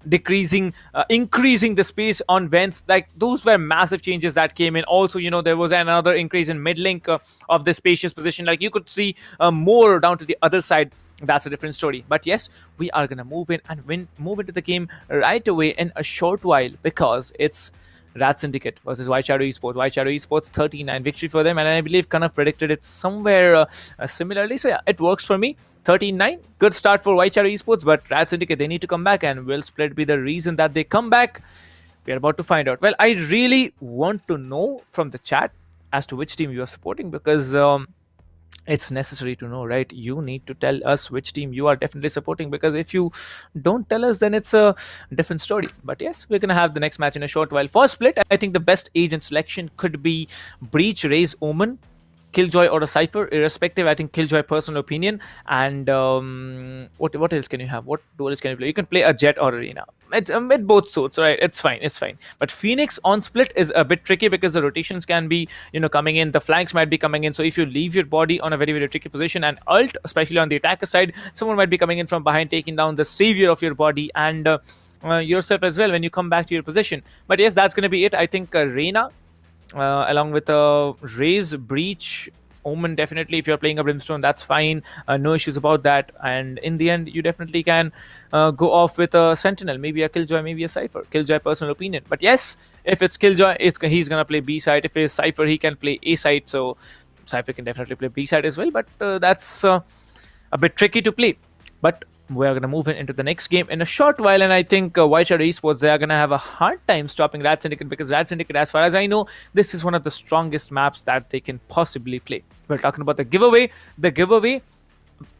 increasing the space on vents. Like, those were massive changes that came in. Also, there was another increase in mid link of the spacious position. Like, you could see more down to the other side. That's a different story. But yes, we are gonna move in and move into the game right away in a short while, because it's RADSyndicate versus White Shadow Esports. White Shadow Esports 39 victory for them, and I believe Kanav predicted it somewhere similarly. So yeah, it works for me. 13-9, good start for White Shadow Esports, but RADSyndicate, they need to come back, and will Split be the reason that they come back? We are about to find out. Well, I really want to know from the chat as to which team you are supporting, because it's necessary to know, right? You need to tell us which team you are definitely supporting, because if you don't tell us, then it's a different story. But yes, we're gonna have the next match in a short while. For Split, I think the best agent selection could be Breach, Raze, Omen, Killjoy or a Cypher, irrespective. I think Killjoy, personal opinion. And what else can you have? What duels can you play? You can play a Jet or Arena. It's with both suits, right? It's fine. But Phoenix on split is a bit tricky because the rotations can be, coming in. The flanks might be coming in. So if you leave your body on a very, very tricky position and ult, especially on the attacker side, someone might be coming in from behind, taking down the savior of your body and yourself as well when you come back to your position. But yes, that's going to be it. I think Reyna, along with Raze, Breach, Omen, definitely. If you're playing a Brimstone, that's fine. No issues about that. And in the end, you definitely can go off with a Sentinel, maybe a Killjoy, maybe a Cypher. Killjoy, personal opinion. But yes, if it's Killjoy, he's going to play B side. If it's Cypher, he can play A side. So Cypher can definitely play B side as well. But that's a bit tricky to play. But we're going to move into the next game in a short while, and I think White Shadow Esports, they are going to have a hard time stopping RADSyndicate, because RADSyndicate, as far as I know, this is one of the strongest maps that they can possibly play. We're talking about the giveaway. The giveaway,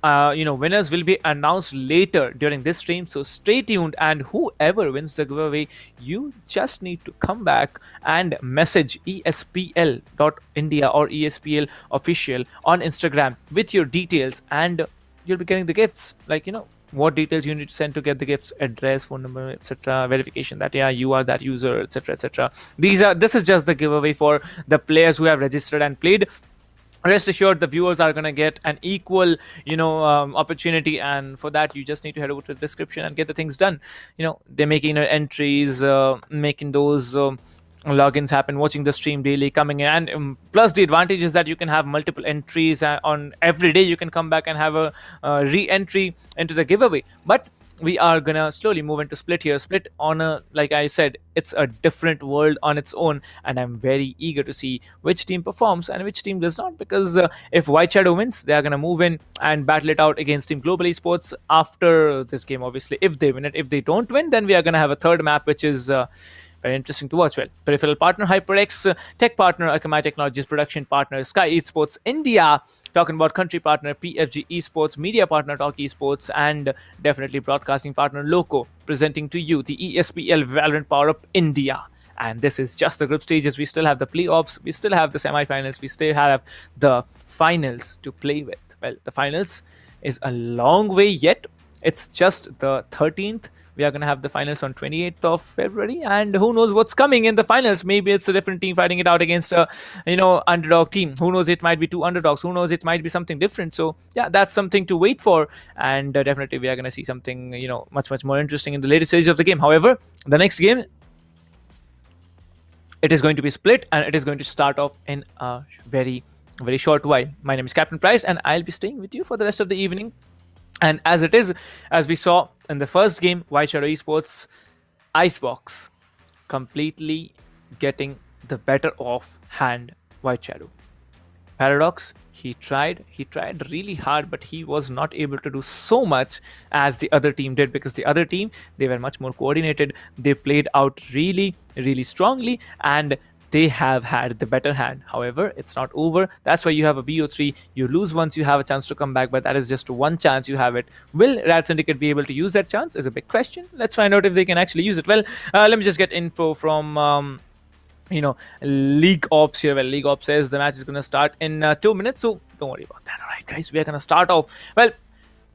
winners will be announced later during this stream, so stay tuned, and whoever wins the giveaway, you just need to come back and message ESPL.India or ESPL official on Instagram with your details, and you'll be getting the gifts. What details you need to send to get the gifts: address, phone number, etc., verification that you are that user, etc. This is just the giveaway for the players who have registered and played. Rest assured, the viewers are going to get an equal opportunity, and for that you just need to head over to the description and get the things done. They're making entries, making those logins happen, watching the stream daily, coming in, and plus the advantage is that you can have multiple entries on every day. You can come back and have a re-entry into the giveaway. But we are gonna slowly move into split here. Split on like I said, it's a different world on its own, and I'm very eager to see which team performs and which team does not, because if White Shadow wins, they are gonna move in and battle it out against Team Global Esports after this game, obviously, if they win it. If they don't win, then we are gonna have a third map, which is very interesting to watch. Well, Peripheral partner HyperX, tech partner Akamai Technologies, production partner SkyEsports India, talking about country partner PFG Esports, media partner TalkEsport, and definitely broadcasting partner LOCO, presenting to you the ESPL Valorant PowerUp India. And this is just the group stages. We still have the playoffs, we still have the semi-finals, we still have the finals to play with. Well, the finals is a long way yet. It's just the 13th. We are going to have the finals on 28th of February, and who knows what's coming in the finals. Maybe it's a different team fighting it out against a underdog team. Who knows, it might be two underdogs. Who knows, it might be something different. So yeah, that's something to wait for, and definitely we are going to see something much more interesting in the later stage of the game. However, the next game, it is going to be split, and it is going to start off in a very, very short while. My name is Captain Price, and I'll be staying with you for the rest of the evening. And as it is, as we saw in the first game, White Shadow Esports, Icebox completely getting the better of hand White Shadow. Paradox, he tried really hard, but he was not able to do so much as the other team did, because the other team, they were much more coordinated. They played out really, really strongly, and they have had the better hand. However, it's not over. That's why you have a BO3. You lose once, you have a chance to come back, but that is just one chance you have it. Will RADSyndicate be able to use that chance is a big question. Let's find out if they can actually use it. Well, let me just get info from League Ops here. Well, League Ops says the match is going to start in 2 minutes, so don't worry about that. All right, guys, we are going to start off. Well,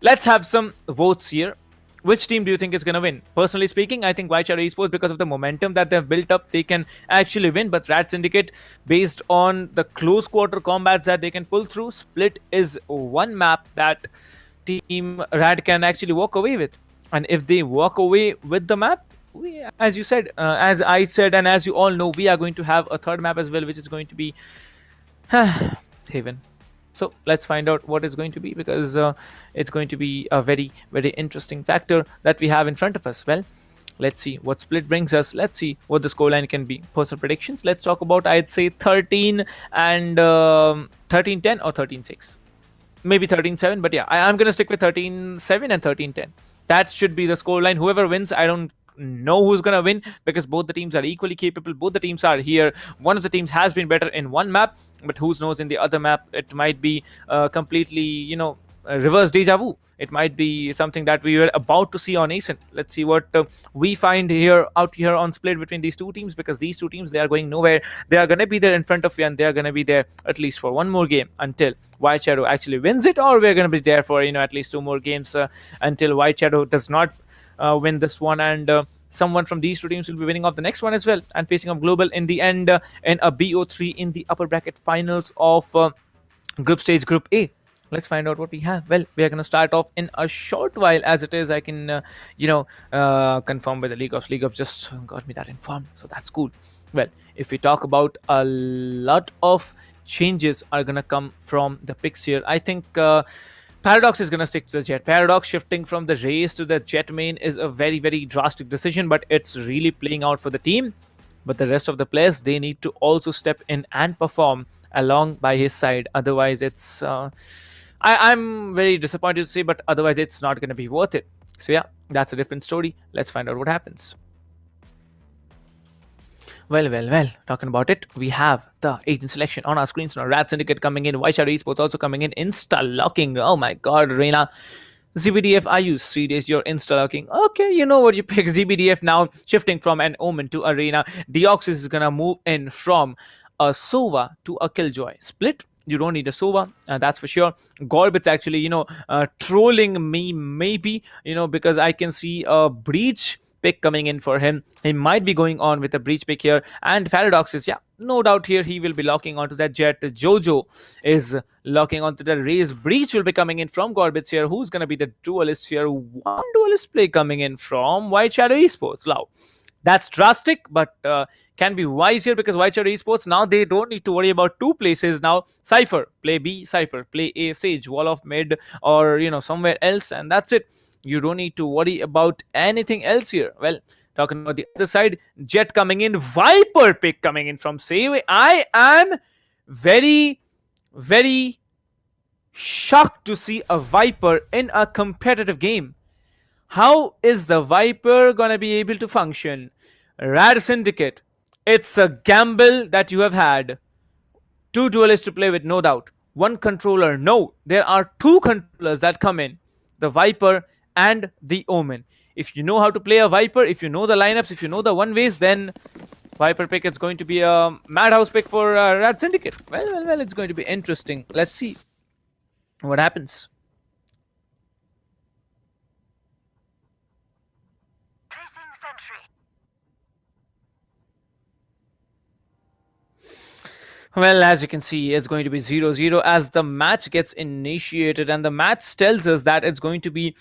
let's have some votes here. Which team do you think is going to win? Personally speaking, I think White Shadow Esports, because of the momentum that they've built up, they can actually win. But RADSyndicate, based on the close quarter combats that they can pull through, split is one map that Team Rad can actually walk away with. And if they walk away with the map, as you said, as I said, and as you all know, we are going to have a third map as well, which is going to be Haven. So let's find out what it's going to be, because it's going to be a very, very interesting factor that we have in front of us. Well, let's see what split brings us. Let's see what the scoreline can be. Personal predictions. Let's talk about, I'd say 13 and 13-10 or 13-6. Maybe 13-7, but yeah, I'm going to stick with 13-7 and 13-10. That should be the scoreline. Whoever wins, I don't know who's gonna win, because both the teams are equally capable. Both the teams are here. One of the teams has been better in one map, but who knows, in the other map it might be completely reverse deja vu. It might be something that we were about to see on Ascent. Let's see what we find out here on split between these two teams, because these two teams, they are going nowhere. They are going to be there in front of you, and they are going to be there at least for one more game until White Shadow actually wins it, or we're going to be there for at least two more games until White Shadow does not win this one, and someone from these two teams will be winning off the next one as well and facing off Global in the end in a BO3 in the upper bracket finals of group stage Group A. Let's find out what we have. Well, we are going to start off in a short while. As it is, I can confirm with the League of just got me that informed, so that's cool. Well, if we talk about a lot of changes are going to come from the picks here, I think Paradox is going to stick to the Jet. Paradox shifting from the Raze to the Jet main is a very, very drastic decision, but it's really playing out for the team. But the rest of the players, they need to also step in and perform along by his side. Otherwise, it's... I'm very disappointed to say, but otherwise, it's not going to be worth it. So yeah, that's a different story. Let's find out what happens. Well, talking about it, we have the agent selection on our screens now. RADSyndicate coming in, White Shadow Esports also coming in, insta-locking. Oh my god, Reina. ZBDF, I use 3 days, you're insta-locking. Okay, you know what you pick. ZBDF now shifting from an Omen to Arena. Deoxys is gonna move in from a Sova to a Killjoy. Split, you don't need a Sova, that's for sure. Gorbit's actually, trolling me maybe, because I can see a Breach pick coming in for him. He might be going on with a Breach pick here, and Paradox is, yeah, no doubt here he will be locking onto that Jet. Jojo is locking onto the Raze. Breach will be coming in from Gorbits here. Who's going to be the duelist here? One duelist play coming in from White Shadow Esports. Wow, that's drastic, but can be wise here, because White Shadow Esports, now they don't need to worry about two places now. Cypher, play B, Cypher, play A, Sage, wall off mid, or somewhere else, and that's it. You don't need to worry about anything else here. Well, talking about the other side, Jet coming in, Viper pick coming in from Save. I am very, very shocked to see a Viper in a competitive game. How is the Viper gonna be able to function? RADSyndicate, it's a gamble that you have had. Two duelists to play with, no doubt. One controller, no. There are two controllers that come in. The Viper and the Omen. If you know how to play a Viper, if you know the lineups, if you know the one ways, then Viper pick, it's going to be a madhouse pick for RADSyndicate. Well, it's going to be interesting. Let's see what happens. Well, as you can see, it's going to be 0-0 as the match gets initiated, and the match tells us that it's going to be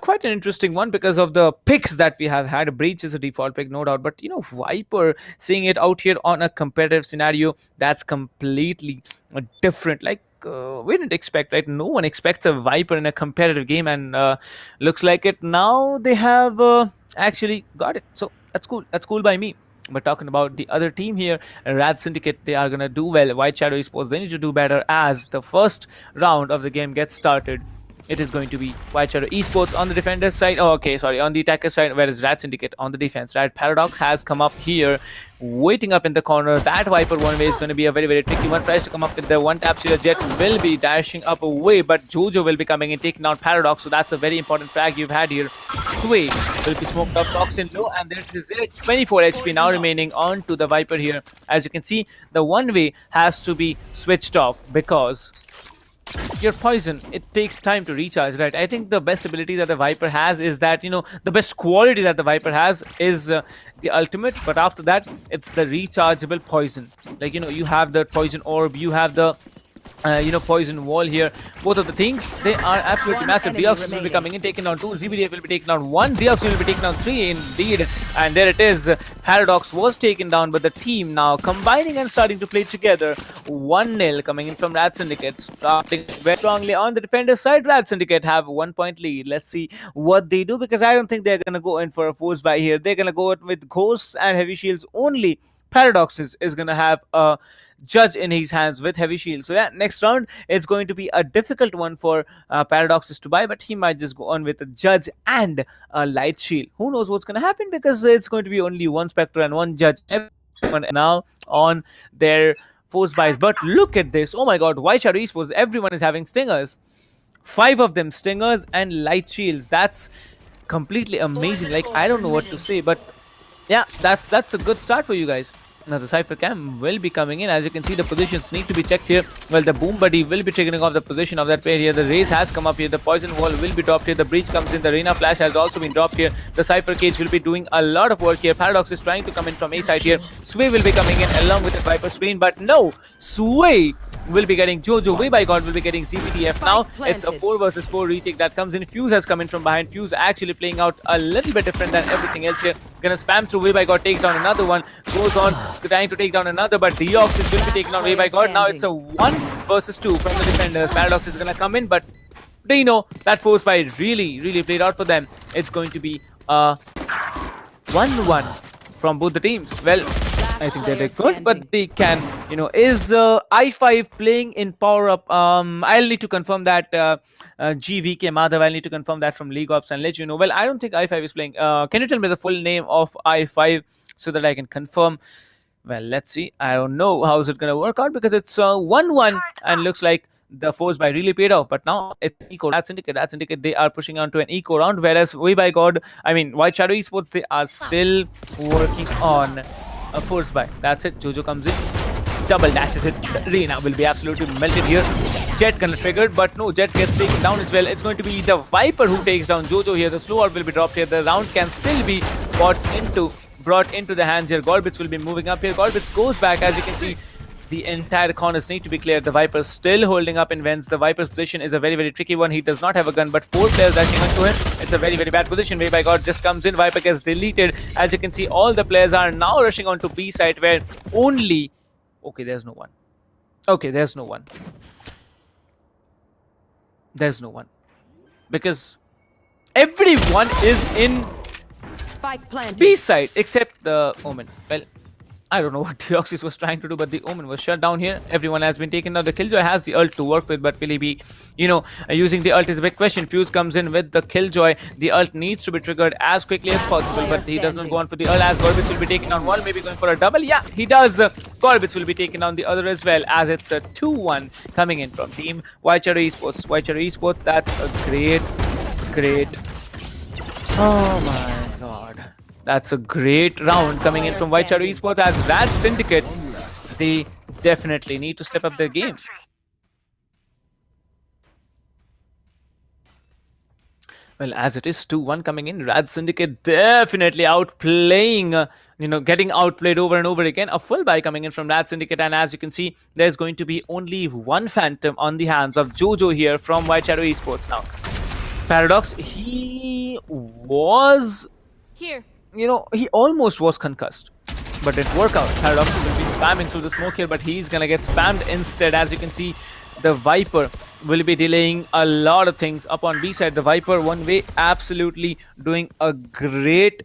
quite an interesting one because of the picks that we have had. Breach is a default pick, no doubt, but Viper, seeing it out here on a competitive scenario, that's completely different. Like, we didn't expect, right? No one expects a Viper in a competitive game, and looks like it now they have actually got it. So that's cool. That's cool by me. But talking about the other team here, RADSyndicate, they are going to do well. White Shadow Esports, they need to do better as the first round of the game gets started. It is going to be White Shadow Esports on the defender's side. Oh, okay, sorry, on the attacker side, whereas RADSyndicate on the defense. Paradox has come up here, waiting up in the corner. That Viper one way is going to be a very, very tricky one. Tries to come up with the one tap. Jet will be dashing up away, but Jojo will be coming in, taking out Paradox. So that's a very important frag you've had here. Sway will be smoked up, Toxin low, and there is it. 24 HP now remaining on to the Viper here. As you can see, the one way has to be switched off because your poison, it takes time to recharge, right? I think the best ability that the Viper has is that, the best quality that the Viper has is the ultimate, but after that, it's the rechargeable poison. Like, you have the poison orb, you have the poison wall here. Both of the things, they are absolutely massive. Deoxys will be coming in, taking down 2. ZBDF will be taking down 1. Deoxys will be taking down 3 indeed. And there it is. Paradox was taken down, but the team now combining and starting to play together. 1-0 coming in from RADSyndicate. Starting very strongly on the defender side. RADSyndicate have 1 point lead. Let's see what they do, because I don't think they're going to go in for a force buy here. They're going to go with Ghosts and Heavy Shields only. Paradox is going to have a Judge in his hands with Heavy Shield. So yeah, next round, it's going to be a difficult one for Paradoxes to buy, but he might just go on with a Judge and a Light Shield. Who knows what's going to happen, because it's going to be only one Spectre and one Judge. Everyone now on their force buys. But look at this. Oh my god, White Shadow Esports, everyone is having Stingers. 5 of them, stingers and light shields. That's completely amazing. Like, I don't know what to say, but yeah, that's a good start for you guys. Now the Cypher Cam will be coming in. As you can see, the positions need to be checked here. Well, the Boom Buddy will be triggering off the position of that player here. The Raze has come up here. The Poison Wall will be dropped here. The Breach comes in. The Arena Flash has also been dropped here. The Cypher Cage will be doing a lot of work here. Paradox is trying to come in from A side here. Sway will be coming in along with the Viper screen, but no, Sway will be getting Jojo. Way by God will be getting CPTF. Now it's a 4 versus 4 retake that comes in. Fuse has come in from behind. Fuse actually playing out a little bit different than everything else here. Gonna spam through. Way by God takes down another one. Goes on trying to take down another, but Deoxys will be taken down. Way by God. Now it's a 1 versus 2 from the defenders. Paradox is gonna come in, but they know that force by really played out for them. It's going to be a 1-1 from both the teams. Well, I think they did good, but they can, is I5 playing in PowerUp? I'll need to confirm that. GVK Madhav, I'll need to confirm that from League Ops and let you know. Well, I don't think I5 is playing. Can you tell me the full name of I5 so that I can confirm? Well, let's see. I don't know how is it going to work out because it's 1-1 and looks like the force by really paid off. But now it's eco. RADSyndicate, they are pushing on to an eco round, whereas White Shadow Esports, they are still working on a force buy. That's it. Jojo comes in, double dashes it. Reina will be absolutely melted here. Jet gonna triggered, but no, Jet gets taken down as well. It's going to be the Viper who takes down Jojo here. The slow out will be dropped here. The round can still be brought into the hands here. Gorbitz will be moving up here. Gorbitz goes back. As you can see, the entire corners need to be cleared. The Viper's still holding up in vents. The Viper's position is a very tricky one. He does not have a gun, but 4 players rushing into him. It's a very bad position. Way by God just comes in. Viper gets deleted. As you can see, all the players are now rushing onto B side where only... Okay, there's no one. There's no one. Because everyone is in B side except the Omen. Well, I don't know what Deoxys was trying to do, but the Omen was shut down here. Everyone has been taken down. The Killjoy has the ult to work with, but will he be, using the ult is a big question. Fuse comes in with the Killjoy. The ult needs to be triggered as quickly as possible, but he does not go on for the ult as Gorbitz will be taken down one, maybe going for a double. Yeah, he does. Gorbitz will be taken down the other as well, as it's a 2-1 coming in from Team White Shadow Esports. White Shadow Esports, that's a great. Oh my God. That's a great round coming in from White Shadow Esports as RADSyndicate. They definitely need to step up their game. Well, as it is 2-1 coming in, RADSyndicate definitely outplaying, getting outplayed over and over again. A full buy coming in from RADSyndicate, and as you can see, there's going to be only one Phantom on the hands of Jojo here from White Shadow Esports now. Paradox, he was... Here. He almost was concussed, but it worked out. Paradox will be spamming through the smoke here, but he's gonna get spammed instead. As you can see, the Viper will be delaying a lot of things up on B side. The Viper one way absolutely doing a great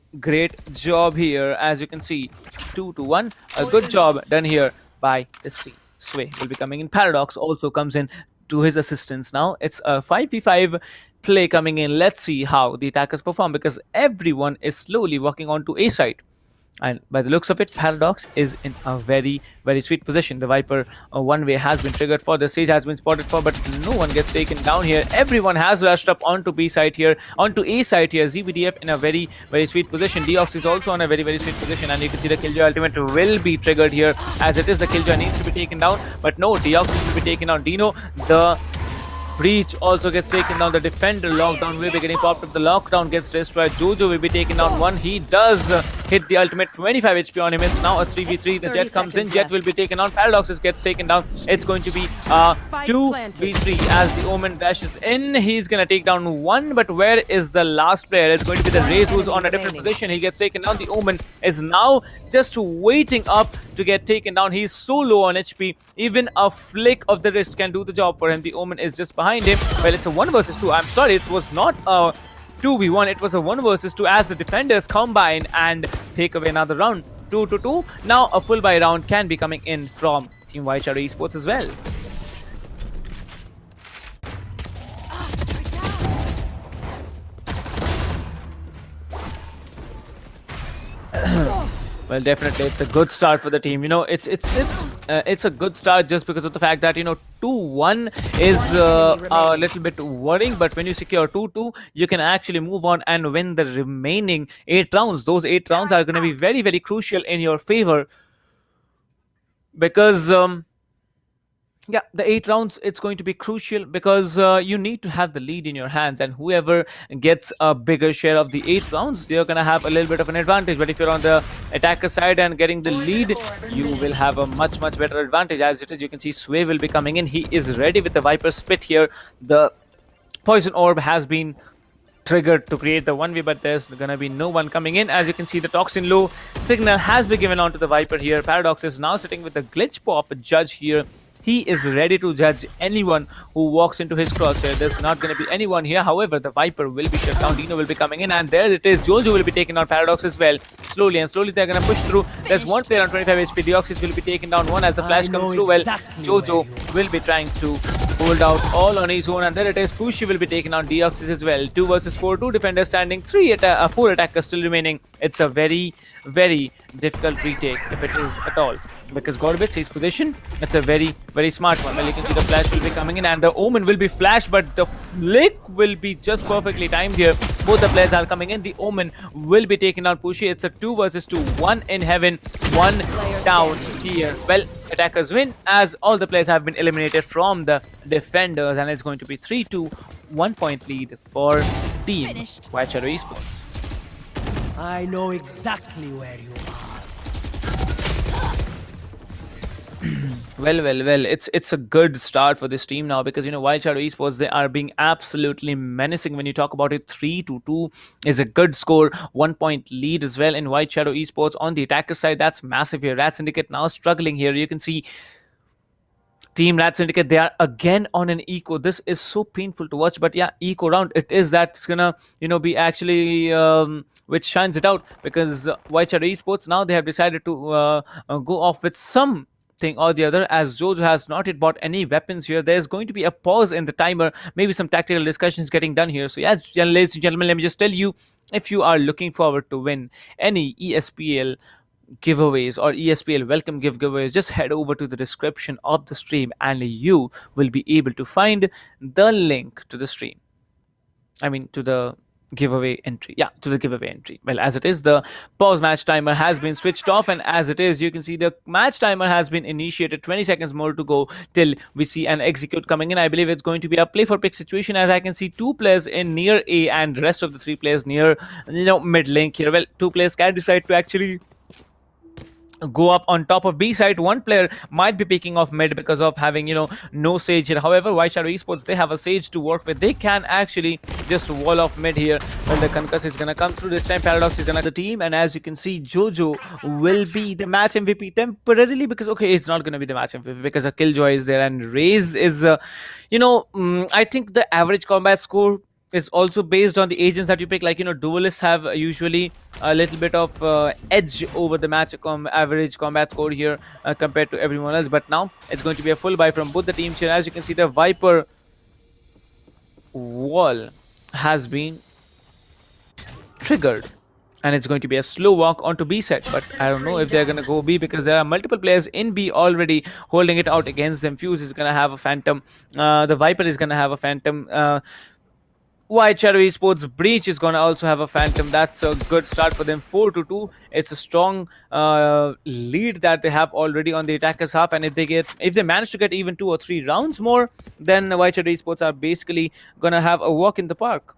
job here. As you can see, 2-1, a good job done here by this team. Sway will be coming in. Paradox also comes in to his assistance now. It's a 5v5 play coming in. Let's see how the attackers perform, because everyone is slowly walking on to A side. And by the looks of it, Paradox is in a very sweet position. The Viper one way has been triggered for. The stage has been spotted for, but no one gets taken down here. Everyone has rushed up onto B side here, onto A side here. ZBDF in a very sweet position. Deox is also on a very sweet position, and you can see the Killjoy ultimate will be triggered here. As it is, the Killjoy needs to be taken down, but no, Deox will be taken down. Dino, the Breach also gets taken down. The defender lockdown will be getting popped up. The lockdown gets destroyed. Jojo will be taken down one. He does hit the ultimate. 25 HP on him. It's now a 3v3. The Jet comes in. Jet will be taken down. Paradox gets taken down. It's going to be 2v3 as the Omen dashes in. He's going to take down one, but where is the last player? It's going to be the Raze, who's on a different position. He gets taken down. The Omen is now just waiting up to get taken down. He's so low on HP. Even a flick of the wrist can do the job for him. The Omen is just behind him. Well, it's a 1 versus 2. I'm sorry, it was not a 2v1. It was a 1 versus 2 as the defenders combine and take away another round. 2-2. Now a full buy round can be coming in from Team White Shadow Esports as well. Well, Well, definitely, it's a good start for the team. You know, it's a good start just because of the fact that 2-1 is a little bit worrying, but when you secure 2-2, you can actually move on and win the remaining 8 rounds. Those 8 rounds are going to be very, very crucial in your favor because. Yeah, the 8 rounds, it's going to be crucial because you need to have the lead in your hands, and whoever gets a bigger share of the 8 rounds, they're going to have a little bit of an advantage. But if you're on the attacker side and getting the lead, you will have a much, much better advantage. As it is, you can see Sway will be coming in. He is ready with the Viper Spit here. The Poison Orb has been triggered to create the 1v, but there's gonna be no one coming in. As you can see, the Toxin Low signal has been given onto the Viper here. Paradox is now sitting with the Glitch Pop judge here. He is ready to judge anyone who walks into his crosshair. There's not going to be anyone here. However, the Viper will be shut down. Dino will be coming in, and there it is. Jojo will be taking out Paradox as well. Slowly and slowly, they're going to push through. There's one player on 25 HP. Deoxys will be taking down one as the flash comes through. Well, Jojo will be trying to hold out all on his own, and there it is. Pushy will be taking on Deoxys as well. 2 versus 4, 2 defenders standing, 4 attackers still remaining. It's a very, very difficult retake if it is at all. Because Gorbitz, his position, it's a very, very smart one. Well, you can see the flash will be coming in and the Omen will be flashed, but the flick will be just perfectly timed here. Both the players are coming in. The Omen will be taking out Pushy. It's a 2 versus 2, 1 in heaven, 1 down here. Well, attackers win as all the players have been eliminated from the defenders, and it's going to be 3-2, 1 point lead for Team White Shadow Esports. I know exactly where you are. Well, it's a good start for this team now because Wild Shadow Esports, they are being absolutely menacing. When you talk about it, 3-2 is a good score, 1 point lead as well in Wild Shadow Esports. On the attacker side, that's massive here. RADSyndicate now struggling here. You can see Team RADSyndicate, they are again on an eco. This is so painful to watch, but yeah, eco round it is. That's gonna be actually which shines it out because White Shadow Esports now they have decided to go off with some thing or the other, as Jojo has not yet bought any weapons here. There's going to be a pause in the timer, maybe some tactical discussions getting done here. So yes, ladies and gentlemen, let me just tell you, if you are looking forward to win any ESPL giveaways or ESPL welcome giveaways, just head over to the description of the stream and you will be able to find the link to the stream. I mean, to the giveaway entry. Yeah, to the giveaway entry. Well, as it is, the pause match timer has been switched off, and as it is, you can see the match timer has been initiated. 20 seconds more to go till we see an execute coming in. I believe it's going to be a play for pick situation, as I can see 2 players in near A and the rest of the 3 players near mid link here. Well, 2 players can decide to actually go up on top of B side. 1 player might be picking off mid because of having no Sage here. However, White Shadow Esports, they have a Sage to work with. They can actually just wall off mid here. Well, the Concuss is gonna come through this time. Paradox is another team, and as you can see, Jojo will be the match MVP temporarily because it's not gonna be the match MVP because a Killjoy is there, and Raze is I think the average combat score is also based on the agents that you pick. Like duelists have usually a little bit of edge over the match average combat score here compared to everyone else, but now it's going to be a full buy from both the teams here. As you can see, the Viper wall has been triggered and it's going to be a slow walk onto B set, but I don't know if they're going to go B because there are multiple players in B already holding it out against them. Fuse is going to have a Phantom, the Viper is going to have a Phantom, White Shadow Esports Breach is going to also have a Phantom. That's a good start for them. 4-2. It's a strong lead that they have already on the attackers half, and if they manage to get even 2 or 3 rounds more, then White Shadow Esports are basically going to have a walk in the park.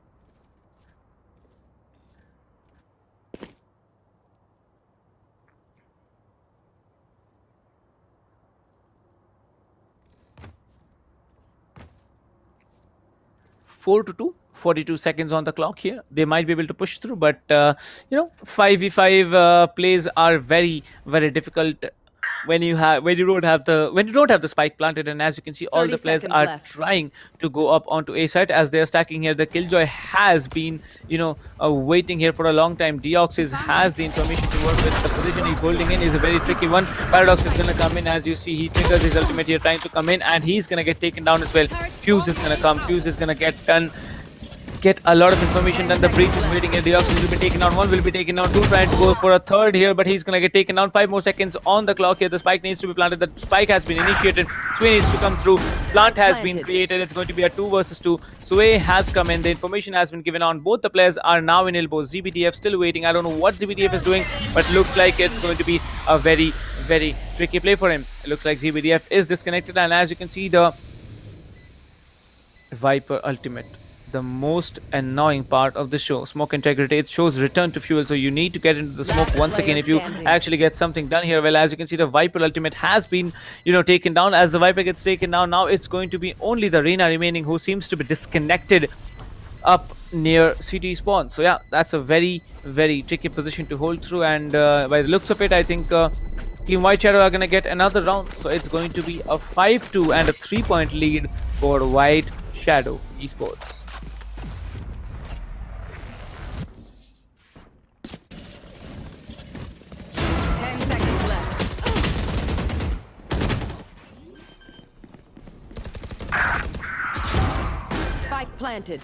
Four to 2. 42 seconds on the clock here. They might be able to push through, but 5v5 plays are very, very difficult when you don't have the spike planted. And as you can see, all the players are trying to go up onto A site as they are stacking here. The Killjoy has been waiting here for a long time. Deoxys has the information to work with. The position he's holding in is a very tricky one. Paradox is going to come in. As you see, he triggers his ultimate here, trying to come in, and he's going to get taken down as well. Fuse is going to come. Fuse is going to get done. get a lot of information done. The breach is waiting in the Deoxys will be taken down. One will be taken down. Two trying to go for a third here, but he's gonna get taken down. 5 more seconds on the clock here. The spike needs to be planted. The spike has been initiated. Sway needs to come through. Plant has been created. It's going to be a 2 versus 2. Sway has come in. The information has been given on. Both the players are now in elbows. ZBDF still waiting. I don't know what ZBDF is doing, but looks like it's going to be a very, very tricky play for him. It looks like ZBDF is disconnected, and as you can see, the Viper ultimate, the most annoying part of the show. Smoke integrity, it shows return to fuel, so you need to get into the smoke once again if you actually get something done here. Well, as you can see, the Viper ultimate has been, taken down. As the Viper gets taken down, now it's going to be only the Reyna remaining, who seems to be disconnected up near CT spawn. So yeah, that's a very, very tricky position to hold through, and by the looks of it, I think Team White Shadow are going to get another round. So it's going to be a 5-2 and a 3-point lead for White Shadow Esports. Spike planted.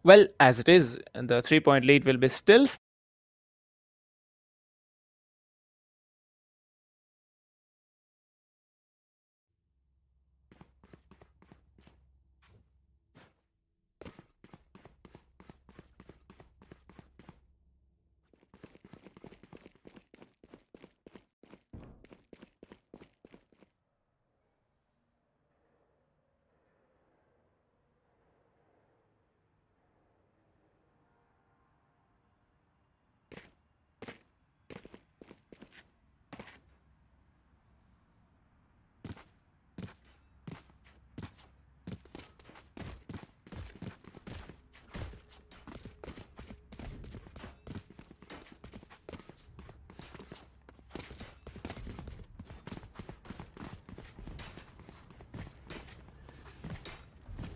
Well, as it is, the 3-point lead will be still.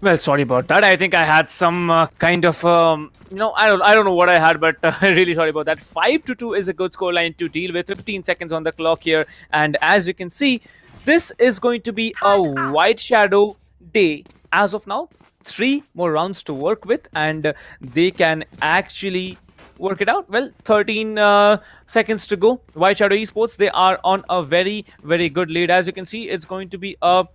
Well, sorry about that. I think I had some kind of, I don't know what I had, but really sorry about that. 5-2 is a good scoreline to deal with. 15 seconds on the clock here, and as you can see, this is going to be a White Shadow day as of now. 3 more rounds to work with, and they can actually work it out. Well, 13 seconds to go. White Shadow Esports, they are on a very, very good lead. As you can see, it's going to be a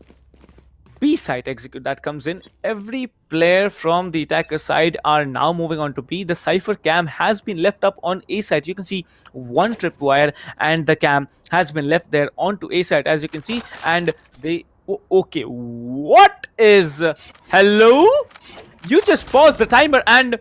B site execute that comes in. Every player from the attacker side are now moving on to B. The Cypher cam has been left up on A site. You can see one tripwire and the cam has been left there onto A site, as you can see. And they... okay, what is... hello? You just paused the timer and...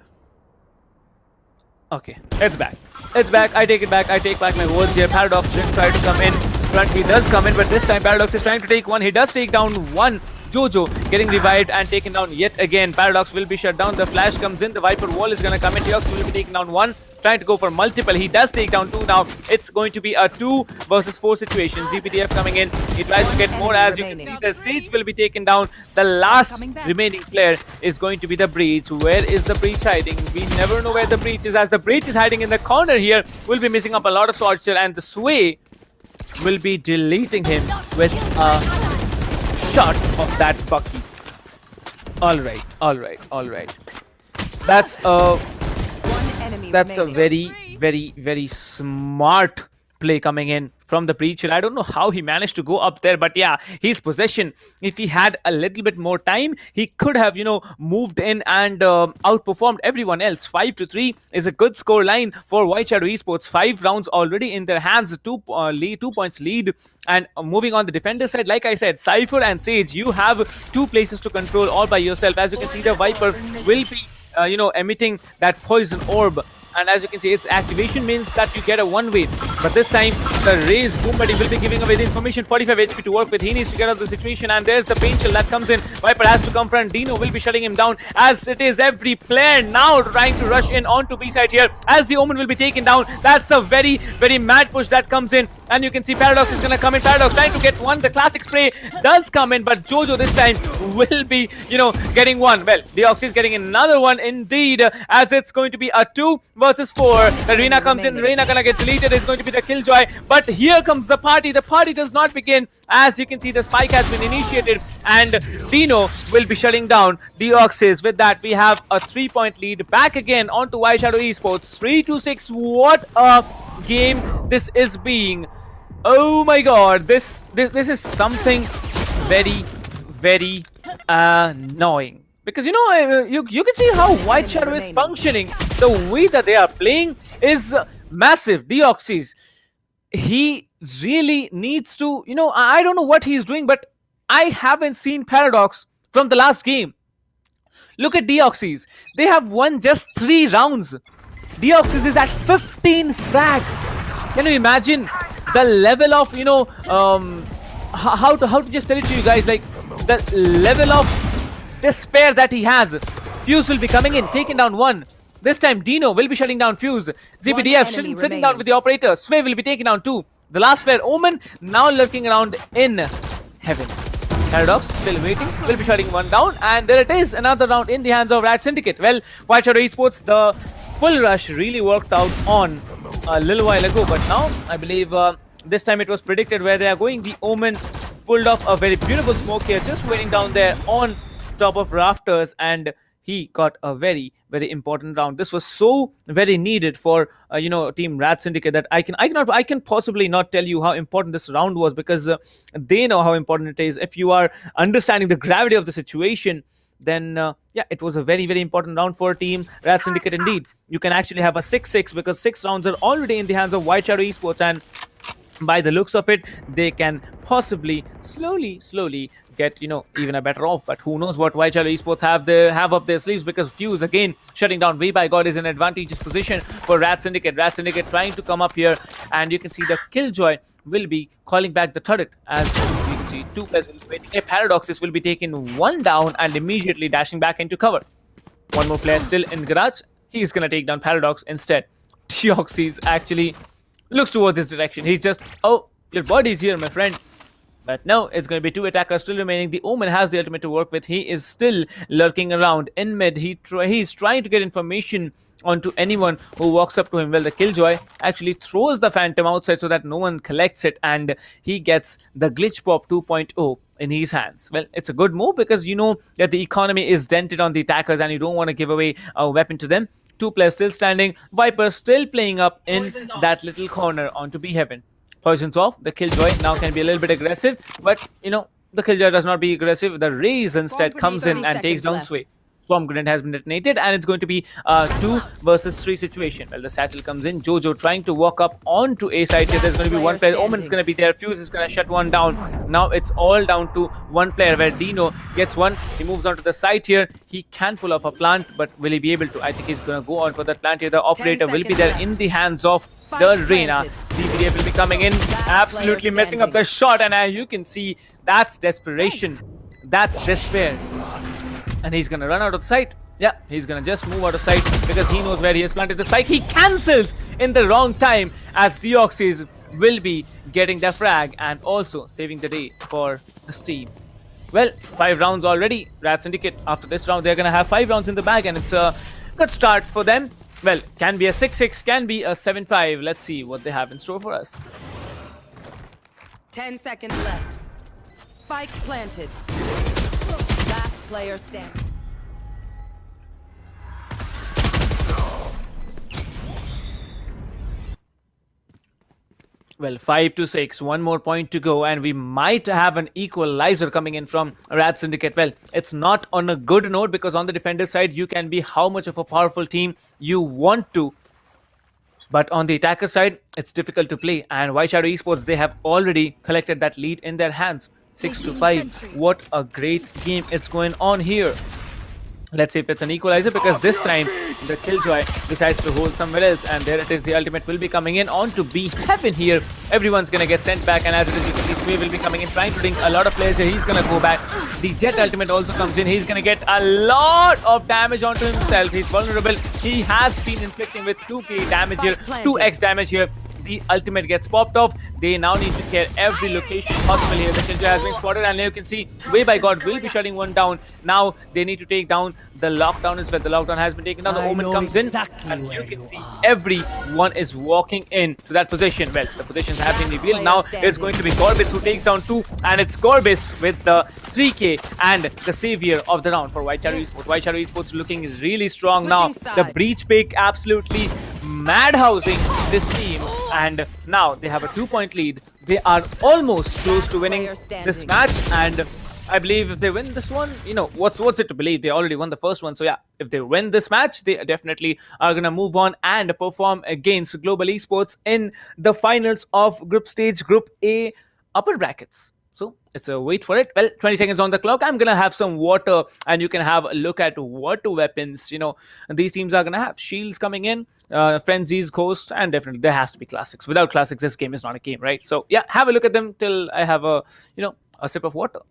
okay, it's back. It's back. I take it back. I take back my words here. Paradox didn't try to come in front. He does come in, but this time Paradox is trying to take one. He does take down one. Jojo getting revived and taken down yet again. Paradox will be shut down. The flash comes in. The Viper wall is going to come in. Teox will be taking down one. Trying to go for multiple. He does take down two now. It's going to be a 2 versus 4 situation. ZPTF coming in. He tries to get more. As you can see, the Sage will be taken down. The last remaining player is going to be the Breach. Where is the Breach hiding? We never know where the Breach is. As the Breach is hiding in the corner here, we'll be missing up a lot of swords here. And the Sway will be deleting him with a shot of that Bucky. Alright. That's a very, very smart play coming in from the Breacher. I don't know how he managed to go up there, but yeah, his possession, if he had a little bit more time, he could have, moved in and outperformed everyone else. 5-3 is a good score line for White Shadow Esports. 5 rounds already in their hands, 2 points lead. And moving on the defender side, like I said, Cypher and Sage, you have 2 places to control all by yourself. As you can see, the Viper will be, emitting that poison orb. And as you can see, its activation means that you get a 1-way. But this time, the Raze Boom Buddy will be giving away the information. 45 HP to work with. He needs to get out of the situation. And there's the Pain Chill that comes in. Viper has to come front. Dino will be shutting him down. As it is every player now trying to rush in onto B side here. As the Omen will be taken down. That's a very, very mad push that comes in and you can see Paradox is gonna come in. Paradox trying to get one. The classic spray does come in, but Jojo this time will be, getting one. Well, Deoxys is getting another one indeed, as it's going to be a 2 versus 4. The Reina comes in. Reina gonna get deleted. It's going to be the Killjoy, but here comes the party. The party does not begin. As you can see, the spike has been initiated, and Dino will be shutting down Deoxys. With that, we have a 3-point lead back again onto White Shadow Esports. 3-6. What a game this is being. Oh my god, this is something very, very annoying. Because you can see how White Shadow is functioning. The way that they are playing is massive. Deoxys, he really needs to, I don't know what he's doing, but I haven't seen Paradox from the last game. Look at Deoxys. They have won just 3 rounds. Deoxys is at 15 frags. Can you imagine the level of, how to just tell it to you guys, like the level of despair that he has. Fuse will be coming in, taking down 1. This time Dino will be shutting down Fuse. ZBDF sitting down with the operator. Sway will be taking down 2. The last player, Omen, now lurking around in heaven. Paradox still waiting, will be shutting 1 down, and there it is, another round in the hands of RADSyndicate. Well, White Shadow Esports, the full rush really worked out on a little while ago, but now I believe this time it was predicted where they are going. The Omen pulled off a very beautiful smoke here, just waiting down there on top of rafters, and he got a very, very important round. This was so very needed for Team RADSyndicate that I can possibly not tell you how important this round was, because they know how important it is. If you are understanding the gravity of the situation, then it was a very, very important round for Team RADSyndicate indeed. You can actually have a 6-6 because 6 rounds are already in the hands of White Shadow Esports, and by the looks of it, they can possibly slowly get even a better off. But who knows what White Shadow Esports have up their sleeves, because Fuse again shutting down V by God is an advantageous position for RADSyndicate. RADSyndicate trying to come up here, and you can see the Killjoy will be calling back the turret, as you can see 2 players will be waiting. A Paradoxes will be taking 1 down and immediately dashing back into cover. 1 more player still in garage. He's gonna take down Paradox instead. Deoxys actually looks towards this direction. He's just, oh, your body's here, my friend. But no, it's going to be 2 attackers still remaining. The Omen has the ultimate to work with. He is still lurking around in mid. He's trying to get information onto anyone who walks up to him. Well, the Killjoy actually throws the Phantom outside so that no one collects it, and he gets the Glitch Pop 2.0 in his hands. Well, it's a good move because you know that the economy is dented on the attackers and you don't want to give away a weapon to them. 2 players still standing. Viper still playing up in that little corner onto B Heaven. Poison's off. The Killjoy now can be a little bit aggressive, but the Killjoy does not be aggressive. The Raze instead comes in and takes down Sway. Swarm grenade has been detonated, and it's going to be a 2 versus 3 situation. Well, the Satchel comes in. Jojo trying to walk up onto A side here. There's going to be 1 player. Omen's going to be there. Fuse is going to shut 1 down. Now it's all down to 1 player, where Dino gets 1. He moves onto the side here. He can pull off a plant, but will he be able to? I think he's going to go on for that plant here. The operator will be there in the hands of the Reina. CPDF will be coming in, absolutely messing up the shot, and you can see that's desperation. That's despair. And he's going to run out of sight. Yeah, he's going to just move out of sight because he knows where he has planted the spike. He cancels in the wrong time, as Deoxys will be getting the frag and also saving the day for the team. Well, 5 rounds already. RADSyndicate, after this round, they're going to have 5 rounds in the bag, and it's a good start for them. Well, can be a 6-6, can be a 7-5. Let's see what they have in store for us. 10 seconds left. Spike planted. Last player standing. Well, 5-6, 1 more point to go, and we might have an equalizer coming in from RADSyndicate. Well, it's not on a good note, because on the defender side, you can be how much of a powerful team you want to. But on the attacker side, it's difficult to play. And White Shadow Esports, they have already collected that lead in their hands. 6-5. What a great game it's going on here. Let's see if it's an equalizer, because this time the Killjoy decides to hold somewhere else, and there it is. The ultimate will be coming in onto B Heaven here. Everyone's gonna get sent back, and as it is, you can see Sway will be coming in, trying to ring a lot of players here. He's gonna go back. The Jet ultimate also comes in. He's gonna get a lot of damage onto himself. He's vulnerable. He has been inflicting with 2k damage here, 2x damage here. the ultimate gets popped off, they now need to clear every location possible here. The Killjoy has been spotted, and you can see Way by God will be shutting one down. Now they need to take down the lockdown as well. The lockdown has been taken down. The Omen comes in, and you can see everyone is walking in to that position. Well, the positions have been revealed. Now it's going to be Gorbis who takes down 2, and it's Gorbis with the 3K and the savior of the round for White Shadow Esports. White Shadow Esports looking really strong now. The breach pick absolutely madhousing this team, and now they have a 2-point lead. They are almost close to winning this match, and I believe if they win this one, you know, what's it to believe? They already won the first one. So yeah, if they win this match, they definitely are going to move on and perform against Global Esports in the finals of Group Stage Group A upper brackets. So it's a wait for it. Well, 20 seconds on the clock. I'm going to have some water, and you can have a look at what weapons, you know, these teams are going to have. Shields coming in, Frenzies, Ghost, and definitely there has to be classics. Without classics, this game is not a game, right? So yeah, have a look at them till I have a, you know, a sip of water.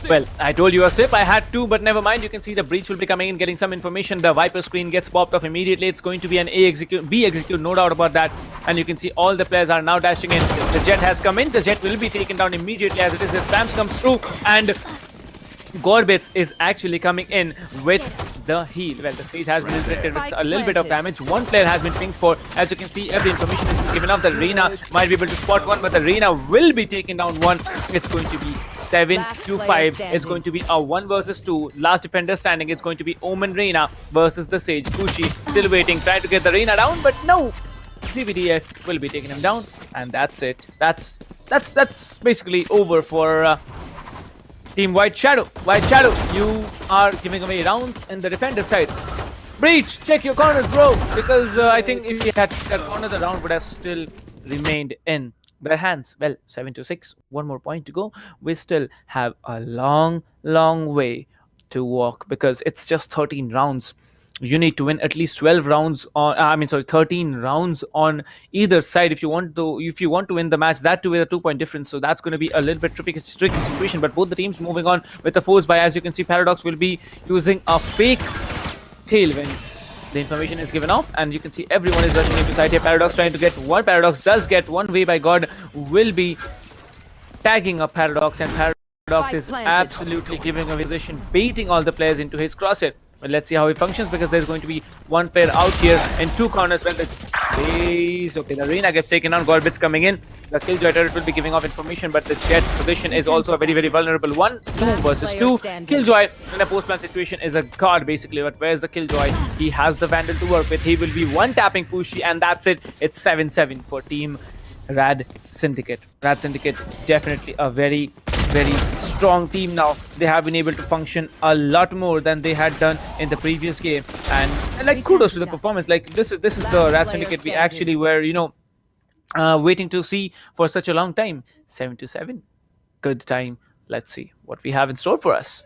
Well, I told you a sip, I had two, but never mind. You can see the breach will be coming in, getting some information. The Viper screen gets popped off immediately. It's going to be an A execute, B execute, no doubt about that. And you can see all the players are now dashing in. The Jet has come in. The Jet will be taken down immediately as it is. The spams comes through, and Gorbits is actually coming in with the heal. Well, the stage has been inflicted with a little bit of damage. One player has been pinged for. As you can see, every information has been given up. The Reina might be able to spot one, but the Reina will be taking down one. It's going to be 7-5. It's going to be a 1 versus 2. Last defender standing. It's going to be Omen Reina versus the Sage. Kushi still waiting, trying to get the Reina down, but no. CVDF will be taking him down, and that's it. That's basically over for Team White Shadow. White Shadow, you are giving away rounds in the defender side. Breach, check your corners, bro, because I think if you had that corner, the round would have still remained in their hands. Well, 7-6, one more point to go. We still have a long way to walk because it's just 13 rounds. You need to win at least 12 rounds on 13 rounds on either side if you want to win the match, that too with a 2-point difference. So that's going to be a little bit tricky situation, but both the teams moving on with the force buy. As you can see, Paradox will be using a fake tailwind. The information is given off, and you can see everyone is rushing into side here. Paradox trying to get one. Paradox does get one. Way by God will be tagging up Paradox, and Paradox is absolutely giving away position, baiting all the players into his crosshair. Well, let's see how it functions, because there's going to be one player out here in two corners. Well, the Reina gets taken down. Gorbits coming in. The Killjoy turret will be giving off information, but the Jet's position is also a very vulnerable one. 2 versus 2. Killjoy in a post-plan situation is a god basically, but where's the Killjoy? He has the Vandal to work with. He will be one-tapping Pushy, and that's it. It's 7-7 for Team RADSyndicate. RADSyndicate definitely a very strong team now. They have been able to function a lot more than they had done in the previous game, and like kudos to the performance. Like this is the RADSyndicate we actually were, you know, waiting to see for such a long time. 7-7, good time. Let's see what we have in store for us.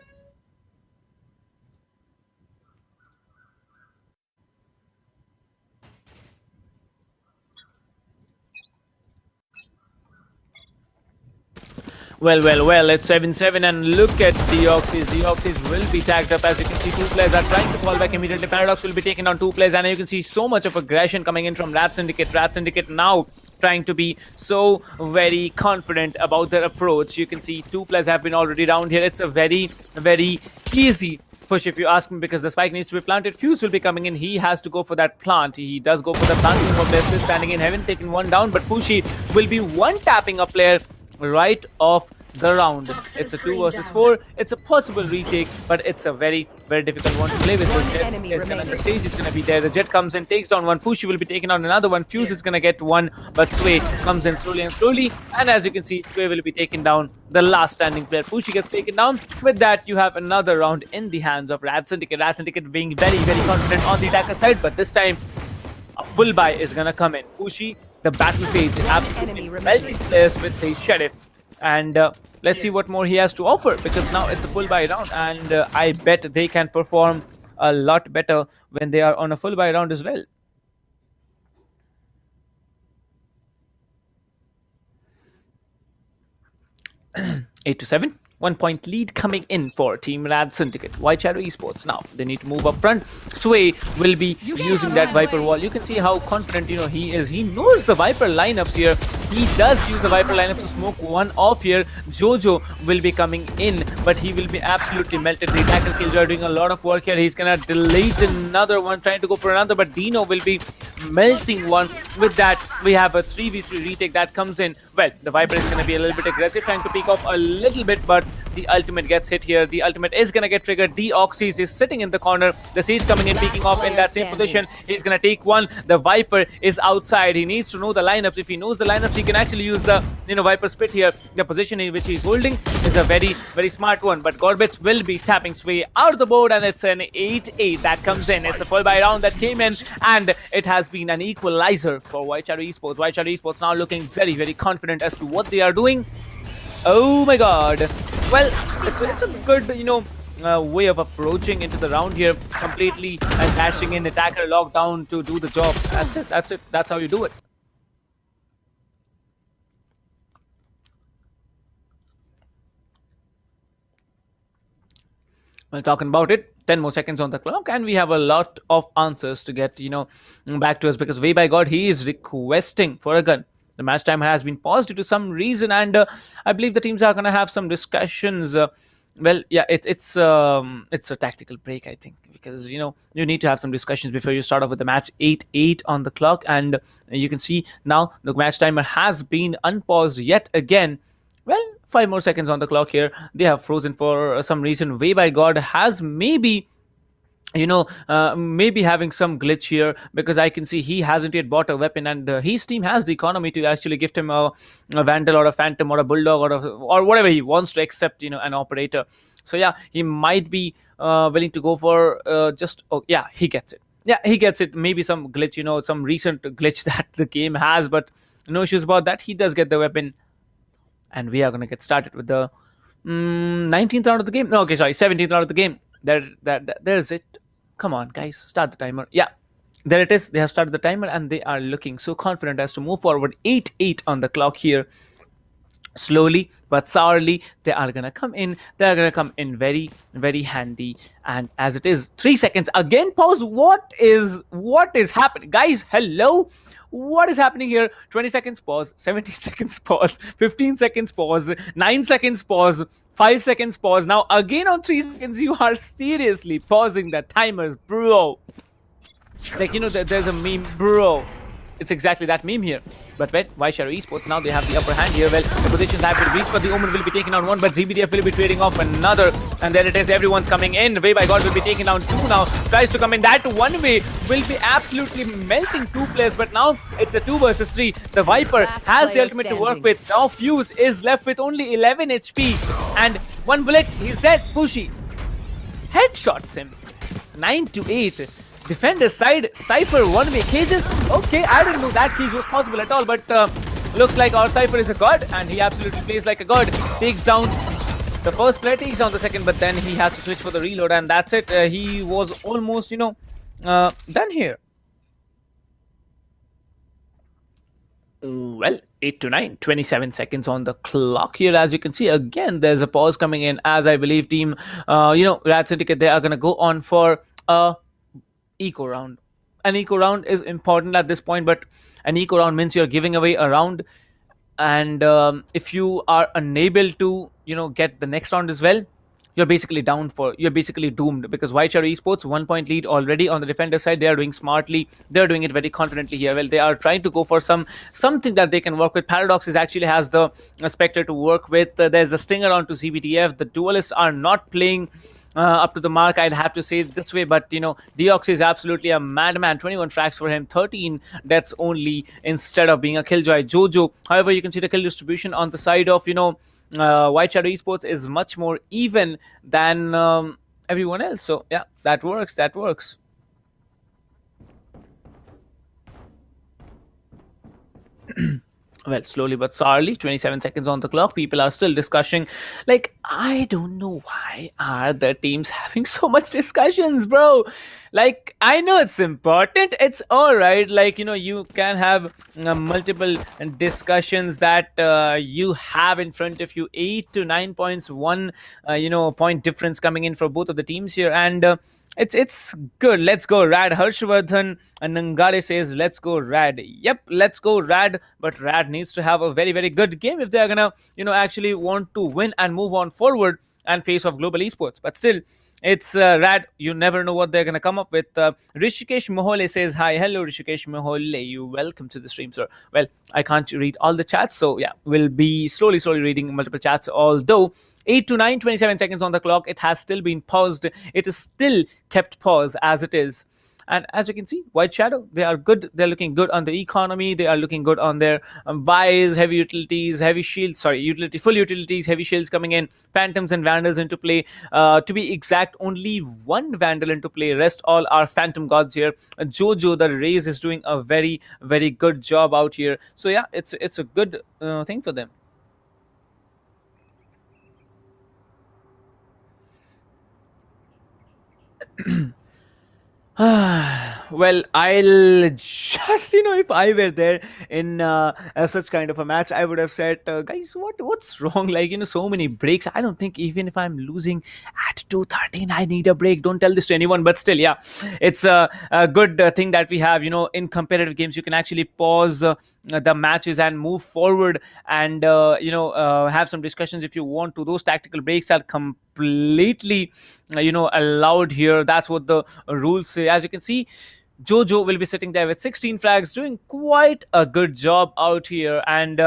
Well, it's 7-7, and look at Deoxys. Deoxys will be tagged up. As you can see, 2 players are trying to fall back immediately. Paradox will be taking down 2 players, and you can see so much of aggression coming in from RADSyndicate. RADSyndicate now trying to be so very confident about their approach. You can see 2 players have been already down here. It's a very easy push if you ask me, because the spike needs to be planted. Fuse will be coming in. He has to go for that plant. He does go for the plant. For players still standing in heaven, taking one down, but Pushy will be one-tapping a player right off the round. It's a 2 versus 4. It's a possible retake, but it's a very difficult one to play with. The stage is going to be there. The Jet comes in, takes down one. Pushy will be taking on another one. Fuse is going to get one, but Sway comes in slowly, and as you can see, Sway will be taken down. The last standing player, Pushy, gets taken down. With that, you have another round in the hands of RADSyndicate. RADSyndicate being very confident on the attacker side, but this time a full buy is going to come in. Pushy, the Battle Sage, absolutely melting players with his Sheriff. And let's see what more he has to offer, because now it's a full buy round, and I bet they can perform a lot better when they are on a full buy round as well. Eight to 7. 1 point lead coming in for Team RADSyndicate. White Shadow Esports now. They need to move up front. Sway will be using that Viper wall. You can see how confident he is. He knows the Viper lineups here. He does use the Viper lineups to smoke one off here. Jojo will be coming in, but he will be absolutely melted. The attacker Killjoy are doing a lot of work here. He's gonna delete another one, trying to go for another, but Dino will be melting one. With that, we have a 3v3 retake that comes in. Well, the Viper is gonna be a little bit aggressive, trying to peek off a little bit, but the ultimate gets hit here. The ultimate is gonna get triggered. Deoxys is sitting in the corner. The Siege coming in, peeking off in that same position. He's gonna take one. The Viper is outside. He needs to know the lineups. If he knows the lineups, he can actually use the Viper split here. The position in which he's holding is a very, very smart one. But Gorbits will be tapping Sway out of the board, and it's an 8-8 that comes in. It's a full buy round that came in, and it has been an equalizer for White Shadow Esports. White Shadow Esports now looking very, very confident as to what they are doing. Oh my god. Well, it's a good, way of approaching into the round here, completely and dashing in attacker lockdown to do the job. That's it. That's how you do it. Well, talking about it, 10 more seconds on the clock, and we have a lot of answers to get, back to us, because Way by God, he is requesting for a gun. The match timer has been paused due to some reason, and I believe the teams are going to have some discussions. Well, yeah, it's a tactical break, I think, because you need to have some discussions before you start off with the match. 8-8 on the clock, and you can see now the match timer has been unpaused yet again. Well, 5 more seconds on the clock here. They have frozen for some reason. Way by God has maybe maybe having some glitch here, because I can see he hasn't yet bought a weapon, and his team has the economy to actually gift him a Vandal or a Phantom or a Bulldog or whatever he wants to, accept an operator. So yeah, he might be willing to go for he gets it. Yeah, he gets it. Maybe some glitch, some recent glitch that the game has, but no issues about that. He does get the weapon, and we are going to get started with the 19th round of the game. No, okay, sorry, 17th round of the game. There's it. Come on, guys, start the timer. Yeah, there it is. They have started the timer, and they are looking so confident as to move forward. 8-8 on the clock here. Slowly but sourly, they are gonna come in. They are gonna come in very, very handy. And as it is, 3 seconds again. Pause. What is happening, guys? Hello. What is happening here? 20 seconds pause, 17 seconds pause, 15 seconds pause, 9 seconds pause, 5 seconds pause. Now again on 3 seconds, you are seriously pausing the timers, bro. Like, there's a meme, bro. It's exactly that meme here. But wait, White Shadow Esports, now they have the upper hand here. Well, the positions have been reached, but the Omen will be taking down one, but ZBDF will be trading off another. And there it is, everyone's coming in. Way by God will be taking down two now. Tries to come in. That one way will be absolutely melting two players, but now it's a 2 versus 3. The Viper has the ultimate to work with. Now Fuse is left with only 11 HP. And one bullet, he's dead. Pushy headshots him. 9-8. Defender side, Cypher one-way cages. Okay, I didn't know that cage was possible at all, but looks like our Cypher is a god, and he absolutely plays like a god. Takes down the first player, takes down the second, but then he has to switch for the reload, and that's it. He was almost, done here. Well, 8-9, 27 seconds on the clock here. As you can see, again, there's a pause coming in, as I believe team, RADSyndicate, they are going to go on for a eco round. An eco round is important at this point, but an eco round means you're giving away a round, and if you are unable to get the next round as well, you're basically doomed, because White Shadow Esports 1 point lead already on the defender side. They are doing smartly, they're doing it very confidently here. Well, they are trying to go for something that they can work with. Paradox actually has the Spectre to work with. There's a stinger on to ZBTF. The duelists are not playing up to the mark, I'd have to say this way, but Deox is absolutely a madman. 21 frags for him, 13 deaths only instead of being a killjoy. Jojo, however, you can see the kill distribution on the side of White Shadow Esports is much more even than everyone else. So yeah, that works. Well, slowly but surely, 27 seconds on the clock. People are still discussing. Like, I don't know why are the teams having so much discussions, bro. Like, I know it's important. It's all right. Like, you can have multiple discussions that you have in front of you. 8 to 9 points, point difference coming in for both of the teams here, and. It's good. Let's go Rad. Harshvardhan and Nangare says let's go Rad. Yep, let's go Rad. But Rad needs to have a very very good game if they're gonna actually want to win and move on forward and face off global esports. But still, it's Rad. You never know what they're gonna come up with. Rishikesh Mohole says hi. Hello Rishikesh Mohole. You welcome to the stream, sir. Well, I can't read all the chats, so yeah, we'll be slowly reading multiple chats. Although 8 to 9, 27 seconds on the clock. It has still been paused. It is still kept paused as it is. And as you can see, White Shadow, they are good. They're looking good on the economy. They are looking good on their buys, heavy utilities, heavy shields, full utilities, heavy shields coming in, Phantoms and Vandals into play. To be exact, only one Vandal into play. Rest all are Phantom Gods here. Jojo, the Raze, is doing a very, very good job out here. So yeah, it's a good thing for them. Well, I'll just if I were there in such kind of a match, I would have said, guys, what's wrong? Like so many breaks. I don't think even if I'm losing at 2:13, I need a break. Don't tell this to anyone. But still, yeah, it's a good thing that we have. In competitive games, you can actually pause the matches and move forward and have some discussions if you want to. Those tactical breaks are completely allowed here. That's what the rules say. As you can see, Jojo will be sitting there with 16 frags, doing quite a good job out here, and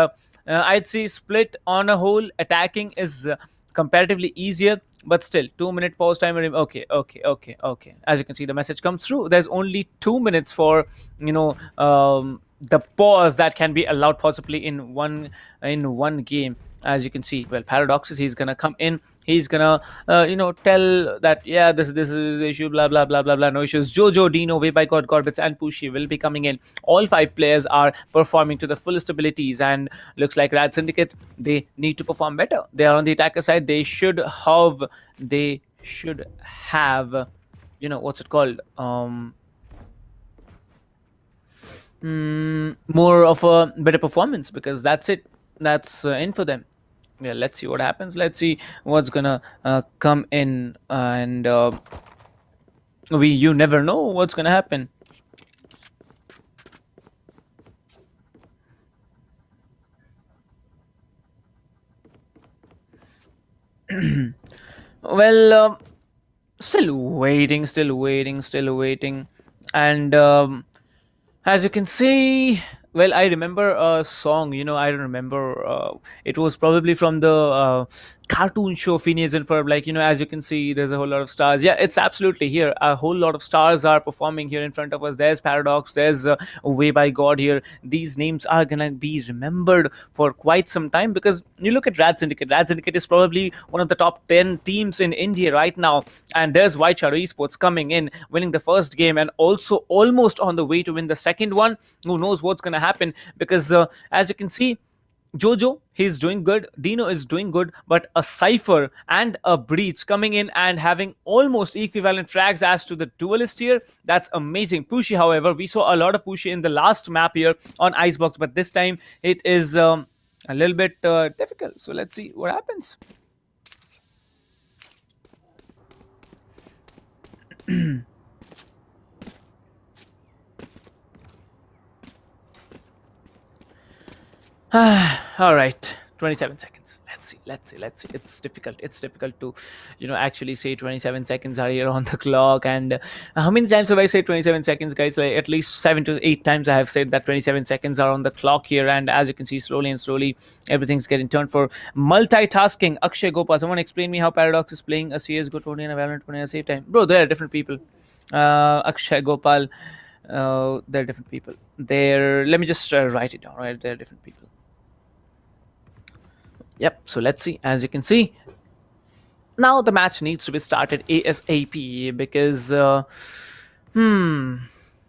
I'd say Split on a whole attacking is comparatively easier, but still 2-minute pause time. Okay. As you can see, the message comes through. There's only 2 minutes for the pause that can be allowed possibly in one game. As you can see, well, Paradox is he's gonna come in. He's gonna tell that this is the issue, blah blah blah blah blah, no issues. Jojo, Dino, Way by God, Gorbits, and Pushi will be coming in. All 5 players are performing to the fullest abilities, and looks like RADSyndicate, they need to perform better. They are on the attacker side. They should have what's it called, more of a better performance, because that's in for them. Yeah, let's see what happens. Let's see what's gonna come in, and you never know what's gonna happen. Well, still waiting, and as you can see, well, I remember a song, I don't remember, it was probably from the cartoon show Phineas and Ferb. Like, as you can see, there's a whole lot of stars. Yeah, it's absolutely here. A whole lot of stars are performing here in front of us. There's Paradox, there's Way by God here. These names are gonna be remembered for quite some time, because you look at RADSyndicate. RADSyndicate is probably one of the top 10 teams in India right now. And there's White Shadow Esports coming in, winning the first game, and also almost on the way to win the second one. Who knows what's gonna happen, because as you can see, Jojo, he's doing good. Dino is doing good, but a Cypher and a Breach coming in and having almost equivalent frags as to the duelist here. That's amazing. Pushi, however, we saw a lot of Pushi in the last map here on Icebox, but this time it is a little bit difficult. So let's see what happens. All right, 27 seconds. Let's see. It's difficult to actually say 27 seconds are here on the clock. And how many times have I said 27 seconds, guys? Like at least 7 to 8 times I have said that 27 seconds are on the clock here. And as you can see, slowly everything's getting turned for multitasking. Akshay Gopal, someone explain me how Paradox is playing a CSGO tourney and a Valorant tourney at the same time. Bro, they are different people. Akshay Gopal, they're different people. Let me just write it down, right? They're different people. Yep, so let's see. As you can see, now the match needs to be started ASAP, because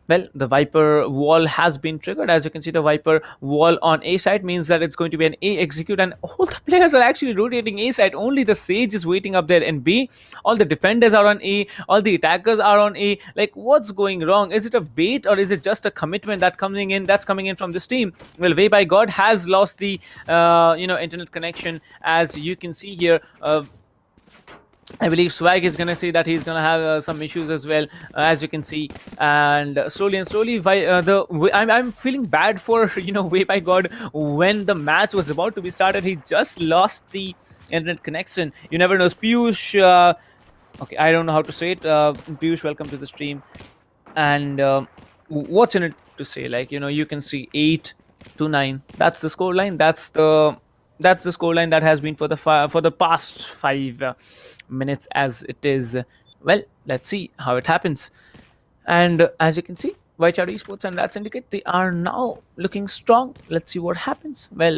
Well, the Viper wall has been triggered. As you can see, the Viper wall on A side means that it's going to be an A execute, and all the players are actually rotating A side. Only the Sage is waiting up there in B. All the defenders are on A. All the attackers are on A. Like, what's going wrong? Is it a bait or is it just a commitment that's coming in from this team? Well, Way by God has lost the internet connection, as you can see here. I believe Swag is gonna say that he's gonna have some issues as well, as you can see, and slowly, I'm feeling bad for Way by God. When the match was about to be started, he just lost the internet connection. You never know. Piyush, okay, I don't know how to say it. Piyush, welcome to the stream. And what's in it to say? Like, you can see 8-9. That's the scoreline. That's the scoreline that has been for the past 5 minutes as it is. Well, let's see how it happens. And as you can see, White Shadow Esports and RADSyndicate, they are now looking strong. Let's see what happens. Well.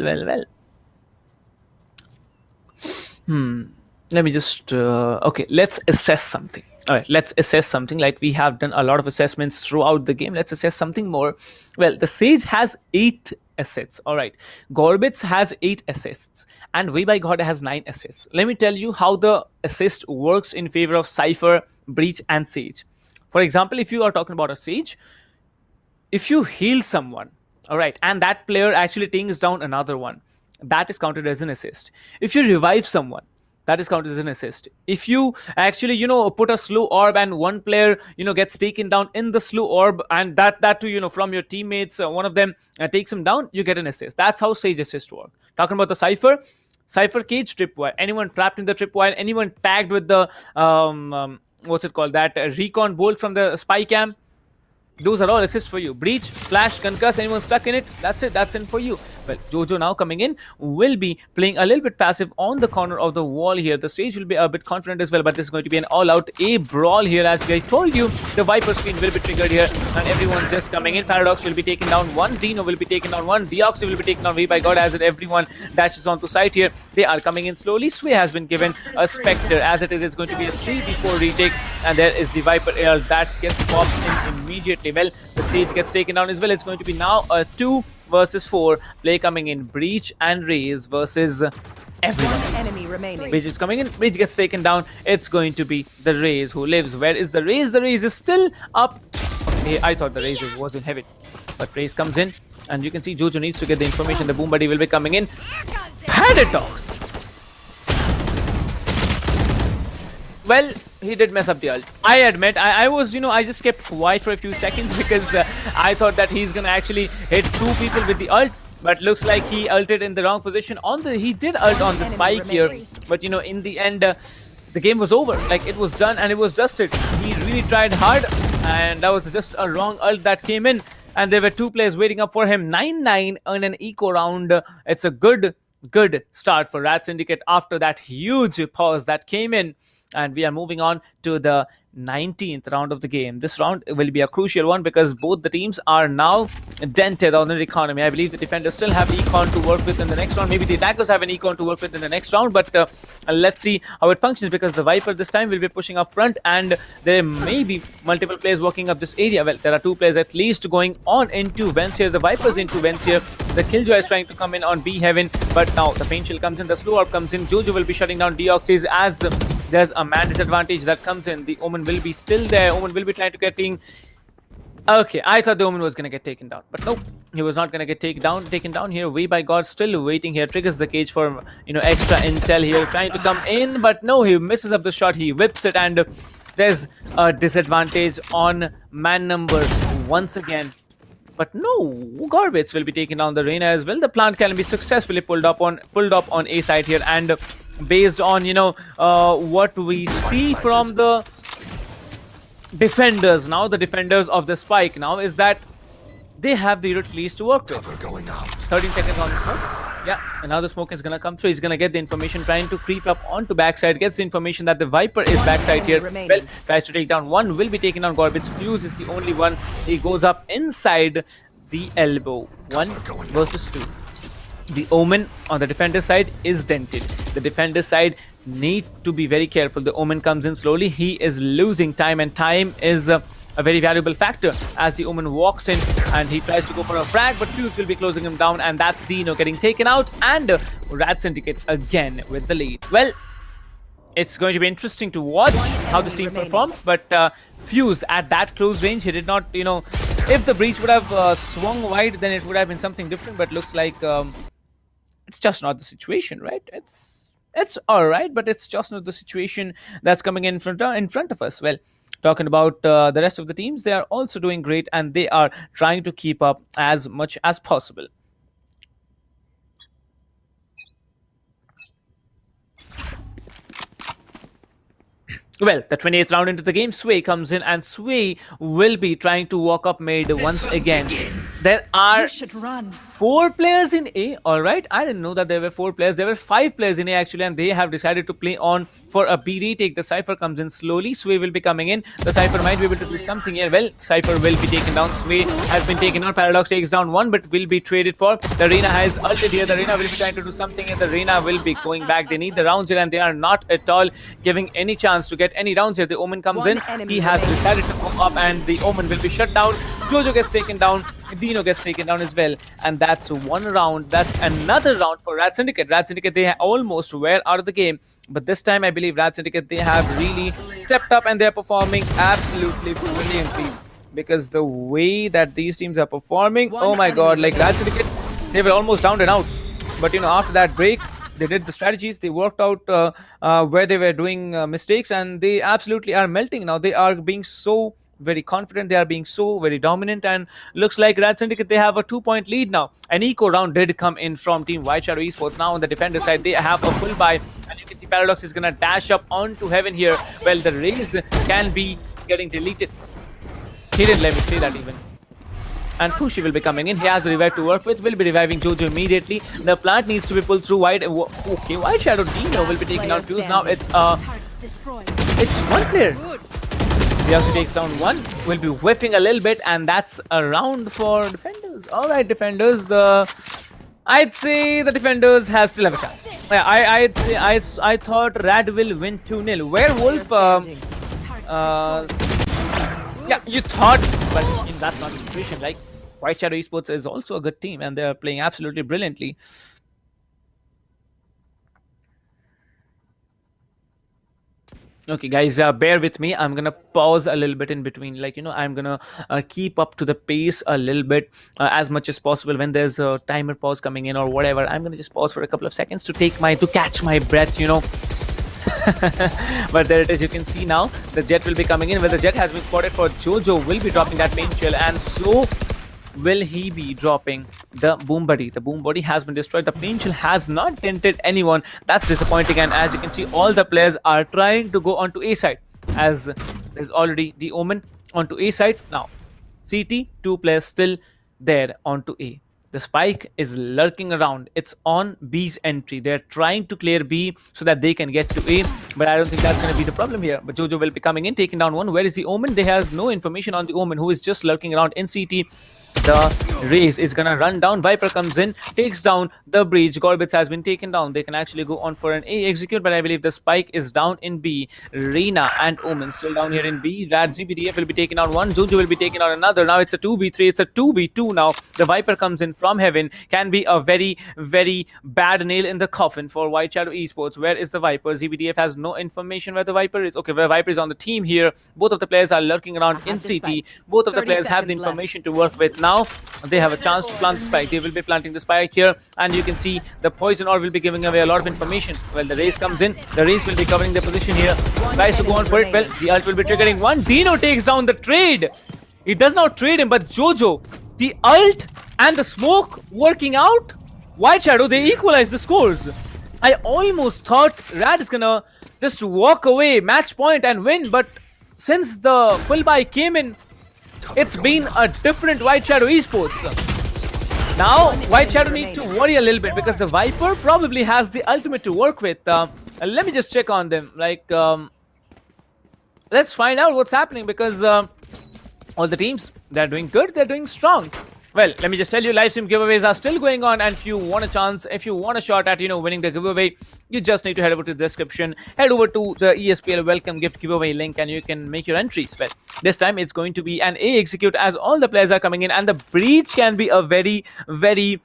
Let me just okay, let's assess something. All right, let's assess something. Like, we have done a lot of assessments throughout the game. Let's assess something more. Well, the Sage has 8 assists. All right, Gorbits has 8 assists, and Way by God has 9 assists. Let me tell you how the assist works in favor of Cypher, Breach, and Sage. For example, if you are talking about a Sage, if you heal someone, all right, and that player actually takes down another one, that is counted as an assist. If you revive someone, that is counted as an assist. If you actually put a slow orb and one player gets taken down in the slow orb, and that too from your teammates, one of them takes him down, you get an assist. That's how Sage assist work. Talking about the Cypher cage, tripwire, anyone trapped in the tripwire, anyone tagged with the what's it called, that recon bolt from the spy cam, those are all assists for you. Breach, flash, concuss, anyone stuck in it, that's it, that's in for you. Well, Jojo now coming in will be playing a little bit passive on the corner of the wall here. The Sage will be a bit confident as well, but this is going to be an all-out A brawl here. As I told you, the Viper screen will be triggered here, and everyone's just coming in. Paradox will be taken down 1, Dino will be taken down 1, Deoxy will be taken down. Way by God, as everyone dashes onto site here. They are coming in slowly. Sway has been given a Spectre. As it is, it's going to be a 3v4 retake, and there is the Viper AR that gets popped in immediately. Well, the Sage gets taken down as well. It's going to be now a 2 versus 4 play coming in. Breach and Raze versus everyone else. Enemy remaining. Breach is coming in. Breach gets taken down. It's going to be the Raze who lives. Where is the Raze? The Raze is still up. Okay, I thought the Raze was in heaven, but Raze comes in, and you can see Jojo needs to get the information. The Boom Buddy will be coming in. Paradox. Well, he did mess up the ult. I admit, I was, I just kept quiet for a few seconds because I thought that he's gonna actually hit 2 people with the ult, but looks like he ulted in the wrong position. He did ult on the spike here, but in the end, the game was over. Like, it was done and it was dusted. He really tried hard, and that was just a wrong ult that came in, and there were 2 players waiting up for him. 9-9 on an eco round. It's a good start for RADSyndicate after that huge pause that came in. And we are moving on to the 19th round of the game. This round will be a crucial one because both the teams are now dented on their economy. I believe the defenders still have econ to work with in the next round. Maybe the attackers have an econ to work with in the next round, but let's see how it functions, because the Viper this time will be pushing up front, and there may be multiple players working up this area. Well, there are 2 players at least going on into vents here. The Viper's into vents here. The Killjoy is trying to come in on B heaven, but now the Pain Shield comes in, the slow orb comes in. Jojo will be shutting down Deoxys as there's a man disadvantage that comes in. The Omen will be still there. Omen will be trying to get in. Okay, I thought the Omen was going to get taken down, but nope, he was not going to get taken down here. Way by God still waiting here. Triggers the cage for, extra intel here. Trying to come in, but no, he misses up the shot. He whips it, and there's a disadvantage on man number once again. But no, Gorbits will be taking down the Reyna as well. The plant can be successfully pulled up on A side here, and based on what we see from the defenders now, the defenders of the spike now, is that they have the release to work with. 13 seconds on the smoke. Yeah, and now the smoke is gonna come through. He's gonna get the information, trying to creep up onto backside. Gets the information that the Viper is backside here. Well, tries to take down one. Will be taken down. Gorbits. Fuse is the only one. He goes up inside the elbow. 1 versus 2. The Omen on the defender side is dented. The defender side need to be very careful. The Omen comes in slowly. He is losing time, and time is a very valuable factor as the Omen walks in and he tries to go for a frag, but Fuse will be closing him down, and that's Dino getting taken out, and RADSyndicate again with the lead. Well, it's going to be interesting to watch how this team performs, but Fuse at that close range, he did not, you know, if the breach would have swung wide, then it would have been something different, but looks like it's just not the situation, right? It's all right, but it's just not the situation that's coming in front of us. Well, talking about the rest of the teams, they are also doing great, and they are trying to keep up as much as possible. Well, the 28th round into the game, Sway comes in, and Sway will be trying to walk up mid once again. There are 4 players in A, alright. I didn't know that there were 4 players. There were 5 players in A actually, and they have decided to play on for a B retake. The Cypher comes in slowly. Sway will be coming in. The Cypher might be able to do something here. Well, Cypher will be taken down. Sway has been taken out. Paradox takes down 1, but will be traded for. The Reina has ulted here. The Reina will be trying to do something, and the Reina will be going back. They need the rounds here, and they are not at all giving any chance to get any rounds here. The Omen comes in. He has decided to go up, and the Omen will be shut down. Jojo gets taken down. Dino gets taken down as well, and that's 1 round. That's another round for RADSyndicate. RADSyndicate, they almost were out of the game, but this time I believe RADSyndicate, they have really stepped up, and they're performing absolutely brilliantly, because the way that these teams are performing, oh my god, like RADSyndicate, they were almost down and out, but you know, after that break, they did the strategies, they worked out where they were doing mistakes, and they absolutely are melting now. They are being so very confident, they are being so very dominant, and looks like RADSyndicate, they have a 2-point lead now. An eco round did come in from Team White Shadow Esports. Now on the defender side, they have a full buy, and you can see Paradox is gonna dash up onto heaven here. Well, the raise can be getting deleted. He didn't let me say that even. And Kushi will be coming in. He has a revive to work with. Will be reviving Jojo immediately. The plant needs to be pulled through wide. Okay, White Shadow Dino will be taking out Fuse. Now it's 1 player. He also takes down 1. Will be whiffing a little bit, and that's a round for defenders. All right, defenders. I'd say the defenders still have a chance. Yeah, I'd say I thought Rad will win 2-0. Werewolf. Yeah, you thought, but that's not the situation. Like, White Shadow Esports is also a good team, and they are playing absolutely brilliantly. Okay, guys, bear with me. I'm gonna pause a little bit in between. Like, you know, I'm gonna keep up to the pace a little bit as much as possible. When there's a timer pause coming in or whatever, I'm gonna just pause for a couple of seconds to catch my breath, you know. But there it is. You can see now the Jet will be coming in. Well, the Jet has been spotted for Jojo. Will be dropping that pain chill, and so will he be dropping the boom body. The boom body has been destroyed. The pain chill has not dented anyone. That's disappointing, and as you can see, all the players are trying to go onto A side, as there's already the Omen onto A side. Now CT, 2 players still there onto A. The Spike is lurking around. It's on B's entry. They're trying to clear B so that they can get to A, but I don't think that's going to be the problem here. But Jojo will be coming in, taking down 1. Where is the Omen? They have no information on the Omen, who is just lurking around in CT. The race is gonna run down. Viper comes in, takes down the breach. Gorbits has been taken down. They can actually go on for an A execute, but I believe the Spike is down in B. Reina and Omen still down here in B. RADZBDF will be taking out 1. Jojo will be taking out another. Now it's a 2v3. It's a 2v2 now. The Viper comes in from heaven. Can be a very, very bad nail in the coffin for White Shadow Esports. Where is the Viper? ZBDF has no information where the Viper is. Okay, the Viper is on the team here. Both of the players are lurking around in CT. Both of the players have the information to work with. Now they have a chance to plant the spike. They will be planting the spike here, and you can see the poison orb will be giving away a lot of information. Well, the race comes in. The race will be covering the position here. Tries to go on for it. Well, the ult will be triggering 1. Dino takes down the trade. He does not trade him, but Jojo, the ult and the smoke working out. White Shadow, they equalize the scores. I almost thought Rad is gonna just walk away, match point and win, but since the full buy came in, it's been a different White Shadow Esports. Now, White Shadow need to worry a little bit because the Viper probably has the ultimate to work with. Let me just check on them. Like, let's find out what's happening because all the teams, they're doing good, they're doing strong. Well, let me just tell you, live stream giveaways are still going on, and if you want a chance, if you want a shot at winning the giveaway, you just need to head over to the description, head over to the ESPL welcome gift giveaway link, and you can make your entries. Well, this time it's going to be an A execute, as all the players are coming in, and the breach can be a very, very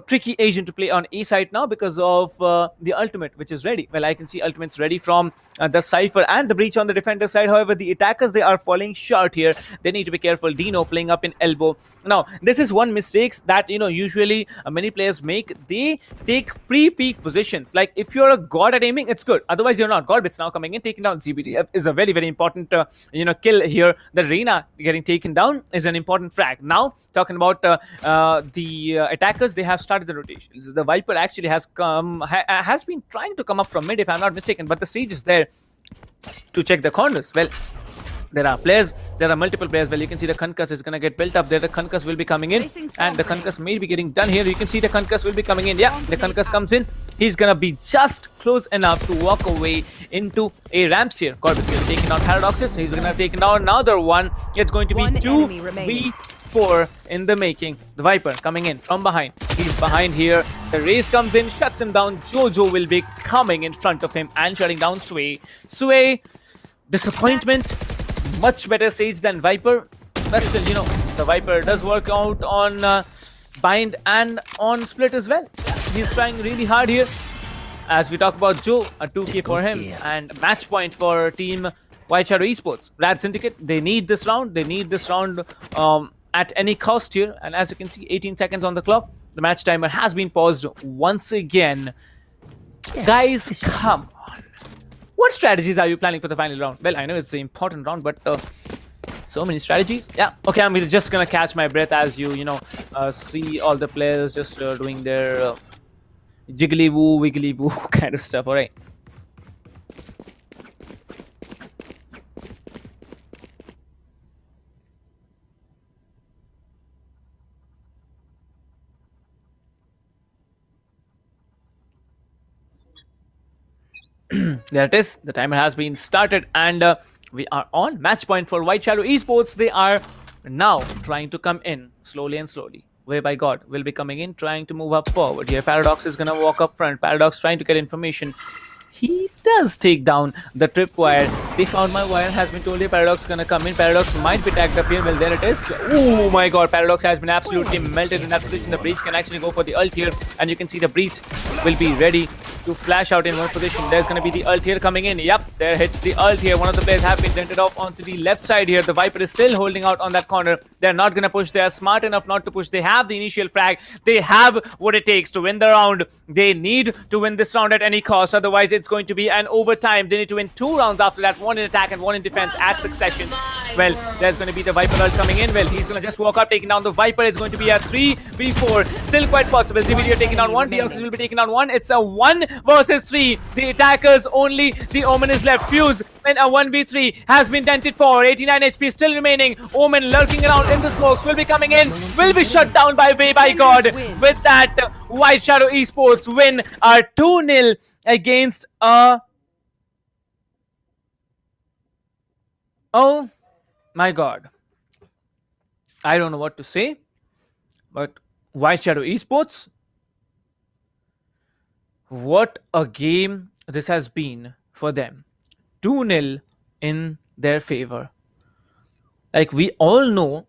tricky agent to play on A side now because of the ultimate, which is ready. Well, I can see ultimates ready from the Cypher and the breach on the defender side. However, the attackers, they are falling short here. They need to be careful. Dino playing up in elbow. Now, this is one mistake that usually many players make. They take pre-peak positions. Like, if you're a god at aiming, it's good. Otherwise, you're not. Godbits now coming in, taking down ZBDF is a very, very important kill here. The Reina getting taken down is an important frag. Now, talking about the attackers, they have started the rotations. The Viper actually has been trying to come up from mid, if I'm not mistaken, but the Siege is there to check the corners. Well, there are multiple players. Well, you can see the Concuss is going to get built up there. The Concuss will be coming in, and the Concuss may be getting done here. You can see the Concuss will be coming in. Yeah, the Concuss comes in. He's going to be just close enough to walk away into a ramps here. Corbin's going to be taking down Paradoxes. He's going to take down another one. It's going to be 2v4 in the making. The Viper coming in from behind. He's behind here. The Raze comes in, shuts him down. Jojo will be coming in front of him and shutting down Sway. Sway, disappointment. Much better Sage than Viper. But still, the Viper does work out on Bind and on Split as well. He's trying really hard here. As we talk about Joe, a 2k for him. And match point for team White Shadow Esports. RADSyndicate, they need this round. They need this round at any cost here. And as you can see, 18 seconds on the clock. The match timer has been paused once again. Guys, come on. What strategies are you planning for the final round? Well, I know it's the important round, but so many strategies. Yeah, okay, I'm just gonna catch my breath as you see all the players just doing their jiggly woo, wiggly woo kind of stuff. All right. There it is. The timer has been started, and we are on match point for White Shadow Esports. They are now trying to come in slowly and slowly. Whereby God will be coming in, trying to move up forward. Here, Paradox is gonna walk up front. Paradox trying to get information. He does take down the tripwire. They found my wire, has been told here. Paradox is gonna come in. Paradox might be tagged up here. Well, there it is. Oh my god, Paradox has been absolutely melted in that position. The breach can actually go for the ult here, and you can see the breach will be ready to flash out in one position. There's gonna be the ult here coming in. Yep, there hits the ult here. One of the players have been dented off onto the left side here. The Viper is still holding out on that corner. They're not gonna push. They are smart enough not to push. They have the initial frag. They have what it takes to win the round. They need to win this round at any cost. Otherwise, it's going to be an overtime. They need to win 2 rounds after that. 1 in attack and 1 in defense at succession. Well, there's going to be the Viper ult coming in. Well, he's going to just walk up, taking down the Viper. It's going to be a 3v4. Still quite possible. ZBDF taking down 1. Deoxys will be taking down 1. It's a 1 versus 3. The attackers only. The Omen is left. Fuse and a 1v3 has been dented for. 89 HP still remaining. Omen lurking around in the smokes. Will be coming in. Will be shut down by God. With that, White Shadow Esports win a 2-0 against oh my god, I don't know what to say, but White Shadow Esports, what a game this has been for them. 2-0 in their favor. Like, we all know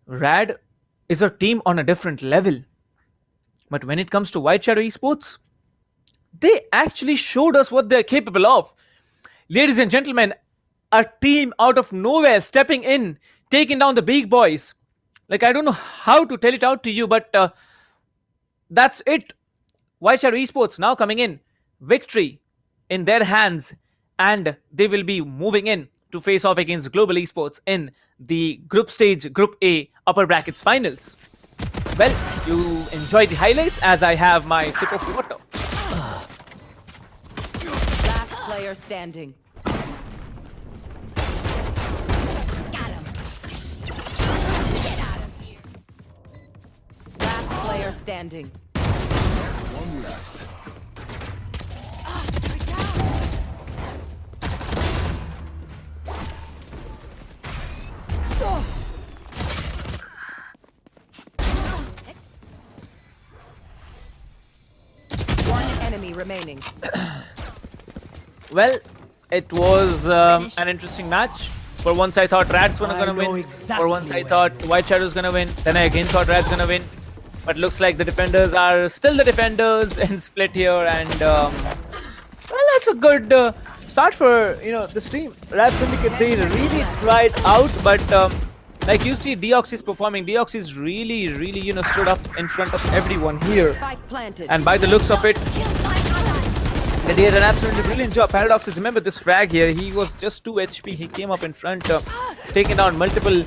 Rad is a team on a different level, but when it comes to White Shadow Esports, they actually showed us what they're capable of. Ladies and gentlemen, a team out of nowhere stepping in, taking down the big boys. Like, I don't know how to tell it out to you, but that's it. White Shadow Esports now coming in. Victory in their hands, and they will be moving in to face off against Global Esports in the group stage, Group A, upper brackets finals. Well, you enjoy the highlights as I have my sip of water. Last player standing. Got him. Get out of here. Last player standing. One left. enemy remaining. Well, it was an interesting match. For once I thought Rats were gonna win. For once I thought White Shadow's gonna win. Then I again thought Rats gonna win. But looks like the defenders are still the defenders and split here. And well, that's a good start for this team. RADSyndicate, they really tried out, but like you see, Deox is performing. Deox is really stood up in front of everyone here. Spike planted. And by the looks of it, they did an absolutely brilliant job. Paradox is, remember this frag here, he was just 2 HP. He came up in front, taking down multiple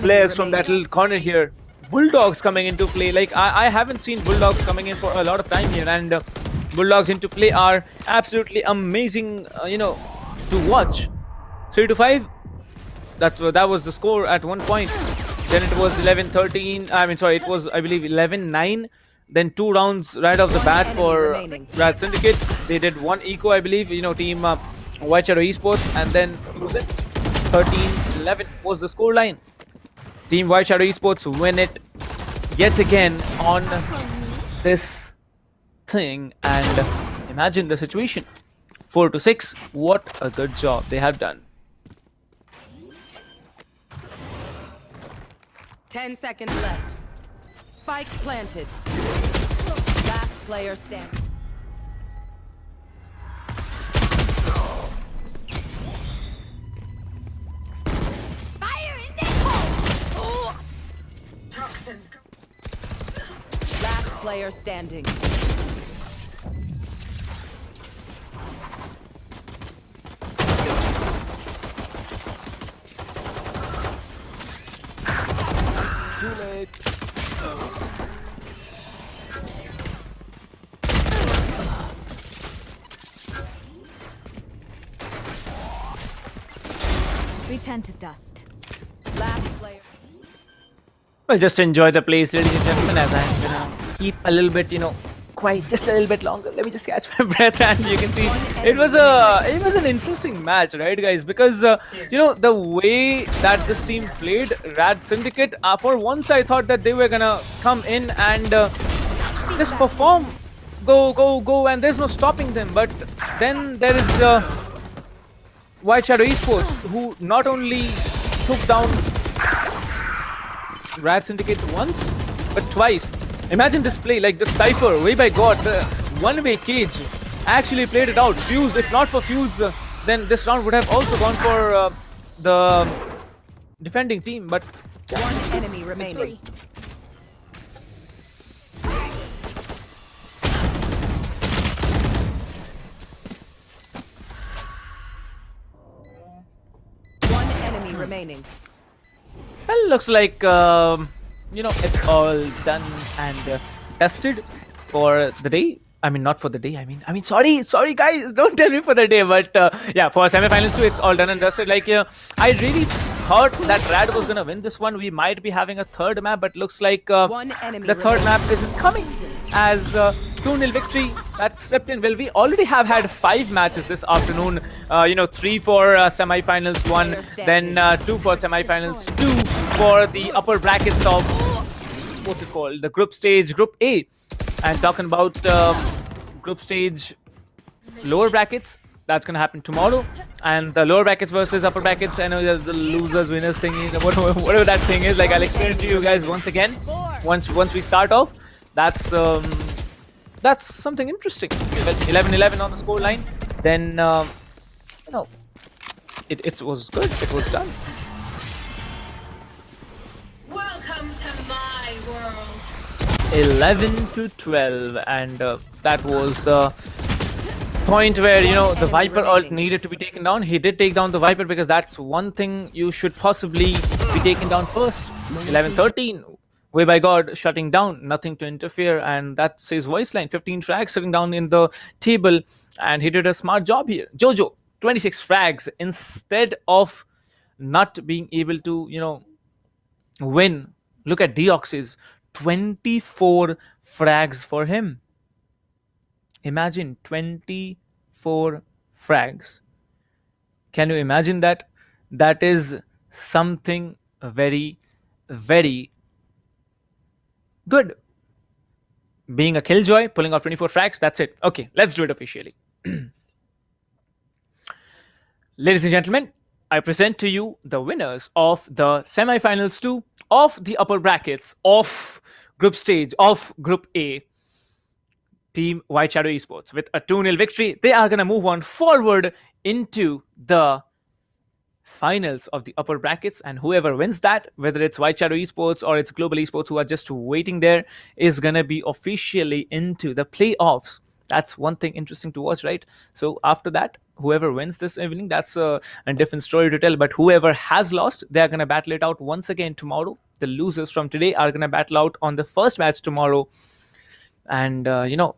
players from that little corner here. Bulldogs coming into play. Like, I haven't seen Bulldogs coming in for a lot of time here. And Bulldogs into play are absolutely amazing, to watch. 3-5. That was the score at one point. Then it was 11-13. I mean, sorry, it was, I believe, 11-9. Then 2 rounds right off the bat for RADSyndicate. They did 1 eco, I believe, team White Shadow Esports. And then 13-11 was the scoreline. Team White Shadow Esports win it yet again on this thing. And imagine the situation. 4-6. What a good job they have done. 10 seconds left. Spike planted. Last player standing. Fire in the hole! Toxins. Last player standing. Too late. Return to dust. Last player. Well, just enjoy the place, ladies and gentlemen, as I'm gonna keep a little bit, quiet just a little bit longer. Let me just catch my breath, and you can see it was an interesting match, right, guys? Because the way that this team played, RADSyndicate, for once I thought that they were gonna come in and just perform, go, and there's no stopping them. But then there is White Shadow Esports, who not only took down RADSyndicate once, but twice. Imagine this play, like the Cypher, way by God, the one-way cage actually played it out. Fuse, if not for Fuse, then this round would have also gone for the defending team. But one enemy remaining. One enemy remaining. Well, looks like it's all done and dusted for the day. I mean, not for the day. I mean, sorry guys, don't tell me for the day. But yeah, for semifinals too, it's all done and dusted. Like, I really thought that Rad was gonna win this one. We might be having a third map, but looks like the third map isn't coming as 2-0 victory that stepped in. Well, we already have had 5 matches this afternoon. 3 for semifinals, 1, then 2 for semifinals, 2 for the upper brackets of what's it called? The group stage, Group A. And talking about group stage lower brackets, that's gonna happen tomorrow. And the lower brackets versus upper brackets, I know there's the losers winners thing, whatever that thing is. Like, I'll explain it to you guys once again. Once we start off, that's something interesting. Well, 11-11 on the score line. Then it was good. It was done. Welcome to my world. 11-12, and that was the point where the Viper ult needed to be taken down. He did take down the Viper, because that's one thing you should possibly be taken down first. 11-13, way by God, shutting down, nothing to interfere, and that's his voice line. 15 frags sitting down in the table, and he did a smart job here. Jojo, 26 frags instead of not being able to win. Look at Deox's 24 frags for him. Imagine 24 frags. Can you imagine that? That is something very, very good. being a killjoy, pulling off 24 frags. That's it. Okay, let's do it officially. Ladies and gentlemen, I present to you the winners of the semi-finals 2 of the upper brackets of group stage of Group A. Team White Shadow Esports with a 2-0 victory. They are going to move on forward into the finals of the upper brackets, and whoever wins that, whether it's White Shadow Esports or it's Global Esports who are just waiting there, is going to be officially into the playoffs. That's one thing interesting to watch, right? So after that, whoever wins this evening, that's a different story to tell. But whoever has lost, they're going to battle it out once again tomorrow. The losers from today are going to battle out on the first match tomorrow. And,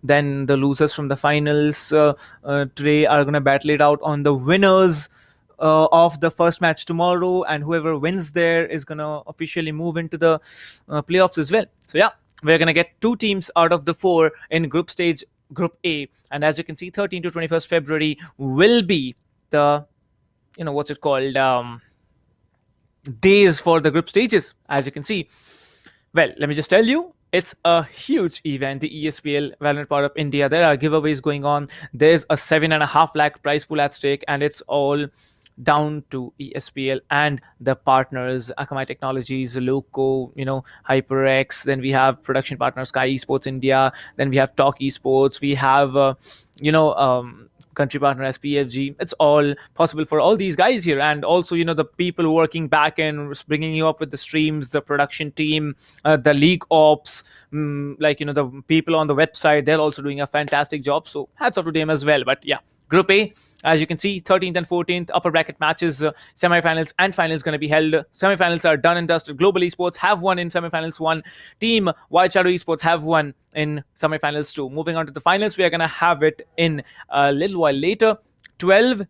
then the losers from the finals today are going to battle it out on the winners of the first match tomorrow. And whoever wins there is going to officially move into the playoffs as well. So, yeah, we're going to get 2 teams out of the 4 in group stage Group A, and as you can see, 13 to 21st February will be the, days for the group stages, as you can see. Well, let me just tell you, it's a huge event, the ESPL Valorant PowerUp India. There are giveaways going on. There's a 7.5 lakh prize pool at stake, and it's all down to ESPL and the partners, Akamai Technologies, LOCO, HyperX. Then we have production partner SkyEsports India. Then we have TalkEsport. We have, country partner SPFG. It's all possible for all these guys here. And also, the people working back and bringing you up with the streams, the production team, the league ops, the people on the website, they're also doing a fantastic job. So hats off to them as well. But yeah, Group A, as you can see, 13th and 14th upper bracket matches, semi-finals and finals going to be held. Semi-finals are done and dusted. Global Esports have won in semi-finals 1. Team White Shadow Esports have won in semi-finals 2. Moving on to the finals, we are going to have it in a little while later, 12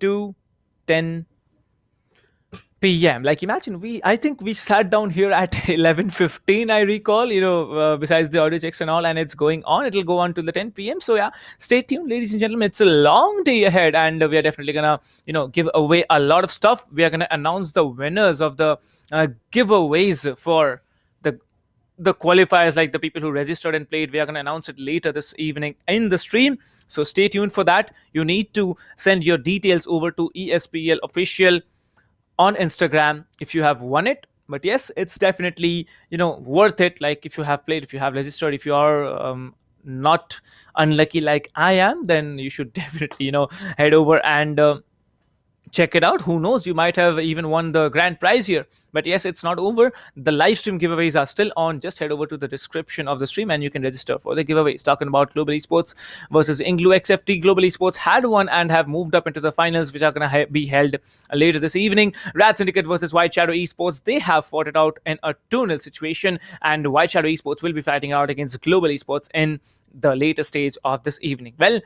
to 10 p.m. Like, imagine, I think we sat down here at 11:15, I recall, besides the audio checks and all, and it's going on. It'll go on to the 10 p.m. So yeah, stay tuned, ladies and gentlemen. It's a long day ahead, and we are definitely gonna, give away a lot of stuff. We are gonna announce the winners of the giveaways for the qualifiers, like the people who registered and played. We are gonna announce it later this evening in the stream. So stay tuned for that. You need to send your details over to ESPL Official on Instagram if you have won it. But yes, it's definitely worth it. Like, if you have played, if you have registered, if you are not unlucky like I am, then you should definitely head over and check it out. Who knows, you might have even won the grand prize here. But yes, it's not over. The live stream giveaways are still on. Just head over to the description of the stream and you can register for the giveaways. Talking about Global Esports versus INGLU.XFT. Global Esports had won and have moved up into the finals, which are going to be held later this evening. RADSyndicate versus White Shadow Esports. They have fought it out in a 2-0 situation, and White Shadow Esports will be fighting out against Global Esports in the later stage of this evening. Well,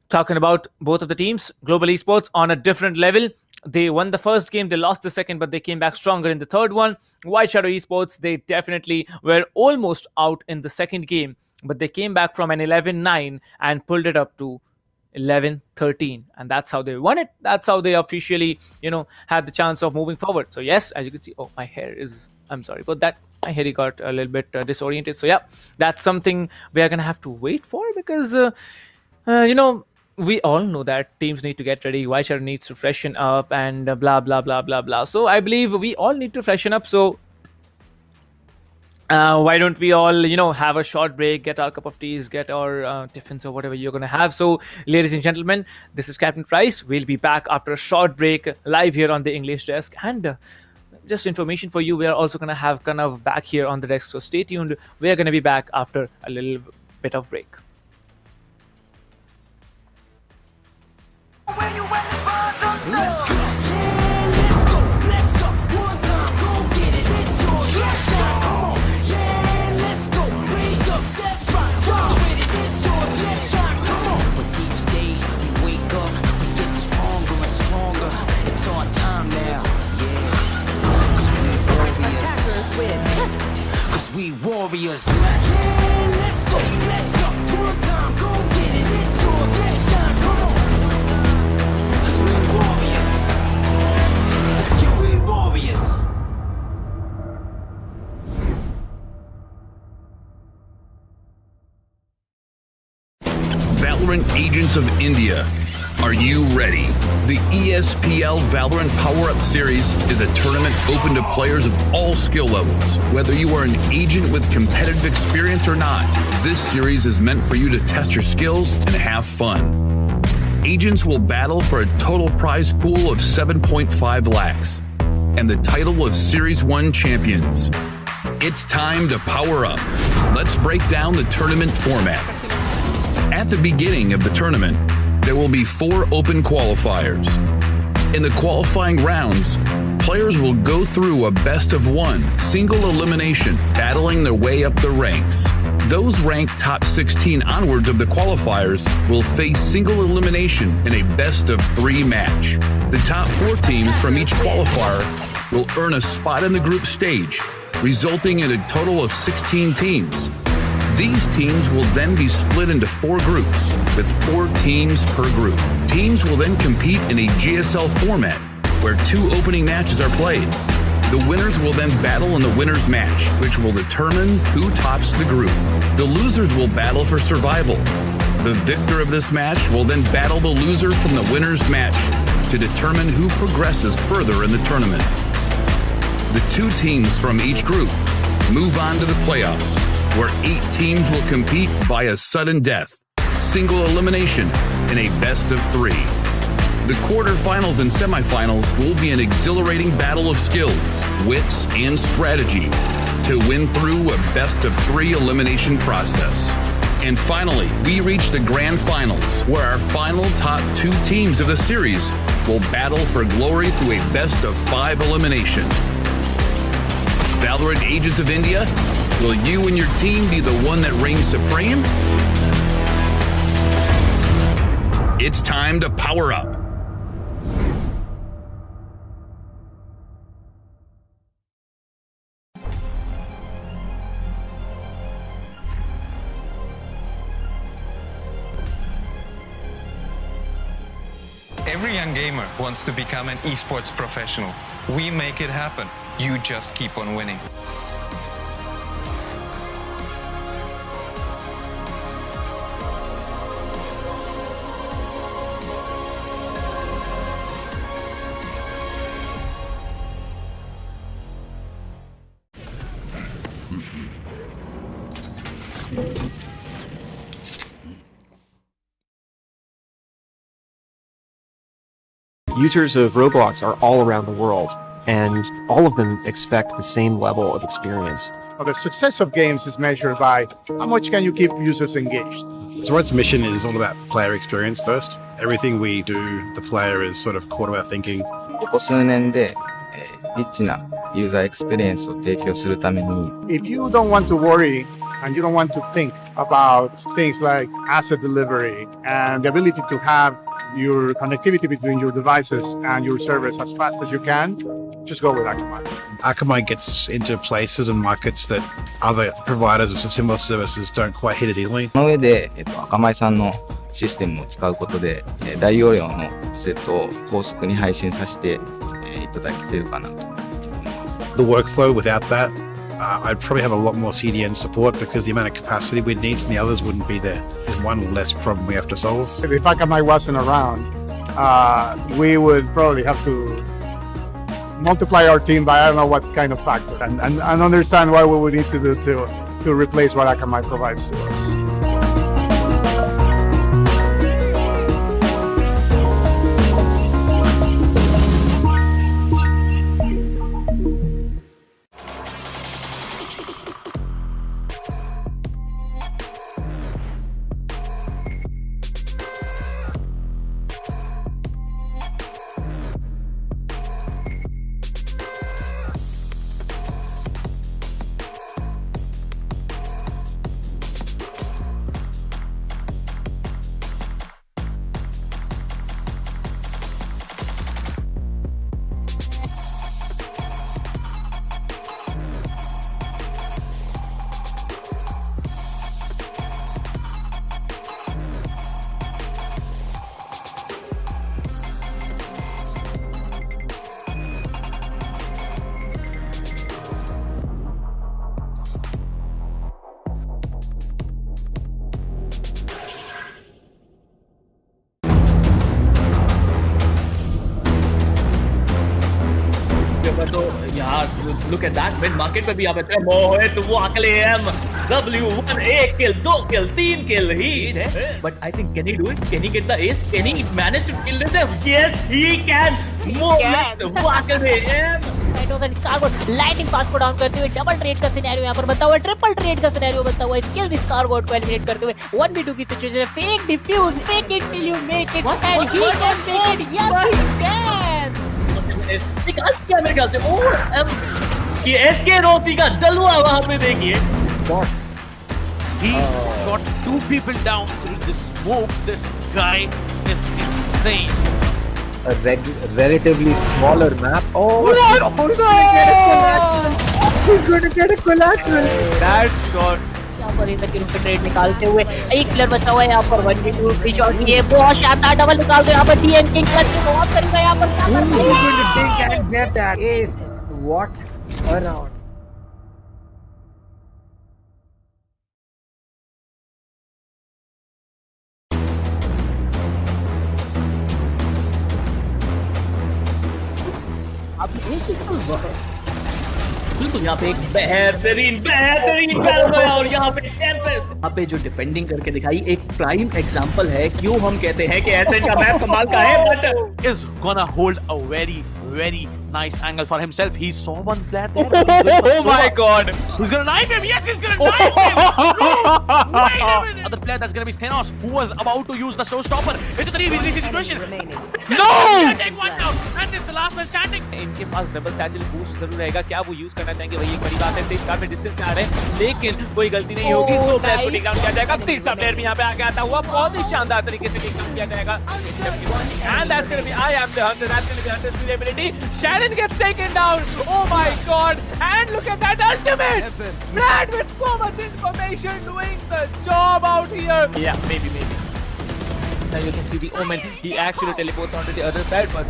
talking about both of the teams, Global Esports on a different level. They won the first game, they lost the second, but they came back stronger in the third one. White Shadow Esports, they definitely were almost out in the second game, but they came back from an 11-9 and pulled it up to 11-13. And that's how they won it. That's how they officially, had the chance of moving forward. So yes, as you can see, my hair is, I'm sorry about that. My hair got a little bit disoriented. So yeah, that's something we are going to have to wait for, because, we all know that teams need to get ready. White Shadow needs to freshen up and blah, blah, blah, blah, blah. So I believe we all need to freshen up. So why don't we all, have a short break, get our cup of teas, get our tiffins or whatever you're going to have. So, ladies and gentlemen, this is Captain Price. We'll be back after a short break live here on the English desk. And just information for you, we are also going to have Kanav back here on the desk. So stay tuned. We are going to be back after a little bit of break. Let's go, let's go, let's up one time, go get it, it's yours, let's shine, come on, yeah, let's go, raise up, that's right, go with it, it's yours, let's shine, come on. With each day we wake up, we get stronger and stronger, it's our time now, yeah, cause we warriors, cause we warriors, yeah, let's go, let's up one time, go get it, it's yours, let's shine, come on. Warriors. Valorant Agents of India. Are you ready? The ESPL Valorant PowerUp Series is a tournament open to players of all skill levels. Whether you are an agent with competitive experience or not, this series is meant for you to test your skills and have fun. Agents will battle for a total prize pool of 7.5 lakhs and the title of Series 1 champions. It's time to power up. Let's break down the tournament format. At the beginning of the tournament, there will be 4 open qualifiers. In the qualifying rounds, players will go through a best-of-1 single elimination, battling their way up the ranks. Those ranked top 16 onwards of the qualifiers will face single elimination in a best-of-3 match. The top 4 teams from each qualifier will earn a spot in the group stage, resulting in a total of 16 teams. These teams will then be split into 4 groups, with 4 teams per group. Teams will then compete in a GSL format, where 2 opening matches are played. The winners will then battle in the winner's match, which will determine who tops the group. The losers will battle for survival. The victor of this match will then battle the loser from the winner's match to determine who progresses further in the tournament. The 2 teams from each group move on to the playoffs, where 8 teams will compete via sudden death, single elimination, in a best-of-3. The quarterfinals and semifinals will be an exhilarating battle of skills, wits, and strategy to win through a best-of-3 elimination process. And finally, we reach the grand finals, where our final top 2 teams of the series will battle for glory through a best-of-5 elimination. Valorant Agents of India, will you and your team be the one that reigns supreme? It's time to power up. Every young gamer wants to become an esports professional. We make it happen. You just keep on winning. Users of Roblox are all around the world, and all of them expect the same level of experience. Well, the success of games is measured by how much can you keep users engaged. So Rod's mission is all about player experience first. Everything we do, the player is sort of core to our thinking. ここ数年で、リッチなユーザーエクスペリエンスを提供するために If you don't want to worry and you don't want to think about things like asset delivery and the ability to have your connectivity between your devices and your servers as fast as you can, just go with Akamai. Akamai gets into places and markets that other providers of similar services don't quite hit as easily. その上で、Akamai さんのシステムを使うことで、大容量のセットを高速に配信させて、いただけてるかなと。The workflow without that, I'd probably have a lot more CDN support because the amount of capacity we'd need from the others wouldn't be there. There's one less problem we have to solve. If Akamai wasn't around, we would probably have to multiply our team by I don't know what kind of factor and understand what we would need to do to replace what Akamai provides to us. तो यार look at that mid market पे भी यहाँ पे मोहित वो अकेले W1 1 kill 2 kill 3 kill he but I think can he do it? Can he get the ace? Can he manage to kill this? Yes he can. मोहित वो अकेले lighting pass को down करते हुए डबल ट्रेड का scenario यहाँ पर बनता हुआ, ट्रिपल ट्रेड का सिनेरियो बनता हुआ, स्किल स्कारगोट को एलिमिनेट करते हुए 1v2 की situation, fake defuse, fake it till you make it and he can make it, yes he can. निकाल दिया मेरे ख्याल से। ये एसके रोती का जलवा वहां पे देखिए। He shot 2 people down through the smoke. This guy is insane. A relatively smaller map. Oh, he's going to get a collateral. That shot. यहाँ पर इधर की रूप ट्रेड निकालते हुए एक प्लेयर बचा हुआ है यहाँ पर 1v2 फ्री शॉट ये बहुत शानदार डबल निकालते यहाँ पर डीएन किंग क्लच के बहुत करीब है यहाँ पर क्या करते हैं? He's going to dig and get that ace. What a round. बिल्कुल यहाँ पे एक बेहतरीन बैटल है और यहाँ पे टेम्पेस्ट यहाँ पे जो डिफेंडिंग करके दिखाई एक प्राइम एग्जांपल है क्यों हम कहते हैं कि एसेंट का मैप कमाल का है but is gonna hold a very nice angle for himself. He saw one player there. Oh my god. Who's gonna knife him? Yes, he's gonna knife him. No, wait a minute. Other player that's gonna be Thanos, who was about to use the showstopper. It's a 3v3 situation. No! Take one down, and it's the last man standing. इनके पास double satchel boost जरूर रहेगा, क्या वो use करना चाहेंगे वही एक बड़ी बात है। सेज काफी डिस्टेंस से आ रहे हैं लेकिन कोई गलती नहीं होगी, दो प्लेयर को टेक डाउन किया जाएगा, तीसरा प्लेयर भी यहाँ पे आके आता हुआ बहुत ही शानदार तरीके से टेक डाउन किया जाएगा। And that's gonna be I am the hunter, that's gonna be Hunter's durability. Shannon gets taken down. Oh my god. And look at that ultimate. Brad with so much information doing the job out here. Yeah, maybe. Now you can see the Omen. He actually teleports onto the other side, but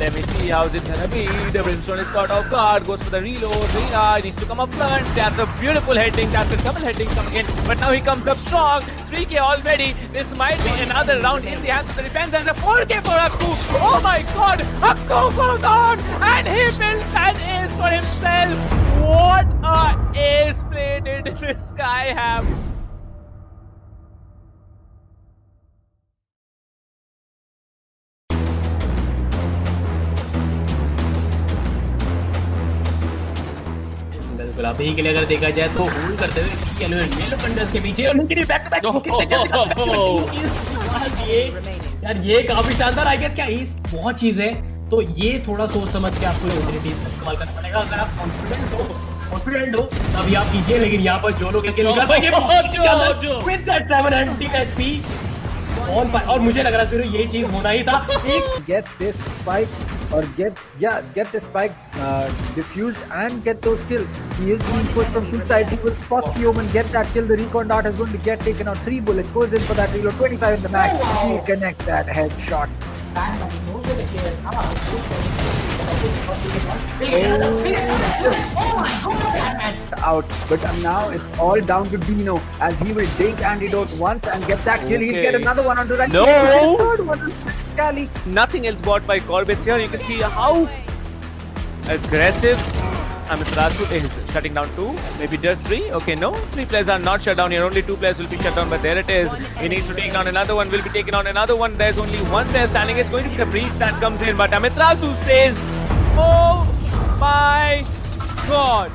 let me see how it's gonna be. The Brimstone is caught off guard, goes for the reload. Rina needs to come up front. That's a beautiful heading. That's a double heading coming in. But now he comes up strong. 3k already. This might be another round in the hands of the defense. And a 4k for Akku. Oh my god. Akku goes on. And he builds an ace for himself. What a ace play did this guy have. बिल्कुल आप यही के लिए अगर देखा जाए तो hold करते हुए येलो पंडर्स के पीछे और उनके बैक टू बैक यार ये काफी शानदार आई गेस क्या इस बहुत चीज है तो ये थोड़ा सोच समझ के आपको ऑपॉर्चुनिटीज का इस्तेमाल करना पड़ेगा। अगर आप कॉन्फिडेंट हो तभी आप कीजिए, लेकिन यहाँ पर जो लोग निकाल पाएंगे विद दैट 700 HP और मुझे लग रहा है ये चीज होना ही था। Get this spike or get the spike diffused and get those kills. He is being pushed from two sides. He will spot the Omen, get that kill. The recon dart is going to get taken out. 3 bullets goes in for that reload. 25 in the mag. He'll connect that headshot. Out, but now it's all down to Dino as he will dink antidote once and get that kill. He'll get another one onto that. No! Third one is Scally. Nothing else bought by Corbett here. You can see how aggressive Amiterasu is shutting down 2, maybe just 3. Okay, no, 3 players are not shut down here. Only 2 players will be shut down, but there it is. He needs to take down another one, will be taken on another one. There's only one player standing. It's going to be the breach that comes in, but Amiterasu says, oh my god.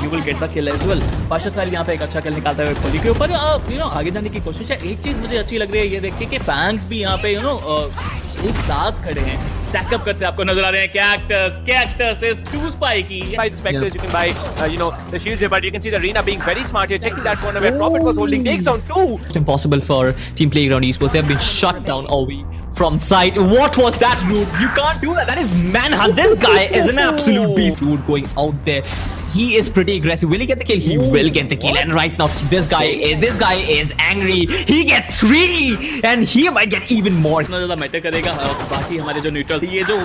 You will get the kill as well. Pasha Sahil यहाँ पे एक अच्छा किल निकालता है खोली के ऊपर आगे जाने की कोशिश है। एक चीज मुझे अच्छी लग रही है ये देख के कि बैंग्स भी यहाँ पे एक साथ खड़े हैं, स्टैक अप करते आपको नजर आ रहे हैं। Cactus is too spiky. By the specters you can buy the shields here, but you can see the Rina being very smart here, checking that corner where Prophet was holding, takes down 2. It's impossible for Team Playground Esports. They have been shut down all week from sight. What was that, dude? You can't do that. That is manhunt. This guy is an absolute beast, dude, going out there. He is pretty aggressive. Will he get the kill? He will get the kill. And right now, this guy is angry. He gets 3, and he might get even more. इतना ज़्यादा matter करेगा। बाकी हमारे जो neutral ये जो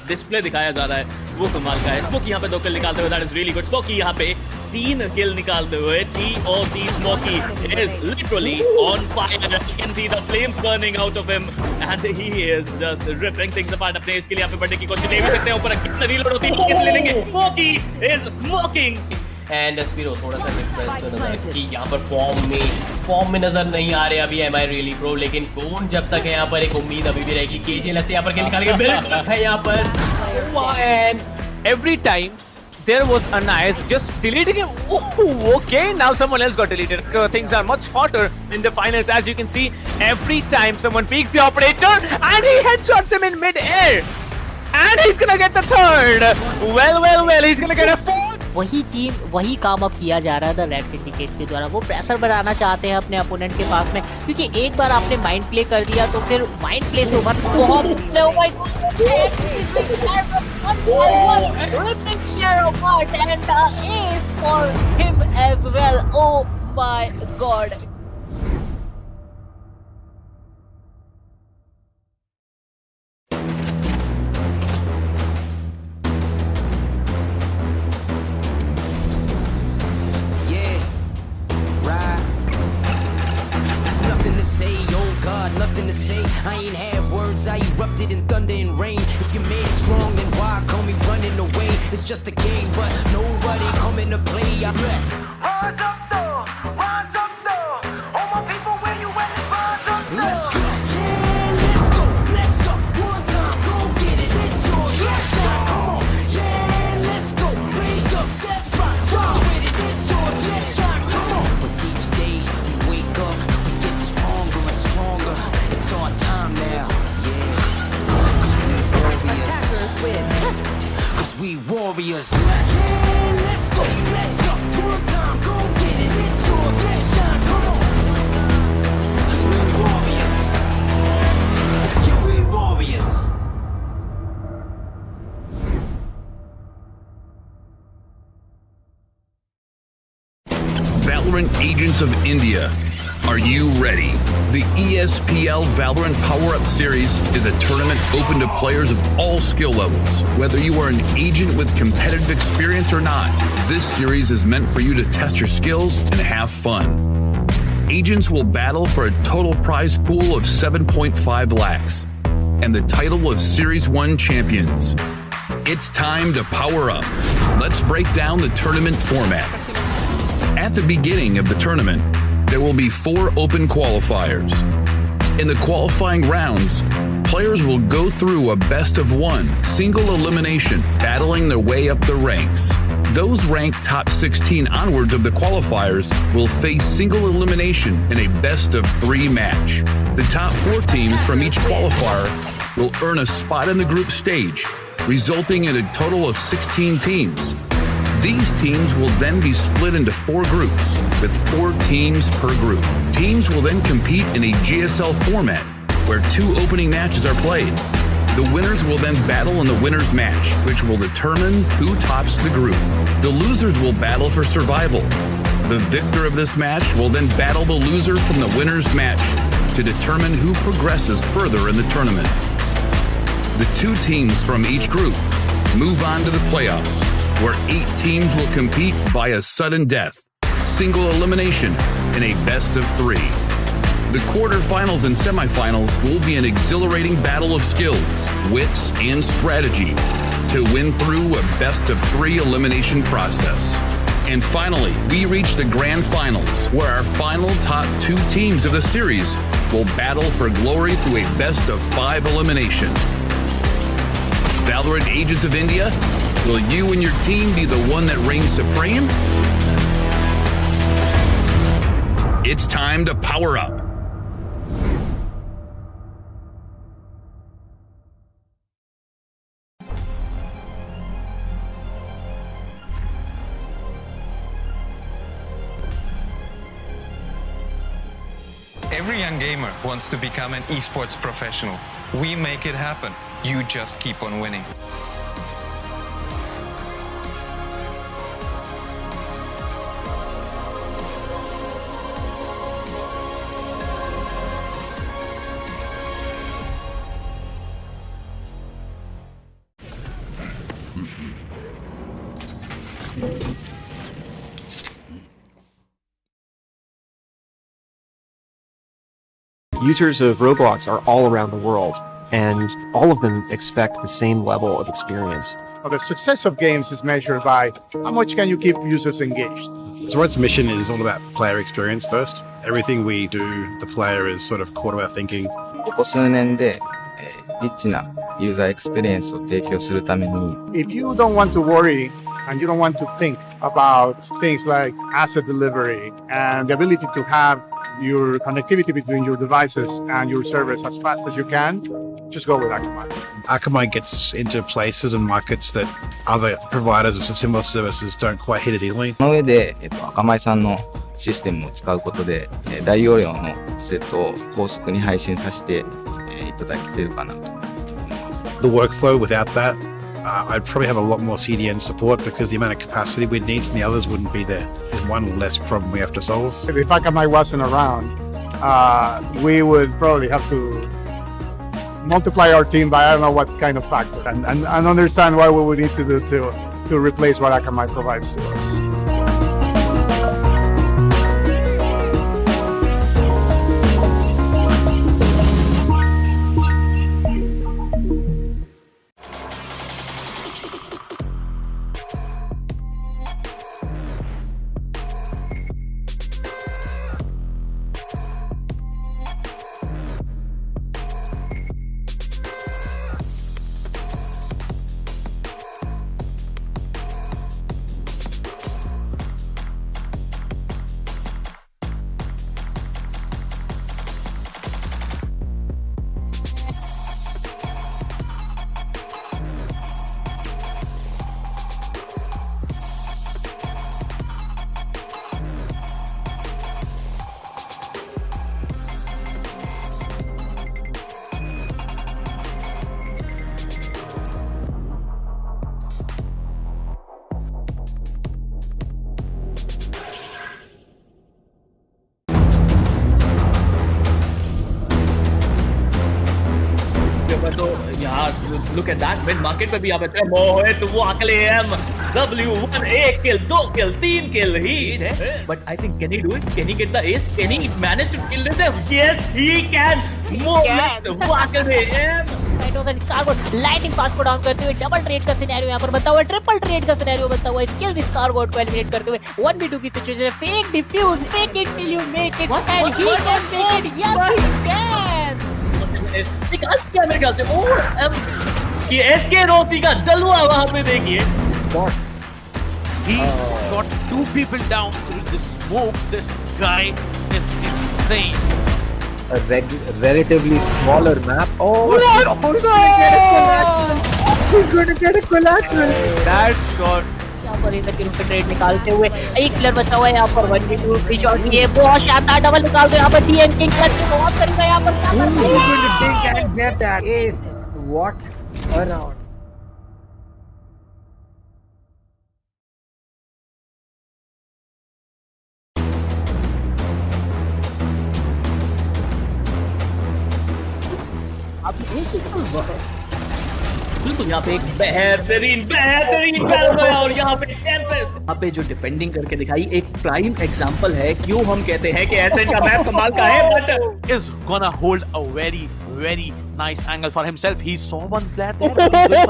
display दिखाया जा रहा है वो कमाल का है। स्पोकी यहाँ पे 2 किल निकालते हुए, that is really good. Spooky यहाँ पे 3 किल निकालते हुए TOC Smokey is literally on fire. You can see the flames burning out of him and he is just ripping things apart. अपने इसके लिए यहाँ पे बढ़ने की कोशिश ले भी सकते हैं, ऊपर कितना रीलोड होती है किस ले लेंगे. Smokey is smoking. And Spiro थोड़ा सा डिफरेंस नजर कि यहाँ पर फॉर्म में नजर नहीं आ रहे अभी Am I really pro, लेकिन कौन जब तक है यहाँ पर एक उम्मीद अभी भी रहेगी. KJL से यहाँ पर निकालेंगे बिल्कुल है यहाँ पर. And every time there was a nice just deleting him. Oh, okay, now someone else got deleted. Things are much hotter in the finals, as you can see. Every time someone peeks the operator and he headshots him in mid-air. And he's gonna get the third. Well, he's gonna get a fourth. वही काम अब किया जा रहा है the red syndicate के द्वारा. वो प्रेशर बनाना चाहते हैं अपने अपोनेंट के पास में, क्योंकि एक बार आपने माइंड प्ले कर दिया तो फिर माइंड प्ले से उभर बहुत for him as well. Oh my god. Nothing to say, I ain't have words, I erupted in thunder and rain. If you're mad strong, then why call me running away? It's just a game, but nobody coming to play. I bless. Rise up though, all my people where you at, rise up though. Let's go, yeah, let's go, let's up, one time, go get it, it's yours, let's shine, come on, yeah, let's go, raise up, that's right, ride with it, it's yours, let's shine, come on. With each day we wake up, we get stronger and stronger. It's our time now, yeah. Cause we warriors. Cause we warriors. Yeah, let's go, let's up, one time, go get it, it's yours, let's shine, come on. Cause we warriors. Yeah, we warriors. Valorant Agents of India. Are you ready? The ESPL Valorant PowerUp Series is a tournament open to players of all skill levels. Whether you are an agent with competitive experience or not, this series is meant for you to test your skills and have fun. Agents will battle for a total prize pool of 7.5 lakhs and the title of Series 1 champions. It's time to power up. Let's break down the tournament format. At the beginning of the tournament, there will be 4 open qualifiers. In the qualifying rounds, players will go through a best-of-1 single elimination, battling their way up the ranks. Those ranked top 16 onwards of the qualifiers will face single elimination in a best-of-3 match. The top 4 teams from each qualifier will earn a spot in the group stage, resulting in a total of 16 teams. These teams will then be split into 4 groups, with 4 teams per group. Teams will then compete in a GSL format, where 2 opening matches are played. The winners will then battle in the winner's match, which will determine who tops the group. The losers will battle for survival. The victor of this match will then battle the loser from the winner's match to determine who progresses further in the tournament. The 2 teams from each group move on to the playoffs, where 8 teams will compete via sudden death, single elimination, in a best-of-3. The quarterfinals and semifinals will be an exhilarating battle of skills, wits, and strategy to win through a best-of-3 elimination process. And finally, we reach the grand finals, where our final top 2 teams of the series will battle for glory through a best-of-5 elimination. Valorant Agents of India, will you and your team be the one that reigns supreme? It's time to power up. Every young gamer wants to become an esports professional. We make it happen. You just keep on winning. Users of Roblox are all around the world, and all of them expect the same level of experience. Well, the success of games is measured by how much can you keep users engaged. So Rod's mission is all about player experience first. Everything we do, the player is sort of core to our thinking. ここ数年で、リッチなユーザーエクスペリエンスを提供するために、 If you don't want to worry and you don't want to think about things like asset delivery and the ability to have your connectivity between your devices and your servers as fast as you can, just go with Akamai. Akamai gets into places and markets that other providers of similar services don't quite hit as easily. その上で、アカマイさんのシステムを使うことで、大容量のセットを高速に配信させて、いただけてるかなと思います。The workflow without that, I'd probably have a lot more CDN support because the amount of capacity we'd need from the others wouldn't be there. There's one less problem we have to solve. If Akamai wasn't around, we would probably have to multiply our team by I don't know what kind of factor and understand what we would need to do to replace what Akamai provides to us. तो यार look at that mid market पे भी यहाँ पे तेरा मोहित वो अकेले W1 1 kill 2 kill 3 kill he but I think can he do it? Can he get the ace? Can he manage to kill this? Yes he can. मोहित वो अकेले lighting pass को डाउन करते हुए डबल ट्रेड का scenario यहाँ पर बनता हुआ ट्रिपल ट्रेड का सिनेरियो बनता हुआ स्किल दिस कार्गो को एलिमिनेट करते हुए 1v2 की situation fake defuse fake it till you make it and he can make it yes he can निकाल दिया मेरे ख्याल से और ये एसके रोती का जलवा वहां पे देखिए He shot 2 people down through the smoke. This guy is insane. A relatively smaller map. Oh, he's going to get a collateral. That shot. यहाँ पर इधर के रूप ट्रेड निकालते हुए एक प्लेयर बचा हुआ है यहाँ पर 1v2 फ्री शॉट ये बहुत शानदार डबल निकालते यहाँ पर डीएन किंग क्लच के बहुत करीब है यहाँ पर क्या कर रहे हैं Dig and get that ace. What a round. बिल्कुल यहाँ पे एक बेहतरीन बैटल है और यहाँ पे टेम्पेस्ट यहाँ पे जो डिफेंडिंग करके दिखाई एक प्राइम एग्जांपल है क्यों हम कहते हैं कि एसेंट का मैप कमाल का है but is gonna hold a very nice angle for himself. He saw one player there.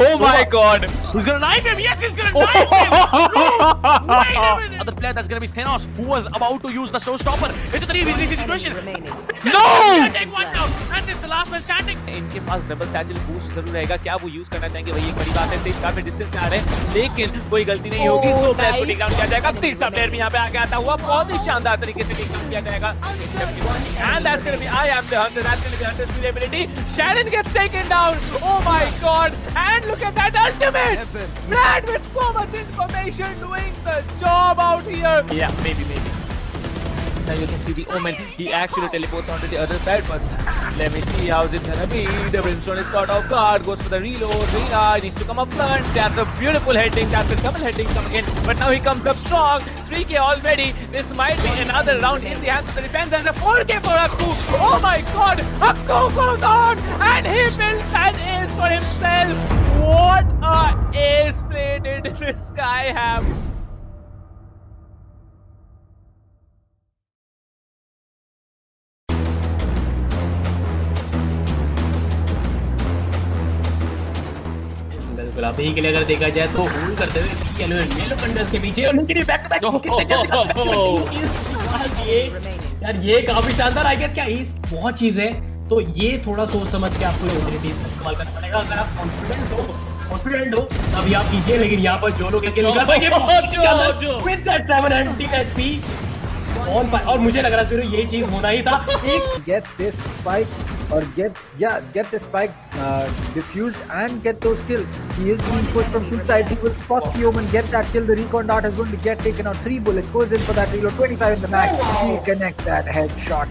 Oh my god. Who's gonna knife him? Yes, he's gonna knife him. No, wait a minute. Other player that's gonna be Thanos, who was about to use the showstopper. It's a 3v3 situation. No! Take one down, and it's the last man standing. इनके पास double satchel boost जरूर रहेगा क्या वो use करना चाहेंगे वही एक बड़ी बात है सेज काफी डिस्टेंस से आ रहे हैं लेकिन कोई गलती नहीं होगी दो प्लेयर्स को टेक डाउन किया जाएगा तीसरा प्लेयर भी यहाँ पे आगे आता हुआ बहुत ही शानदार तरीके से टेक डाउन किया जाएगा and that's going to be I am the hunter that's going to be Hunter's durability Shannon gets taken down oh my god and look at that ultimate Brad with so much information doing the job out here yeah maybe now you can see the Omen he actually teleports onto the other side but let me see how's it gonna be the Brimstone is caught off guard goes for the reload Rina needs to come up front that's a beautiful heading that's a double heading coming in but now he comes up strong 3k already this might be another round in the hands of the defense and a 4k for Akku oh my god Akku goes on and he builds an ace for himself what a ace play did this guy have अभी के लिए अगर देखा जाए तो hold करते हुए yellow कंडर्स के पीछे और उनके लिए बैक टू बैक यार ये काफी शानदार आई गेस क्या बहुत चीज है तो ये थोड़ा सोच समझ के आपको यूटिलिटीज का इस्तेमाल करना पड़ेगा अगर आप कॉन्फिडेंट हो तभी आप कीजिए लेकिन यहाँ पर जो लोग निकल पाएंगे with that 700 HP और मुझे लग रहा है ये चीज होना ही था get this spike or get the spike diffused and get those kills. He is being pushed from two sides. He will spot the omen, get that kill. The recon dart is going to get taken out. 3 bullets goes in for that reload. 25 in the mag. He connect that headshot.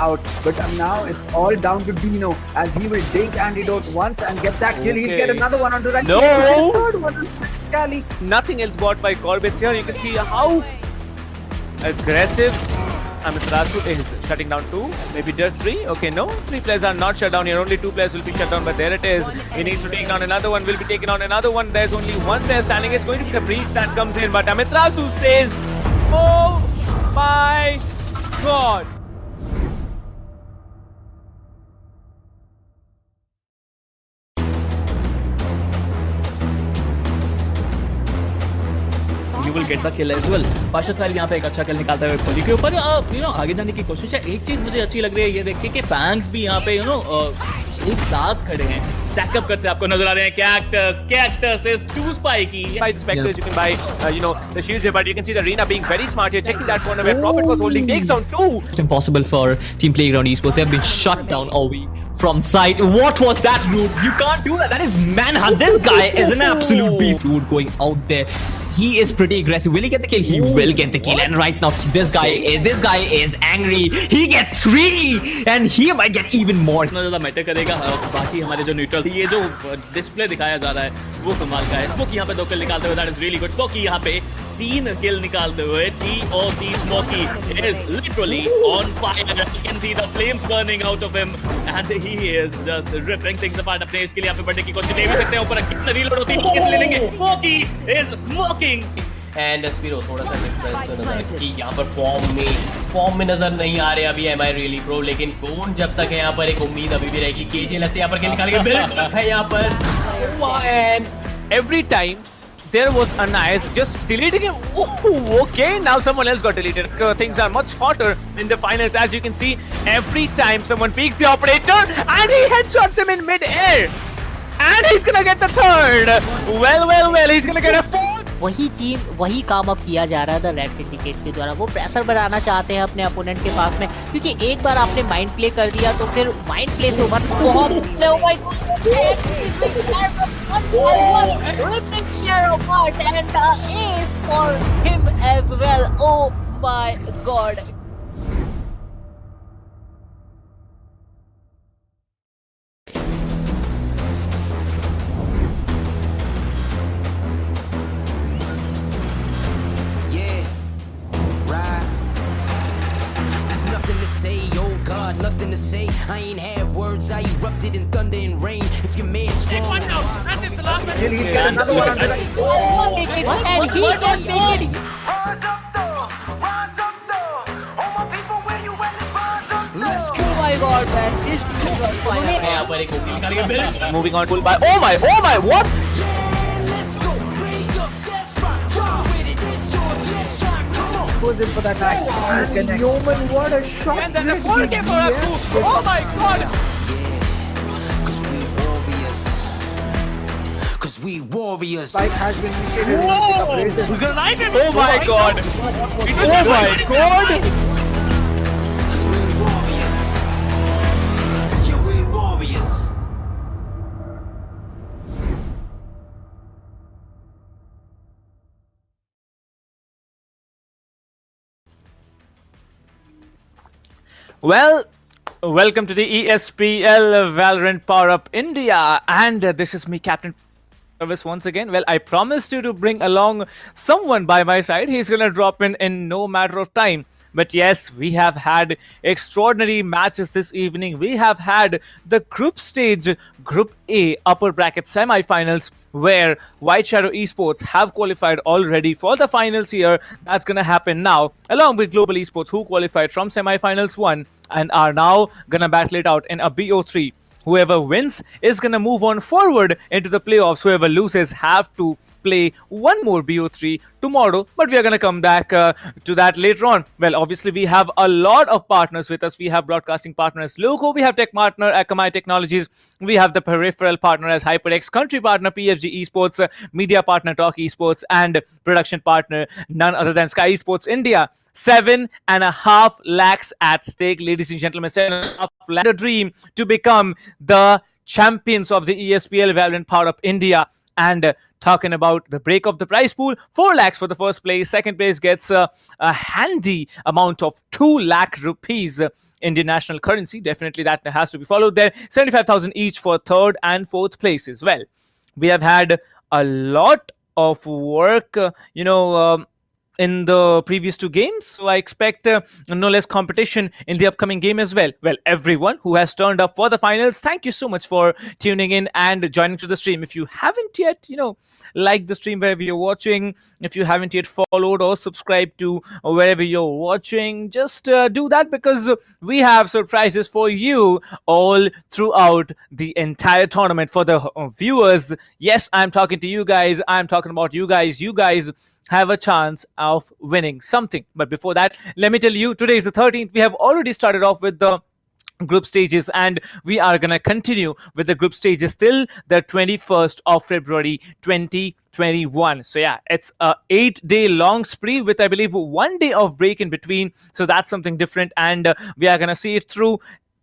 Out, but now it's all down to Dino as he will dink antidote once and get that kill. He'll get another one onto that. No, third one on Scally. Nothing else bought by Corbett here. You can see how aggressive Amiterasu is shutting down 2, maybe just 3. Okay, no, 3 players are not shut down here. Only 2 players will be shut down, but there it is. He needs to take down another one. Will be taken on another one. There's only one player standing. It's going to be the breach that comes in, but Amiterasu stays. Oh my God. You will get the kill as well. Pasha Sahil यहाँ पे एक अच्छा किल निकालता है खोली के ऊपर आगे जाने की कोशिश है. एक चीज मुझे अच्छी लग रही है ये देख के कि फैंग्स भी यहाँ पे एक साथ खड़े हैं, स्टैक अप करते आपको नजर आ रहे हैं. Cactus is too spiky. By the specters, you can buy the shields here, but you can see the arena being very smart here, checking that corner where Prophet was holding, takes down 2. It's impossible for Team Playground Esports. They have been shut down all week from sight. What was that, dude? You can't do that. That is manhunt. This guy is an absolute beast, dude. Going out there. He is pretty aggressive. Will he get the kill? He will get the kill. And right now, this guy is angry. He gets 3, and he might get even more. इतना ज़्यादा matter करेगा. बाकी हमारे जो neutral ये जो display दिखाया जा रहा है वो कमाल का है. स्मोकी यहाँ पे 2 किल निकालते हुए, that is really good. Smoky यहाँ पे 3 किल निकालते हुए. TOC Smokey is literally on fire. You can see the flames burning out of him, and he is just ripping things apart. अपने इसके लिए यहाँ पे बढ़ने की कोशिश ले भी सकते हैं. ऊपर कितना रीलोड होती है किस ले लेंगे. Smokey is smoking. And Spiro थोड़ा सा डिफरेंस नजर कि यहाँ पर फॉर्म में नजर नहीं आ रहे अभी एम आई रियली प्रो लेकिन कौन जब तक है यहाँ पर एक उम्मीद अभी भी रहेगी. केजेएल से यहाँ पर निकालेंगे बिल्कुल है यहाँ पर And every time there was a nice just deleting him. Oh, okay, now someone else got deleted. Things are much hotter in the finals, as you can see. Every time someone peeks the operator and he headshots him in mid-air. And he's gonna get the third. Well, he's gonna get a 4th. वही काम अब किया जा रहा है the red syndicate के द्वारा. वो प्रेशर बनाना चाहते हैं अपने अपोनेंट के पास में, क्योंकि एक बार आपने माइंड प्ले कर दिया तो फिर माइंड प्ले से उभर बहुत for him as well. Oh my God. Nothing to say. I ain't have words. I erupted in thunder and rain. If your man's strong, and he can make it. Let's go. Oh my God, man! This Moving on, pull by. Oh my! What? Goes in for that attack. Yeoman, what a shot! And then a 4K for us too. Oh my God! Cause we warriors. Spike has been initiated. Whoa! Who's gonna knife him? Oh my God! Oh my God! Cause we warriors. Yeah, we warriors. Well, welcome to the ESPL Valorant PowerUp India, and this is me, Captain Travis, once again. Well, I promised you to bring along someone by my side. He's gonna drop in no matter of time. But yes, we have had extraordinary matches this evening. We have had the group stage, Group A upper bracket semi-finals, where White Shadow Esports have qualified already for the finals here. That's going to happen now, along with Global Esports, who qualified from semi-finals 1 and are now going to battle it out in a BO3. Whoever wins is going to move on forward into the playoffs. Whoever loses have to play one more BO3 tomorrow, but we are going to come back to that later on. Well, obviously, we have a lot of partners with us. We have broadcasting partners LOCO, we have tech partner Akamai Technologies, we have the Peripheral partner as HyperX, country partner PFG Esports, media partner TalkEsport, and production partner none other than SkyEsports India. 7.5 lakhs at stake, ladies and gentlemen. 7.5 lakh, a dream to become the champions of the ESPL Valorant PowerUp India. And talking about the break of the prize pool, 4 lakhs for the first place. Second place gets a handy amount of 2 lakh rupees Indian national currency. Definitely that has to be followed there. 75,000 each for third and fourth places. Well, we have had a lot of work, in the previous 2 games. So I expect no less competition in the upcoming game as well. Well, everyone who has turned up for the finals, thank you so much for tuning in and joining to the stream. If you haven't yet, liked the stream wherever you're watching, if you haven't yet followed or subscribed to wherever you're watching, just do that, because we have surprises for you all throughout the entire tournament. For the viewers, yes, I'm talking to you guys. I'm talking about you guys. You guys have a chance of winning something. But before that, let me tell you, today is the 13th. We have already started off with the group stages, and we are going to continue with the group stages till the 21st of February 2021. So yeah, it's a 8-day long spree with, I believe, 1 day of break in between. So that's something different, and we are going to see it through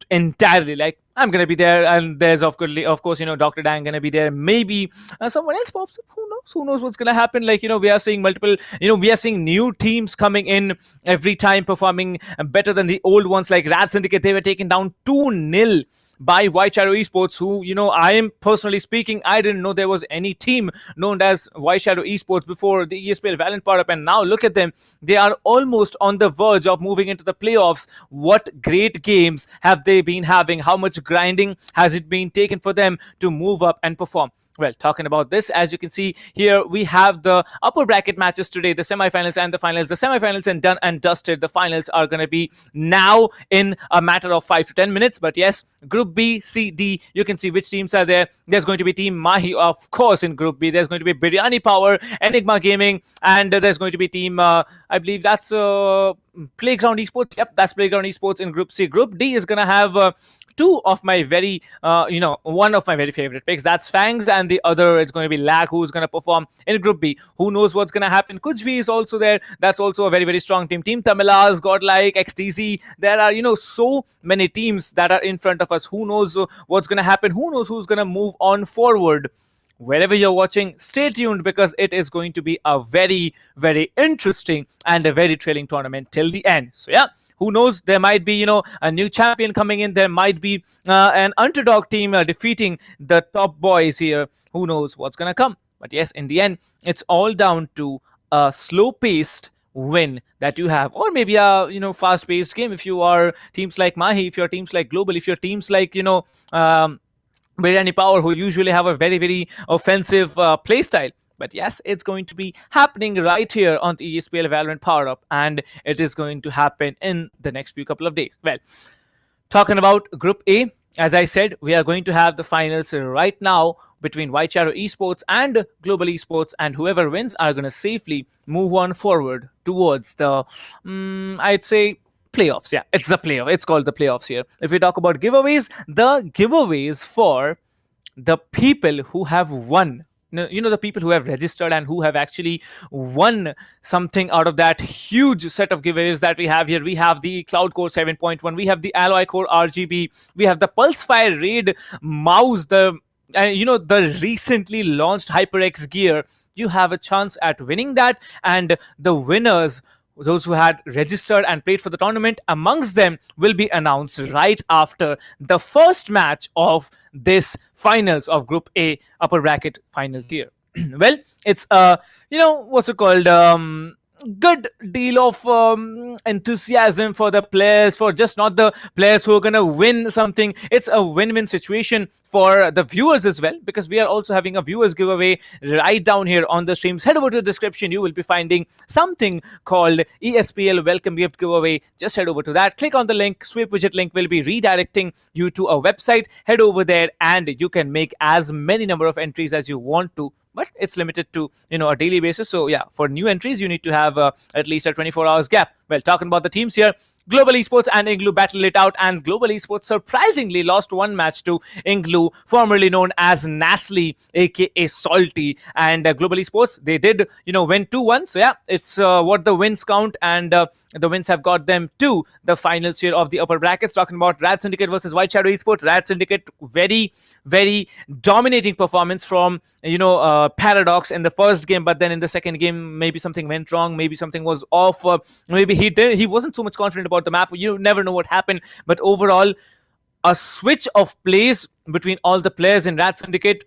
entirely. Like, I'm gonna be there, and there's of course Dr. Dan gonna be there. Maybe someone else pops up. Who knows what's gonna happen? Like, we are seeing multiple, we are seeing new teams coming in every time, performing better than the old ones. Like RADSyndicate, they were taken down 2-0 by White Shadow Esports, who, I am personally speaking, I didn't know there was any team known as White Shadow Esports before the ESPL Valorant PowerUp, and now look at them. They are almost on the verge of moving into the playoffs. What great games have they been having? How much grinding has it been taken for them to move up and perform? Well, talking about this, as you can see here, we have the upper bracket matches today, the semifinals and the finals. The semifinals and done and dusted. The finals are going to be now in a matter of 5 to 10 minutes. But yes, Group B, C, D, you can see which teams are there. There's going to be Team Mahi, of course, in Group B. There's going to be Biryani Power, Enigma Gaming, and there's going to be Team, I believe that's Playground Esports. Yep, that's Playground Esports in Group C. Group D is going to have two of my very, one of my very favorite picks. That's Fangs, and the other is going to be Lag, who's going to perform in Group B. Who knows what's going to happen? Kujbi is also there. That's also a very, very strong team. Team Tamilas, Godlike, XTZ. There are, so many teams that are in front of us. Who knows what's going to happen? Who knows who's going to move on forward? Wherever you're watching, stay tuned, because it is going to be a very, very interesting and a very thrilling tournament till the end. So yeah, who knows? There might be, a new champion coming in. There might be an underdog team defeating the top boys here. Who knows what's going to come? But yes, in the end, it's all down to a slow-paced win that you have, or maybe a fast-paced game if you are teams like Mahi, if you're teams like Global, if you're teams like Biryani Power, who usually have a very, very offensive play style. But yes, it's going to be happening right here on the ESPL Valorant PowerUp, and it is going to happen in the next few couple of days. Well, talking about Group A, as I said, we are going to have the finals right now between White Shadow Esports and Global Esports, and whoever wins are going to safely move on forward towards the, I'd say, playoffs. Yeah, it's the playoff. It's called the playoffs here. If we talk about giveaways, the giveaways for the people who have won, the people who have registered and who have actually won something out of that huge set of giveaways that we have here. We have the Cloud Core 7.1, we have the Alloy Core RGB, we have the Pulsefire Raid mouse, the recently launched HyperX gear. You have a chance at winning that, and the winners, those who had registered and played for the tournament, amongst them will be announced right after the first match of this finals of Group A upper bracket finals here. Well, it's what's it called? good deal of enthusiasm for the players, for just not the players who are gonna win something. It's a win-win situation for the viewers as well, because we are also having a viewers giveaway right down here on the streams. Head over to the description, you will be finding something called ESPL Welcome Gift Giveaway. Just head over to that, click on the link, sweep widget link will be redirecting you to a website. Head over there and you can make as many number of entries as you want to, but it's limited to a daily basis. So yeah, for new entries you need to have at least a 24 hours gap. Well, talking about the teams here, Global Esports and INGLU battled it out, and Global Esports surprisingly lost one match to INGLU, formerly known as NaCly, aka Salty. And Global Esports, they did win 2-1. So yeah, it's what the wins count, and the wins have got them to the finals here of the upper brackets. Talking about RADSyndicate versus White Shadow Esports, RADSyndicate, very very dominating performance from Paradox in the first game, but then in the second game maybe something went wrong, maybe something was off, maybe he wasn't so much confident about the map. You never know what happened, but overall a switch of plays between all the players in RADSyndicate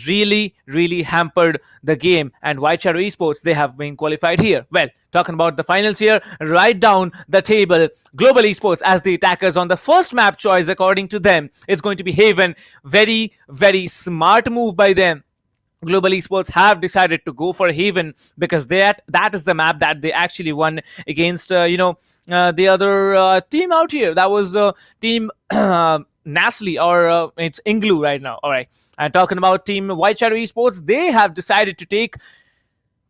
really hampered the game, and White Shadow Esports, they have been qualified here. Well, talking about the finals here, right down the table, Global Esports as the attackers on the first map choice. According to them, it's going to be Haven. Very smart move by them. Global Esports have decided to go for Haven because that is the map that they actually won against the other team out here. That was team NaCly, or it's INGLU right now. All right, and talking about team White Shadow Esports, they have decided to take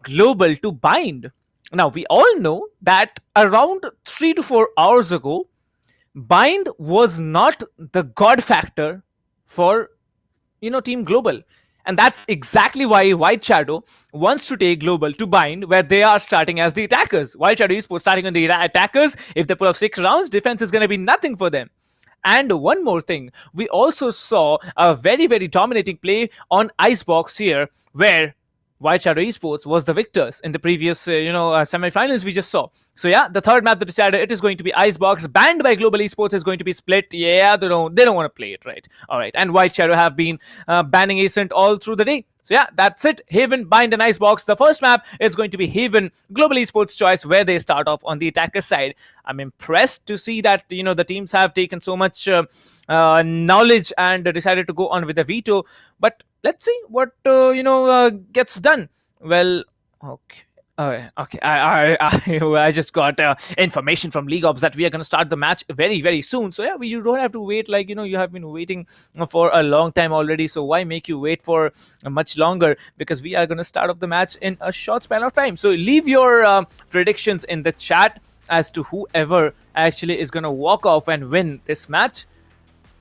Global to Bind. Now we all know that around 3 to 4 hours ago, Bind was not the god factor for team Global. And that's exactly why White Shadow wants to take Global to Bind, where they are starting as the attackers. White Shadow Esports starting on the attackers. If they pull off 6 rounds, defense is going to be nothing for them. And one more thing, we also saw a very dominating play on Icebox here, where White Shadow Esports was the victors in the previous semi-finals we just saw. So yeah, the third map that decided it is going to be Icebox, banned by Global Esports, is going to be split. Yeah, they don't want to play it, right? All right, and White Shadow have been banning Ascent all through the day. So yeah, that's it. Haven, Bind, and Icebox. The first map is going to be Haven, Global Esports choice, where they start off on the attacker side. I'm impressed to see that the teams have taken so much knowledge and decided to go on with a veto. But let's see what gets done. Well, okay. Okay. I just got information from League Ops that we are going to start the match very soon. So yeah, you don't have to wait like you have been waiting for a long time already. So why make you wait for much longer? Because we are going to start off the match in a short span of time. So leave your predictions in the chat as to whoever actually is going to walk off and win this match.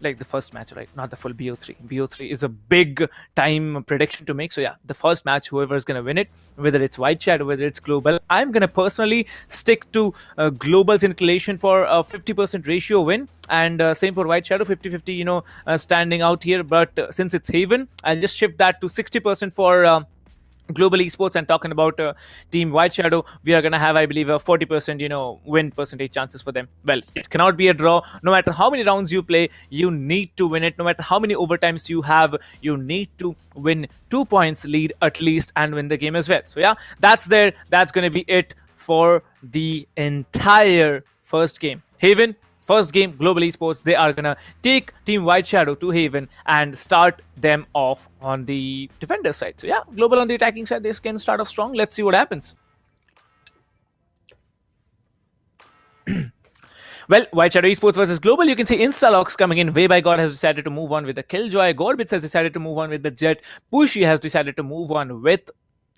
Like the first match, right? Not the full BO3. BO3 is a big time prediction to make. So yeah, the first match, whoever is going to win it, whether it's White Shadow, whether it's Global, I'm going to personally stick to Global's inclination for a 50% ratio win, and same for White Shadow, 50-50, standing out here. But since it's Haven, I'll just shift that to 60% for Global Esports. And talking about team White Shadow, we are going to have, I believe, a 40% win percentage chances for them. Well, it cannot be a draw. No matter how many rounds you play, you need to win it. No matter how many overtimes you have, you need to win 2 points lead at least and win the game as well. So yeah, that's going to be it for the entire first game. Haven, first game, Global Esports, they are gonna take Team White Shadow to Haven and start them off on the defender side. So yeah, Global on the attacking side, they can start off strong. Let's see what happens. Well, White Shadow Esports versus Global, you can see Instalocks coming in. Way by God has decided to move on with the Killjoy. Gorbits has decided to move on with the Jet. Pushy has decided to move on with...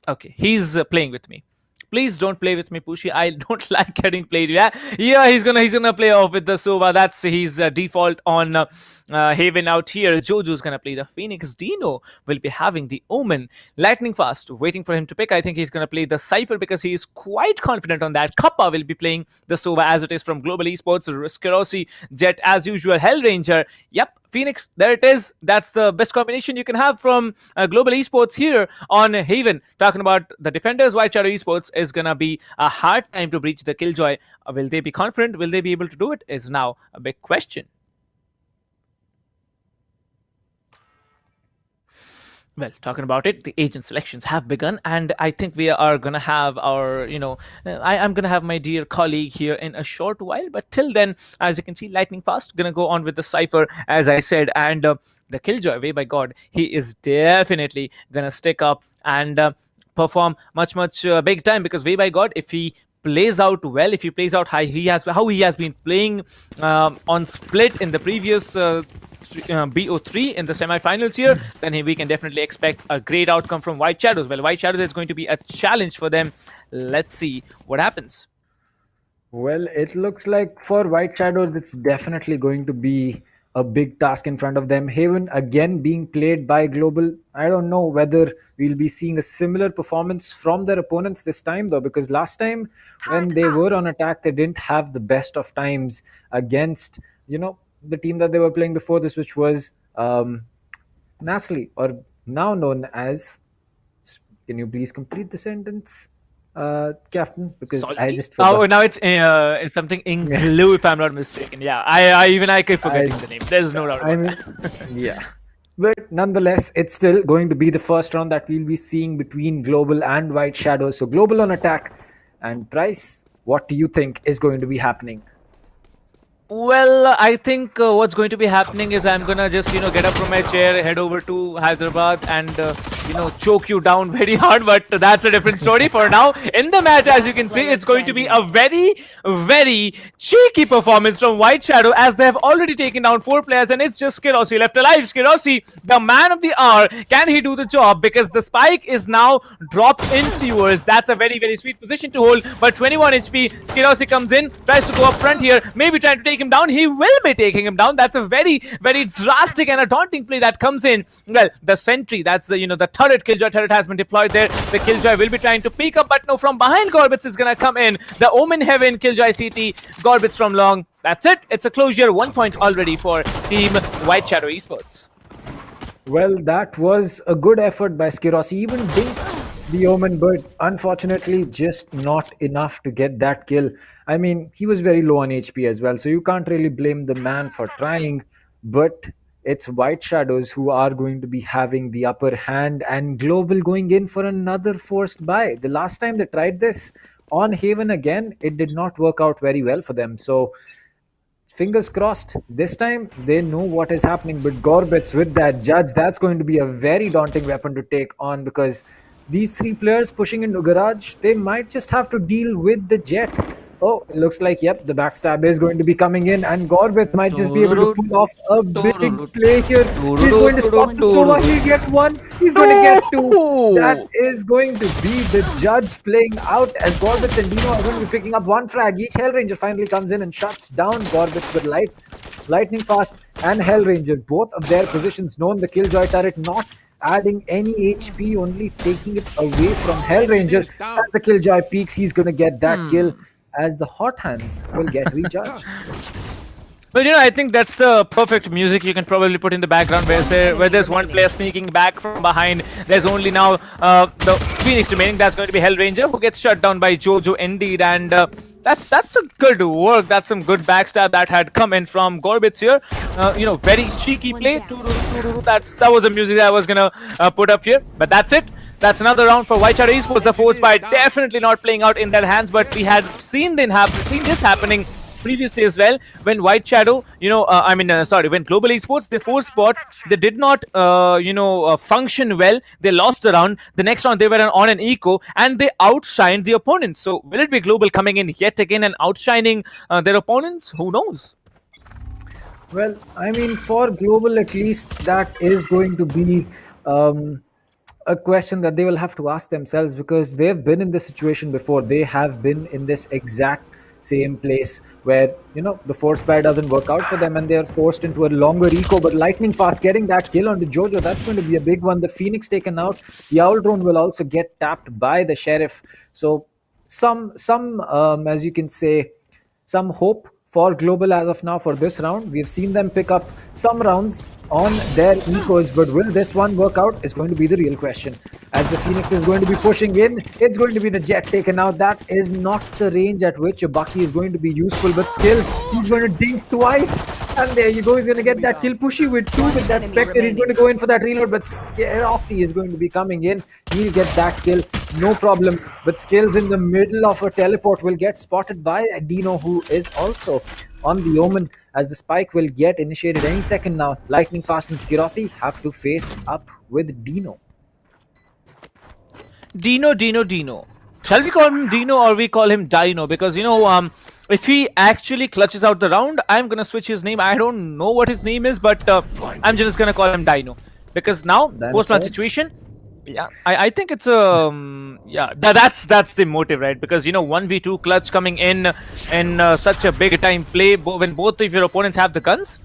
Okay, he's playing with me. Please don't play with me, Pushy. I don't like getting played. Yeah, he's gonna play off with the Sova. That's his default on Haven out here. Jojo's gonna play the Phoenix. Dino will be having the Omen. Lightning Fast, waiting for him to pick. I think he's gonna play the Cypher because he is quite confident on that. Kappa will be playing the Sova as it is from Global Esports. Skerosi, Jet as usual. Hellranger. Yep. Phoenix, there it is. That's the best combination you can have from Global Esports here on Haven. Talking about the defenders, White Shadow Esports is going to be a hard time to breach the Killjoy. Will they be confident? Will they be able to do it? Is now a big question. Well, talking about it, the agent selections have begun, and I think we are gonna have our, I'm gonna have my dear colleague here in a short while. But till then, as you can see, lightning fast, gonna go on with the cipher, as I said, and the Killjoy, way by God, he is definitely gonna stick up and perform much big time, because way by God, if he plays out well, if he plays out how he has been playing on split in the previous BO3 in the semi-finals here, then we can definitely expect a great outcome from White Shadows. Well, White Shadows is going to be a challenge for them. Let's see what happens. Well, it looks like for White Shadows, it's definitely going to be a big task in front of them. Haven again being played by Global. I don't know whether we'll be seeing a similar performance from their opponents this time, though, because last time when they were on attack, they didn't have the best of times against, the team that they were playing before this, which was NaCly, or now known as. Can you please complete the sentence, Captain? Because I just forgot. Oh, now it's something INGLU, if I'm not mistaken. Yeah, I keep forgetting the name. There's no doubt about that. Yeah. But nonetheless, it's still going to be the first round that we'll be seeing between Global and White Shadows. So Global on attack. And Price, what do you think is going to be happening? Well, I think what's going to be happening is I'm gonna just get up from my chair, head over to Hyderabad, and choke you down very hard. But that's a different story. For now, in the match, as you can see, it's going to be a very cheeky performance from White Shadow, as they have already taken down 4 players, and it's just Skirossi left alive. Skirossi, the man of the hour, can he do the job? Because the spike is now dropped in sewers. That's a very sweet position to hold. But 21 HP, Skirossi comes in, tries to go up front here, maybe trying to take him down. He will be taking him down. That's a very drastic and a daunting play that comes in. Well, the sentry, that's the turret, Killjoy turret has been deployed there. The Killjoy will be trying to peek up, but no, from behind Gorbits is gonna come in. The Omen Heaven, Killjoy CT, Gorbits from long. That's it. It's a closure. 1 point already for Team White Shadow Esports. Well, that was a good effort by Skirossi. Even dinked the Omen, but unfortunately just not enough to get that kill. I mean, he was very low on HP as well, so you can't really blame the man for trying, but it's White Shadows who are going to be having the upper hand, and Global going in for another forced buy. The last time they tried this on Haven again, it did not work out very well for them. So fingers crossed, this time they know what is happening. But Gorbits with that judge, that's going to be a very daunting weapon to take on, because these 3 players pushing into garage, they might just have to deal with the jet. Oh, it looks like, yep, the backstab is going to be coming in, and Gorbits might just be able to pull off a big play here. He's going to spot the Sova. He'll get 1. He's going to get 2. That is going to be the judge playing out, as Gorbits and Dino are going to be picking up 1 frag. Each Hellranger finally comes in and shuts down Gorbits with lightning fast and Hellranger. Both of their positions known. The Killjoy turret not adding any HP, only taking it away from Hellranger. As the Killjoy peaks, he's going to get that kill, as the hot hands will get rejudged. Well, I think that's the perfect music you can probably put in the background, where there's one player sneaking back from behind. There's only now the Phoenix remaining. That's going to be Hellranger, who gets shut down by Jojo indeed. And that's a good work. That's some good backstab that had come in from Gorbits here. Very cheeky play. That was the music that I was gonna put up here. But that's it. That's another round for White Shadow Esports. The force by definitely not playing out in their hands, but we had seen this happening previously as well, when White Shadow, when Global Esports, the 4th spot, they did not, function well. They lost the round. The next round, they were on an eco, and they outshined the opponents. So will it be Global coming in yet again and outshining their opponents? Who knows? Well, I mean, for Global at least, that is going to be a question that they will have to ask themselves, because they've been in this situation before. They have been in this exact same place where the force buy doesn't work out for them, and they're forced into a longer eco. But lightning fast getting that kill onto Jojo, that's going to be a big one. The Phoenix taken out. The Owl drone will also get tapped by the Sheriff. So some as you can say, some hope for Global as of now for this round. We've seen them pick up some rounds on their ecos, but will this one work out is going to be the real question. As the Phoenix is going to be pushing in, it's going to be the Jet taken out. That is not the range at which a Bucky is going to be useful, but skills, he's going to dink twice, and there you go, he's going to get that kill. Pushy with 2 with that Spectre, he's going to go in for that reload, but Rossi is going to be coming in, he'll get that kill, no problems, but skills in the middle of a teleport will get spotted by Dino, who is also on the Omen, as the spike will get initiated any second now. Lightning Fast and Skirossi have to face up with Dino. Dino. Shall we call him Dino or we call him Dino? Because, you know, if he actually clutches out the round, I'm going to switch his name. I don't know what his name is, but I'm just going to call him Dino. Because now, post-match situation, yeah, I think it's that's the motive, right? Because, you know, 1v2 clutch coming in such a big time play, when both of your opponents have the guns,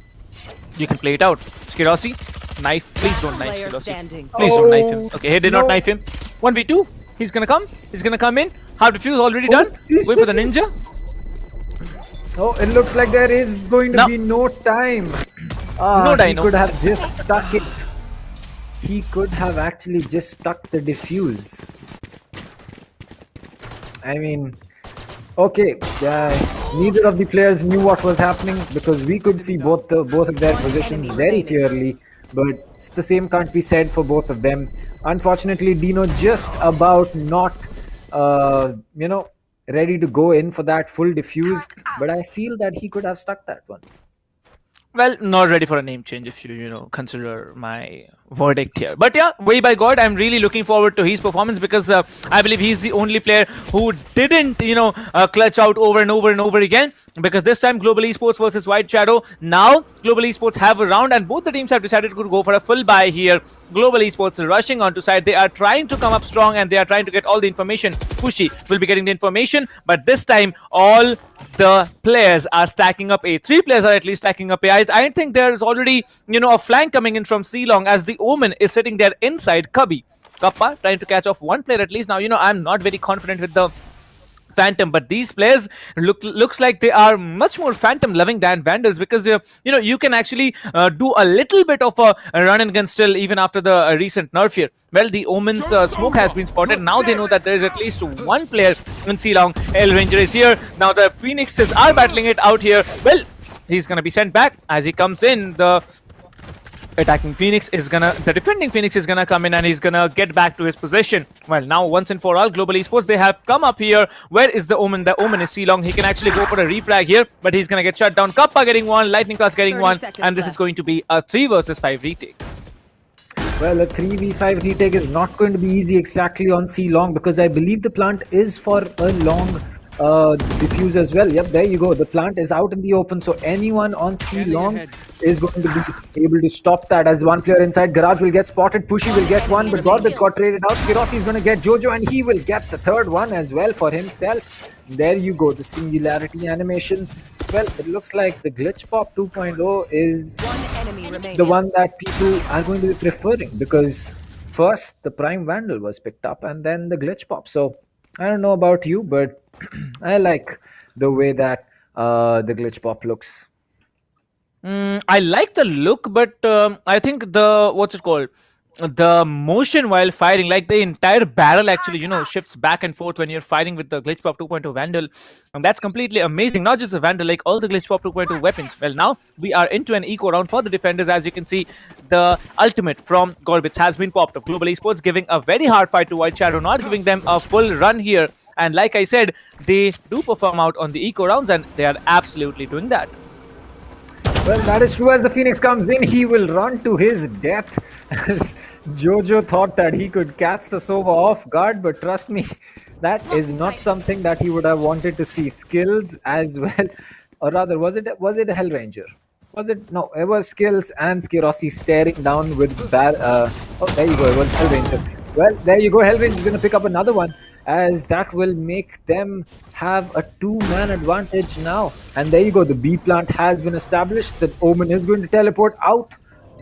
you can play it out. Skirossi, knife, please don't knife Skirossi. Please don't knife him. Okay, he did not knife him. 1v2, he's gonna come in. Hard defuse already done. Wait for the ninja. Oh, it looks like there is going to be no time. No Dino. He could have just stuck it. He could have actually just stuck the defuse. I mean, okay, neither of the players knew what was happening because we could see both of their positions very clearly, but the same can't be said for both of them. Unfortunately, Dino just about not, ready to go in for that full defuse, but I feel that he could have stuck that one. Well, not ready for a name change if you consider my verdict here. But yeah, way by God, I'm really looking forward to his performance because I believe he's the only player who didn't, clutch out over and over again. Because this time, Global Esports versus White Shadow. Now, Global Esports have a round and both the teams have decided to go for a full buy here. Global Esports is rushing onto side. They are trying to come up strong and they are trying to get all the information. Pushy will be getting the information, but this time, all the players are stacking up A. 3 players are at least stacking up A. I think there is already, a flank coming in from C-Long as the Omen is sitting there inside Cubby. Kappa trying to catch off one player at least. Now, I'm not very confident with the Phantom, but these players looks like they are much more Phantom loving than Vandals because you can actually do a little bit of a run and gun still even after the recent nerf here. Well, the Omen's smoke has been spotted. Now they know that there is at least one player in C-Long. El Ranger is here. Now the Phoenixes are battling it out here. Well, he's gonna be sent back as he comes in. The defending Phoenix is gonna come in and he's gonna get back to his position. Well, now once and for all, Global Esports, they have come up here. Where is the Omen? The Omen is C-Long. He can actually go for a refrag here, but he's gonna get shut down. Kappa getting one, Lightning Class getting one, and this is going to be a 3 versus 5 retake. Well, a 3v5 retake is not going to be easy exactly on C-Long because I believe the plant is for a long diffuse as well. Yep, there you go. The plant is out in the open, so anyone on C-Long is going to be able to stop that. As one player inside Garage will get spotted, Pushy will get one, but Gorbit's got traded out. Skirossi is going to get Jojo and he will get the third one as well for himself. There you go, the singularity animation. Well, it looks like the Glitch Pop 2.0 is the one that people are going to be preferring because first the Prime Vandal was picked up and then the Glitch Pop. So I don't know about you, but I like the way that the Glitch Pop looks. I like the look, but I think the motion while firing, like the entire barrel actually, shifts back and forth when you're firing with the Glitch Pop 2.0 Vandal. And that's completely amazing. Not just the Vandal, like all the Glitch Pop 2.0 weapons. Well, now we are into an eco round for the defenders. As you can see, the ultimate from Gorbitz has been popped up. Global Esports giving a very hard fight to White Shadow, not giving them a full run here. And like I said, they do perform out on the eco rounds and they are absolutely doing that. Well, that is true. As the Phoenix comes in, he will run to his death. As Jojo thought that he could catch the Sova off guard, but trust me, that is not something that he would have wanted to see. Skills as well, or rather, was it a Hell Ranger? Was it? No, it was Skills and Skirossi staring down with oh, there you go. It was Hell Ranger. Well, there you go. Hell Ranger is going to pick up another one, as that will make them have a 2-man advantage now. And there you go, the B plant has been established. The Omen is going to teleport out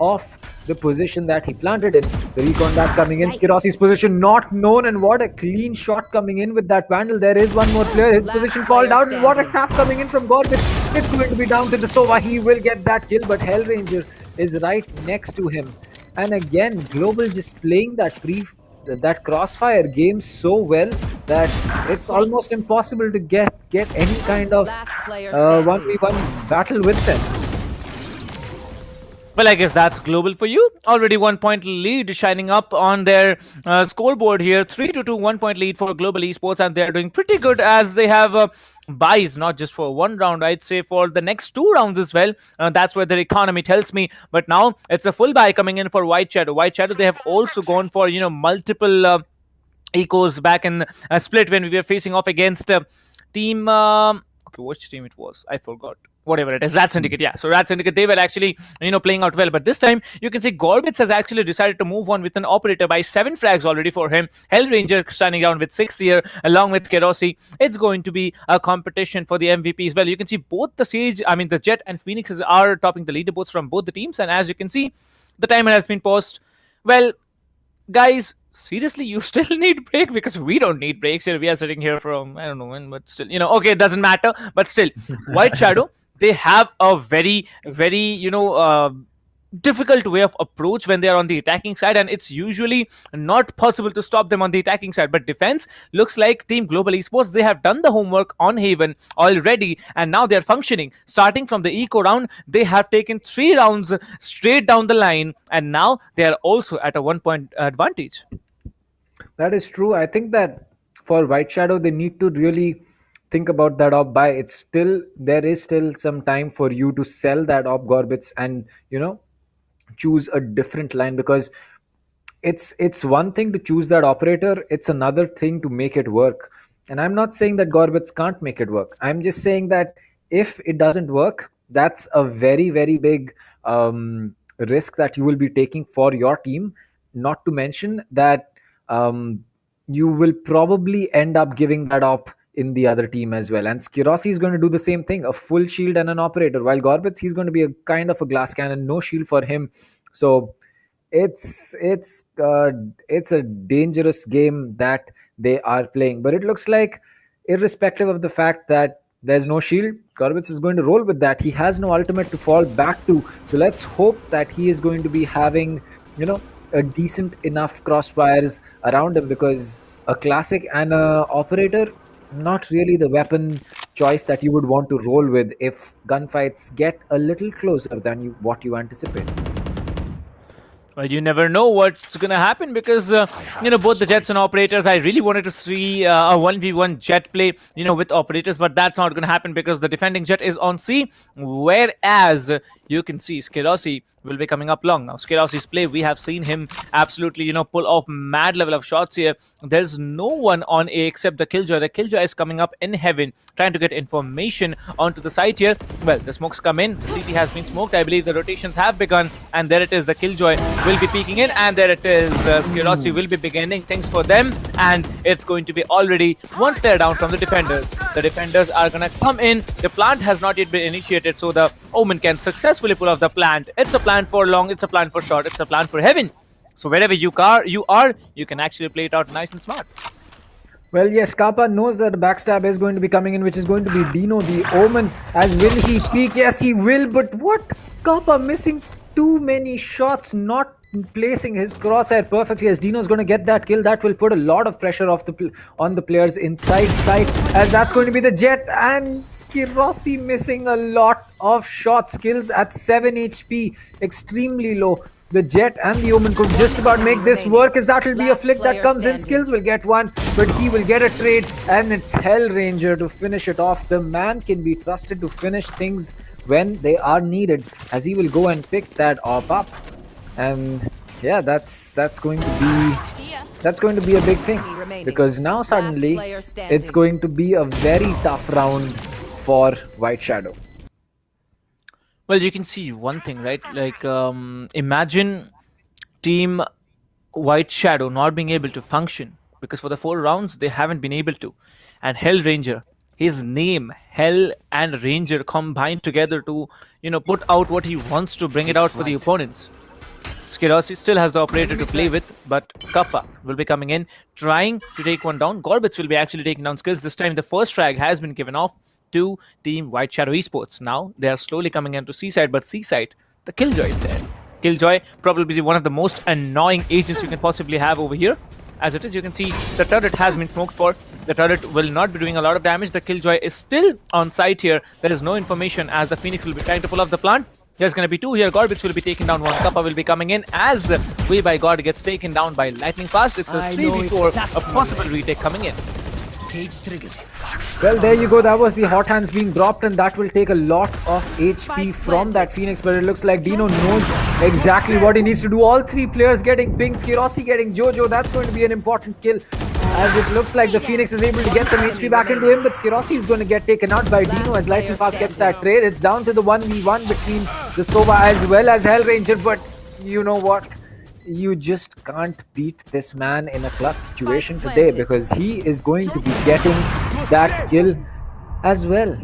of the position that he planted in. The recon that coming in, Skirossi's position not known, and what a clean shot coming in with that Vandal. There is one more player, his position called out, and what a tap coming in from Gorbit. It's going to be down to the Sova. He will get that kill, but Hellranger is right next to him. And again, Global just playing that crossfire game so well that it's almost impossible to get any kind of 1v1 battle with them. Well, I guess that's Global for you. Already 1 point lead shining up on their scoreboard here. 3-2, 1 point lead for Global Esports, and they're doing pretty good as they have buys, not just for one round, I'd say for the next 2 rounds as well. That's what their economy tells me. But now it's a full buy coming in for White Shadow. White Shadow, they have also gone for, multiple ecos back in split when we were facing off against team. Okay, which team it was? I forgot. Whatever it is, RADSyndicate, yeah. So RADSyndicate, they were actually, playing out well. But this time, you can see Gorbitz has actually decided to move on with an operator by 7 frags already for him. Hellranger standing down with 6 here, along with Kerosi. It's going to be a competition for the MVP as well. You can see both the Jet and Phoenixes are topping the leaderboards from both the teams. And as you can see, the timer has been paused. Well, guys, seriously, you still need break? Because we don't need breaks here. We are sitting here from, I don't know when, but still, okay, it doesn't matter. But still, White Shadow, they have a very, very, difficult way of approach when they are on the attacking side, and it's usually not possible to stop them on the attacking side. But defense looks like Team Global Esports, they have done the homework on Haven already, and now they're functioning. Starting from the eco round, they have taken 3 rounds straight down the line, and now they are also at a 1 point advantage. That is true. I think that for White Shadow, they need to really think about that op buy. There is still some time for you to sell that op Gorbitz and choose a different line, because it's one thing to choose that operator, it's another thing to make it work. And I'm not saying that Gorbitz can't make it work. I'm just saying that if it doesn't work, that's a very, very big risk that you will be taking for your team. Not to mention that you will probably end up giving that op in the other team as well. And Kerosi is going to do the same thing, a full shield and an operator, while Gorbitz, he's going to be a kind of a glass cannon, no shield for him. So it's a dangerous game that they are playing. But it looks like, irrespective of the fact that there's no shield, Gorbitz is going to roll with that. He has no ultimate to fall back to. So let's hope that he is going to be having, a decent enough crossfires around him, because a classic and a operator, not really the weapon choice that you would want to roll with if gunfights get a little closer than what you anticipate. Well, you never know what's going to happen, because, both the Jets and operators, I really wanted to see a 1v1 Jet play, with operators, but that's not going to happen because the defending Jet is on C, whereas you can see Kerosi will be coming up long. Now, Kerosi's play, we have seen him absolutely, pull off mad level of shots here. There's no one on A except the Killjoy. The Killjoy is coming up in heaven, trying to get information onto the site here. Well, the smokes come in, the CT has been smoked, I believe the rotations have begun, and there it is, the Killjoy will be peeking in, and there it is, Kerosi will be beginning things for them, and it's going to be already 1 player down from the defenders. The defenders are going to come in. The plant has not yet been initiated, so the Omen can successfully pull off the plant. It's a plant for long, it's a plant for short, it's a plant for heaven. So wherever you are, you can actually play it out nice and smart. Well, yes, Kappa knows that the backstab is going to be coming in, which is going to be Dino, the Omen. As will he peek? Yes, he will, but what? Kappa missing too many shots, not placing his crosshair perfectly, as Dino's going to get that kill. That will put a lot of pressure on the players inside site, as that's going to be the Jet, and Kerosi missing a lot of shots. Kills at 7 HP, extremely low. The Jet and the Omen could just about make this work, as that will be a flick that comes in. Skills will get one, but he will get a trade, and it's Hellranger to finish it off. The man can be trusted to finish things when they are needed, as he will go and pick that op up. And yeah, that's going to be a big thing, because now suddenly it's going to be a very tough round for White Shadow. Well, you can see one thing, right? Like, imagine Team White Shadow not being able to function, because for the 4 rounds they haven't been able to. And Hellranger, his name, Hell and Ranger, combined together to, put out what he wants to bring it out for the opponents. Kerosi still has the operator to play with, but Kappa will be coming in, trying to take one down. Gorbitz will be actually taking down Skills. This time the first frag has been given off. to Team White Shadow Esports. Now they are slowly coming into C-side, but C-side, the Killjoy is there. Killjoy, probably one of the most annoying agents you can possibly have over here. As it is, you can see the turret has been smoked for. The turret will not be doing a lot of damage. The Killjoy is still on site here. There is no information as the Phoenix will be trying to pull off the plant. There's going to be 2 here. Gorbits will be taking down 1. Kappa will be coming in as Way by God gets taken down by Lightning Fast. It's a 3v4, a possible retake coming in. Cage trigger. Well, there you go. That was the hot hands being dropped, and that will take a lot of HP from that Phoenix. But it looks like Dino knows exactly what he needs to do. All 3 players getting pinged. Skirossi getting Jojo. That's going to be an important kill, as it looks like the Phoenix is able to get some HP back into him. But Skirossi is going to get taken out by Dino as Lightning Fast gets that trade. It's down to the 1v1 between the Sova as well as Hellranger. But you know what? You just can't beat this man in a clutch situation today, because he is going to be getting that kill as well.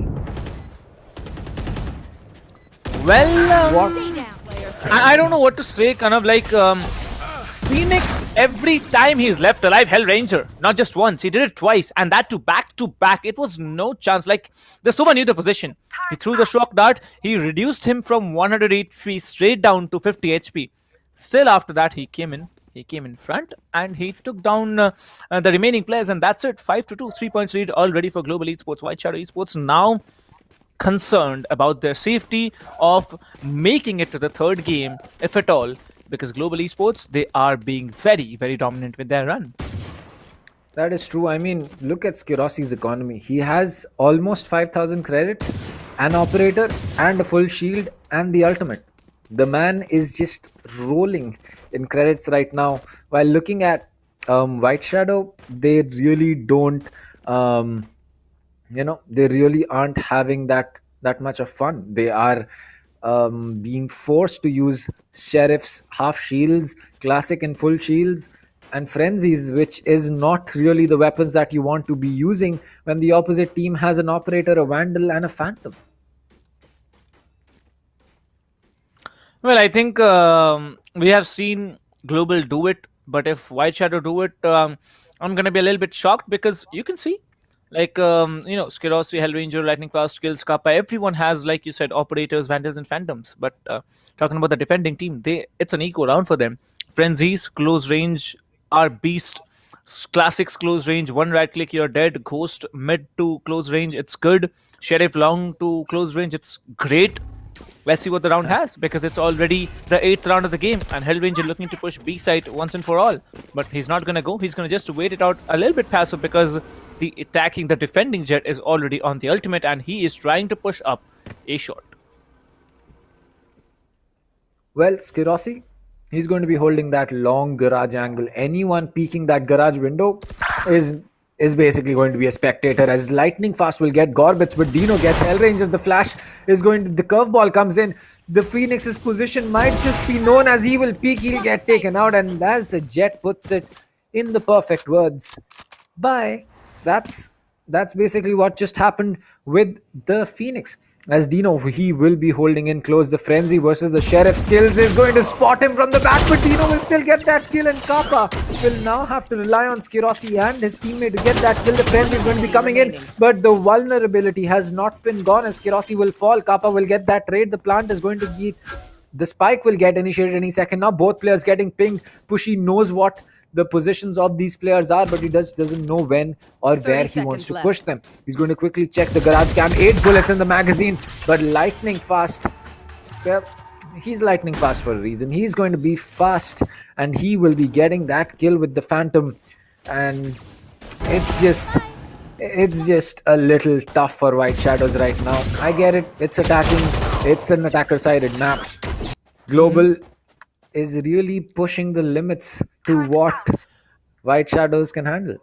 Well, I don't know what to say. Kind of like Phoenix, every time he's left alive, Hellranger, not just once, he did it twice, and that to back. It was no chance. Like, the Sova knew the position. He threw the shock dart. He reduced him from 108 HP straight down to 50 HP. Still, after that, he came in front, and he took down the remaining players, and that's it. 5-2, 3 points lead already for Global Esports. White Shadow Esports now concerned about their safety of making it to the 3rd game, if at all, because Global Esports, they are being very, very dominant with their run. That is true. I mean, look at Skirossi's economy. He has almost 5,000 credits, an operator, and a full shield, and the ultimate. The man is just rolling in credits right now. While looking at White Shadow, they really don't, they really aren't having that much of fun. They are being forced to use Sheriff's half shields, classic and full shields, and frenzies, which is not really the weapons that you want to be using when the opposite team has an operator, a vandal, and a phantom. Well, I think we have seen Global do it, but if White Shadow do it, I'm going to be a little bit shocked, because you can see, like, Skirossi, Hellranger, Lightning Fast, Kills, Kappa, everyone has, like you said, operators, vandals, and phantoms. But talking about the defending team, it's an eco round for them. Frenzies, close range, are beast. Classics, close range, 1 right click, you're dead. Ghost, mid to close range, it's good. Sheriff, long to close range, it's great. Let's see what the round has, because it's already the 8th round of the game, and Hellranger looking to push B side once and for all. But he's not going to go. He's going to just wait it out a little bit passive, because the defending Jet is already on the ultimate, and he is trying to push up A short. Well, Skirossi, he's going to be holding that long garage angle. Anyone peeking that garage window is basically going to be a spectator, as Lightning Fast will get Gorbits, but Dino gets Hellranger. The flash is going to, the curveball comes in. The Phoenix's position might just be known as he will peek, he'll get taken out, and as the Jet puts it in the perfect words, bye. That's basically what just happened with the Phoenix. As Dino, he will be holding in close. The Frenzy versus the Sheriff skills is going to spot him from the back, but Dino will still get that kill, and Kappa will now have to rely on Skirossi and his teammate to get that kill. The Frenzy is going to be coming in, but the vulnerability has not been gone, as Skirossi will fall. Kappa will get that trade. The plant is going to get, the spike will get initiated any second now. Both players getting pinged. Pushy knows what the positions of these players are, but he doesn't know when or where he wants to push them. He's going to quickly check the garage cam. 8 bullets in the magazine, but Lightning Fast, well, he's Lightning Fast for a reason. He's going to be fast, and he will be getting that kill with the Phantom, and it's just a little tough for White Shadows right now. I get it, it's an attacker sided map. Global is really pushing the limits to what White Shadows can handle.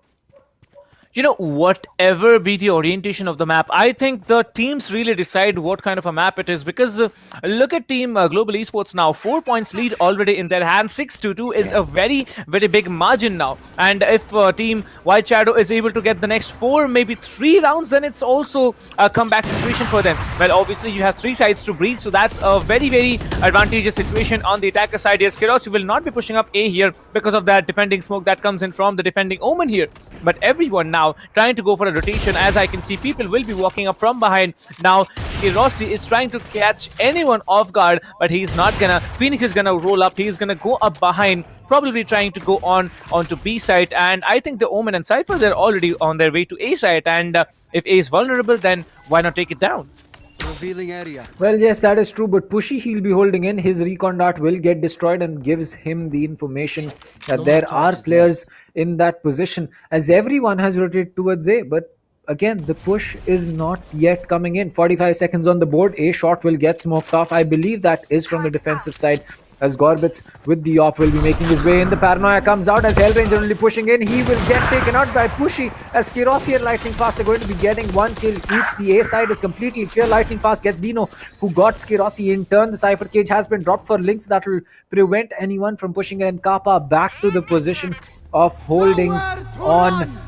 You know, whatever be the orientation of the map, I think the teams really decide what kind of a map it is, because look at Team Global Esports now, 4 points lead already in their hands. 6-2 is a very, very big margin now, and if Team White Shadow is able to get the next 4, maybe 3 rounds, then it's also a comeback situation for them. Well, obviously you have 3 sides to breach, so that's a very, very advantageous situation on the attacker side here. Skirossi will not be pushing up A here because of that defending smoke that comes in from the defending Omen here, but everyone now now, trying to go for a rotation. As I can see, people will be walking up from behind. Now, SkyEsports is trying to catch anyone off guard, but he's not gonna. Phoenix is gonna roll up. He's gonna go up behind, probably trying to go onto B site. And I think the Omen and Cypher, they're already on their way to A site. And if A is vulnerable, then why not take it down? Revealing area. Well, yes, that is true, but Pushy, he'll be holding in. His recon dart will get destroyed and gives him the information that there are players in that position, as everyone has rotated towards A. But again, the push is not yet coming in. 45 seconds on the board. A shot will get smoked off. I believe that is from the defensive side, as Gorbitz with the op will be making his way in. The paranoia comes out as Hellranger only pushing in. He will get taken out by Pushy, as Kirosi and Lightning Fast are going to be getting one kill each. The A side is completely clear. Lightning Fast gets Dino, who got Kirosi in turn. The Cypher cage has been dropped for links that will prevent anyone from pushing in. And Kappa back to the position of holding on.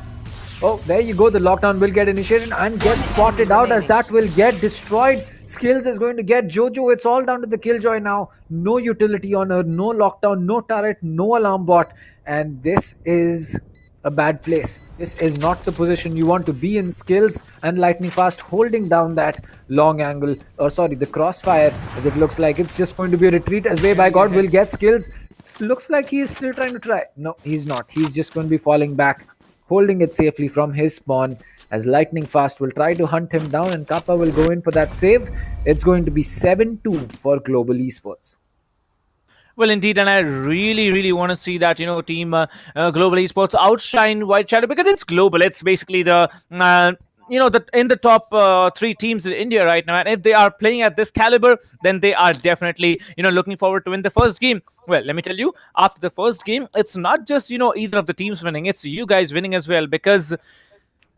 Oh, there you go. The lockdown will get initiated and get spotted out, as that will get destroyed. Skills is going to get Jojo. It's all down to the Killjoy now. No utility on her, no lockdown, no turret, no alarm bot. And this is a bad place. This is not the position you want to be in. Skills and Lightning Fast holding down that long angle, or sorry, the crossfire, as it looks like it's just going to be a retreat, as Way by God will get Skills. It looks like he is still trying to try. No, he's not. He's just going to be falling back, holding it safely from his spawn, as Lightning Fast will try to hunt him down, and Kappa will go in for that save. It's going to be 7-2 for Global Esports. Well, indeed, and I really want to see that, team Global Esports outshine White Shadow, because it's global. It's basically the in the top 3 teams in India right now, and if they are playing at this caliber, then they are definitely looking forward to win the first game. Well, let me tell you, after the first game, it's not just either of the teams winning, it's you guys winning as well, because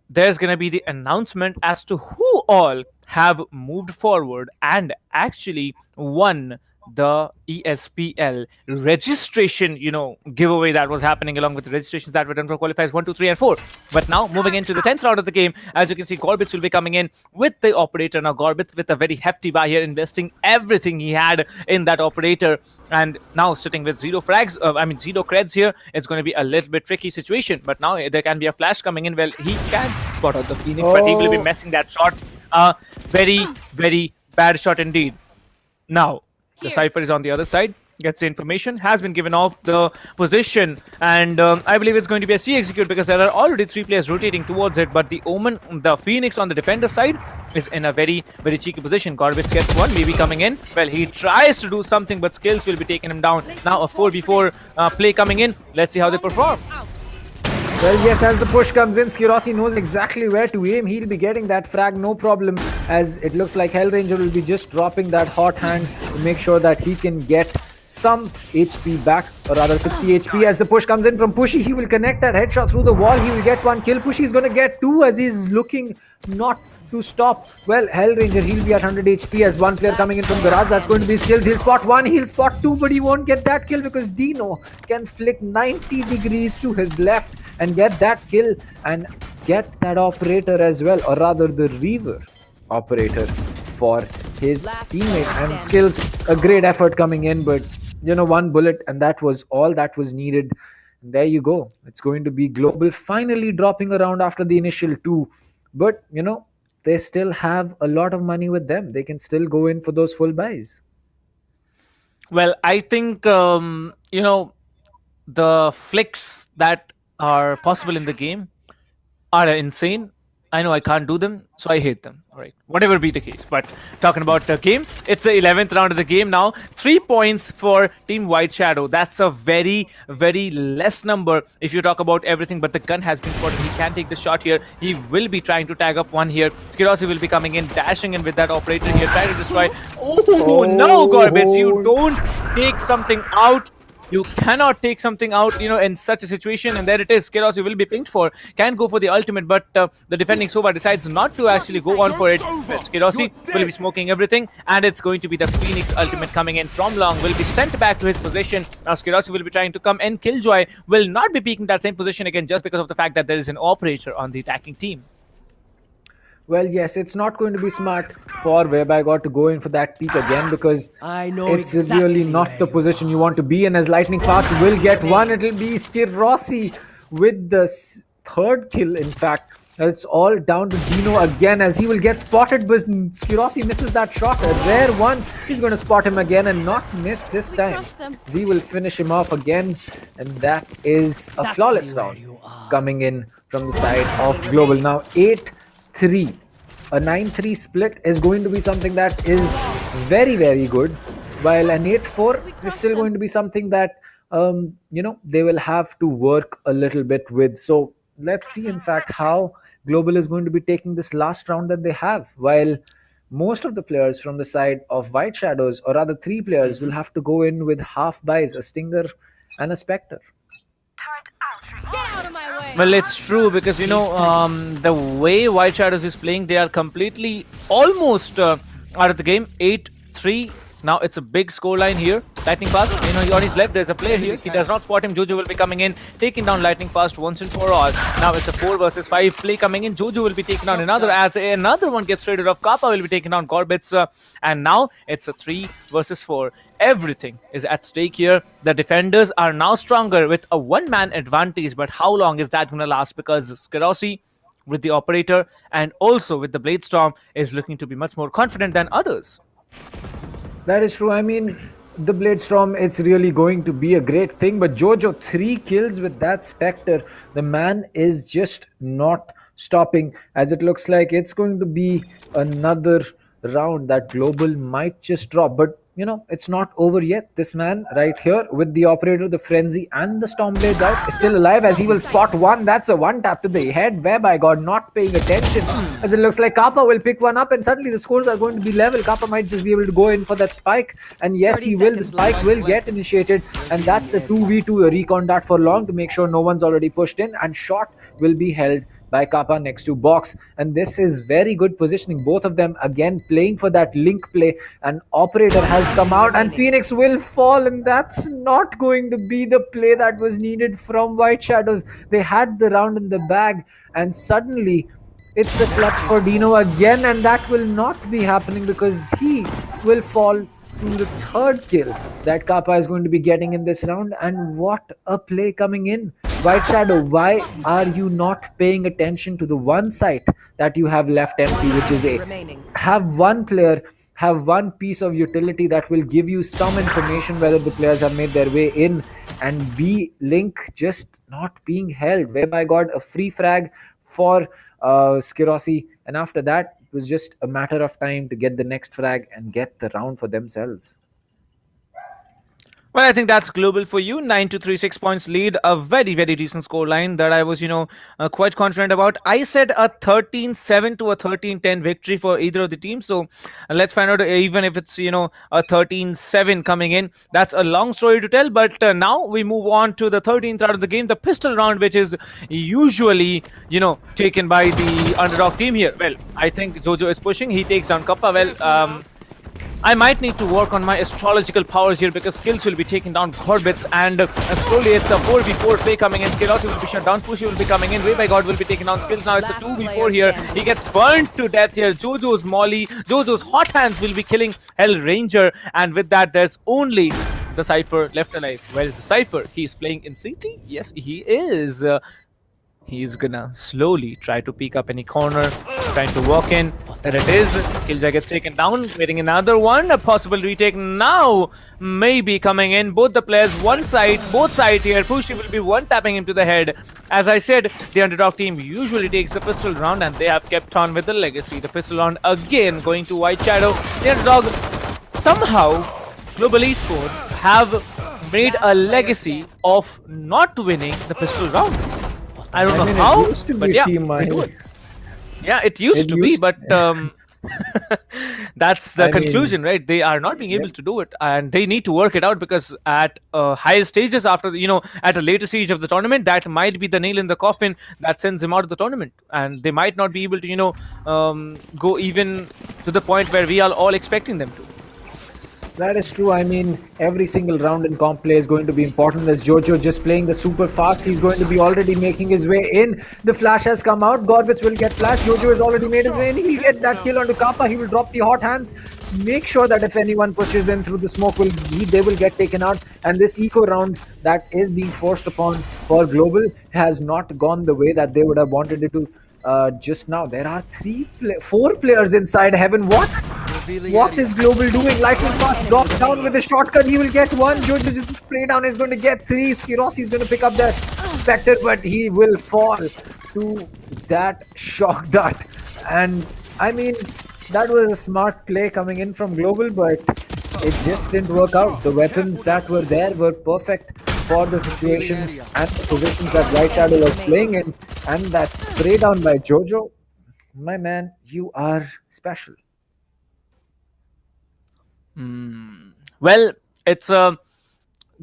there's going to be the announcement as to who all have moved forward and actually won the ESPL registration, giveaway that was happening, along with the registrations that were done for qualifiers 1, 2, 3, and 4. But now, moving into the 10th round of the game, as you can see, Gorbitz will be coming in with the operator. Now, Gorbitz with a very hefty buy here, investing everything he had in that operator, and now sitting with 0 frags, 0 creds here. It's going to be a little bit tricky situation, but now there can be a flash coming in. Well, he can spot out the Phoenix, but he will be messing that shot. Very bad shot indeed. Now, the Cypher is on the other side, gets the information, has been given off the position, and I believe it's going to be a C execute, because there are already 3 players rotating towards it. But the Omen, the Phoenix on the defender side, is in a very cheeky position. Gorbitz gets one, maybe coming in. Well, he tries to do something, but Skills will be taking him down. Now a 4v4 play coming in. Let's see how they perform. Well, yes, as the push comes in, Skirosi knows exactly where to aim. He'll be getting that frag, no problem, as it looks like Hellranger will be just dropping that hot hand to make sure that he can get some HP back, or rather 60 HP. As the push comes in from Pushy, he will connect that headshot through the wall. He will get 1 kill. Pushy is going to get 2, as he's looking not to stop. Well, Hellranger, he'll be at 100 HP, as 1 player coming in from Garage. That's going to be Skills. He'll spot 1, he'll spot 2, but he won't get that kill, because Dino can flick 90 degrees to his left and get that kill and get that operator as well, or rather the Reaver operator for his teammate. And Skills, a great effort coming in, but 1 bullet, and that was all that was needed. And there you go. It's going to be Global finally dropping around after the initial 2, but they still have a lot of money with them. They can still go in for those full buys. Well, I think the flicks that are possible in the game are insane. I know I can't do them, so I hate them. All right, whatever be the case. But talking about the game, it's the 11th round of the game now. 3 points for Team White Shadow. That's a very less number if you talk about everything. But the gun has been spotted. He can take the shot here. He will be trying to tag up one here. Skirosi will be coming in, dashing in with that operator here, trying to destroy. Oh no, Gorbitz, you don't take something out. You cannot take something out, in such a situation. And there it is. Skirosi will be pinged for. Can go for the ultimate, but the defending Sova decides not to actually go on for it. But Skirosi will be smoking everything. And it's going to be the Phoenix ultimate coming in from long. Will be sent back to his position. Now Skirosi will be trying to come, and Killjoy will not be peeking that same position again, just because of the fact that there is an operator on the attacking team. Well, yes, it's not going to be smart for Whereby God to go in for that peak again, because it's really not the position you want to be in. As Lightning Fast will get 1, it'll be Skirosi with the third kill, in fact. It's all down to Dino again as he will get spotted, but Skirossi misses that shot. A rare one. He's going to spot him again and not miss this time. Z will finish him off again, and that is a flawless round coming in from the side of Global. Now 8-3. A 9-3 split is going to be something that is very, very good, while an 8-4 is still going to be something that they will have to work a little bit with. So let's see, in fact, how Global is going to be taking this last round that they have, while most of the players from the side of White Shadows, or rather 3 players, will have to go in with half buys, a Stinger and a Spectre. Well, it's true because the way White Shadows is playing, they are completely almost out of the game. 8-3. Now it's a big scoreline here. Lightning Fast, on his left, there's a player here. He does not spot him. Jojo will be coming in, taking down Lightning Fast once and for all. Now it's a 4 versus 5 play coming in. Jojo will be taking down another, as another one gets traded off. Kappa will be taking down Gorbits, and now it's a 3 versus 4. Everything is at stake here. The defenders are now stronger with a one-man advantage, but how long is that going to last? Because Skirossi, with the Operator and also with the Blade Storm, is looking to be much more confident than others. That is true. I mean, the Blade Storm, it's really going to be a great thing. But Jojo, 3 kills with that Spectre. The man is just not stopping, as it looks like it's going to be another round that Global might just drop. But, it's not over yet. This man right here with the Operator, the Frenzy and the Stormblades out is still alive, as he will spot one. That's a one tap to the head, whereby God not paying attention, as it looks like Kappa will pick one up and suddenly the scores are going to be level. Kappa might just be able to go in for that spike, and yes, he will. The spike will get initiated, and that's a 2v2, a recon dart for long to make sure no one's already pushed in, and shot will be held by Kappa next to Box. And this is very good positioning. Both of them again playing for that link play. An Operator has come out and Phoenix will fall, and that's not going to be the play that was needed from White Shadows. They had the round in the bag, and suddenly it's a clutch for Dino again, and that will not be happening because he will fall to the 3rd kill that Kappa is going to be getting in this round. And what a play coming in. White Shadow, why are you not paying attention to the one site that you have left empty, which is A? Have one player, have one piece of utility that will give you some information whether the players have made their way in, and B, Link just not being held, whereby got a free frag for Skirossi, and after that it was just a matter of time to get the next frag and get the round for themselves. Well, I think that's Global for you. 9-3, 6 points lead. A very, very decent scoreline that I was, quite confident about. I said a 13-7 to a 13-10 victory for either of the teams. So let's find out, even if it's, a 13-7 coming in. That's a long story to tell. But now we move on to the 13th round of the game, the pistol round, which is usually, taken by the underdog team here. Well, I think Jojo is pushing. He takes down Kappa. Well, I might need to work on my astrological powers here because skills will be taking down Gorbits, and slowly it's a 4v4 play coming in. Skills will be shut down. Pushy will be coming in. Way by God will be taking down skills. Now it's a 2v4 here. He gets burnt to death here. Jojo's Molly, Jojo's hot hands will be killing Hell Ranger, and with that there's only the Cypher left alive. Where is the Cypher? He's playing in CT? Yes, he is. He's gonna slowly try to peek up any corner, trying to walk in. There it is. Killjoy gets taken down, waiting another one. A possible retake now, maybe coming in. Both the players, one side, both sides here. Pushy will be one tapping him to the head. As I said, the underdog team usually takes the pistol round, and they have kept on with the legacy. The pistol round again going to White Shadow. The underdog, somehow, Global Esports have made a legacy of not winning the pistol round. I don't know how, but yeah, they do it. Yeah, it used to be, but that's the conclusion, right? They are not being able to do it, and they need to work it out because at higher stages, after at a later stage of the tournament, that might be the nail in the coffin that sends them out of the tournament, and they might not be able to go even to the point where we are all expecting them to. That is true. I mean, every single round in comp play is going to be important. As Jojo just playing the super fast, he's going to be already making his way in. The flash has come out. Gorbitz will get flash. Jojo has already made his way in. He'll get that kill onto Kappa. He will drop the hot hands. Make sure that if anyone pushes in through the smoke, they will get taken out. And this eco round that is being forced upon for Global has not gone the way that they would have wanted it to. Just now, there are 4 players inside Heaven. What is Global doing? Lightning Fast drops down with a shotgun. He will get 1. Jojo just spray down is going to get 3. Skiros is going to pick up that Spectre, but he will fall to that shock dart. And I mean, that was a smart play coming in from Global, but it just didn't work out. The weapons that were there were perfect for the situation and the positions that White Shadow was playing in, and that spray down by Jojo, my man, you are special. Well, it's a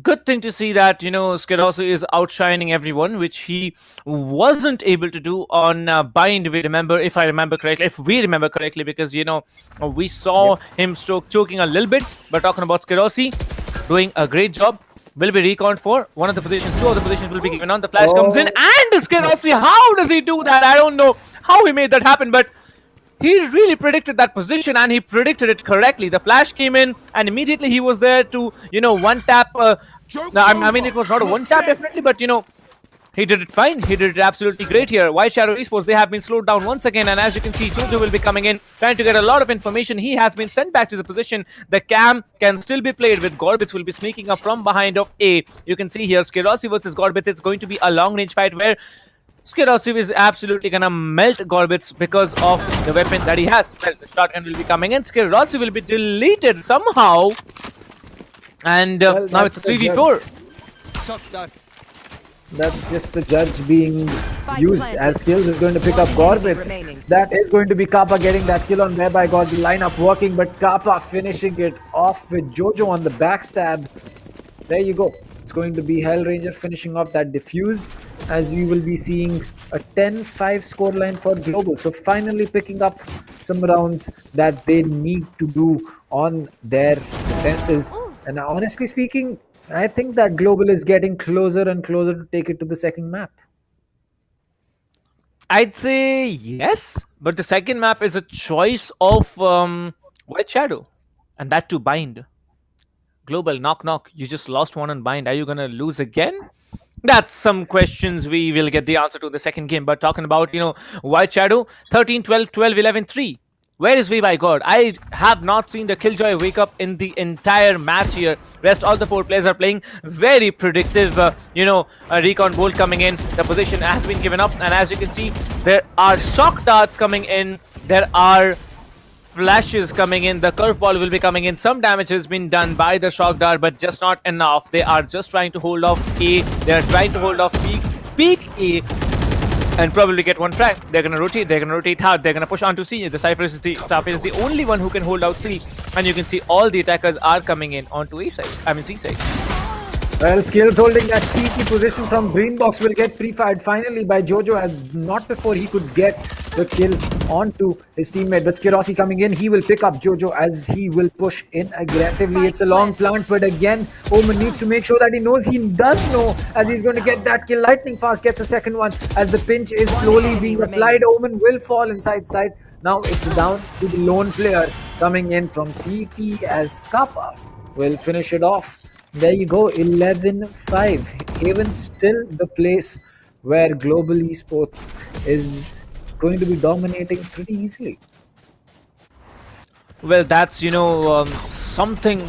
good thing to see that, Skirosu is outshining everyone, which he wasn't able to do on Bind. If we remember correctly, because, we saw him choking a little bit. But talking about Skirosi, doing a great job. Will be reconned for one of the positions. 2 of the positions will be given on. The flash comes in, and Skirosi, how does he do that? I don't know how he made that happen, but he really predicted that position, and he predicted it correctly. The flash came in, and immediately he was there to, one tap. I mean, it was not a one tap definitely, but he did it fine. He did it absolutely great here. White Shadow Esports, they have been slowed down once again, and as you can see, Jojo will be coming in, trying to get a lot of information. He has been sent back to the position. The cam can still be played with Gorbitz will be sneaking up from behind of A. You can see here, Skirosi versus Gorbitz. It's going to be a long-range fight where Skirosi is absolutely gonna melt Gorbitz because of the weapon that he has. Well, the shotgun will be coming in. Skirosi will be deleted somehow. And now it's a 3v4. That's just the judge being used as kills. Is going to pick up Gorbitz. That is going to be Kappa getting that kill on whereby got the lineup working, but Kappa finishing it off with Jojo on the backstab. There you go. It's going to be Hellranger finishing off that defuse, as we will be seeing a 10-5 scoreline for Global. So finally picking up some rounds that they need to do on their defenses. And honestly speaking, I think that Global is getting closer and closer to take it to the second map. I'd say yes, but the second map is a choice of White Shadow, and that to Bind. Global, knock. You just lost one on Bind. Are you going to lose again? That's some questions we will get the answer to in the second game. But talking about, White Shadow, 13, 12, 12, 11, 3. Where is We by God? I have not seen the Killjoy wake up in the entire match here. Rest all the 4 players are playing very predictive. A recon bolt coming in. The position has been given up. And as you can see, there are shock darts coming in. There are flashes coming in. The curveball will be coming in. Some damage has been done by the shock dart, but just not enough. They are just trying to hold off A. They are trying to hold off peak A. And probably get one frag. They're gonna rotate hard. They're gonna push onto C. The Cypher is the only one who can hold out C. And you can see all the attackers are coming in onto C side. Well, Skills holding that cheeky position from Green Box will get pre-fired finally by Jojo, as not before he could get the kill onto his teammate. But Skirosi coming in, he will pick up Jojo as he will push in aggressively. It's a long plant, but again, Omen needs to make sure that he knows. He does know, as he's going to get that kill. Lightning Fast gets a second one as the pinch is slowly being applied. Omen will fall inside side. Now it's down to the lone player coming in from CT as Kappa will finish it off. There you go, 11-5. Haven still the place where Global Esports is going to be dominating pretty easily. Well, that's, something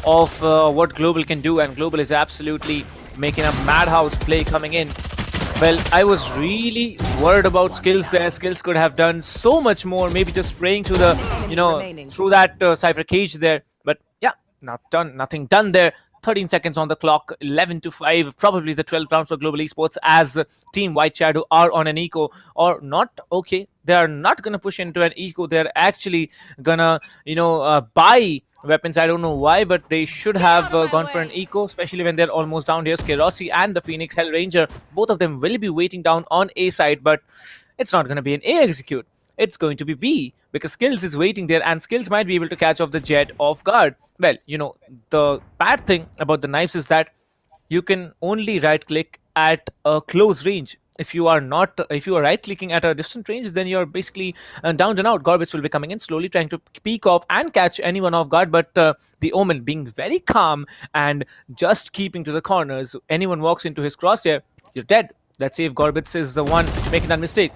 of what Global can do, and Global is absolutely making a madhouse play coming in. Well, I was really worried about Skills there. Skills could have done so much more, maybe just spraying to the, through that Cypher cage there. But yeah, nothing done there. 13 seconds on the clock, 11-5, probably the 12th round for Global Esports, as Team White Shadow are on an eco or not. Okay, they are not going to push into an eco. They're actually gonna, buy weapons. I don't know why, but they should have gone for an eco, especially when they're almost down here. Skirosi and the Phoenix Hellranger, both of them will be waiting down on A side, but it's not going to be an A execute. It's going to be B, because Skills is waiting there, and Skills might be able to catch off the Jet off guard. Well, the bad thing about the knives is that you can only right click at a close range. If you are right clicking at a distant range, then you're basically down and out. Gorbits will be coming in slowly, trying to peek off and catch anyone off guard, but the Omen being very calm and just keeping to the corners. Anyone walks into his crosshair, you're dead. Let's see if Gorbits is the one making that mistake.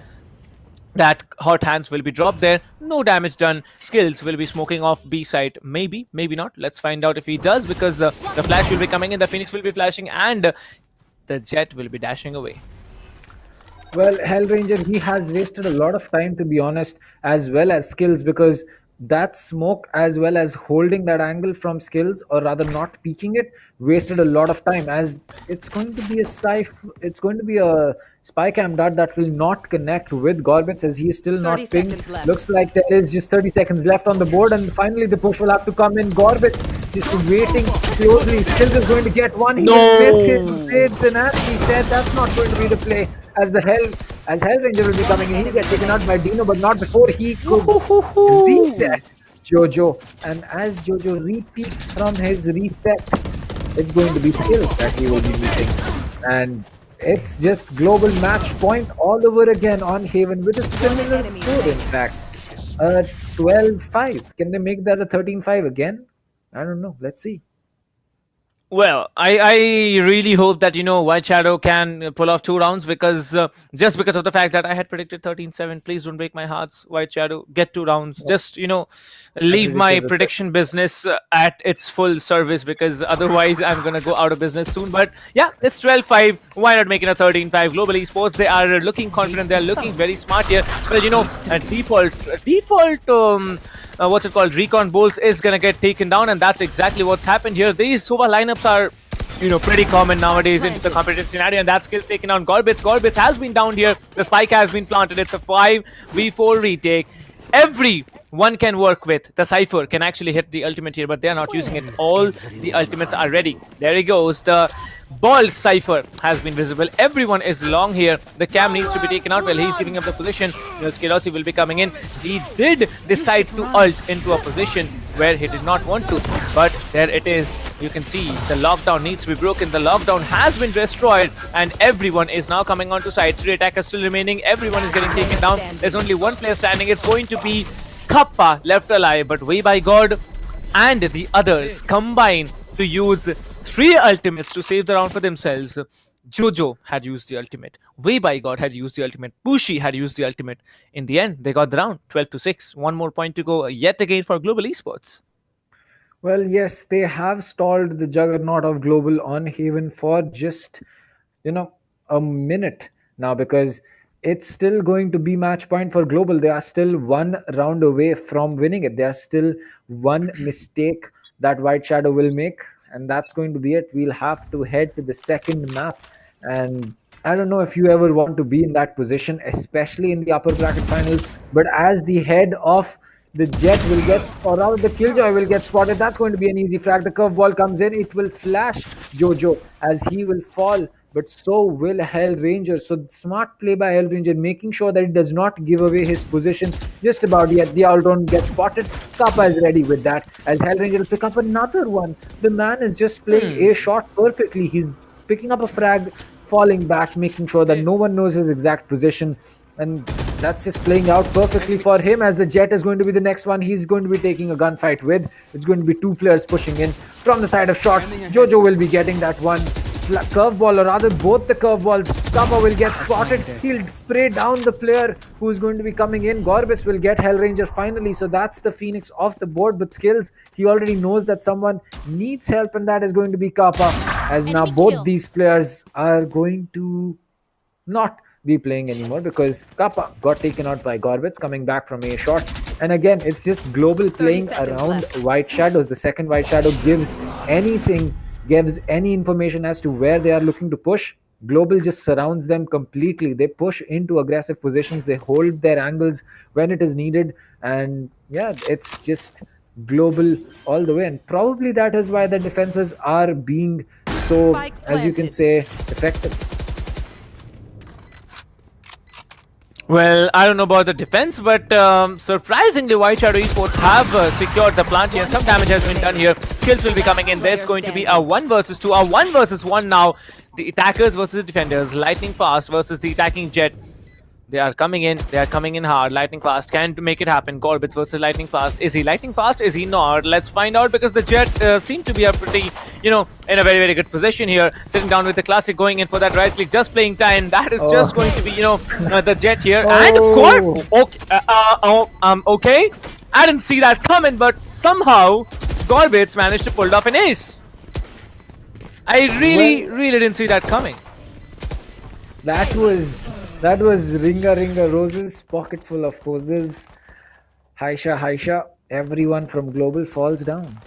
That hot hands will be dropped there. No damage done. Skills will be smoking off B side. Maybe, maybe not. Let's find out if he does, because the flash will be coming in, the Phoenix will be flashing, and the Jet will be dashing away. Well, Hellranger, he has wasted a lot of time, to be honest, as well as Skills, because that smoke, as well as holding that angle from Skills, or rather not peeking it, wasted a lot of time, as it's going to be a spy cam dart that will not connect with Gorbits, as he is still not pinged. Looks like there is just 30 seconds left on the board, and finally the push will have to come in. Gorbits just waiting closely. Skills is going to get one. He will miss his bids, and as he said, that's not going to be the play. As Hellranger will be coming in, he'll get taken out by Dino, but not before he could reset Jojo. And as Jojo repeats from his reset, it's going to be Skills that he will be meeting. And it's just global match point all over again on Haven with a similar score, in fact. 12-5. Can they make that a 13-5 again? I don't know. Let's see. Well, I really hope that, White Shadow can pull off 2 rounds, because just because of the fact that I had predicted 13-7. Please don't break my hearts, White Shadow. Get 2 rounds. Just, leave my prediction business at its full service, because otherwise I'm going to go out of business soon. But yeah, it's 12-5. Why not make it a 13-5? Global Esports, they are looking confident. They are looking very smart here. Well, a default what's it called, Recon Bolts is gonna get taken down, and that's exactly what's happened here. These Sova lineups are pretty common nowadays into the competitive scenario, and that skill's taken down Gorbits. Gorbits has been downed here. The spike has been planted. It's a 5v4 retake. Everyone can work with. The Cypher can actually hit the ultimate here, but they are not using it. All the ultimates are ready. There he goes. The ball Cypher has been visible. Everyone is long here. The cam needs to be taken out while he's giving up the position. Skilossi will be coming in. He did decide to ult into a position where he did not want to, but there it is. You can see the lockdown needs to be broken. The lockdown has been destroyed, and everyone is now coming onto site. 3 attackers still remaining. Everyone is getting taken down. There's only one player standing. It's going to be Kappa left alive, but way by God and the others combine to use 3 ultimates to save the round for themselves. Jojo had used the ultimate. Way by God had used the ultimate. Bushi had used the ultimate. In the end, they got the round 12-6. 1 more point to go yet again for Global Esports. Well, yes, they have stalled the juggernaut of Global on Haven for just, a minute now, because it's still going to be match point for Global. They are still 1 round away from winning it. There are still 1 mistake that White Shadow will make, and that's going to be it. We'll have to head to the second map, and I don't know if you ever want to be in that position, especially in the upper bracket finals, but as the head of the Jet will get, or rather the Killjoy will get spotted, that's going to be an easy frag. The curveball comes in, it will flash Jojo as he will fall, but so will Hellranger. So smart play by Hellranger, making sure that it does not give away his position just about yet. The Aldron gets spotted. Kappa is ready with that, as Hellranger will pick up another one. The man is just playing a shot perfectly. He's picking up a frag, falling back, making sure that no one knows his exact position. And that's just playing out perfectly for him, as the Jet is going to be the next one he's going to be taking a gunfight with. It's going to be 2 players pushing in from the side of short. Jojo will be getting that one curveball, or rather both the curveballs. Kappa will get spotted. He'll spray down the player who's going to be coming in. Gorbits will get Hellranger finally. So that's the Phoenix off the board. But Skills, he already knows that someone needs help, and that is going to be Kappa. As now both these players are going to not be playing anymore, because Kappa got taken out by Gorbits coming back from a shot. And again, it's just Global playing around White Shadows. The second White Shadow gives any information as to where they are looking to push, Global just surrounds them completely. They push into aggressive positions. They hold their angles when it is needed. And yeah, it's just Global all the way. And probably that is why the defenses are being so, as you can say, effective. Well, I don't know about the defense, but surprisingly, White Shadow Esports have secured the plant here. Some damage has been done here. Skills will be coming in. There's going to be a 1 versus 2, a 1 versus 1 now. The attackers versus the defenders. Lightning Fast versus the attacking Jet. They are coming in. They are coming in hard. Lightning Fast can make it happen. Gorbits versus Lightning Fast. Is he Lightning Fast? Is he not? Let's find out, because the Jet seem to be a pretty, in a very, very good position here. Sitting down with the Classic, going in for that right click, just playing time. That is just going to be, the Jet here. And Gorb. Okay. Okay. I didn't see that coming, but somehow Gorbits managed to pull off an ace. I really didn't see that coming. That was Ringa Roses, pocket full of poses. Haisha, everyone from Global falls down.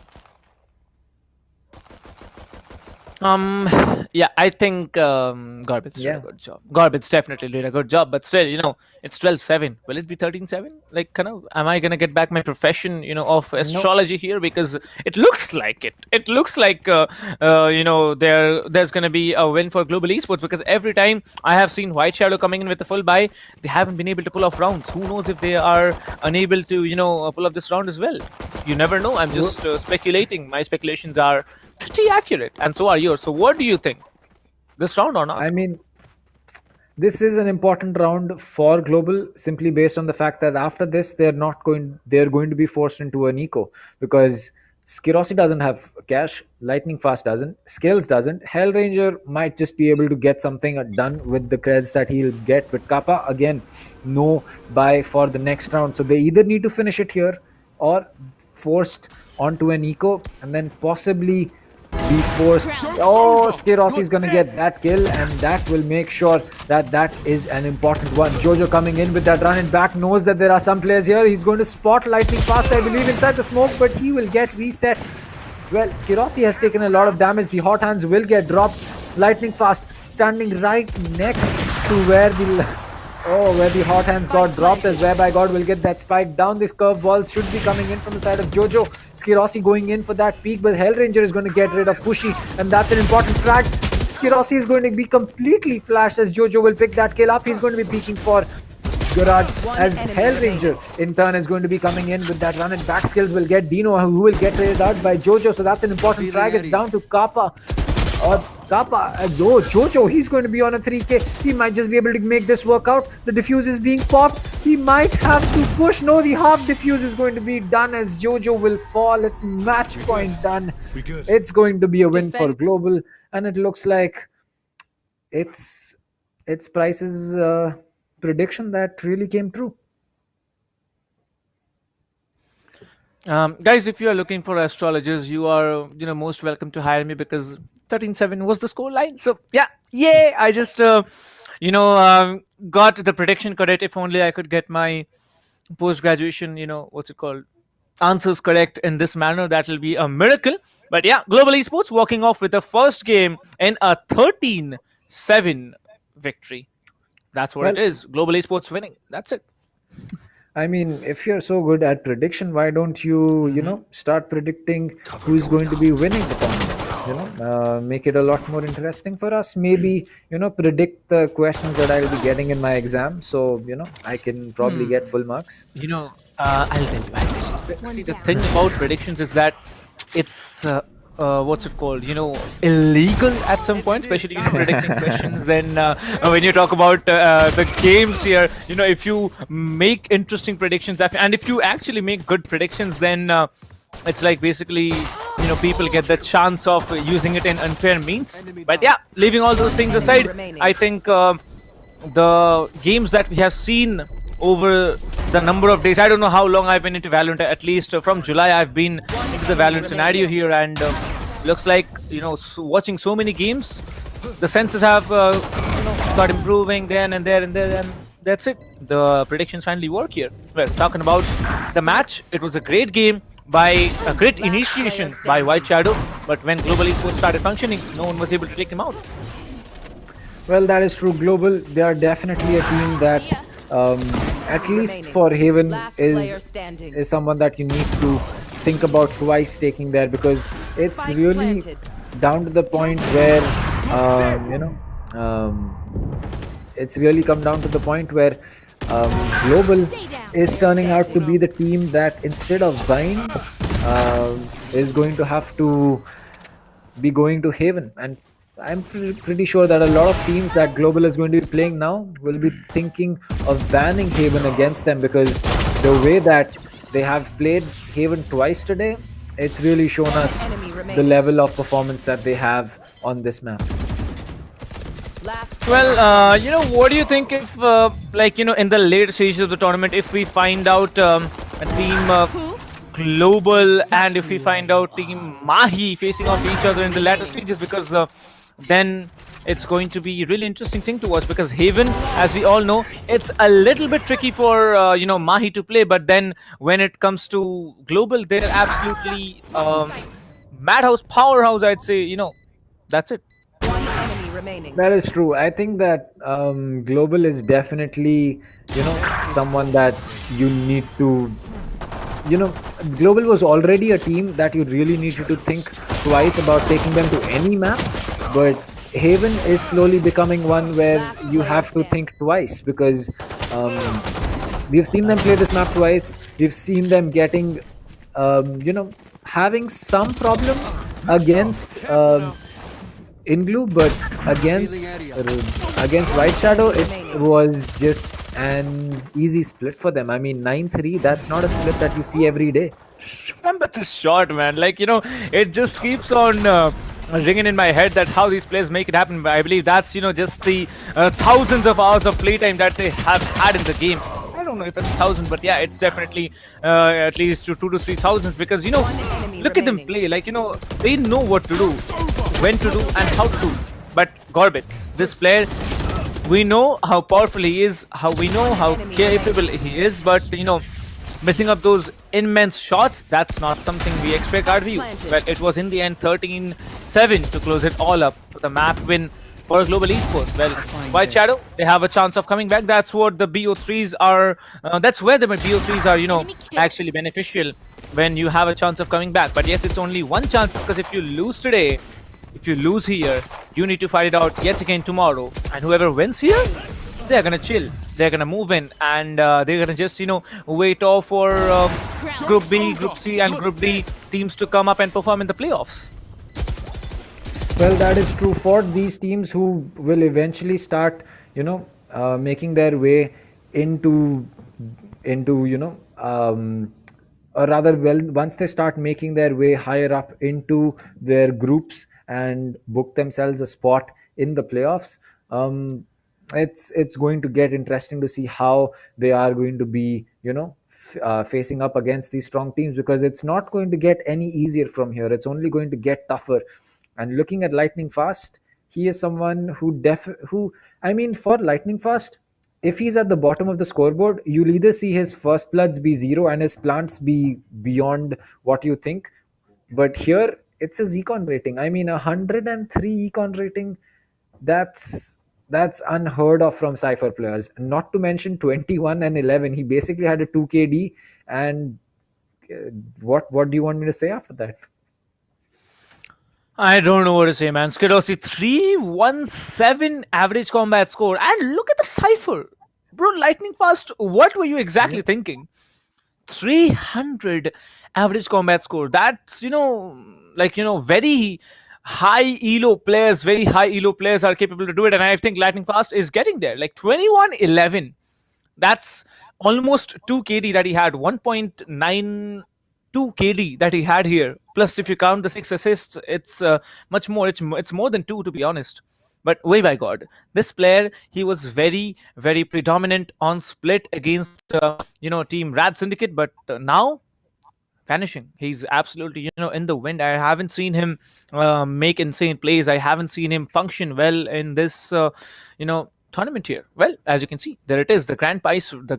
Yeah, I think Gorbits did a good job. Gorbits definitely did a good job, but still, it's 12-7. Will it be 13-7? Like, am I gonna get back my profession, of astrology here? Because it looks like it. It looks like, there's gonna be a win for Global Esports, because every time I have seen White Shadow coming in with a full buy, they haven't been able to pull off rounds. Who knows if they are unable to, pull off this round as well? You never know. I'm just speculating. My speculations are pretty accurate, and so are yours. So what do you think? This round or not? I mean, this is an important round for Global, simply based on the fact that after this they're going to be forced into an eco, because Skirossi doesn't have cash, Lightning Fast doesn't, Skills doesn't, Hellranger might just be able to get something done with the creds that he'll get, but Kappa, again, no buy for the next round. So they either need to finish it here or forced onto an eco, and then possibly be forced. Oh, Skirossi is going to get that kill, and that will make sure that is an important one. Jojo coming in with that run and back, knows that there are some players here. He's going to spot Lightning Fast, I believe, inside the smoke, but he will get reset. Well, Skirossi has taken a lot of damage. The hot hands will get dropped. Lightning Fast standing right next to where the hot hands got dropped, as whereby God will get that spike down. This curve balls should be coming in from the side of Jojo. Skirossi going in for that peak, but Hellranger is going to get rid of Pushy, and that's an important frag. Skirossi is going to be completely flashed as Jojo will pick that kill up. He's going to be peeking for Garage, as Hellranger in turn is going to be coming in with that run, and back skills will get Dino, who will get raided out by Jojo. So that's an important frag. It's down to Kappa. Jojo, he's going to be on a 3k. He might just be able to make this work out. The defuse is being popped. He might have to push. No, the half defuse is going to be done as Jojo will fall. It's match point done. It's going to be a win for Global, and it looks like it's Price's prediction that really came true. Guys, if you are looking for astrologers, you are most welcome to hire me, because 13-7 was the score line. So yeah, I just got the prediction correct. If only I could get my post-graduation answers correct in this manner, that will be a miracle. But yeah, Global Esports walking off with the first game in a 13-7 victory. That's what it is. Global Esports winning. That's it. I mean, if you're so good at prediction, why don't you, start predicting who's going to be winning the tournament? Make it a lot more interesting for us. Maybe, predict the questions that I'll be getting in my exam. So, I can probably get full marks. I'll tell you. See, the thing about predictions is that it's illegal at some point, especially predicting questions. And when you talk about the games here, if you make interesting predictions, and if you actually make good predictions, then it's like basically, people get the chance of using it in unfair means. But yeah, leaving all those things aside, I think the games that we have seen over the number of days, I don't know how long I've been into Valorant, at least from July I've been into the Valorant scenario here, and looks like, watching so many games, the senses have got improving then and there, and that's it. The predictions finally work here. Well, talking about the match, it was a great game by a great initiation by White Shadow, but when Global Esports started functioning, no one was able to take him out. Well, that is true. Global, they are definitely a team that at least for Haven is someone that you need to think about twice taking there, because it's really down to the point where it's really come down to the point where Global is turning out to be the team that instead of buying is going to have to be going to Haven. And I'm pretty sure that a lot of teams that Global is going to be playing now will be thinking of banning Haven against them, because the way that they have played Haven twice today, it's really shown us the level of performance that they have on this map. Well, what do you think if, in the later stages of the tournament, if we find out a team Global and if we find out team Mahi facing off each other in the latter stages, because then it's going to be a really interesting thing to watch, because Haven, as we all know, it's a little bit tricky for, Mahi to play, but then when it comes to Global, they're absolutely madhouse, powerhouse, I'd say, that's it. That is true. I think that Global is definitely, someone that you need to, Global was already a team that you really needed to think twice about taking them to any map, but Haven is slowly becoming one where you have to think twice, because we've seen them play this map twice. We've seen them getting, having some problem against INGLU, but against White Shadow, it was just an easy split for them. I mean, 9-3, that's not a split that you see every day. Remember this shot, man. It just keeps on ringing in my head that how these players make it happen. I believe that's, just the thousands of hours of playtime that they have had in the game. I don't know if it's 1,000, but yeah, it's definitely at least 2,000 to 3,000, because, look at them play. They know what to do, when to do, and how to do. But Gorbitz, this player, we know how powerful he is, we know how capable he is, but missing up those immense shots, that's not something we expect out of you. Well, it was in the end 13-7 to close it all up for the map win for Global Esports. Well, White Shadow, they have a chance of coming back. That's what the BO3s are, that's where the BO3s are, actually beneficial, when you have a chance of coming back. But yes, it's only one chance, because if you lose today, if you lose here, you need to fight it out yet again tomorrow. And whoever wins here, they're gonna chill. They're gonna move in, and they're gonna just, wait off for Group B, Group C, and Group D teams to come up and perform in the playoffs. Well, that is true for these teams who will eventually start, making their way into or rather, well, once they start making their way higher up into their groups and book themselves a spot in the playoffs, it's going to get interesting to see how they are going to be, facing up against these strong teams, because it's not going to get any easier from here. It's only going to get tougher. And looking at Lightning Fast, he is someone who for Lightning Fast, if he's at the bottom of the scoreboard, you'll either see his first bloods be 0 and his plants be beyond what you think. But here, it's his econ rating. I mean, 103 econ rating, that's unheard of from Cypher players. Not to mention 21 and 11. He basically had a 2 KD. And what do you want me to say after that? I don't know what to say, man. Skidossi, 317 average combat score. And look at the Cypher. Bro, Lightning Fast, what were you exactly thinking? 300 average combat score. That's, very high elo players are capable to do it. And I think Lightning Fast is getting there. 21-11. That's almost 2 KD that he had. 1.92 KD that he had here. Plus, if you count the 6 assists, it's much more. It's more than 2, to be honest. But way by God, this player, he was very, very predominant on split against, team RADSyndicate. But now, vanishing. He's absolutely, in the wind. I haven't seen him make insane plays. I haven't seen him function well in this, tournament here. Well, as you can see, there it is. The grand prize for the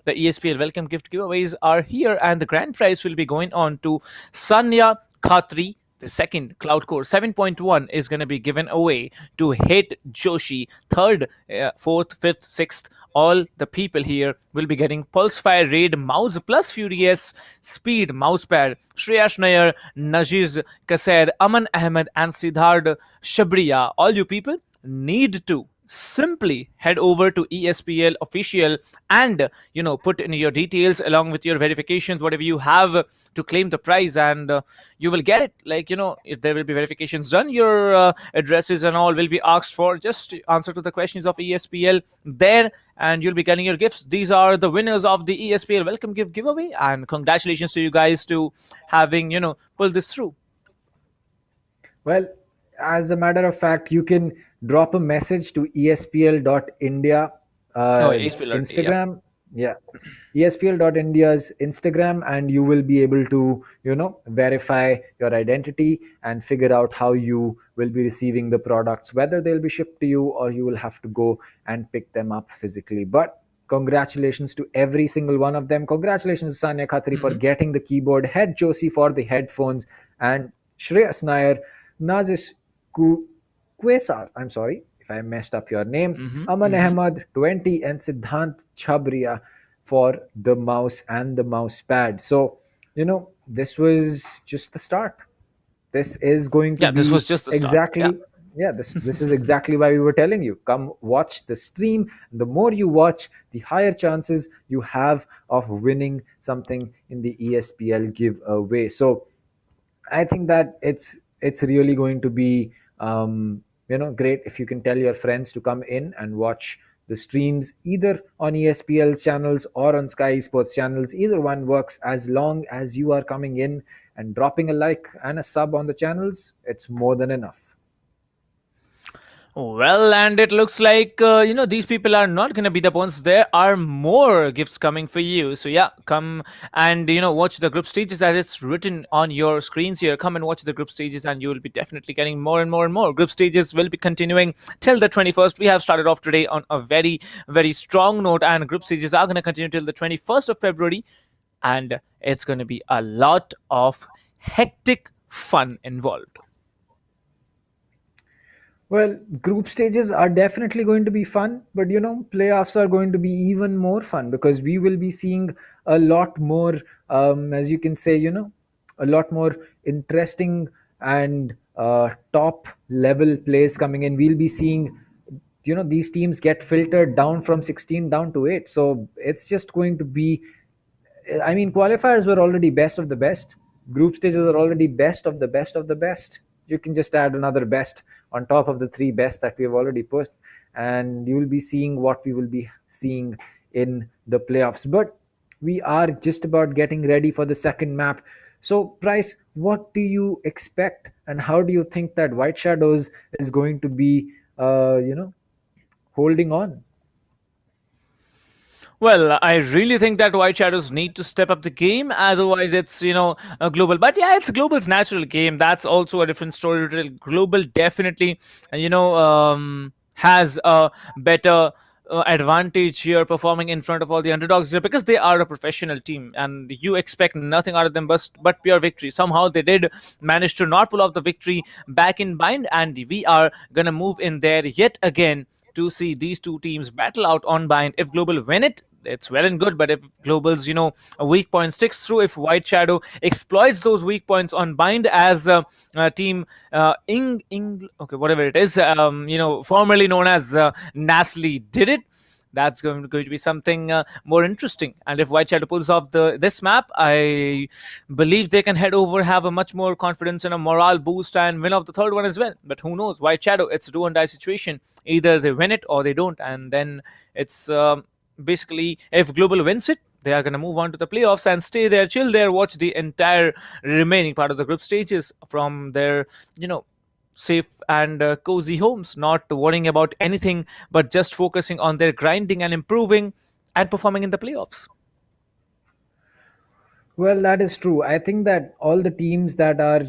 the ESPL Welcome Gift giveaways are here, and the grand prize will be going on to Sanya Khatri. The second Cloud Core 7.1 is going to be given away to Hit Joshi. Third, 4th, 5th, 6th, all the people here will be getting Pulsefire Raid mouse plus Furious Speed mousepad. Shreyash Nair, Najiz Kasair, Aman Ahmed, and Siddharth Shabriya. All you people need to simply head over to ESPL official and put in your details along with your verifications, whatever you have to claim the prize, and you will get it. Like, if there will be verifications done, your addresses and all will be asked for. Just answer to the questions of ESPL there, and you'll be getting your gifts. These are the winners of the ESPL welcome gift giveaway, and congratulations to you guys to having pulled this through. Well, as a matter of fact, you can drop a message to ESPL.India Instagram. Yeah. ESPL.India's Instagram, and you will be able to, verify your identity and figure out how you will be receiving the products, whether they'll be shipped to you or you will have to go and pick them up physically. But congratulations to every single one of them. Congratulations to Sanya Khatri for getting the keyboard, Head Josie for the headphones, and Shreyas Nair, Nazis Quesar, I'm sorry if I messed up your name, Aman Ahmad 20, and Siddhant Chabria for the mouse and the mouse pad. So, this was just the start. This is going to be this was just the start. exactly. Yeah, this is exactly why we were telling you, come watch the stream. The more you watch, the higher chances you have of winning something in the ESPL giveaway. So I think that it's really going to be great if you can tell your friends to come in and watch the streams either on ESPL's channels or on SkyEsports channels. Either one works, as long as you are coming in and dropping a like and a sub on the channels. It's more than enough. Well, and it looks like, these people are not going to be the ones. There are more gifts coming for you. So, yeah, come and, watch the group stages as it's written on your screens here. Come and watch the group stages and you will be definitely getting more and more and more. Group stages will be continuing till the 21st. We have started off today on a very, very strong note, and group stages are going to continue till the 21st of February. And it's going to be a lot of hectic fun involved. Well, group stages are definitely going to be fun, but playoffs are going to be even more fun because we will be seeing a lot more, as you can say, a lot more interesting and top level plays coming in. We'll be seeing, these teams get filtered down from 16 down to 8. So it's just going to be, I mean, qualifiers were already best of the best. Group stages are already best of the best of the best. You can just add another best on top of the 3 best that we have already put, and you will be seeing what we will be seeing in the playoffs. But we are just about getting ready for the second map. So, Price, what do you expect, and how do you think that White Shadows is going to be, holding on? Well, I really think that White Shadows need to step up the game. Otherwise, it's, a global. But yeah, it's global's natural game. That's also a different story. Global definitely, has a better advantage here performing in front of all the underdogs here because they are a professional team and you expect nothing out of them but pure victory. Somehow they did manage to not pull off the victory back in Bind, and we are going to move in there yet again to see these two teams battle out on Bind. If Global win it, it's well and good, but if Global's a weak point sticks through, if White Shadow exploits those weak points on Bind as team whatever it is, formerly known as NaCly did it, that's going to be something more interesting. And if White Shadow pulls off this map, I believe they can head over, have a much more confidence and a morale boost, and win off the third one as well. But who knows? White Shadow, it's a do and die situation. Either they win it or they don't, and then it's basically, if Global wins it, they are going to move on to the playoffs and stay there, chill there, watch the entire remaining part of the group stages from their safe and cozy homes, not worrying about anything but just focusing on their grinding and improving and performing in the playoffs. Well, that is true. I think that all the teams that are,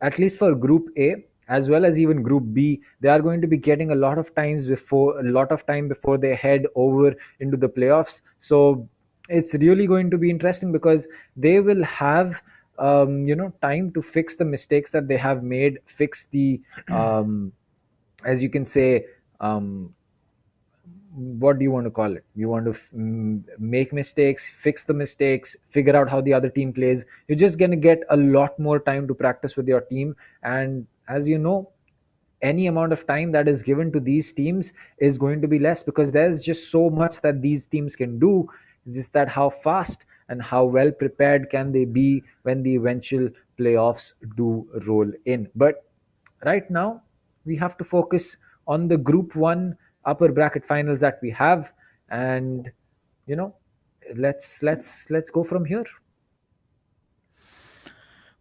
at least for Group A as well as even Group B, they are going to be getting a lot of time before they head over into the playoffs. So it's really going to be interesting because they will have time to fix the mistakes that they have made, fix the as you can say, what do you want to call it? You want to make mistakes, fix the mistakes, figure out how the other team plays. You're just going to get a lot more time to practice with your team. And as you know, any amount of time that is given to these teams is going to be less, because there's just so much that these teams can do. It's just that how fast and how well prepared can they be when the eventual playoffs do roll in. But right now, we have to focus on the Group 1 upper bracket finals that we have, and let's go from here.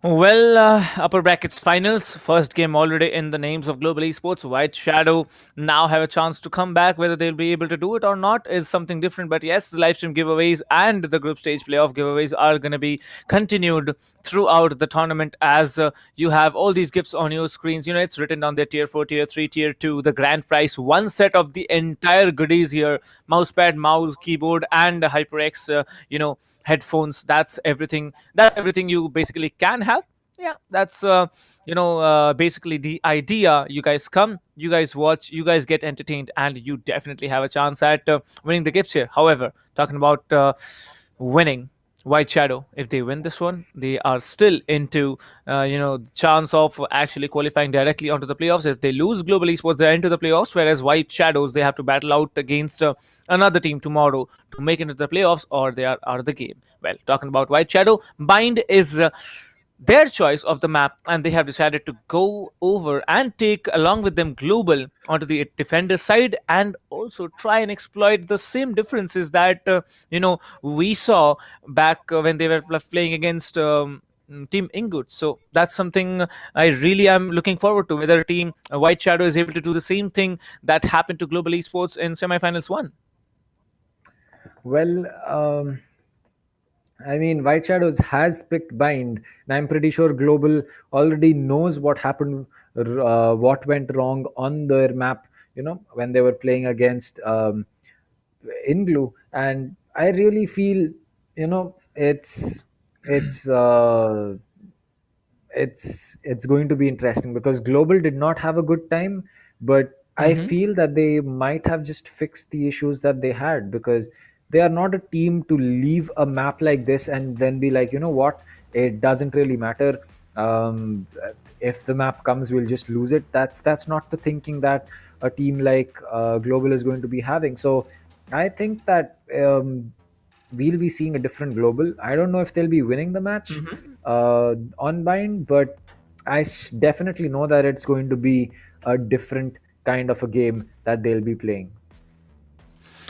Well, upper brackets finals, first game already in the names of Global Esports. White Shadow now have a chance to come back. Whether they'll be able to do it or not is something different. But yes, the live stream giveaways and the group stage playoff giveaways are going to be continued throughout the tournament, as you have all these gifts on your screens. It's written down there: tier 4, tier 3, tier 2. The grand prize, one set of the entire goodies here: mousepad, mouse, keyboard, and HyperX, headphones. That's everything. That's everything you basically can have. Yeah, that's basically the idea. You guys come, you guys watch, you guys get entertained, and you definitely have a chance at winning the gifts here. However, talking about winning, White Shadow, if they win this one, they are still into the chance of actually qualifying directly onto the playoffs. If they lose, Global Esports, they're into the playoffs, whereas White Shadows, they have to battle out against another team tomorrow to make it into the playoffs, or they are out of the game. Well, talking about White Shadow, Bind is their choice of the map, and they have decided to go over and take along with them Global onto the defender side, and also try and exploit the same differences that we saw back when they were playing against Team Ingot. So that's something I really am looking forward to, whether Team White Shadow is able to do the same thing that happened to Global Esports in semifinals 1. Well, I mean, White Shadows has picked Bind, and I'm pretty sure Global already knows what happened, what went wrong on their map, when they were playing against INGLU. And I really feel, it's going to be interesting, because Global did not have a good time, but I feel that they might have just fixed the issues that they had, because they are not a team to leave a map like this and then be like, what, it doesn't really matter. If the map comes, we'll just lose it. That's not the thinking that a team like Global is going to be having. So I think that we'll be seeing a different Global. I don't know if they'll be winning the match on Bind, but I definitely know that it's going to be a different kind of a game that they'll be playing.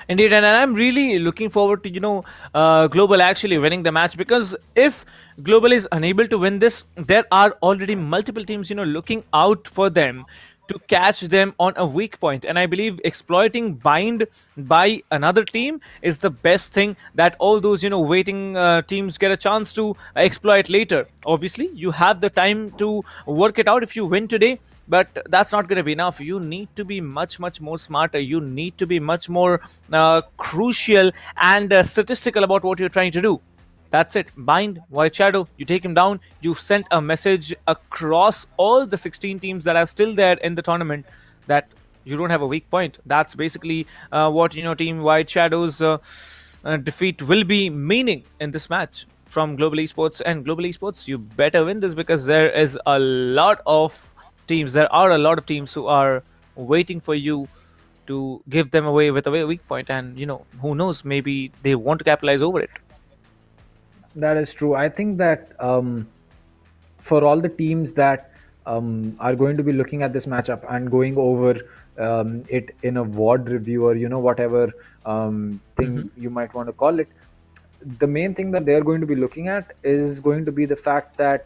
Indeed, and I'm really looking forward to Global actually winning the match, because if Global is unable to win this, there are already multiple teams looking out for them to catch them on a weak point. And I believe exploiting Bind by another team is the best thing that all those waiting teams get a chance to exploit later. Obviously, you have the time to work it out if you win today, but that's not going to be enough. You need to be much more smarter. You need to be much more crucial and statistical about what you're trying to do. That's it. Bind, White Shadow, you take him down. You sent a message across all the 16 teams that are still there in the tournament that you don't have a weak point. That's basically what Team White Shadow's defeat will be meaning in this match from Global Esports. And Global Esports, you better win this, because there is a lot of teams. There are a lot of teams who are waiting for you to give them away with a weak point, and who knows, maybe they want to capitalize over it. That is true. I think that for all the teams that are going to be looking at this matchup and going over it in a WOD review, or whatever thing you might want to call it, the main thing that they're going to be looking at is going to be the fact that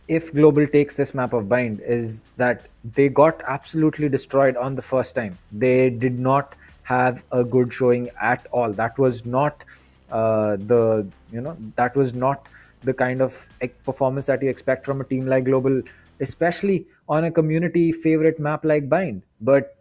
if Global takes this map of Bind, is that they got absolutely destroyed on the first time. They did not have a good showing at all. That was not that was not the kind of performance that you expect from a team like Global, especially on a community favorite map like Bind. But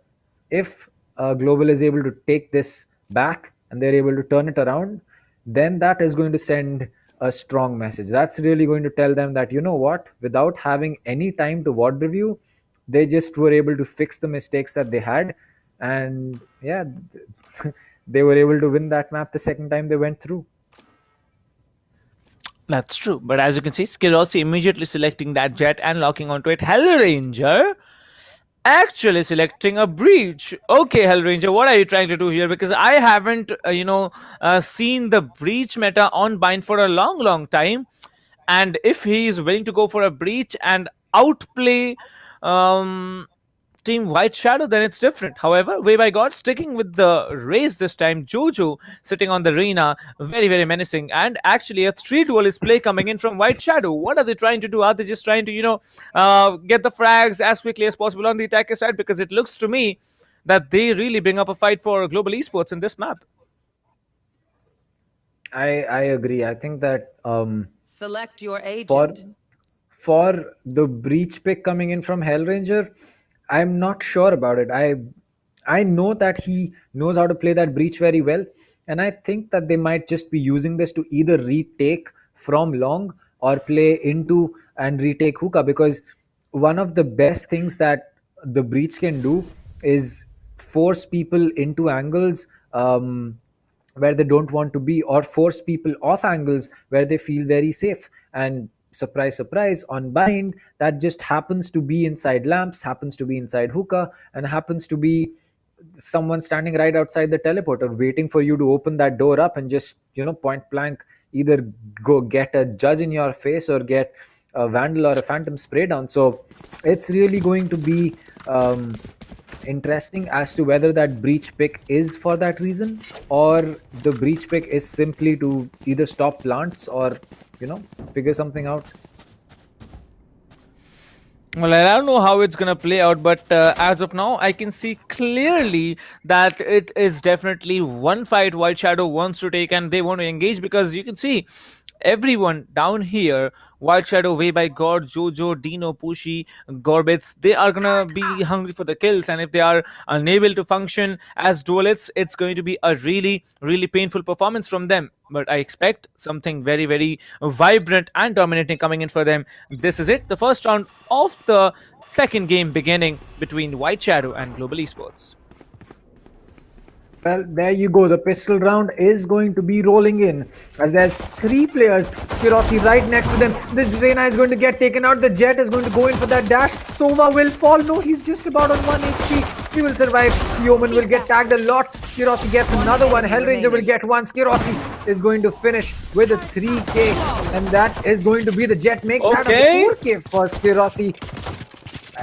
if Global is able to take this back and they're able to turn it around, then that is going to send a strong message. That's really going to tell them that, what, without having any time to WOD review, they just were able to fix the mistakes that they had, and yeah, they were able to win that map the second time they went through. That's true. But as you can see, Skirosi immediately selecting that jet and locking onto it. Hellranger actually selecting a breach. Okay, Hellranger, what are you trying to do here? Because I haven't, seen the breach meta on Bind for a long time. And if he is willing to go for a breach and outplay um, Team White Shadow, then it's different. However, Way by God sticking with the race this time. Jojo sitting on the arena, very menacing. And actually, a 3 duelist play coming in from White Shadow. What are they trying to do? Are they just trying to, get the frags as quickly as possible on the attacker side? Because it looks to me that they really bring up a fight for global esports in this map. I agree. I think that Select your agent. for the breach pick coming in from Hellranger, I'm not sure about it. I know that he knows how to play that breach very well, and I think that they might just be using this to either retake from long or play into and retake hookah, because one of the best things that the breach can do is force people into angles where they don't want to be, or force people off angles where they feel very safe. And surprise surprise, on Bind, that just happens to be inside lamps, happens to be inside hookah, and happens to be someone standing right outside the teleporter waiting for you to open that door up and just point blank either go get a judge in your face or get a vandal or a phantom spray down. So it's really going to be interesting as to whether that breach pick is for that reason, or the breach pick is simply to either stop plants or figure something out. Well, I don't know how it's going to play out, but as of now, I can see clearly that it is definitely one fight White Shadow wants to take and they want to engage, because you can see everyone down here, White Shadow, Way by God, Jojo, Dino, Pushi, Gorbits, they are gonna be hungry for the kills, and if they are unable to function as duelists, it's going to be a really painful performance from them. But I expect something very vibrant and dominating coming in for them. This is it, the first round of the second game beginning between White Shadow and Global Esports. Well, there you go. The pistol round is going to be rolling in as there's 3 players. Skirosi right next to them. The Reyna is going to get taken out. The Jet is going to go in for that dash. Sova will fall. No, he's just about on 1 HP. He will survive. Yeoman will get tagged a lot. Skirosi gets another one. Hellranger will get one. Skirosi is going to finish with a 3k. And that is going to be the Jet. Make that a 4k for Skirosi.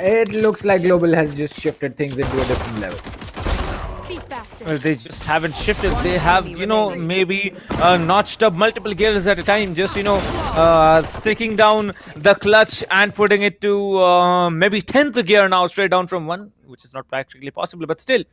It looks like Global has just shifted things into a different level. Well, they just haven't shifted. They have, maybe notched up multiple gears at a time. Just, sticking down the clutch and putting it to maybe 10th gear now, straight down from 1, which is not practically possible. But still,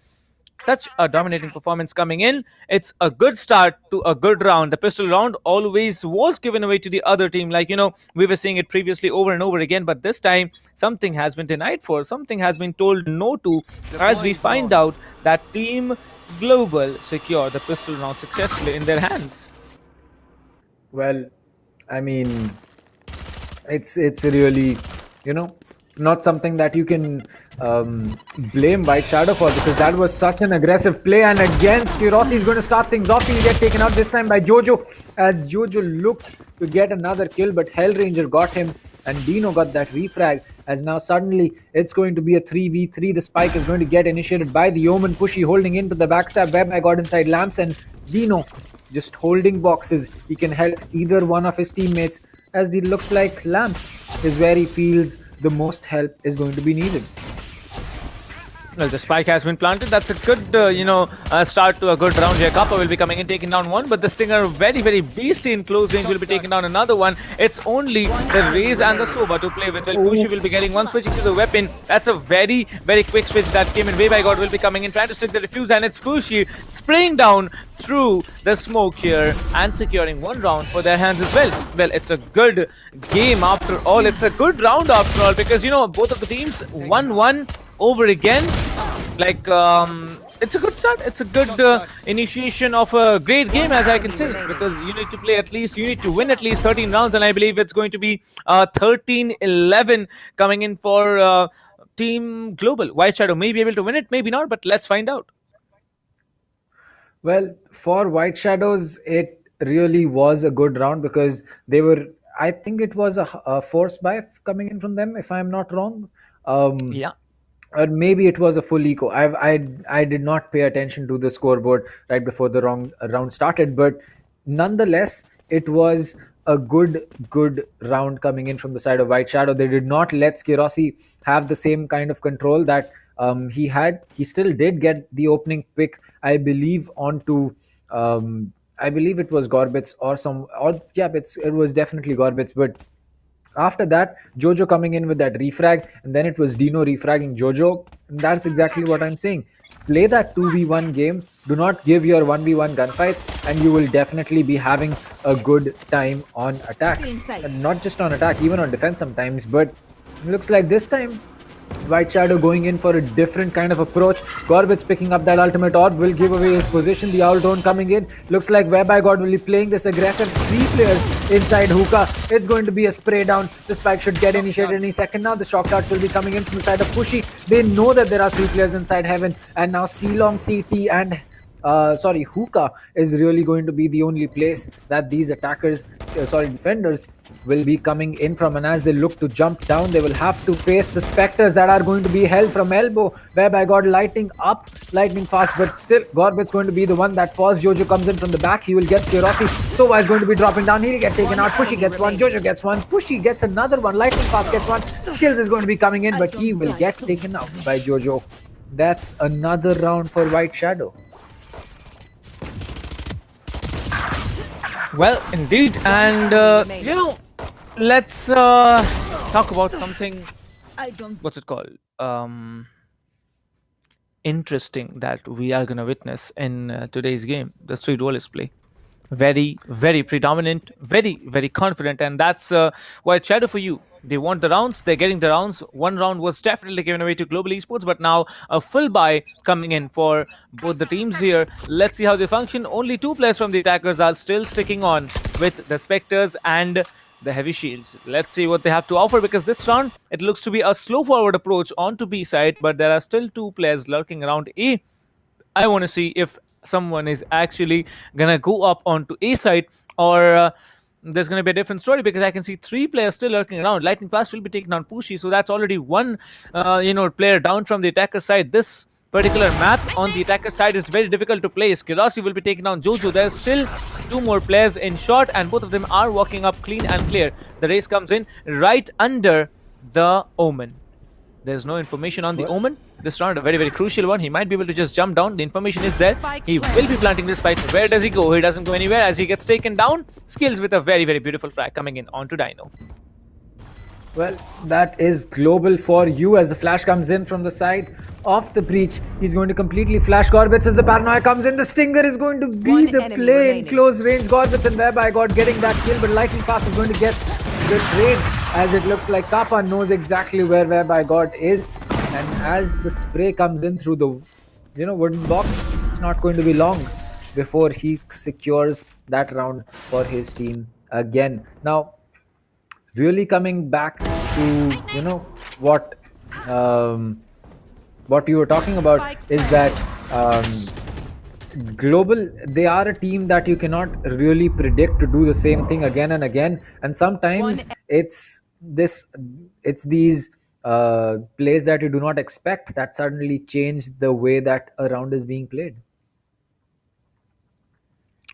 such a dominating performance coming in. It's a good start to a good round. The pistol round always was given away to the other team. Like, we were seeing it previously over and over again. But this time, something has been denied for. Something has been told no to, as we find out that Team Global secure the pistol round successfully in their hands. Well, I mean, it's really, not something that you can blame White Shadow for, because that was such an aggressive play. And again, Skirosi is going to start things off. He'll get taken out this time by Jojo, as Jojo looked to get another kill, but Hellranger got him and Dino got that refrag, as now suddenly it's going to be a 3v3. The spike is going to get initiated by the Yeoman. Pushy holding into the backstab. Web I got inside lamps, and Dino just holding boxes. He can help either one of his teammates, as it looks like lamps is where he feels the most help is going to be needed. Well, the spike has been planted. That's a good, start to a good round here. Kappa will be coming in, taking down one, but the Stinger very beastly in close range will be taking down another one. It's only the Raze and the Sova to play with. Well, Kushi will be getting one, switching to the weapon. That's a very quick switch that came in. Way by God will be coming in, trying to stick the defuse, and it's Kushi spraying down through the smoke here and securing one round for their hands as well. Well, it's a good game after all. It's a good round after all, because, both of the teams 1-1 over again. Like, it's a good start. It's a good initiation of a great game, as I can say, because you need to win at least 13 rounds, and I believe it's going to be 13-11 coming in for Team Global. White Shadow may be able to win it, maybe not, but let's find out. Well, for White Shadows, it really was a good round because they were. I think it was a force buy coming in from them, if I'm not wrong. Yeah. Or maybe it was a full eco. I did not pay attention to the scoreboard right before the round started, but nonetheless, it was a good round coming in from the side of White Shadow. They did not let Skirossi have the same kind of control that he had. He still did get the opening pick, I believe, onto. I believe it was Gorbits it was definitely Gorbits, but after that, Jojo coming in with that refrag, and then it was Dino refragging Jojo. And that's exactly what I'm saying. Play that 2v1 game. Do not give your 1v1 gunfights, and you will definitely be having a good time on attack. And not just on attack, even on defense sometimes. But it looks like this time, White Shadow going in for a different kind of approach. Gorbits picking up that ultimate orb will give away his position. The Owl Tone coming in. Looks like Whereby God will be playing this aggressive. 3 players inside Hookah. It's going to be a spray down. The spike should get initiated any second now. The shock darts will be coming in from the side of Pushy. They know that there are 3 players inside Heaven. And now Ceylon, CT and Hookah is really going to be the only place that these defenders will be coming in from, and as they look to jump down, they will have to face the specters that are going to be held from elbow, whereby God lighting fast, but still Gorbit's going to be the one that falls. Jojo comes in from the back, he will get Skirossi. Sova is going to be dropping down, he'll get taken out. Pushy gets one, Jojo gets one, Pushy gets another one, lightning fast gets one. Skills is going to be coming in, but he will get taken out by Jojo. That's another round for White Shadow. Well, indeed, and let's talk about something. What's it called? Interesting that we are gonna witness in today's game. The street duelist play, very, very predominant, very, very confident, and that's White Shadow for you. They want the rounds, they're getting the rounds. One round was definitely given away to Global Esports, but now a full buy coming in for both the teams here. Let's see how they function. Only 2 players from the attackers are still sticking on with the Spectres and the Heavy Shields. Let's see what they have to offer, because this round, it looks to be a slow forward approach onto B side, but there are still 2 players lurking around A. I want to see if someone is actually gonna go up onto A side, or there's going to be a different story, because I can see 3 players still lurking around. Lightning Fast will be taking on Pushy, so that's already 1 player down from the attacker side. This particular map on the attacker side is very difficult to play. Skirossi will be taking on Jojo. There's still 2 more players in short, and both of them are walking up clean and clear. The race comes in right under the Omen. There's no information on the Omen. This round, a very, very crucial one. He might be able to just jump down. The information is there. He will be planting this spike. Where does he go? He doesn't go anywhere as he gets taken down. Skills with a very, very beautiful frag coming in onto Dino. Well, that is global for you as the flash comes in from the side of the breach. He's going to completely flash Gorbits as the paranoia comes in. The Stinger is going to be the play in close range. Gorbits and Whereby God getting that kill, but Lightning Fast is going to get the trade, as it looks like Kappa knows exactly where Whereby God is. And as the spray comes in through the wooden box, it's not going to be long before he secures that round for his team again. Now, really coming back to what we were talking about is that Global, they are a team that you cannot really predict to do the same thing again and again, and sometimes it's these plays that you do not expect that suddenly change the way that a round is being played.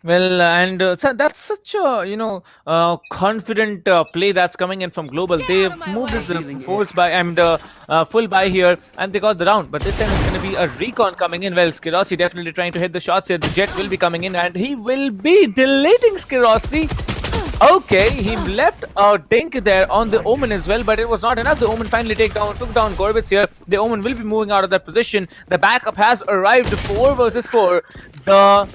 Well, and that's such a confident play that's coming in from Global. They moved the full buy here, and they got the round. But this time it's going to be a recon coming in. Well, Skirossi definitely trying to hit the shots here. The Jet will be coming in, and he will be deleting Skirossi. Okay, he left a dink there on the Omen as well, but it was not enough. The Omen finally took down Gorbits here. The Omen will be moving out of that position. The backup has arrived. 4 versus 4. The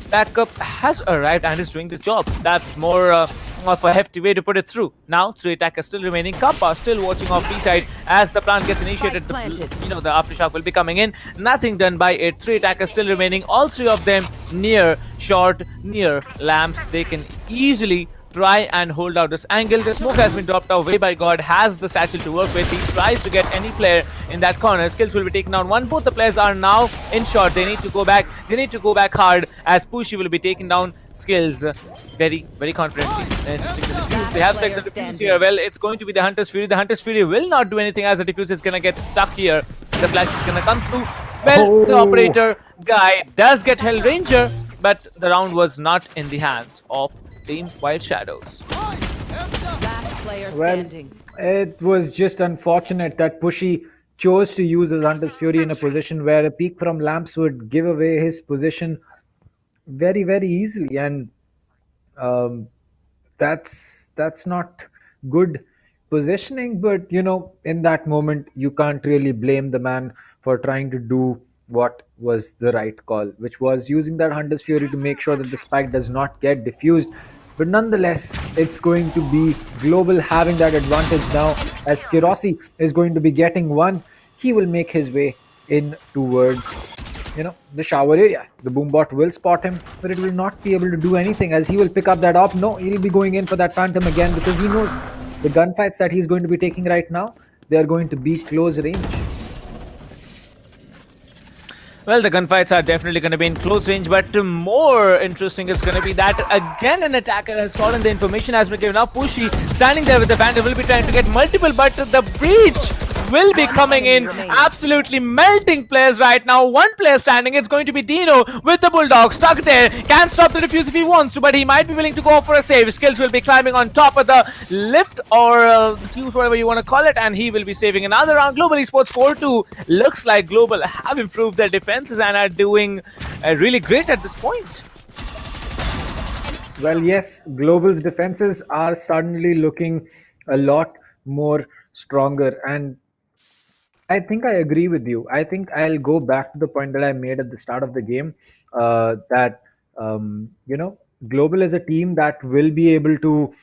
backup has arrived and is doing the job. That's more of a hefty way to put it through. Now 3 attackers still remaining. Kappa still watching off B side as the plant gets initiated. The aftershock will be coming in. Nothing done by it. 3 attackers still remaining. All 3 of them near short, near lamps. They can easily try and hold out this angle. The smoke has been dropped away by God, has the satchel to work with. He tries to get any player in that corner. Skills will be taken down. Both the players are now in short. They need to go back. They need to go back hard as Pushy will be taking down Skills very, very confidently. They have stuck the defuse here. Well, it's going to be the Hunter's Fury. The Hunter's Fury will not do anything as the defuse is going to get stuck here. The flash is going to come through. Well, the operator guy does get Hell Ranger, but the round was not in the hands of Team Wild Shadows. Well, it was just unfortunate that Pushy chose to use his Hunter's Fury in a position where a peek from Lamps would give away his position very, very easily, and that's not good positioning. But you know, in that moment, you can't really blame the man for trying to do what was the right call, which was using that Hunter's Fury to make sure that the spike does not get diffused. But nonetheless, it's going to be Global having that advantage now, as Kirossi is going to be getting one. He will make his way in towards, you know, the shower area. The Boombot will spot him, but it will not be able to do anything as he will pick up that op. No, he'll be going in for that Phantom again because he knows the gunfights that he's going to be taking right now, they are going to be close range. Well, the gunfights are definitely going to be in close range, but more interesting is going to be that again an attacker has fallen. The information has been given up. Pushy standing there with the Phantom will be trying to get multiple, but the breach will be coming in, absolutely melting players right now. One player standing, it's going to be Dino with the Bulldog stuck there. Can't stop the defuse if he wants to, but he might be willing to go for a save. Skills will be climbing on top of the lift or fuse, whatever you want to call it, and he will be saving another round. Global Esports 4-2. Looks like Global have improved their defenses and are doing really great at this point. Well, yes, Global's defenses are suddenly looking a lot more stronger, and I think I agree with you. I think I'll go back to the point that I made at the start of the game, that you know, Global is a team that will be able to,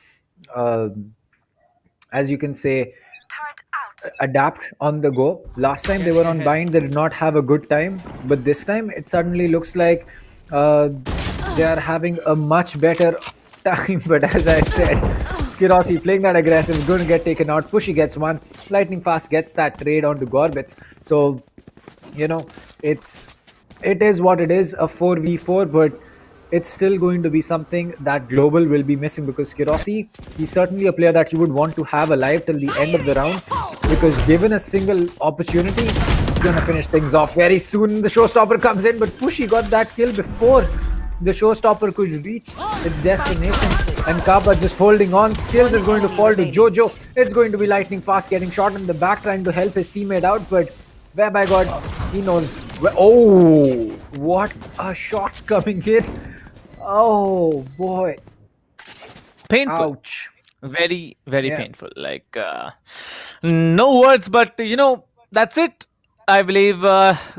as you can say, adapt on the go. Last time they were on bind, they did not have a good time, but this time it suddenly looks like they are having a much better time. But as I said, Kirossi playing that aggressive is going to get taken out. Pushy gets one. Lightning Fast gets that trade onto Gorbits. So, you know, it is what it is, a 4v4, but it's still going to be something that Global will be missing, because Kirossi, he's certainly a player that you would want to have alive till the end of the round, because given a single opportunity, he's going to finish things off very soon. The showstopper comes in, but Pushy got that kill before the showstopper could reach its destination, and Kappa just holding on. Skills is going to fall to Jojo. It's going to be Lightning Fast getting shot in the back, trying to help his teammate out, but where by God, he knows where. Oh, what a shot coming in. Oh boy. Painful. Ouch. Very, very painful. Like, no words, but you know, that's it. I believe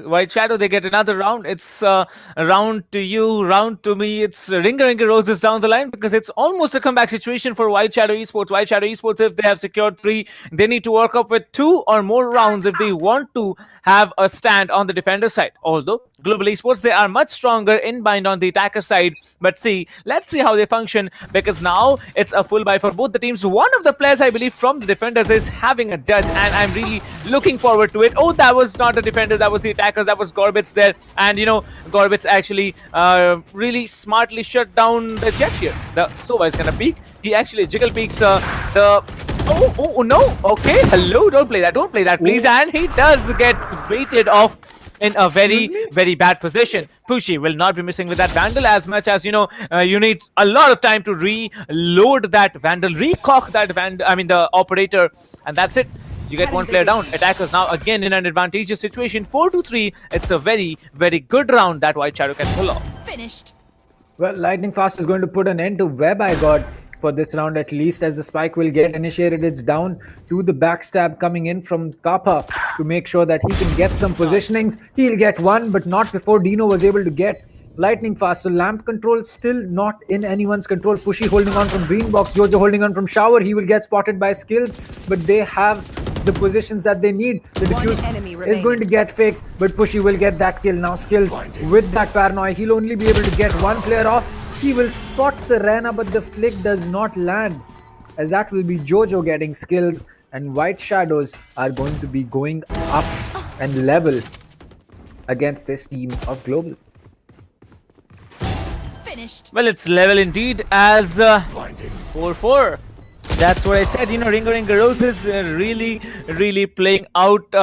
White Shadow, they get another round. It's a round to you, round to me. It's ringer roses down the line, because it's almost a comeback situation for White Shadow Esports. White Shadow Esports, if they have secured 3, they need to work up with 2 or more rounds if they want to have a stand on the defender side. Although Global Esports, they are much stronger in bind on the attacker side. But let's see how they function, because now it's a full buy for both the teams. One of the players, I believe, from the defenders is having a judge, and I'm really looking forward to it. Oh, that was not the defenders, that was the attackers. That was Gorbits there, and you know, Gorbits actually really smartly shut down the jet here. The Sova is gonna peek. He actually jiggle peeks oh no, okay, hello, don't play that please. And he does get baited off in a very, very bad position. Pushy will not be missing with that Vandal, as much as, you know, you need a lot of time to reload that Vandal, recock that Vandal, I mean the operator, and that's it. You get one player down. Attackers now again in an advantageous situation. 4-3. It's a very, very good round that White Shadow can pull off. Finished. Well, Lightning Fast is going to put an end to Web, I got, for this round at least, as the spike will get initiated. It's down to the backstab coming in from Kappa to make sure that he can get some positionings. He'll get one, but not before Dino was able to get Lightning Fast. So lamp control still not in anyone's control. Pushy holding on from Green Box. Jojo holding on from Shower. He will get spotted by Skills, but they have the positions that they need. The defuse is going to get fake, but Pushy will get that kill. Now Skills with that paranoia, he'll only be able to get one player off. He will spot the Rena, but the flick does not land, as that will be Jojo getting skills, and White Shadows are going to be going up and level against this team of Global. Well, it's level indeed as 4-4. That's what I said. You know, Ringa Rose is really playing out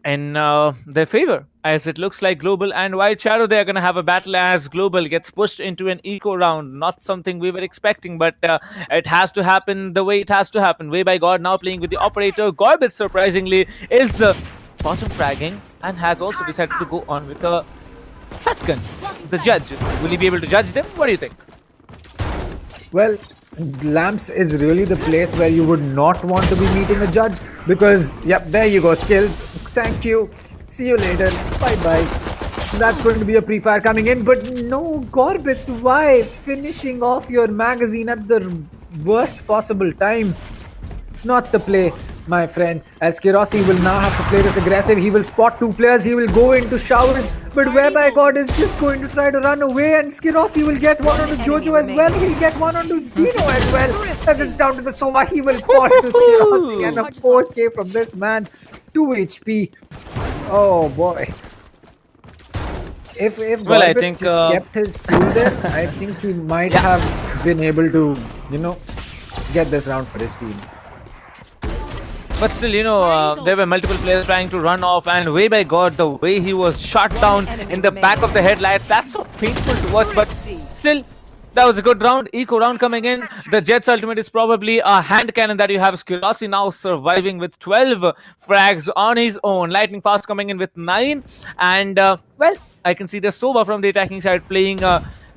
in their favor, as it looks like Global and White Shadow, they are going to have a battle as Global gets pushed into an eco round. Not something we were expecting, but it has to happen the way it has to happen. Way by God now playing with the operator. Gorbit, surprisingly, is bottom fragging and has also decided to go on with a shotgun. The judge, will he be able to judge them? What do you think? Well, Lamps is really the place where you would not want to be meeting a judge, because, yep, there you go, skills. Thank you. See you later. Bye-bye. That's going to be a pre-fire coming in, but no, Gorbits, why? Finishing off your magazine at the worst possible time. Not the play, my friend. As Kirossi will now have to play this aggressive. He will spot two players. He will go into showers. But Whereby God is just going to try to run away, and Skirossi will get one onto Jojo as well. He'll get one onto Dino as well. As it's down to the Soma, he will fall to Skirossi, and a 4K from this man. 2 HP. Oh boy. If Well, I Gorbits think, just kept his cool there, I think he might have been able to, you know, get this round for his team. But still, you know, there were multiple players trying to run off, and way by God, the way he was shot down in the back of the headlights, that's so painful to watch. But still, that was a good round. Eco round coming in. The Jet's ultimate is probably a hand cannon that you have. Skirossi now surviving with 12 frags on his own. Lightning Fast coming in with 9. And, well, I can see the Sova from the attacking side playing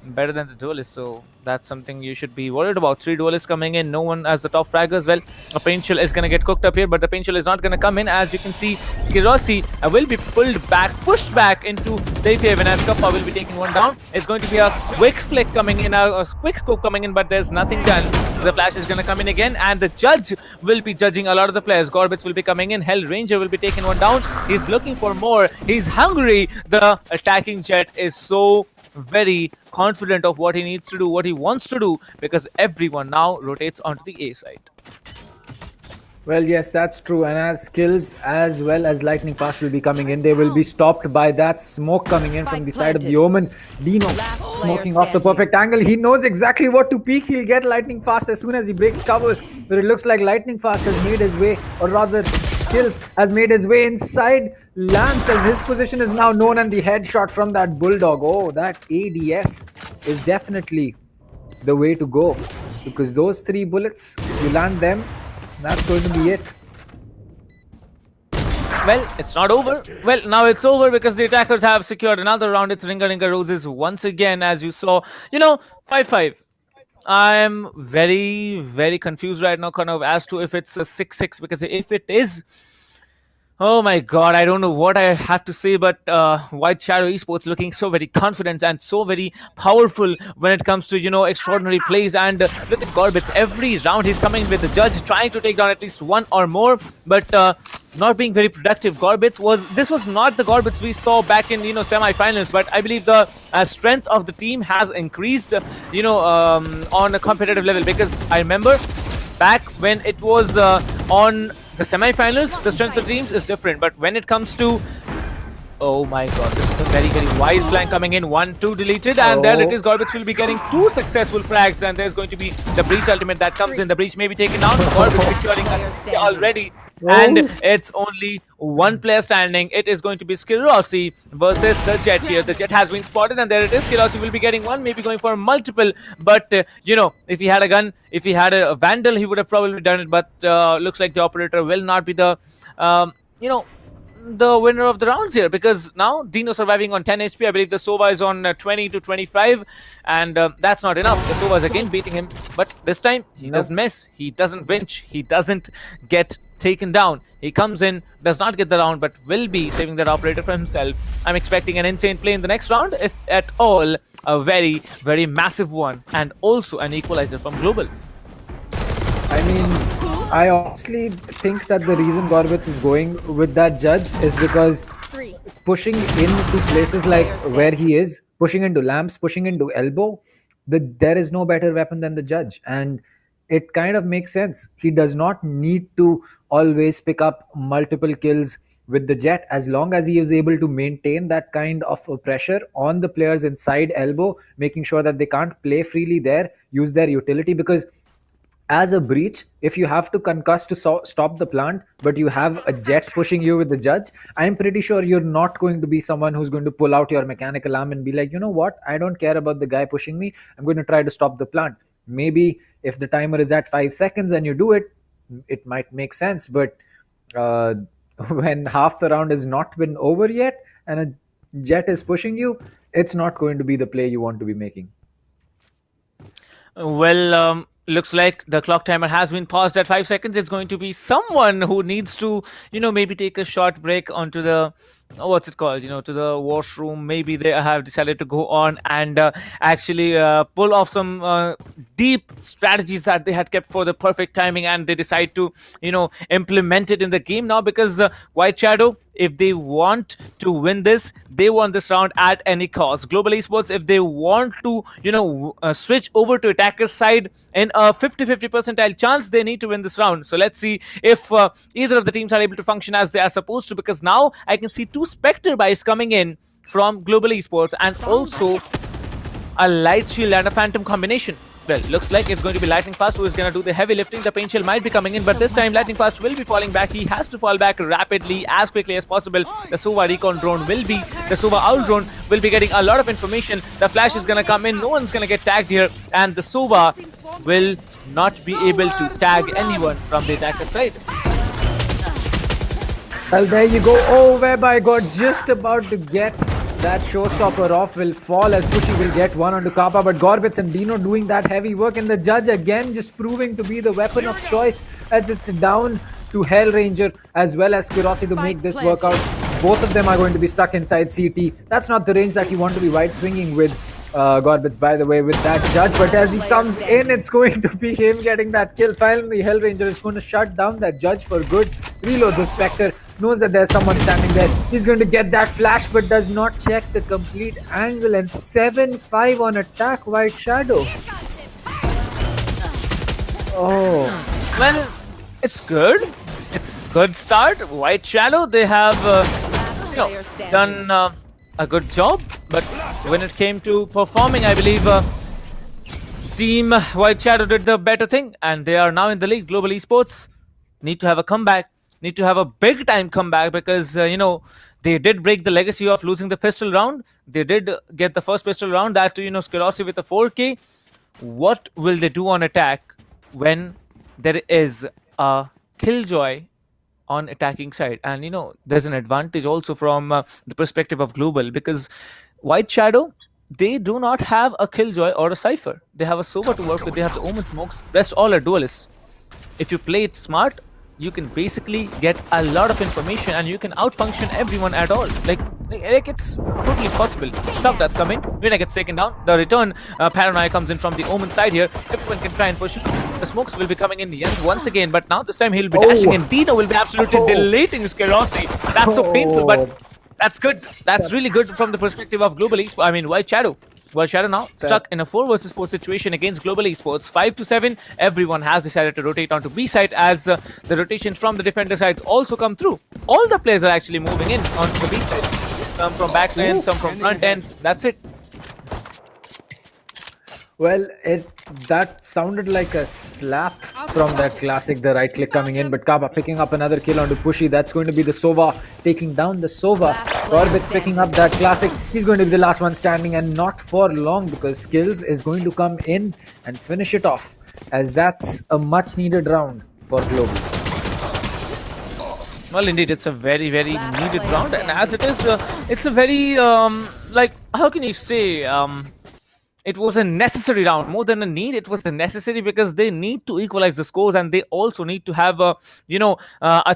better than the duelist, so that's something you should be worried about. 3 duelists coming in, no one as the top fraggers. Well, a paint chill is going to get cooked up here, but the paint chill is not going to come in. As you can see, Skirossi will be pulled back, pushed back into safe haven, as Kappa will be taking one down. It's going to be a quick flick coming in, a quick scope coming in, but there's nothing done. The flash is going to come in again, and the judge will be judging a lot of the players. Gorbits will be coming in, Hell Ranger will be taking one down. He's looking for more, he's hungry. The attacking Jet is so very confident of what he needs to do, what he wants to do, because everyone now rotates onto the A side. Well, yes, that's true. And as skills as well as Lightning Fast will be coming in, they will be stopped by that smoke coming in from the side of the Omen. Dino smoking off the perfect angle. He knows exactly what to peek. He'll get Lightning Fast as soon as he breaks cover. But it looks like Lightning Fast has made his way, or rather, Skills has made his way inside Lance, as his position is now known, and the headshot from that Bulldog. Oh, that ADS is definitely the way to go, because those 3 bullets, you land them, that's going to be it. Well, it's not over. Well, now it's over because the attackers have secured another round. It's Ringa Roses once again, as you saw. You know, 5-5. I'm very confused right now, kind of, as to if it's a 6-6, because if it is, oh my God, I don't know what I have to say, but White Shadow Esports looking so very confident and so very powerful when it comes to, you know, extraordinary plays. And look at Gorbits, every round he's coming with the judge, trying to take down at least one or more, but not being very productive. This was not the Gorbits we saw back in, you know, semi-finals, but I believe the strength of the team has increased, you know, on a competitive level, because I remember back when it was on the semi-finals, the strength of the teams is different, but when it comes to, oh my God, this is a very wise flank coming in. 1-2 deleted, and there it is. Gorbits will be getting 2 successful frags, and there's going to be the breach ultimate that comes in. The breach may be taken down. Gorbits securing that already, and it's only 1 player standing. It is going to be Skirossi versus the Jet here. The Jet has been spotted, and there it is. Skirossi will be getting 1, maybe going for multiple, but you know, if he had a gun, if he had a Vandal, he would have probably done it, but looks like the operator will not be the, you know, the winner of the rounds here, because now Dino surviving on 10 HP. I believe the Sova is on 20 to 25, and that's not enough. The Sova is again beating him, but this time he doesn't miss, he doesn't winch, he doesn't get taken down. He comes in, does not get the round, but will be saving that operator for himself. I'm expecting an insane play in the next round, if at all, a very massive one, and also an equalizer from Global. I mean, I honestly think that the reason Gorbit is going with that judge is because pushing into places like where he is, pushing into Lamps, pushing into Elbow, there is no better weapon than the judge, and it kind of makes sense. He does not need to always pick up multiple kills with the Jet, as long as he is able to maintain that kind of pressure on the players inside elbow, making sure that they can't play freely there, use their utility. Because as a breach, if you have to concuss to stop the plant, but you have a Jet pushing you with the judge, I'm pretty sure you're not going to be someone who's going to pull out your mechanical arm and be like, you know what, I don't care about the guy pushing me, I'm going to try to stop the plant. Maybe if the timer is at 5 seconds and you do it, it might make sense. But when half the round has not been over yet and a Jet is pushing you, it's not going to be the play you want to be making. Well, looks like the clock timer has been paused at 5 seconds. It's going to be someone who needs to, maybe take a short break onto the, what's it called, to the washroom. Maybe they have decided to go on and actually pull off some deep strategies that they had kept for the perfect timing, and they decide to, implement it in the game now, because White Shadow, if they want to win this, they want this round at any cost. Global Esports, if they want to, switch over to attacker's side in a 50-50 percentile chance, they need to win this round. So let's see if either of the teams are able to function as they are supposed to, because now I can see 2 Spectre buys coming in from Global Esports, and also a Light Shield and a Phantom combination. Well, looks like it's going to be Lightning Fast who is going to do the heavy lifting. The Pain Shield might be coming in, but this time Lightning Fast will be falling back. He has to fall back rapidly, as quickly as possible. The Sova Recon drone will be, the Sova Owl drone will be getting a lot of information. The Flash is going to come in. No one's going to get tagged here, and the Sova will not be able to tag anyone from the attacker side. Well, there you go. Oh, Whereby got just about to get that showstopper off, will fall as Pushy will get one onto Kappa, but Gorbitz and Dino doing that heavy work, and the judge again just proving to be the weapon of choice, as it's down to Hellranger as well as Kurossi to make this work out. Both of them are going to be stuck inside CT. That's not the range that you want to be wide swinging with Gorbitz, by the way, with that judge, but as he comes in, it's going to be him getting that kill. Finally, Hellranger is going to shut down that judge for good. Reload the Spectre, knows that there's someone standing there. He's going to get that flash, but does not check the complete angle, and 7-5 on attack, White Shadow. Oh. Well, it's good. It's good start. White Shadow, they have done a good job, but when it came to performing, I believe Team White Shadow did the better thing, and they are now in the league. Global Esports need to have a comeback, need to have a big time comeback, because they did break the legacy of losing the pistol round. They did get the first pistol round, that to Skirossi with a 4K. What will they do on attack when there is a Killjoy on attacking side? And there's an advantage also from the perspective of Global, because White Shadow, they do not have a Killjoy or a Cypher. They have a Sova to work with, they have the Omen Smokes, rest all are duelists. If you play it smart, you can basically get a lot of information and you can outfunction everyone at all. Like it's totally possible. Stuff that's coming. Rina gets taken down. The return Paranoia comes in from the Omen side here. Everyone can try and push it. The smokes will be coming in the end once again, but now this time he'll be dashing and Dino will be absolutely deleting Skirossi. That's so painful, but that's good. That's really good from the perspective of Global Esports. I mean, White Shadow. White Shadow now stuck in a 4 versus 4 situation against Global Esports. 5-7. Everyone has decided to rotate onto B side, as the rotations from the defender side also come through. All the players are actually moving in onto the B side. Some from back end, some from front ends. That's it. Well, that sounded like a slap from that classic, the right click coming in, but Kappa picking up another kill onto Pushy. That's going to be the Sova taking down the Sova. Gorbitz picking up that classic. He's going to be the last one standing, and not for long, because Skills is going to come in and finish it off, as that's a much needed round for Global. Well, indeed, it's a very, very needed round, and as it is, it's a very, how can you say, it was a necessary round. More than a need, it was a necessary, because they need to equalize the scores, and they also need to have a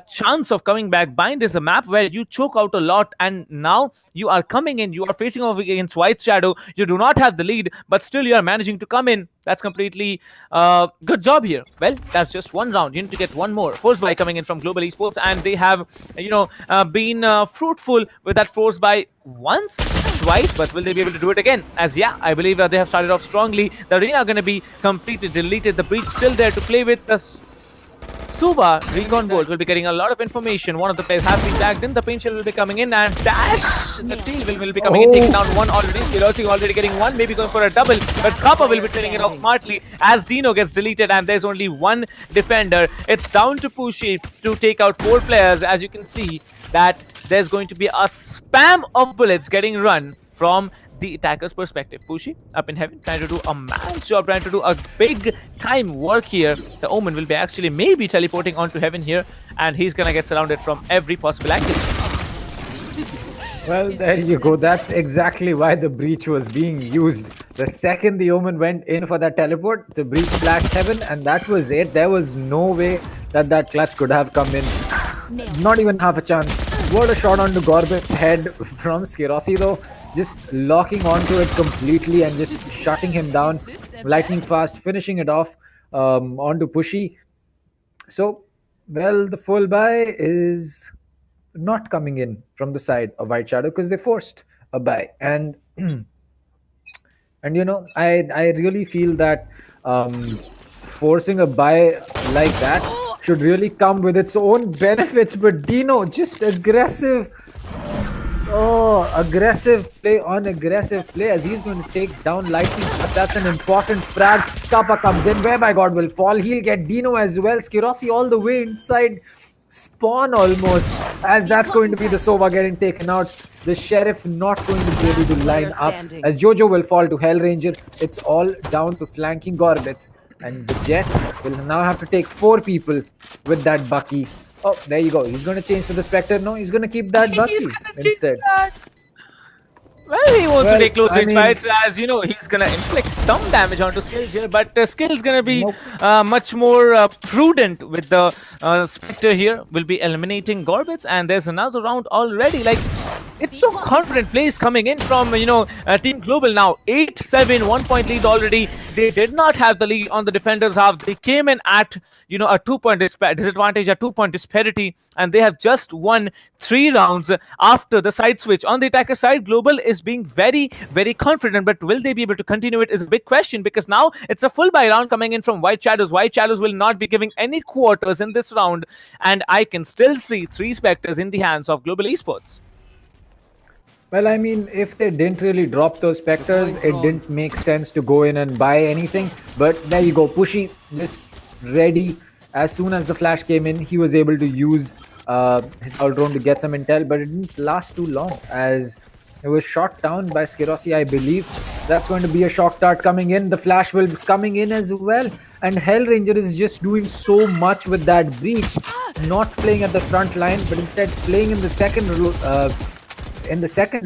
chance of coming back. Bind is a map where you choke out a lot, and now you are coming in, you are facing off against White Shadow. You do not have the lead, but still you are managing to come in. That's completely good job here. Well, that's just one round. You need to get one more. Force buy coming in from Global Esports, and they have been fruitful with that force buy once. twice, but will they be able to do it again? As yeah, I believe they have started off strongly. The arena are going to be completely deleted. The breach still there to play with. The Suva Recon Bolt will be getting a lot of information. One of the players has been tagged in. The paint shell will be coming in, and Dash the team will be coming in, taking down one already. Kirosi already getting one, maybe going for a double, but Kappa will be turning it off smartly as Dino gets deleted, and there's only one defender. It's down to Pushi to take out 4 players. As you can see, that there's going to be a spam of bullets getting run from the attacker's perspective. Pushi up in heaven, trying to do a man's job, trying to do a big time work here. The Omen will be actually maybe teleporting onto heaven here, and he's gonna get surrounded from every possible angle. Well, there you go. That's exactly why the breach was being used. The second the Omen went in for that teleport, the breach flashed heaven, and that was it. There was no way that that clutch could have come in. Not even half a chance. What a shot onto Gorbet's head from Skirosi though. Just locking onto it completely and just shutting him down. Lightning fast, finishing it off onto Pushi. So, well, the full buy is not coming in from the side of White Shadow because they forced a buy. And and you know, I really feel that forcing a buy like that should really come with its own benefits. But Dino, just aggressive. Oh, aggressive play on aggressive play as he's going to take down Lightning. That's an important frag. Kappa comes in. Where by God will fall. He'll get Dino as well. Skirosi all the way inside spawn almost. As that's going to be the Sova getting taken out. The Sheriff not going to be able to line up. As Jojo will fall to Hellranger. It's all down to flanking Gorbets. And the Jet will now have to take 4 people with that Bucky. Oh, there you go. He's going to change to the Spectre. No, he's going to keep that Bucky instead. Well, he wants to take close range fights, as you know, he's gonna inflict some damage onto Skills here, but Skills gonna be much more prudent with the Spectre here. Will be eliminating Gorbets, and there's another round already. Like, it's so confident plays coming in from, you know, Team Global now. 8-7, 1 point lead already. They did not have the lead on the defenders half. They came in at, you know, a 2 point disadvantage, a 2 point disparity, and they have just won 3 rounds after the side switch. On the attacker side, Global is being very, very confident, but will they be able to continue it is a big question, because now it's a full buy round coming in from White Shadows. White Shadows will not be giving any quarters in this round, and I can still see 3 Spectres in the hands of Global Esports. Well, I mean, if they didn't really drop those Spectres, it didn't make sense to go in and buy anything. But there you go, Pushy just ready. As soon as the flash came in, he was able to use his ult drone to get some intel, but it didn't last too long as it was shot down by Skirosi, I believe. That's going to be a shock dart coming in. The flash will be coming in as well. And Hellranger is just doing so much with that breach. Not playing at the front line, but instead playing in the second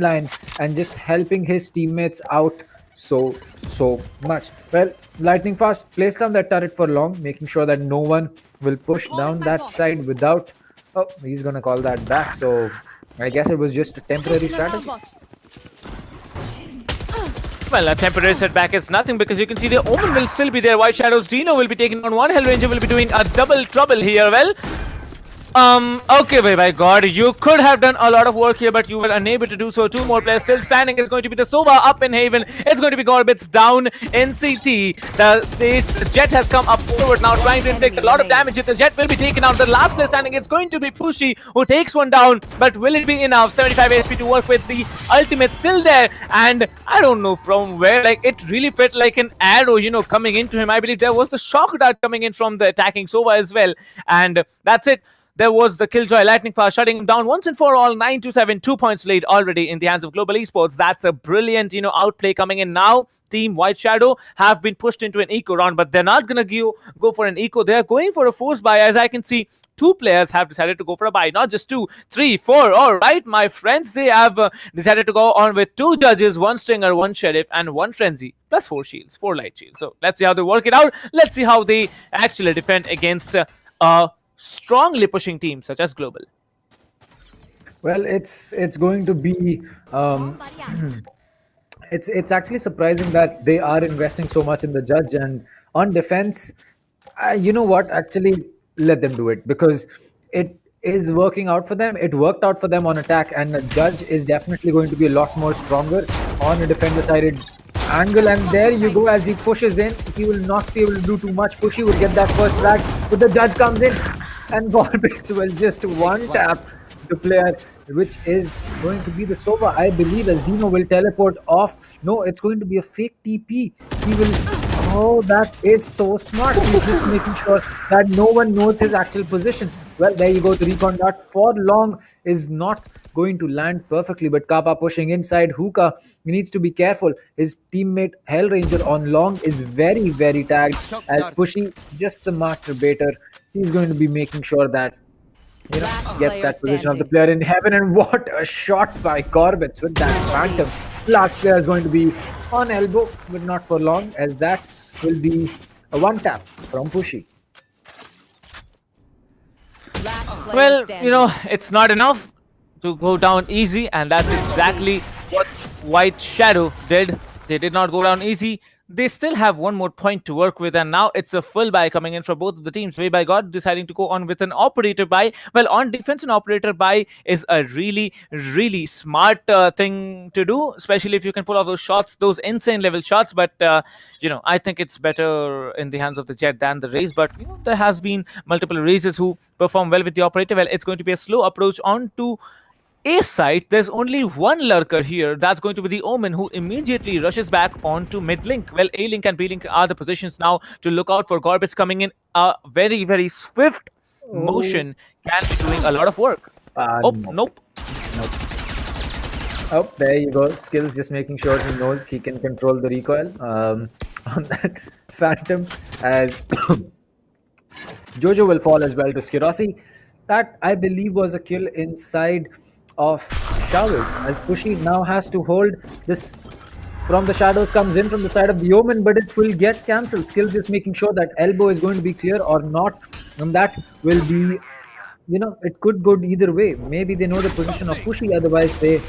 line and just helping his teammates out so much. Well, lightning fast placed down that turret for long, making sure that no one will push down that side without... Oh, he's gonna call that back. So I guess it was just a temporary strategy. Well, a temporary setback is nothing, because you can see the Omen will still be there. White Shadows Dino will be taking on one. Hellranger will be doing a double trouble here. Well, okay, my God, you could have done a lot of work here, but you were unable to do so. 2 more players still standing. It's going to be the Sova up in Haven. It's going to be Gorbets down in CT. The Jet has come up forward now, trying to inflict a lot of damage. The Jet will be taken out. The last player standing, it's going to be Pushy, who takes one down, but will it be enough? 75 HP to work with. The ultimate still there, and I don't know from where, like, it really felt like an arrow, you know, coming into him. I believe there was the shock dart coming in from the attacking Sova as well, and that's it. There was the Killjoy Lightning Fast shutting him down once and for all. 9-7, 2 points lead already in the hands of Global Esports. That's a brilliant, you know, outplay coming in now. Team White Shadow have been pushed into an eco round, but they're not gonna go for an eco. They're going for a force buy. As I can see, 2 players have decided to go for a buy, not just 2, 3, 4. All right, my friends, they have decided to go on with 2 judges, 1 Stinger, 1 Sheriff, and 1 Frenzy, plus 4 shields, 4 light shields. So let's see how they work it out. Let's see how they actually defend against a strongly pushing teams such as Global. Well, it's going to be it's actually surprising that they are investing so much in the judge, and on defense, you know what, actually let them do it, because it is working out for them. It worked out for them on attack, and the Judge is definitely going to be a lot more stronger on a defender-sided angle. And there you go, as he pushes in, he will not be able to do too much. Pushy will get that first flag, but the Judge comes in, and Gorbits will just one-tap the player, which is going to be the Sova. I believe as Dino will teleport off. No, it's going to be a fake TP. He will... Oh, that is so smart. He's just making sure that no one knows his actual position. Well, there you go. The recon dart for long is not going to land perfectly, but Kappa pushing inside. Hookah, he needs to be careful. His teammate Hellranger on long is very, very tagged, as Pushy, just the master baiter. He's going to be making sure that gets that position of the player in heaven. And what a shot by Gorbits with that phantom. Last player is going to be on elbow, but not for long, as that will be a one tap from Pushy. Well, it's not enough to go down easy, and that's exactly what White Shadow did. They did not go down easy. They still have one more point to work with, and now it's a full buy coming in for both of the teams. Way by God deciding to go on with an operator buy. Well, on defense, an operator buy is a really, really smart thing to do, especially if you can pull off those shots, those insane level shots. But I think it's better in the hands of the Jet than the Raze. But there has been multiple Razes who perform well with the operator. Well, it's going to be a slow approach onto A side. There's only one lurker here. That's going to be the Omen, who immediately rushes back onto mid link. Well, A link and B link are the positions now to look out for. Gorbits coming in. A very, very swift motion can be doing a lot of work. Nope. Oh, there you go. Skills just making sure he knows he can control the recoil on that Phantom, as Jojo will fall as well to Skirossi. That, I believe, was a kill inside of Shadows, as Pushy now has to hold this from the Shadows, comes in from the side of the Omen, but it will get cancelled. Skills just making sure that elbow is going to be clear or not, and that will be, it could go either way. Maybe they know the position of Pushy, otherwise they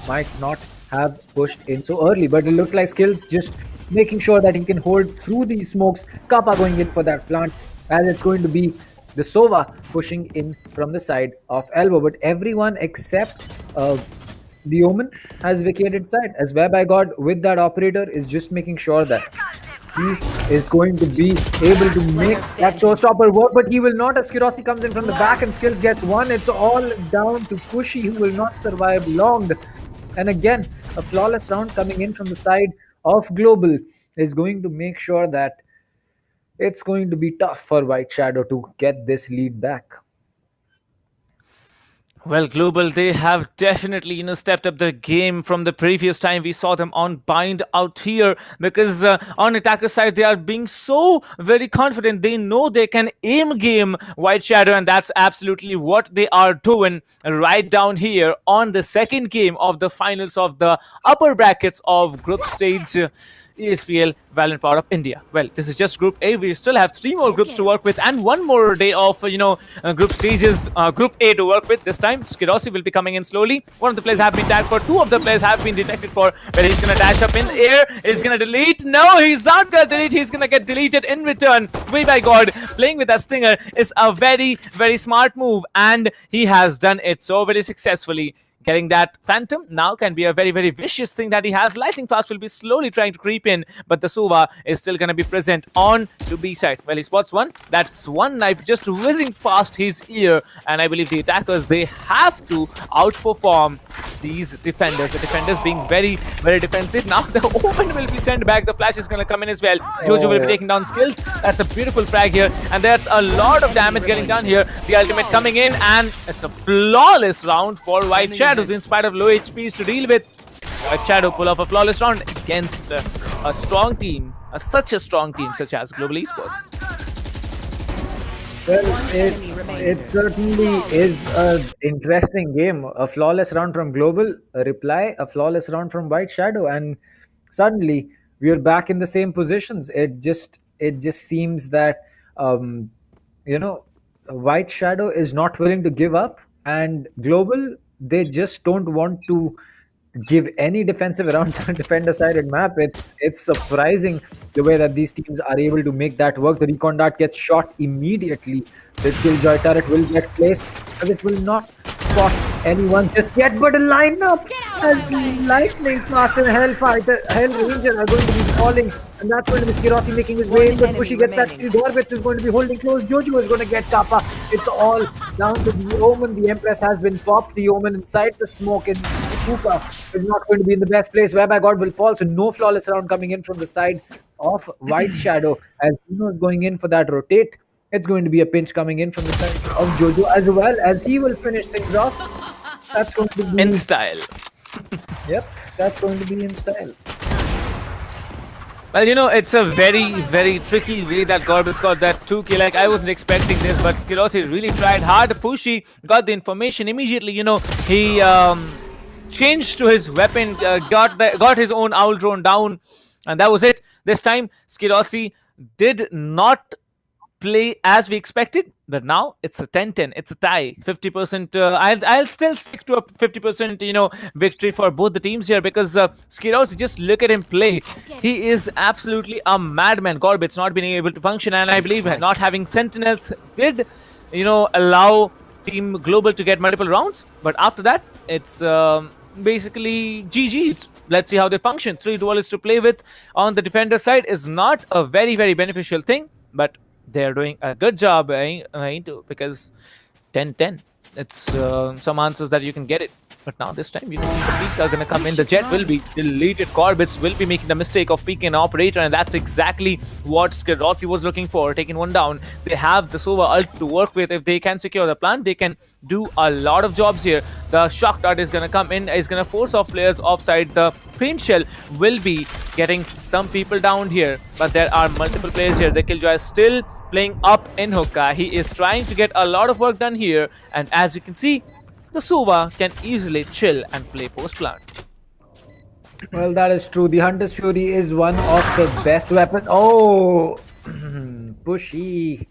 might not have pushed in so early. But it looks like Skills just making sure that he can hold through these smokes. Kappa going in for that plant, as it's going to be the Sova pushing in from the side of elbow. But everyone except the Omen has vacated side, as Whereby God with that operator is just making sure that he is going to be able to make that showstopper work, but he will not, as Skirossi comes in from the back and Skills gets one. It's all down to Pushy, who will not survive long. And again, a flawless round coming in from the side of Global is going to make sure that it's going to be tough for White Shadow to get this lead back. Well, Global, they have definitely, stepped up their game from the previous time we saw them on Bind out here, because on attacker side, they are being so very confident. They know they can aim game White Shadow, and that's absolutely what they are doing right down here on the second game of the finals of the upper brackets of group stage ESPL Valorant PowerUp India. Well, this is just Group A. We still have 3 more groups to work with, and one more day of group stages, Group A to work with. This time, Skirossi will be coming in slowly. One of the players have been tagged for. 2 of the players have been detected for. Where he's gonna dash up in the air. He's gonna delete. No, he's not gonna delete. He's gonna get deleted in return. Way by God, playing with that stinger is a very, very smart move, and he has done it so very successfully. Getting that Phantom now can be a very, very vicious thing that he has. Lightning Fast will be slowly trying to creep in, but the Sova is still going to be present on to B side. Well, he spots one. That's one knife just whizzing past his ear, and I believe the attackers, they have to outperform these defenders. The defenders being very, very defensive. Now the Omen will be sent back. The flash is going to come in as well. Jojo will be taking down Skills. That's a beautiful frag here, and that's a lot of damage getting done here. The ultimate coming in, and it's a flawless round for White Shadows in spite of low HPs to deal with. White Shadow pull off a flawless round against a strong team, such a strong team such as Global Esports. Well, it certainly is an interesting game. A flawless round from Global, a reply, a flawless round from White Shadow, and suddenly we are back in the same positions. It just seems that White Shadow is not willing to give up, and Global, they just don't want to give any defensive around a defender-sided map. It's surprising the way that these teams are able to make that work. The recon dart gets shot immediately. The Killjoy turret will get placed, as it will not spot anyone just yet. But a lineup as Lightning Fast and Hellranger are going to be falling, and that's going to be Skirossi making his way in. But Pushy gets that kill. Gorbit is going to be holding close. Jojo is going to get Kappa. It's all down to the Omen. The Empress has been popped. The Omen inside the smoke, and Cooper is not going to be in the best place. Whereby God will fall, so no flawless round coming in from the side of White Shadow, as Dino is going in for that rotate. It's going to be a pinch coming in from the side of Jojo, as well as he will finish things off. That's going to be in style. Yep, that's going to be in style. Well, you know, it's a very, very tricky way that Gorbit's got that 2 kill. Like, I wasn't expecting this, but Skirossi really tried hard. Pushy got the information immediately. You know, he changed to his weapon, got his own owl drone down, and that was it. This time, Skirossi did not play as we expected, but now it's a 10-10. It's a tie. 50%. I'll still stick to a 50%, you know, victory for both the teams here, because Skirossi, just look at him play. He is absolutely a madman. Gorbit's not being able to function, and I believe not having Sentinels did, you know, allow Team Global to get multiple rounds. But after that, it's basically GG's. Let's see how they function. 3 duelists to play with on the defender side is not a very, very beneficial thing, but they're doing a good job because 10-10. It's some answers that you can get it. But now this time, you know, the peaks are going to come in. The jet will be deleted. Gorbits will be making the mistake of peeking an operator, and that's exactly what Skirossi was looking for, taking one down. They have the Sova ult to work with. If they can secure the plant, they can do a lot of jobs here. The shock dart is going to come in, is going to force off players offside. The Pain Shell will be getting some people down here, but there are multiple players here. The Killjoy is still playing up in hookah. He is trying to get a lot of work done here, and as you can see, the Sova can easily chill and play post-plant. Well, that is true. The Hunter's Fury is one of the best weapons. Oh, Pushy.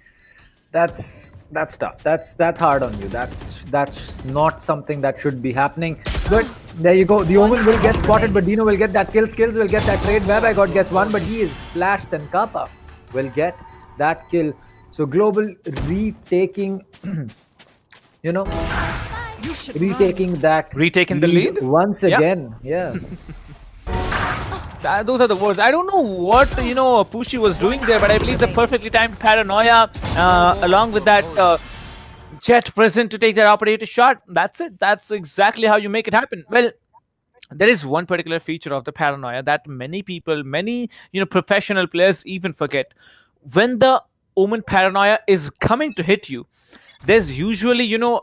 That's tough. That's hard on you. That's not something that should be happening. But there you go. The Omen will get spotted, but Dino will get that kill. Skills will get that trade. Whereby God gets one, but he is flashed, and Kappa will get that kill. So Global retaking, you know, retaking the lead once again. Yeah. Those are the words. I don't know what, you know, Pushy was doing there, but I believe the perfectly timed paranoia along with that jet present to take that operator shot. That's it. That's exactly how you make it happen. Well, there is one particular feature of the paranoia that many people, you know, professional players even forget. When the Omen paranoia is coming to hit you, there's usually, you know,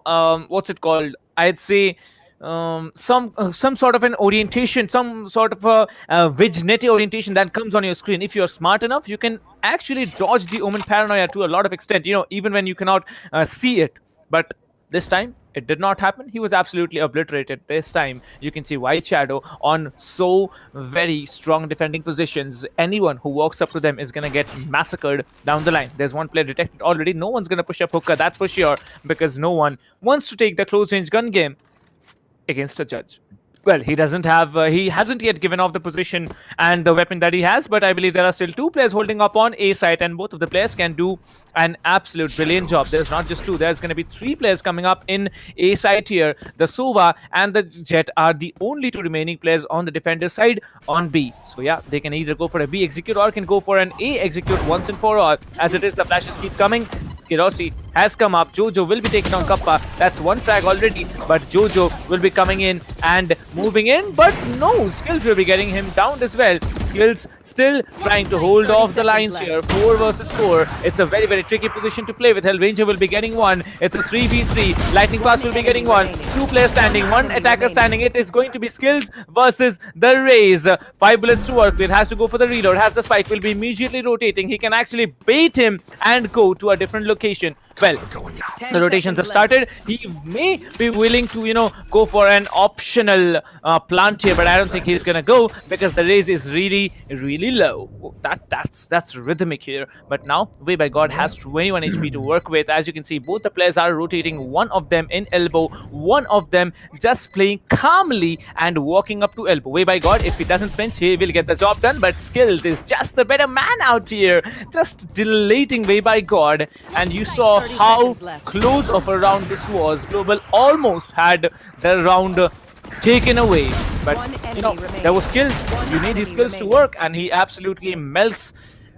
what's it called? I'd say some sort of an orientation, some sort of a vignette orientation that comes on your screen. If you're smart enough, you can actually dodge the Omen paranoia to a lot of extent, you know, even when you cannot see it. But this time, it did not happen. He was absolutely obliterated. This time, you can see White Shadow on so very strong defending positions. Anyone who walks up to them is going to get massacred down the line. There's one player detected already. No one's going to push up hookah, that's for sure, because no one wants to take the close range gun game against a judge. Well, he doesn't have, he hasn't yet given off the position and the weapon that he has, but I believe there are still 2 players holding up on A site, and both of the players can do an absolute brilliant job. There's not just 2, there's going to be 3 players coming up in A site here. The Sova and the Jet are the only 2 remaining players on the defender side on B. So yeah, they can either go for a B execute or can go for an A execute once and for all. As it is, the flashes keep coming. Skirossi has come up. Jojo will be taking on Kappa. That's 1 frag already, but Jojo will be coming in and moving in, but no, Skills will be getting him down as well. Skills still trying to hold off the lines here. 4 versus 4. It's a very, very tricky position to play with. Hellranger will be getting 1. It's a 3v3. Lightning Fast will be getting 1. 2 players standing, 1 attacker standing. It is going to be Skills versus the Raze. 5 bullets to work with. Has to go for the reload. Has the spike. Will be immediately rotating. He can actually bait him and go to a different location. Well, the rotations have started. He may be willing to, go for an optional plant here, but I don't think he's gonna go because the raise is really, really low. That's rhythmic here. But now, Way by God has 21 HP to work with. As you can see, both the players are rotating. One of them in elbow, one of them just playing calmly and walking up to elbow. Way by God, if he doesn't flinch, he will get the job done. But Skills is just a better man out here, just delating Way by God. And you saw how close of a round this was. Global almost had the round taken away, but there were skills. You need his skills to work, and he absolutely melts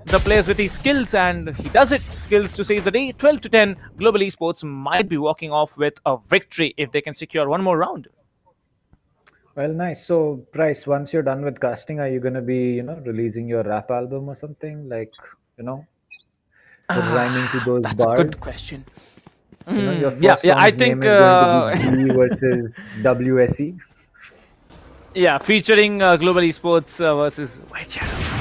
the players with his skills, and he does it. Skills to save the day. 12-10. Global Esports might be walking off with a victory if they can secure one more round. Well, nice. So, Bryce, once you're done with casting, are you going to be, releasing your rap album or something? Like, rhyming to those that's bars? A good question. Your first I song's think name is going to be G versus WSE. Yeah, featuring Global Esports versus White Shadows.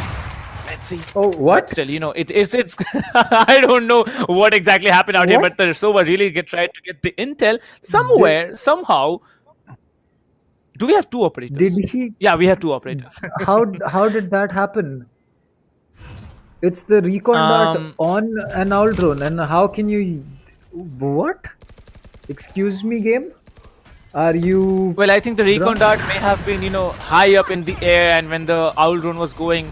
Let's see. Oh, what? But still, it's. I don't know what exactly happened out here, but the Sova really tried to get the intel somewhere, somehow. Do we have two operators? Did he? Yeah, we have two operators. How did that happen? It's the recon dart on an owl drone, and how can you? What? Excuse me, game. Are you? Well, I think the recon dart may have been, high up in the air, and when the owl drone was going,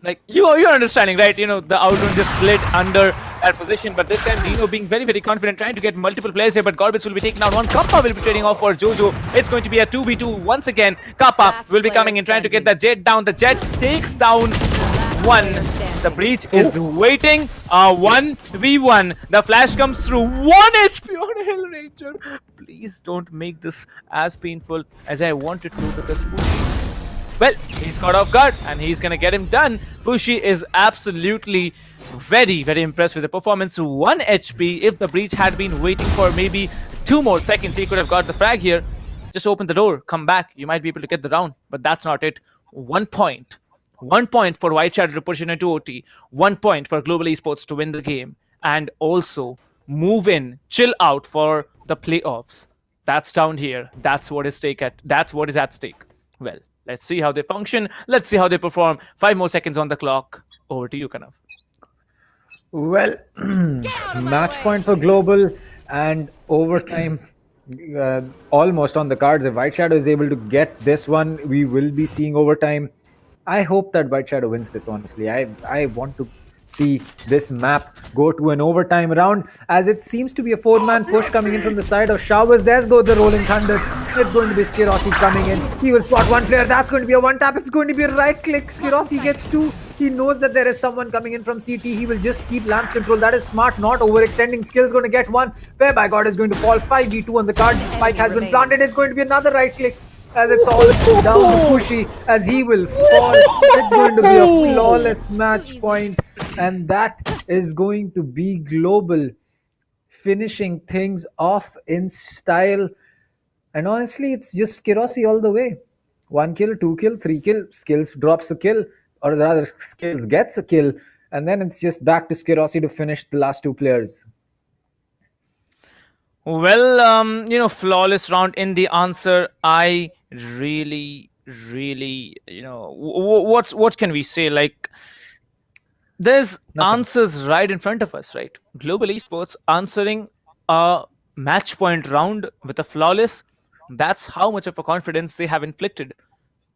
like you're understanding, right? The owl drone just slid under that position, but this time Dino being very, very confident, trying to get multiple players here, but Gorbis will be taking out one. Kappa will be trading off for Jojo. It's going to be a 2v2 once again. Kappa will be coming in, trying to get the Jet down. The Jet takes down one. The breach is waiting. 1v1. The flash comes through. 1 HP on Hellraiser. Please don't make this as painful as I wanted to with this Pushy. Well, he's caught off guard and he's gonna get him done. Pushy is absolutely very, very impressed with the performance. 1 HP. If the breach had been waiting for maybe 2 more seconds, he could have got the frag here. Just open the door, come back. You might be able to get the round, but that's not it. 1 point. 1 point for White Shadow to push in into OT. 1 point for Global Esports to win the game. And also move in, chill out for the playoffs. That's down here. That's what is at stake. Well, let's see how they function. Let's see how they perform. 5 more seconds on the clock. Over to you, Kanav. Well, match point for Global and overtime almost on the cards. If White Shadow is able to get this one, we will be seeing overtime. I hope that White Shadow wins this, honestly. I want to see this map go to an overtime round, as it seems to be a 4-man push coming in from the side of Showers. There's go the Rolling Thunder. It's going to be Skirossi coming in. He will spot one player. That's going to be a one tap. It's going to be a right click. Skirossi gets 2. He knows that there is someone coming in from CT. He will just keep Lance control. That is smart, not overextending. Skill's going to get 1. Where by God is going to fall. 5v2 on the card. The spike has been planted. It's going to be another right click, as it's all down to Pushy, as he will fall. It's going to be a flawless match point, and that is going to be Global finishing things off in style. And honestly, it's just Skirossi all the way. 1 kill, 2 kill, 3 kill. Skills drops a kill, or rather Skills gets a kill, and then it's just back to Skirossi to finish the last 2 players. Well, flawless round in the answer. I really, what can we say? Like, there's answers right in front of us, right? Global Esports answering a match point round with a flawless. That's how much of a confidence they have inflicted.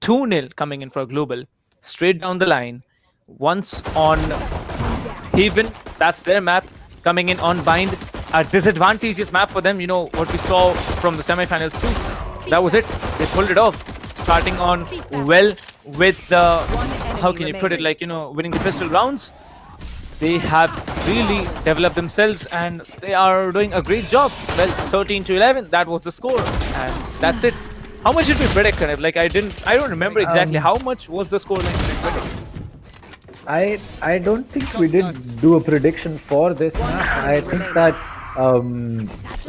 2-0 coming in for Global. Straight down the line. Once on Haven, that's their map. Coming in on Bind. A disadvantageous map for them, what we saw from the semifinals too. That was it. They pulled it off. Starting on well with the, how can you put it, winning the pistol rounds. They have really developed themselves and they are doing a great job. Well, 13-11, that was the score. And that's it. How much did we predict, Kanev? Like, I don't remember exactly. How much was the score line we predict? I don't think we did do a prediction for this map. I think that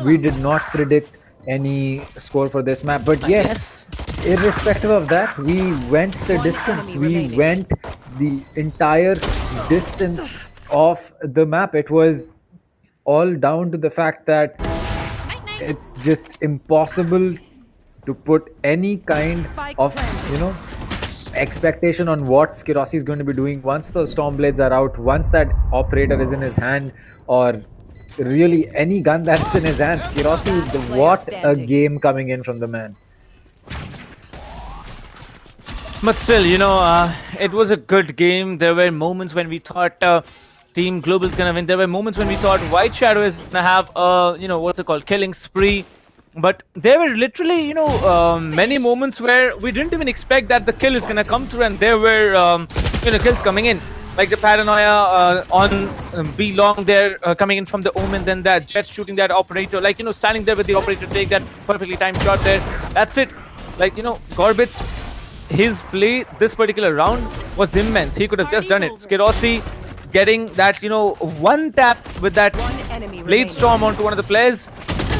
we did not predict any score for this map, but yes, irrespective of that, we went the distance. We went the entire distance of the map. It was all down to the fact that it's just impossible to put any kind of, expectation on what Skirossi is going to be doing once the Stormblades are out, once that operator is in his hand, or really any gun that's in his hand. Skirossi, what a game coming in from the man. But still, it was a good game. There were moments when we thought Team Global's gonna win. There were moments when we thought White Shadow is gonna have what's it called, killing spree. But there were literally, many moments where we didn't even expect that the kill is gonna come through, and there were, kills coming in. Like the paranoia on B long there, coming in from the Omen, then that Jet shooting that operator, like, standing there with the operator to take that perfectly timed shot there. That's it. Like, Gorbitz, his play this particular round was immense. He could have just done it. Skirossi getting that, one tap with that Blade Storm onto one of the players,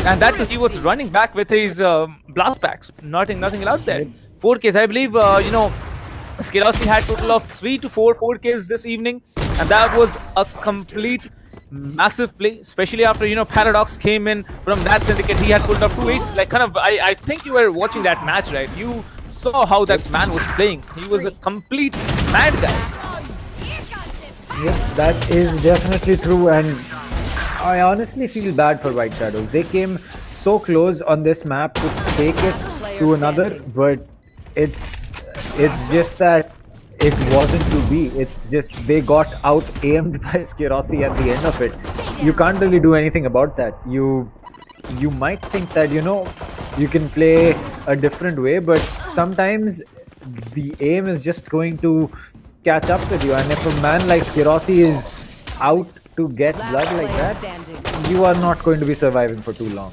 and that he was running back with his blast packs. Nothing else there. 4Ks, I believe, Skirossi had total of 3 to 4 4Ks this evening, and that was a complete massive play, especially after, Paradox came in from that Syndicate. He had pulled up 2 aces. Like, I think you were watching that match, right? You saw how that man was playing. He was a complete mad guy. Yep, that is definitely true, and I honestly feel bad for White Shadows. They came so close on this map to take it to another, but it's just that it wasn't to be. It's just they got out aimed by Skirossi at the end of it. You can't really do anything about that. You might think that you can play a different way, but sometimes the aim is just going to catch up with you, and if a man like Skirossi is out to get blood like that, you are not going to be surviving for too long.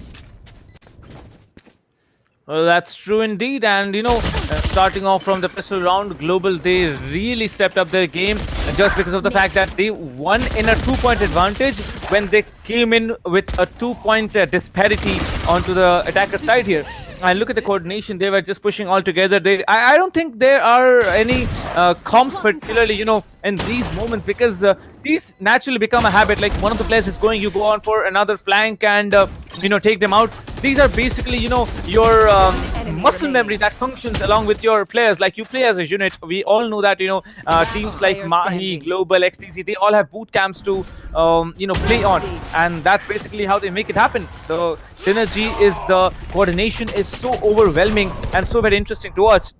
Well, that's true indeed, and starting off from the pistol round, Global, they really stepped up their game just because of the fact that they won in a 2-point advantage when they came in with a 2-point disparity onto the attacker side here. And look at the coordination, they were just pushing all together. I don't think there are any comps particularly, in these moments, because these naturally become a habit. Like, one of the players is going, you go on for another flank and, take them out. These are basically, your muscle memory that functions along with your players. Like, you play as a unit. We all know that, teams like Mahi, Global, XTC, they all have boot camps to, play on. And that's basically how they make it happen. The synergy is, the coordination is so overwhelming and so very interesting to watch.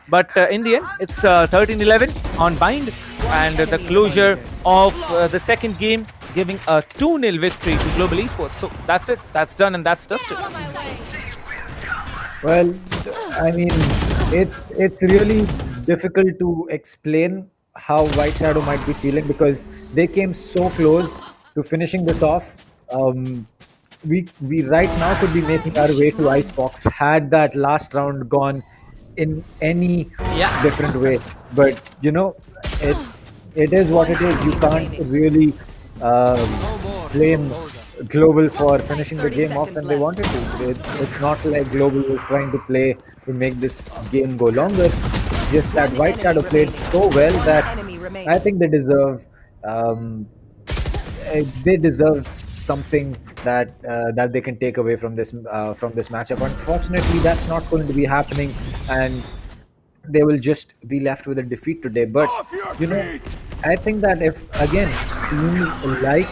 But in the end, it's 13-11 on Bind, and the closure of the second game, giving a 2-0 victory to Global Esports. So that's it. That's done and that's dusted. Well, I mean, it's really difficult to explain how White Shadow might be feeling, because they came so close to finishing this off. We right now could be making our way to Icebox had that last round gone in any different way. But it is what it is. You can't really blame Global for finishing the game off when they wanted to. It's not like Global was trying to play to make this game go longer. It's just that White Shadow played so well that I think they deserve something that they can take away from this matchup. Unfortunately, that's not going to be happening, and they will just be left with a defeat today. But I think that if again teams like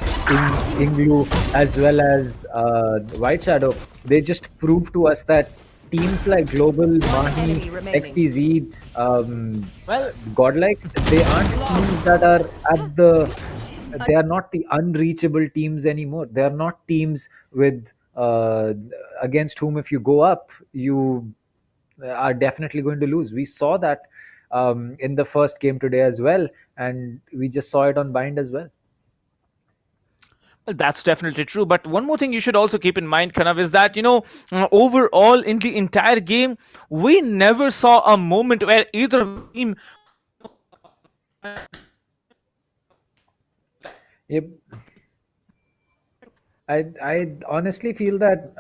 INGLU as well as White Shadow, they just prove to us that teams like Global, Mahi, XTZ, Godlike, they aren't teams that are at the. They are not the unreachable teams anymore. They are not teams with against whom if you go up, you are definitely going to lose. We saw that in the first game today as well, and we just saw it on Bind as well. Well, that's definitely true. But one more thing you should also keep in mind, Kanav, is that, overall in the entire game, we never saw a moment where either team... Yep. I honestly feel that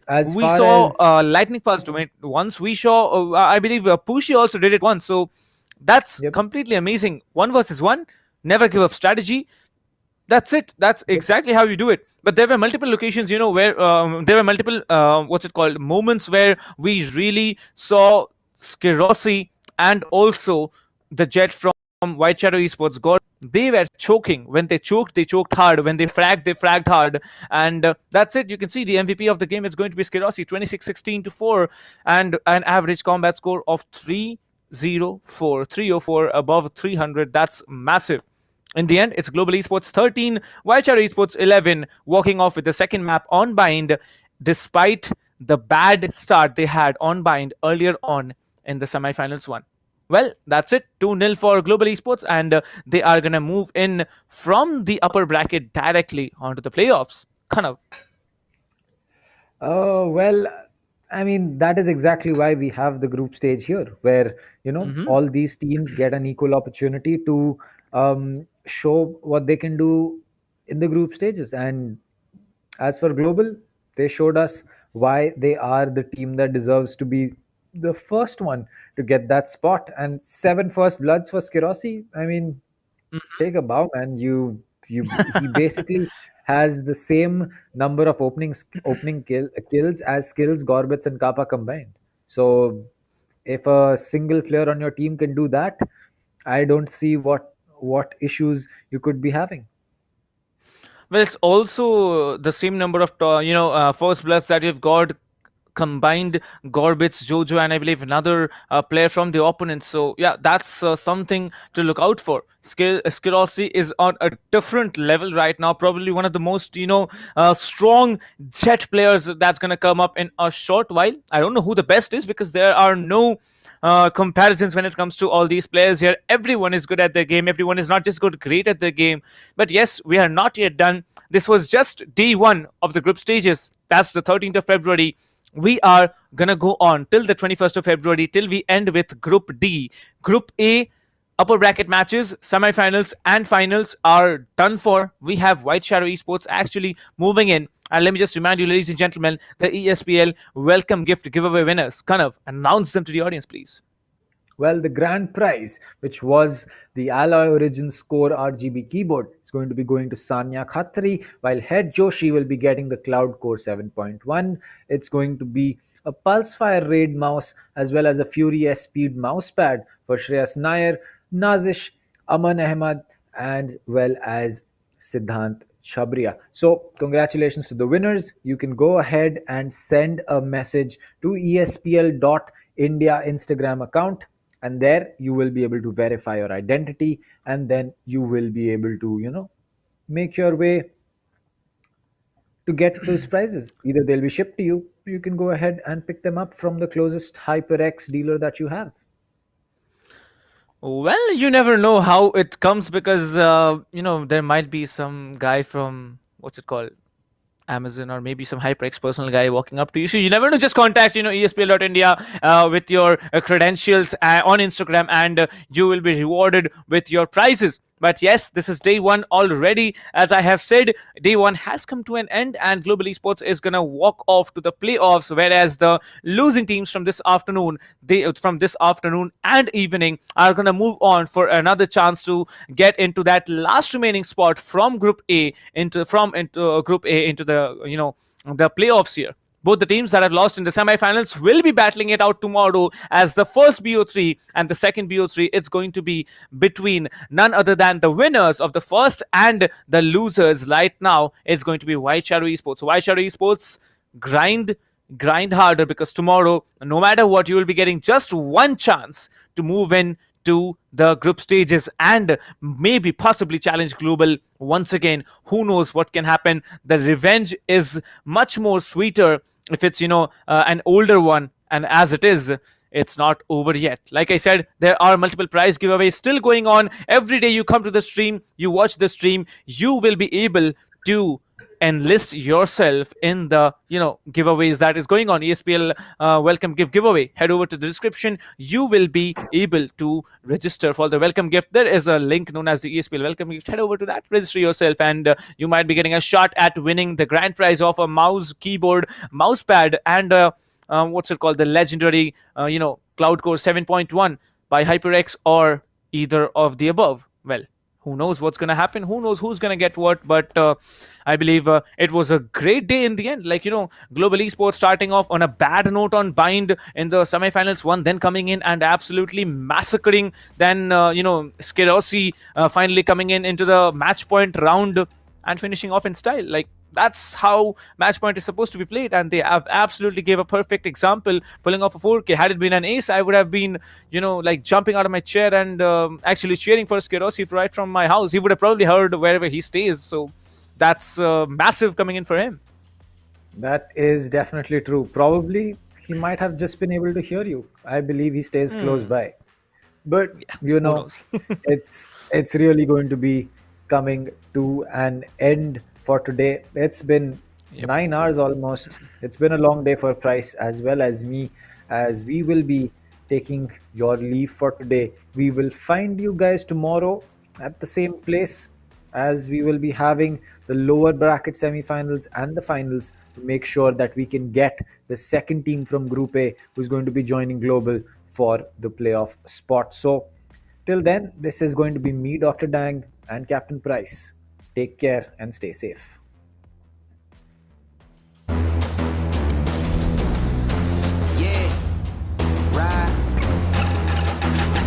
as we far saw as Lightning Fast do it once. We saw, I believe, Pushi also did it once. So that's completely amazing. 1 versus 1, never give up strategy. That's it. That's exactly how you do it. But there were multiple locations, where there were multiple moments where we really saw Skirosi and also the Jet from White Shadow Esports. God, they were choking. When they choked hard. When they fragged hard. And that's it. You can see the MVP of the game is going to be Skirosi, 26-16 to 4, and an average combat score of 304 above 300. That's massive. In the end, it's Global Esports 13, White Shadow Esports 11, walking off with the second map on bind, despite the bad start they had on bind earlier on in the semifinals one. Well, that's it. 2-0 for Global Esports, and they are going to move in from the upper bracket directly onto the playoffs. Kanav. Oh, well, I mean, that is exactly why we have the group stage here, where, all these teams get an equal opportunity to show what they can do in the group stages. And as for Global, they showed us why they are the team that deserves to be the first one to get that spot. And 7 first bloods for Skirosi. I mean, take a bow, man. He basically has the same number of opening kills as skills Gorbets and Kappa combined. So if a single player on your team can do that, I don't see what issues you could be having. Well, it's also the same number of first bloods that you've got combined Gorbits, Jojo, and I believe another player from the opponent. So yeah, that's something to look out for. Skirosi is on a different level right now. Probably one of the most strong Jet players that's gonna come up in a short while. I don't know who the best is because there are no comparisons when it comes to all these players here. Everyone is good at their game. Everyone is not just great at their game. But yes, we are not yet done. This was just day one of the group stages. That's the 13th of February. We are gonna go on till the 21st of February, till we end with Group D. Group A, upper bracket matches, semifinals and finals are done for. We have White Shadow Esports actually moving in. And let me just remind you, ladies and gentlemen, the ESPL welcome gift giveaway winners. Kanav, announce them to the audience, please. Well, the grand prize, which was the Alloy Origin Score RGB keyboard, is going to be going to Sanya Khatri, while Head Joshi will be getting the Cloud Core 7.1. It's going to be a Pulsefire Raid mouse as well as a Fury S-Speed mousepad for Shreyas Nair, Nazish, Aman Ahmad, and well as Siddhant Chabria. So congratulations to the winners. You can go ahead and send a message to ESPL.India Instagram account, and there you will be able to verify your identity, and then you will be able to make your way to get those prizes. Either they'll be shipped to you, or you can go ahead and pick them up from the closest HyperX dealer that you have. Well, you never know how it comes because there might be some guy from Amazon, or maybe some HyperX personal guy walking up to you. So you never know. Just contact ESPL.India with your credentials on Instagram, and you will be rewarded with your prizes. But yes, this is day one already. As I have said, day one has come to an end, and Global Esports is gonna walk off to the playoffs. Whereas the losing teams from this afternoon, and evening, are gonna move on for another chance to get into that last remaining spot from Group A into Group A into the the playoffs here. Both the teams that have lost in the semifinals will be battling it out tomorrow, as the first BO3 and the second BO3, it's going to be between none other than the winners of the first and the losers. Right now, it's going to be White Shadow Esports. White Shadow Esports, grind harder, because tomorrow, no matter what, you will be getting just one chance to move in to the group stages and maybe possibly challenge Global once again. Who knows what can happen? The revenge is much more sweeter if it's an older one, and as it is, it's not over yet. Like I said, there are multiple prize giveaways still going on. Every day you come to the stream, you watch the stream, you will be able to enlist yourself in the giveaways that is going on. ESPL welcome gift giveaway. Head over to the description. You will be able to register for the welcome gift. There is a link known as the ESPL welcome gift. Head over to that, register yourself, and you might be getting a shot at winning the grand prize of a mouse, keyboard, mousepad, and the legendary Cloud Core 7.1 by HyperX, or either of the above. Well, who knows what's going to happen? Who knows who's going to get what? But I believe it was a great day in the end. Like, Global Esports starting off on a bad note on Bind in the semifinals one, then coming in and absolutely massacring. Then, Skerosi finally coming into the match point round and finishing off in style. Like, that's how match point is supposed to be played, and they have absolutely gave a perfect example, pulling off a 4K. Had it been an ace, I would have been, like jumping out of my chair and actually cheering for Skerosi right from my house. He would have probably heard wherever he stays. So that's massive coming in for him. That is definitely true. Probably he might have just been able to hear you. I believe he stays close by. But it's really going to be coming to an end for today. It's been 9 hours almost. It's been a long day for Price as well as me, as we will be taking your leave for today. We will find you guys tomorrow at the same place, as we will be having the lower bracket semifinals and the finals to make sure that we can get the second team from Group A who's going to be joining Global for the playoff spot. So till then, this is going to be me, Dr. Dang, and Captain Price. Take care and stay safe.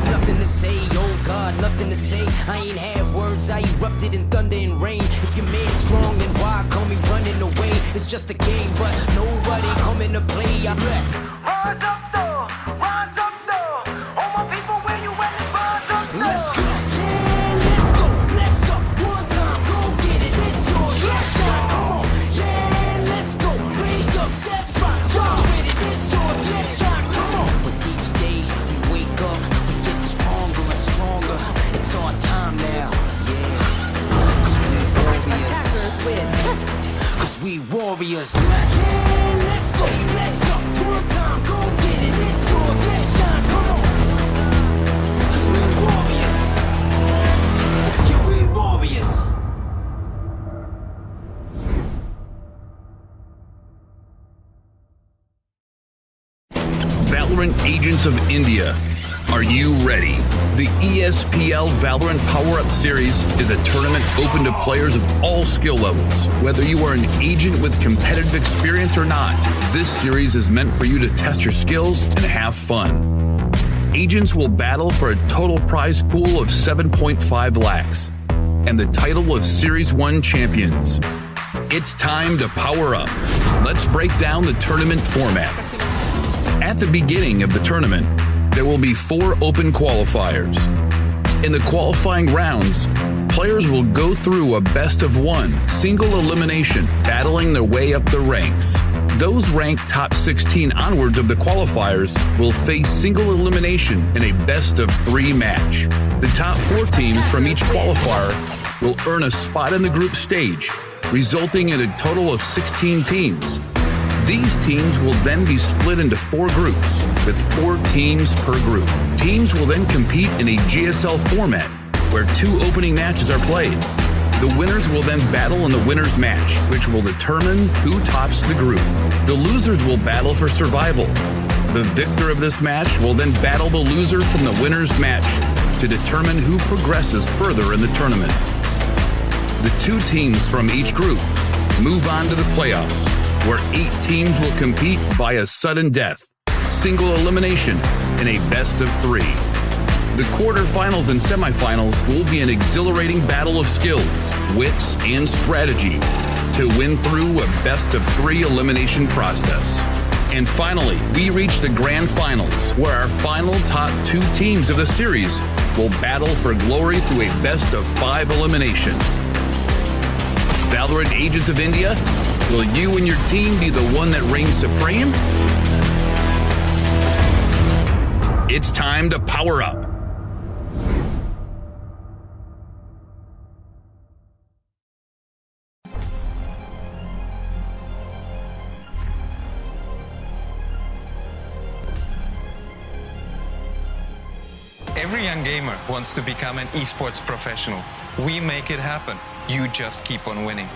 Nothing to say, oh God, nothing to say. I ain't have words, I erupted in thunder and rain. If your man's strong, then why call me running away? It's just a game, but nobody coming to play. I'm less. Rise up though, all my people where you at, rise up though. Let's go, yeah, let's go, let's up. One time, go get it, it's yours. Let's shine, come on, yeah, let's go. Raise up, that's right, go with it, it's yours. Let's shine, come on. With each day we wake up, stronger and stronger. It's our time now, yeah. Cause we warriors. Cause we warriors. Yeah, let's go, let's up. One time, go get it, it's yours. Let's shine, come on. Cause we warriors. Yeah, we warriors. Valorant Agents of India. Are you ready? The ESPL Valorant PowerUp Series is a tournament open to players of all skill levels. Whether you are an agent with competitive experience or not, this series is meant for you to test your skills and have fun. Agents will battle for a total prize pool of 7.5 lakhs and the title of Series 1 champions. It's time to power up. Let's break down the tournament format. At the beginning of the tournament, there will be 4 open qualifiers. In the qualifying rounds, players will go through a best-of-1 single elimination, battling their way up the ranks. Those ranked top 16 onwards of the qualifiers will face single elimination in a best-of-3 match. The top 4 teams from each qualifier will earn a spot in the group stage, resulting in a total of 16 teams. These teams will then be split into 4 groups, with 4 teams per group. Teams will then compete in a GSL format, where 2 opening matches are played. The winners will then battle in the winner's match, which will determine who tops the group. The losers will battle for survival. The victor of this match will then battle the loser from the winner's match to determine who progresses further in the tournament. The 2 teams from each group move on to the playoffs, where 8 teams will compete via sudden death, single elimination, in a best-of-3. The quarterfinals and semifinals will be an exhilarating battle of skills, wits, and strategy to win through a best-of-3 elimination process. And finally, we reach the grand finals, where our final top 2 teams of the series will battle for glory through a best-of-5 elimination. Valorant Agents of India, will you and your team be the one that reigns supreme? It's time to power up. Every young gamer wants to become an esports professional. We make it happen. You just keep on winning.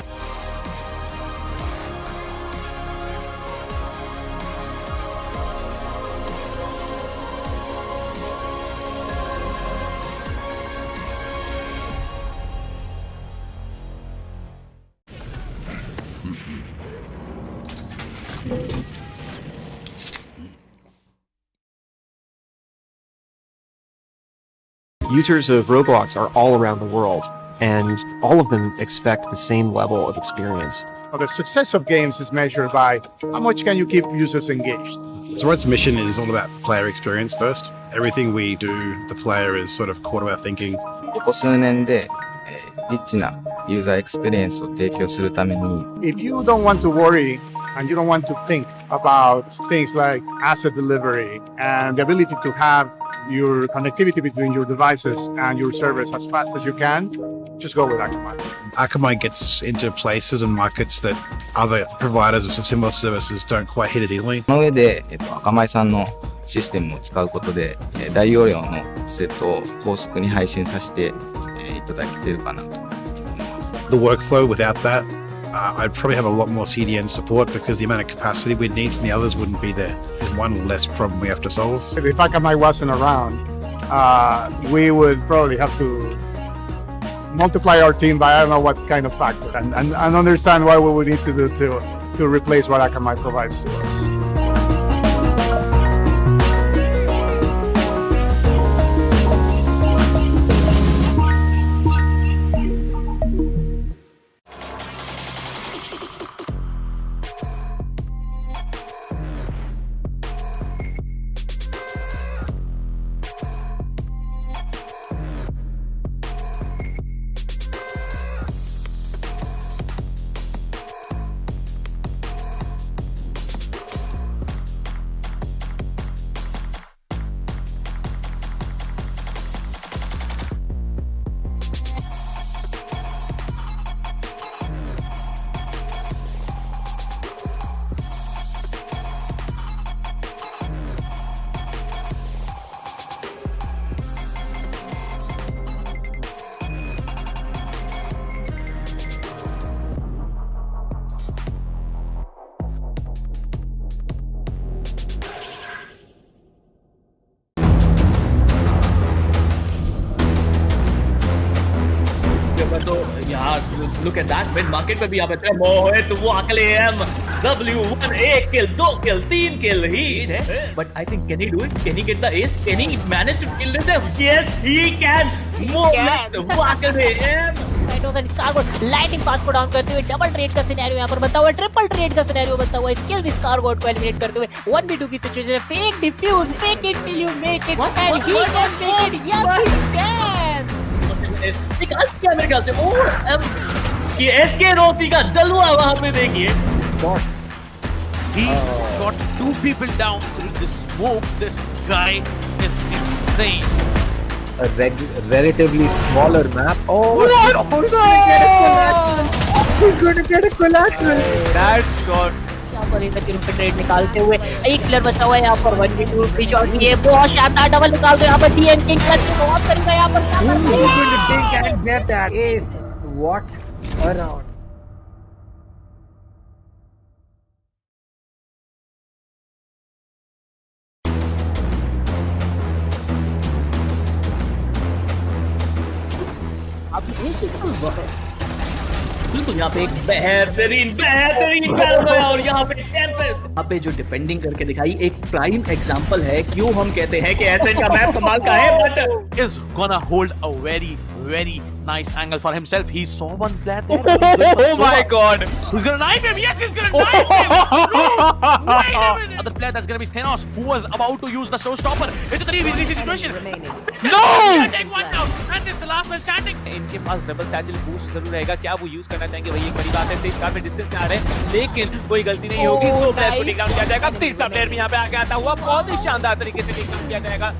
Users of Roblox are all around the world, and all of them expect the same level of experience. Well, the success of games is measured by how much can you keep users engaged. Zoroark's mission is all about player experience first. Everything we do, the player is sort of core to our thinking. ここ数年で、リッチなユーザーエクスペリエンスを提供するために If you don't want to worry and you don't want to think about things like asset delivery and the ability to have your connectivity between your devices and your servers as fast as you can, just go with Akamai. Akamai gets into places and markets that other providers of similar services don't quite hit as easily. その上で、Akamai さんのシステムを使うことで、大容量のセットを高速に配信させて、いただけているかなと。The workflow without that, I'd probably have a lot more CDN support because the amount of capacity we'd need from the others wouldn't be there. There's one less problem we have to solve. If Akamai wasn't around, we would probably have to multiply our team by I don't know what kind of factor and understand what we would need to do to replace what Akamai provides to us. तो यार look at that mid market पे भी यहाँ पे मोहित वाकलेम W1 1 kill 2 kill 3 kill he but I think can he do it? Can he get the ace? Can he manage to kill this? Yes he can. Mohiत Waklem lighting pass को down करते हुए double trade का scenario यहाँ पर बनता हुआ, triple trade का सिनेरियो बनता हुआ, स्किल दिस कार्गोट को एलिमिनेट करते हुए 1v2 की सिचुएशन है. Fake defuse, fake it till you make it and he can make it. Yes he can. निकाल दिया मेरे ख्याल से. और ये एसके रोसी का जलवा वहां पे देखिए. He shot two people down through the smoke. This guy is insane. A relatively smaller map. Oh, what? He's going to get a collateral. That's shot. यहाँ पर इधर के रूप में ट्रेड निकालते हुए एक प्लेयर बचा हुआ है यहाँ पर 1v2 फ्री शॉट. ये बहुत शानदार डबल निकालते हैं यहाँ पर. डीएम किंग क्लच के बहुत करीब है यहाँ पर. He's going to take and get that ace. What a round. बिल्कुल यहाँ पे एक बेहतरीन और यहाँ पे टेम्पेस्ट. यहाँ पे जो डिफेंडिंग करके दिखाई एक प्राइम एग्जांपल है क्यों हम कहते हैं कि एसेंट का मैप कमाल का है. But is gonna hold a very nice angle for himself. He saw one player there. Oh my god. Who's gonna knife him? Yes, he's gonna knife him. No, wait a minute. Other player that's gonna be Thanos, who was about to use the showstopper. It's a 3v3 situation. No! Take one down, and it's the last one standing. इनके पास double satchel boost जरूर रहेगा. क्या वो use करना चाहेंगे वही एक बड़ी बात है. सेज काफी डिस्टेंस से आ रहे हैं लेकिन कोई गलती नहीं होगी. दो प्लेयर को टेक डाउन किया जाएगा. तीसरा प्लेयर भी यहाँ पे आके आता हुआ बहुत ही शानदार तरीके से टेक डाउन किया जाएगा.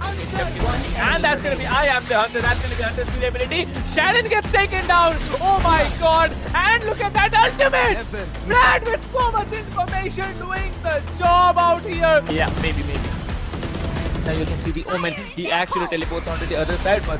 And that's gonna be I am the hunter. That's gonna be Hunter's durability. Sharon gets taken down. Oh my god. And look at that ultimate. Brad with so much information doing the job out here. Yeah, maybe. Now you can see the Omen. He actually teleports onto the other side, but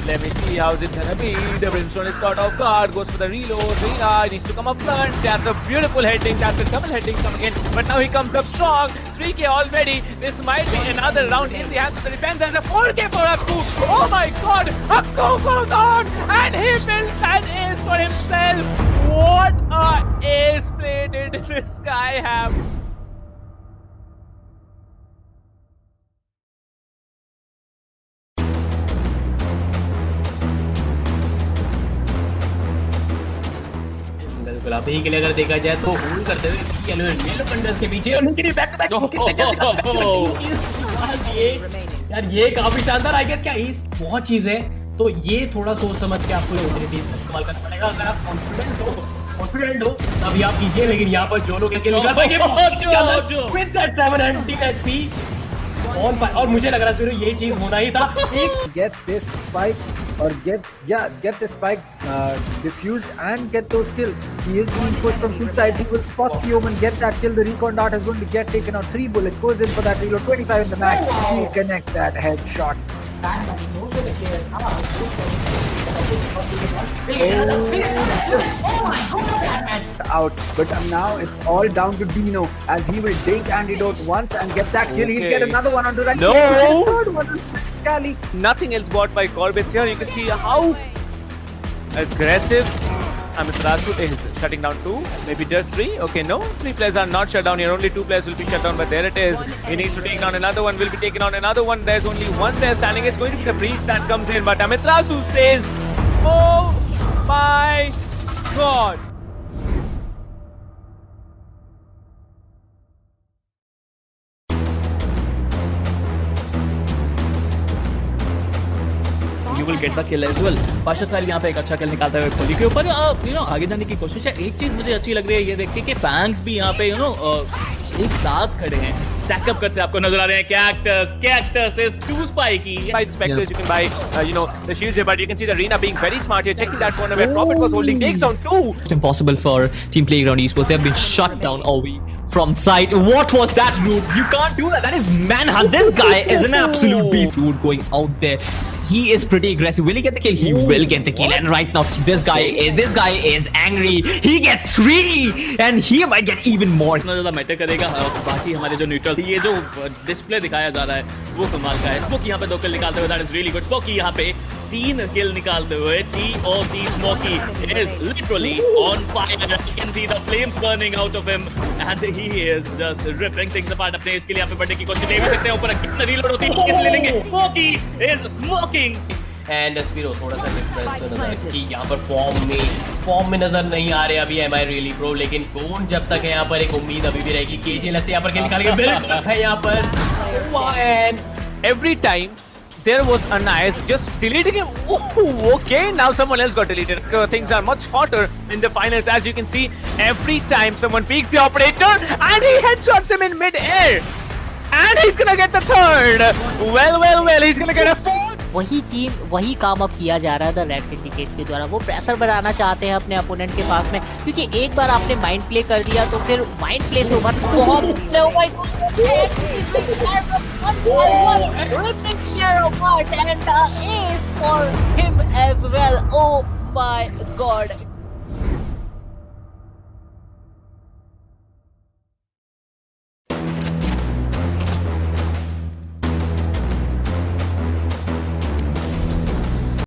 let me see how's it gonna be. The Brimstone is caught off guard, goes for the reload. Rina needs to come up front. That's a beautiful heading. That's a double heading coming in. But now he comes up strong. 3k already. This might be another round in the hands of the defense. And a 4k for Akku. Oh my god. Akku goes on. And he builds an ace for himself. What a ace play did this guy have. यहाँ पे ही के लिए अगर देखा जाए तो hold करते हुए येलो कंडर्स के पीछे और उनके बैक टू बैक यार ये काफी शानदार आई गेस क्या बहुत चीज है। तो ये थोड़ा सोच समझ के आपको ऑपॉर्चुनिटीज का इस्तेमाल करना पड़ेगा। अगर आप कॉन्फिडेंट हो तभी आप कीजिए, लेकिन यहाँ पर जो लोग और मुझे लग रहा है ये चीज होना ही था। Get this spike or get the spike diffused and get those kills. He is being pushed from two sides. He will spot the omen, get that kill. The recon dart is going to get taken out. 3 bullets, goes in for that reload. 25 in the mag. He connects that headshot. Out, but now it's all down to Dino as he will take antidote once and get that kill. He'll get another one onto that. No, third one on Scally. Nothing else bought by Corbett here. You can see how aggressive Amiterasu is shutting down 2, maybe just 3. Okay, no, 3 players are not shut down here. Only 2 players will be shut down, but there it is. He needs to take down another one. Will be taking on another one. There's only one there standing. It's going to be the breach that comes in, but Amiterasu stays. Oh my God. You will get the kill as well. Pasha Sahil यहाँ पे एक अच्छा किल निकालता है खोली के ऊपर। आगे जाने की कोशिश है। एक चीज मुझे अच्छी लग रही है ये देख के कि फैंस भी यहाँ पे एक साथ खड़े हैं, स्टैक अप करते आपको नजर आ रहे हैं। Cactus is too spiky. By the specters, you can buy the shields here, but you can see the Arena being very smart here, checking that corner where Prophet was holding, takes down 2. It's impossible for Team Playground Esports. They have been shut down all week from site. What was that, dude? You can't do that. That is manhunt. This guy is an absolute beast, dude, going out there. He is pretty aggressive. Will he get the kill? He will get the kill. And right now, this guy is angry. He gets 3, and he might get even more. इतना ज़्यादा matter करेगा। बाकी हमारे जो neutral ये जो display दिखाया जा रहा है वो कमाल का है। स्मोकी यहाँ पे 2 किल निकालते हुए, that is really good. Smoky यहाँ पे 3 किल निकालते हुए, TOC Smokey is literally on fire. You can see the flames burning out of him, and he is just ripping things apart. अपने इसके लिए यहाँ पे बढ़ने की कोशिश ले भी सकते हैं। ऊपर कितना रीलोड होती है किस ले लेंगे। Smokey is smoking. And Spiro थोड़ा सा डिफरेंस नजर कि यहाँ पर फॉर्म में नजर नहीं आ रहे अभी एम आई रियली प्रो, लेकिन कौन जब तक है यहाँ पर एक उम्मीद अभी भी रहेगी। केजीएल से यहाँ पर निकाल के है यहाँ पर and every time there was a nice just deleting him. Oh, okay, now someone else got deleted. Things are much hotter in the finals, as you can see. Every time someone peeks the operator and he headshots him in mid-air, and he's gonna get the 3rd. Well, he's gonna get a 4th. वही काम अब किया जा रहा है the red syndicate के द्वारा। वो प्रेशर बनाना चाहते हैं अपने अपोनेंट के पास में, क्योंकि एक बार आपने माइंड प्ले कर दिया तो फिर माइंड प्ले से उभर for him as well. Oh my God,